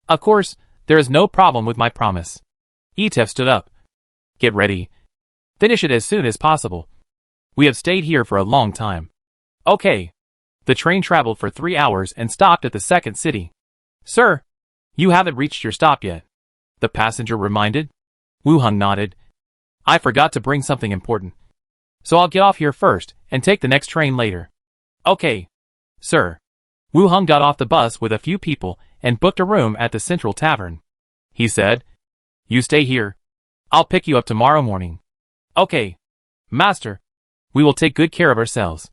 Of course, there is no problem with my promise. Etef stood up. Get ready. Finish it as soon as possible. We have stayed here for a long time. Okay. The train traveled for 3 hours and stopped at the second city. Sir, you haven't reached your stop yet, the passenger reminded. Wu Hung nodded. I forgot to bring something important. So I'll get off here first and take the next train later. Okay, sir. Wu Hung got off the bus with a few people and booked a room at the Central Tavern. He said, You stay here. I'll pick you up tomorrow morning. Okay, master. We will take good care of ourselves.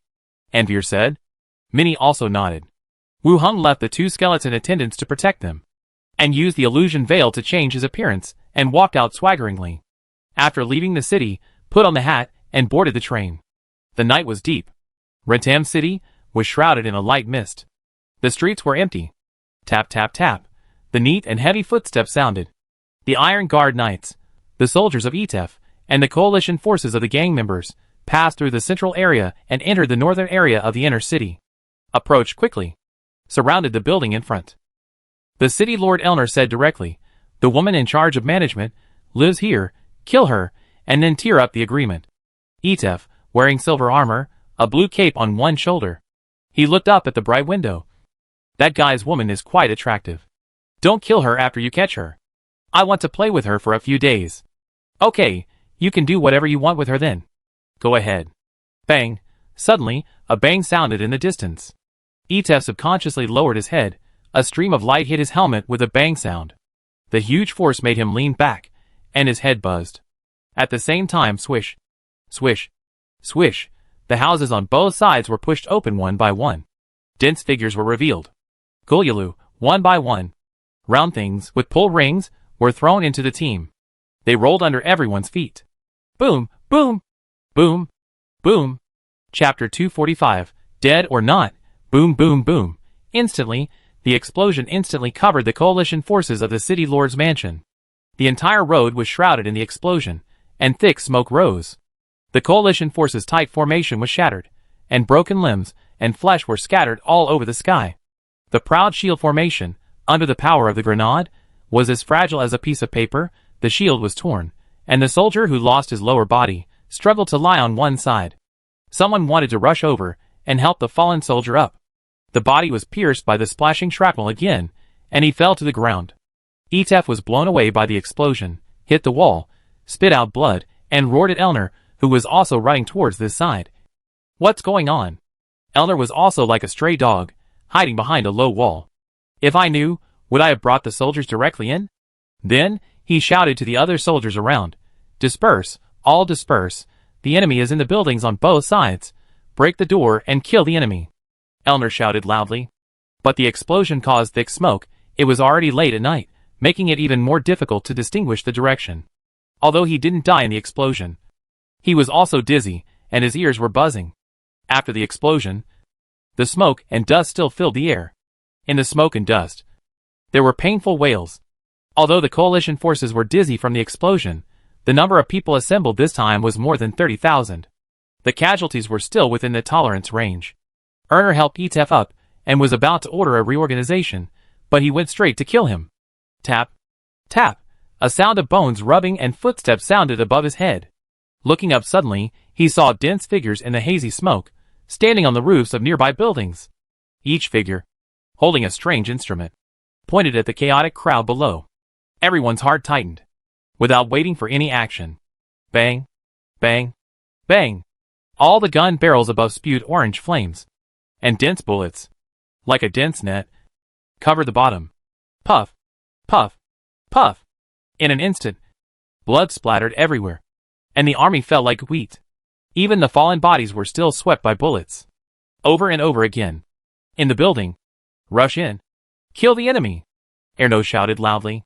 Envier said. Minnie also nodded. Wu Hung left the two skeleton attendants to protect them, and used the illusion veil to change his appearance, and walked out swaggeringly. After leaving the city, put on the hat, and boarded the train. The night was deep. Rentam City was shrouded in a light mist. The streets were empty. Tap tap tap. The neat and heavy footsteps sounded. The Iron Guard Knights, the soldiers of ETF, and the coalition forces of the gang members, passed through the central area and entered the northern area of the inner city. Approached quickly. Surrounded the building in front. The city lord Elner said directly, "The woman in charge of management lives here, kill her, and then tear up the agreement." ETF, wearing silver armor, a blue cape on one shoulder. He looked up at the bright window. "That guy's woman is quite attractive. Don't kill her after you catch her. I want to play with her for a few days." "Okay, you can do whatever you want with her then. Go ahead." Bang! Suddenly, a bang sounded in the distance. ETF subconsciously lowered his head. A stream of light hit his helmet with a bang sound. The huge force made him lean back, and his head buzzed. At the same time, swish, swish, swish, the houses on both sides were pushed open one by one. Dense figures were revealed. Gulyulu, one by one. Round things with pull rings were thrown into the team. They rolled under everyone's feet. Boom, boom, boom, boom. Chapter 245, Dead or Not. Boom, boom, boom. Instantly, the explosion instantly covered the coalition forces of the city lord's mansion. The entire road was shrouded in the explosion, and thick smoke rose. The coalition forces' tight formation was shattered, and broken limbs and flesh were scattered all over the sky. The proud shield formation, under the power of the grenade, was as fragile as a piece of paper. The shield was torn, and the soldier who lost his lower body struggled to lie on one side. Someone wanted to rush over and help the fallen soldier up. The body was pierced by the splashing shrapnel again, and he fell to the ground. ETF was blown away by the explosion, hit the wall, spit out blood, and roared at Elner, who was also running towards this side. "What's going on?" Elner was also like a stray dog, hiding behind a low wall. "If I knew, would I have brought the soldiers directly in?" Then, he shouted to the other soldiers around, "Disperse, all disperse. The enemy is in the buildings on both sides. Break the door and kill the enemy." Elner shouted loudly. But the explosion caused thick smoke. It was already late at night, making it even more difficult to distinguish the direction. Although he didn't die in the explosion, he was also dizzy, and his ears were buzzing. After the explosion, the smoke and dust still filled the air. In the smoke and dust, there were painful wails. Although the coalition forces were dizzy from the explosion, the number of people assembled this time was more than 30,000. The casualties were still within the tolerance range. Erner helped ETF up, and was about to order a reorganization, but he went straight to kill him. Tap, tap, a sound of bones rubbing and footsteps sounded above his head. Looking up suddenly, he saw dense figures in the hazy smoke, standing on the roofs of nearby buildings. Each figure, holding a strange instrument, pointed at the chaotic crowd below. Everyone's heart tightened. Without waiting for any action. Bang, bang, bang. All the gun barrels above spewed orange flames. And dense bullets, like a dense net, covered the bottom. Puff, puff, puff. In an instant, blood splattered everywhere, and the army fell like wheat. Even the fallen bodies were still swept by bullets. Over and over again. In the building. Rush in. Kill the enemy. Erno shouted loudly.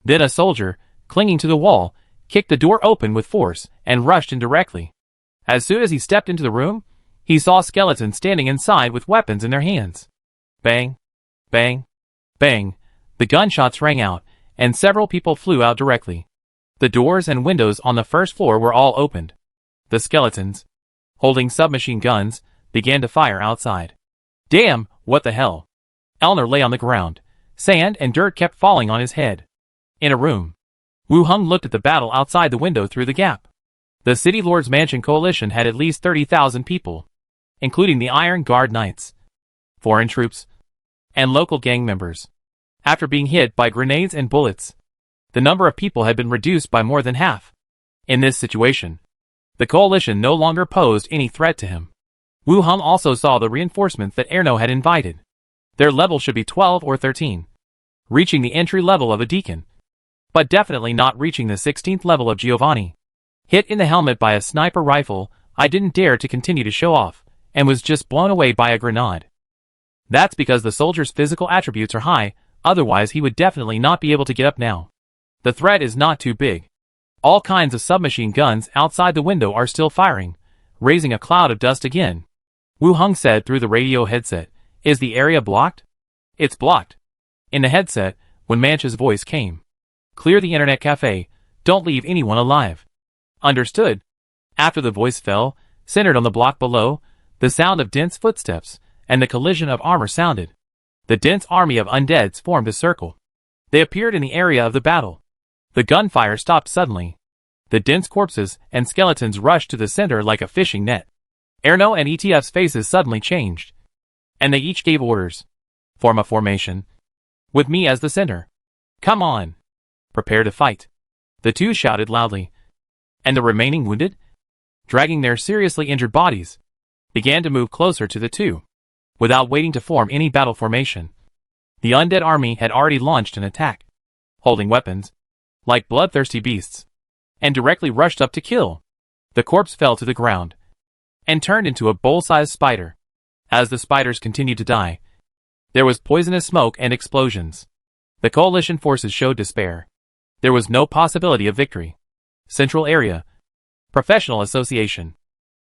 Then a soldier, clinging to the wall, kicked the door open with force and rushed in directly. As soon as he stepped into the room, he saw skeletons standing inside with weapons in their hands. Bang, bang, bang. The gunshots rang out, and several people flew out directly. The doors and windows on the first floor were all opened. The skeletons, holding submachine guns, began to fire outside. Damn, what the hell? Elner lay on the ground. Sand and dirt kept falling on his head. In a room, Wu Hung looked at the battle outside the window through the gap. The City Lord's Mansion coalition had at least 30,000 people, including the Iron Guard Knights, foreign troops, and local gang members. After being hit by grenades and bullets, the number of people had been reduced by more than half. In this situation, the coalition no longer posed any threat to him. Wu Hung also saw the reinforcements that Erno had invited. Their level should be 12 or 13, reaching the entry level of a deacon, but definitely not reaching the 16th level of Giovanni. Hit in the helmet by a sniper rifle, I didn't dare to continue to show off, and was just blown away by a grenade. That's because the soldier's physical attributes are high, otherwise he would definitely not be able to get up now. The threat is not too big. All kinds of submachine guns outside the window are still firing, raising a cloud of dust again. Wu Hung said through the radio headset, "Is the area blocked?" "It's blocked." In the headset, when Mancha's voice came. "Clear the internet cafe, don't leave anyone alive." "Understood." After the voice fell, centered on the block below, the sound of dense footsteps and the collision of armor sounded. The dense army of undeads formed a circle. They appeared in the area of the battle. The gunfire stopped suddenly. The dense corpses and skeletons rushed to the center like a fishing net. Erno and ETF's faces suddenly changed. And they each gave orders. "Form a formation. With me as the center. Come on. Prepare to fight." The two shouted loudly. And the remaining wounded, dragging their seriously injured bodies, began to move closer to the two, without waiting to form any battle formation. The undead army had already launched an attack, holding weapons, like bloodthirsty beasts, and directly rushed up to kill. The corpse fell to the ground, and turned into a bowl-sized spider. As the spiders continued to die, there was poisonous smoke and explosions. The coalition forces showed despair. There was no possibility of victory. Central Area. Professional Association.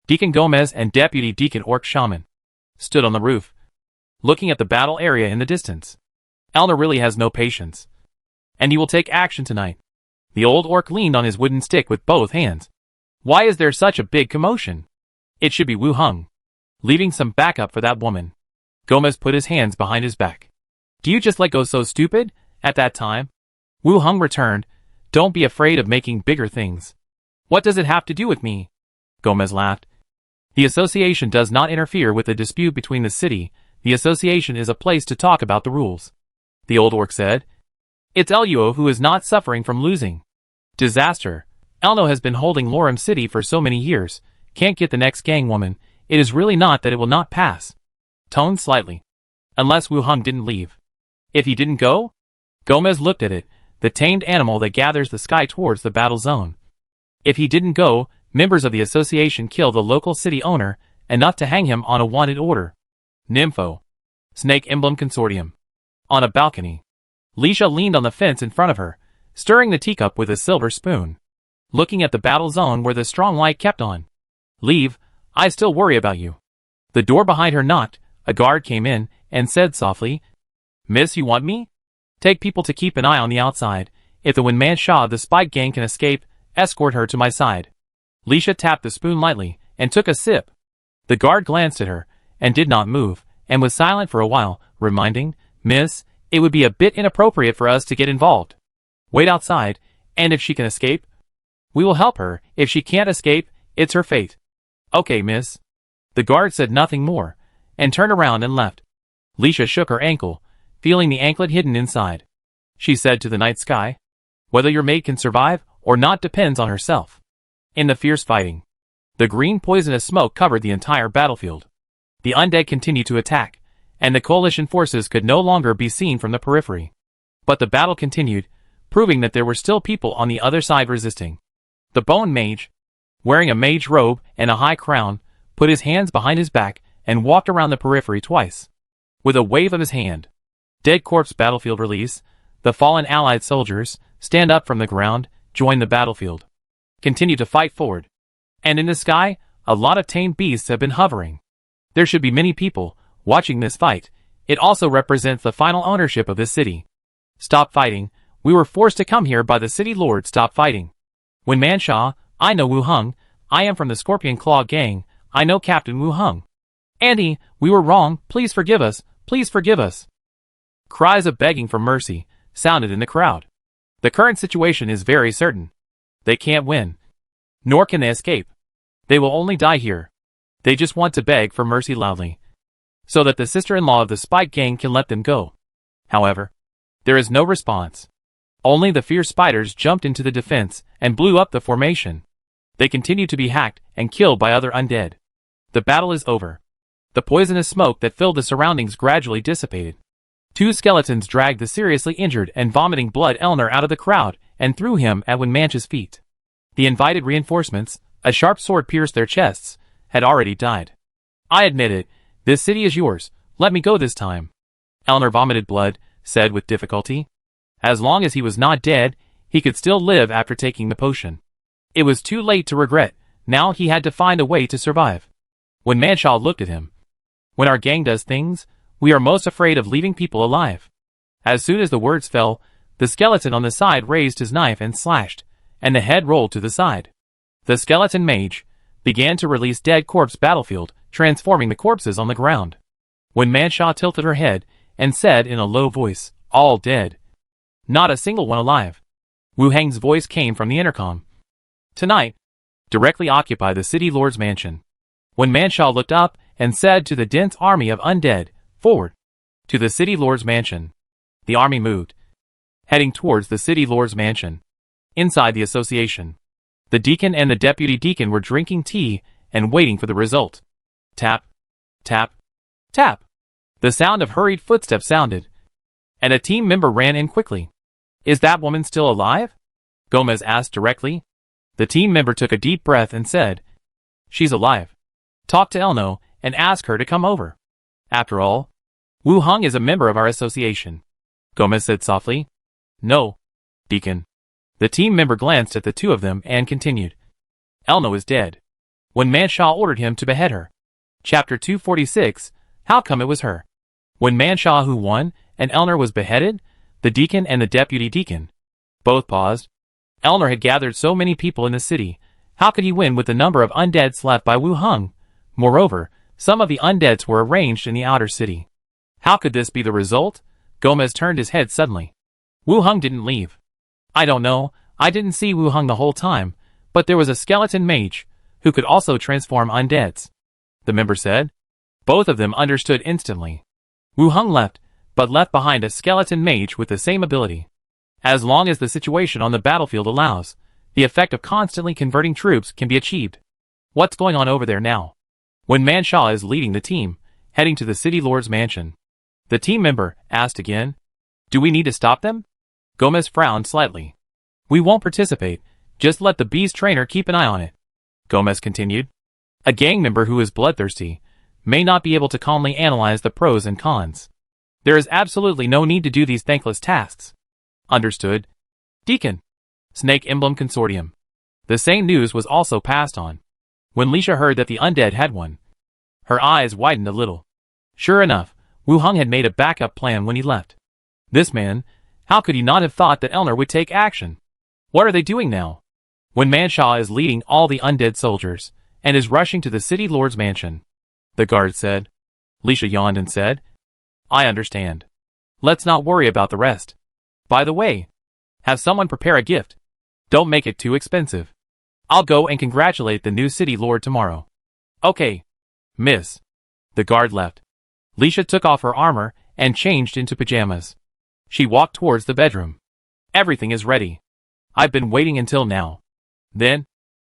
Deacon Gomez and Deputy Deacon Orc Shaman stood on the roof, looking at the battle area in the distance. Elner really has no patience, and he will take action tonight. The old orc leaned on his wooden stick with both hands. "Why is there such a big commotion? It should be Wu Hung, leaving some backup for that woman." Gomez put his hands behind his back. "Do you just let go so stupid at that time?" Wu Hung returned. "Don't be afraid of making bigger things." "What does it have to do with me?" Gomez laughed. "The association does not interfere with the dispute between the city. The association is a place to talk about the rules." The old orc said. "It's Eluo who is not suffering from losing. Disaster. Elno has been holding Lorem City for so many years. Can't get the next gang woman. It is really not that it will not pass." Toned slightly. "Unless Wu Hung didn't leave." "If he didn't go?" Gomez looked at it, the tamed animal that gathers the sky towards the battle zone. "If he didn't go, members of the association kill the local city owner, enough to hang him on a wanted order." Nympho. Snake Emblem Consortium. On a balcony. Leisha leaned on the fence in front of her, stirring the teacup with a silver spoon, looking at the battle zone where the strong light kept on. "Leave, I still worry about you." The door behind her knocked, a guard came in, and said softly, "Miss, you want me?" "Take people to keep an eye on the outside. If the Winman Shah of the Spike Gang can escape, escort her to my side." Leisha tapped the spoon lightly, and took a sip. The guard glanced at her, and did not move, and was silent for a while, reminding, "Miss, it would be a bit inappropriate for us to get involved. Wait outside, and if she can escape, we will help her. If she can't escape, it's her fate." "Okay, miss." The guard said nothing more, and turned around and left. Leisha shook her ankle, feeling the anklet hidden inside. She said to the night sky, "Whether your mate can survive or not depends on herself." In the fierce fighting, the green poisonous smoke covered the entire battlefield. The undead continued to attack, and the coalition forces could no longer be seen from the periphery. But the battle continued, proving that there were still people on the other side resisting. The Bone Mage, wearing a mage robe and a high crown, put his hands behind his back and walked around the periphery twice. With a wave of his hand, Dead Corpse Battlefield release, the fallen allied soldiers stand up from the ground, join the battlefield, continue to fight forward. And in the sky, a lot of tamed beasts have been hovering. There should be many people watching this fight. It also represents the final ownership of this city. Stop fighting. We were forced to come here by the city lord. Stop fighting. When Manshaw, I know Wu Hung. I am from the Scorpion Claw gang. I know Captain Wu Hung. Andy, we were wrong. Please forgive us. Please forgive us. Cries of begging for mercy sounded in the crowd. The current situation is very certain. They can't win. Nor can they escape. They will only die here. They just want to beg for mercy loudly, so that the sister-in-law of the Spike gang can let them go. However, there is no response. Only the fierce spiders jumped into the defense and blew up the formation. They continue to be hacked and killed by other undead. The battle is over. The poisonous smoke that filled the surroundings gradually dissipated. Two skeletons dragged the seriously injured and vomiting blood Elner out of the crowd and threw him at Winmanch's feet. The invited reinforcements, a sharp sword pierced their chests, had already died. I admit it, this city is yours, Let me go this time. Elnor vomited blood, said with difficulty. As long as he was not dead, he could still live after taking the potion. It was too late to regret, now he had to find a way to survive. When Manshaw looked at him. When our gang does things, we are most afraid of leaving people alive. As soon as the words fell, the skeleton on the side raised his knife and slashed, and the head rolled to the side. The skeleton mage began to release dead corpse battlefield, transforming the corpses on the ground. When Manshaw tilted her head and said in a low voice, "All dead. Not a single one alive." Wu Hang's voice came from the intercom. "Tonight, directly occupy the city lord's mansion." When Manshaw looked up and said to the dense army of undead, "Forward to the city lord's mansion." The army moved, heading towards the city lord's mansion. Inside the association, the deacon and the deputy deacon were drinking tea and waiting for the result. Tap, tap, tap. The sound of hurried footsteps sounded, and a team member ran in quickly. "Is that woman still alive?" Gomez asked directly. The team member took a deep breath and said, "She's alive. Talk to Elno and ask her to come over. After all, Wu Hung is a member of our association." Gomez said softly. "No, Deacon." The team member glanced at the two of them and continued. "Elno is dead. When Manshaw ordered him to behead her." Chapter 246, How come it was her? When Manshaw who won and Elnor was beheaded, the deacon and the deputy deacon both paused. Elnor had gathered so many people in the city. How could he win with the number of undeads left by Wu Hung? Moreover, some of the undeads were arranged in the outer city. How could this be the result? Gomez turned his head suddenly. Wu Hung didn't leave. "I don't know, I didn't see Wu Hung the whole time, but there was a skeleton mage who could also transform undeads," the member said. Both of them understood instantly. Wu Hung left, but left behind a skeleton mage with the same ability. As long as the situation on the battlefield allows, the effect of constantly converting troops can be achieved. What's going on over there now? When Manshaw is leading the team, heading to the city lord's mansion, the team member asked again, "Do we need to stop them?" Gomez frowned slightly. "We won't participate, just let the beast trainer keep an eye on it," Gomez continued. A gang member who is bloodthirsty may not be able to calmly analyze the pros and cons. There is absolutely no need to do these thankless tasks. Understood. Deacon. Snake Emblem Consortium. The same news was also passed on. When Lisha heard that the undead had one, her eyes widened a little. Sure enough, Wu Hung had made a backup plan when he left. This man, how could he not have thought that Elnor would take action? What are they doing now? When Manshaw is leading all the undead soldiers, and is rushing to the city lord's mansion, the guard said. Lisha yawned and said, "I understand. Let's not worry about the rest. By the way, have someone prepare a gift. Don't make it too expensive. I'll go and congratulate the new city lord tomorrow." "Okay, miss." The guard left. Lisha took off her armor and changed into pajamas. She walked towards the bedroom. "Everything is ready. I've been waiting until now." Then,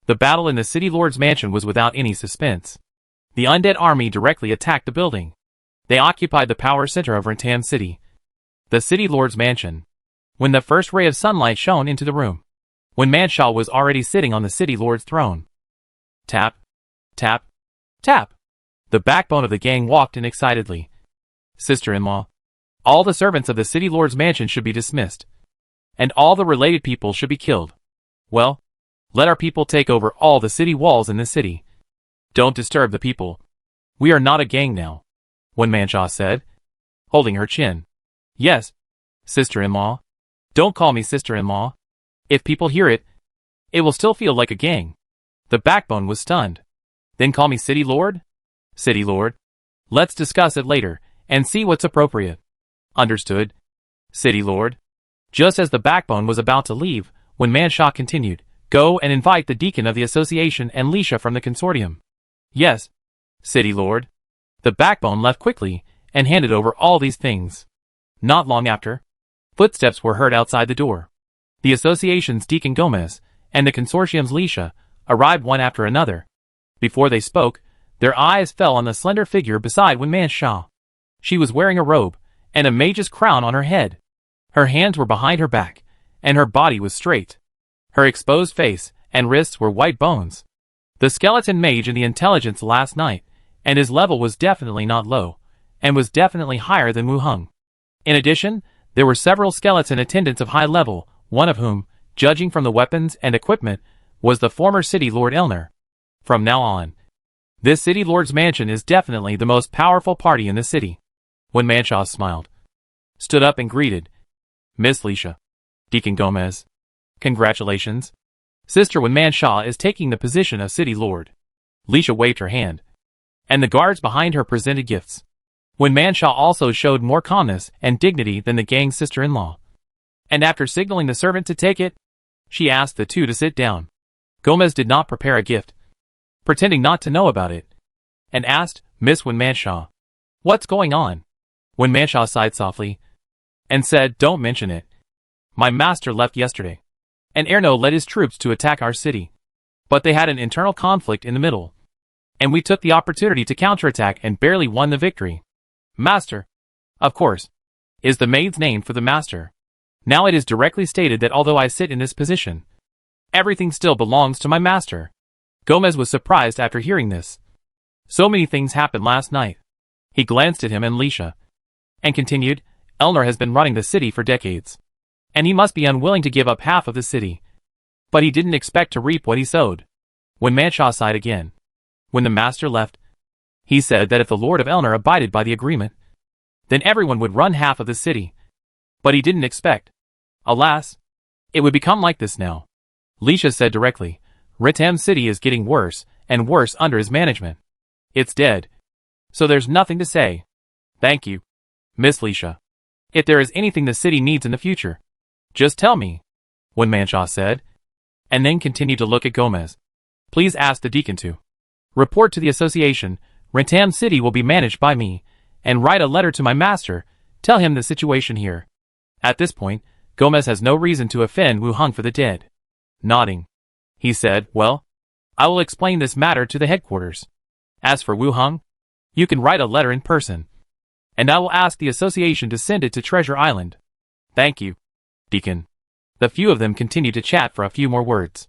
the battle in the city lord's mansion was without any suspense. The undead army directly attacked the building. They occupied the power center of Rentam City, the city lord's mansion. When the first ray of sunlight shone into the room, when Manshaw was already sitting on the city lord's throne. Tap, tap, tap. The backbone of the gang walked in excitedly. "Sister-in-law, all the servants of the city lord's mansion should be dismissed, and all the related people should be killed. Well, let our people take over all the city walls in the city. Don't disturb the people. We are not a gang now," when Manshaw said, holding her chin. "Yes, sister-in-law. Don't call me sister-in-law. If people hear it, it will still feel like a gang." The backbone was stunned. "Then call me city lord?" "City lord. Let's discuss it later, and see what's appropriate." "Understood, city lord." Just as the backbone was about to leave, when Manshaw continued, "Go and invite the deacon of the association and Lisha from the consortium." "Yes, city lord." The backbone left quickly, and handed over all these things. Not long after, footsteps were heard outside the door. The association's Deacon Gomez, and the consortium's Lisha, arrived one after another. Before they spoke, their eyes fell on the slender figure beside Manshaw. She was wearing a robe, and a mage's crown on her head. Her hands were behind her back, and her body was straight. Her exposed face and wrists were white bones. The skeleton mage in the intelligence last night, and his level was definitely not low, and was definitely higher than Wu Hung. In addition, there were several skeleton attendants of high level, one of whom, judging from the weapons and equipment, was the former City Lord Elner. From now on, this City Lord's mansion is definitely the most powerful party in the city. When Manshaw smiled, stood up and greeted, Miss Leisha, Deacon Gomez. Congratulations. Sister, when Manshaw is taking the position of City Lord. Leisha waved her hand, and the guards behind her presented gifts. When Manshaw also showed more calmness and dignity than the gang's sister-in-law. And after signaling the servant to take it, she asked the two to sit down. Gomez did not prepare a gift, pretending not to know about it, and asked Miss Wen Manshaw, "What's going on?" Wen Manshaw sighed softly, and said, "Don't mention it. My master left yesterday, and Erno led his troops to attack our city. But they had an internal conflict in the middle, and we took the opportunity to counterattack and barely won the victory. Master, of course, is the maid's name for the master. Now it is directly stated that although I sit in this position, everything still belongs to my master." Gomez was surprised after hearing this. So many things happened last night. He glanced at him and Leisha, and continued, "Elner has been running the city for decades, and he must be unwilling to give up half of the city. But he didn't expect to reap what he sowed." When Manshaw sighed again. When the master left, he said that if the Lord of Elner abided by the agreement, then everyone would run half of the city. But he didn't expect, alas, it would become like this now. Leisha said directly, "Ritam City is getting worse and worse under his management. It's dead. So there's nothing to say." "Thank you, Miss Leisha. If there is anything the city needs in the future, just tell me," Wen Manshaw said, and then continued to look at Gomez. "Please ask the deacon to report to the association. Ritam City will be managed by me, and write a letter to my master, tell him the situation here." At this point, Gomez has no reason to offend Wu Hung for the dead. Nodding, he said, "Well, I will explain this matter to the headquarters. As for Wu Hung, you can write a letter in person, and I will ask the association to send it to Treasure Island." "Thank you, Deacon." The few of them continued to chat for a few more words.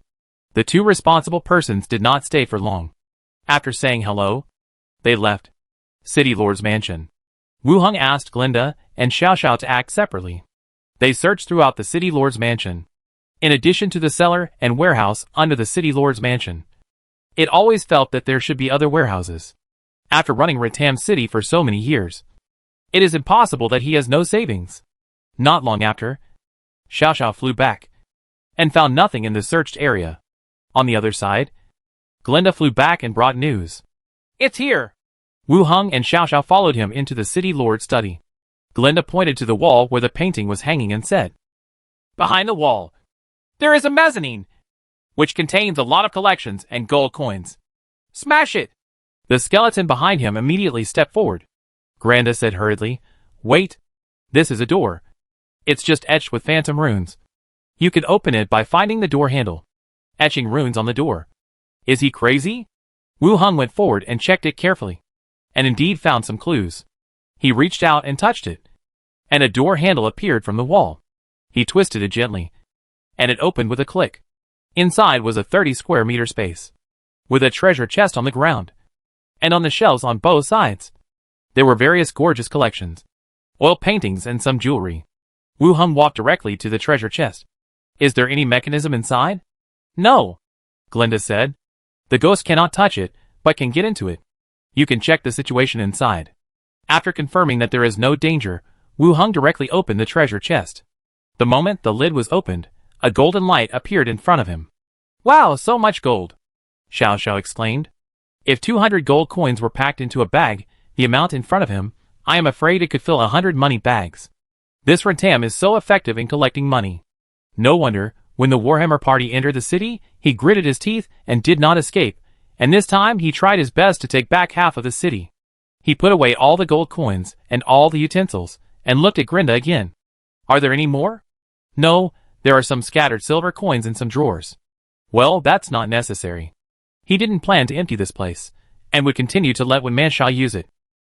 The two responsible persons did not stay for long. After saying hello, they left City Lord's mansion. Wu Hung asked Glinda and Xiao Xiao to act separately. They searched throughout the City Lord's mansion. In addition to the cellar and warehouse under the City Lord's mansion, it always felt that there should be other warehouses. After running Ritam City for so many years, it is impossible that he has no savings. Not long after, Xiao Xiao flew back and found nothing in the searched area. On the other side, Glinda flew back and brought news. "It's here!" Wu Hung and Xiao Xiao followed him into the City Lord's study. Glinda pointed to the wall where the painting was hanging and said, "Behind the wall, there is a mezzanine, which contains a lot of collections and gold coins. Smash it!" The skeleton behind him immediately stepped forward. Granda said hurriedly, "Wait, this is a door. It's just etched with phantom runes. You can open it by finding the door handle, etching runes on the door." "Is he crazy?" Wu Hung went forward and checked it carefully, and indeed found some clues. He reached out and touched it, and a door handle appeared from the wall. He twisted it gently, and it opened with a click. Inside was a 30 square meter space, with a treasure chest on the ground, and on the shelves on both sides, there were various gorgeous collections, oil paintings and some jewelry. Wu Hung walked directly to the treasure chest. "Is there any mechanism inside?" "No," Glinda said. "The ghost cannot touch it, but can get into it. You can check the situation inside." After confirming that there is no danger, Wu Hung directly opened the treasure chest. The moment the lid was opened, a golden light appeared in front of him. "Wow, so much gold!" Xiao Xiao exclaimed. If 200 gold coins were packed into a bag, the amount in front of him, I am afraid it could fill 100 money bags. This Ritam is so effective in collecting money. No wonder, when the Warhammer party entered the city, he gritted his teeth and did not escape, and this time he tried his best to take back half of the city. He put away all the gold coins and all the utensils, and looked at Grinda again. "Are there any more?" "No, there are some scattered silver coins in some drawers." "Well, that's not necessary." He didn't plan to empty this place, and would continue to let Wen Manshaw use it.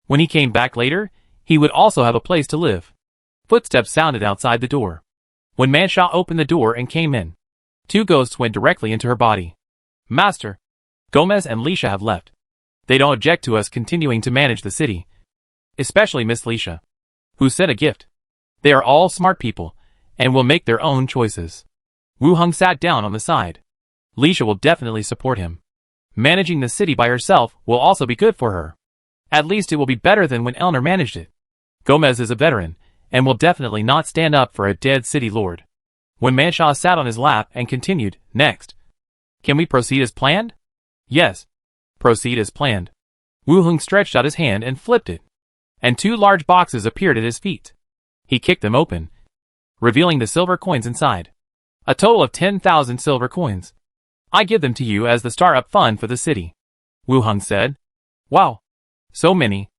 When he came back later, he would also have a place to live. Footsteps sounded outside the door. When Manshaw opened the door and came in, two ghosts went directly into her body. "Master, Gomez and Leisha have left. They don't object to us continuing to manage the city. especially Miss Leisha, who sent a gift. They are all smart people, and will make their own choices. Wu Heng sat down on the side. Leisha will definitely support him. Managing the city by herself will also be good for her. At least it will be better than when Elner managed it. Gomez is a veteran, and will definitely not stand up for a dead city lord. When Manshaw sat on his lap and continued, next. Can we proceed as planned? Yes. Proceed as planned. Wu Heng stretched out his hand and flipped it. And 2 large boxes appeared at his feet. He kicked them open, revealing the silver coins inside. A total of 10,000 silver coins. I give them to you as the start-up fund for the city. Wu Heng said. Wow. So many.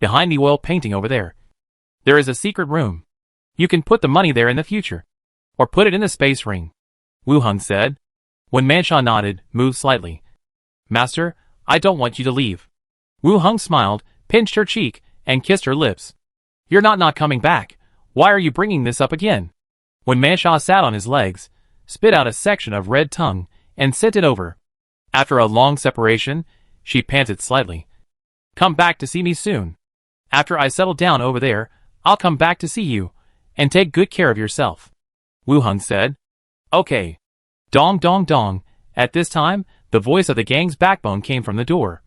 Behind the oil painting over there. There is a secret room. You can put the money there in the future. Or put it in the space ring. Wu Heng said. When Manshaw nodded, moved slightly. Master, I don't want you to leave. Wu Heng smiled, pinched her cheek, and kissed her lips. You're not coming back. Why are you bringing this up again? When Manshaw sat on his legs, spit out a section of red tongue, and sent it over. After a long separation, she panted slightly. Come back to see me soon. After I settle down over there, I'll come back to see you, and take good care of yourself. Wu Heng said. Okay. Dong dong dong. At this time, the voice of the gang's backbone came from the door.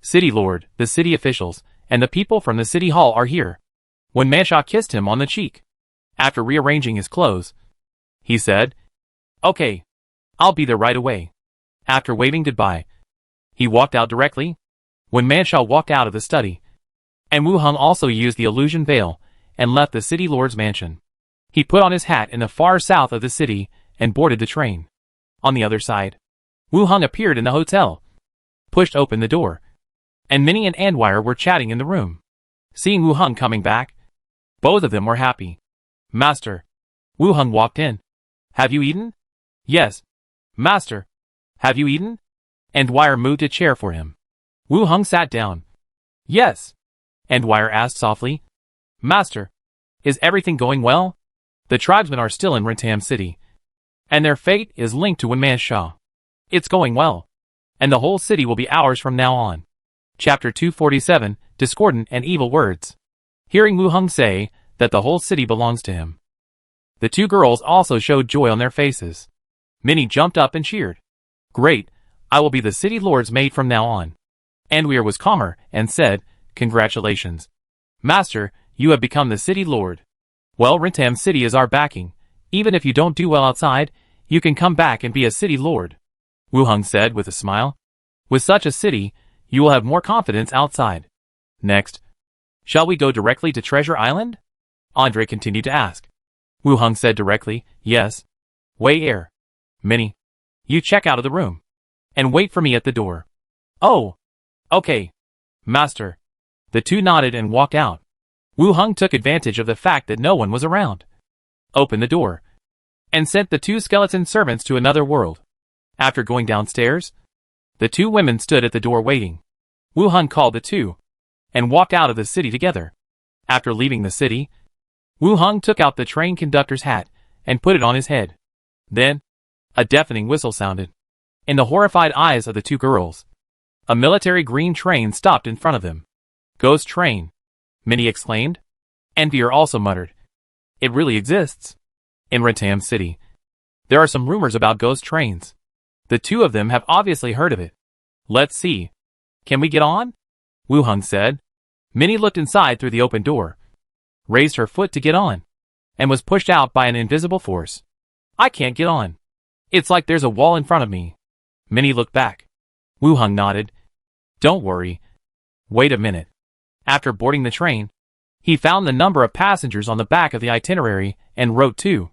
City Lord, the city officials, and the people from the city hall are here. When Manshaw kissed him on the cheek. After rearranging his clothes, he said, Okay. I'll be there right away. After waving goodbye, he walked out directly. When Manshaw walked out of the study, and Wu Heng also used the illusion veil, and left the city lord's mansion. He put on his hat in the far south of the city, and boarded the train. On the other side, Wu Heng appeared in the hotel, pushed open the door, and Minnie and Andwire were chatting in the room. Seeing Wu Heng coming back, both of them were happy. Master. Wu Heng walked in. Have you eaten? Yes. Master. Have you eaten? Andwire moved a chair for him. Wu Heng sat down. Yes. Andwire asked softly. Master. Is everything going well? The tribesmen are still in Rentam City, and their fate is linked to Manshaw. It's going well, and the whole city will be ours from now on. Chapter 247, Discordant and Evil Words. Hearing Wu Heng say that the whole city belongs to him, the 2 girls also showed joy on their faces. Minnie jumped up and cheered. Great, I will be the city lord's maid from now on. Andwire was calmer and said, Congratulations. Master, you have become the city lord. Well, Rentam City is our backing. Even if you don't do well outside, you can come back and be a city lord. Wu Heng said with a smile. With such a city, you will have more confidence outside. Next. Shall we go directly to Treasure Island? Andre continued to ask. Wu Heng said directly, Yes. Wei Air. Minnie. You check out of the room. And wait for me at the door. Oh. Okay. Master. The 2 nodded and walked out. Wu Heng took advantage of the fact that no one was around. Opened the door. And sent the 2 skeleton servants to another world. After going downstairs, the 2 women stood at the door waiting. Wu Heng called the 2, and walked out of the city together. After leaving the city, Wu Heng took out the train conductor's hat, and put it on his head. Then, a deafening whistle sounded. In the horrified eyes of the 2 girls, a military green train stopped in front of them. Ghost train, Minnie exclaimed. Envier also muttered. It really exists. In Rentam City, there are some rumors about ghost trains. The 2 of them have obviously heard of it. Let's see. Can we get on? Wu Heng said. Minnie looked inside through the open door, raised her foot to get on, and was pushed out by an invisible force. I can't get on. It's like there's a wall in front of me. Minnie looked back. Wu Heng nodded. Don't worry. Wait a minute. After boarding the train, he found the number of passengers on the back of the itinerary and wrote 2.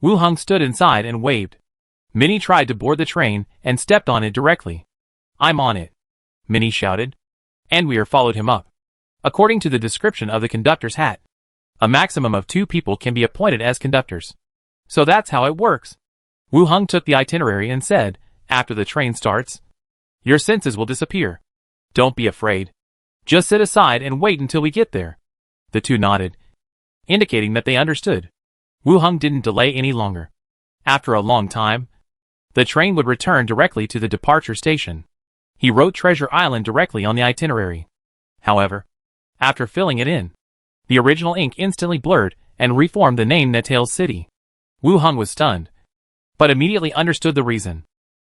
Wu Heng stood inside and waved. Minnie tried to board the train and stepped on it directly. I'm on it, Minnie shouted. Andwire followed him up. According to the description of the conductor's hat, a maximum of 2 people can be appointed as conductors. So that's how it works. Wu Heng took the itinerary and said, after the train starts, your senses will disappear. Don't be afraid. Just sit aside and wait until we get there. The 2 nodded, indicating that they understood. Wu Heng didn't delay any longer. After a long time, the train would return directly to the departure station. He wrote Treasure Island directly on the itinerary. However, After filling it in, the original ink instantly blurred and reformed the name Necromancer City. Wu Hung was stunned, but immediately understood the reason.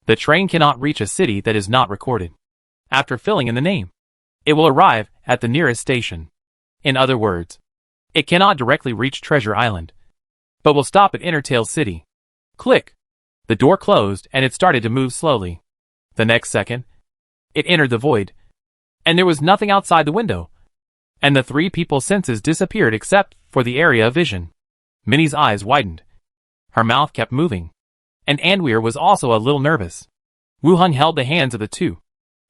The train cannot reach a city that is not recorded. After filling in the name, it will arrive at the nearest station. In other words, it cannot directly reach Treasure Island, but will stop at Untitled City. Click! The door closed and it started to move slowly. The next second, it entered the void, and there was nothing outside the window, and the three people's senses disappeared except for the area of vision. Minnie's eyes widened. Her mouth kept moving, and Anweer was also a little nervous. Wu Hung held the hands of the two,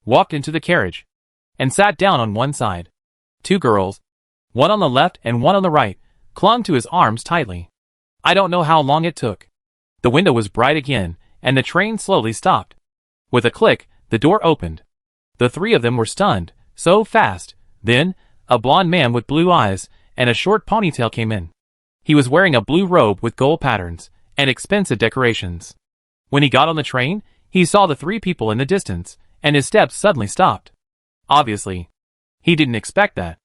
walked into the carriage, and sat down on one side. Two girls, one on the left and one on the right, clung to his arms tightly. I don't know how long it took. The window was bright again, and the train slowly stopped. With a click, the door opened. The three of them were stunned, so fast. Then, a blond man with blue eyes and a short ponytail came in. He was wearing a blue robe with gold patterns and expensive decorations. When he got on the train, he saw the three people in the distance, and his steps suddenly stopped. Obviously, he didn't expect that.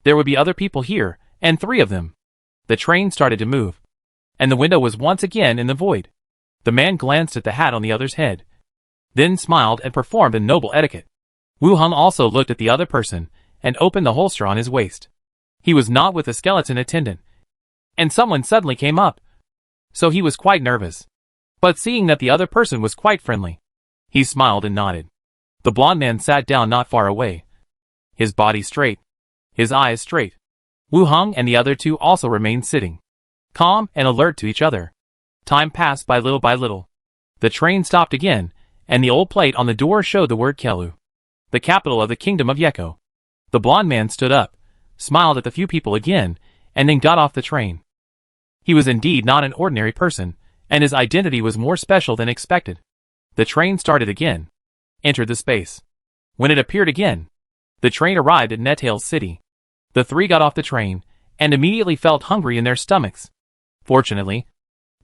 There would be other people here, and three of them. The train started to move, and the window was once again in the void. The man glanced at the hat on the other's head, then smiled and performed a noble etiquette. Wu Hung also looked at the other person and opened the holster on his waist. He was not with a skeleton attendant, and someone suddenly came up, so he was quite nervous. But seeing that the other person was quite friendly, he smiled and nodded. The blond man sat down not far away, his body straight, his eyes straight. Wu Hung and the other two also remained sitting, calm and alert to each other. Time passed by little by little. The train stopped again, and the old plate on the door showed the word Kelu, the capital of the kingdom of Yeko. The blond man stood up, smiled at the few people again, and then got off the train. He was indeed not an ordinary person, and his identity was more special than expected. The train started again, entered the space. When it appeared again, the train arrived at Necromancer City. The three got off the train, and immediately felt hungry in their stomachs. Fortunately,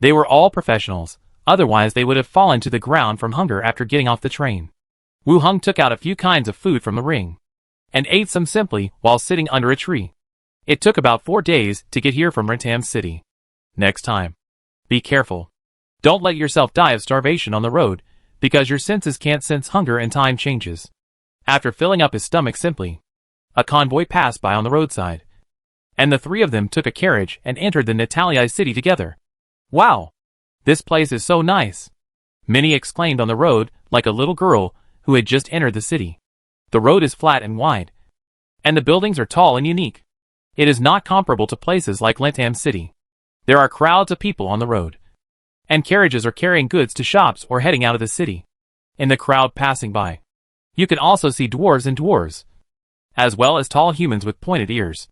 they were all professionals, otherwise they would have fallen to the ground from hunger after getting off the train. Wu Hung took out a few kinds of food from the ring, and ate some simply while sitting under a tree. It took about 4 days to get here from Necromancer City. Next time, be careful. Don't let yourself die of starvation on the road, because your senses can't sense hunger and time changes. After filling up his stomach simply, a convoy passed by on the roadside, and the three of them took a carriage and entered the Necromancer City together. Wow! This place is so nice! Minnie exclaimed on the road like a little girl who had just entered the city. The road is flat and wide, and the buildings are tall and unique. It is not comparable to places like Necromancer City. There are crowds of people on the road, and carriages are carrying goods to shops or heading out of the city. In the crowd passing by, you can also see dwarves, as well as tall humans with pointed ears.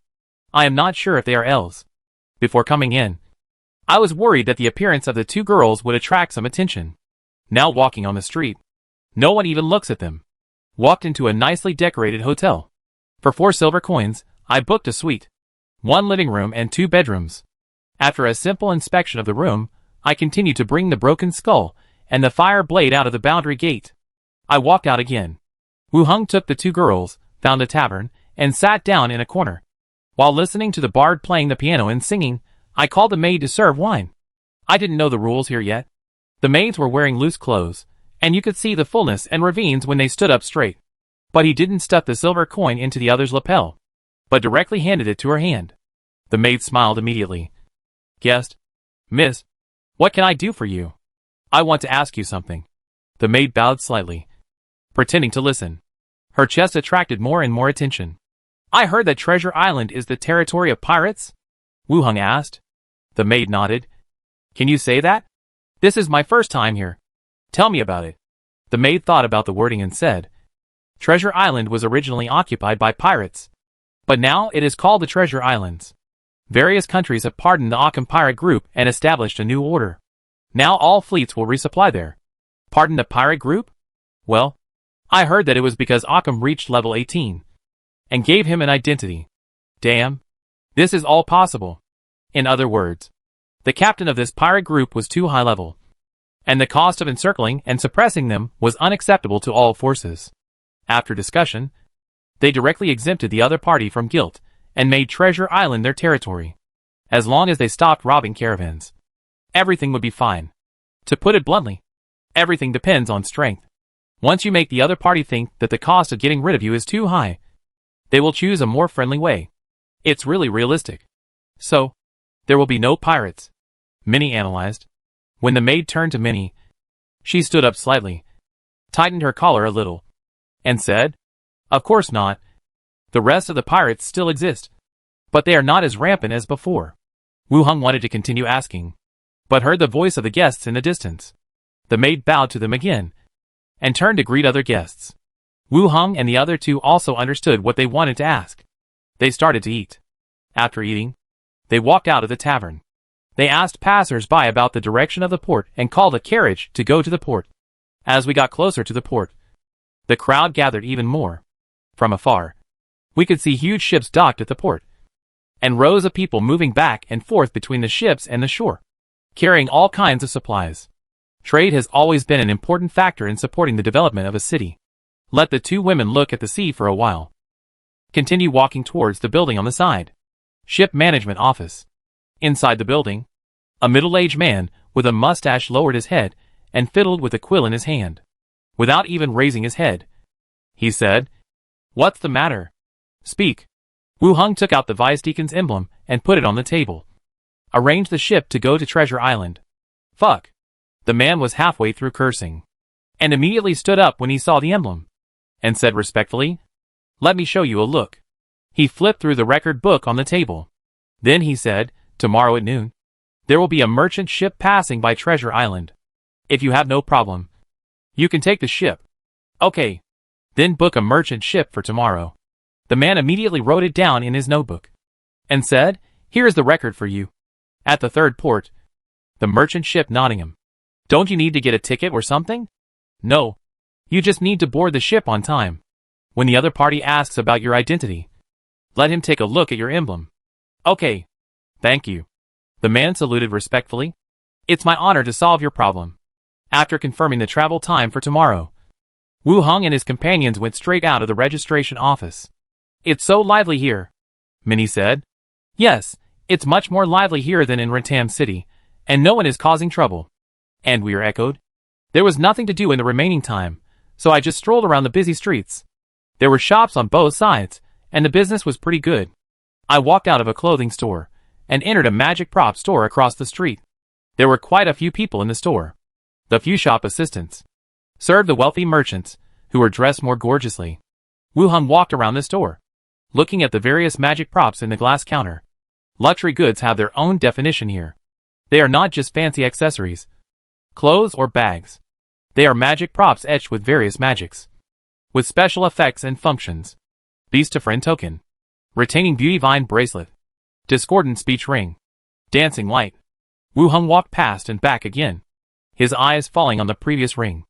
I am not sure if they are elves. Before coming in, I was worried that the appearance of the two girls would attract some attention. Now walking on the street, no one even looks at them. Walked into a nicely decorated hotel. For 4 silver coins, I booked a suite, 1 living room and 2 bedrooms. After a simple inspection of the room, I continued to bring the broken skull and the fire blade out of the boundary gate. I walked out again. Wu Hung took the 2 girls, found a tavern, and sat down in a corner. While listening to the bard playing the piano and singing, I called the maid to serve wine. I didn't know the rules here yet. The maids were wearing loose clothes, and you could see the fullness and ravines when they stood up straight. But he didn't stuff the silver coin into the other's lapel, but directly handed it to her hand. The maid smiled immediately. Guest, Miss, what can I do for you? I want to ask you something. The maid bowed slightly, pretending to listen. Her chest attracted more and more attention. I heard that Treasure Island is the territory of pirates? Wu Hung asked. The maid nodded. Can you say that? This is my first time here. Tell me about it. The maid thought about the wording and said, Treasure Island was originally occupied by pirates, but now it is called the Treasure Islands. Various countries have pardoned the Occam pirate group and established a new order. Now all fleets will resupply there. Pardon the pirate group? Well, I heard that it was because Occam reached level 18 and gave him an identity. Damn. This is all possible. In other words, the captain of this pirate group was too high level, and the cost of encircling and suppressing them was unacceptable to all forces. After discussion, They directly exempted the other party from guilt and made Treasure Island their territory. As long as they stopped robbing caravans, everything would be fine. To put it bluntly, everything depends on strength. Once you make the other party think that the cost of getting rid of you is too high, they will choose a more friendly way. It's really realistic. So, there will be no pirates. Minnie analyzed. When the maid turned to Minnie, she stood up slightly, tightened her collar a little, and said, "Of course not. The rest of the pirates still exist, but they are not as rampant as before." Wu Hung wanted to continue asking, but heard the voice of the guests in the distance. The maid bowed to them again, and turned to greet other guests. Wu Hung and the other two also understood what they wanted to ask. They started to eat. After eating, they walked out of the tavern. They asked passers-by about the direction of the port and called a carriage to go to the port. As we got closer to the port, the crowd gathered even more. From afar, we could see huge ships docked at the port, and rows of people moving back and forth between the ships and the shore, carrying all kinds of supplies. Trade has always been an important factor in supporting the development of a city. Let the two women look at the sea for a while. Continue walking towards the building on the side. Ship Management Office. Inside the building, a middle-aged man with a mustache lowered his head and fiddled with a quill in his hand. Without even raising his head, he said, "What's the matter? Speak." Wu Hung took out the Vice Deacon's emblem and put it on the table. "Arrange the ship to go to Treasure Island." "Fuck." The man was halfway through cursing, and immediately stood up when he saw the emblem, and said respectfully, "Let me show you a look." He flipped through the record book on the table. Then he said, "Tomorrow at noon, there will be a merchant ship passing by Treasure Island. If you have no problem, you can take the ship." "Okay. Then book a merchant ship for tomorrow." The man immediately wrote it down in his notebook, and said, "Here is the record for you. At the third port, the merchant ship Nottingham. Don't you need to get a ticket or something?" "No. You just need to board the ship on time. When the other party asks about your identity, let him take a look at your emblem." "Okay. Thank you." The man saluted respectfully. "It's my honor to solve your problem." After confirming the travel time for tomorrow, Wu Hung and his companions went straight out of the registration office. "It's so lively here," Minnie said. "Yes, it's much more lively here than in Rentam City, and no one is causing trouble." And we are echoed. "There was nothing to do in the remaining time, so I just strolled around the busy streets. There were shops on both sides, and the business was pretty good. I walked out of a clothing store, and entered a magic prop store across the street. There were quite a few people in the store. The few shop assistants served the wealthy merchants, who were dressed more gorgeously." Wu Hung walked around the store, looking at the various magic props in the glass counter. Luxury goods have their own definition here. They are not just fancy accessories, clothes or bags. They are magic props etched with various magics, with special effects and functions. Beast to Friend Token, Retaining Beauty Vine Bracelet, Discordant Speech Ring, Dancing Light. Wu Hung walked past and back again, his eyes falling on the previous ring.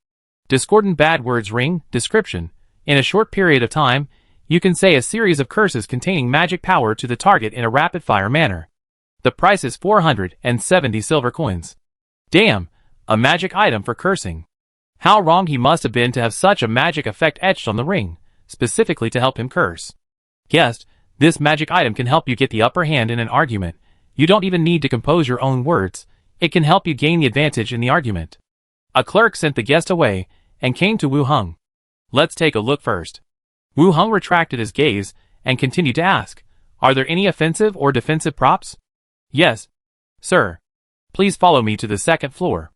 Discordant Bad Words Ring. Description: in a short period of time, you can say a series of curses containing magic power to the target in a rapid-fire manner. The price is 470 silver coins. Damn, a magic item for cursing. How wrong he must have been to have such a magic effect etched on the ring, specifically to help him curse. Guest, this magic item can help you get the upper hand in an argument. You don't even need to compose your own words. It can help you gain the advantage in the argument. A clerk sent the guest away, and came to Wu Hung. "Let's take a look first." Wu Hung retracted his gaze, and continued to ask, "Are there any offensive or defensive props?" "Yes, sir. Please follow me to the second floor."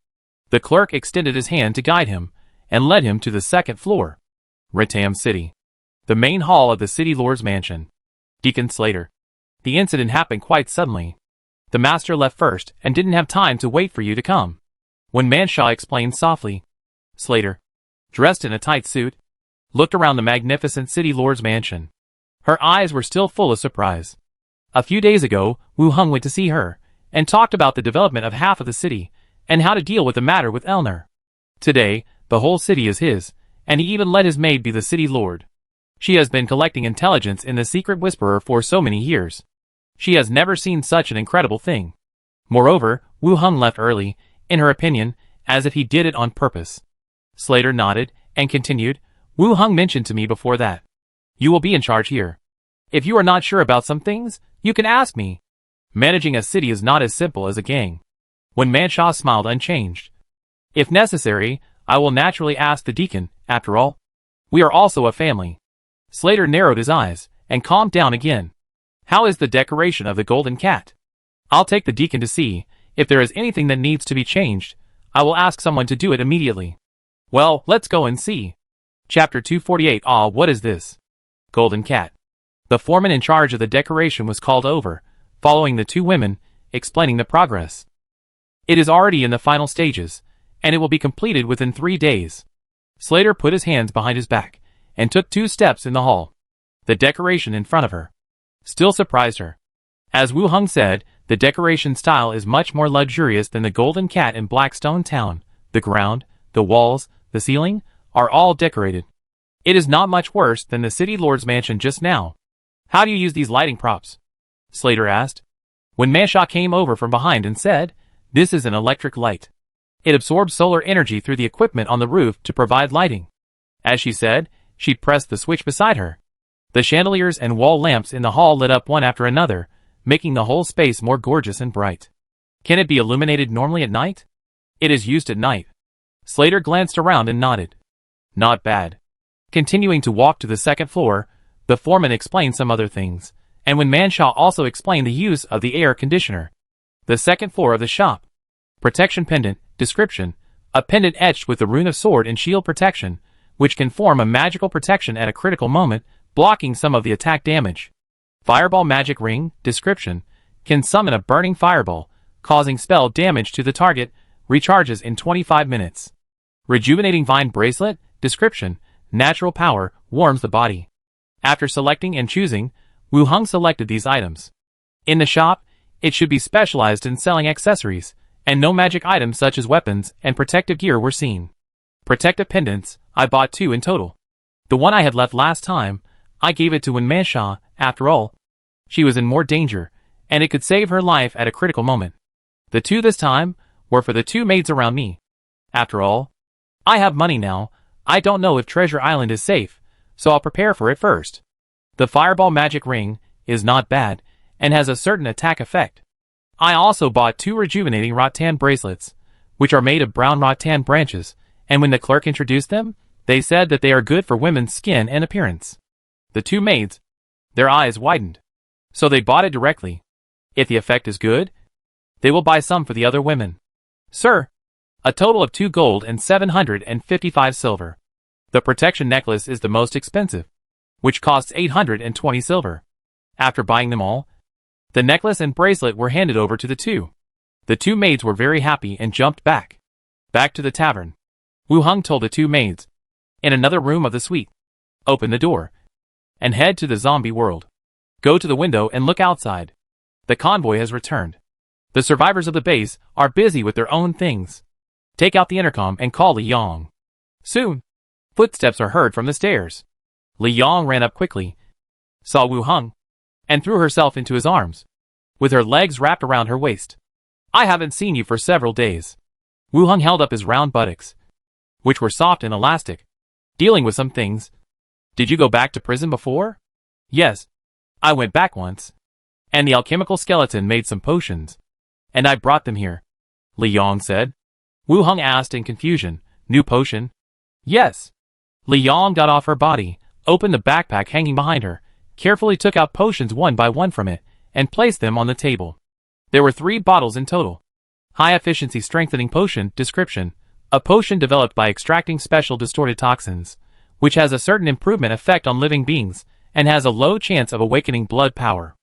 The clerk extended his hand to guide him, and led him to the second floor. Rentam City. The main hall of the City Lord's mansion. Deacon Slater. The incident happened quite suddenly. The master left first, and didn't have time to wait for you to come. When Manshaw explained softly. Slater, dressed in a tight suit, looked around the magnificent City Lord's mansion. Her eyes were still full of surprise. A few days ago, Wu Hung went to see her, and talked about the development of half of the city, and how to deal with the matter with Elner. Today, the whole city is his, and he even let his maid be the city lord. She has been collecting intelligence in the Secret Whisperer for so many years. She has never seen such an incredible thing. Moreover, Wu Hung left early, in her opinion, as if he did it on purpose. Slater nodded, and continued, "Wu Hung mentioned to me before that You will be in charge here. If you are not sure about some things, you can ask me. Managing a city is not as simple as a gang. When Manshaw smiled unchanged. If necessary, I will naturally ask the deacon, after all. We are also a family. Slater narrowed his eyes, and calmed down again. How is the decoration of the golden cat? I'll take the deacon to see. If there is anything that needs to be changed, I will ask someone to do it immediately. Well, let's go and see. Chapter 248. Ah, what is this? Golden cat. The foreman in charge of the decoration was called over, following the two women, explaining the progress. It is already in the final stages, and it will be completed within 3 days. Slater put his hands behind his back, and took 2 steps in the hall. The decoration in front of her still surprised her. As Wu Hung said, the decoration style is much more luxurious than the golden cat in Blackstone Town. The ground, the walls, the ceiling, are all decorated. It is not much worse than the city lord's mansion just now. How do you use these lighting props? Slater asked. When Manshaw came over from behind and said, this is an electric light. It absorbs solar energy through the equipment on the roof to provide lighting. As she said, she pressed the switch beside her. The chandeliers and wall lamps in the hall lit up one after another, making the whole space more gorgeous and bright. Can it be illuminated normally at night? It is used at night. Slater glanced around and nodded. Not bad. Continuing to walk to the second floor, the foreman explained some other things, and when Manshaw also explained the use of the air conditioner. The second floor of the shop. Protection pendant, description, a pendant etched with the rune of sword and shield protection, which can form a magical protection at a critical moment, blocking some of the attack damage. Fireball magic ring, description, can summon a burning fireball, causing spell damage to the target, recharges in 25 minutes. Rejuvenating vine bracelet, description, natural power, warms the body. After selecting and choosing, Wu Hung selected these items. In the shop, it should be specialized in selling accessories, and no magic items such as weapons and protective gear were seen. Protective pendants, I bought 2 in total. The one I had left last time, I gave it to Manshaw. After all, she was in more danger, and it could save her life at a critical moment. The 2 this time were for the 2 maids around me. After all, I have money now. I don't know if Treasure Island is safe, so I'll prepare for it first. The fireball magic ring is not bad, and has a certain attack effect. I also bought 2 rejuvenating rattan bracelets, which are made of brown rattan branches, and when the clerk introduced them, they said that they are good for women's skin and appearance. The 2 maids, their eyes widened. So they bought it directly. If the effect is good, they will buy some for the other women. Sir, a total of 2 gold and 755 silver. The protection necklace is the most expensive, which costs 820 silver. After buying them all, the necklace and bracelet were handed over to the 2. The 2 maids were very happy and jumped back to the tavern. Wu Hung told the 2 maids, in another room of the suite, open the door, and head to the zombie world. Go to the window and look outside. The convoy has returned. The survivors of the base are busy with their own things. Take out the intercom and call Li Yong. Soon, footsteps are heard from the stairs. Li Yong ran up quickly, saw Wu Hung, and threw herself into his arms, with her legs wrapped around her waist. I haven't seen you for several days. Wu Hung held up his round buttocks, which were soft and elastic, dealing with some things. Did you go back to prison before? Yes, I went back once, and the alchemical skeleton made some potions, and I brought them here, Li Yong said. Wu Hung asked in confusion, new potion? Yes. Li Yong got off her body, opened the backpack hanging behind her, carefully took out potions one by one from it, and placed them on the table. There were 3 bottles in total. High-efficiency strengthening potion, description, a potion developed by extracting special distorted toxins, which has a certain improvement effect on living beings, and has a low chance of awakening blood power.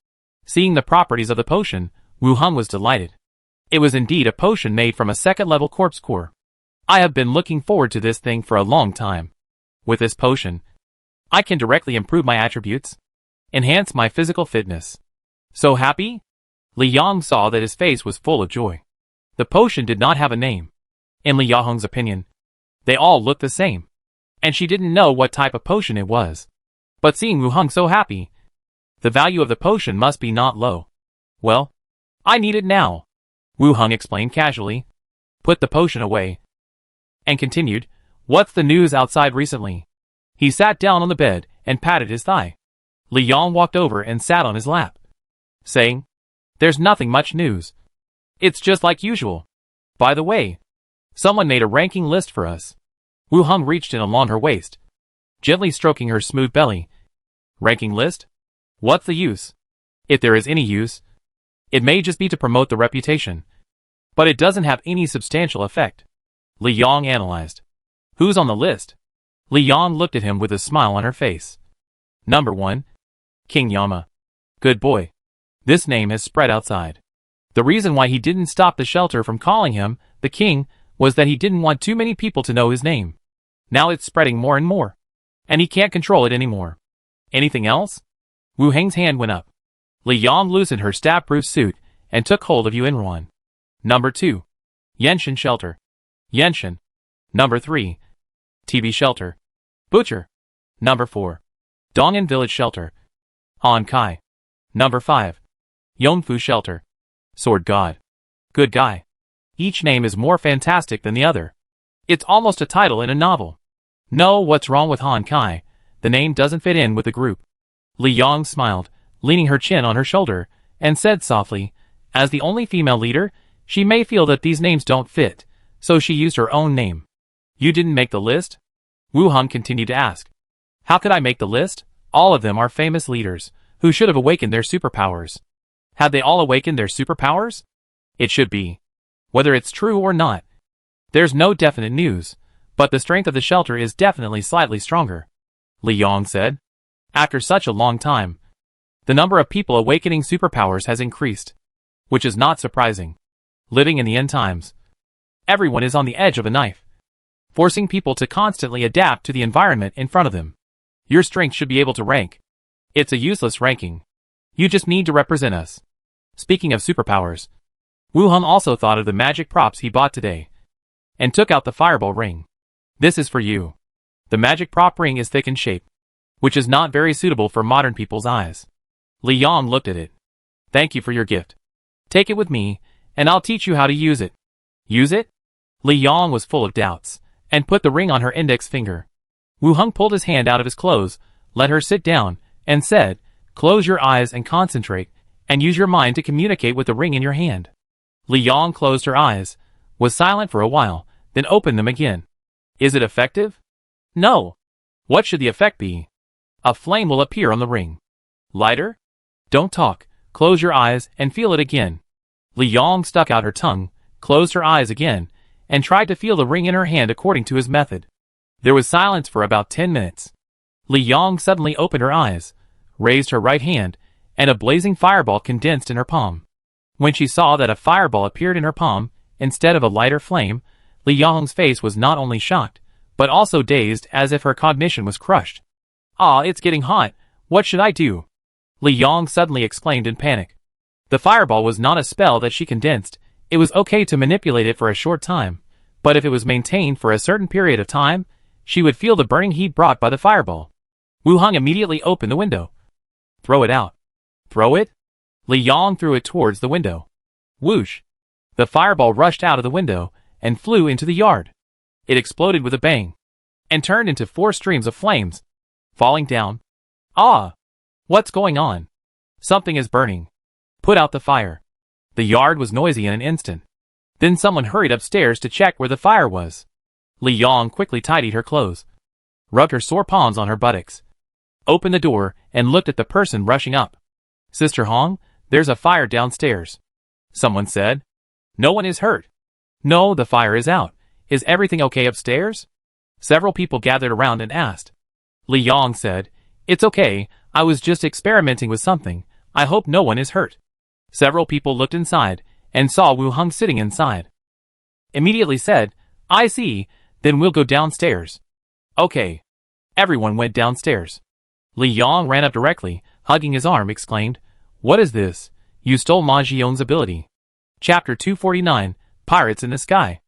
Seeing the properties of the potion, Wu Hung was delighted. It was indeed a potion made from a 2nd-level corpse core. I have been looking forward to this thing for a long time. With this potion, I can directly improve my attributes, enhance my physical fitness. So happy? Li Yong saw that his face was full of joy. The potion did not have a name. In Li Yong's opinion, they all looked the same, and she didn't know what type of potion it was. But seeing Wu Hung so happy, the value of the potion must be not low. Well, I need it now, Wu Hung explained casually, put the potion away, and continued, what's the news outside recently? He sat down on the bed and patted his thigh. Li Yong walked over and sat on his lap, saying, "There's nothing much news. It's just like usual. By the way, someone made a ranking list for us." Wu Heng reached in along her waist, gently stroking her smooth belly. "Ranking list? What's the use? If there is any use, it may just be to promote the reputation. But it doesn't have any substantial effect." Li Yong analyzed. "Who's on the list?" Li Yong looked at him with a smile on her face. "Number 1. King Yama. Good boy." This name has spread outside. The reason why he didn't stop the shelter from calling him the king was that he didn't want too many people to know his name. Now it's spreading more and more, and he can't control it anymore. "Anything else?" Wu Heng's hand went up. Li Yong loosened her stab-proof suit and took hold of Yuan. "Number 2. Yenshin Shelter. Yenshin. Number 3. TV Shelter. Butcher. Number 4. Dong'an Village Shelter. Han Kai. Number 5. Yongfu Shelter. Sword God. Good guy." Each name is more fantastic than the other. It's almost a title in a novel. No, what's wrong with Han Kai? The name doesn't fit in with the group. Li Yong smiled, leaning her chin on her shoulder, and said softly, as the only female leader, she may feel that these names don't fit, so she used her own name. "You didn't make the list?" Wu Heng continued to ask. "How could I make the list? All of them are famous leaders, who should have awakened their superpowers. Had they all awakened their superpowers? It should be. Whether it's true or not, there's no definite news, but the strength of the shelter is definitely slightly stronger," Li Yong said. "After such a long time, the number of people awakening superpowers has increased, which is not surprising. Living in the end times, everyone is on the edge of a knife, forcing people to constantly adapt to the environment in front of them. Your strength should be able to rank. It's a useless ranking. You just need to represent us." Speaking of superpowers, Wu Heng also thought of the magic props he bought today, and took out the fireball ring. "This is for you." The magic prop ring is thick in shape, which is not very suitable for modern people's eyes. Li Yong looked at it. "Thank you for your gift. Take it with me, and I'll teach you how to use it." "Use it?" Li Yong was full of doubts, and put the ring on her index finger. Wu Heng pulled his hand out of his clothes, let her sit down, and said, "Close your eyes and concentrate, and use your mind to communicate with the ring in your hand." Li Yong closed her eyes, was silent for a while, then opened them again. "Is it effective?" "No." "What should the effect be?" "A flame will appear on the ring." "Lighter?" "Don't talk, close your eyes and feel it again." Li Yong stuck out her tongue, closed her eyes again, and tried to feel the ring in her hand according to his method. There was silence for about 10 minutes. Li Yong suddenly opened her eyes, raised her right hand, and a blazing fireball condensed in her palm. When she saw that a fireball appeared in her palm, instead of a lighter flame, Li Yong's face was not only shocked, but also dazed as if her cognition was crushed. "Ah, it's getting hot. What should I do?" Li Yong suddenly exclaimed in panic. The fireball was not a spell that she condensed. It was okay to manipulate it for a short time, but if it was maintained for a certain period of time, she would feel the burning heat brought by the fireball. Wu Heng immediately opened the window. "Throw it out." "Throw it?" Li Yong threw it towards the window. Whoosh! The fireball rushed out of the window and flew into the yard. It exploded with a bang and turned into 4 streams of flames, falling down. "Ah! What's going on?" "Something is burning. Put out the fire." The yard was noisy in an instant. Then someone hurried upstairs to check where the fire was. Li Yong quickly tidied her clothes, rubbed her sore palms on her buttocks, opened the door, and looked at the person rushing up. "Sister Hong, there's a fire downstairs," someone said. "No one is hurt." "No, the fire is out. Is everything okay upstairs?" Several people gathered around and asked. Li Yong said, "It's okay, I was just experimenting with something. I hope no one is hurt." Several people looked inside, and saw Wu Heng sitting inside. Immediately said, "I see, then we'll go downstairs." "Okay." Everyone went downstairs. Li Yong ran up directly, hugging his arm, exclaimed, "What is this? You stole Ma Zhiyong's ability." Chapter 249, Pirates in the Sky.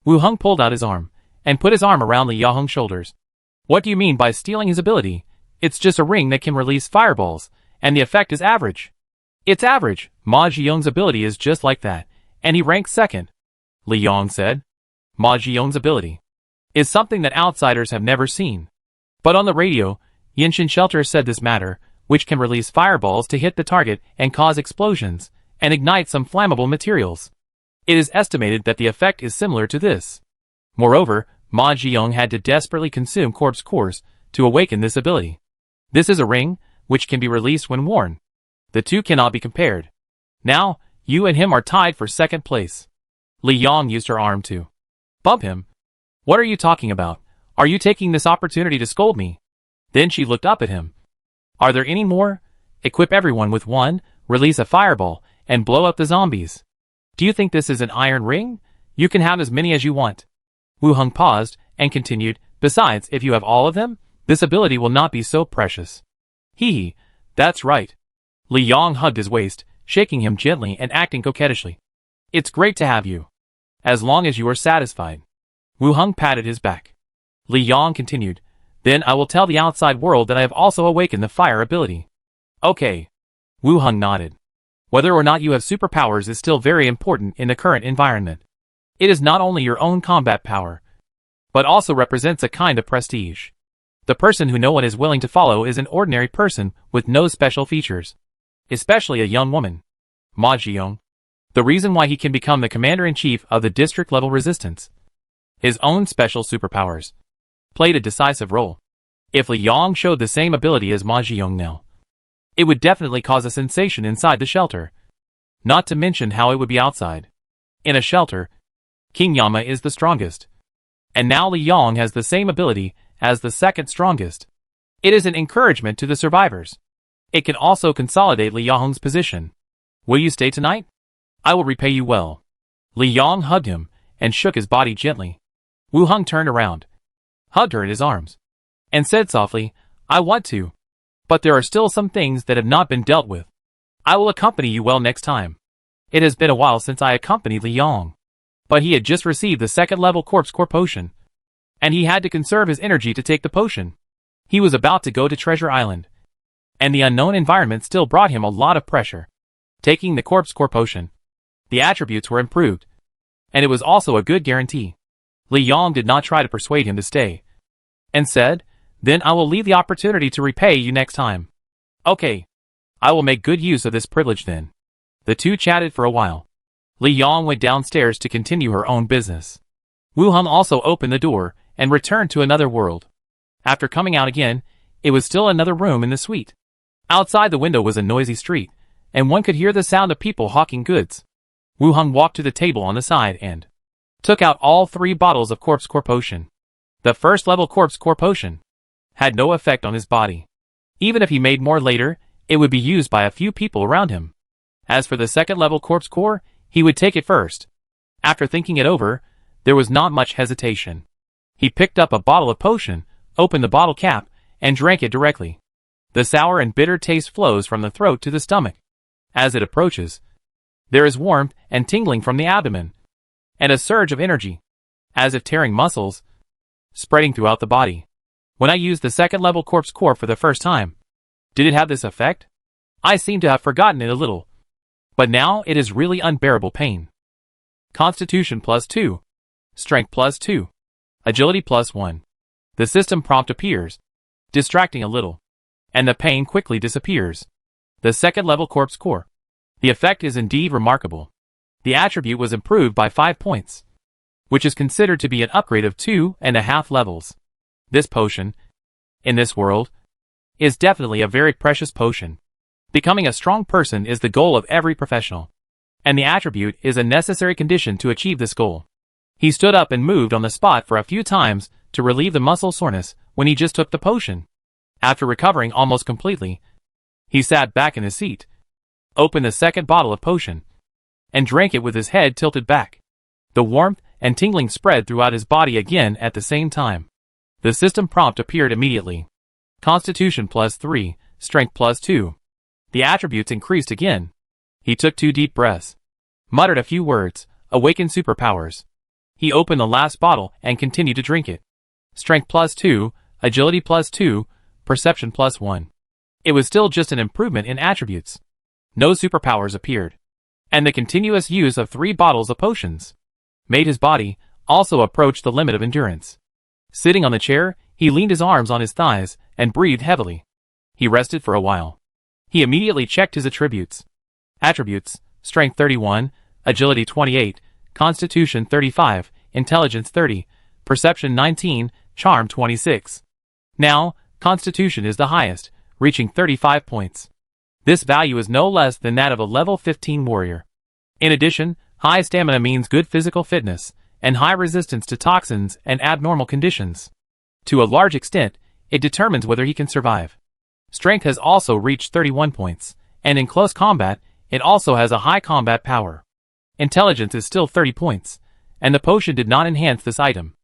Wu Heng pulled out his arm, and put his arm around Li Yong's shoulders. "What do you mean by stealing his ability? It's just a ring that can release fireballs, and the effect is average." "It's average. Ma Zhiyong's ability is just like that, and he ranks 2nd. Li Yong said. "Ma Zhiyong's ability is something that outsiders have never seen. But on the radio, Yinshin Shelter said this matter, which can release fireballs to hit the target and cause explosions, and ignite some flammable materials. It is estimated that the effect is similar to this. Moreover, Ma Jiyoung had to desperately consume corpse cores to awaken this ability. This is a ring, which can be released when worn. The two cannot be compared. Now, you and him are tied for second place. Li Yang used her arm to bump him. What are you talking about? Are you taking this opportunity to scold me? Then she looked up at him. Are there any more? Equip everyone with one, release a fireball, and blow up the zombies. Do you think this is an iron ring? You can have as many as you want. Wu Heng paused and continued, besides, if you have all of them, this ability will not be so precious. Hee, that's right. Li Yang hugged his waist, shaking him gently and acting coquettishly. It's great to have you. As long as you are satisfied. Wu Heng patted his back. Li Yang continued, then I will tell the outside world that I have also awakened the fire ability. Okay. Wu Heng nodded. Whether or not you have superpowers is still very important in the current environment. It is not only your own combat power, but also represents a kind of prestige. The person who no one is willing to follow is an ordinary person with no special features. Especially a young woman. Ma Jiyoung. The reason why he can become the commander-in-chief of the district-level resistance. His own special superpowers played a decisive role. If Li Yang showed the same ability as Ma Jiyoung now, it would definitely cause a sensation inside the shelter. Not to mention how it would be outside. In a shelter, King Yama is the strongest. And now Li Yang has the same ability as the second strongest. It is an encouragement to the survivors. It can also consolidate Li Yang's position. Will you stay tonight? I will repay you well. Li Yang hugged him and shook his body gently. Wu Heng turned around, hugged her in his arms, and said softly, I want to. But there are still some things that have not been dealt with. I will accompany you well next time. It has been a while since I accompanied Li Yang. But he had just received the second-level corpse core potion, and he had to conserve his energy to take the potion. He was about to go to Treasure Island, and the unknown environment still brought him a lot of pressure. Taking the corpse core potion, the attributes were improved, and it was also a good guarantee. Li Yang did not try to persuade him to stay, and said, then I will leave the opportunity to repay you next time. Okay. I will make good use of this privilege then. The two chatted for a while. Li Yang went downstairs to continue her own business. Wu Heng also opened the door and returned to another world. After coming out again, it was still another room in the suite. Outside the window was a noisy street, and one could hear the sound of people hawking goods. Wu Heng walked to the table on the side and took out all 3 bottles of corpse core potion. The first level corpse core potion had no effect on his body. Even if he made more later, it would be used by a few people around him. As for the second level corpse core, he would take it first. After thinking it over, there was not much hesitation. He picked up a bottle of potion, opened the bottle cap, and drank it directly. The sour and bitter taste flows from the throat to the stomach. As it approaches, there is warmth and tingling from the abdomen, and a surge of energy, as if tearing muscles, spreading throughout the body. When I used the second level corpse core for the first time, did it have this effect? I seem to have forgotten it a little. But now it is really unbearable pain. Constitution +2. Strength +2. Agility +1. The system prompt appears, distracting a little, and the pain quickly disappears. The second level corpse core. The effect is indeed remarkable. The attribute was improved by 5 points, which is considered to be an upgrade of 2.5 levels. This potion, in this world, is definitely a very precious potion. Becoming a strong person is the goal of every professional, and the attribute is a necessary condition to achieve this goal. He stood up and moved on the spot for a few times to relieve the muscle soreness when he just took the potion. After recovering almost completely, he sat back in his seat, opened the second bottle of potion, and drank it with his head tilted back. The warmth and tingling spread throughout his body again at the same time. The system prompt appeared immediately. Constitution +3, Strength +2. The attributes increased again. He took 2 deep breaths, muttered a few words, awakened superpowers. He opened the last bottle and continued to drink it. Strength +2, Agility +2, Perception +1. It was still just an improvement in attributes. No superpowers appeared. And the continuous use of 3 bottles of potions made his body also approach the limit of endurance. Sitting on the chair, He leaned his arms on his thighs and breathed heavily. He rested for a while. He immediately checked his attributes. Attributes: Strength 31, Agility 28, Constitution 35, Intelligence 30, Perception 19, Charm 26. Now, Constitution is the highest, reaching 35 points. This value is no less than that of a level 15 warrior. In addition, high stamina means good physical fitness, and high resistance to toxins and abnormal conditions. To a large extent, it determines whether he can survive. Strength has also reached 31 points, and in close combat, it also has a high combat power. Intelligence is still 30 points, and the potion did not enhance this item.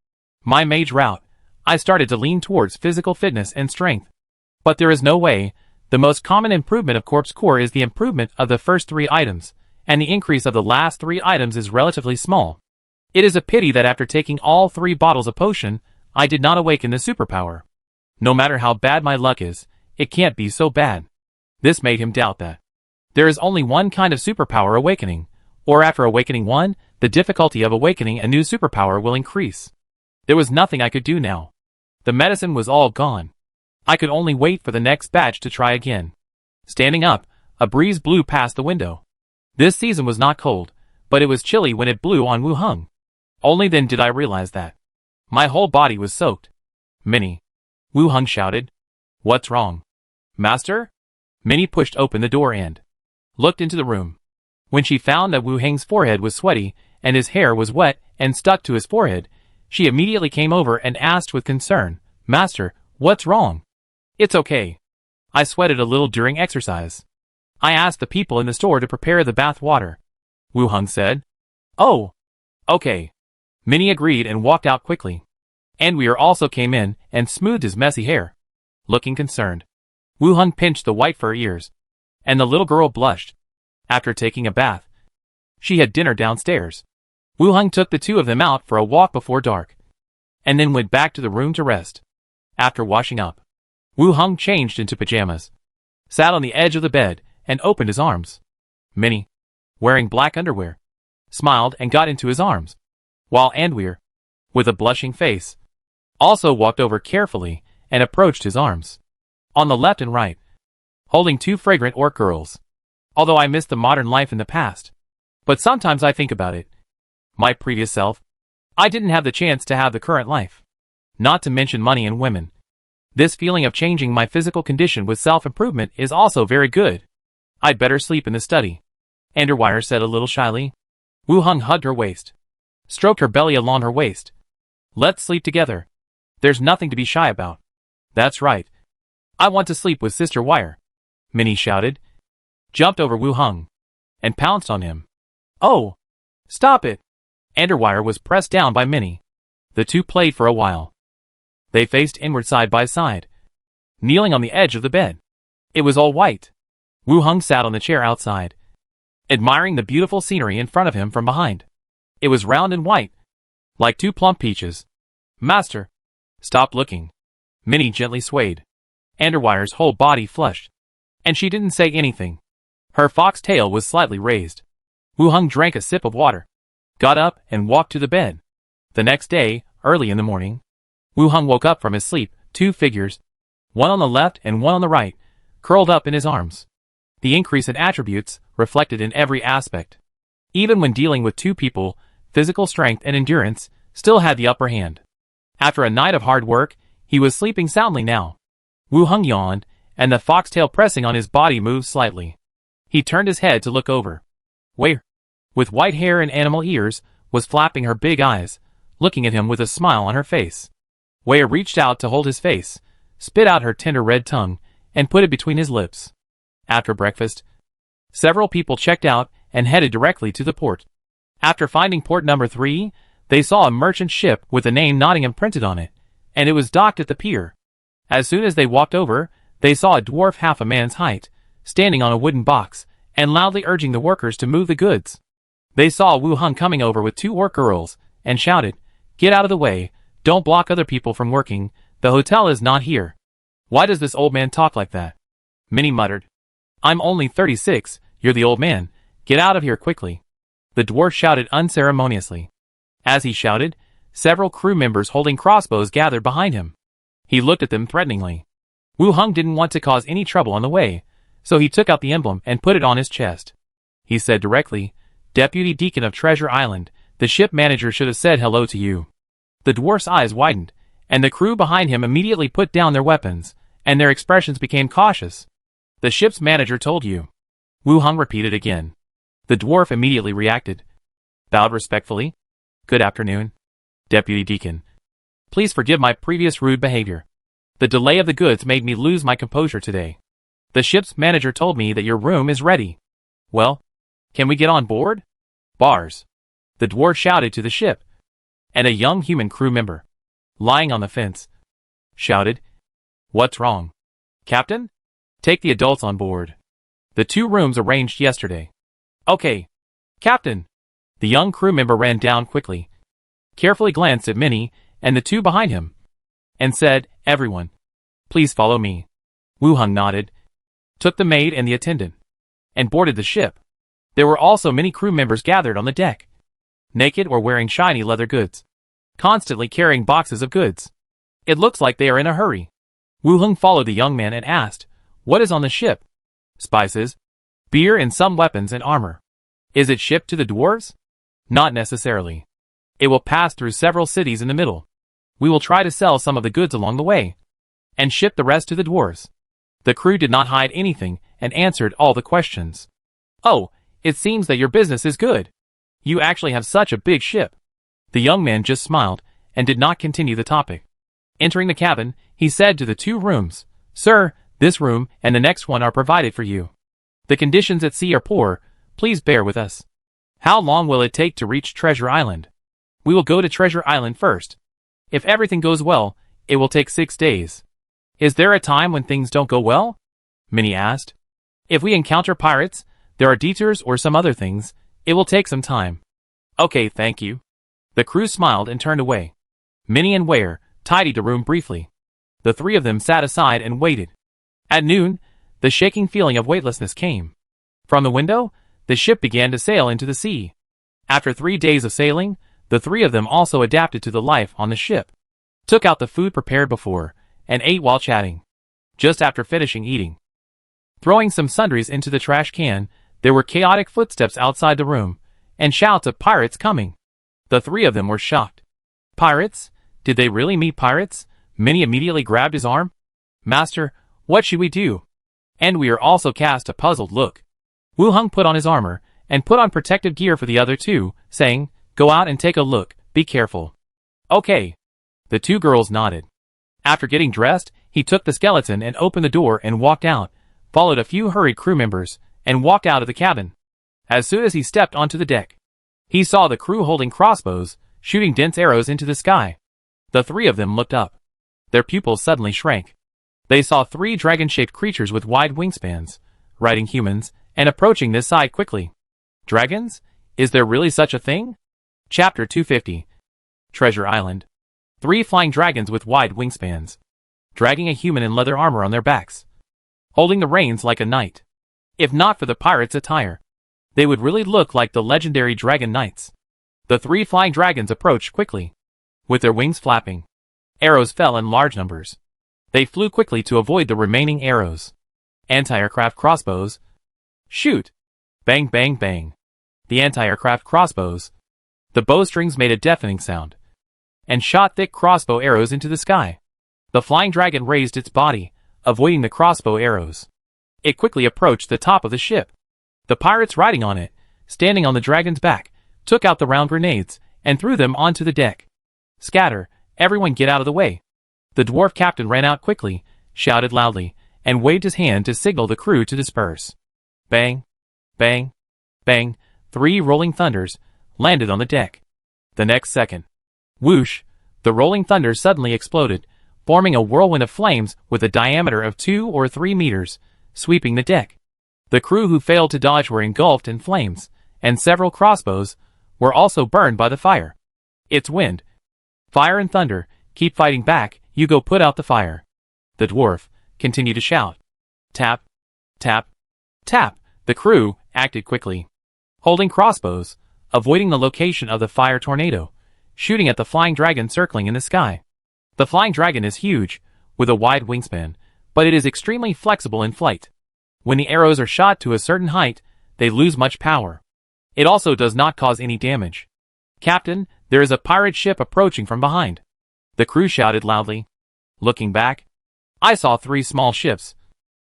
My mage route, I started to lean towards physical fitness and strength. But there is no way. The most common improvement of Corpse Core is the improvement of the first 3 items, and the increase of the last 3 items is relatively small. It is a pity that after taking all 3 bottles of potion, I did not awaken the superpower. No matter how bad my luck is, it can't be so bad. This made him doubt that. There is only one kind of superpower awakening, or after awakening one, the difficulty of awakening a new superpower will increase. There was nothing I could do now. The medicine was all gone. I could only wait for the next batch to try again. Standing up, a breeze blew past the window. This season was not cold, but it was chilly when it blew on Wu Hung. Only then did I realize that. My whole body was soaked. Minnie. Wu Hung shouted. What's wrong? Master? Minnie pushed open the door and looked into the room. When she found that Wu Hang's forehead was sweaty and his hair was wet and stuck to his forehead, she immediately came over and asked with concern, Master, what's wrong? It's okay. I sweated a little during exercise. I asked the people in the store to prepare the bath water. Wu Hung said. Oh. Okay. Minnie agreed and walked out quickly. Anweer also came in and smoothed his messy hair. Looking concerned. Wu Hung pinched the white fur ears. And the little girl blushed. After taking a bath, she had dinner downstairs. Wu Hung took the 2 of them out for a walk before dark, and then went back to the room to rest. After washing up, Wu Hung changed into pajamas, sat on the edge of the bed, and opened his arms. Minnie, wearing black underwear, smiled and got into his arms, while Anweer, with a blushing face, also walked over carefully and approached his arms. On the left and right, holding 2 fragrant orc girls. Although I miss the modern life in the past. But sometimes I think about it. My previous self. I didn't have the chance to have the current life. Not to mention money and women. This feeling of changing my physical condition with self-improvement is also very good. I'd better sleep in the study. Underwire said a little shyly. Wu Hung hugged her waist. Stroked her belly along her waist. Let's sleep together. There's nothing to be shy about. That's right. I want to sleep with Sister Wire. Minnie shouted. Jumped over Wu Hung. And pounced on him. Oh! Stop it! Underwire was pressed down by Minnie. The 2 played for a while. They faced inward side by side, kneeling on the edge of the bed. It was all white. Wu Hung sat on the chair outside, admiring the beautiful scenery in front of him from behind. It was round and white, like 2 plump peaches. Master! Stop looking. Minnie gently swayed. Underwire's whole body flushed. And she didn't say anything. Her fox tail was slightly raised. Wu Hung drank a sip of water, got up and walked to the bed. The next day, early in the morning, Wu Hung woke up from his sleep, 2 figures, one on the left and one on the right, curled up in his arms. The increase in attributes reflected in every aspect. Even when dealing with 2 people, physical strength and endurance still had the upper hand. After a night of hard work, he was sleeping soundly now. Wu Hung yawned, and the foxtail pressing on his body moved slightly. He turned his head to look over. Where, with white hair and animal ears, was flapping her big eyes, looking at him with a smile on her face. Wei reached out to hold his face, spit out her tender red tongue, and put it between his lips. After breakfast, several people checked out and headed directly to the port. After finding port number 3, they saw a merchant ship with the name Nottingham printed on it, and it was docked at the pier. As soon as they walked over, they saw a dwarf half a man's height, standing on a wooden box, and loudly urging the workers to move the goods. They saw Wu Hung coming over with 2 orc girls, and shouted, Get out of the way, don't block other people from working, the hotel is not here. Why does this old man talk like that? Minnie muttered. I'm only 36, you're the old man, get out of here quickly. The dwarf shouted unceremoniously. As he shouted, several crew members holding crossbows gathered behind him. He looked at them threateningly. Wu Hung didn't want to cause any trouble on the way, so he took out the emblem and put it on his chest. He said directly, "Deputy Deacon of Treasure Island, the ship manager should have said hello to you." The dwarf's eyes widened, and the crew behind him immediately put down their weapons, and their expressions became cautious. "The ship's manager told you." Wu Hung repeated again. The dwarf immediately reacted, bowed respectfully. "Good afternoon, Deputy Deacon. Please forgive my previous rude behavior. The delay of the goods made me lose my composure today. The ship's manager told me that your room is ready. Well, can we get on board?" "Bars," the dwarf shouted to the ship, and a young human crew member, lying on the fence, shouted, "What's wrong, Captain? Take the adults on board. The 2 rooms arranged yesterday." "Okay, Captain." The young crew member ran down quickly, carefully glanced at Minnie and the 2 behind him, and said, "Everyone, please follow me." Wu Hung nodded, took the maid and the attendant, and boarded the ship. There were also many crew members gathered on the deck, naked or wearing shiny leather goods, constantly carrying boxes of goods. It looks like they are in a hurry. Wu Hung followed the young man and asked, "What is on the ship?" "Spices, beer and some weapons and armor." "Is it shipped to the dwarves?" "Not necessarily. It will pass through several cities in the middle. We will try to sell some of the goods along the way, and ship the rest to the dwarves." The crew did not hide anything and answered all the questions. "Oh, it seems that your business is good. You actually have such a big ship." The young man just smiled and did not continue the topic. Entering the cabin, he said to the 2 rooms, "Sir, this room and the next one are provided for you. The conditions at sea are poor, please bear with us." "How long will it take to reach Treasure Island?" "We will go to Treasure Island first. If everything goes well, it will take 6 days." "Is there a time when things don't go well?" Minnie asked. "If we encounter pirates, there are detours or some other things, it will take some time." "Okay, thank you." The crew smiled and turned away. Minnie and Ware tidied the room briefly. The 3 of them sat aside and waited. At noon, the shaking feeling of weightlessness came. From the window, the ship began to sail into the sea. After 3 days of sailing, the 3 of them also adapted to the life on the ship, took out the food prepared before, and ate while chatting. Just after finishing eating, throwing some sundries into the trash can, there were chaotic footsteps outside the room, and shouts of "Pirates coming!" The 3 of them were shocked. "Pirates? Did they really meet pirates?" Minnie immediately grabbed his arm. "Master, what should we do?" And we are also cast a puzzled look. Wu Hung put on his armor, and put on protective gear for the other 2, saying, "Go out and take a look, be careful." "Okay." The 2 girls nodded. After getting dressed, he took the skeleton and opened the door and walked out, followed a few hurried crew members, and walked out of the cabin. As soon as he stepped onto the deck, he saw the crew holding crossbows, shooting dense arrows into the sky. The 3 of them looked up. Their pupils suddenly shrank. They saw 3 dragon-shaped creatures with wide wingspans, riding humans, and approaching this side quickly. Dragons? Is there really such a thing? Chapter 250. Treasure Island. 3 flying dragons with wide wingspans, dragging a human in leather armor on their backs, holding the reins like a knight. If not for the pirate's attire, they would really look like the legendary dragon knights. The 3 flying dragons approached quickly, with their wings flapping. Arrows fell in large numbers. They flew quickly to avoid the remaining arrows. Anti-aircraft crossbows. Shoot! Bang, bang, bang. The anti-aircraft crossbows. The bowstrings made a deafening sound, and shot thick crossbow arrows into the sky. The flying dragon raised its body, avoiding the crossbow arrows. It quickly approached the top of the ship. The pirates riding on it, standing on the dragon's back, took out the round grenades, and threw them onto the deck. "Scatter, everyone get out of the way." The dwarf captain ran out quickly, shouted loudly, and waved his hand to signal the crew to disperse. Bang, bang, bang, 3 rolling thunders landed on the deck. The next second, whoosh, the rolling thunder suddenly exploded, forming a whirlwind of flames with a diameter of 2 or 3 meters, sweeping the deck. The crew who failed to dodge were engulfed in flames, and several crossbows were also burned by the fire. "It's wind. Fire and thunder, keep fighting back, you go put out the fire." The dwarf continued to shout. Tap, tap, tap. The crew acted quickly, holding crossbows, avoiding the location of the fire tornado, shooting at the flying dragon circling in the sky. The flying dragon is huge, with a wide wingspan, but it is extremely flexible in flight. When the arrows are shot to a certain height, they lose much power. It also does not cause any damage. Captain, there is a pirate ship approaching from behind. The crew shouted loudly. Looking back, I saw 3 small ships,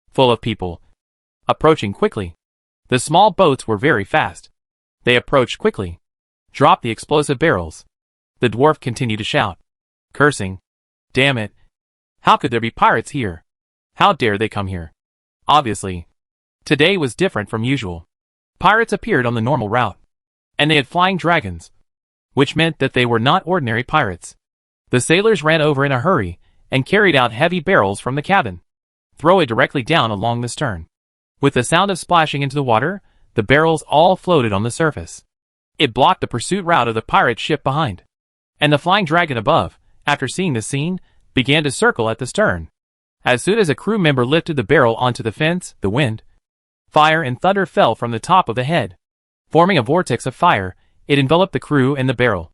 full of people, approaching quickly. The small boats were very fast. They approached quickly. Drop the explosive barrels. The dwarf continued to shout, cursing. Damn it. How could there be pirates here? How dare they come here? Obviously, today was different from usual. Pirates appeared on the normal route, and they had flying dragons, which meant that they were not ordinary pirates. The sailors ran over in a hurry and carried out heavy barrels from the cabin. Throw it directly down along the stern. With the sound of splashing into the water, the barrels all floated on the surface. It blocked the pursuit route of the pirate ship behind. And the flying dragon above, after seeing the scene, began to circle at the stern. As soon as a crew member lifted the barrel onto the fence, the wind, fire and thunder fell from the top of the head. Forming a vortex of fire, it enveloped the crew and the barrel.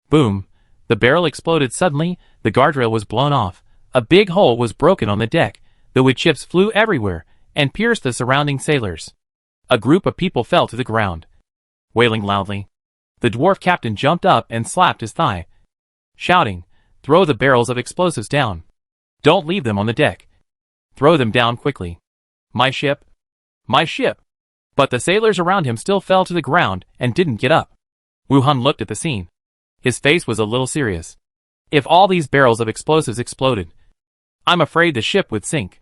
Boom! The barrel exploded suddenly, the guardrail was blown off, a big hole was broken on the deck, the wood chips flew everywhere, and pierced the surrounding sailors. A group of people fell to the ground, wailing loudly. The dwarf captain jumped up and slapped his thigh, shouting, throw the barrels of explosives down. Don't leave them on the deck. Throw them down quickly. My ship? My ship! But the sailors around him still fell to the ground and didn't get up. Wu Hun looked at the scene. His face was a little serious. If all these barrels of explosives exploded, I'm afraid the ship would sink.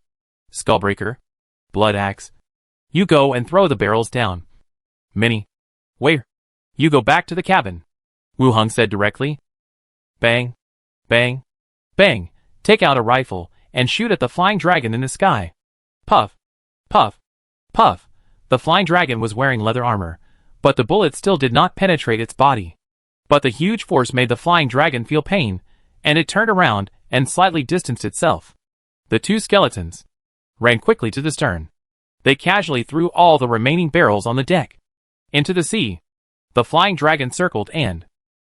Skullbreaker, Blood Axe, you go and throw the barrels down. Minnie, wait. You go back to the cabin, Wu Hun said directly. Bang, bang, bang, take out a rifle and shoot at the flying dragon in the sky. Puff, puff, puff. The flying dragon was wearing leather armor, but the bullet still did not penetrate its body. But the huge force made the flying dragon feel pain, and it turned around and slightly distanced itself. The 2 skeletons ran quickly to the stern. They casually threw all the remaining barrels on the deck into the sea. The flying dragon circled and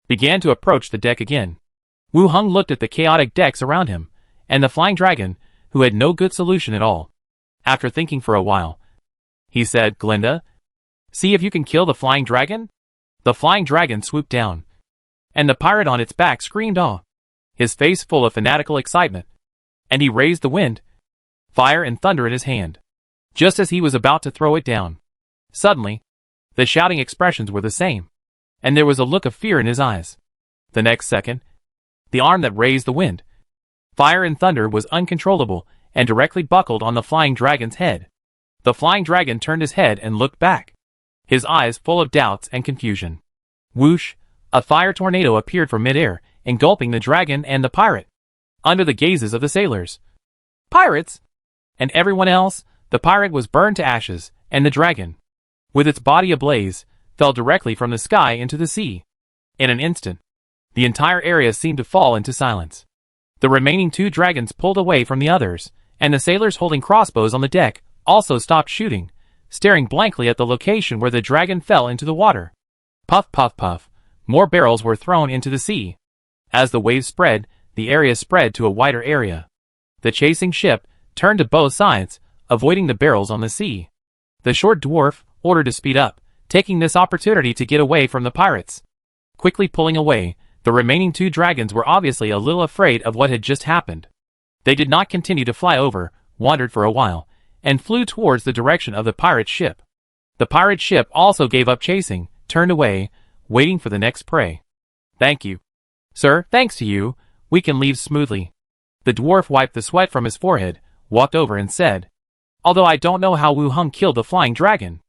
began to approach the deck again. Wu Hun looked at the chaotic decks around him, and the flying dragon, who had no good solution at all. After thinking for a while, he said, Glinda, see if you can kill the flying dragon? The flying dragon swooped down, and the pirate on its back screamed awe, his face full of fanatical excitement, and he raised the wind, fire and thunder in his hand, just as he was about to throw it down. Suddenly, the shouting expressions were the same, and there was a look of fear in his eyes. The next second, the arm that raised the wind, fire and thunder was uncontrollable and directly buckled on the flying dragon's head. The flying dragon turned his head and looked back, his eyes full of doubts and confusion. Whoosh! A fire tornado appeared from midair, engulfing the dragon and the pirate, under the gazes of the sailors. Pirates! And everyone else, the pirate was burned to ashes, and the dragon, with its body ablaze, fell directly from the sky into the sea. In an instant, the entire area seemed to fall into silence. The remaining 2 dragons pulled away from the others, and the sailors holding crossbows on the deck also stopped shooting, staring blankly at the location where the dragon fell into the water. Puff, puff, puff. More barrels were thrown into the sea. As the waves spread, the area spread to a wider area. The chasing ship turned to both sides, avoiding the barrels on the sea. The short dwarf ordered to speed up, taking this opportunity to get away from the pirates. Quickly pulling away, the remaining 2 dragons were obviously a little afraid of what had just happened. They did not continue to fly over, wandered for a while, and flew towards the direction of the pirate ship. The pirate ship also gave up chasing, turned away, waiting for the next prey. Thank you. Sir, thanks to you, we can leave smoothly. The dwarf wiped the sweat from his forehead, walked over and said, although I don't know how Wu Hun killed the flying dragon,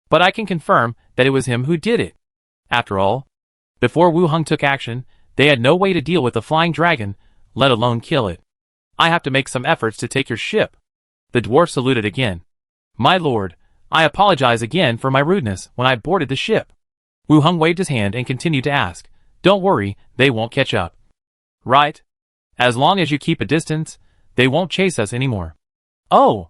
but I can confirm that it was him who did it. After all, before Wu Hun took action, they had no way to deal with the flying dragon, let alone kill it. I have to make some efforts to take your ship. The dwarf saluted again. My lord, I apologize again for my rudeness when I boarded the ship. Wu Hun waved his hand and continued to ask, don't worry, they won't catch up. Right? As long as you keep a distance, they won't chase us anymore. Oh!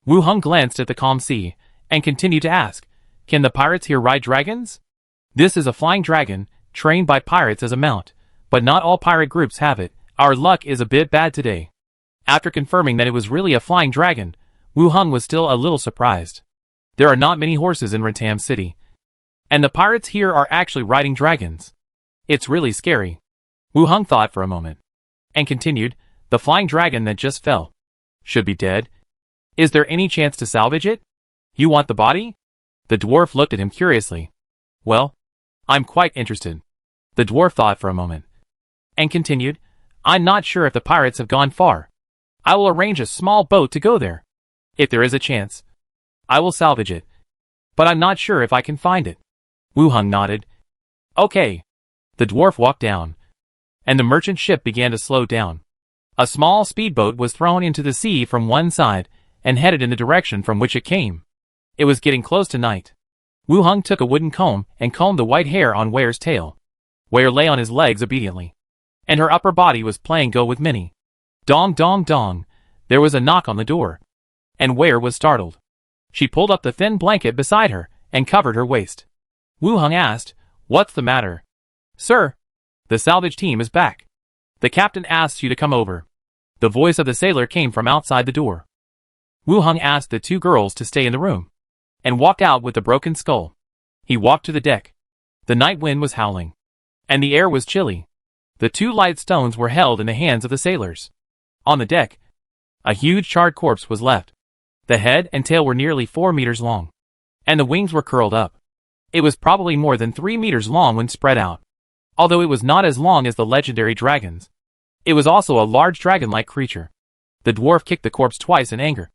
Wu Hun glanced at the calm sea, and continued to ask, can the pirates here ride dragons? This is a flying dragon, trained by pirates as a mount, but not all pirate groups have it. Our luck is a bit bad today. After confirming that it was really a flying dragon, Wu Hung was still a little surprised. There are not many horses in Rentam City. And the pirates here are actually riding dragons. It's really scary. Wu Hung thought for a moment. And continued, the flying dragon that just fell should be dead. Is there any chance to salvage it? You want the body? The dwarf looked at him curiously. Well, I'm quite interested. The dwarf thought for a moment. And continued, I'm not sure if the pirates have gone far. I will arrange a small boat to go there. If there is a chance, I will salvage it. But I'm not sure if I can find it. Wu Hung nodded. Okay. The dwarf walked down. And the merchant ship began to slow down. A small speedboat was thrown into the sea from one side and headed in the direction from which it came. It was getting close to night. Wu Hung took a wooden comb and combed the white hair on Ware's tail. Ware lay on his legs obediently. And her upper body was playing go with Minnie. Dong dong dong. There was a knock on the door. And Ware was startled. She pulled up the thin blanket beside her and covered her waist. Wu Hung asked, What's the matter? Sir, the salvage team is back. The captain asks you to come over. The voice of the sailor came from outside the door. Wu Hung asked the two girls to stay in the room and walked out with the broken skull. He walked to the deck. The night wind was howling. And the air was chilly. The two light stones were held in the hands of the sailors. On the deck, a huge charred corpse was left. The head and tail were nearly 4 meters long. And the wings were curled up. It was probably more than 3 meters long when spread out. Although it was not as long as the legendary dragons. It was also a large dragon-like creature. The dwarf kicked the corpse twice in anger.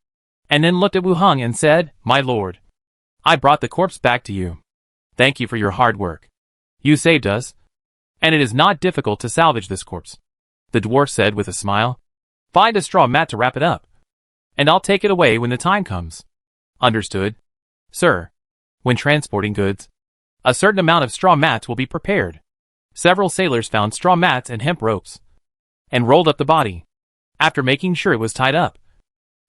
And then looked at Wu Hung and said, My lord, I brought the corpse back to you. Thank you for your hard work. You saved us. And it is not difficult to salvage this corpse. The dwarf said with a smile. Find a straw mat to wrap it up. And I'll take it away when the time comes. Understood. Sir, when transporting goods, a certain amount of straw mats will be prepared. Several sailors found straw mats and hemp ropes. And rolled up the body. After making sure it was tied up,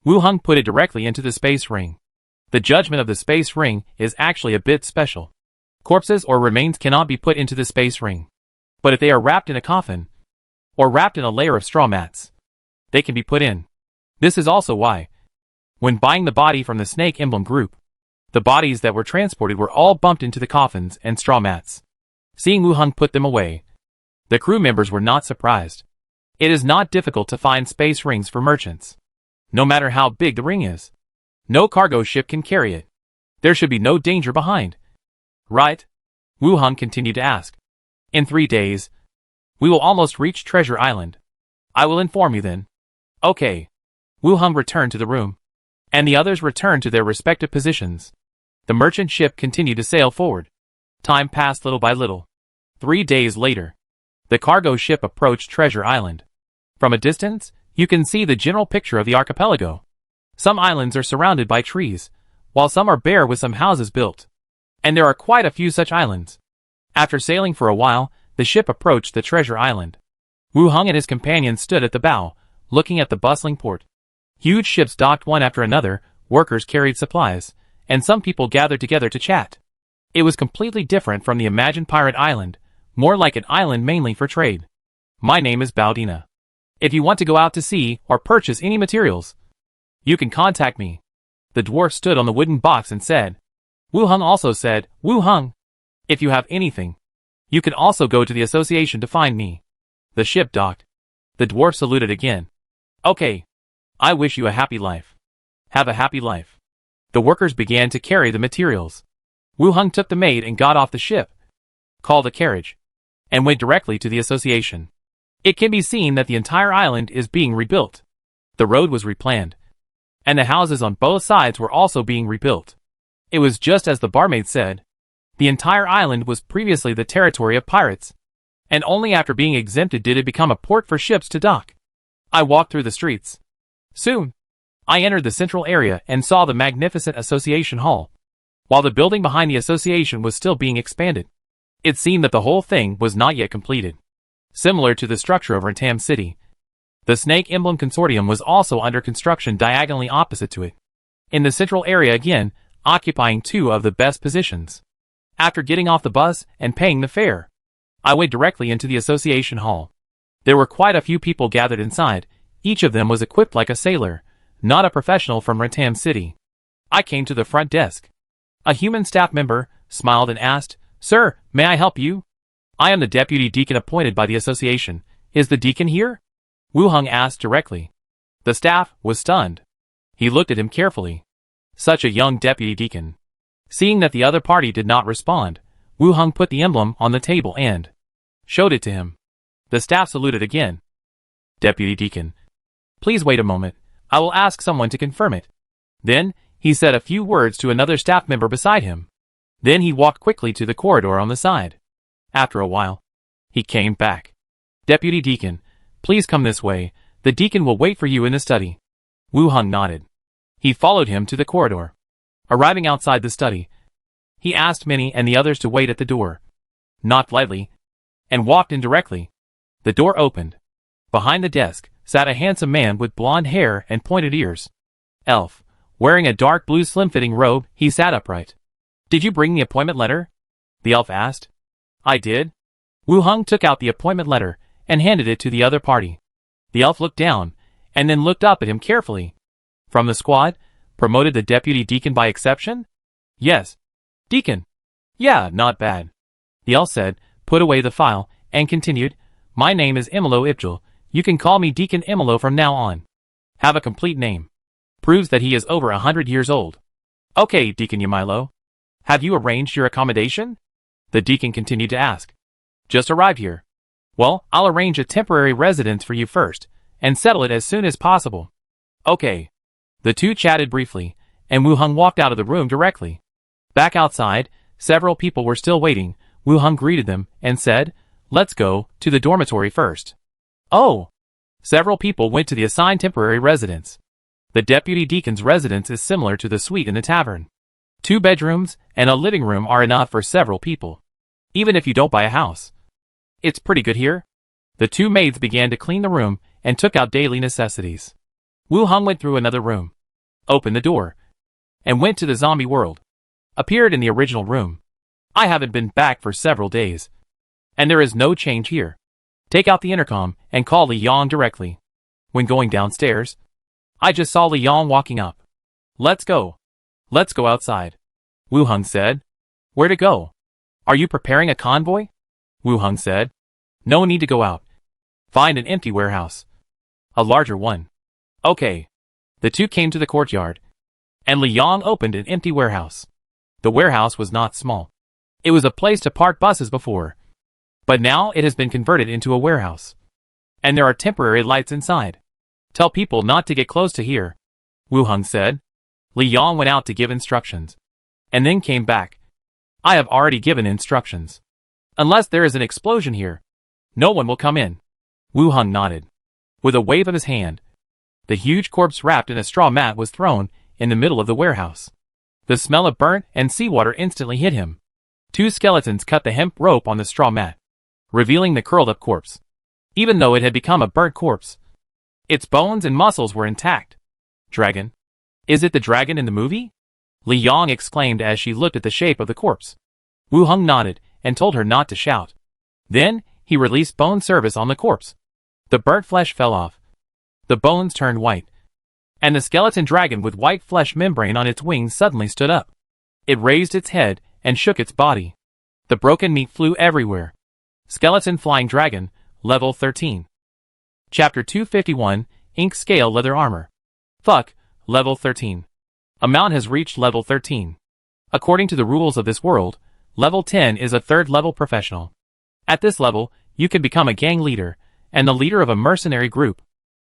Wu Hung put it directly into the space ring. The judgment of the space ring is actually a bit special. Corpses or remains cannot be put into the space ring. But if they are wrapped in a coffin, or wrapped in a layer of straw mats, they can be put in. This is also why, when buying the body from the Snake Emblem group, the bodies that were transported were all bumped into the coffins and straw mats. Seeing Wu Hung put them away, the crew members were not surprised. It is not difficult to find space rings for merchants. No matter how big the ring is. No cargo ship can carry it. There should be no danger behind. Right? Wu Hung continued to ask. In 3 days, we will almost reach Treasure Island. I will inform you then. Okay. Wu Hung returned to the room. And the others returned to their respective positions. The merchant ship continued to sail forward. Time passed little by little. 3 days later, the cargo ship approached Treasure Island. From a distance, you can see the general picture of the archipelago. Some islands are surrounded by trees, while some are bare with some houses built. And there are quite a few such islands. After sailing for a while, the ship approached the Treasure Island. Wu Hung and his companions stood at the bow, looking at the bustling port. Huge ships docked one after another, workers carried supplies, and some people gathered together to chat. It was completely different from the imagined pirate island, more like an island mainly for trade. My name is Baudina. If you want to go out to sea or purchase any materials, you can contact me. The dwarf stood on the wooden box and said. Wu Hung also said, Wu Hung, if you have anything, you can also go to the association to find me. The ship docked. The dwarf saluted again. Okay. I wish you a happy life. Have a happy life. The workers began to carry the materials. Wu Hung took the maid and got off the ship, called a carriage, and went directly to the association. It can be seen that the entire island is being rebuilt. The road was replanned, and the houses on both sides were also being rebuilt. It was just as the barmaid said. The entire island was previously the territory of pirates, and only after being exempted did it become a port for ships to dock. I walked through the streets. Soon, I entered the central area and saw the magnificent association hall, while the building behind the association was still being expanded. It seemed that the whole thing was not yet completed. Similar to the structure of Rentam City, the Snake Emblem Consortium was also under construction diagonally opposite to it. In the central area again, occupying 2 of the best positions. After getting off the bus and paying the fare, I went directly into the association hall. There were quite a few people gathered inside, Each of them was equipped like a sailor, not a professional from Rentam City. I came to the front desk. A human staff member smiled and asked, "Sir, may I help you?" "I am the deputy deacon appointed by the association. Is the deacon here?" Wu Hung asked directly. The staff was stunned. He looked at him carefully. Such a young deputy deacon. Seeing that the other party did not respond, Wu Hung put the emblem on the table and showed it to him. The staff saluted again. "Deputy deacon, please wait a moment. I will ask someone to confirm it." Then, he said a few words to another staff member beside him. Then he walked quickly to the corridor on the side. After a while, he came back. "Deputy deacon, please come this way. The deacon will wait for you in the study." Wu Hung nodded. He followed him to the corridor. Arriving outside the study, he asked Minnie and the others to wait at the door. Knocked lightly, and walked in directly. The door opened. Behind the desk sat a handsome man with blonde hair and pointed ears. Elf. Wearing a dark blue slim-fitting robe, he sat upright. "Did you bring the appointment letter?" the elf asked. "I did." Wu Hung took out the appointment letter and handed it to the other party. The elf looked down, and then looked up at him carefully. "From the squad? Promoted the deputy deacon by exception?" "Yes." "Deacon?" "Yeah, not bad." The elf said, put away the file, and continued, "My name is Imalo Ibjul. You can call me Deacon Imalo from now on. Have a complete name. Proves that he is over 100 years old." "Okay, Deacon Yamilo. Have you arranged your accommodation?" the deacon continued to ask. "Just arrived here." "Well, I'll arrange a temporary residence for you first, and settle it as soon as possible." "Okay." The two chatted briefly, and Wu Hung walked out of the room directly. Back outside, several people were still waiting. Wu Hung greeted them and said, "Let's go to the dormitory first." "Oh!" Several people went to the assigned temporary residence. The deputy deacon's residence is similar to the suite in the tavern. 2 bedrooms and a living room are enough for several people, even if you don't buy a house. It's pretty good here. The 2 maids began to clean the room and took out daily necessities. Wu Hung went through another room, opened the door, and went to the zombie world. Appeared in the original room. "I haven't been back for several days, and there is no change here. Take out the intercom and call Li Yang directly." When going downstairs, I just saw Li Yang walking up. "Let's go. Let's go outside," Wu Hung said. "Where to go? Are you preparing a convoy?" Wu Hung said. "No need to go out. Find an empty warehouse. A larger one." "Okay." The two came to the courtyard, and Li Yang opened an empty warehouse. The warehouse was not small. It was a place to park buses before, but now it has been converted into a warehouse. And there are temporary lights inside. "Tell people not to get close to here," Wu Hung said. Li Yang went out to give instructions, and then came back. "I have already given instructions. Unless there is an explosion here, no one will come in." Wu Hung nodded. With a wave of his hand, the huge corpse wrapped in a straw mat was thrown in the middle of the warehouse. The smell of burnt and seawater instantly hit him. 2 skeletons cut the hemp rope on the straw mat, revealing the curled-up corpse. Even though it had become a burnt corpse, its bones and muscles were intact. "Dragon? Is it the dragon in the movie?" Li Yang exclaimed as she looked at the shape of the corpse. Wu Hung nodded and told her not to shout. Then, he released bone service on the corpse. The burnt flesh fell off. The bones turned white, and the skeleton dragon with white flesh membrane on its wings suddenly stood up. It raised its head and shook its body. The broken meat flew everywhere. Skeleton Flying Dragon, Level 13. Chapter 251, Ink Scale Leather Armor. Fuck, Level 13. A mount has reached Level 13. According to the rules of this world, Level 10 is a 3rd level professional. At this level, you can become a gang leader, and the leader of a mercenary group.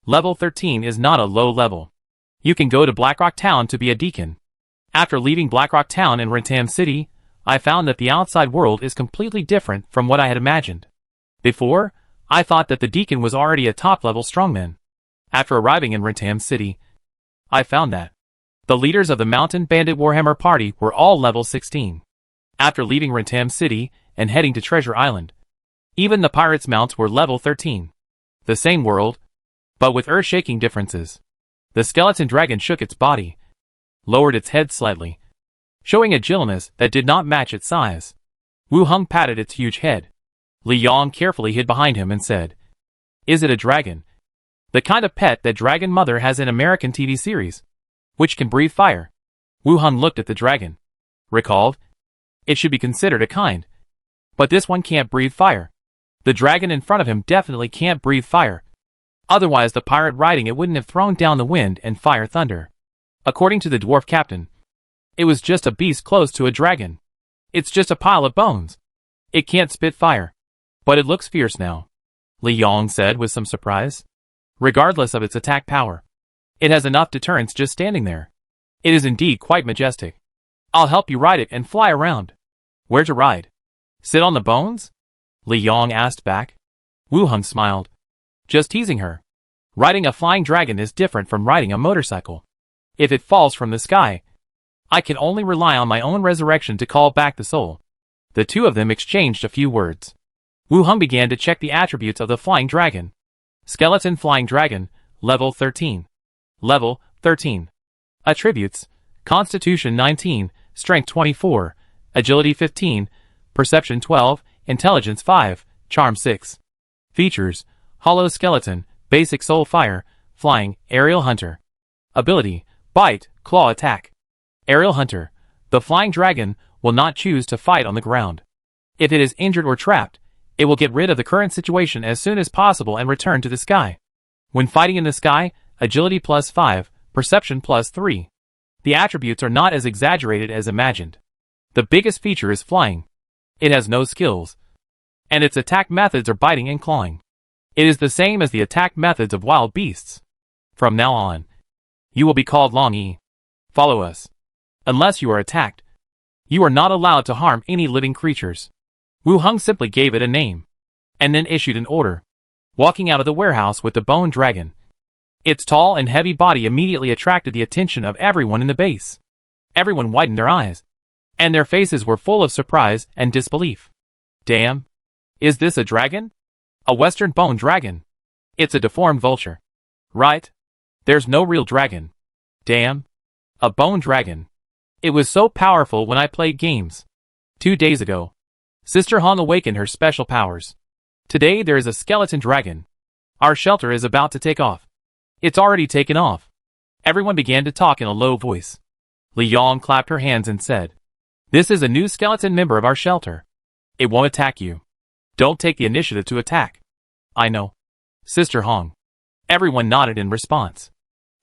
Level 13 is not a low level. You can go to Blackrock Town to be a deacon. After leaving Blackrock Town in Rentam City, I found that the outside world is completely different from what I had imagined. Before, I thought that the deacon was already a top-level strongman. After arriving in Rentam City, I found that the leaders of the Mountain Bandit Warhammer Party were all level 16. After leaving Rentam City and heading to Treasure Island, even the pirates' mounts were level 13. The same world, but with earth-shaking differences. The skeleton dragon shook its body, lowered its head slightly, showing agility that did not match its size. Wu Hung patted its huge head. Li Yang carefully hid behind him and said, "Is it a dragon?" The kind of pet that Dragon Mother has in American TV series, which can breathe fire. Wu Hung looked at the dragon. Recalled, it should be considered a kind. But this one can't breathe fire. The dragon in front of him definitely can't breathe fire. Otherwise the pirate riding it wouldn't have thrown down the wind and fire thunder. According to the dwarf captain, it was just a beast close to a dragon. It's just a pile of bones. It can't spit fire. But it looks fierce now, Li Yong said with some surprise. Regardless of its attack power, it has enough deterrence just standing there. It is indeed quite majestic. I'll help you ride it and fly around. Where to ride? Sit on the bones? Li Yong asked back. Wu Hung smiled. Just teasing her. Riding a flying dragon is different from riding a motorcycle. If it falls from the sky, I can only rely on my own resurrection to call back the soul. The two of them exchanged a few words. Wu Hung began to check the attributes of the flying dragon. Skeleton flying dragon, level 13. Level 13. Attributes: Constitution 19, Strength 24, Agility 15, Perception 12, Intelligence 5, Charm 6. Features: Hollow skeleton, basic soul fire, flying, aerial hunter. Ability: Bite, claw attack. Aerial hunter. The flying dragon will not choose to fight on the ground. If it is injured or trapped, it will get rid of the current situation as soon as possible and return to the sky. When fighting in the sky, agility plus 5, perception plus 3. The attributes are not as exaggerated as imagined. The biggest feature is flying. It has no skills, and its attack methods are biting and clawing. It is the same as the attack methods of wild beasts. From now on, you will be called Long Yi. Follow us. Unless you are attacked, you are not allowed to harm any living creatures. Wu Hung simply gave it a name, and then issued an order, walking out of the warehouse with the bone dragon. Its tall and heavy body immediately attracted the attention of everyone in the base. Everyone widened their eyes, and their faces were full of surprise and disbelief. Damn! Is this a dragon? A Western bone dragon? It's a deformed vulture. Right? There's no real dragon. Damn! A bone dragon. It was so powerful when I played games. 2 days ago, Sister Han awakened her special powers. Today there is a skeleton dragon. Our shelter is about to take off. It's already taken off. Everyone began to talk in a low voice. Li Yong clapped her hands and said, "This is a new skeleton member of our shelter. It won't attack you. Don't take the initiative to attack." "I know, Sister Hong." Everyone nodded in response.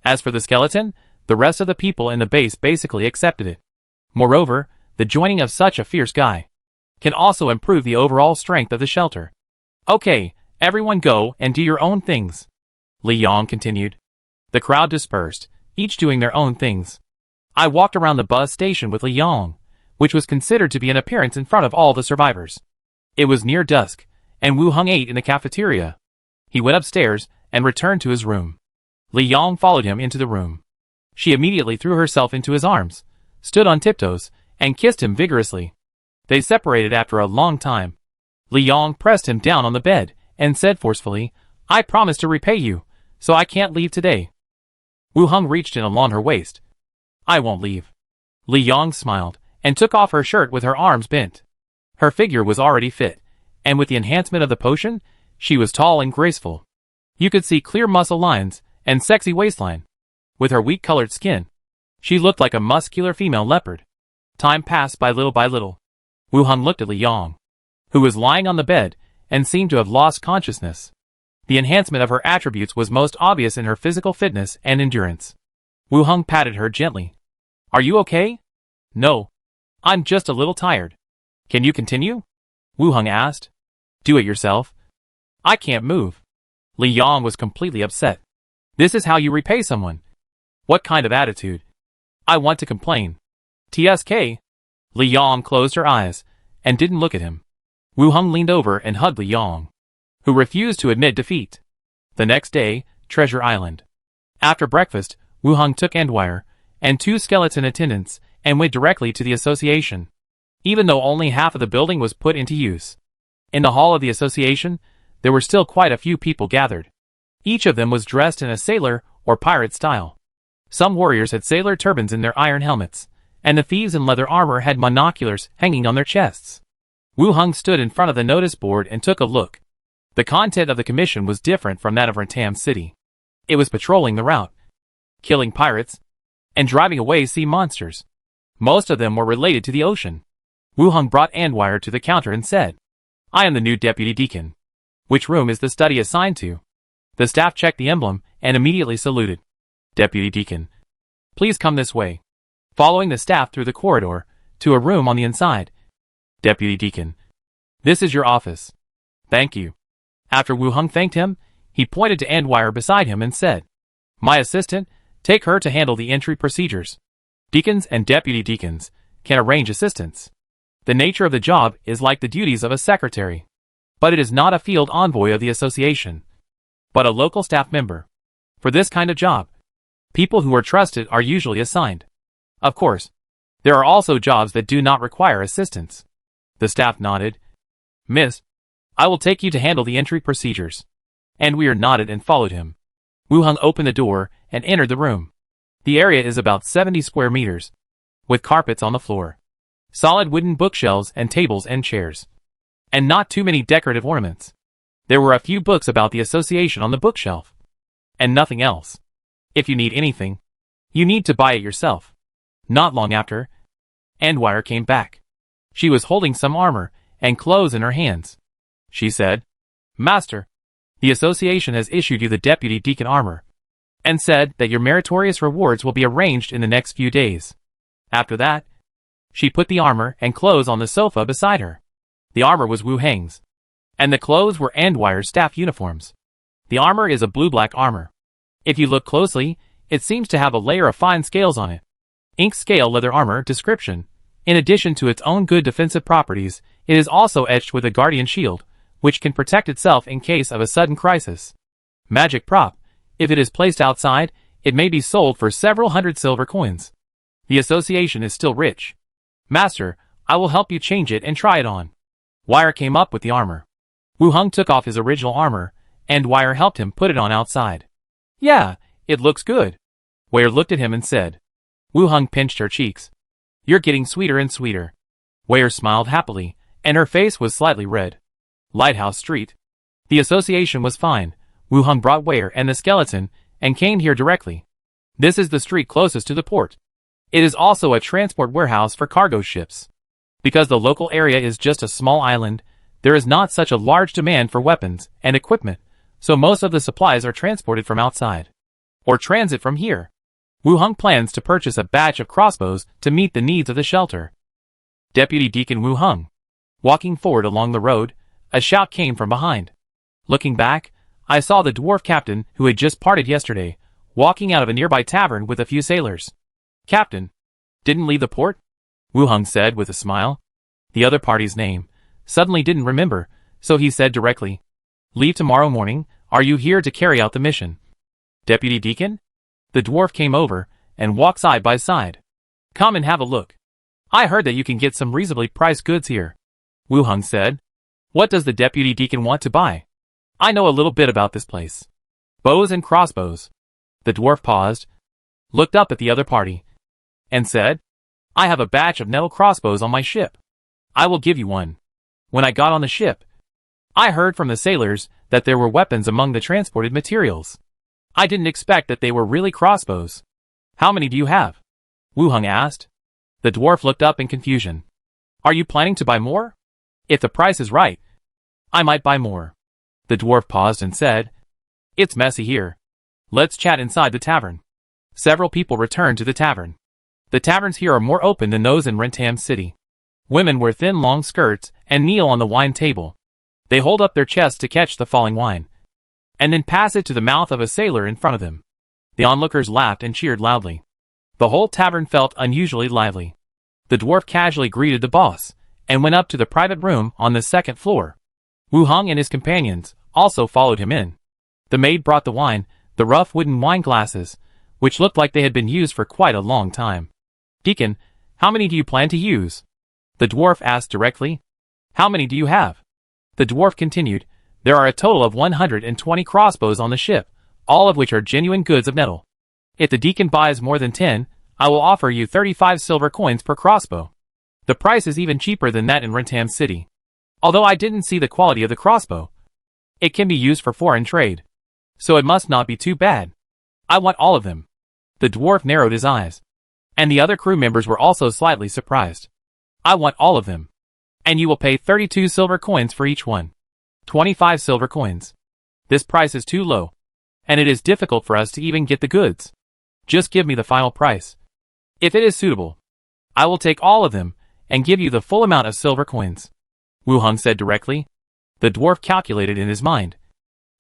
As for the skeleton, the rest of the people in the base basically accepted it. Moreover, the joining of such a fierce guy can also improve the overall strength of the shelter. "Okay, everyone go and do your own things," Li Yong continued. The crowd dispersed, each doing their own things. I walked around the bus station with Li Yong, which was considered to be an appearance in front of all the survivors. It was near dusk, and Wu Hung ate in the cafeteria. He went upstairs and returned to his room. Li Yong followed him into the room. She immediately threw herself into his arms, stood on tiptoes, and kissed him vigorously. They separated after a long time. Li Yong pressed him down on the bed and said forcefully, "I promise to repay you, so I can't leave today." Wu Hung reached in along her waist. "I won't leave." Li Yong smiled and took off her shirt with her arms bent. Her figure was already fit, and with the enhancement of the potion, she was tall and graceful. You could see clear muscle lines and sexy waistline. With her wheat-colored skin, she looked like a muscular female leopard. Time passed by little. Wu Hung looked at Li Yong, who was lying on the bed and seemed to have lost consciousness. The enhancement of her attributes was most obvious in her physical fitness and endurance. Wu Hung patted her gently. "Are you okay?" "No. I'm just a little tired." "Can you continue?" Wu Hung asked. "Do it yourself." "I can't move." Li Yong was completely upset. "This is how you repay someone? What kind of attitude?" "I want to complain." "TSK." Li Yong closed her eyes and didn't look at him. Wu Hung leaned over and hugged Li Yong, who refused to admit defeat. The next day, Treasure Island. After breakfast, Wu Hung took Endwire and 2 skeleton attendants and went directly to the association, even though only half of the building was put into use. In the hall of the association, there were still quite a few people gathered. Each of them was dressed in a sailor or pirate style. Some warriors had sailor turbans in their iron helmets, and the thieves in leather armor had monoculars hanging on their chests. Wu Hung stood in front of the notice board and took a look. The content of the commission was different from that of Rantam City. It was patrolling the route, killing pirates, and driving away sea monsters. Most of them were related to the ocean. Wu Hung brought Andwire to the counter and said, "I am the new deputy deacon. Which room is the study assigned to?" The staff checked the emblem and immediately saluted. "Deputy deacon, please come this way." Following the staff through the corridor, to a room on the inside. "Deputy deacon, this is your office." "Thank you." After Wu Hung thanked him, he pointed to Andwire beside him and said, "My assistant, take her to handle the entry procedures. Deacons and deputy deacons can arrange assistants. The nature of the job is like the duties of a secretary. But it is not a field envoy of the association, but a local staff member. For this kind of job, people who are trusted are usually assigned. Of course, there are also jobs that do not require assistance." The staff nodded. "Miss, I will take you to handle the entry procedures." Andwire nodded and followed him. Wu Hung opened the door and entered the room. The area is about 70 square meters, with carpets on the floor, solid wooden bookshelves and tables and chairs, and not too many decorative ornaments. There were a few books about the association on the bookshelf, and nothing else. If you need anything, you need to buy it yourself. Not long after, Andwire came back. She was holding some armor and clothes in her hands. She said, "Master, the association has issued you the deputy deacon armor, and said that your meritorious rewards will be arranged in the next few days." After that, she put the armor and clothes on the sofa beside her. The armor was Wu Hang's, and the clothes were Andwire's staff uniforms. The armor is a blue-black armor. If you look closely, it seems to have a layer of fine scales on it. Ink scale leather armor description. In addition to its own good defensive properties, it is also etched with a guardian shield, which can protect itself in case of a sudden crisis. Magic prop. If it is placed outside, it may be sold for several hundred silver coins. The association is still rich. Master, I will help you change it and try it on. Wire came up with the armor. Wu Hung took off his original armor, and Wire helped him put it on outside. "Yeah, it looks good." Wire looked at him and said. Wu Hung pinched her cheeks. "You're getting sweeter and sweeter." Wire smiled happily, and her face was slightly red. Lighthouse Street. The association was fine. Wu Hung brought Wire and the skeleton, and came here directly. This is the street closest to the port. It is also a transport warehouse for cargo ships. Because the local area is just a small island, there is not such a large demand for weapons and equipment, so most of the supplies are transported from outside, or transit from here. Wu Hung plans to purchase a batch of crossbows to meet the needs of the shelter. Deputy Deacon Wu Hung. Walking forward along the road, a shout came from behind. Looking back, I saw the dwarf captain who had just parted yesterday, walking out of a nearby tavern with a few sailors. "Captain, didn't leave the port?" Wu Hung said with a smile. The other party's name suddenly didn't remember, so he said directly, "Leave tomorrow morning. Are you here to carry out the mission?" "Deputy Deacon?" The dwarf came over and walked side by side. "Come and have a look. I heard that you can get some reasonably priced goods here." Wu Hung said. "What does the deputy deacon want to buy?" "I know a little bit about this place. Bows and crossbows." The dwarf paused, looked up at the other party, and said, "I have a batch of metal crossbows on my ship. I will give you one." When I got on the ship, I heard from the sailors that there were weapons among the transported materials. I didn't expect that they were really crossbows. "How many do you have?" Wu Hung asked. The dwarf looked up in confusion. "Are you planning to buy more?" "If the price is right, I might buy more." The dwarf paused and said, "It's messy here. Let's chat inside the tavern." Several people returned to the tavern. The taverns here are more open than those in Rentham City. Women wear thin long skirts and kneel on the wine table. They hold up their chests to catch the falling wine, and then pass it to the mouth of a sailor in front of them. The onlookers laughed and cheered loudly. The whole tavern felt unusually lively. The dwarf casually greeted the boss, and went up to the private room on the second floor. Wu Hung and his companions also followed him in. The maid brought the wine, the rough wooden wine glasses, which looked like they had been used for quite a long time. "Deacon, how many do you plan to use?" The dwarf asked directly. "How many do you have?" The dwarf continued, "There are a total of 120 crossbows on the ship, all of which are genuine goods of metal. If the deacon buys more than 10, I will offer you 35 silver coins per crossbow. The price is even cheaper than that in Rentham City. Although I didn't see the quality of the crossbow. It can be used for foreign trade, so it must not be too bad." I want all of them. The dwarf narrowed his eyes. And the other crew members were also slightly surprised. I want all of them. And you will pay 32 silver coins for each one. 25 silver coins. This price is too low. And it is difficult for us to even get the goods. Just give me the final price. If it is suitable, I will take all of them, and give you the full amount of silver coins. Wu Hung said directly. The dwarf calculated in his mind.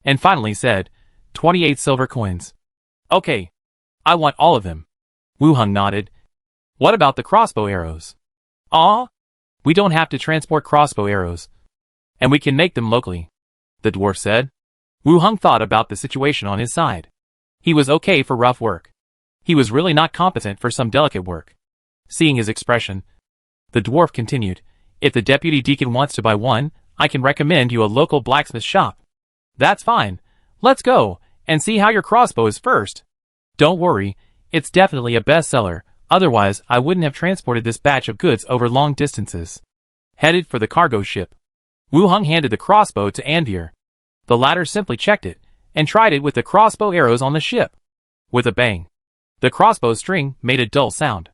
And finally said, 28 silver coins. Okay. I want all of them. Wu Hung nodded. What about the crossbow arrows? We don't have to transport crossbow arrows. And we can make them locally, the dwarf said. Wu Hung thought about the situation on his side. He was okay for rough work. He was really not competent for some delicate work. Seeing his expression, the dwarf continued, if the deputy deacon wants to buy one, I can recommend you a local blacksmith shop. That's fine. Let's go, and see how your crossbow is first. Don't worry, it's definitely a bestseller, otherwise I wouldn't have transported this batch of goods over long distances. Headed for the cargo ship. Wu Hung handed the crossbow to Anvir. The latter simply checked it, and tried it with the crossbow arrows on the ship. With a bang. The crossbow string made a dull sound.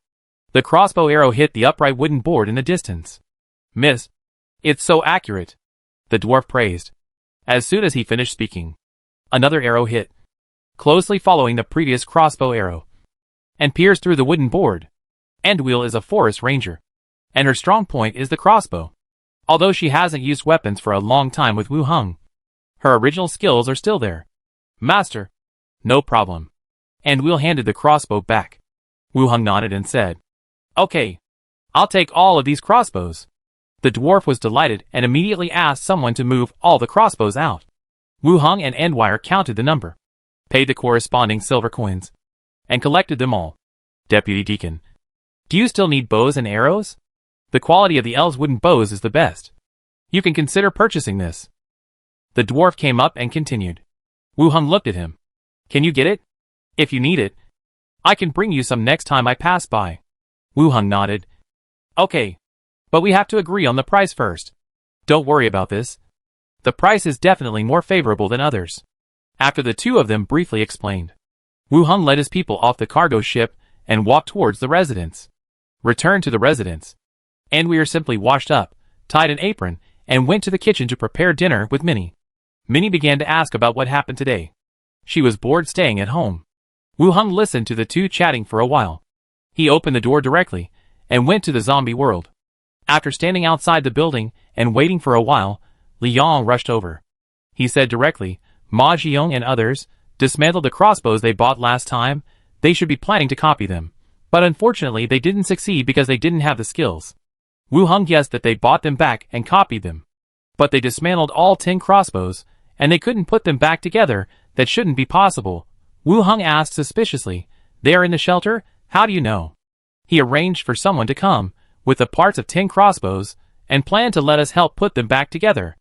The crossbow arrow hit the upright wooden board in the distance. Miss. It's so accurate. The dwarf praised. As soon as he finished speaking, another arrow hit, closely following the previous crossbow arrow, and pierced through the wooden board. Endwheel is a forest ranger, and her strong point is the crossbow. Although she hasn't used weapons for a long time with Wu Hung, her original skills are still there. Master. No problem. Endwheel handed the crossbow back. Wu Hung nodded and said, Okay. I'll take all of these crossbows. The dwarf was delighted and immediately asked someone to move all the crossbows out. Wu Hung and Endwire counted the number, paid the corresponding silver coins, and collected them all. Deputy Deacon. Do you still need bows and arrows? The quality of the elves' wooden bows is the best. You can consider purchasing this. The dwarf came up and continued. Wu Hung looked at him. Can you get it? If you need it, I can bring you some next time I pass by. Wu Hung nodded. Okay. But we have to agree on the price first. Don't worry about this. The price is definitely more favorable than others. After the two of them briefly explained, Wu Hung led his people off the cargo ship and walked towards the residence. Returned to the residence. Anwir simply washed up, tied an apron, and went to the kitchen to prepare dinner with Minnie. Minnie began to ask about what happened today. She was bored staying at home. Wu Hung listened to the two chatting for a while. He opened the door directly and went to the zombie world. After standing outside the building and waiting for a while, Liang rushed over. He said directly, Ma Jiong and others dismantled the crossbows they bought last time. They should be planning to copy them. But unfortunately they didn't succeed because they didn't have the skills. Wu Hung guessed that they bought them back and copied them. But they dismantled all 10 crossbows, and they couldn't put them back together. That shouldn't be possible. Wu Hung asked suspiciously, They are in the shelter? How do you know? He arranged for someone to come with the parts of 10 crossbows, and planned to let us help put them back together.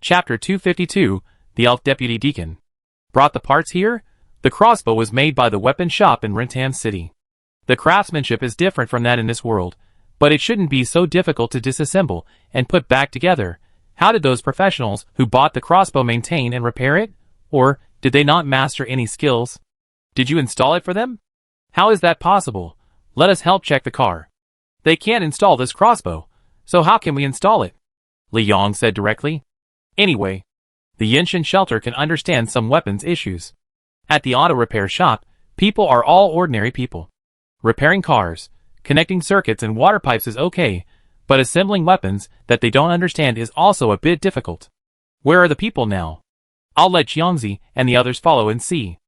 Chapter 252, The Elf Deputy Deacon. Brought the parts here? The crossbow was made by the weapon shop in Rentam City. The craftsmanship is different from that in this world, but it shouldn't be so difficult to disassemble and put back together. How did those professionals who bought the crossbow maintain and repair it? Or did they not master any skills? Did you install it for them? How is that possible? Let us help check the car. They can't install this crossbow, so how can we install it? Li Yong said directly. Anyway, the Yinshan shelter can understand some weapons issues. At the auto repair shop, people are all ordinary people. Repairing cars, connecting circuits and water pipes is okay, but assembling weapons that they don't understand is also a bit difficult. Where are the people now? I'll let Jiangzi and the others follow and see.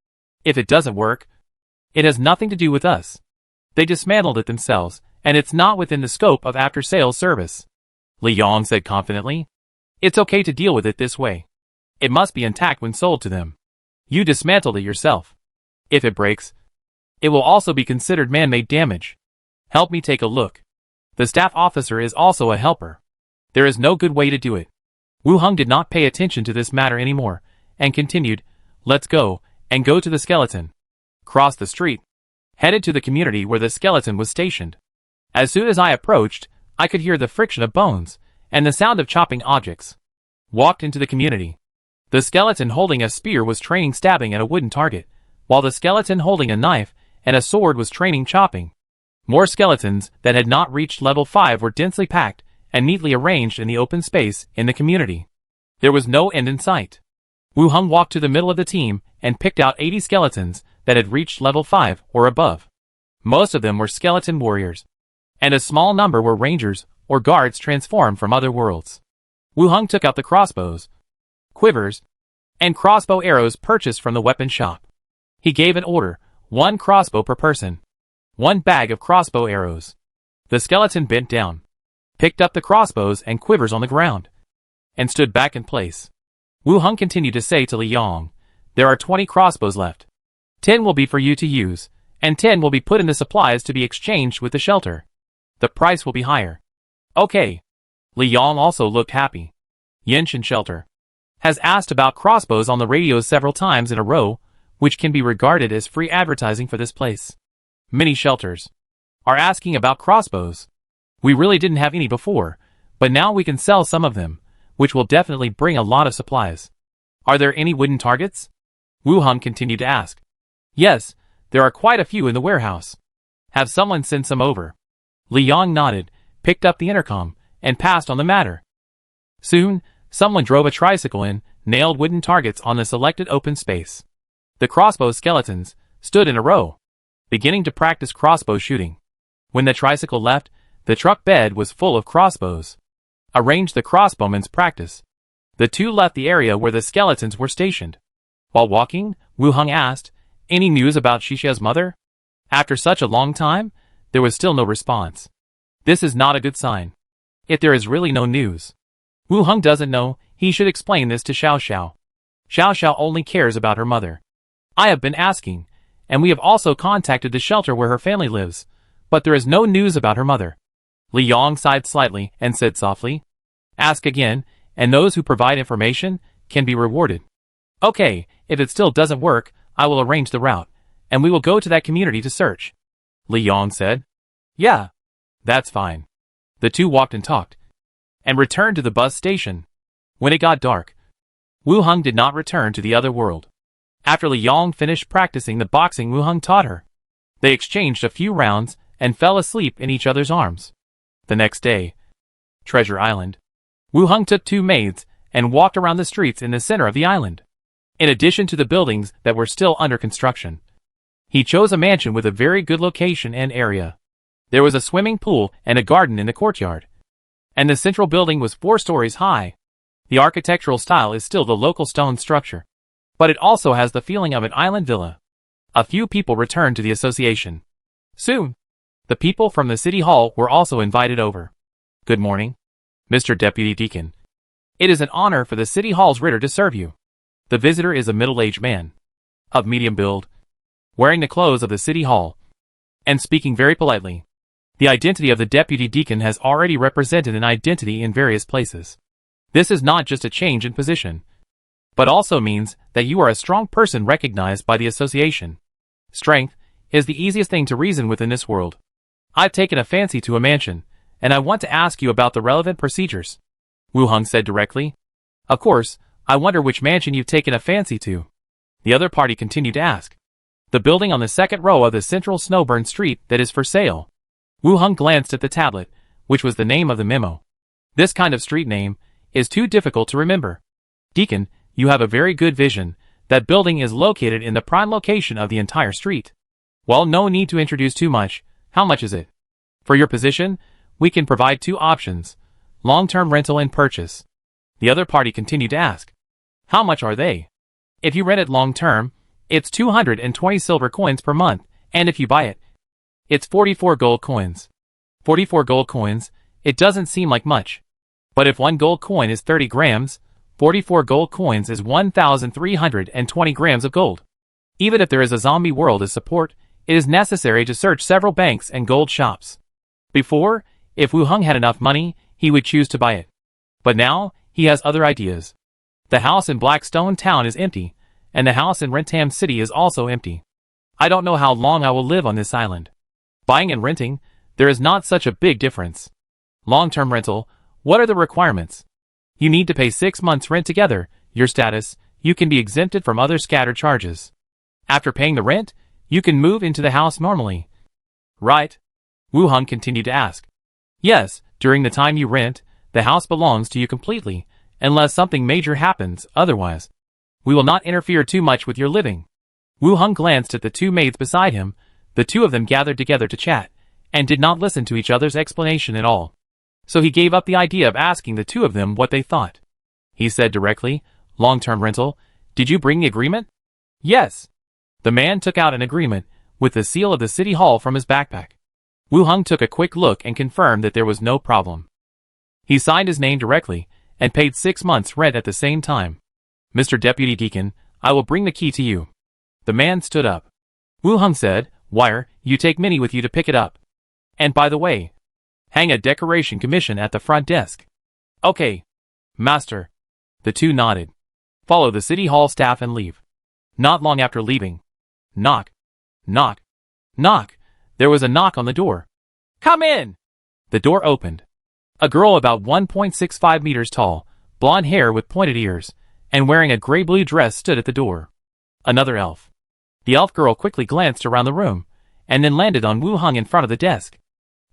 If it doesn't work, it has nothing to do with us. They dismantled it themselves, and it's not within the scope of after-sales service. Li Yong said confidently. It's okay to deal with it this way. It must be intact when sold to them. You dismantled it yourself. If it breaks, it will also be considered man-made damage. Help me take a look. The staff officer is also a helper. There is no good way to do it. Wu Hung did not pay attention to this matter anymore, and continued, Let's go, and go to the skeleton. Crossed the street. Headed to the community where the skeleton was stationed. As soon as I approached, I could hear the friction of bones, and the sound of chopping objects. Walked into the community. The skeleton holding a spear was training stabbing at a wooden target, while the skeleton holding a knife and a sword was training chopping. More skeletons that had not reached level 5 were densely packed and neatly arranged in the open space in the community. There was no end in sight. Wu Heng walked to the middle of the team and picked out 80 skeletons that had reached level 5 or above. Most of them were skeleton warriors, and a small number were rangers or guards transformed from other worlds. Wu Heng took out the crossbows, quivers, and crossbow arrows purchased from the weapon shop. He gave an order, 1 crossbow per person, 1 bag of crossbow arrows. The skeleton bent down, picked up the crossbows and quivers on the ground, and stood back in place. Wu Heng continued to say to Li Yong, "There are 20 crossbows left. 10 will be for you to use, and 10 will be put in the supplies to be exchanged with the shelter. The price will be higher." Okay. Li Yong also looked happy. Yenshin Shelter has asked about crossbows on the radio several times in a row, which can be regarded as free advertising for this place. Many shelters are asking about crossbows. We really didn't have any before, but now we can sell some of them, which will definitely bring a lot of supplies. Are there any wooden targets? Wu Heng continued to ask. Yes, there are quite a few in the warehouse. Have someone send some over. Li Yong nodded, picked up the intercom, and passed on the matter. Soon, someone drove a tricycle in, nailed wooden targets on the selected open space. The crossbow skeletons stood in a row, beginning to practice crossbow shooting. When the tricycle left, the truck bed was full of crossbows. Arranged the crossbowmen's practice. The two left the area where the skeletons were stationed. While walking, Wu Heng asked, "Any news about Shishia's mother?" After such a long time, there was still no response. This is not a good sign. If there is really no news, Wu Heng doesn't know, he should explain this to Xiao Xiao. Xiao Xiao only cares about her mother. I have been asking, and we have also contacted the shelter where her family lives, but there is no news about her mother. Li Yong sighed slightly and said softly, "Ask again, and those who provide information can be rewarded." Okay, if it still doesn't work, I will arrange the route, and we will go to that community to search. Li Yong said. Yeah, that's fine. The two walked and talked, and returned to the bus station. When it got dark, Wu Heng did not return to the other world. After Li Yong finished practicing the boxing Wu Heng taught her, they exchanged a few rounds and fell asleep in each other's arms. The next day, Treasure Island. Wu Heng took 2 maids and walked around the streets in the center of the island. In addition to the buildings that were still under construction, he chose a mansion with a very good location and area. There was a swimming pool and a garden in the courtyard, and the central building was 4 stories high. The architectural style is still the local stone structure, but it also has the feeling of an island villa. A few people returned to the association. Soon, the people from the city hall were also invited over. Good morning, Mr. Deputy Deacon. It is an honor for the city hall's Ritter to serve you. The visitor is a middle-aged man, of medium build, wearing the clothes of the city hall, and speaking very politely. The identity of the deputy deacon has already represented an identity in various places. This is not just a change in position, but also means that you are a strong person recognized by the association. Strength is the easiest thing to reason with in this world. I've taken a fancy to a mansion, and I want to ask you about the relevant procedures. Wu Heng said directly. Of course, I wonder which mansion you've taken a fancy to. The other party continued to ask. The building on the second row of the central Snowburn Street that is for sale. Wu Heng glanced at the tablet, which was the name of the memo. This kind of street name is too difficult to remember. Deacon, you have a very good vision. That building is located in the prime location of the entire street. Well, no need to introduce too much. How much is it? For your position, we can provide 2 options, long-term rental and purchase. The other party continued to ask. How much are they? If you rent it long-term, it's 220 silver coins per month, and if you buy it, it's 44 gold coins. 44 gold coins, it doesn't seem like much. But if 1 gold coin is 30 grams, 44 gold coins is 1,320 grams of gold. Even if there is a zombie world as support, it is necessary to search several banks and gold shops. Before, if Wu Heng had enough money, he would choose to buy it. But now, he has other ideas. The house in Blackstone Town is empty, and the house in Rentham City is also empty. I don't know how long I will live on this island. Buying and renting, there is not such a big difference. Long-term rental, what are the requirements? You need to pay 6 months rent together, your status, you can be exempted from other scattered charges. After paying the rent, you can move into the house normally. Right? Wu Heng continued to ask. Yes, during the time you rent, the house belongs to you completely, unless something major happens, otherwise. We will not interfere too much with your living. Wu Heng glanced at the two maids beside him. The two of them gathered together to chat, and did not listen to each other's explanation at all. So he gave up the idea of asking the two of them what they thought. He said directly, "Long-term rental, did you bring the agreement?" "Yes." The man took out an agreement, with the seal of the city hall from his backpack. Wu Heng took a quick look and confirmed that there was no problem. He signed his name directly, and paid 6 months' rent at the same time. "Mr. Deputy Deacon, I will bring the key to you." The man stood up. Wu Heng said, "Wire, you take Minnie with you to pick it up. And by the way, hang a decoration commission at the front desk." "Okay, master." The two nodded. "Follow the city hall staff and leave." Not long after leaving. Knock. Knock. Knock. There was a knock on the door. "Come in!" The door opened. A girl about 1.65 meters tall, blonde hair with pointed ears, and wearing a gray-blue dress stood at the door. Another elf. The elf girl quickly glanced around the room, and then landed on Wu Heng in front of the desk.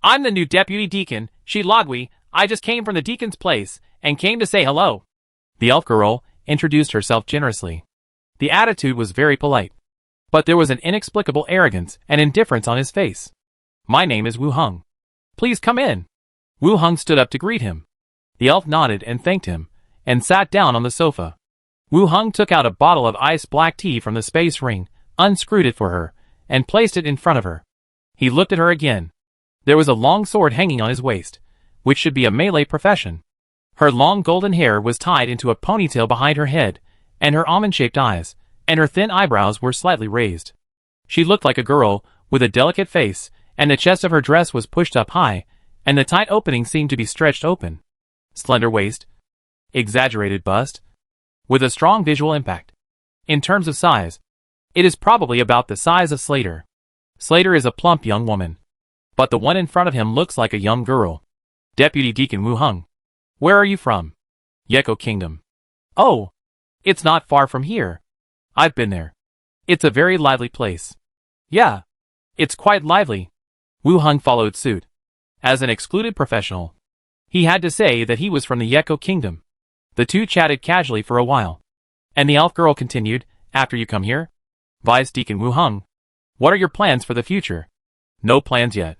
"I'm the new deputy deacon, Shi Lagui. I just came from the deacon's place, and came to say hello." The elf girl introduced herself generously. The attitude was very polite, but there was an inexplicable arrogance and indifference on his face. "My name is Wu Heng. Please come in." Wu Heng stood up to greet him. The elf nodded and thanked him, and sat down on the sofa. Wu Heng took out a bottle of iced black tea from the space ring, unscrewed it for her, and placed it in front of her. He looked at her again. There was a long sword hanging on his waist, which should be a melee profession. Her long golden hair was tied into a ponytail behind her head, and her almond-shaped eyes, and her thin eyebrows were slightly raised. She looked like a girl, with a delicate face, and the chest of her dress was pushed up high, and the tight opening seemed to be stretched open. Slender waist. Exaggerated bust. With a strong visual impact. In terms of size, it is probably about the size of Slater. Slater is a plump young woman. But the one in front of him looks like a young girl. Deputy Deacon Wu Heng. Where are you from? Yeko Kingdom. Oh, it's not far from here. I've been there. It's a very lively place. Yeah, it's quite lively. Wu Heng followed suit. As an excluded professional, he had to say that he was from the Yeko Kingdom. The two chatted casually for a while. And the elf girl continued, "After you come here? Vice Deacon Wu Heng. What are your plans for the future?" "No plans yet.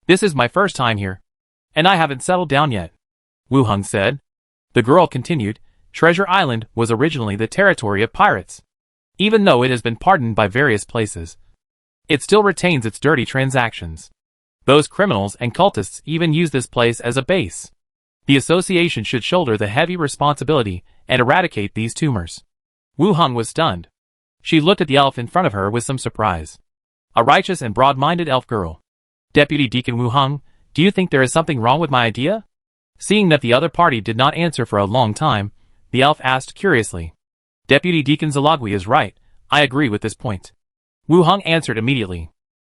This is my first time here, and I haven't settled down yet," Wu Heng said. The girl continued, "Treasure Island was originally the territory of pirates. Even though it has been pardoned by various places, it still retains its dirty transactions. Those criminals and cultists even use this place as a base. The association should shoulder the heavy responsibility and eradicate these tumors." Wu Heng was stunned. She looked at the elf in front of her with some surprise. A righteous and broad-minded elf girl. "Deputy Deacon Wu Heng, do you think there is something wrong with my idea?" Seeing that the other party did not answer for a long time, the elf asked curiously. "Deputy Deacon Zalagui is right. I agree with this point." Wu Heng answered immediately.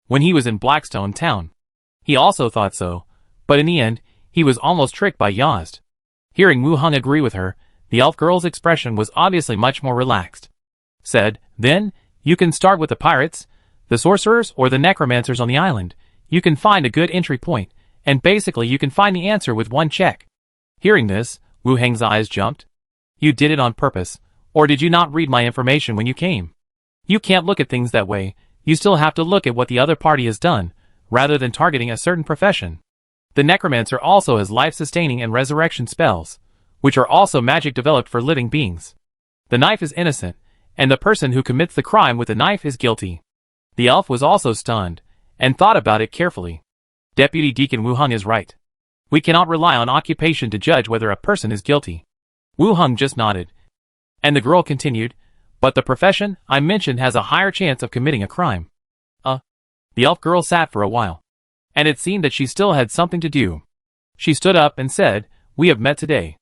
When he was in Blackstone Town, he also thought so, but in the end, he was almost tricked by Yost. Hearing Wu Heng agree with her, the elf girl's expression was obviously much more relaxed. Said, "Then, you can start with the pirates, the sorcerers, or the necromancers on the island. You can find a good entry point, and basically you can find the answer with one check." Hearing this, Wu Heng's eyes jumped. "You did it on purpose, or did you not read my information when you came? You can't look at things that way. You still have to look at what the other party has done, rather than targeting a certain profession. The necromancer also has life-sustaining and resurrection spells, which are also magic developed for living beings. The knife is innocent, and the person who commits the crime with the knife is guilty." The elf was also stunned, and thought about it carefully. Deputy Deacon Wu Heng is right. We cannot rely on occupation to judge whether a person is guilty. Wu Heng just nodded. And the girl continued, "But the profession I mentioned has a higher chance of committing a crime." The elf girl sat for a while, and it seemed that she still had something to do. She stood up and said, "We have met today.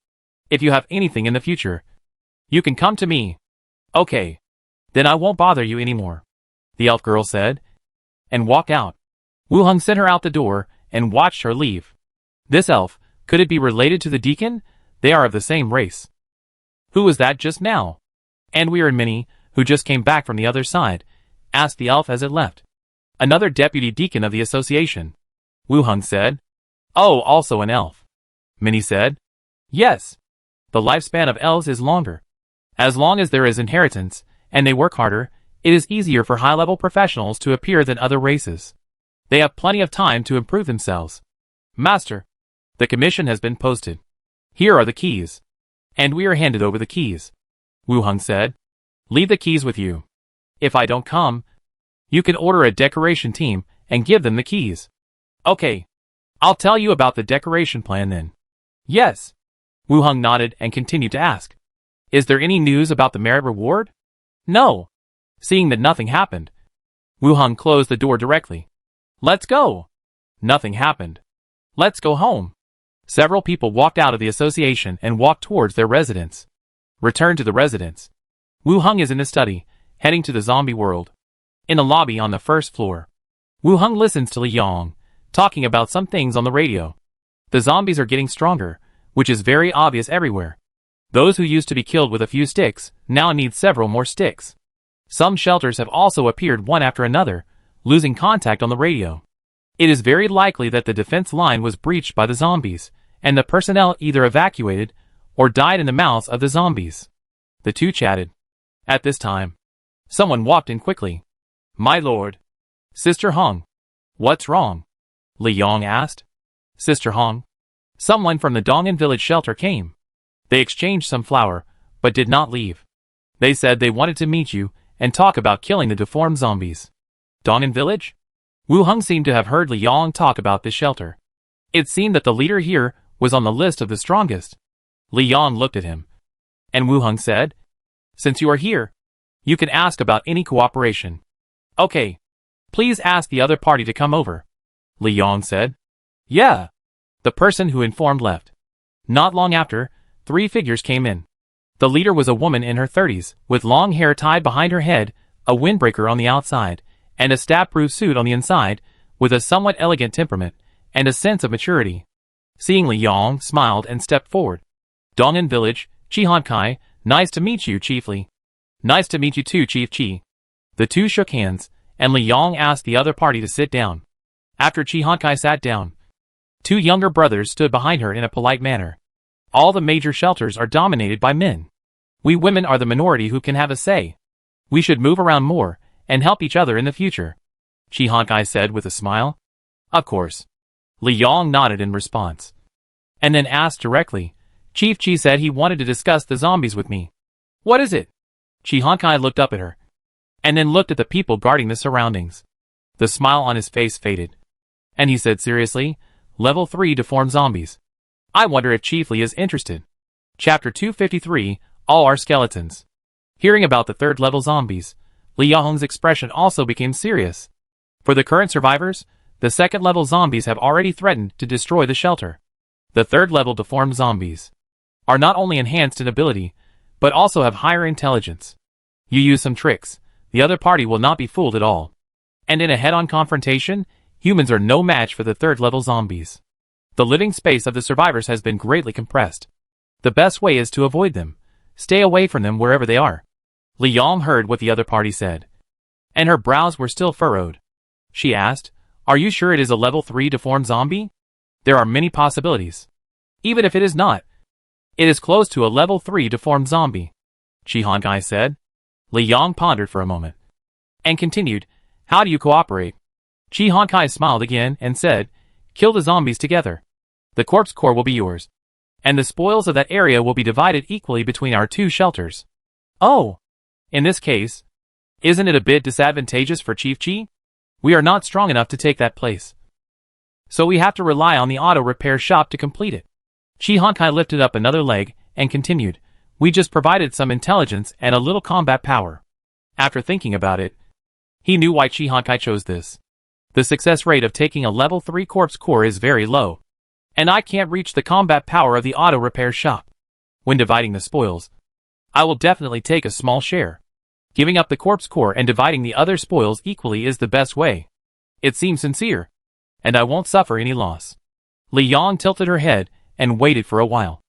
If you have anything in the future, you can come to me." "Okay. Then I won't bother you anymore," the elf girl said, and walked out. Wu Heng sent her out the door, and watched her leave. This elf, could it be related to the deacon? They are of the same race. Who was that just now? And we are Minnie, who just came back from the other side. asked the elf as it left. Another deputy deacon of the association, Wu Hung said. Oh, also an elf, Minnie said. Yes. The lifespan of elves is longer. As long as there is inheritance, and they work harder, it is easier for high-level professionals to appear than other races. They have plenty of time to improve themselves. Master, the commission has been posted. Here are the keys. And we are handed over the keys, Wu Hung said. Leave the keys with you. If I don't come, you can order a decoration team and give them the keys. Okay. I'll tell you about the decoration plan then. Yes. Wu Hung nodded and continued to ask. Is there any news about the merit reward? No. Seeing that nothing happened, Wu Hung closed the door directly. Let's go. Nothing happened. Let's go home. Several people walked out of the association and walked towards their residence. Return to the residence. Wu Hung is in the study, heading to the zombie world. In the lobby on the first floor, Wu Hung listens to Li Yong, talking about some things on the radio. The zombies are getting stronger, which is very obvious everywhere. Those who used to be killed with a few sticks now need several more sticks. Some shelters have also appeared one after another, losing contact on the radio. It is very likely that the defense line was breached by the zombies, and the personnel either evacuated or died in the mouths of the zombies. The two chatted. At this time, someone walked in quickly. My lord. Sister Hong. What's wrong? Li Yong asked. Sister Hong. Someone from the Dongan village shelter came. They exchanged some flour, but did not leave. They said they wanted to meet you and talk about killing the deformed zombies. Dongan village? Wu Hung seemed to have heard Li Yong talk about this shelter. It seemed that the leader here was on the list of the strongest. Li Yong looked at him. And Wu Hung said, Since you are here, you can ask about any cooperation. Okay. Please ask the other party to come over, Li Yong said. Yeah. The person who informed left. Not long after, 3 figures came in. The leader was a woman in her 30s, with long hair tied behind her head, a windbreaker on the outside, and a stab-proof suit on the inside, with a somewhat elegant temperament, and a sense of maturity. Seeing Li Yong, smiled and stepped forward. Dongan village, Chi Han Kai, nice to meet you, Chiefly. Nice to meet you too, Chief Chi. The two shook hands, and Li Yong asked the other party to sit down. After Chi Han Kai sat down, 2 younger brothers stood behind her in a polite manner. All the major shelters are dominated by men. We women are the minority who can have a say. We should move around more, and help each other in the future, Chi Han Kai said with a smile. Of course. Li Yong nodded in response. And then asked directly, Chief Chi said he wanted to discuss the zombies with me. What is it? Chi Han Kai looked up at her, and then looked at the people guarding the surroundings. The smile on his face faded. And he said seriously, Level 3 deformed zombies. I wonder if Chief Li is interested. Chapter 253, All Our Skeletons. Hearing about the 3rd level zombies, Li Yong's expression also became serious. For the current survivors, the 2nd level zombies have already threatened to destroy the shelter. The 3rd level deformed zombies are not only enhanced in ability, but also have higher intelligence. You use some tricks, the other party will not be fooled at all. And in a head-on confrontation, humans are no match for the 3rd level zombies. The living space of the survivors has been greatly compressed. The best way is to avoid them. Stay away from them wherever they are. Li Yong heard what the other party said, and her brows were still furrowed. She asked, Are you sure it is a level 3 deformed zombie? There are many possibilities. Even if it is not, it is close to a level 3 deformed zombie, Chi Han Kai said. Li Yong pondered for a moment, and continued, How do you cooperate? Chi Han Kai smiled again and said, Kill the zombies together. The corpse core will be yours, and the spoils of that area will be divided equally between our 2 shelters. Oh! In this case, isn't it a bit disadvantageous for Chief Chi? We are not strong enough to take that place, so we have to rely on the auto repair shop to complete it. Chi Han Kai lifted up another leg and continued, We just provided some intelligence and a little combat power. After thinking about it, he knew why Chi Han Kai chose this. The success rate of taking a level 3 corpse core is very low, and I can't reach the combat power of the auto repair shop. When dividing the spoils, I will definitely take a small share. Giving up the corpse core and dividing the other spoils equally is the best way. It seems sincere, and I won't suffer any loss. Li Yong tilted her head and waited for a while,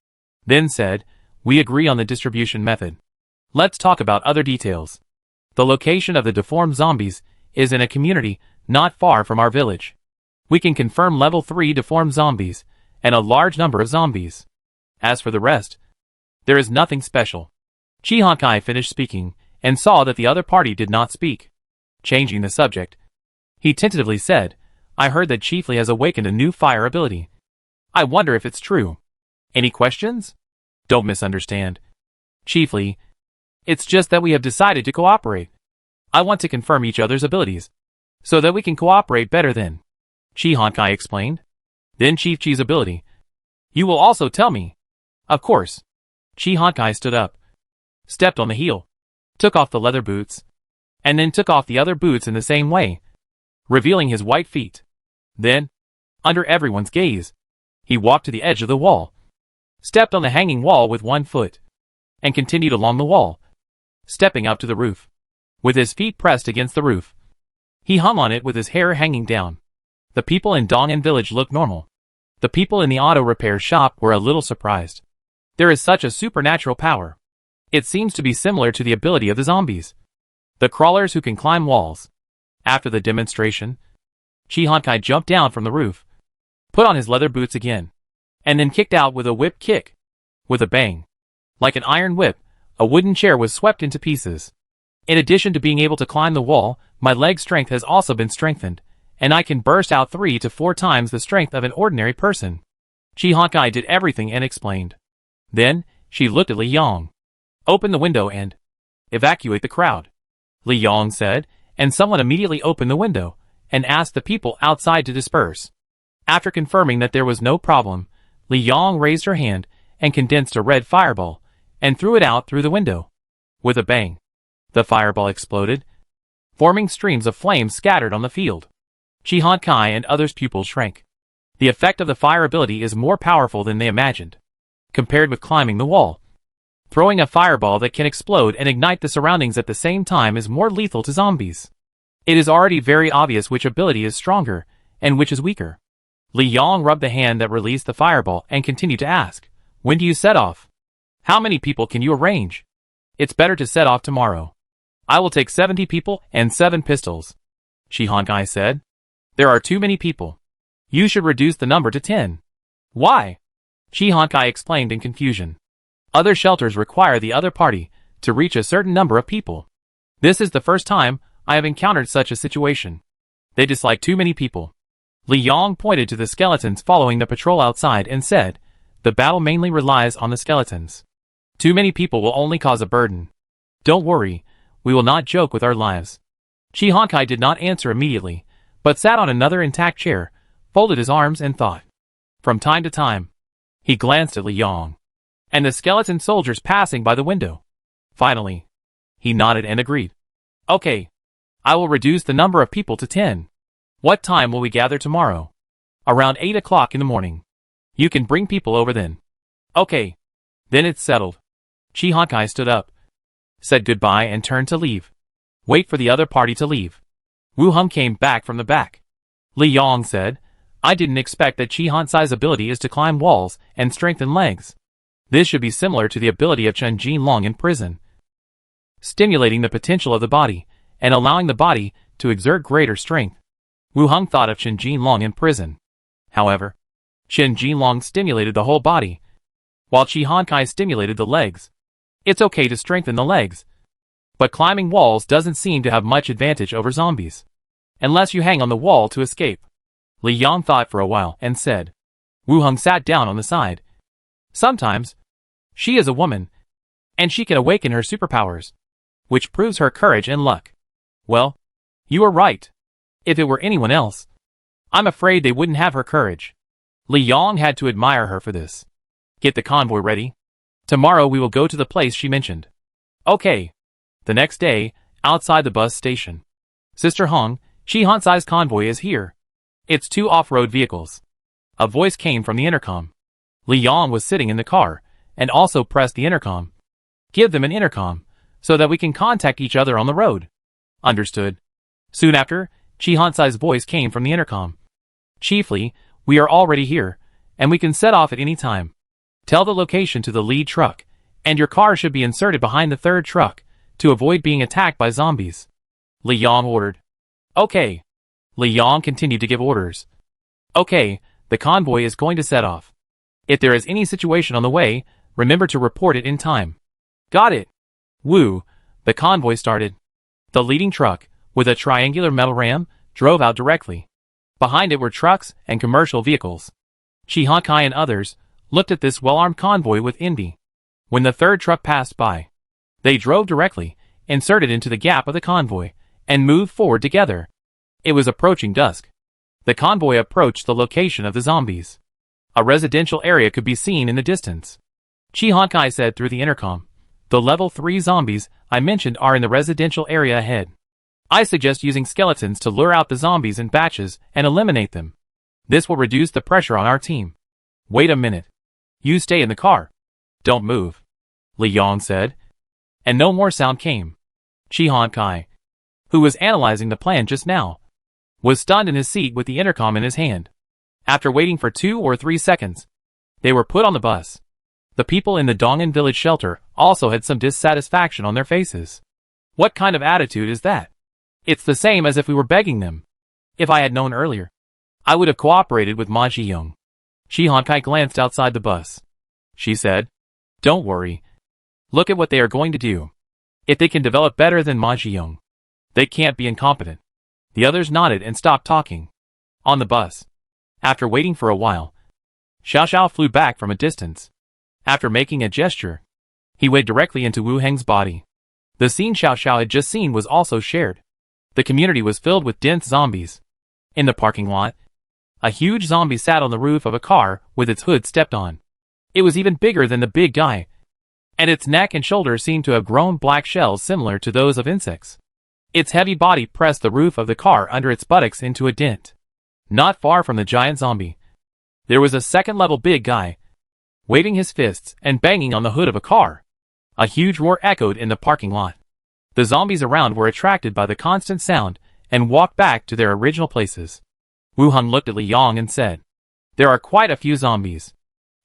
then said, We agree on the distribution method. Let's talk about other details. The location of the deformed zombies is in a community not far from our village. We can confirm level 3 deformed zombies and a large number of zombies. As for the rest, there is nothing special. Chihankai finished speaking and saw that the other party did not speak. Changing the subject, he tentatively said, I heard that Chiefly has awakened a new fire ability. I wonder if it's true. Any questions? Don't misunderstand. Chiefly, it's just that we have decided to cooperate. I want to confirm each other's abilities, so that we can cooperate better then. Chihankai explained. Then Chief Chi's ability. You will also tell me. Of course. Chihankai stood up, stepped on the heel, took off the leather boots, and then took off the other boots in the same way, revealing his white feet. Then, under everyone's gaze, he walked to the edge of the wall, stepped on the hanging wall with one foot, and continued along the wall, stepping up to the roof. With his feet pressed against the roof, he hung on it with his hair hanging down. The people in Dong'an village looked normal. The people in the auto repair shop were a little surprised. There is such a supernatural power. It seems to be similar to the ability of the zombies, the crawlers who can climb walls. After the demonstration, Chihankai jumped down from the roof, put on his leather boots again, and then kicked out with a whip kick. With a bang, like an iron whip, a wooden chair was swept into pieces. In addition to being able to climb the wall, my leg strength has also been strengthened, and I can burst out 3 to 4 times the strength of an ordinary person. Chihankai did everything and explained. Then, she looked at Li Yong. Open the window and evacuate the crowd, Li Yong said, and someone immediately opened the window and asked the people outside to disperse. After confirming that there was no problem, Li Yong raised her hand and condensed a red fireball and threw it out through the window. With a bang, the fireball exploded, forming streams of flames scattered on the field. Chihankai and others' pupils shrank. The effect of the fire ability is more powerful than they imagined. Compared with climbing the wall, throwing a fireball that can explode and ignite the surroundings at the same time is more lethal to zombies. It is already very obvious which ability is stronger and which is weaker. Li Yong rubbed the hand that released the fireball and continued to ask, when do you set off? How many people can you arrange? It's better to set off tomorrow. I will take 70 people and 7 pistols, Chihankai said. There are too many people. You should reduce the number to 10. Why? Chihankai explained in confusion. Other shelters require the other party to reach a certain number of people. This is the first time I have encountered such a situation. They dislike too many people. Li Yong pointed to the skeletons following the patrol outside and said, the battle mainly relies on the skeletons. Too many people will only cause a burden. Don't worry, we will not joke with our lives. Chihankai did not answer immediately, but sat on another intact chair, folded his arms and thought. From time to time, he glanced at Li Yong and the skeleton soldiers passing by the window. Finally, he nodded and agreed. Okay, I will reduce the number of people to 10. What time will we gather tomorrow? Around 8 o'clock in the morning. You can bring people over then. Okay, then it's settled. Chihankai stood up, said goodbye and turned to leave. Wait for the other party to leave. Wu Hung came back from the back. Li Yong said, I didn't expect that Chihansai's ability is to climb walls and strengthen legs. This should be similar to the ability of Chen Jinlong in prison, stimulating the potential of the body and allowing the body to exert greater strength. Wu Hung thought of Chen Jinlong in prison. However, Chen Jinlong stimulated the whole body, while Chihankai stimulated the legs. It's okay to strengthen the legs, but climbing walls doesn't seem to have much advantage over zombies, unless you hang on the wall to escape. Li Yong thought for a while and said. Wu Hung sat down on the side. Sometimes, she is a woman, and she can awaken her superpowers, which proves her courage and luck. Well, you are right. If it were anyone else, I'm afraid they wouldn't have her courage. Li Yong had to admire her for this. Get the convoy ready. Tomorrow we will go to the place she mentioned. Okay. The next day, outside the bus station. Sister Hong, Chihansai's convoy is here. It's 2 off-road vehicles. A voice came from the intercom. Li Yong was sitting in the car, and also pressed the intercom. Give them an intercom, so that we can contact each other on the road. Understood. Soon after, Chihansai's voice came from the intercom. Chiefly, we are already here, and we can set off at any time. Tell the location to the lead truck, and your car should be inserted behind the 3rd truck, to avoid being attacked by zombies. Li Yang ordered. Okay. Li Yang continued to give orders. Okay, the convoy is going to set off. If there is any situation on the way, remember to report it in time. Got it. Woo, the convoy started. The leading truck, with a triangular metal ram, drove out directly. Behind it were trucks and commercial vehicles. Chi Honkai and others looked at this well-armed convoy with envy. When the third truck passed by, they drove directly, inserted into the gap of the convoy, and moved forward together. It was approaching dusk. The convoy approached the location of the zombies. A residential area could be seen in the distance. Chi Honkai said through the intercom, "The level 3 zombies I mentioned are in the residential area ahead. I suggest using skeletons to lure out the zombies in batches and eliminate them. This will reduce the pressure on our team." "Wait a minute. You stay in the car. Don't move," Li Yang said. And no more sound came. Chi Honkai, who was analyzing the plan just now, was stunned in his seat with the intercom in his hand. After waiting for 2 or 3 seconds, they were put on the bus. The people in the Dongan village shelter also had some dissatisfaction on their faces. What kind of attitude is that? It's the same as if we were begging them. If I had known earlier, I would have cooperated with Ma Ji-young. Chi Honkai glanced outside the bus. She said, "Don't worry. Look at what they are going to do. If they can develop better than Ma Ji-young, they can't be incompetent." The others nodded and stopped talking. On the bus, after waiting for a while, Xiao Xiao flew back from a distance. After making a gesture, he went directly into Wu Heng's body. The scene Xiao Xiao had just seen was also shared. The community was filled with dense zombies. In the parking lot, a huge zombie sat on the roof of a car with its hood stepped on. It was even bigger than the big guy, and its neck and shoulders seemed to have grown black shells similar to those of insects. Its heavy body pressed the roof of the car under its buttocks into a dent. Not far from the giant zombie, there was a second-level big guy, waving his fists and banging on the hood of a car. A huge roar echoed in the parking lot. The zombies around were attracted by the constant sound and walked back to their original places. Wu Heng looked at Li Yang and said, "There are quite a few zombies.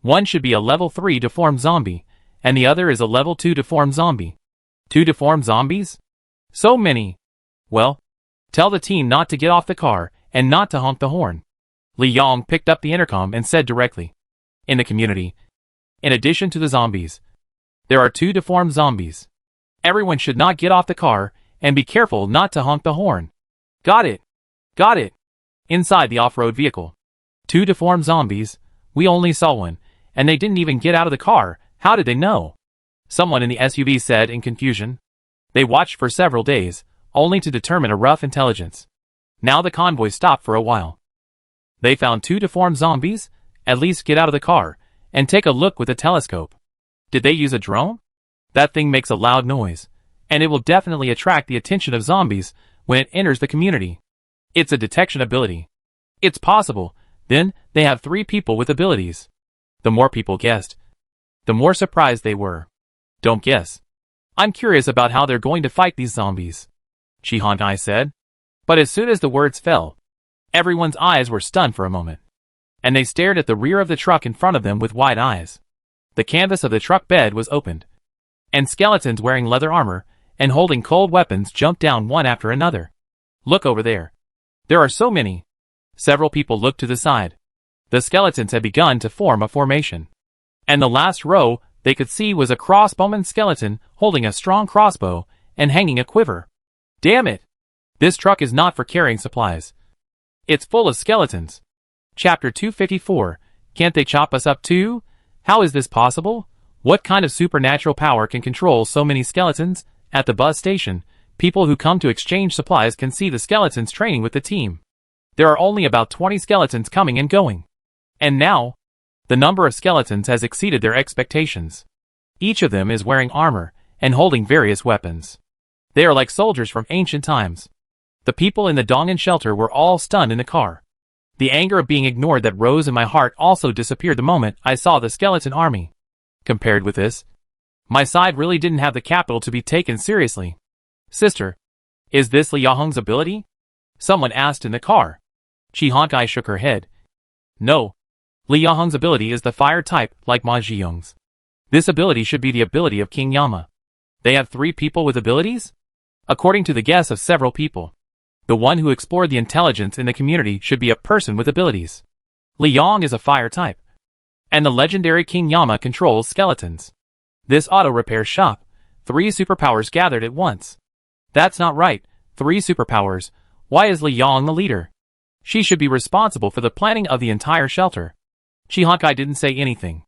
One should be a level 3 deformed zombie, and the other is a level 2 deformed zombie. 2 deformed zombies? So many. Well, tell the team not to get off the car and not to honk the horn." Li Yang picked up the intercom and said directly, "In the community, in addition to the zombies, there are 2 deformed zombies. Everyone should not get off the car and be careful not to honk the horn." "Got it. Got it." Inside the off-road vehicle, 2 deformed zombies. We only saw one, and they didn't even get out of the car. How did they know? Someone in the SUV said in confusion. They watched for several days, only to determine a rough intelligence. Now the convoy stopped for a while. They found 2 deformed zombies. At least get out of the car and take a look with a telescope. Did they use a drone? That thing makes a loud noise, and it will definitely attract the attention of zombies when it enters the community. It's a detection ability. It's possible, then, they have 3 people with abilities. The more people guessed, the more surprised they were. Don't guess. I'm curious about how they're going to fight these zombies, Chi Honkai said. But as soon as the words fell, everyone's eyes were stunned for a moment, and they stared at the rear of the truck in front of them with wide eyes. The canvas of the truck bed was opened, and skeletons wearing leather armor and holding cold weapons jumped down one after another. "Look over there. There are so many." Several people looked to the side. The skeletons had begun to form a formation, and the last row they could see was a crossbowman skeleton holding a strong crossbow and hanging a quiver. Damn it! This truck is not for carrying supplies. It's full of skeletons. Chapter 254, Can't they chop us up too? How is this possible? What kind of supernatural power can control so many skeletons? At the bus station, people who come to exchange supplies can see the skeletons training with the team. There are only about 20 skeletons coming and going. And now, the number of skeletons has exceeded their expectations. Each of them is wearing armor and holding various weapons. They are like soldiers from ancient times. The people in the Dongan shelter were all stunned in the car. The anger of being ignored that rose in my heart also disappeared the moment I saw the skeleton army. Compared with this, my side really didn't have the capital to be taken seriously. "Sister, is this Li Yahong's ability?" someone asked in the car. Chi Honkai shook her head. "No. Li Yahong's ability is the fire type, like Ma Ji-young's. This ability should be the ability of King Yama. They have 3 people with abilities? According to the guess of several people, the one who explored the intelligence in the community should be a person with abilities. Li Yong is a fire type, and the legendary King Yama controls skeletons. This auto repair shop, 3 superpowers gathered at once. That's not right, 3 superpowers. Why is Li Yong the leader? She should be responsible for the planning of the entire shelter. Chi-Honkai didn't say anything.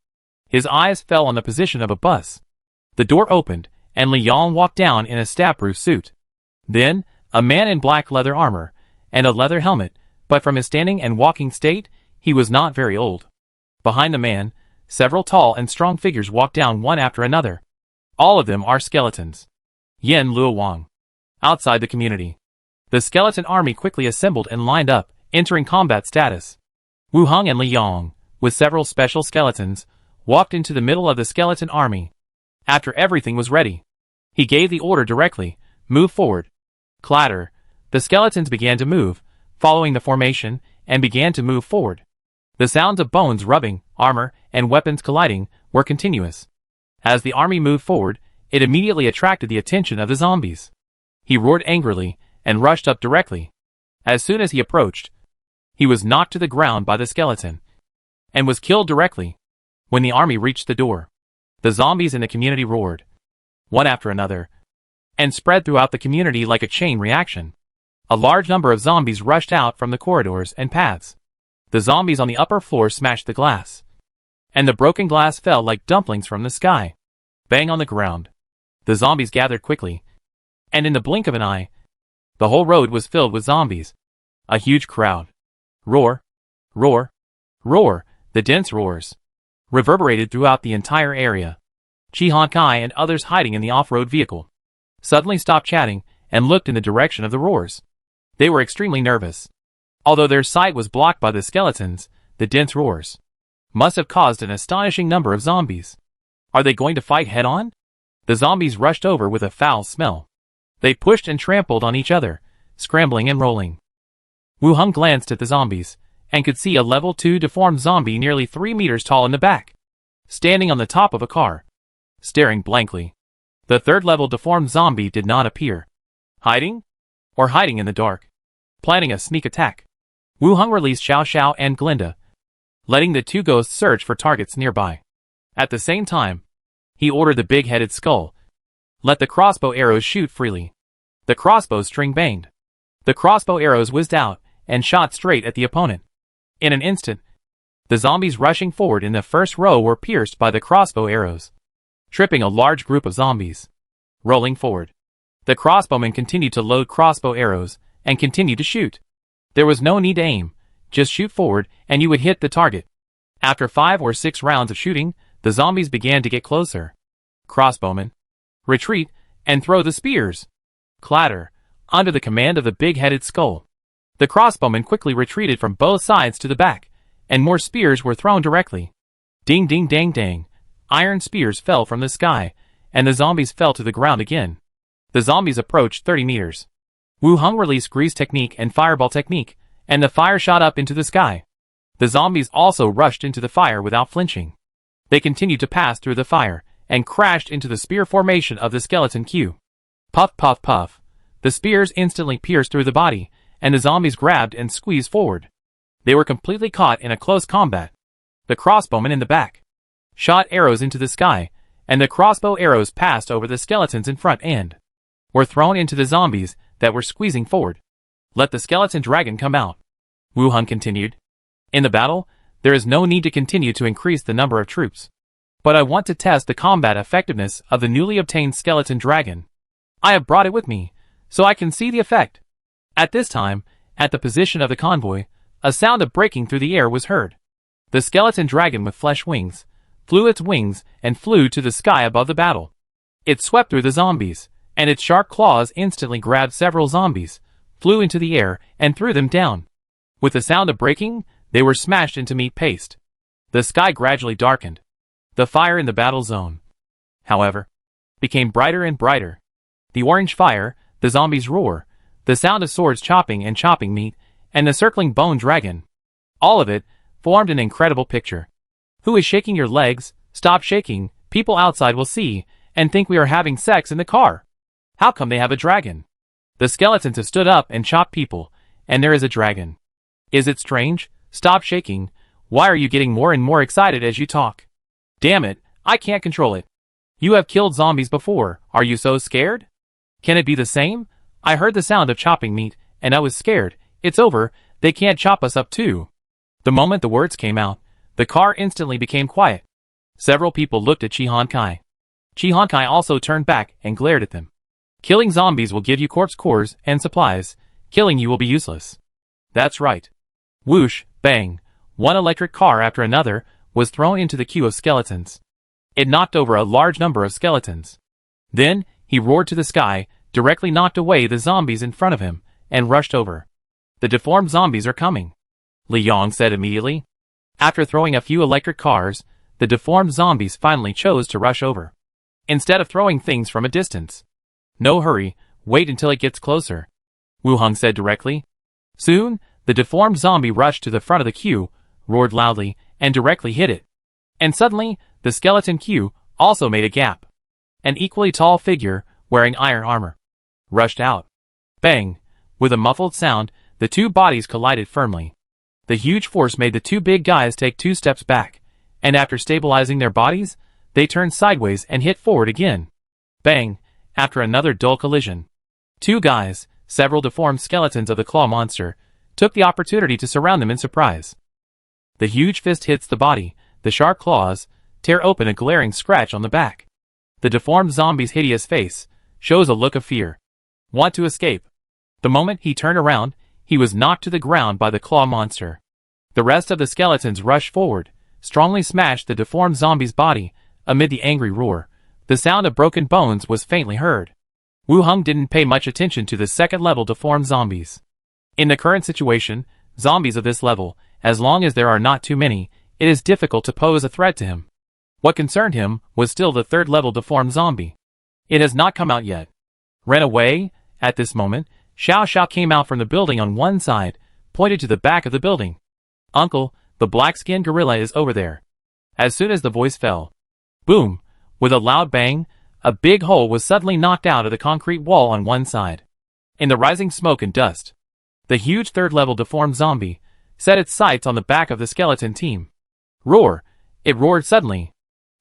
His eyes fell on the position of a bus. The door opened, and Li Yong walked down in a stab-proof suit. Then, a man in black leather armor, and a leather helmet, but from his standing and walking state, he was not very old. Behind the man, several tall and strong figures walked down one after another. All of them are skeletons. Yen Luowang. Outside the community, the skeleton army quickly assembled and lined up, entering combat status. Wu Heng and Li Yong, with several special skeletons, walked into the middle of the skeleton army. After everything was ready, he gave the order directly, move forward. Clatter. The skeletons began to move, following the formation, and began to move forward. The sounds of bones rubbing, armor, and weapons colliding were continuous. As the army moved forward, it immediately attracted the attention of the zombies. He roared angrily, and rushed up directly. As soon as he approached, he was knocked to the ground by the skeleton, and was killed directly. When the army reached the door, the zombies in the community roared, one after another, and spread throughout the community like a chain reaction. A large number of zombies rushed out from the corridors and paths. The zombies on the upper floor smashed the glass, and the broken glass fell like dumplings from the sky. Bang on the ground. The zombies gathered quickly, and in the blink of an eye, the whole road was filled with zombies. A huge crowd. Roar, roar, roar. The dense roars reverberated throughout the entire area. Chi-Honkai and others hiding in the off-road vehicle suddenly stopped chatting and looked in the direction of the roars. They were extremely nervous. Although their sight was blocked by the skeletons, the dense roars must have caused an astonishing number of zombies. Are they going to fight head-on? The zombies rushed over with a foul smell. They pushed and trampled on each other, scrambling and rolling. Wu Heng glanced at the zombies, and could see a level 2 deformed zombie nearly 3 meters tall in the back, standing on the top of a car, staring blankly. The 3rd level deformed zombie did not appear. Hiding? Or hiding in the dark, planning a sneak attack. Wu Heng released Xiao Xiao and Glinda, letting the 2 ghosts search for targets nearby. At the same time, he ordered the big-headed skull, let the crossbow arrows shoot freely. The crossbow string banged. The crossbow arrows whizzed out and shot straight at the opponent. In an instant, the zombies rushing forward in the first row were pierced by the crossbow arrows, tripping a large group of zombies. Rolling forward, the crossbowmen continued to load crossbow arrows and continued to shoot. There was no need to aim, just shoot forward and you would hit the target. After 5 or 6 rounds of shooting, the zombies began to get closer. Crossbowmen, retreat, and throw the spears. Clatter. Under the command of the big-headed skull, the crossbowmen quickly retreated from both sides to the back, and more spears were thrown directly. Ding ding dang dang. Iron spears fell from the sky, and the zombies fell to the ground again. The zombies approached 30 meters. Wu Heng released Grease Technique and Fireball Technique, and the fire shot up into the sky. The zombies also rushed into the fire without flinching. They continued to pass through the fire, and crashed into the spear formation of the skeleton queue. Puff puff puff. The spears instantly pierced through the body, and the zombies grabbed and squeezed forward. They were completely caught in a close combat. The crossbowmen in the back shot arrows into the sky, and the crossbow arrows passed over the skeletons in front and were thrown into the zombies that were squeezing forward. Let the skeleton dragon come out. Wu Heng continued. In the battle, there is no need to continue to increase the number of troops. But I want to test the combat effectiveness of the newly obtained skeleton dragon. I have brought it with me, so I can see the effect. At this time, at the position of the convoy, a sound of breaking through the air was heard. The skeleton dragon with flesh wings flew its wings and flew to the sky above the battle. It swept through the zombies, and its sharp claws instantly grabbed several zombies, flew into the air, and threw them down. With the sound of breaking, they were smashed into meat paste. The sky gradually darkened. The fire in the battle zone, however, became brighter and brighter. The orange fire, the zombies' roar, the sound of swords chopping and chopping meat, and the circling bone dragon. All of it formed an incredible picture. Who is shaking your legs? Stop shaking, people outside will see, and think we are having sex in the car. How come they have a dragon? The skeletons have stood up and chopped people, and there is a dragon. Is it strange? Stop shaking. Why are you getting more and more excited as you talk? Damn it, I can't control it. You have killed zombies before. Are you so scared? Can it be the same? I heard the sound of chopping meat, and I was scared. It's over. They can't chop us up too. The moment the words came out, the car instantly became quiet. Several people looked at Chi Honkai also turned back and glared at them. Killing zombies will give you corpse cores and supplies. Killing you will be useless. That's right. Whoosh, bang. One electric car after another was thrown into the queue of skeletons. It knocked over a large number of skeletons. Then, he roared to the sky, directly knocked away the zombies in front of him, and rushed over. The deformed zombies are coming, Li Yong said immediately. After throwing a few electric cars, the deformed zombies finally chose to rush over, instead of throwing things from a distance. No hurry, wait until it gets closer, Wu Hung said directly. Soon, the deformed zombie rushed to the front of the queue, roared loudly, and directly hit it. And suddenly, the skeleton queue also made a gap. An equally tall figure, wearing iron armor, rushed out. Bang! With a muffled sound, the two bodies collided firmly. The huge force made the two big guys take 2 steps back, and after stabilizing their bodies, they turned sideways and hit forward again. Bang! After another dull collision, 2 guys, several deformed skeletons of the claw monster, took the opportunity to surround them in surprise. The huge fist hits the body, the sharp claws tear open a glaring scratch on the back. The deformed zombie's hideous face shows a look of fear. Want to escape? The moment he turned around, he was knocked to the ground by the claw monster. The rest of the skeletons rushed forward, strongly smashed the deformed zombie's body. Amid the angry roar, the sound of broken bones was faintly heard. Wu Hung didn't pay much attention to the second-level deformed zombies. In the current situation, zombies of this level, as long as there are not too many, it is difficult to pose a threat to him. What concerned him was still the third-level deformed zombie. It has not come out yet. Ran away? At this moment, Xiao Xiao came out from the building on one side, pointed to the back of the building. Uncle, the black-skinned gorilla is over there. As soon as the voice fell, boom! With a loud bang, a big hole was suddenly knocked out of the concrete wall on one side. In the rising smoke and dust, the huge third-level deformed zombie set its sights on the back of the skeleton team. Roar! It roared suddenly.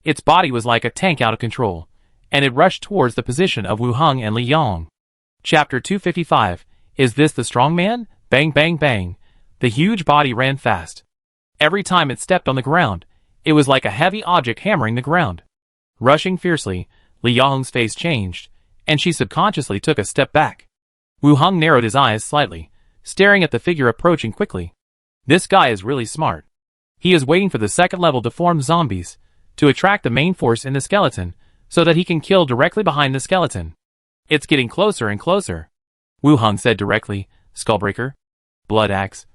Its body was like a tank out of control, and it rushed towards the position of Wu Hung and Li Yong. Chapter 255, Is This the Strong Man? Bang bang bang. The huge body ran fast. Every time it stepped on the ground, it was like a heavy object hammering the ground. Rushing fiercely, Li Yong's face changed, and she subconsciously took a step back. Wu Hung narrowed his eyes slightly, staring at the figure approaching quickly. This guy is really smart. He is waiting for the second-level deformed zombies to attract the main force in the skeleton, so that he can kill directly behind the skeleton. It's getting closer and closer, Wu Hung said directly. Skullbreaker, Blood Axe,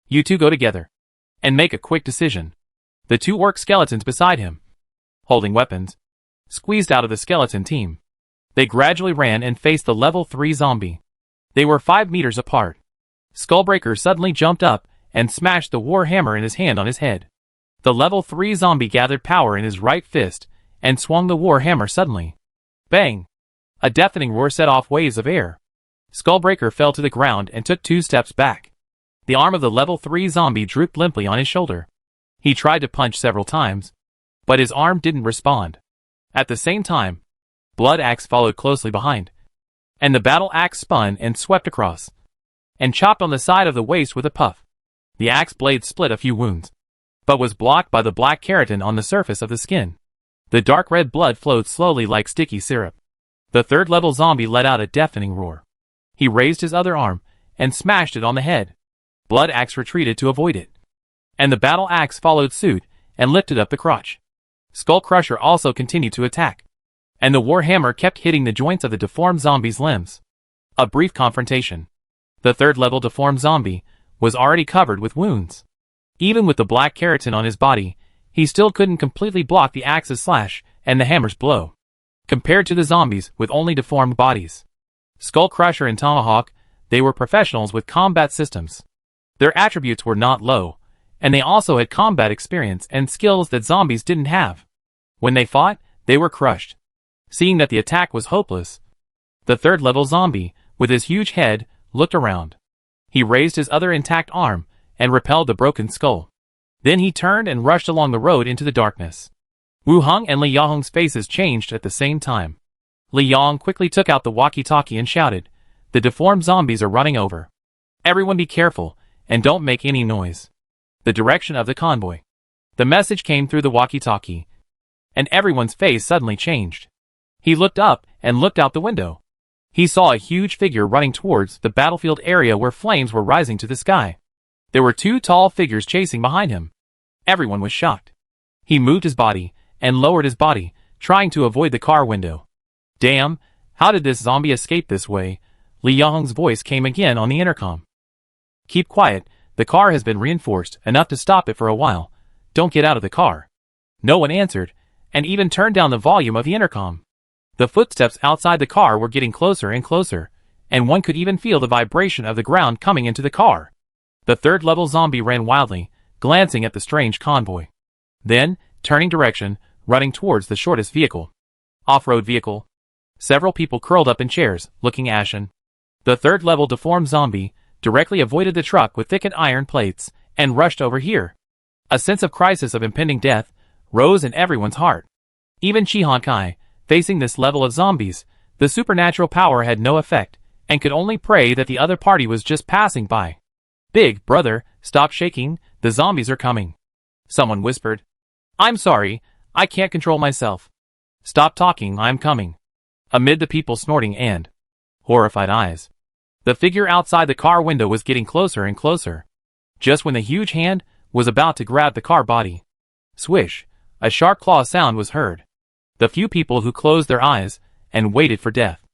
you two go together, and make a quick decision. The 2 orc skeletons beside him, holding weapons, squeezed out of the skeleton team. They gradually ran and faced the level 3 zombie. They were 5 meters apart. Skullbreaker suddenly jumped up and smashed the war hammer in his hand on his head. The level 3 zombie gathered power in his right fist and swung the war hammer suddenly. Bang! A deafening roar set off waves of air. Skullbreaker fell to the ground and took 2 steps back. The arm of the level 3 zombie drooped limply on his shoulder. He tried to punch several times, but his arm didn't respond. At the same time, Blood Axe followed closely behind, and the battle axe spun and swept across, and chopped on the side of the waist with a puff. The axe blade split a few wounds, but was blocked by the black keratin on the surface of the skin. The dark red blood flowed slowly like sticky syrup. The third-level zombie let out a deafening roar. He raised his other arm and smashed it on the head. Blood Axe retreated to avoid it, and the battle axe followed suit and lifted up the crotch. Skull Crusher also continued to attack, and the war hammer kept hitting the joints of the deformed zombie's limbs. A brief confrontation. The third-level deformed zombie was already covered with wounds. Even with the black keratin on his body, he still couldn't completely block the axe's slash and the hammer's blow, compared to the zombies with only deformed bodies. Skull Crusher and Tomahawk, they were professionals with combat systems. Their attributes were not low, and they also had combat experience and skills that zombies didn't have. When they fought, they were crushed. Seeing that the attack was hopeless, the third-level zombie, with his huge head, looked around. He raised his other intact arm and repelled the broken skull. Then he turned and rushed along the road into the darkness. Wu Hong and Li Yahong's faces changed at the same time. Li Yahong quickly took out the walkie-talkie and shouted, "The deformed zombies are running over. Everyone be careful, and don't make any noise." The direction of the convoy. The message came through the walkie-talkie, and everyone's face suddenly changed. He looked up and looked out the window. He saw a huge figure running towards the battlefield area where flames were rising to the sky. There were two tall figures chasing behind him. Everyone was shocked. He moved his body and lowered his body, trying to avoid the car window. "Damn, how did this zombie escape this way?" Li Yahong's voice came again on the intercom. "Keep quiet, the car has been reinforced enough to stop it for a while. Don't get out of the car." No one answered, and even turned down the volume of the intercom. The footsteps outside the car were getting closer and closer, and one could even feel the vibration of the ground coming into the car. The third-level zombie ran wildly, glancing at the strange convoy. Then, turning direction, running towards the shortest vehicle. Off-road vehicle. Several people curled up in chairs, looking ashen. The third-level deformed zombie directly avoided the truck with thickened iron plates and rushed over here. A sense of crisis of impending death rose in everyone's heart. Even Chi Han Kai, facing this level of zombies, the supernatural power had no effect, and could only pray that the other party was just passing by. "Big brother, stop shaking, the zombies are coming." Someone whispered. "I'm sorry, I can't control myself." "Stop talking, I'm coming." Amid the people snorting and horrified eyes, the figure outside the car window was getting closer and closer. Just when the huge hand was about to grab the car body, swish, a sharp claw sound was heard. The few people who closed their eyes and waited for death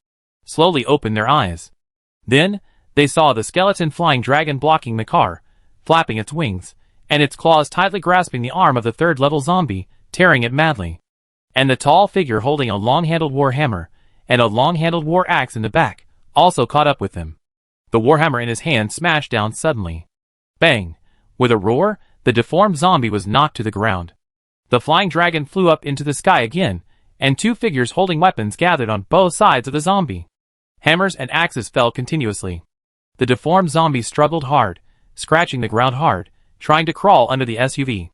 slowly opened their eyes. Then, they saw the skeleton flying dragon blocking the car, flapping its wings, and its claws tightly grasping the arm of the third-level zombie, tearing it madly. And the tall figure holding a long-handled war hammer and a long-handled war axe in the back also caught up with them. The warhammer in his hand smashed down suddenly. Bang! With a roar, the deformed zombie was knocked to the ground. The flying dragon flew up into the sky again, and two figures holding weapons gathered on both sides of the zombie. Hammers and axes fell continuously. The deformed zombie struggled hard, scratching the ground hard, trying to crawl under the SUV.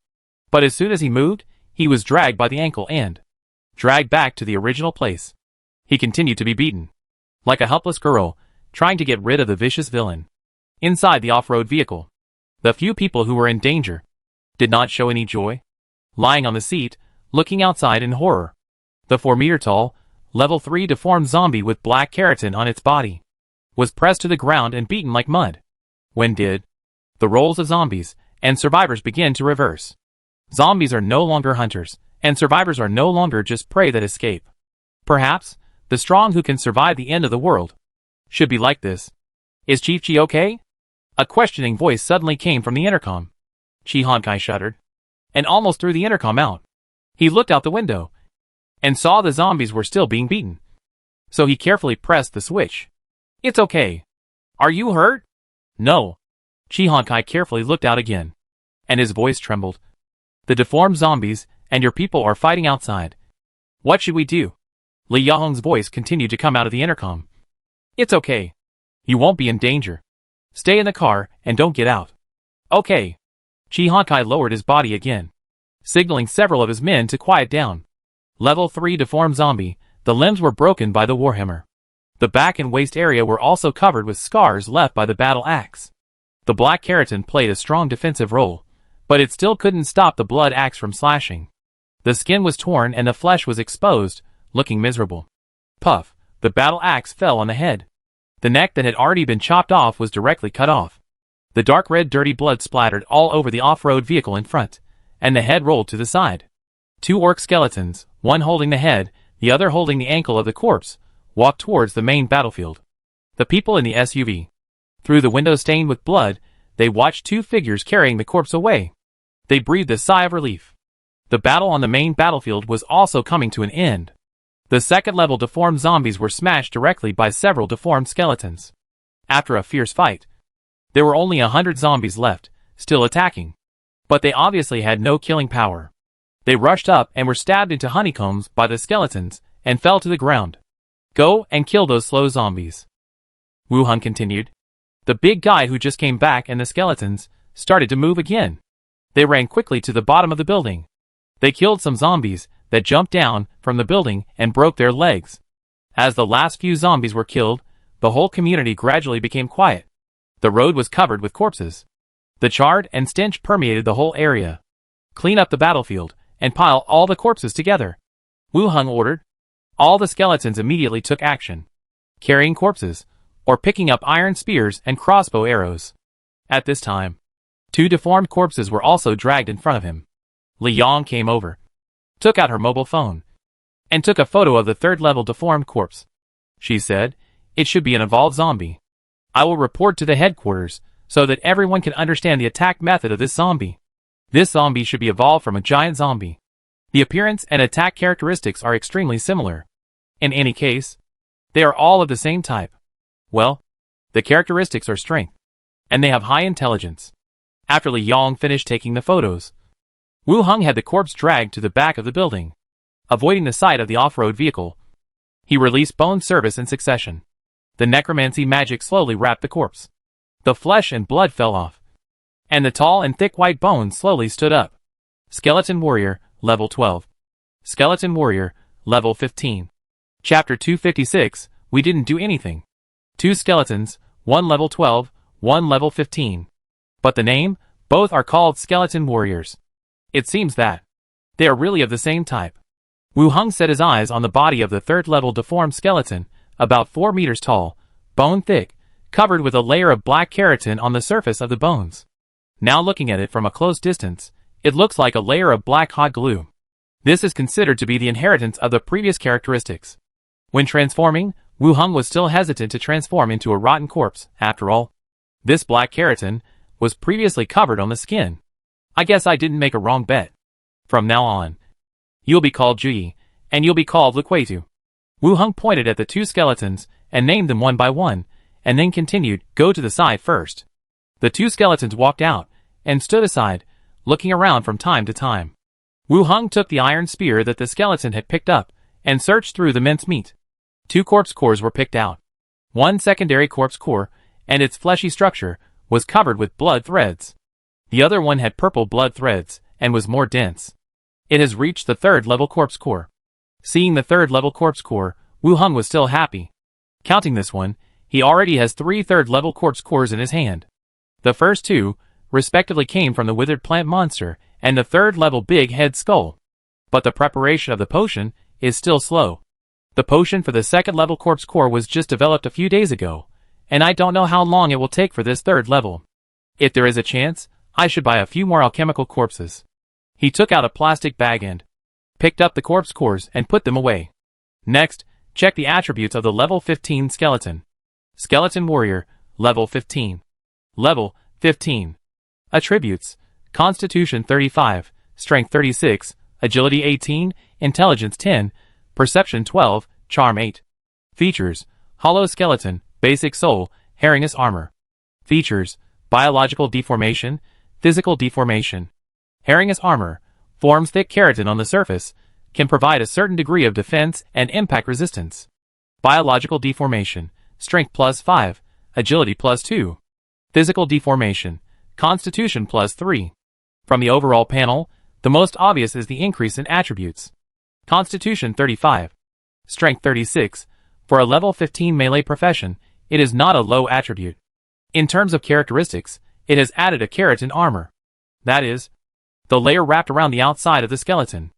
But as soon as he moved, he was dragged by the ankle and dragged back to the original place. He continued to be beaten, like a helpless girl, trying to get rid of the vicious villain. Inside the off-road vehicle, the few people who were in danger did not show any joy. Lying on the seat, looking outside in horror, the 4-meter-tall, level 3 deformed zombie with black keratin on its body was pressed to the ground and beaten like mud. When did the roles of zombies and survivors begin to reverse? Zombies are no longer hunters, and survivors are no longer just prey that escape. Perhaps, the strong who can survive the end of the world should be like this. "Is Chief Chi okay?" A questioning voice suddenly came from the intercom. Chi Han Kai shuddered, and almost threw the intercom out. He looked out the window, and saw the zombies were still being beaten. So he carefully pressed the switch. "It's okay. Are you hurt?" "No." Chi Han Kai carefully looked out again, and his voice trembled. "The deformed zombies and your people are fighting outside. What should we do?" Li Yahong's voice continued to come out of the intercom. "It's okay. You won't be in danger. Stay in the car and don't get out." "Okay." Chi Han Kai lowered his body again, signaling several of his men to quiet down. Level 3 deformed zombie, the limbs were broken by the warhammer. The back and waist area were also covered with scars left by the battle axe. The black keratin played a strong defensive role, but it still couldn't stop the blood axe from slashing. The skin was torn and the flesh was exposed, looking miserable. Puff, the battle axe fell on the head. The neck that had already been chopped off was directly cut off. The dark red dirty blood splattered all over the off-road vehicle in front, and the head rolled to the side. Two orc skeletons, one holding the head, the other holding the ankle of the corpse, walked towards the main battlefield. The people in the SUV. Through the window stained with blood, they watched two figures carrying the corpse away. They breathed a sigh of relief. The battle on the main battlefield was also coming to an end. The second-level deformed zombies were smashed directly by several deformed skeletons. After a fierce fight, there were only 100 zombies left, still attacking. But they obviously had no killing power. They rushed up and were stabbed into honeycombs by the skeletons and fell to the ground. Go and kill those slow zombies. Wu Hung continued. The big guy who just came back and the skeletons started to move again. They ran quickly to the bottom of the building. They killed some zombies that jumped down from the building and broke their legs. As the last few zombies were killed, the whole community gradually became quiet. The road was covered with corpses. The charred and stench permeated the whole area. Clean up the battlefield and pile all the corpses together, Wu Hung ordered. All the skeletons immediately took action, carrying corpses or picking up iron spears and crossbow arrows. At this time, 2 deformed corpses were also dragged in front of him. Li Yong came over, took out her mobile phone, and took a photo of the 3rd-level deformed corpse. She said, "It should be an evolved zombie. I will report to the headquarters so that everyone can understand the attack method of this zombie. This zombie should be evolved from a giant zombie. The appearance and attack characteristics are extremely similar. In any case, they are all of the same type. Well, the characteristics are strength, and they have high intelligence." After Li Yong finished taking the photos, Wu Hung had the corpse dragged to the back of the building. Avoiding the sight of the off-road vehicle, he released bone service in succession. The necromancy magic slowly wrapped the corpse. The flesh and blood fell off, and the tall and thick white bones slowly stood up. Skeleton Warrior, Level 12. Skeleton Warrior, Level 15. Chapter 256, We Didn't Do Anything. 2 skeletons, 1 Level 12, 1 Level 15. But the name, both are called Skeleton Warriors. It seems that they are really of the same type. Wu Hung set his eyes on the body of the 3rd-level deformed skeleton, about 4 meters tall, bone thick, covered with a layer of black keratin on the surface of the bones. Now looking at it from a close distance, it looks like a layer of black hot glue. This is considered to be the inheritance of the previous characteristics. When transforming, Wu Hung was still hesitant to transform into a rotten corpse. After all, this black keratin was previously covered on the skin. I guess I didn't make a wrong bet. From now on, you'll be called Juyi, and you'll be called Liquetu. Wu Hung pointed at the 2 skeletons and named them one by one, and then continued, "Go to the side first." The 2 skeletons walked out and stood aside, looking around from time to time. Wu Hung took the iron spear that the skeleton had picked up and searched through the mincemeat. 2 corpse cores were picked out. One secondary corpse core, and its fleshy structure, was covered with blood threads. The other one had purple blood threads and was more dense. It has reached the 3rd-level corpse core. Seeing the 3rd-level corpse core, Wu Hung was still happy. Counting this one, he already has 3 3rd-level corpse cores in his hand. The first 2, respectively, came from the withered plant monster and the 3rd-level big head skull. But the preparation of the potion is still slow. The potion for the 2nd-level corpse core was just developed a few days ago, and I don't know how long it will take for this 3rd level. If there is a chance, I should buy a few more alchemical corpses. He took out a plastic bag and picked up the corpse cores and put them away. Next, check the attributes of the Level 15 skeleton. Skeleton Warrior, Level 15. Level 15. Attributes: Constitution 35, Strength 36, Agility 18, Intelligence 10, Perception 12, Charm 8. Features: Hollow skeleton, basic soul, Haringus armor. Features: Biological deformation, Physical deformation. Haringus armor forms thick keratin on the surface, can provide a certain degree of defense and impact resistance. Biological deformation, Strength +5, Agility +2. Physical deformation, Constitution +3. From the overall panel, the most obvious is the increase in attributes. Constitution 35. Strength 36. For a Level 15 melee profession, it is not a low attribute. In terms of characteristics, it has added a keratin armor. That is, the layer wrapped around the outside of the skeleton.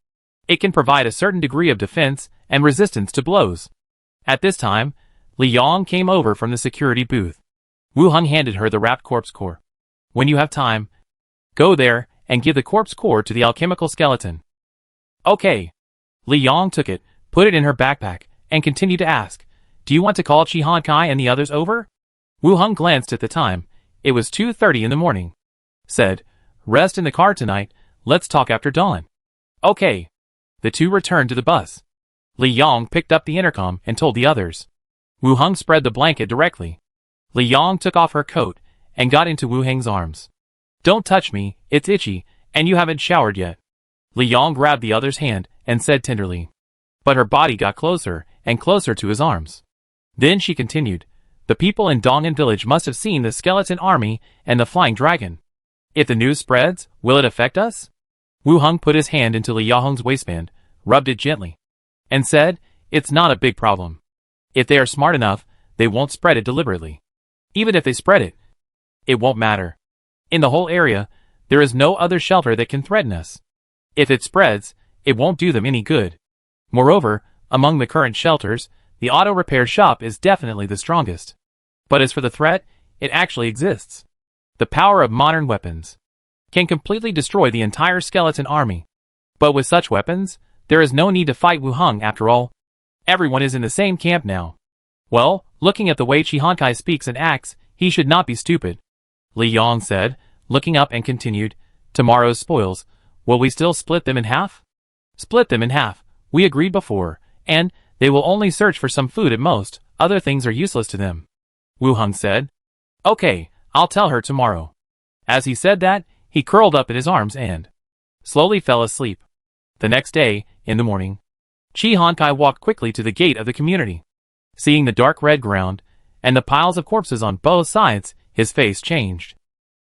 It can provide a certain degree of defense and resistance to blows. At this time, Li Yong came over from the security booth. Wu Hung handed her the wrapped corpse core. "When you have time, go there and give the corpse core to the alchemical skeleton." "Okay." Li Yong took it, put it in her backpack, and continued to ask, "Do you want to call Chi Han Kai and the others over?" Wu Hung glanced at the time. It was 2:30 in the morning. Said, "Rest in the car tonight, let's talk after dawn." "Okay." The 2 returned to the bus. Li Yong picked up the intercom and told the others. Wu Hung spread the blanket directly. Li Yong took off her coat and got into Wu Heng's arms. "Don't touch me, it's itchy, and you haven't showered yet." Li Yong grabbed the other's hand and said tenderly. but her body got closer and closer to his arms. Then she continued, the people in Dongan village must have seen the skeleton army and the flying dragon. If the news spreads, will it affect us? Wu Heng put his hand into Li Yahong's waistband, rubbed it gently, and said, it's not a big problem. If they are smart enough, they won't spread it deliberately. Even if they spread it, it won't matter. In the whole area, there is no other shelter that can threaten us. If it spreads, it won't do them any good. Moreover, among the current shelters, the auto repair shop is definitely the strongest. But as for the threat, it actually exists. The power of modern weapons can completely destroy the entire skeleton army. But with such weapons, there is no need to fight Wu Heng after all. Everyone is in the same camp now. Well, looking at the way Chi Hankai speaks and acts, he should not be stupid. Li Yang said, looking up and continued, tomorrow's spoils, will we still split them in half? Split them in half, we agreed before, and they will only search for some food at most, other things are useless to them. Wu Heng said. Okay, I'll tell her tomorrow. As he said that, he curled up in his arms and slowly fell asleep. The next day, in the morning, Chi Hankai walked quickly to the gate of the community. Seeing the dark red ground, and the piles of corpses on both sides, his face changed.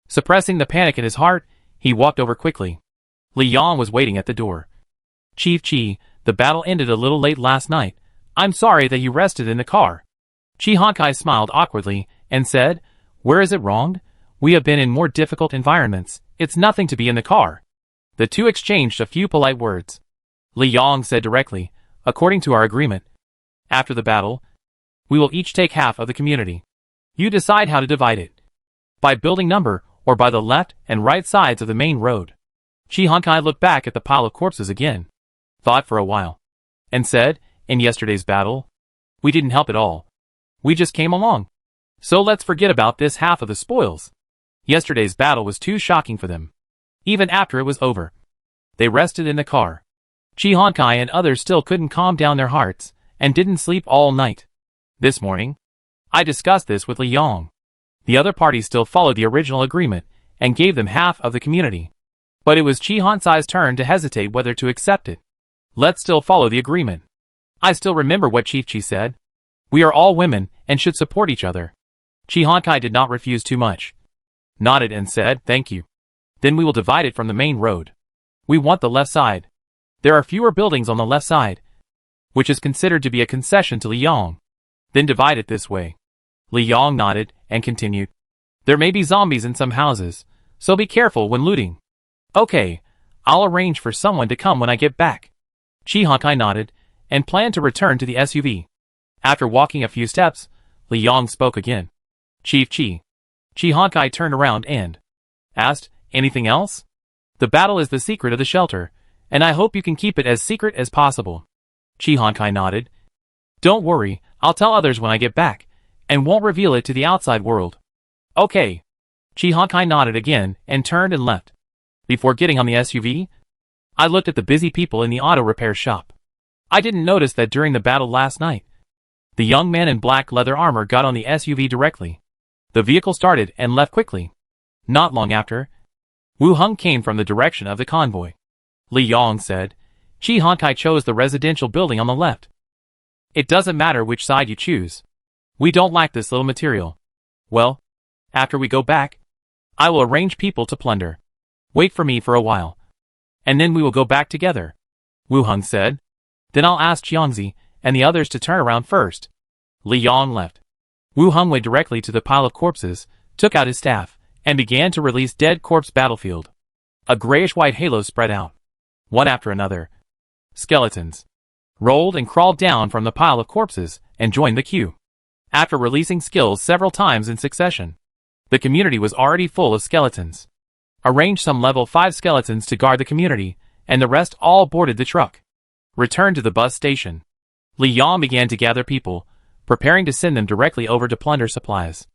Suppressing the panic in his heart, he walked over quickly. Li Yang was waiting at the door. Chief Chi, the battle ended a little late last night. I'm sorry that you rested in the car. Chi Hankai smiled awkwardly, and said, where is it wronged? We have been in more difficult environments, it's nothing to be in the car. The two exchanged a few polite words. Li Yang said directly, according to our agreement, after the battle, we will each take half of the community. You decide how to divide it. By building number, or by the left and right sides of the main road. Chi Hankai looked back at the pile of corpses again, thought for a while, and said, in yesterday's battle, we didn't help at all. We just came along. So let's forget about this half of the spoils. Yesterday's battle was too shocking for them. Even after it was over, they rested in the car. Chi Hankai and others still couldn't calm down their hearts, and didn't sleep all night. This morning, I discussed this with Li Yang. The other parties still followed the original agreement, and gave them half of the community. But it was Chi Hankai's turn to hesitate whether to accept it. Let's still follow the agreement. I still remember what Chief Chi said. We are all women, and should support each other. Chi Hankai did not refuse too much. Nodded and said, thank you. Then we will divide it from the main road. We want the left side. There are fewer buildings on the left side, which is considered to be a concession to Li Yang. Then divide it this way. Li Yang nodded, and continued. There may be zombies in some houses, so be careful when looting. Okay, I'll arrange for someone to come when I get back. Chi Hankai nodded, and planned to return to the SUV. After walking a few steps, Li Yang spoke again. Chief Chi. Chi Hankai turned around and asked, anything else? The battle is the secret of the shelter, and I hope you can keep it as secret as possible. Chi Hankai nodded. Don't worry, I'll tell others when I get back, and won't reveal it to the outside world. Okay. Chi Hankai nodded again, and turned and left. Before getting on the SUV, I looked at the busy people in the auto repair shop. I didn't notice that during the battle last night. The young man in black leather armor got on the SUV directly. The vehicle started and left quickly. Not long after, Wu Heng came from the direction of the convoy. Li Yang said, Chi Hankai chose the residential building on the left. It doesn't matter which side you choose. We don't lack this little material. Well, after we go back, I will arrange people to plunder. Wait for me for a while, and then we will go back together. Wu Heng said. Then I'll ask Jiangzi and the others to turn around first. Li Yang left. Wu Heng went directly to the pile of corpses, took out his staff, and began to release dead corpse battlefield. A grayish-white halo spread out. One after another, skeletons rolled and crawled down from the pile of corpses and joined the queue. After releasing skills several times in succession, the community was already full of skeletons. Arranged some level 5 skeletons to guard the community, and the rest all boarded the truck. Returned to the bus station. Li Yang began to gather people, preparing to send them directly over to plunder supplies.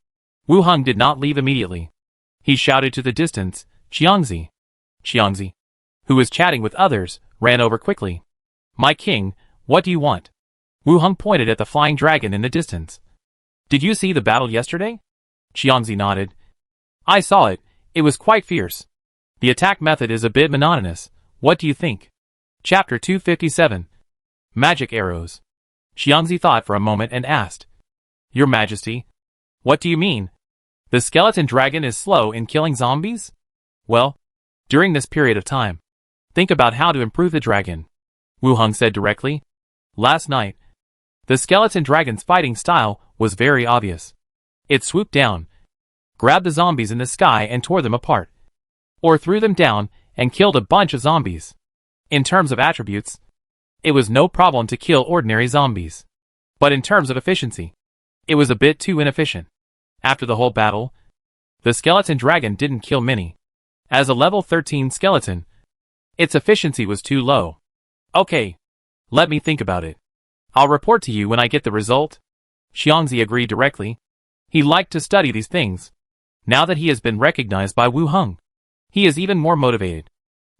Wu Heng did not leave immediately. He shouted to the distance, Jiangzi. Jiangzi, who was chatting with others, ran over quickly. My king, what do you want? Wu Heng pointed at the flying dragon in the distance. Did you see the battle yesterday? Jiangzi nodded. I saw it. It was quite fierce. The attack method is a bit monotonous. What do you think? Chapter 257. Magic arrows. Xiangzi thought for a moment and asked. Your Majesty, what do you mean? The skeleton dragon is slow in killing zombies? Well, during this period of time, think about how to improve the dragon, Wu Heng said directly. Last night, the skeleton dragon's fighting style was very obvious. It swooped down, grabbed the zombies in the sky and tore them apart, or threw them down and killed a bunch of zombies. In terms of attributes, it was no problem to kill ordinary zombies. But in terms of efficiency, it was a bit too inefficient. After the whole battle, the skeleton dragon didn't kill many. As a level 13 skeleton, its efficiency was too low. Okay, let me think about it. I'll report to you when I get the result. Xiangzi agreed directly. He liked to study these things. Now that he has been recognized by Wu Heng, he is even more motivated.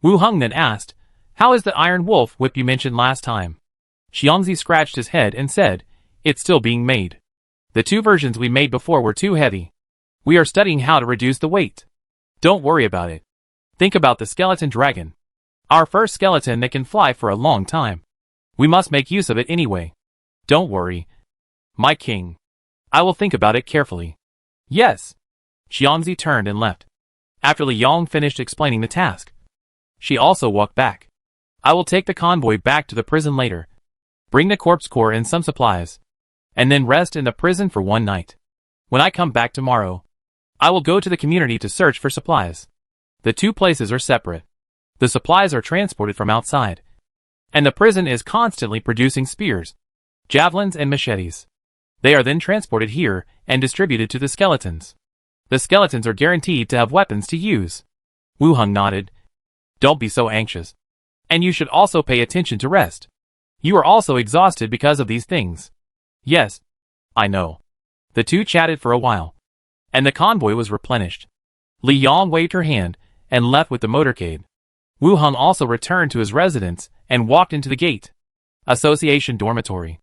Wu Heng then asked, how is the iron wolf whip you mentioned last time? Xiangzi scratched his head and said, it's still being made. The two versions we made before were too heavy. We are studying how to reduce the weight. Don't worry about it. Think about the skeleton dragon. Our first skeleton that can fly for a long time. We must make use of it anyway. Don't worry, my king. I will think about it carefully. Yes. Xiangzi turned and left. After Li Yong finished explaining the task, she also walked back. I will take the convoy back to the prison later. Bring the corpse core and some supplies, and then rest in the prison for one night. When I come back tomorrow, I will go to the community to search for supplies. The two places are separate. The supplies are transported from outside, and the prison is constantly producing spears, javelins and machetes. They are then transported here and distributed to the skeletons. The skeletons are guaranteed to have weapons to use. Wu Heng nodded. Don't be so anxious. And you should also pay attention to rest. You are also exhausted because of these things. Yes, I know. The two chatted for a while, and the convoy was replenished. Li Yong waved her hand and left with the motorcade. Wu Heng also returned to his residence and walked into the gate. Association dormitory.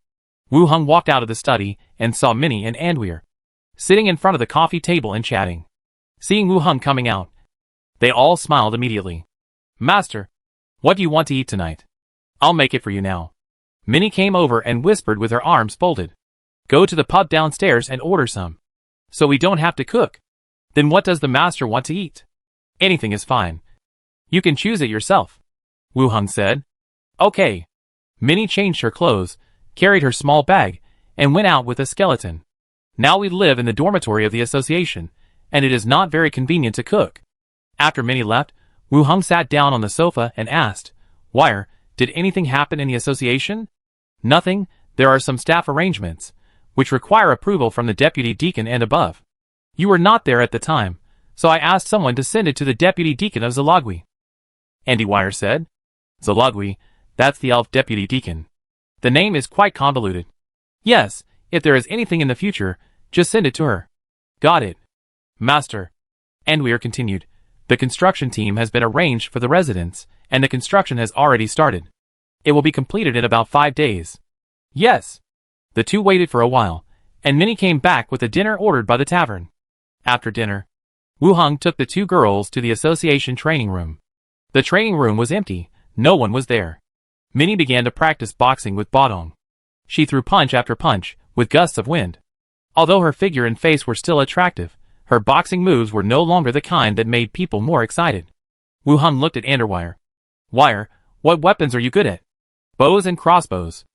Wu Heng walked out of the study and saw Minnie and Anduir sitting in front of the coffee table and chatting. Seeing Wu Heng coming out, they all smiled immediately. Master, what do you want to eat tonight? I'll make it for you now. Minnie came over and whispered with her arms folded. Go to the pub downstairs and order some. So we don't have to cook. Then what does the master want to eat? Anything is fine. You can choose it yourself, Wu Heng said. Okay. Minnie changed her clothes, carried her small bag, and went out with the skeleton. Now we live in the dormitory of the association, and it is not very convenient to cook. After Minnie left, Wu Heng sat down on the sofa and asked, Wire, did anything happen in the association? Nothing. There are some staff arrangements, which require approval from the deputy deacon and above. You were not there at the time, so I asked someone to send it to the deputy deacon of Zalagui. Andy Wire said. Zalagui, that's the elf deputy deacon. The name is quite convoluted. Yes, if there is anything in the future, just send it to her. Got it. Master. Anduir continued. The construction team has been arranged for the residence, and the construction has already started. It will be completed in about 5 days. Yes. The two waited for a while, and Minnie came back with the dinner ordered by the tavern. After dinner, Wu Heng took the two girls to the association training room. The training room was empty, no one was there. Minnie began to practice boxing with Bodong. She threw punch after punch, with gusts of wind. Although her figure and face were still attractive, her boxing moves were no longer the kind that made people more excited. Wu Heng looked at Anderwire. Wire, what weapons are you good at? Bows and crossbows.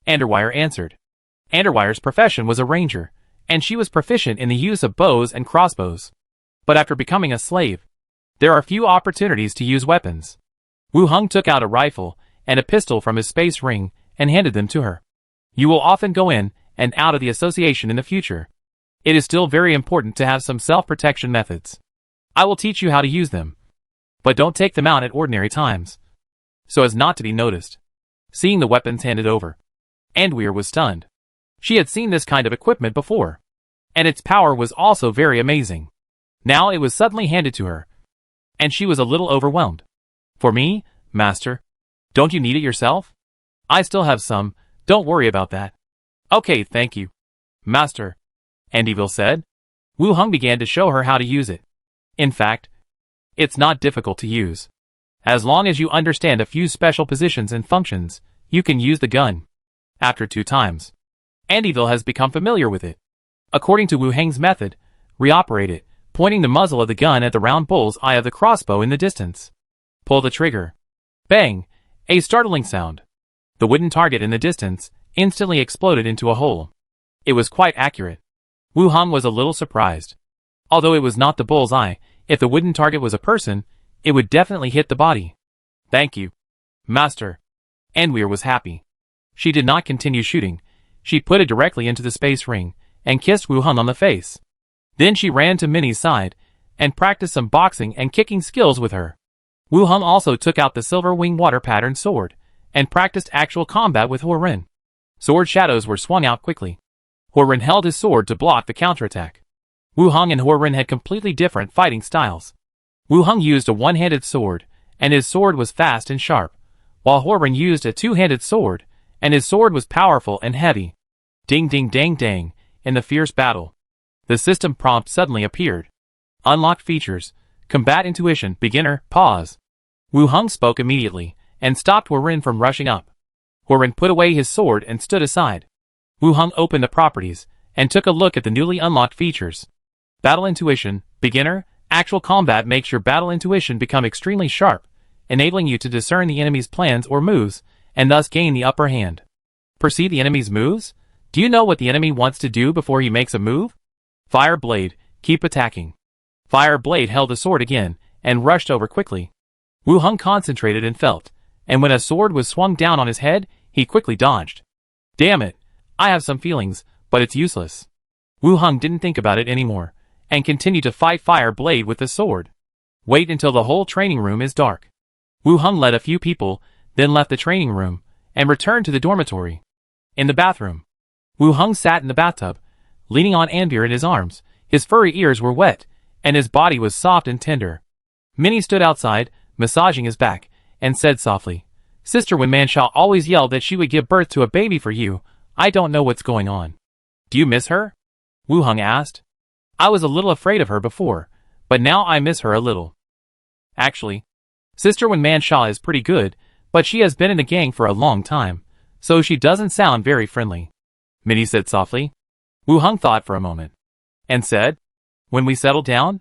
Anderwire answered. Anderwire's profession was a ranger, and she was proficient in the use of bows and crossbows. But after becoming a slave, there are few opportunities to use weapons. Wu Heng took out a rifle and a pistol from his space ring and handed them to her. You will often go in and out of the association in the future. It is still very important to have some self-protection methods. I will teach you how to use them. But don't take them out at ordinary times, so as not to be noticed. Seeing the weapons handed over, Anduir was stunned. She had seen this kind of equipment before, and its power was also very amazing. Now it was suddenly handed to her, and she was a little overwhelmed. For me, master? Don't you need it yourself? I still have some, don't worry about that. Okay, thank you, master, Andyville said. Wu Heng began to show her how to use it. In fact, it's not difficult to use. As long as you understand a few special positions and functions, You can use the gun. After 2 times. Andyville has become familiar with it. According to Wu Heng's method, reoperate it, pointing the muzzle of the gun at the round bull's eye of the crossbow in the distance. Pull the trigger. Bang! A startling sound. The wooden target in the distance instantly exploded into a hole. It was quite accurate. Wu Heng was a little surprised. Although it was not the bull's eye, if the wooden target was a person, it would definitely hit the body. Thank you, Master. Anweer was happy. She did not continue shooting. She put it directly into the space ring and kissed Wu Heng on the face. Then she ran to Minnie's side and practiced some boxing and kicking skills with her. Wu Heng also took out the silver wing water pattern sword and practiced actual combat with Huoren. Sword shadows were swung out quickly. Huoren held his sword to block the counterattack. Wu Heng and Huoren had completely different fighting styles. Wu Heng used a one-handed sword, and his sword was fast and sharp, while Huoren used a two-handed sword, and his sword was powerful and heavy. Ding ding dang dang, in the fierce battle. The system prompt suddenly appeared. Unlocked features, combat intuition, beginner, pause. Wu Heng spoke immediately, and stopped Huoren from rushing up. Huoren put away his sword and stood aside. Wu Heng opened the properties, and took a look at the newly unlocked features. Battle intuition, beginner, actual combat makes your battle intuition become extremely sharp, enabling you to discern the enemy's plans or moves, and thus gain the upper hand. Perceive the enemy's moves? Do you know what the enemy wants to do before he makes a move? Fire Blade, keep attacking. Fire Blade held the sword again, and rushed over quickly. Wu Heng concentrated and felt, and when a sword was swung down on his head, he quickly dodged. Damn it, I have some feelings, but it's useless. Wu Heng didn't think about it anymore, and continued to fight Fire Blade with the sword. Wait until the whole training room is dark. Wu Heng led a few people, then left the training room, and returned to the dormitory. In the bathroom, Wu Heng sat in the bathtub, leaning on Anveer in his arms. His furry ears were wet, and his body was soft and tender. Minnie stood outside, massaging his back, and said softly, Sister Wen Manshaw always yelled that she would give birth to a baby for you. I don't know what's going on. Do you miss her? Wu Heng asked. I was a little afraid of her before, but now I miss her a little. Actually, Sister Wen Manshaw is pretty good, but she has been in the gang for a long time, so she doesn't sound very friendly. Minnie said softly. Wu Heng thought for a moment, and said, When we settle down,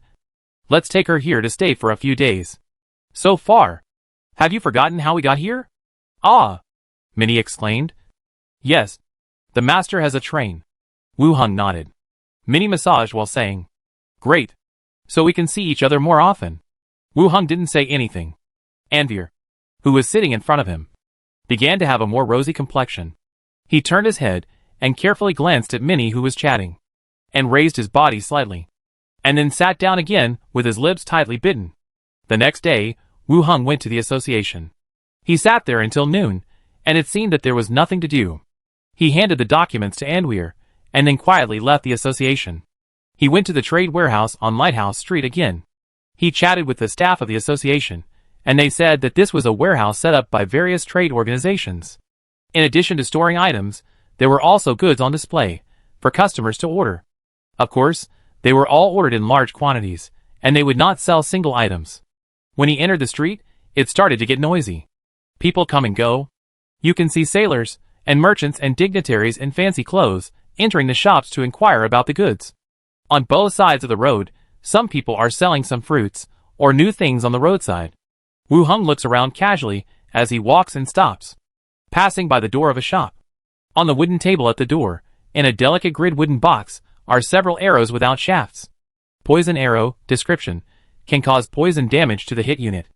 let's take her here to stay for a few days. So far, have you forgotten how we got here? Ah! Minnie exclaimed. Yes, the master has a train. Wu Heng nodded. Minnie massaged while saying, Great, so we can see each other more often. Wu Heng didn't say anything. Anveer, who was sitting in front of him, began to have a more rosy complexion. He turned his head and carefully glanced at Minnie, who was chatting, and raised his body slightly, and then sat down again with his lips tightly bitten. The next day, Wu Heng went to the association. He sat there until noon, and it seemed that there was nothing to do. He handed the documents to Anweer, and then quietly left the association. He went to the trade warehouse on Lighthouse Street again. He chatted with the staff of the association, and they said that this was a warehouse set up by various trade organizations. In addition to storing items, there were also goods on display for customers to order. Of course, they were all ordered in large quantities, and they would not sell single items. When he entered the street, it started to get noisy. People come and go. You can see sailors, and merchants and dignitaries in fancy clothes entering the shops to inquire about the goods. On both sides of the road, some people are selling some fruits or new things on the roadside. Wu Heng looks around casually as he walks and stops, passing by the door of a shop. On the wooden table at the door, in a delicate grid wooden box, are several arrows without shafts. Poison arrow, description, can cause poison damage to the hit unit.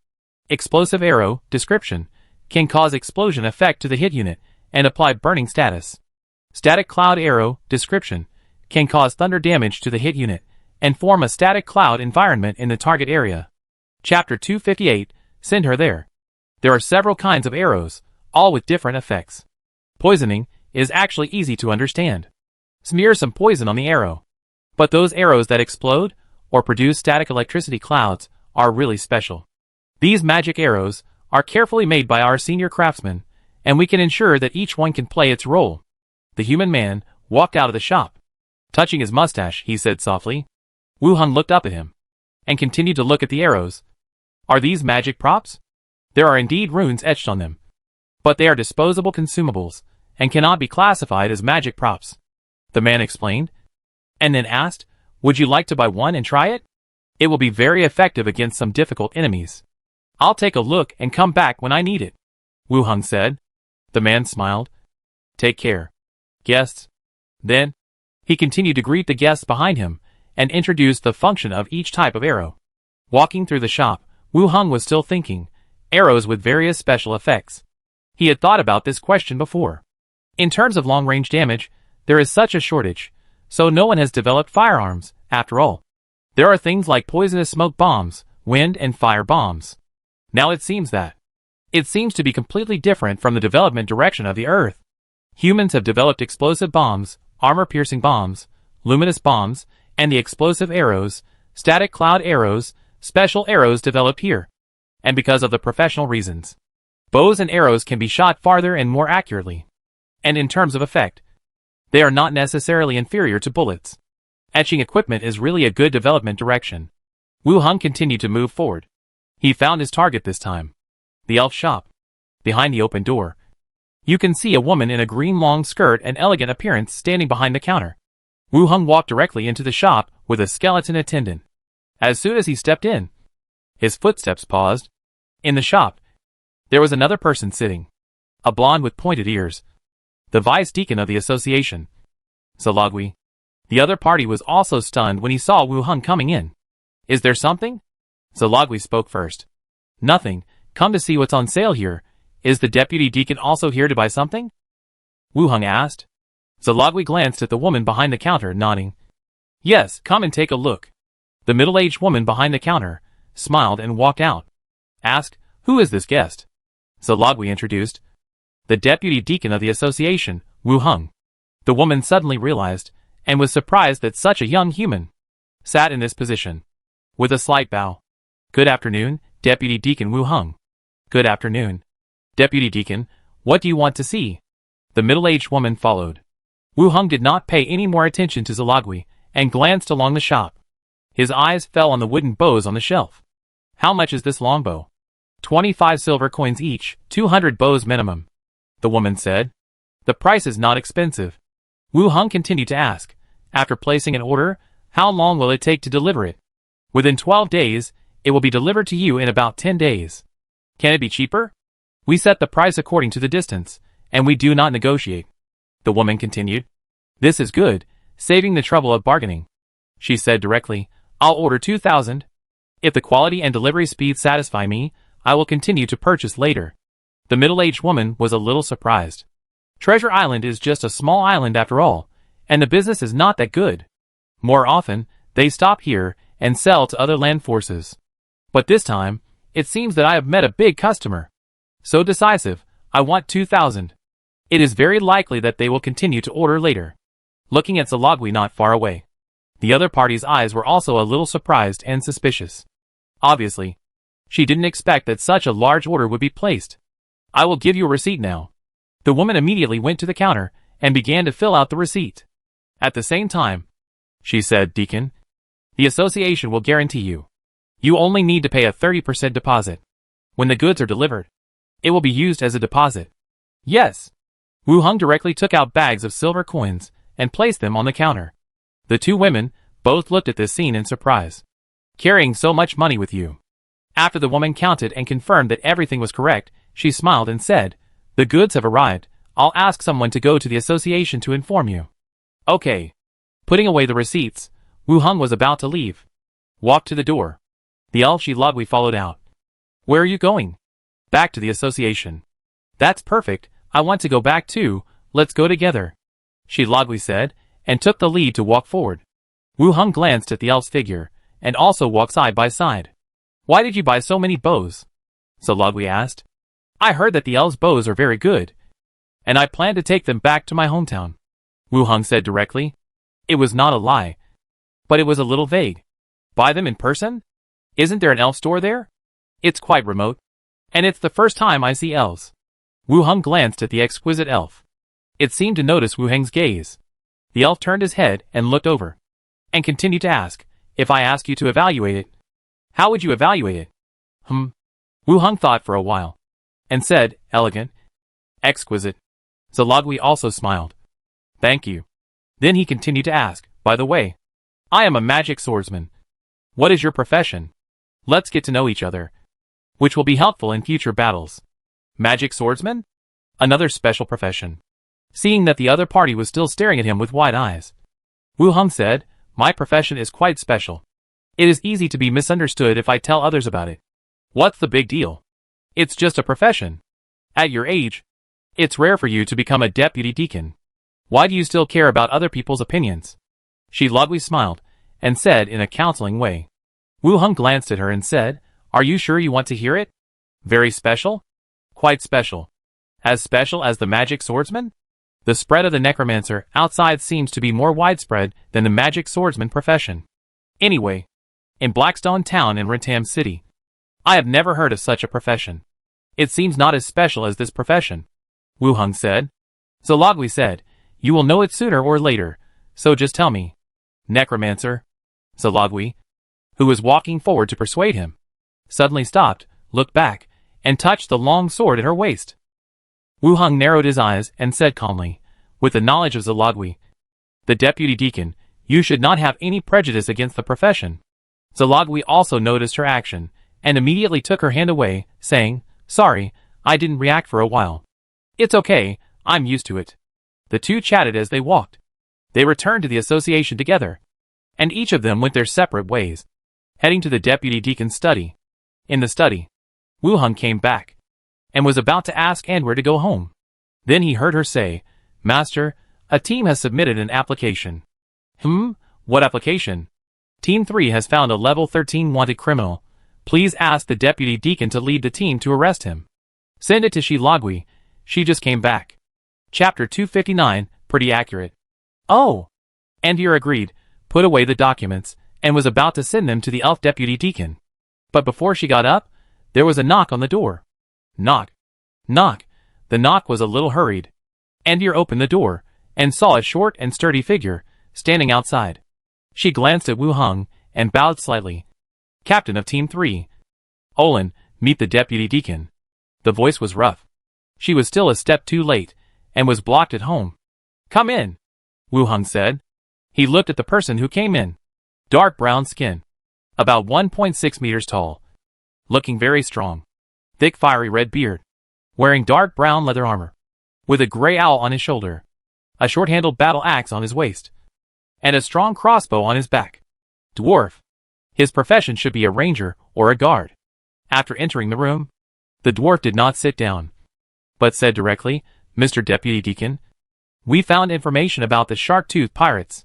Explosive arrow, description, can cause explosion effect to the hit unit and apply burning status. Static cloud arrow, description, can cause thunder damage to the hit unit and form a static cloud environment in the target area. Chapter 258, Send Her There. There are several kinds of arrows, all with different effects. Poisoning is actually easy to understand. Smear some poison on the arrow. But those arrows that explode or produce static electricity clouds are really special. These magic arrows are carefully made by our senior craftsmen, and we can ensure that each one can play its role. The human man walked out of the shop. Touching his mustache, he said softly. Wu Heng looked up at him, and continued to look at the arrows. Are these magic props? There are indeed runes etched on them. but they are disposable consumables, and cannot be classified as magic props. The man explained, and then asked, would you like to buy one and try it? It will be very effective against some difficult enemies. I'll take a look and come back when I need it, Wu Heng said. The man smiled. Take care, guests. Then, he continued to greet the guests behind him, and introduced the function of each type of arrow. Walking through the shop, Wu Heng was still thinking, arrows with various special effects. He had thought about this question before. In terms of long-range damage, there is such a shortage, so no one has developed firearms, after all. There are things like poisonous smoke bombs, wind and fire bombs. Now it seems to be completely different from the development direction of the Earth. Humans have developed explosive bombs, armor-piercing bombs, luminous bombs, and the explosive arrows, static cloud arrows, special arrows developed here. And because of the professional reasons, bows and arrows can be shot farther and more accurately. And in terms of effect, they are not necessarily inferior to bullets. Etching equipment is really a good development direction. Wu Heng continued to move forward. He found his target this time. The elf shop. Behind the open door, you can see a woman in a green long skirt and elegant appearance standing behind the counter. Wu Heng walked directly into the shop with a skeleton attendant. As soon as he stepped in, his footsteps paused. In the shop, there was another person sitting. A blonde with pointed ears. The vice deacon of the association. Zalagui. The other party was also stunned when he saw Wu Heng coming in. Is there something? Zalagui spoke first. Nothing. Come to see what's on sale here. Is the deputy deacon also here to buy something? Wu Heng asked. Zalagui glanced at the woman behind the counter, nodding. Yes, come and take a look. The middle-aged woman behind the counter smiled and walked out. Asked, who is this guest? Zalagui introduced. The deputy deacon of the association, Wu Heng. The woman suddenly realized, and was surprised that such a young human sat in this position. With a slight bow. Good afternoon, Deputy Deacon Wu Heng. Good afternoon. Deputy Deacon, what do you want to see? The middle-aged woman followed. Wu Heng did not pay any more attention to Zalagui, and glanced along the shop. His eyes fell on the wooden bows on the shelf. How much is this longbow? 25 silver coins each, 200 bows minimum. The woman said. The price is not expensive. Wu Heng continued to ask, after placing an order, how long will it take to deliver it? Within 12 days, it will be delivered to you in about 10 days. Can it be cheaper? We set the price according to the distance, and we do not negotiate. The woman continued. This is good, saving the trouble of bargaining. She said directly, I'll order 2,000. If the quality and delivery speed satisfy me, I will continue to purchase later. The middle-aged woman was a little surprised. Treasure Island is just a small island after all, and the business is not that good. More often, they stop here and sell to other land forces. But this time, it seems that I have met a big customer. So decisive, I want 2,000. It is very likely that they will continue to order later. Looking at Zalagui not far away. The other party's eyes were also a little surprised and suspicious. Obviously, she didn't expect that such a large order would be placed. I will give you a receipt now. The woman immediately went to the counter and began to fill out the receipt. At the same time, she said, Deacon, the association will guarantee you. You only need to pay a 30% deposit. When the goods are delivered, it will be used as a deposit. Yes. Wu Heng directly took out bags of silver coins and placed them on the counter. The two women both looked at this scene in surprise. Carrying so much money with you. After the woman counted and confirmed that everything was correct, she smiled and said, the goods have arrived. I'll ask someone to go to the association to inform you. Okay. Putting away the receipts, Wu Heng was about to leave. Walked to the door. The elf Zalagui followed out. Where are you going? Back to the association. That's perfect, I want to go back too, let's go together. Zalagui said, and took the lead to walk forward. Wu Heng glanced at the elf's figure, and also walked side by side. Why did you buy so many bows? Zalagui asked. I heard that the elf's bows are very good, and I plan to take them back to my hometown. Wu Heng said directly. It was not a lie, but it was a little vague. Buy them in person? Isn't there an elf store there? It's quite remote, and it's the first time I see elves. Wu Heng glanced at the exquisite elf. It seemed to notice Wu Heng's gaze. The elf turned his head and looked over, and continued to ask, if I ask you to evaluate it, how would you evaluate it? Wu Heng thought for a while, and said, elegant. Exquisite. Zalagwi also smiled. Thank you. Then he continued to ask, by the way, I am a magic swordsman. What is your profession? Let's get to know each other, which will be helpful in future battles. Magic swordsman? Another special profession. Seeing that the other party was still staring at him with wide eyes, Wu Heng said, my profession is quite special. It is easy to be misunderstood if I tell others about it. What's the big deal? It's just a profession. At your age, it's rare for you to become a deputy deacon. Why do you still care about other people's opinions? Zalagwi smiled, and said in a counseling way. Wu Heng glanced at her and said, are you sure you want to hear it? Very special? Quite special. As special as the magic swordsman? The spread of the necromancer outside seems to be more widespread than the magic swordsman profession. Anyway, in Blackstone Town and Rentam City, I have never heard of such a profession. It seems not as special as this profession. Wu Heng said. Zalagwi said, you will know it sooner or later, so just tell me. Necromancer. Zalagwi, who was walking forward to persuade him, suddenly stopped, looked back, and touched the long sword at her waist. Wu Heng narrowed his eyes and said calmly, with the knowledge of Zalagwi, the deputy deacon, you should not have any prejudice against the profession. Zalagwi also noticed her action, and immediately took her hand away, saying, sorry, I didn't react for a while. It's okay, I'm used to it. The two chatted as they walked. They returned to the association together, and each of them went their separate ways, heading to the deputy deacon's study. In the study, Wu Heng came back, and was about to ask Ann where to go home. Then he heard her say, Master, a team has submitted an application. What application? Team 3 has found a level 13 wanted criminal. Please ask the deputy deacon to lead the team to arrest him. Send it to Zalagwi. She just came back. Chapter 259, pretty accurate. Oh! Andir agreed, put away the documents, and was about to send them to the elf deputy deacon. But before she got up, there was a knock on the door. Knock. Knock. The knock was a little hurried. Andir opened the door, and saw a short and sturdy figure, standing outside. She glanced at Wu Heng, and bowed slightly. Captain of Team 3. Olin, meet the deputy deacon. The voice was rough. She was still a step too late, and was blocked at home. Come in, Wu Heng said. He looked at the person who came in. Dark brown skin. About 1.6 meters tall. Looking very strong. Thick fiery red beard. Wearing dark brown leather armor. With a gray owl on his shoulder. A short-handled battle axe on his waist. And a strong crossbow on his back. Dwarf. His profession should be a ranger or a guard. After entering the room, the dwarf did not sit down, but said directly, Mr. Deputy Deacon, we found information about the shark-toothed pirates.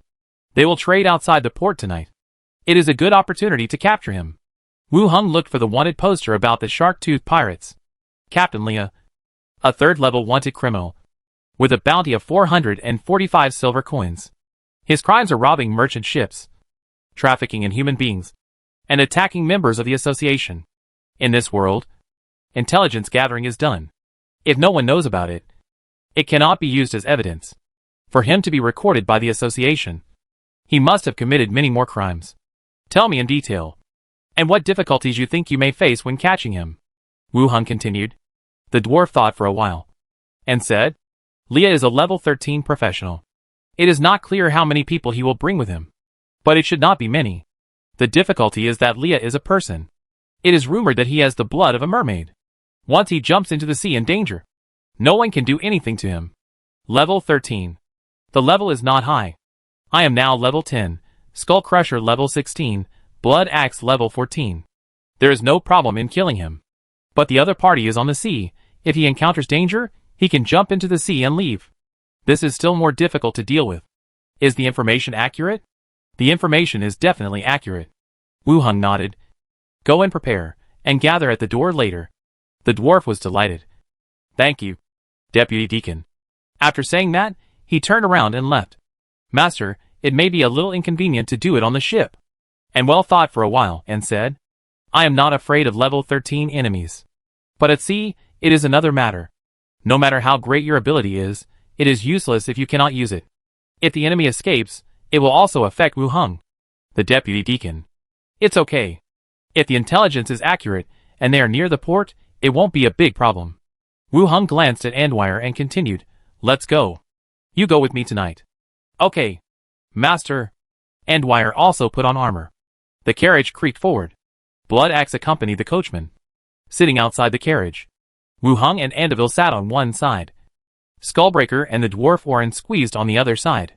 They will trade outside the port tonight. It is a good opportunity to capture him. Wu Heng looked for the wanted poster about the shark-toothed pirates. Captain Leah, a third-level wanted criminal, with a bounty of 445 silver coins. His crimes are robbing merchant ships, trafficking in human beings, and attacking members of the association. In this world, intelligence gathering is done. If no one knows about it, it cannot be used as evidence. For him to be recorded by the association, he must have committed many more crimes. Tell me in detail, and what difficulties you think you may face when catching him. Wu Heng continued. The dwarf thought for a while, and said, Leah is a level 13 professional. It is not clear how many people he will bring with him, but it should not be many. The difficulty is that Leah is a person. It is rumored that he has the blood of a mermaid. Once he jumps into the sea in danger, no one can do anything to him. Level 13. The level is not high. I am now level 10, Skull Crusher level 16, Blood Axe level 14. There is no problem in killing him. But the other party is on the sea. If he encounters danger, he can jump into the sea and leave. This is still more difficult to deal with. Is the information accurate? The information is definitely accurate. Wu Heng nodded. Go and prepare, and gather at the door later. The dwarf was delighted. Thank you, Deputy Deacon. After saying that, he turned around and left. Master, it may be a little inconvenient to do it on the ship. And well thought for a while, and said, I am not afraid of level 13 enemies. But at sea, it is another matter. No matter how great your ability is, it is useless if you cannot use it. If the enemy escapes, it will also affect Wu Heng, the Deputy Deacon. It's okay. If the intelligence is accurate, and they are near the port, it won't be a big problem. Wu Hung glanced at Andwire and continued, "Let's go. You go with me tonight." "Okay, master." Andwire also put on armor. The carriage creaked forward. Blood Axe accompanied the coachman. Sitting outside the carriage, Wu Hung and Andeville sat on one side. Skullbreaker and the dwarf Warren squeezed on the other side.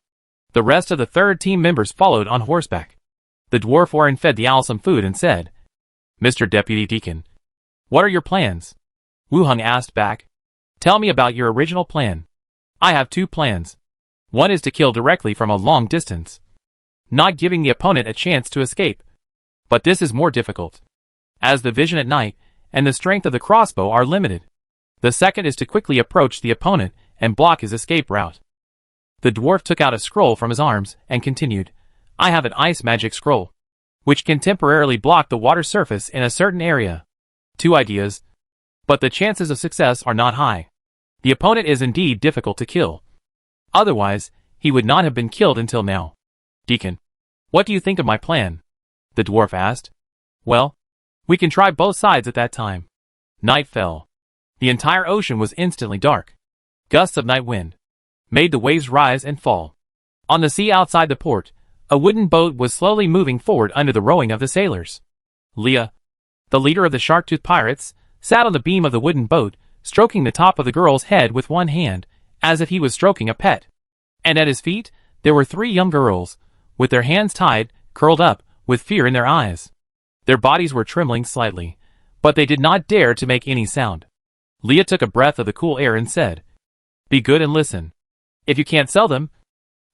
The rest of the third team members followed on horseback. The dwarf Warren fed the owl some food and said, "Mr. Deputy Deacon, what are your plans?" Wu Hung asked back, "Tell me about your original plan." "I have two plans. One is to kill directly from a long distance, not giving the opponent a chance to escape. But this is more difficult, as the vision at night and the strength of the crossbow are limited. The second is to quickly approach the opponent and block his escape route." The dwarf took out a scroll from his arms and continued, "I have an ice magic scroll, which can temporarily block the water surface in a certain area. Two ideas, but the chances of success are not high. The opponent is indeed difficult to kill. Otherwise, he would not have been killed until now." "Deacon, what do you think of my plan?" the dwarf asked. "Well, we can try both sides at that time." Night fell. The entire ocean was instantly dark. Gusts of night wind made the waves rise and fall. On the sea outside the port, a wooden boat was slowly moving forward under the rowing of the sailors. Leah, the leader of the Shark-Tooth Pirates, sat on the beam of the wooden boat, stroking the top of the girl's head with one hand, as if he was stroking a pet. And at his feet, there were three young girls, with their hands tied, curled up, with fear in their eyes. Their bodies were trembling slightly, but they did not dare to make any sound. Leah took a breath of the cool air and said, "Be good and listen. If you can't sell them,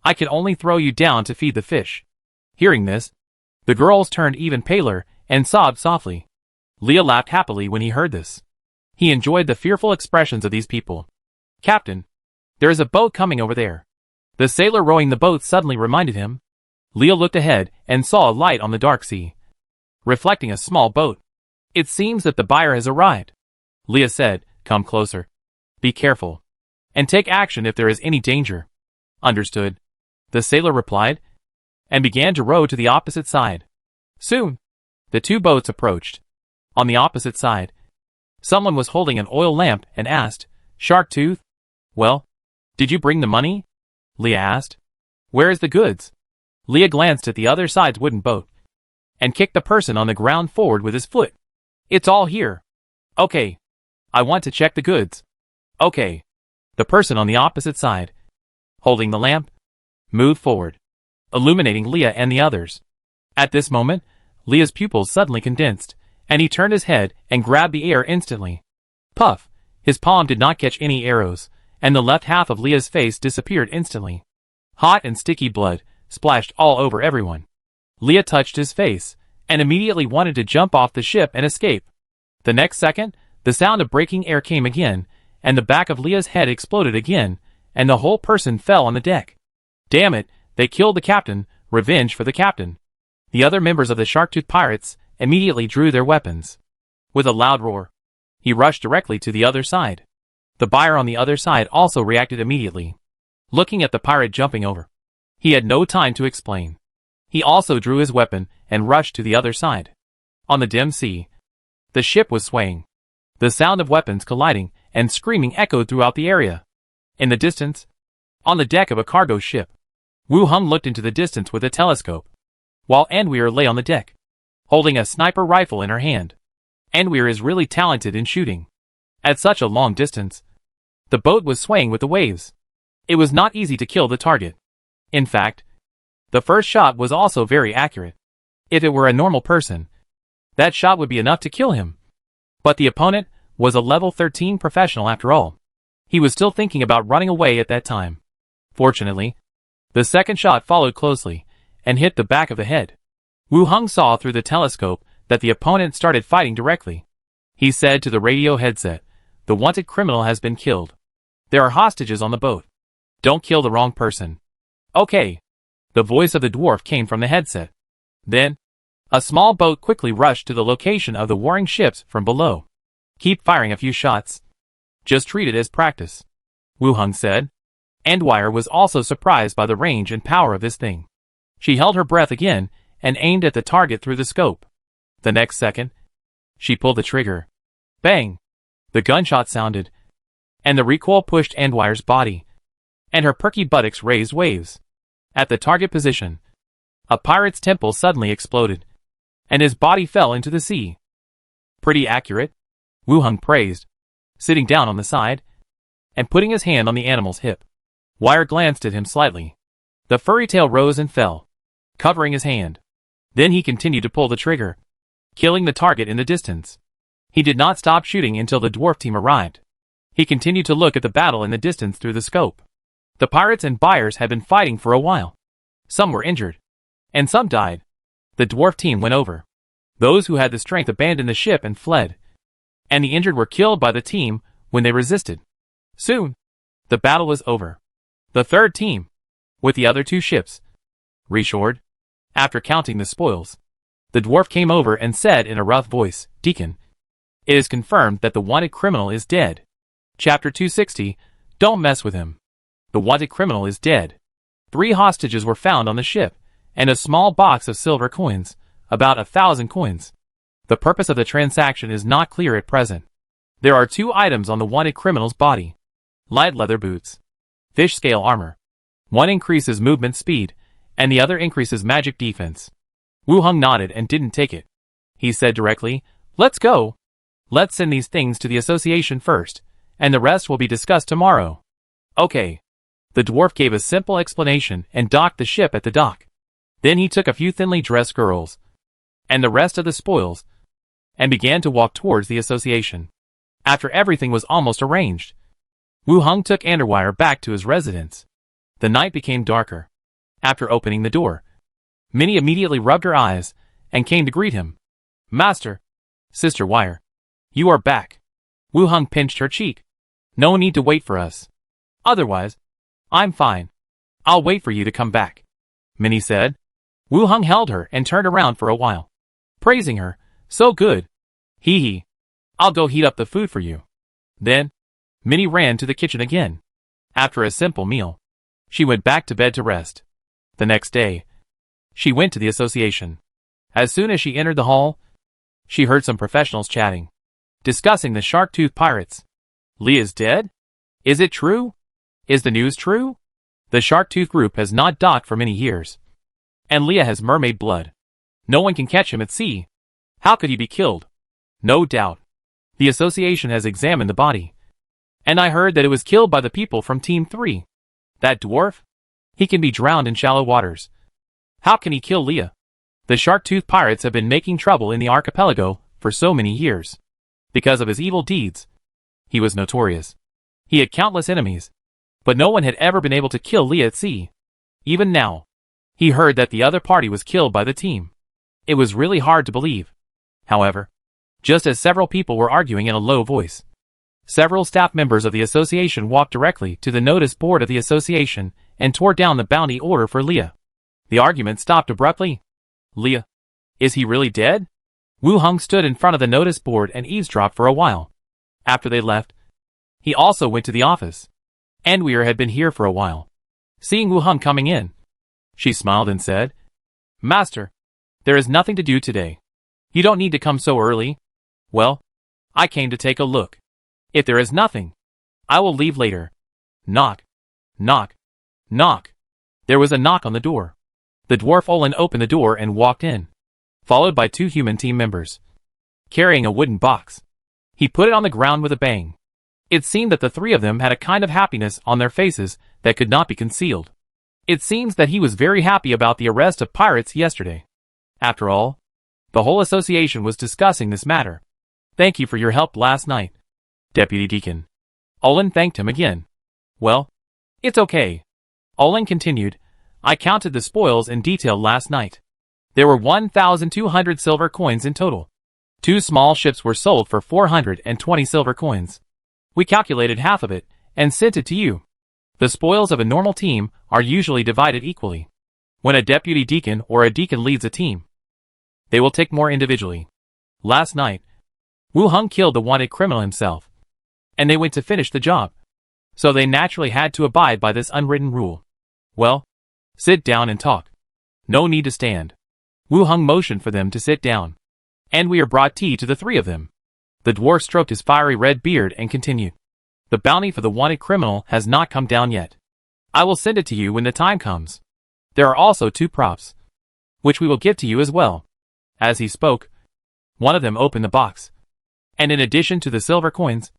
I can only throw you down to feed the fish." Hearing this, the girls turned even paler and sobbed softly. Leah laughed happily when he heard this. He enjoyed the fearful expressions of these people. "Captain, there is a boat coming over there." The sailor rowing the boat suddenly reminded him. Leah looked ahead and saw a light on the dark sea, reflecting a small boat. "It seems that the buyer has arrived." Leah said, "Come closer. Be careful, and take action if there is any danger." "Understood," the sailor replied, and began to row to the opposite side. Soon, the two boats approached. On the opposite side, someone was holding an oil lamp and asked, "Shark-Tooth? Well, did you bring the money?" Leah asked. "Where is the goods?" Leah glanced at the other side's wooden boat and kicked the person on the ground forward with his foot. "It's all here." "Okay. I want to check the goods." "Okay." The person on the opposite side, holding the lamp, moved forward, illuminating Leah and the others. At this moment, Leah's pupils suddenly condensed, and he turned his head and grabbed the air instantly. Puff! His palm did not catch any arrows, and the left half of Leah's face disappeared instantly. Hot and sticky blood splashed all over everyone. Leah touched his face, and immediately wanted to jump off the ship and escape. The next second, the sound of breaking air came again, and the back of Leah's head exploded again, and the whole person fell on the deck. "Damn it, they killed the captain, revenge for the captain." The other members of the Shark-Tooth Pirates immediately drew their weapons. With a loud roar, he rushed directly to the other side. The buyer on the other side also reacted immediately, looking at the pirate jumping over. He had no time to explain. He also drew his weapon and rushed to the other side. On the dim sea, the ship was swaying. The sound of weapons colliding and screaming echoed throughout the area. In the distance, on the deck of a cargo ship, Wu Hung looked into the distance with a telescope, while Andwire lay on the deck, holding a sniper rifle in her hand. Andwire is really talented in shooting. At such a long distance, the boat was swaying with the waves. It was not easy to kill the target. In fact, the first shot was also very accurate. If it were a normal person, that shot would be enough to kill him. But the opponent was a level 13 professional after all. He was still thinking about running away at that time. Fortunately, the second shot followed closely and hit the back of the head. Wu Hung saw through the telescope that the opponent started fighting directly. He said to the radio headset, "The wanted criminal has been killed. There are hostages on the boat. Don't kill the wrong person." "Okay." The voice of the dwarf came from the headset. Then, a small boat quickly rushed to the location of the warring ships from below. "Keep firing a few shots. Just treat it as practice," Wu Hung said. Andwire was also surprised by the range and power of this thing. She held her breath again and aimed at the target through the scope. The next second, she pulled the trigger. Bang! The gunshot sounded, and the recoil pushed Andwire's body, and her perky buttocks raised waves. At the target position, a pirate's temple suddenly exploded, and his body fell into the sea. Pretty accurate, Wu Hung praised, sitting down on the side, and putting his hand on the animal's hip. Wire glanced at him slightly. The furry tail rose and fell, covering his hand. Then he continued to pull the trigger, killing the target in the distance. He did not stop shooting until the dwarf team arrived. He continued to look at the battle in the distance through the scope. The pirates and buyers had been fighting for a while. Some were injured, and some died. The dwarf team went over. Those who had the strength abandoned the ship and fled, and the injured were killed by the team when they resisted. Soon, the battle was over. The third team, with the other two ships, reshored. After counting the spoils, the dwarf came over and said in a rough voice, "Deacon, it is confirmed that the wanted criminal is dead." Chapter 260, Don't mess with him. The wanted criminal is dead. 3 hostages were found on the ship, and a small box of silver coins, about 1,000 coins. The purpose of the transaction is not clear at present. There are 2 items on the wanted criminal's body. Light leather boots. Fish scale armor. One increases movement speed, and the other increases magic defense. Wu Hung nodded and didn't take it. He said directly, "Let's go. Let's send these things to the association first, and the rest will be discussed tomorrow." Okay. The dwarf gave a simple explanation and docked the ship at the dock. Then he took a few thinly dressed girls, and the rest of the spoils, and began to walk towards the association. After everything was almost arranged, Wu Hung took Andwire back to his residence. The night became darker. After opening the door, Minnie immediately rubbed her eyes and came to greet him. "Master, Sister Wire, you are back." Wu Hung pinched her cheek. "No need to wait for us. Otherwise, I'm fine. I'll wait for you to come back," Minnie said. Wu Hung held her and turned around for a while, praising her. "So good. Hee hee. I'll go heat up the food for you." Then, Minnie ran to the kitchen again. After a simple meal, she went back to bed to rest. The next day, she went to the association. As soon as she entered the hall, she heard some professionals chatting, discussing the shark-toothed pirates. "Leah's dead? Is it true? Is the news true? The shark-tooth group has not docked for many years. And Leah has mermaid blood. No one can catch him at sea. How could he be killed?" "No doubt. The association has examined the body. And I heard that it was killed by the people from Team 3. That dwarf? He can be drowned in shallow waters. How can he kill Leah? The shark-tooth pirates have been making trouble in the archipelago for so many years. Because of his evil deeds, he was notorious. He had countless enemies, but no one had ever been able to kill Leah at sea. Even now, he heard that the other party was killed by the team. It was really hard to believe. However, just as several people were arguing in a low voice, several staff members of the association walked directly to the notice board of the association and tore down the bounty order for Leah. The argument stopped abruptly. "Leah? Is he really dead?" Wu Hung stood in front of the notice board and eavesdropped for a while. After they left, he also went to the office. Andwire had been here for a while. Seeing Wu Hung coming in, she smiled and said, "Master, there is nothing to do today. You don't need to come so early." "Well, I came to take a look. If there is nothing, I will leave later." Knock. Knock. Knock. There was a knock on the door. The dwarf Olin opened the door and walked in, followed by 2 human team members, carrying a wooden box. He put it on the ground with a bang. It seemed that the 3 of them had a kind of happiness on their faces that could not be concealed. It seems that he was very happy about the arrest of pirates yesterday. After all, the whole association was discussing this matter. "Thank you for your help last night, Deputy Deacon." Olin thanked him again. "Well, it's okay." Olin continued, "I counted the spoils in detail last night. There were 1,200 silver coins in total. 2 small ships were sold for 420 silver coins. We calculated half of it and sent it to you. The spoils of a normal team are usually divided equally. When a deputy deacon or a deacon leads a team, they will take more individually. Last night, Wu Hung killed the wanted criminal himself, and they went to finish the job. So they naturally had to abide by this unwritten rule. Well, sit down and talk. No need to stand." Wu Hung motioned for them to sit down. Andwire brought tea to the 3 of them. The dwarf stroked his fiery red beard and continued. The bounty for the wanted criminal has not come down yet. I will send it to you when the time comes. There are also 2 props, which we will give to you as well." As he spoke, one of them opened the box. And in addition to the silver coins,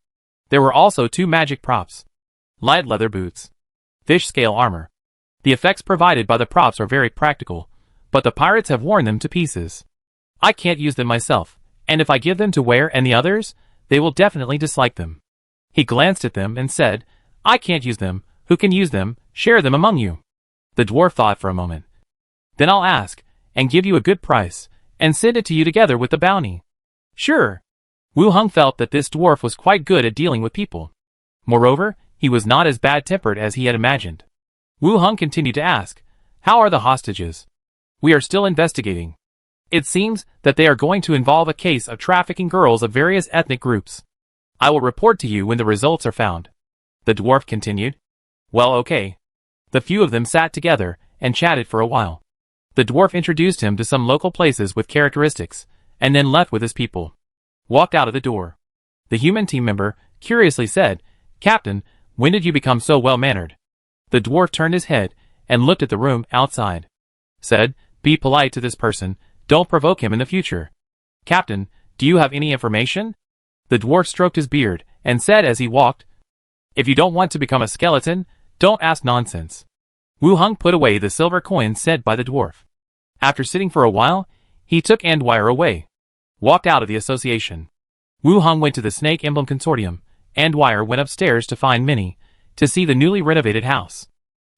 there were also 2 magic props. Light leather boots. Fish scale armor. The effects provided by the props are very practical, but the pirates have worn them to pieces. I can't use them myself, and if I give them to Ware and the others, they will definitely dislike them. He glanced at them and said, "I can't use them. Who can use them? Share them among you." The dwarf thought for a moment. "Then I'll ask, and give you a good price, and send it to you together with the bounty." "Sure." Wu Hung felt that this dwarf was quite good at dealing with people. Moreover, he was not as bad-tempered as he had imagined. Wu Hung continued to ask, "How are the hostages?" "We are still investigating. It seems that they are going to involve a case of trafficking girls of various ethnic groups. I will report to you when the results are found." The dwarf continued. "Well, okay." The few of them sat together and chatted for a while. The dwarf introduced him to some local places with characteristics, and then left with his people. Walked out of the door. The human team member curiously said, "Captain, when did you become so well-mannered?" The dwarf turned his head and looked at the room outside. Said, "Be polite to this person, don't provoke him in the future." "Captain, do you have any information?" The dwarf stroked his beard and said as he walked, "If you don't want to become a skeleton, don't ask nonsense." Wu Hung put away the silver coins sent by the dwarf. After sitting for a while, he took Andwire away. Walked out of the association. Wu Hung went to the Snake Emblem Consortium. Andwire went upstairs to find Minnie, to see the newly renovated house.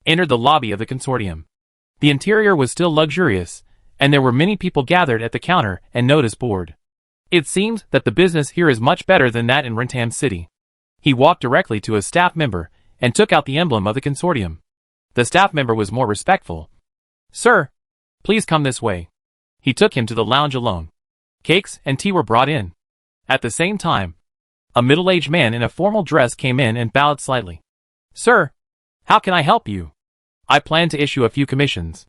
Entered the lobby of the consortium. The interior was still luxurious, and there were many people gathered at the counter and notice board. It seems that the business here is much better than that in Rentam City. He walked directly to a staff member and took out the emblem of the consortium. The staff member was more respectful. "Sir, please come this way." He took him to the lounge alone. Cakes and tea were brought in. At the same time, a middle-aged man in a formal dress came in and bowed slightly. "Sir, how can I help you?" "I plan to issue a few commissions."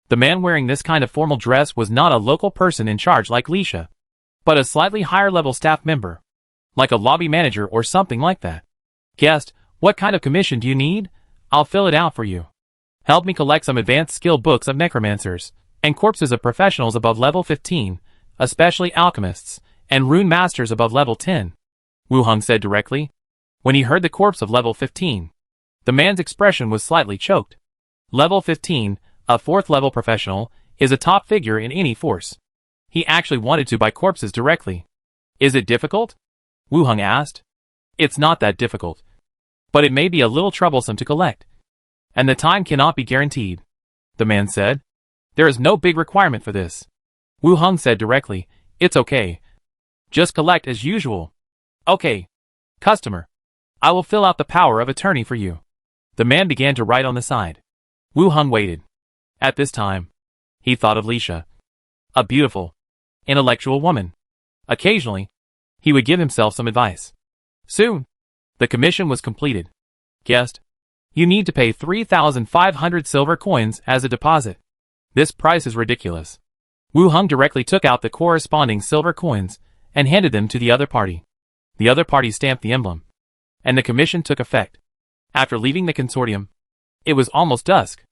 The man wearing this kind of formal dress was not a local person in charge like Leisha, but a slightly higher-level staff member, like a lobby manager or something like that. "Guest, what kind of commission do you need? I'll fill it out for you." "Help me collect some advanced skill books of necromancers, and corpses of professionals above level 15, especially alchemists, and rune masters above level 10. Wu Hung said directly. When he heard the corpse of level 15, the man's expression was slightly choked. Level 15, a 4th level professional, is a top figure in any force. He actually wanted to buy corpses directly. "Is it difficult?" Wu Hung asked. "It's not that difficult, but it may be a little troublesome to collect, and the time cannot be guaranteed," the man said. "There is no big requirement for this." Wu Hung said directly, "It's okay. Just collect as usual." "Okay. Customer. I will fill out the power of attorney for you." The man began to write on the side. Wu Hung waited. At this time, he thought of Leisha, a beautiful, intellectual woman. Occasionally, he would give himself some advice. Soon, the commission was completed. "Guest, you need to pay 3,500 silver coins as a deposit. This price is ridiculous." Wu Hung directly took out the corresponding silver coins and handed them to the other party. The other party stamped the emblem, and the commission took effect. After leaving the consortium, it was almost dusk.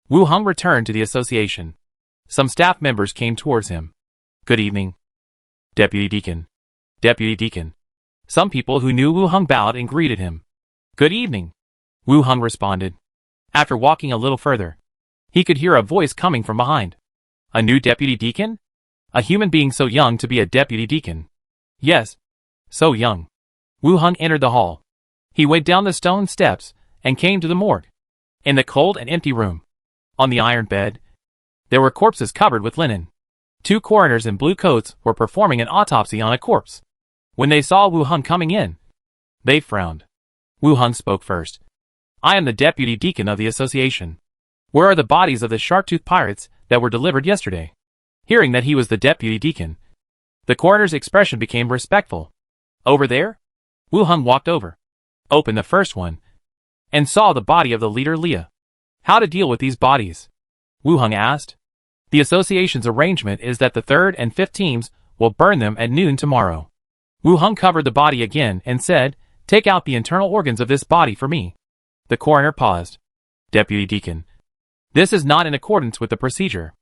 Wu Hung returned to the association. Some staff members came towards him. "Good evening, Deputy Deacon." "Deputy Deacon." Some people who knew Wu Hung bowed and greeted him. "Good evening," Wu Hung responded. After walking a little further, he could hear a voice coming from behind. "A new deputy deacon? A human being so young to be a deputy deacon?" "Yes, so young." Wu Hung entered the hall. He went down the stone steps and came to the morgue. In the cold and empty room, on the iron bed, there were corpses covered with linen. 2 coroners in blue coats were performing an autopsy on a corpse. When they saw Wu Hung coming in, they frowned. Wu Hung spoke first. "I am the deputy deacon of the association. Where are the bodies of the sharp-toothed pirates that were delivered yesterday?" Hearing that he was the deputy deacon, the coroner's expression became respectful. "Over there?" Wu Hung walked over, opened the first one, and saw the body of the leader Leah. "How to deal with these bodies?" Wu Hung asked. "The association's arrangement is that the 3rd and 5th teams will burn them at noon tomorrow." Wu Hung covered the body again and said, Take out the internal organs of this body for me. The coroner paused. Deputy Deacon. This is not in accordance with the procedure.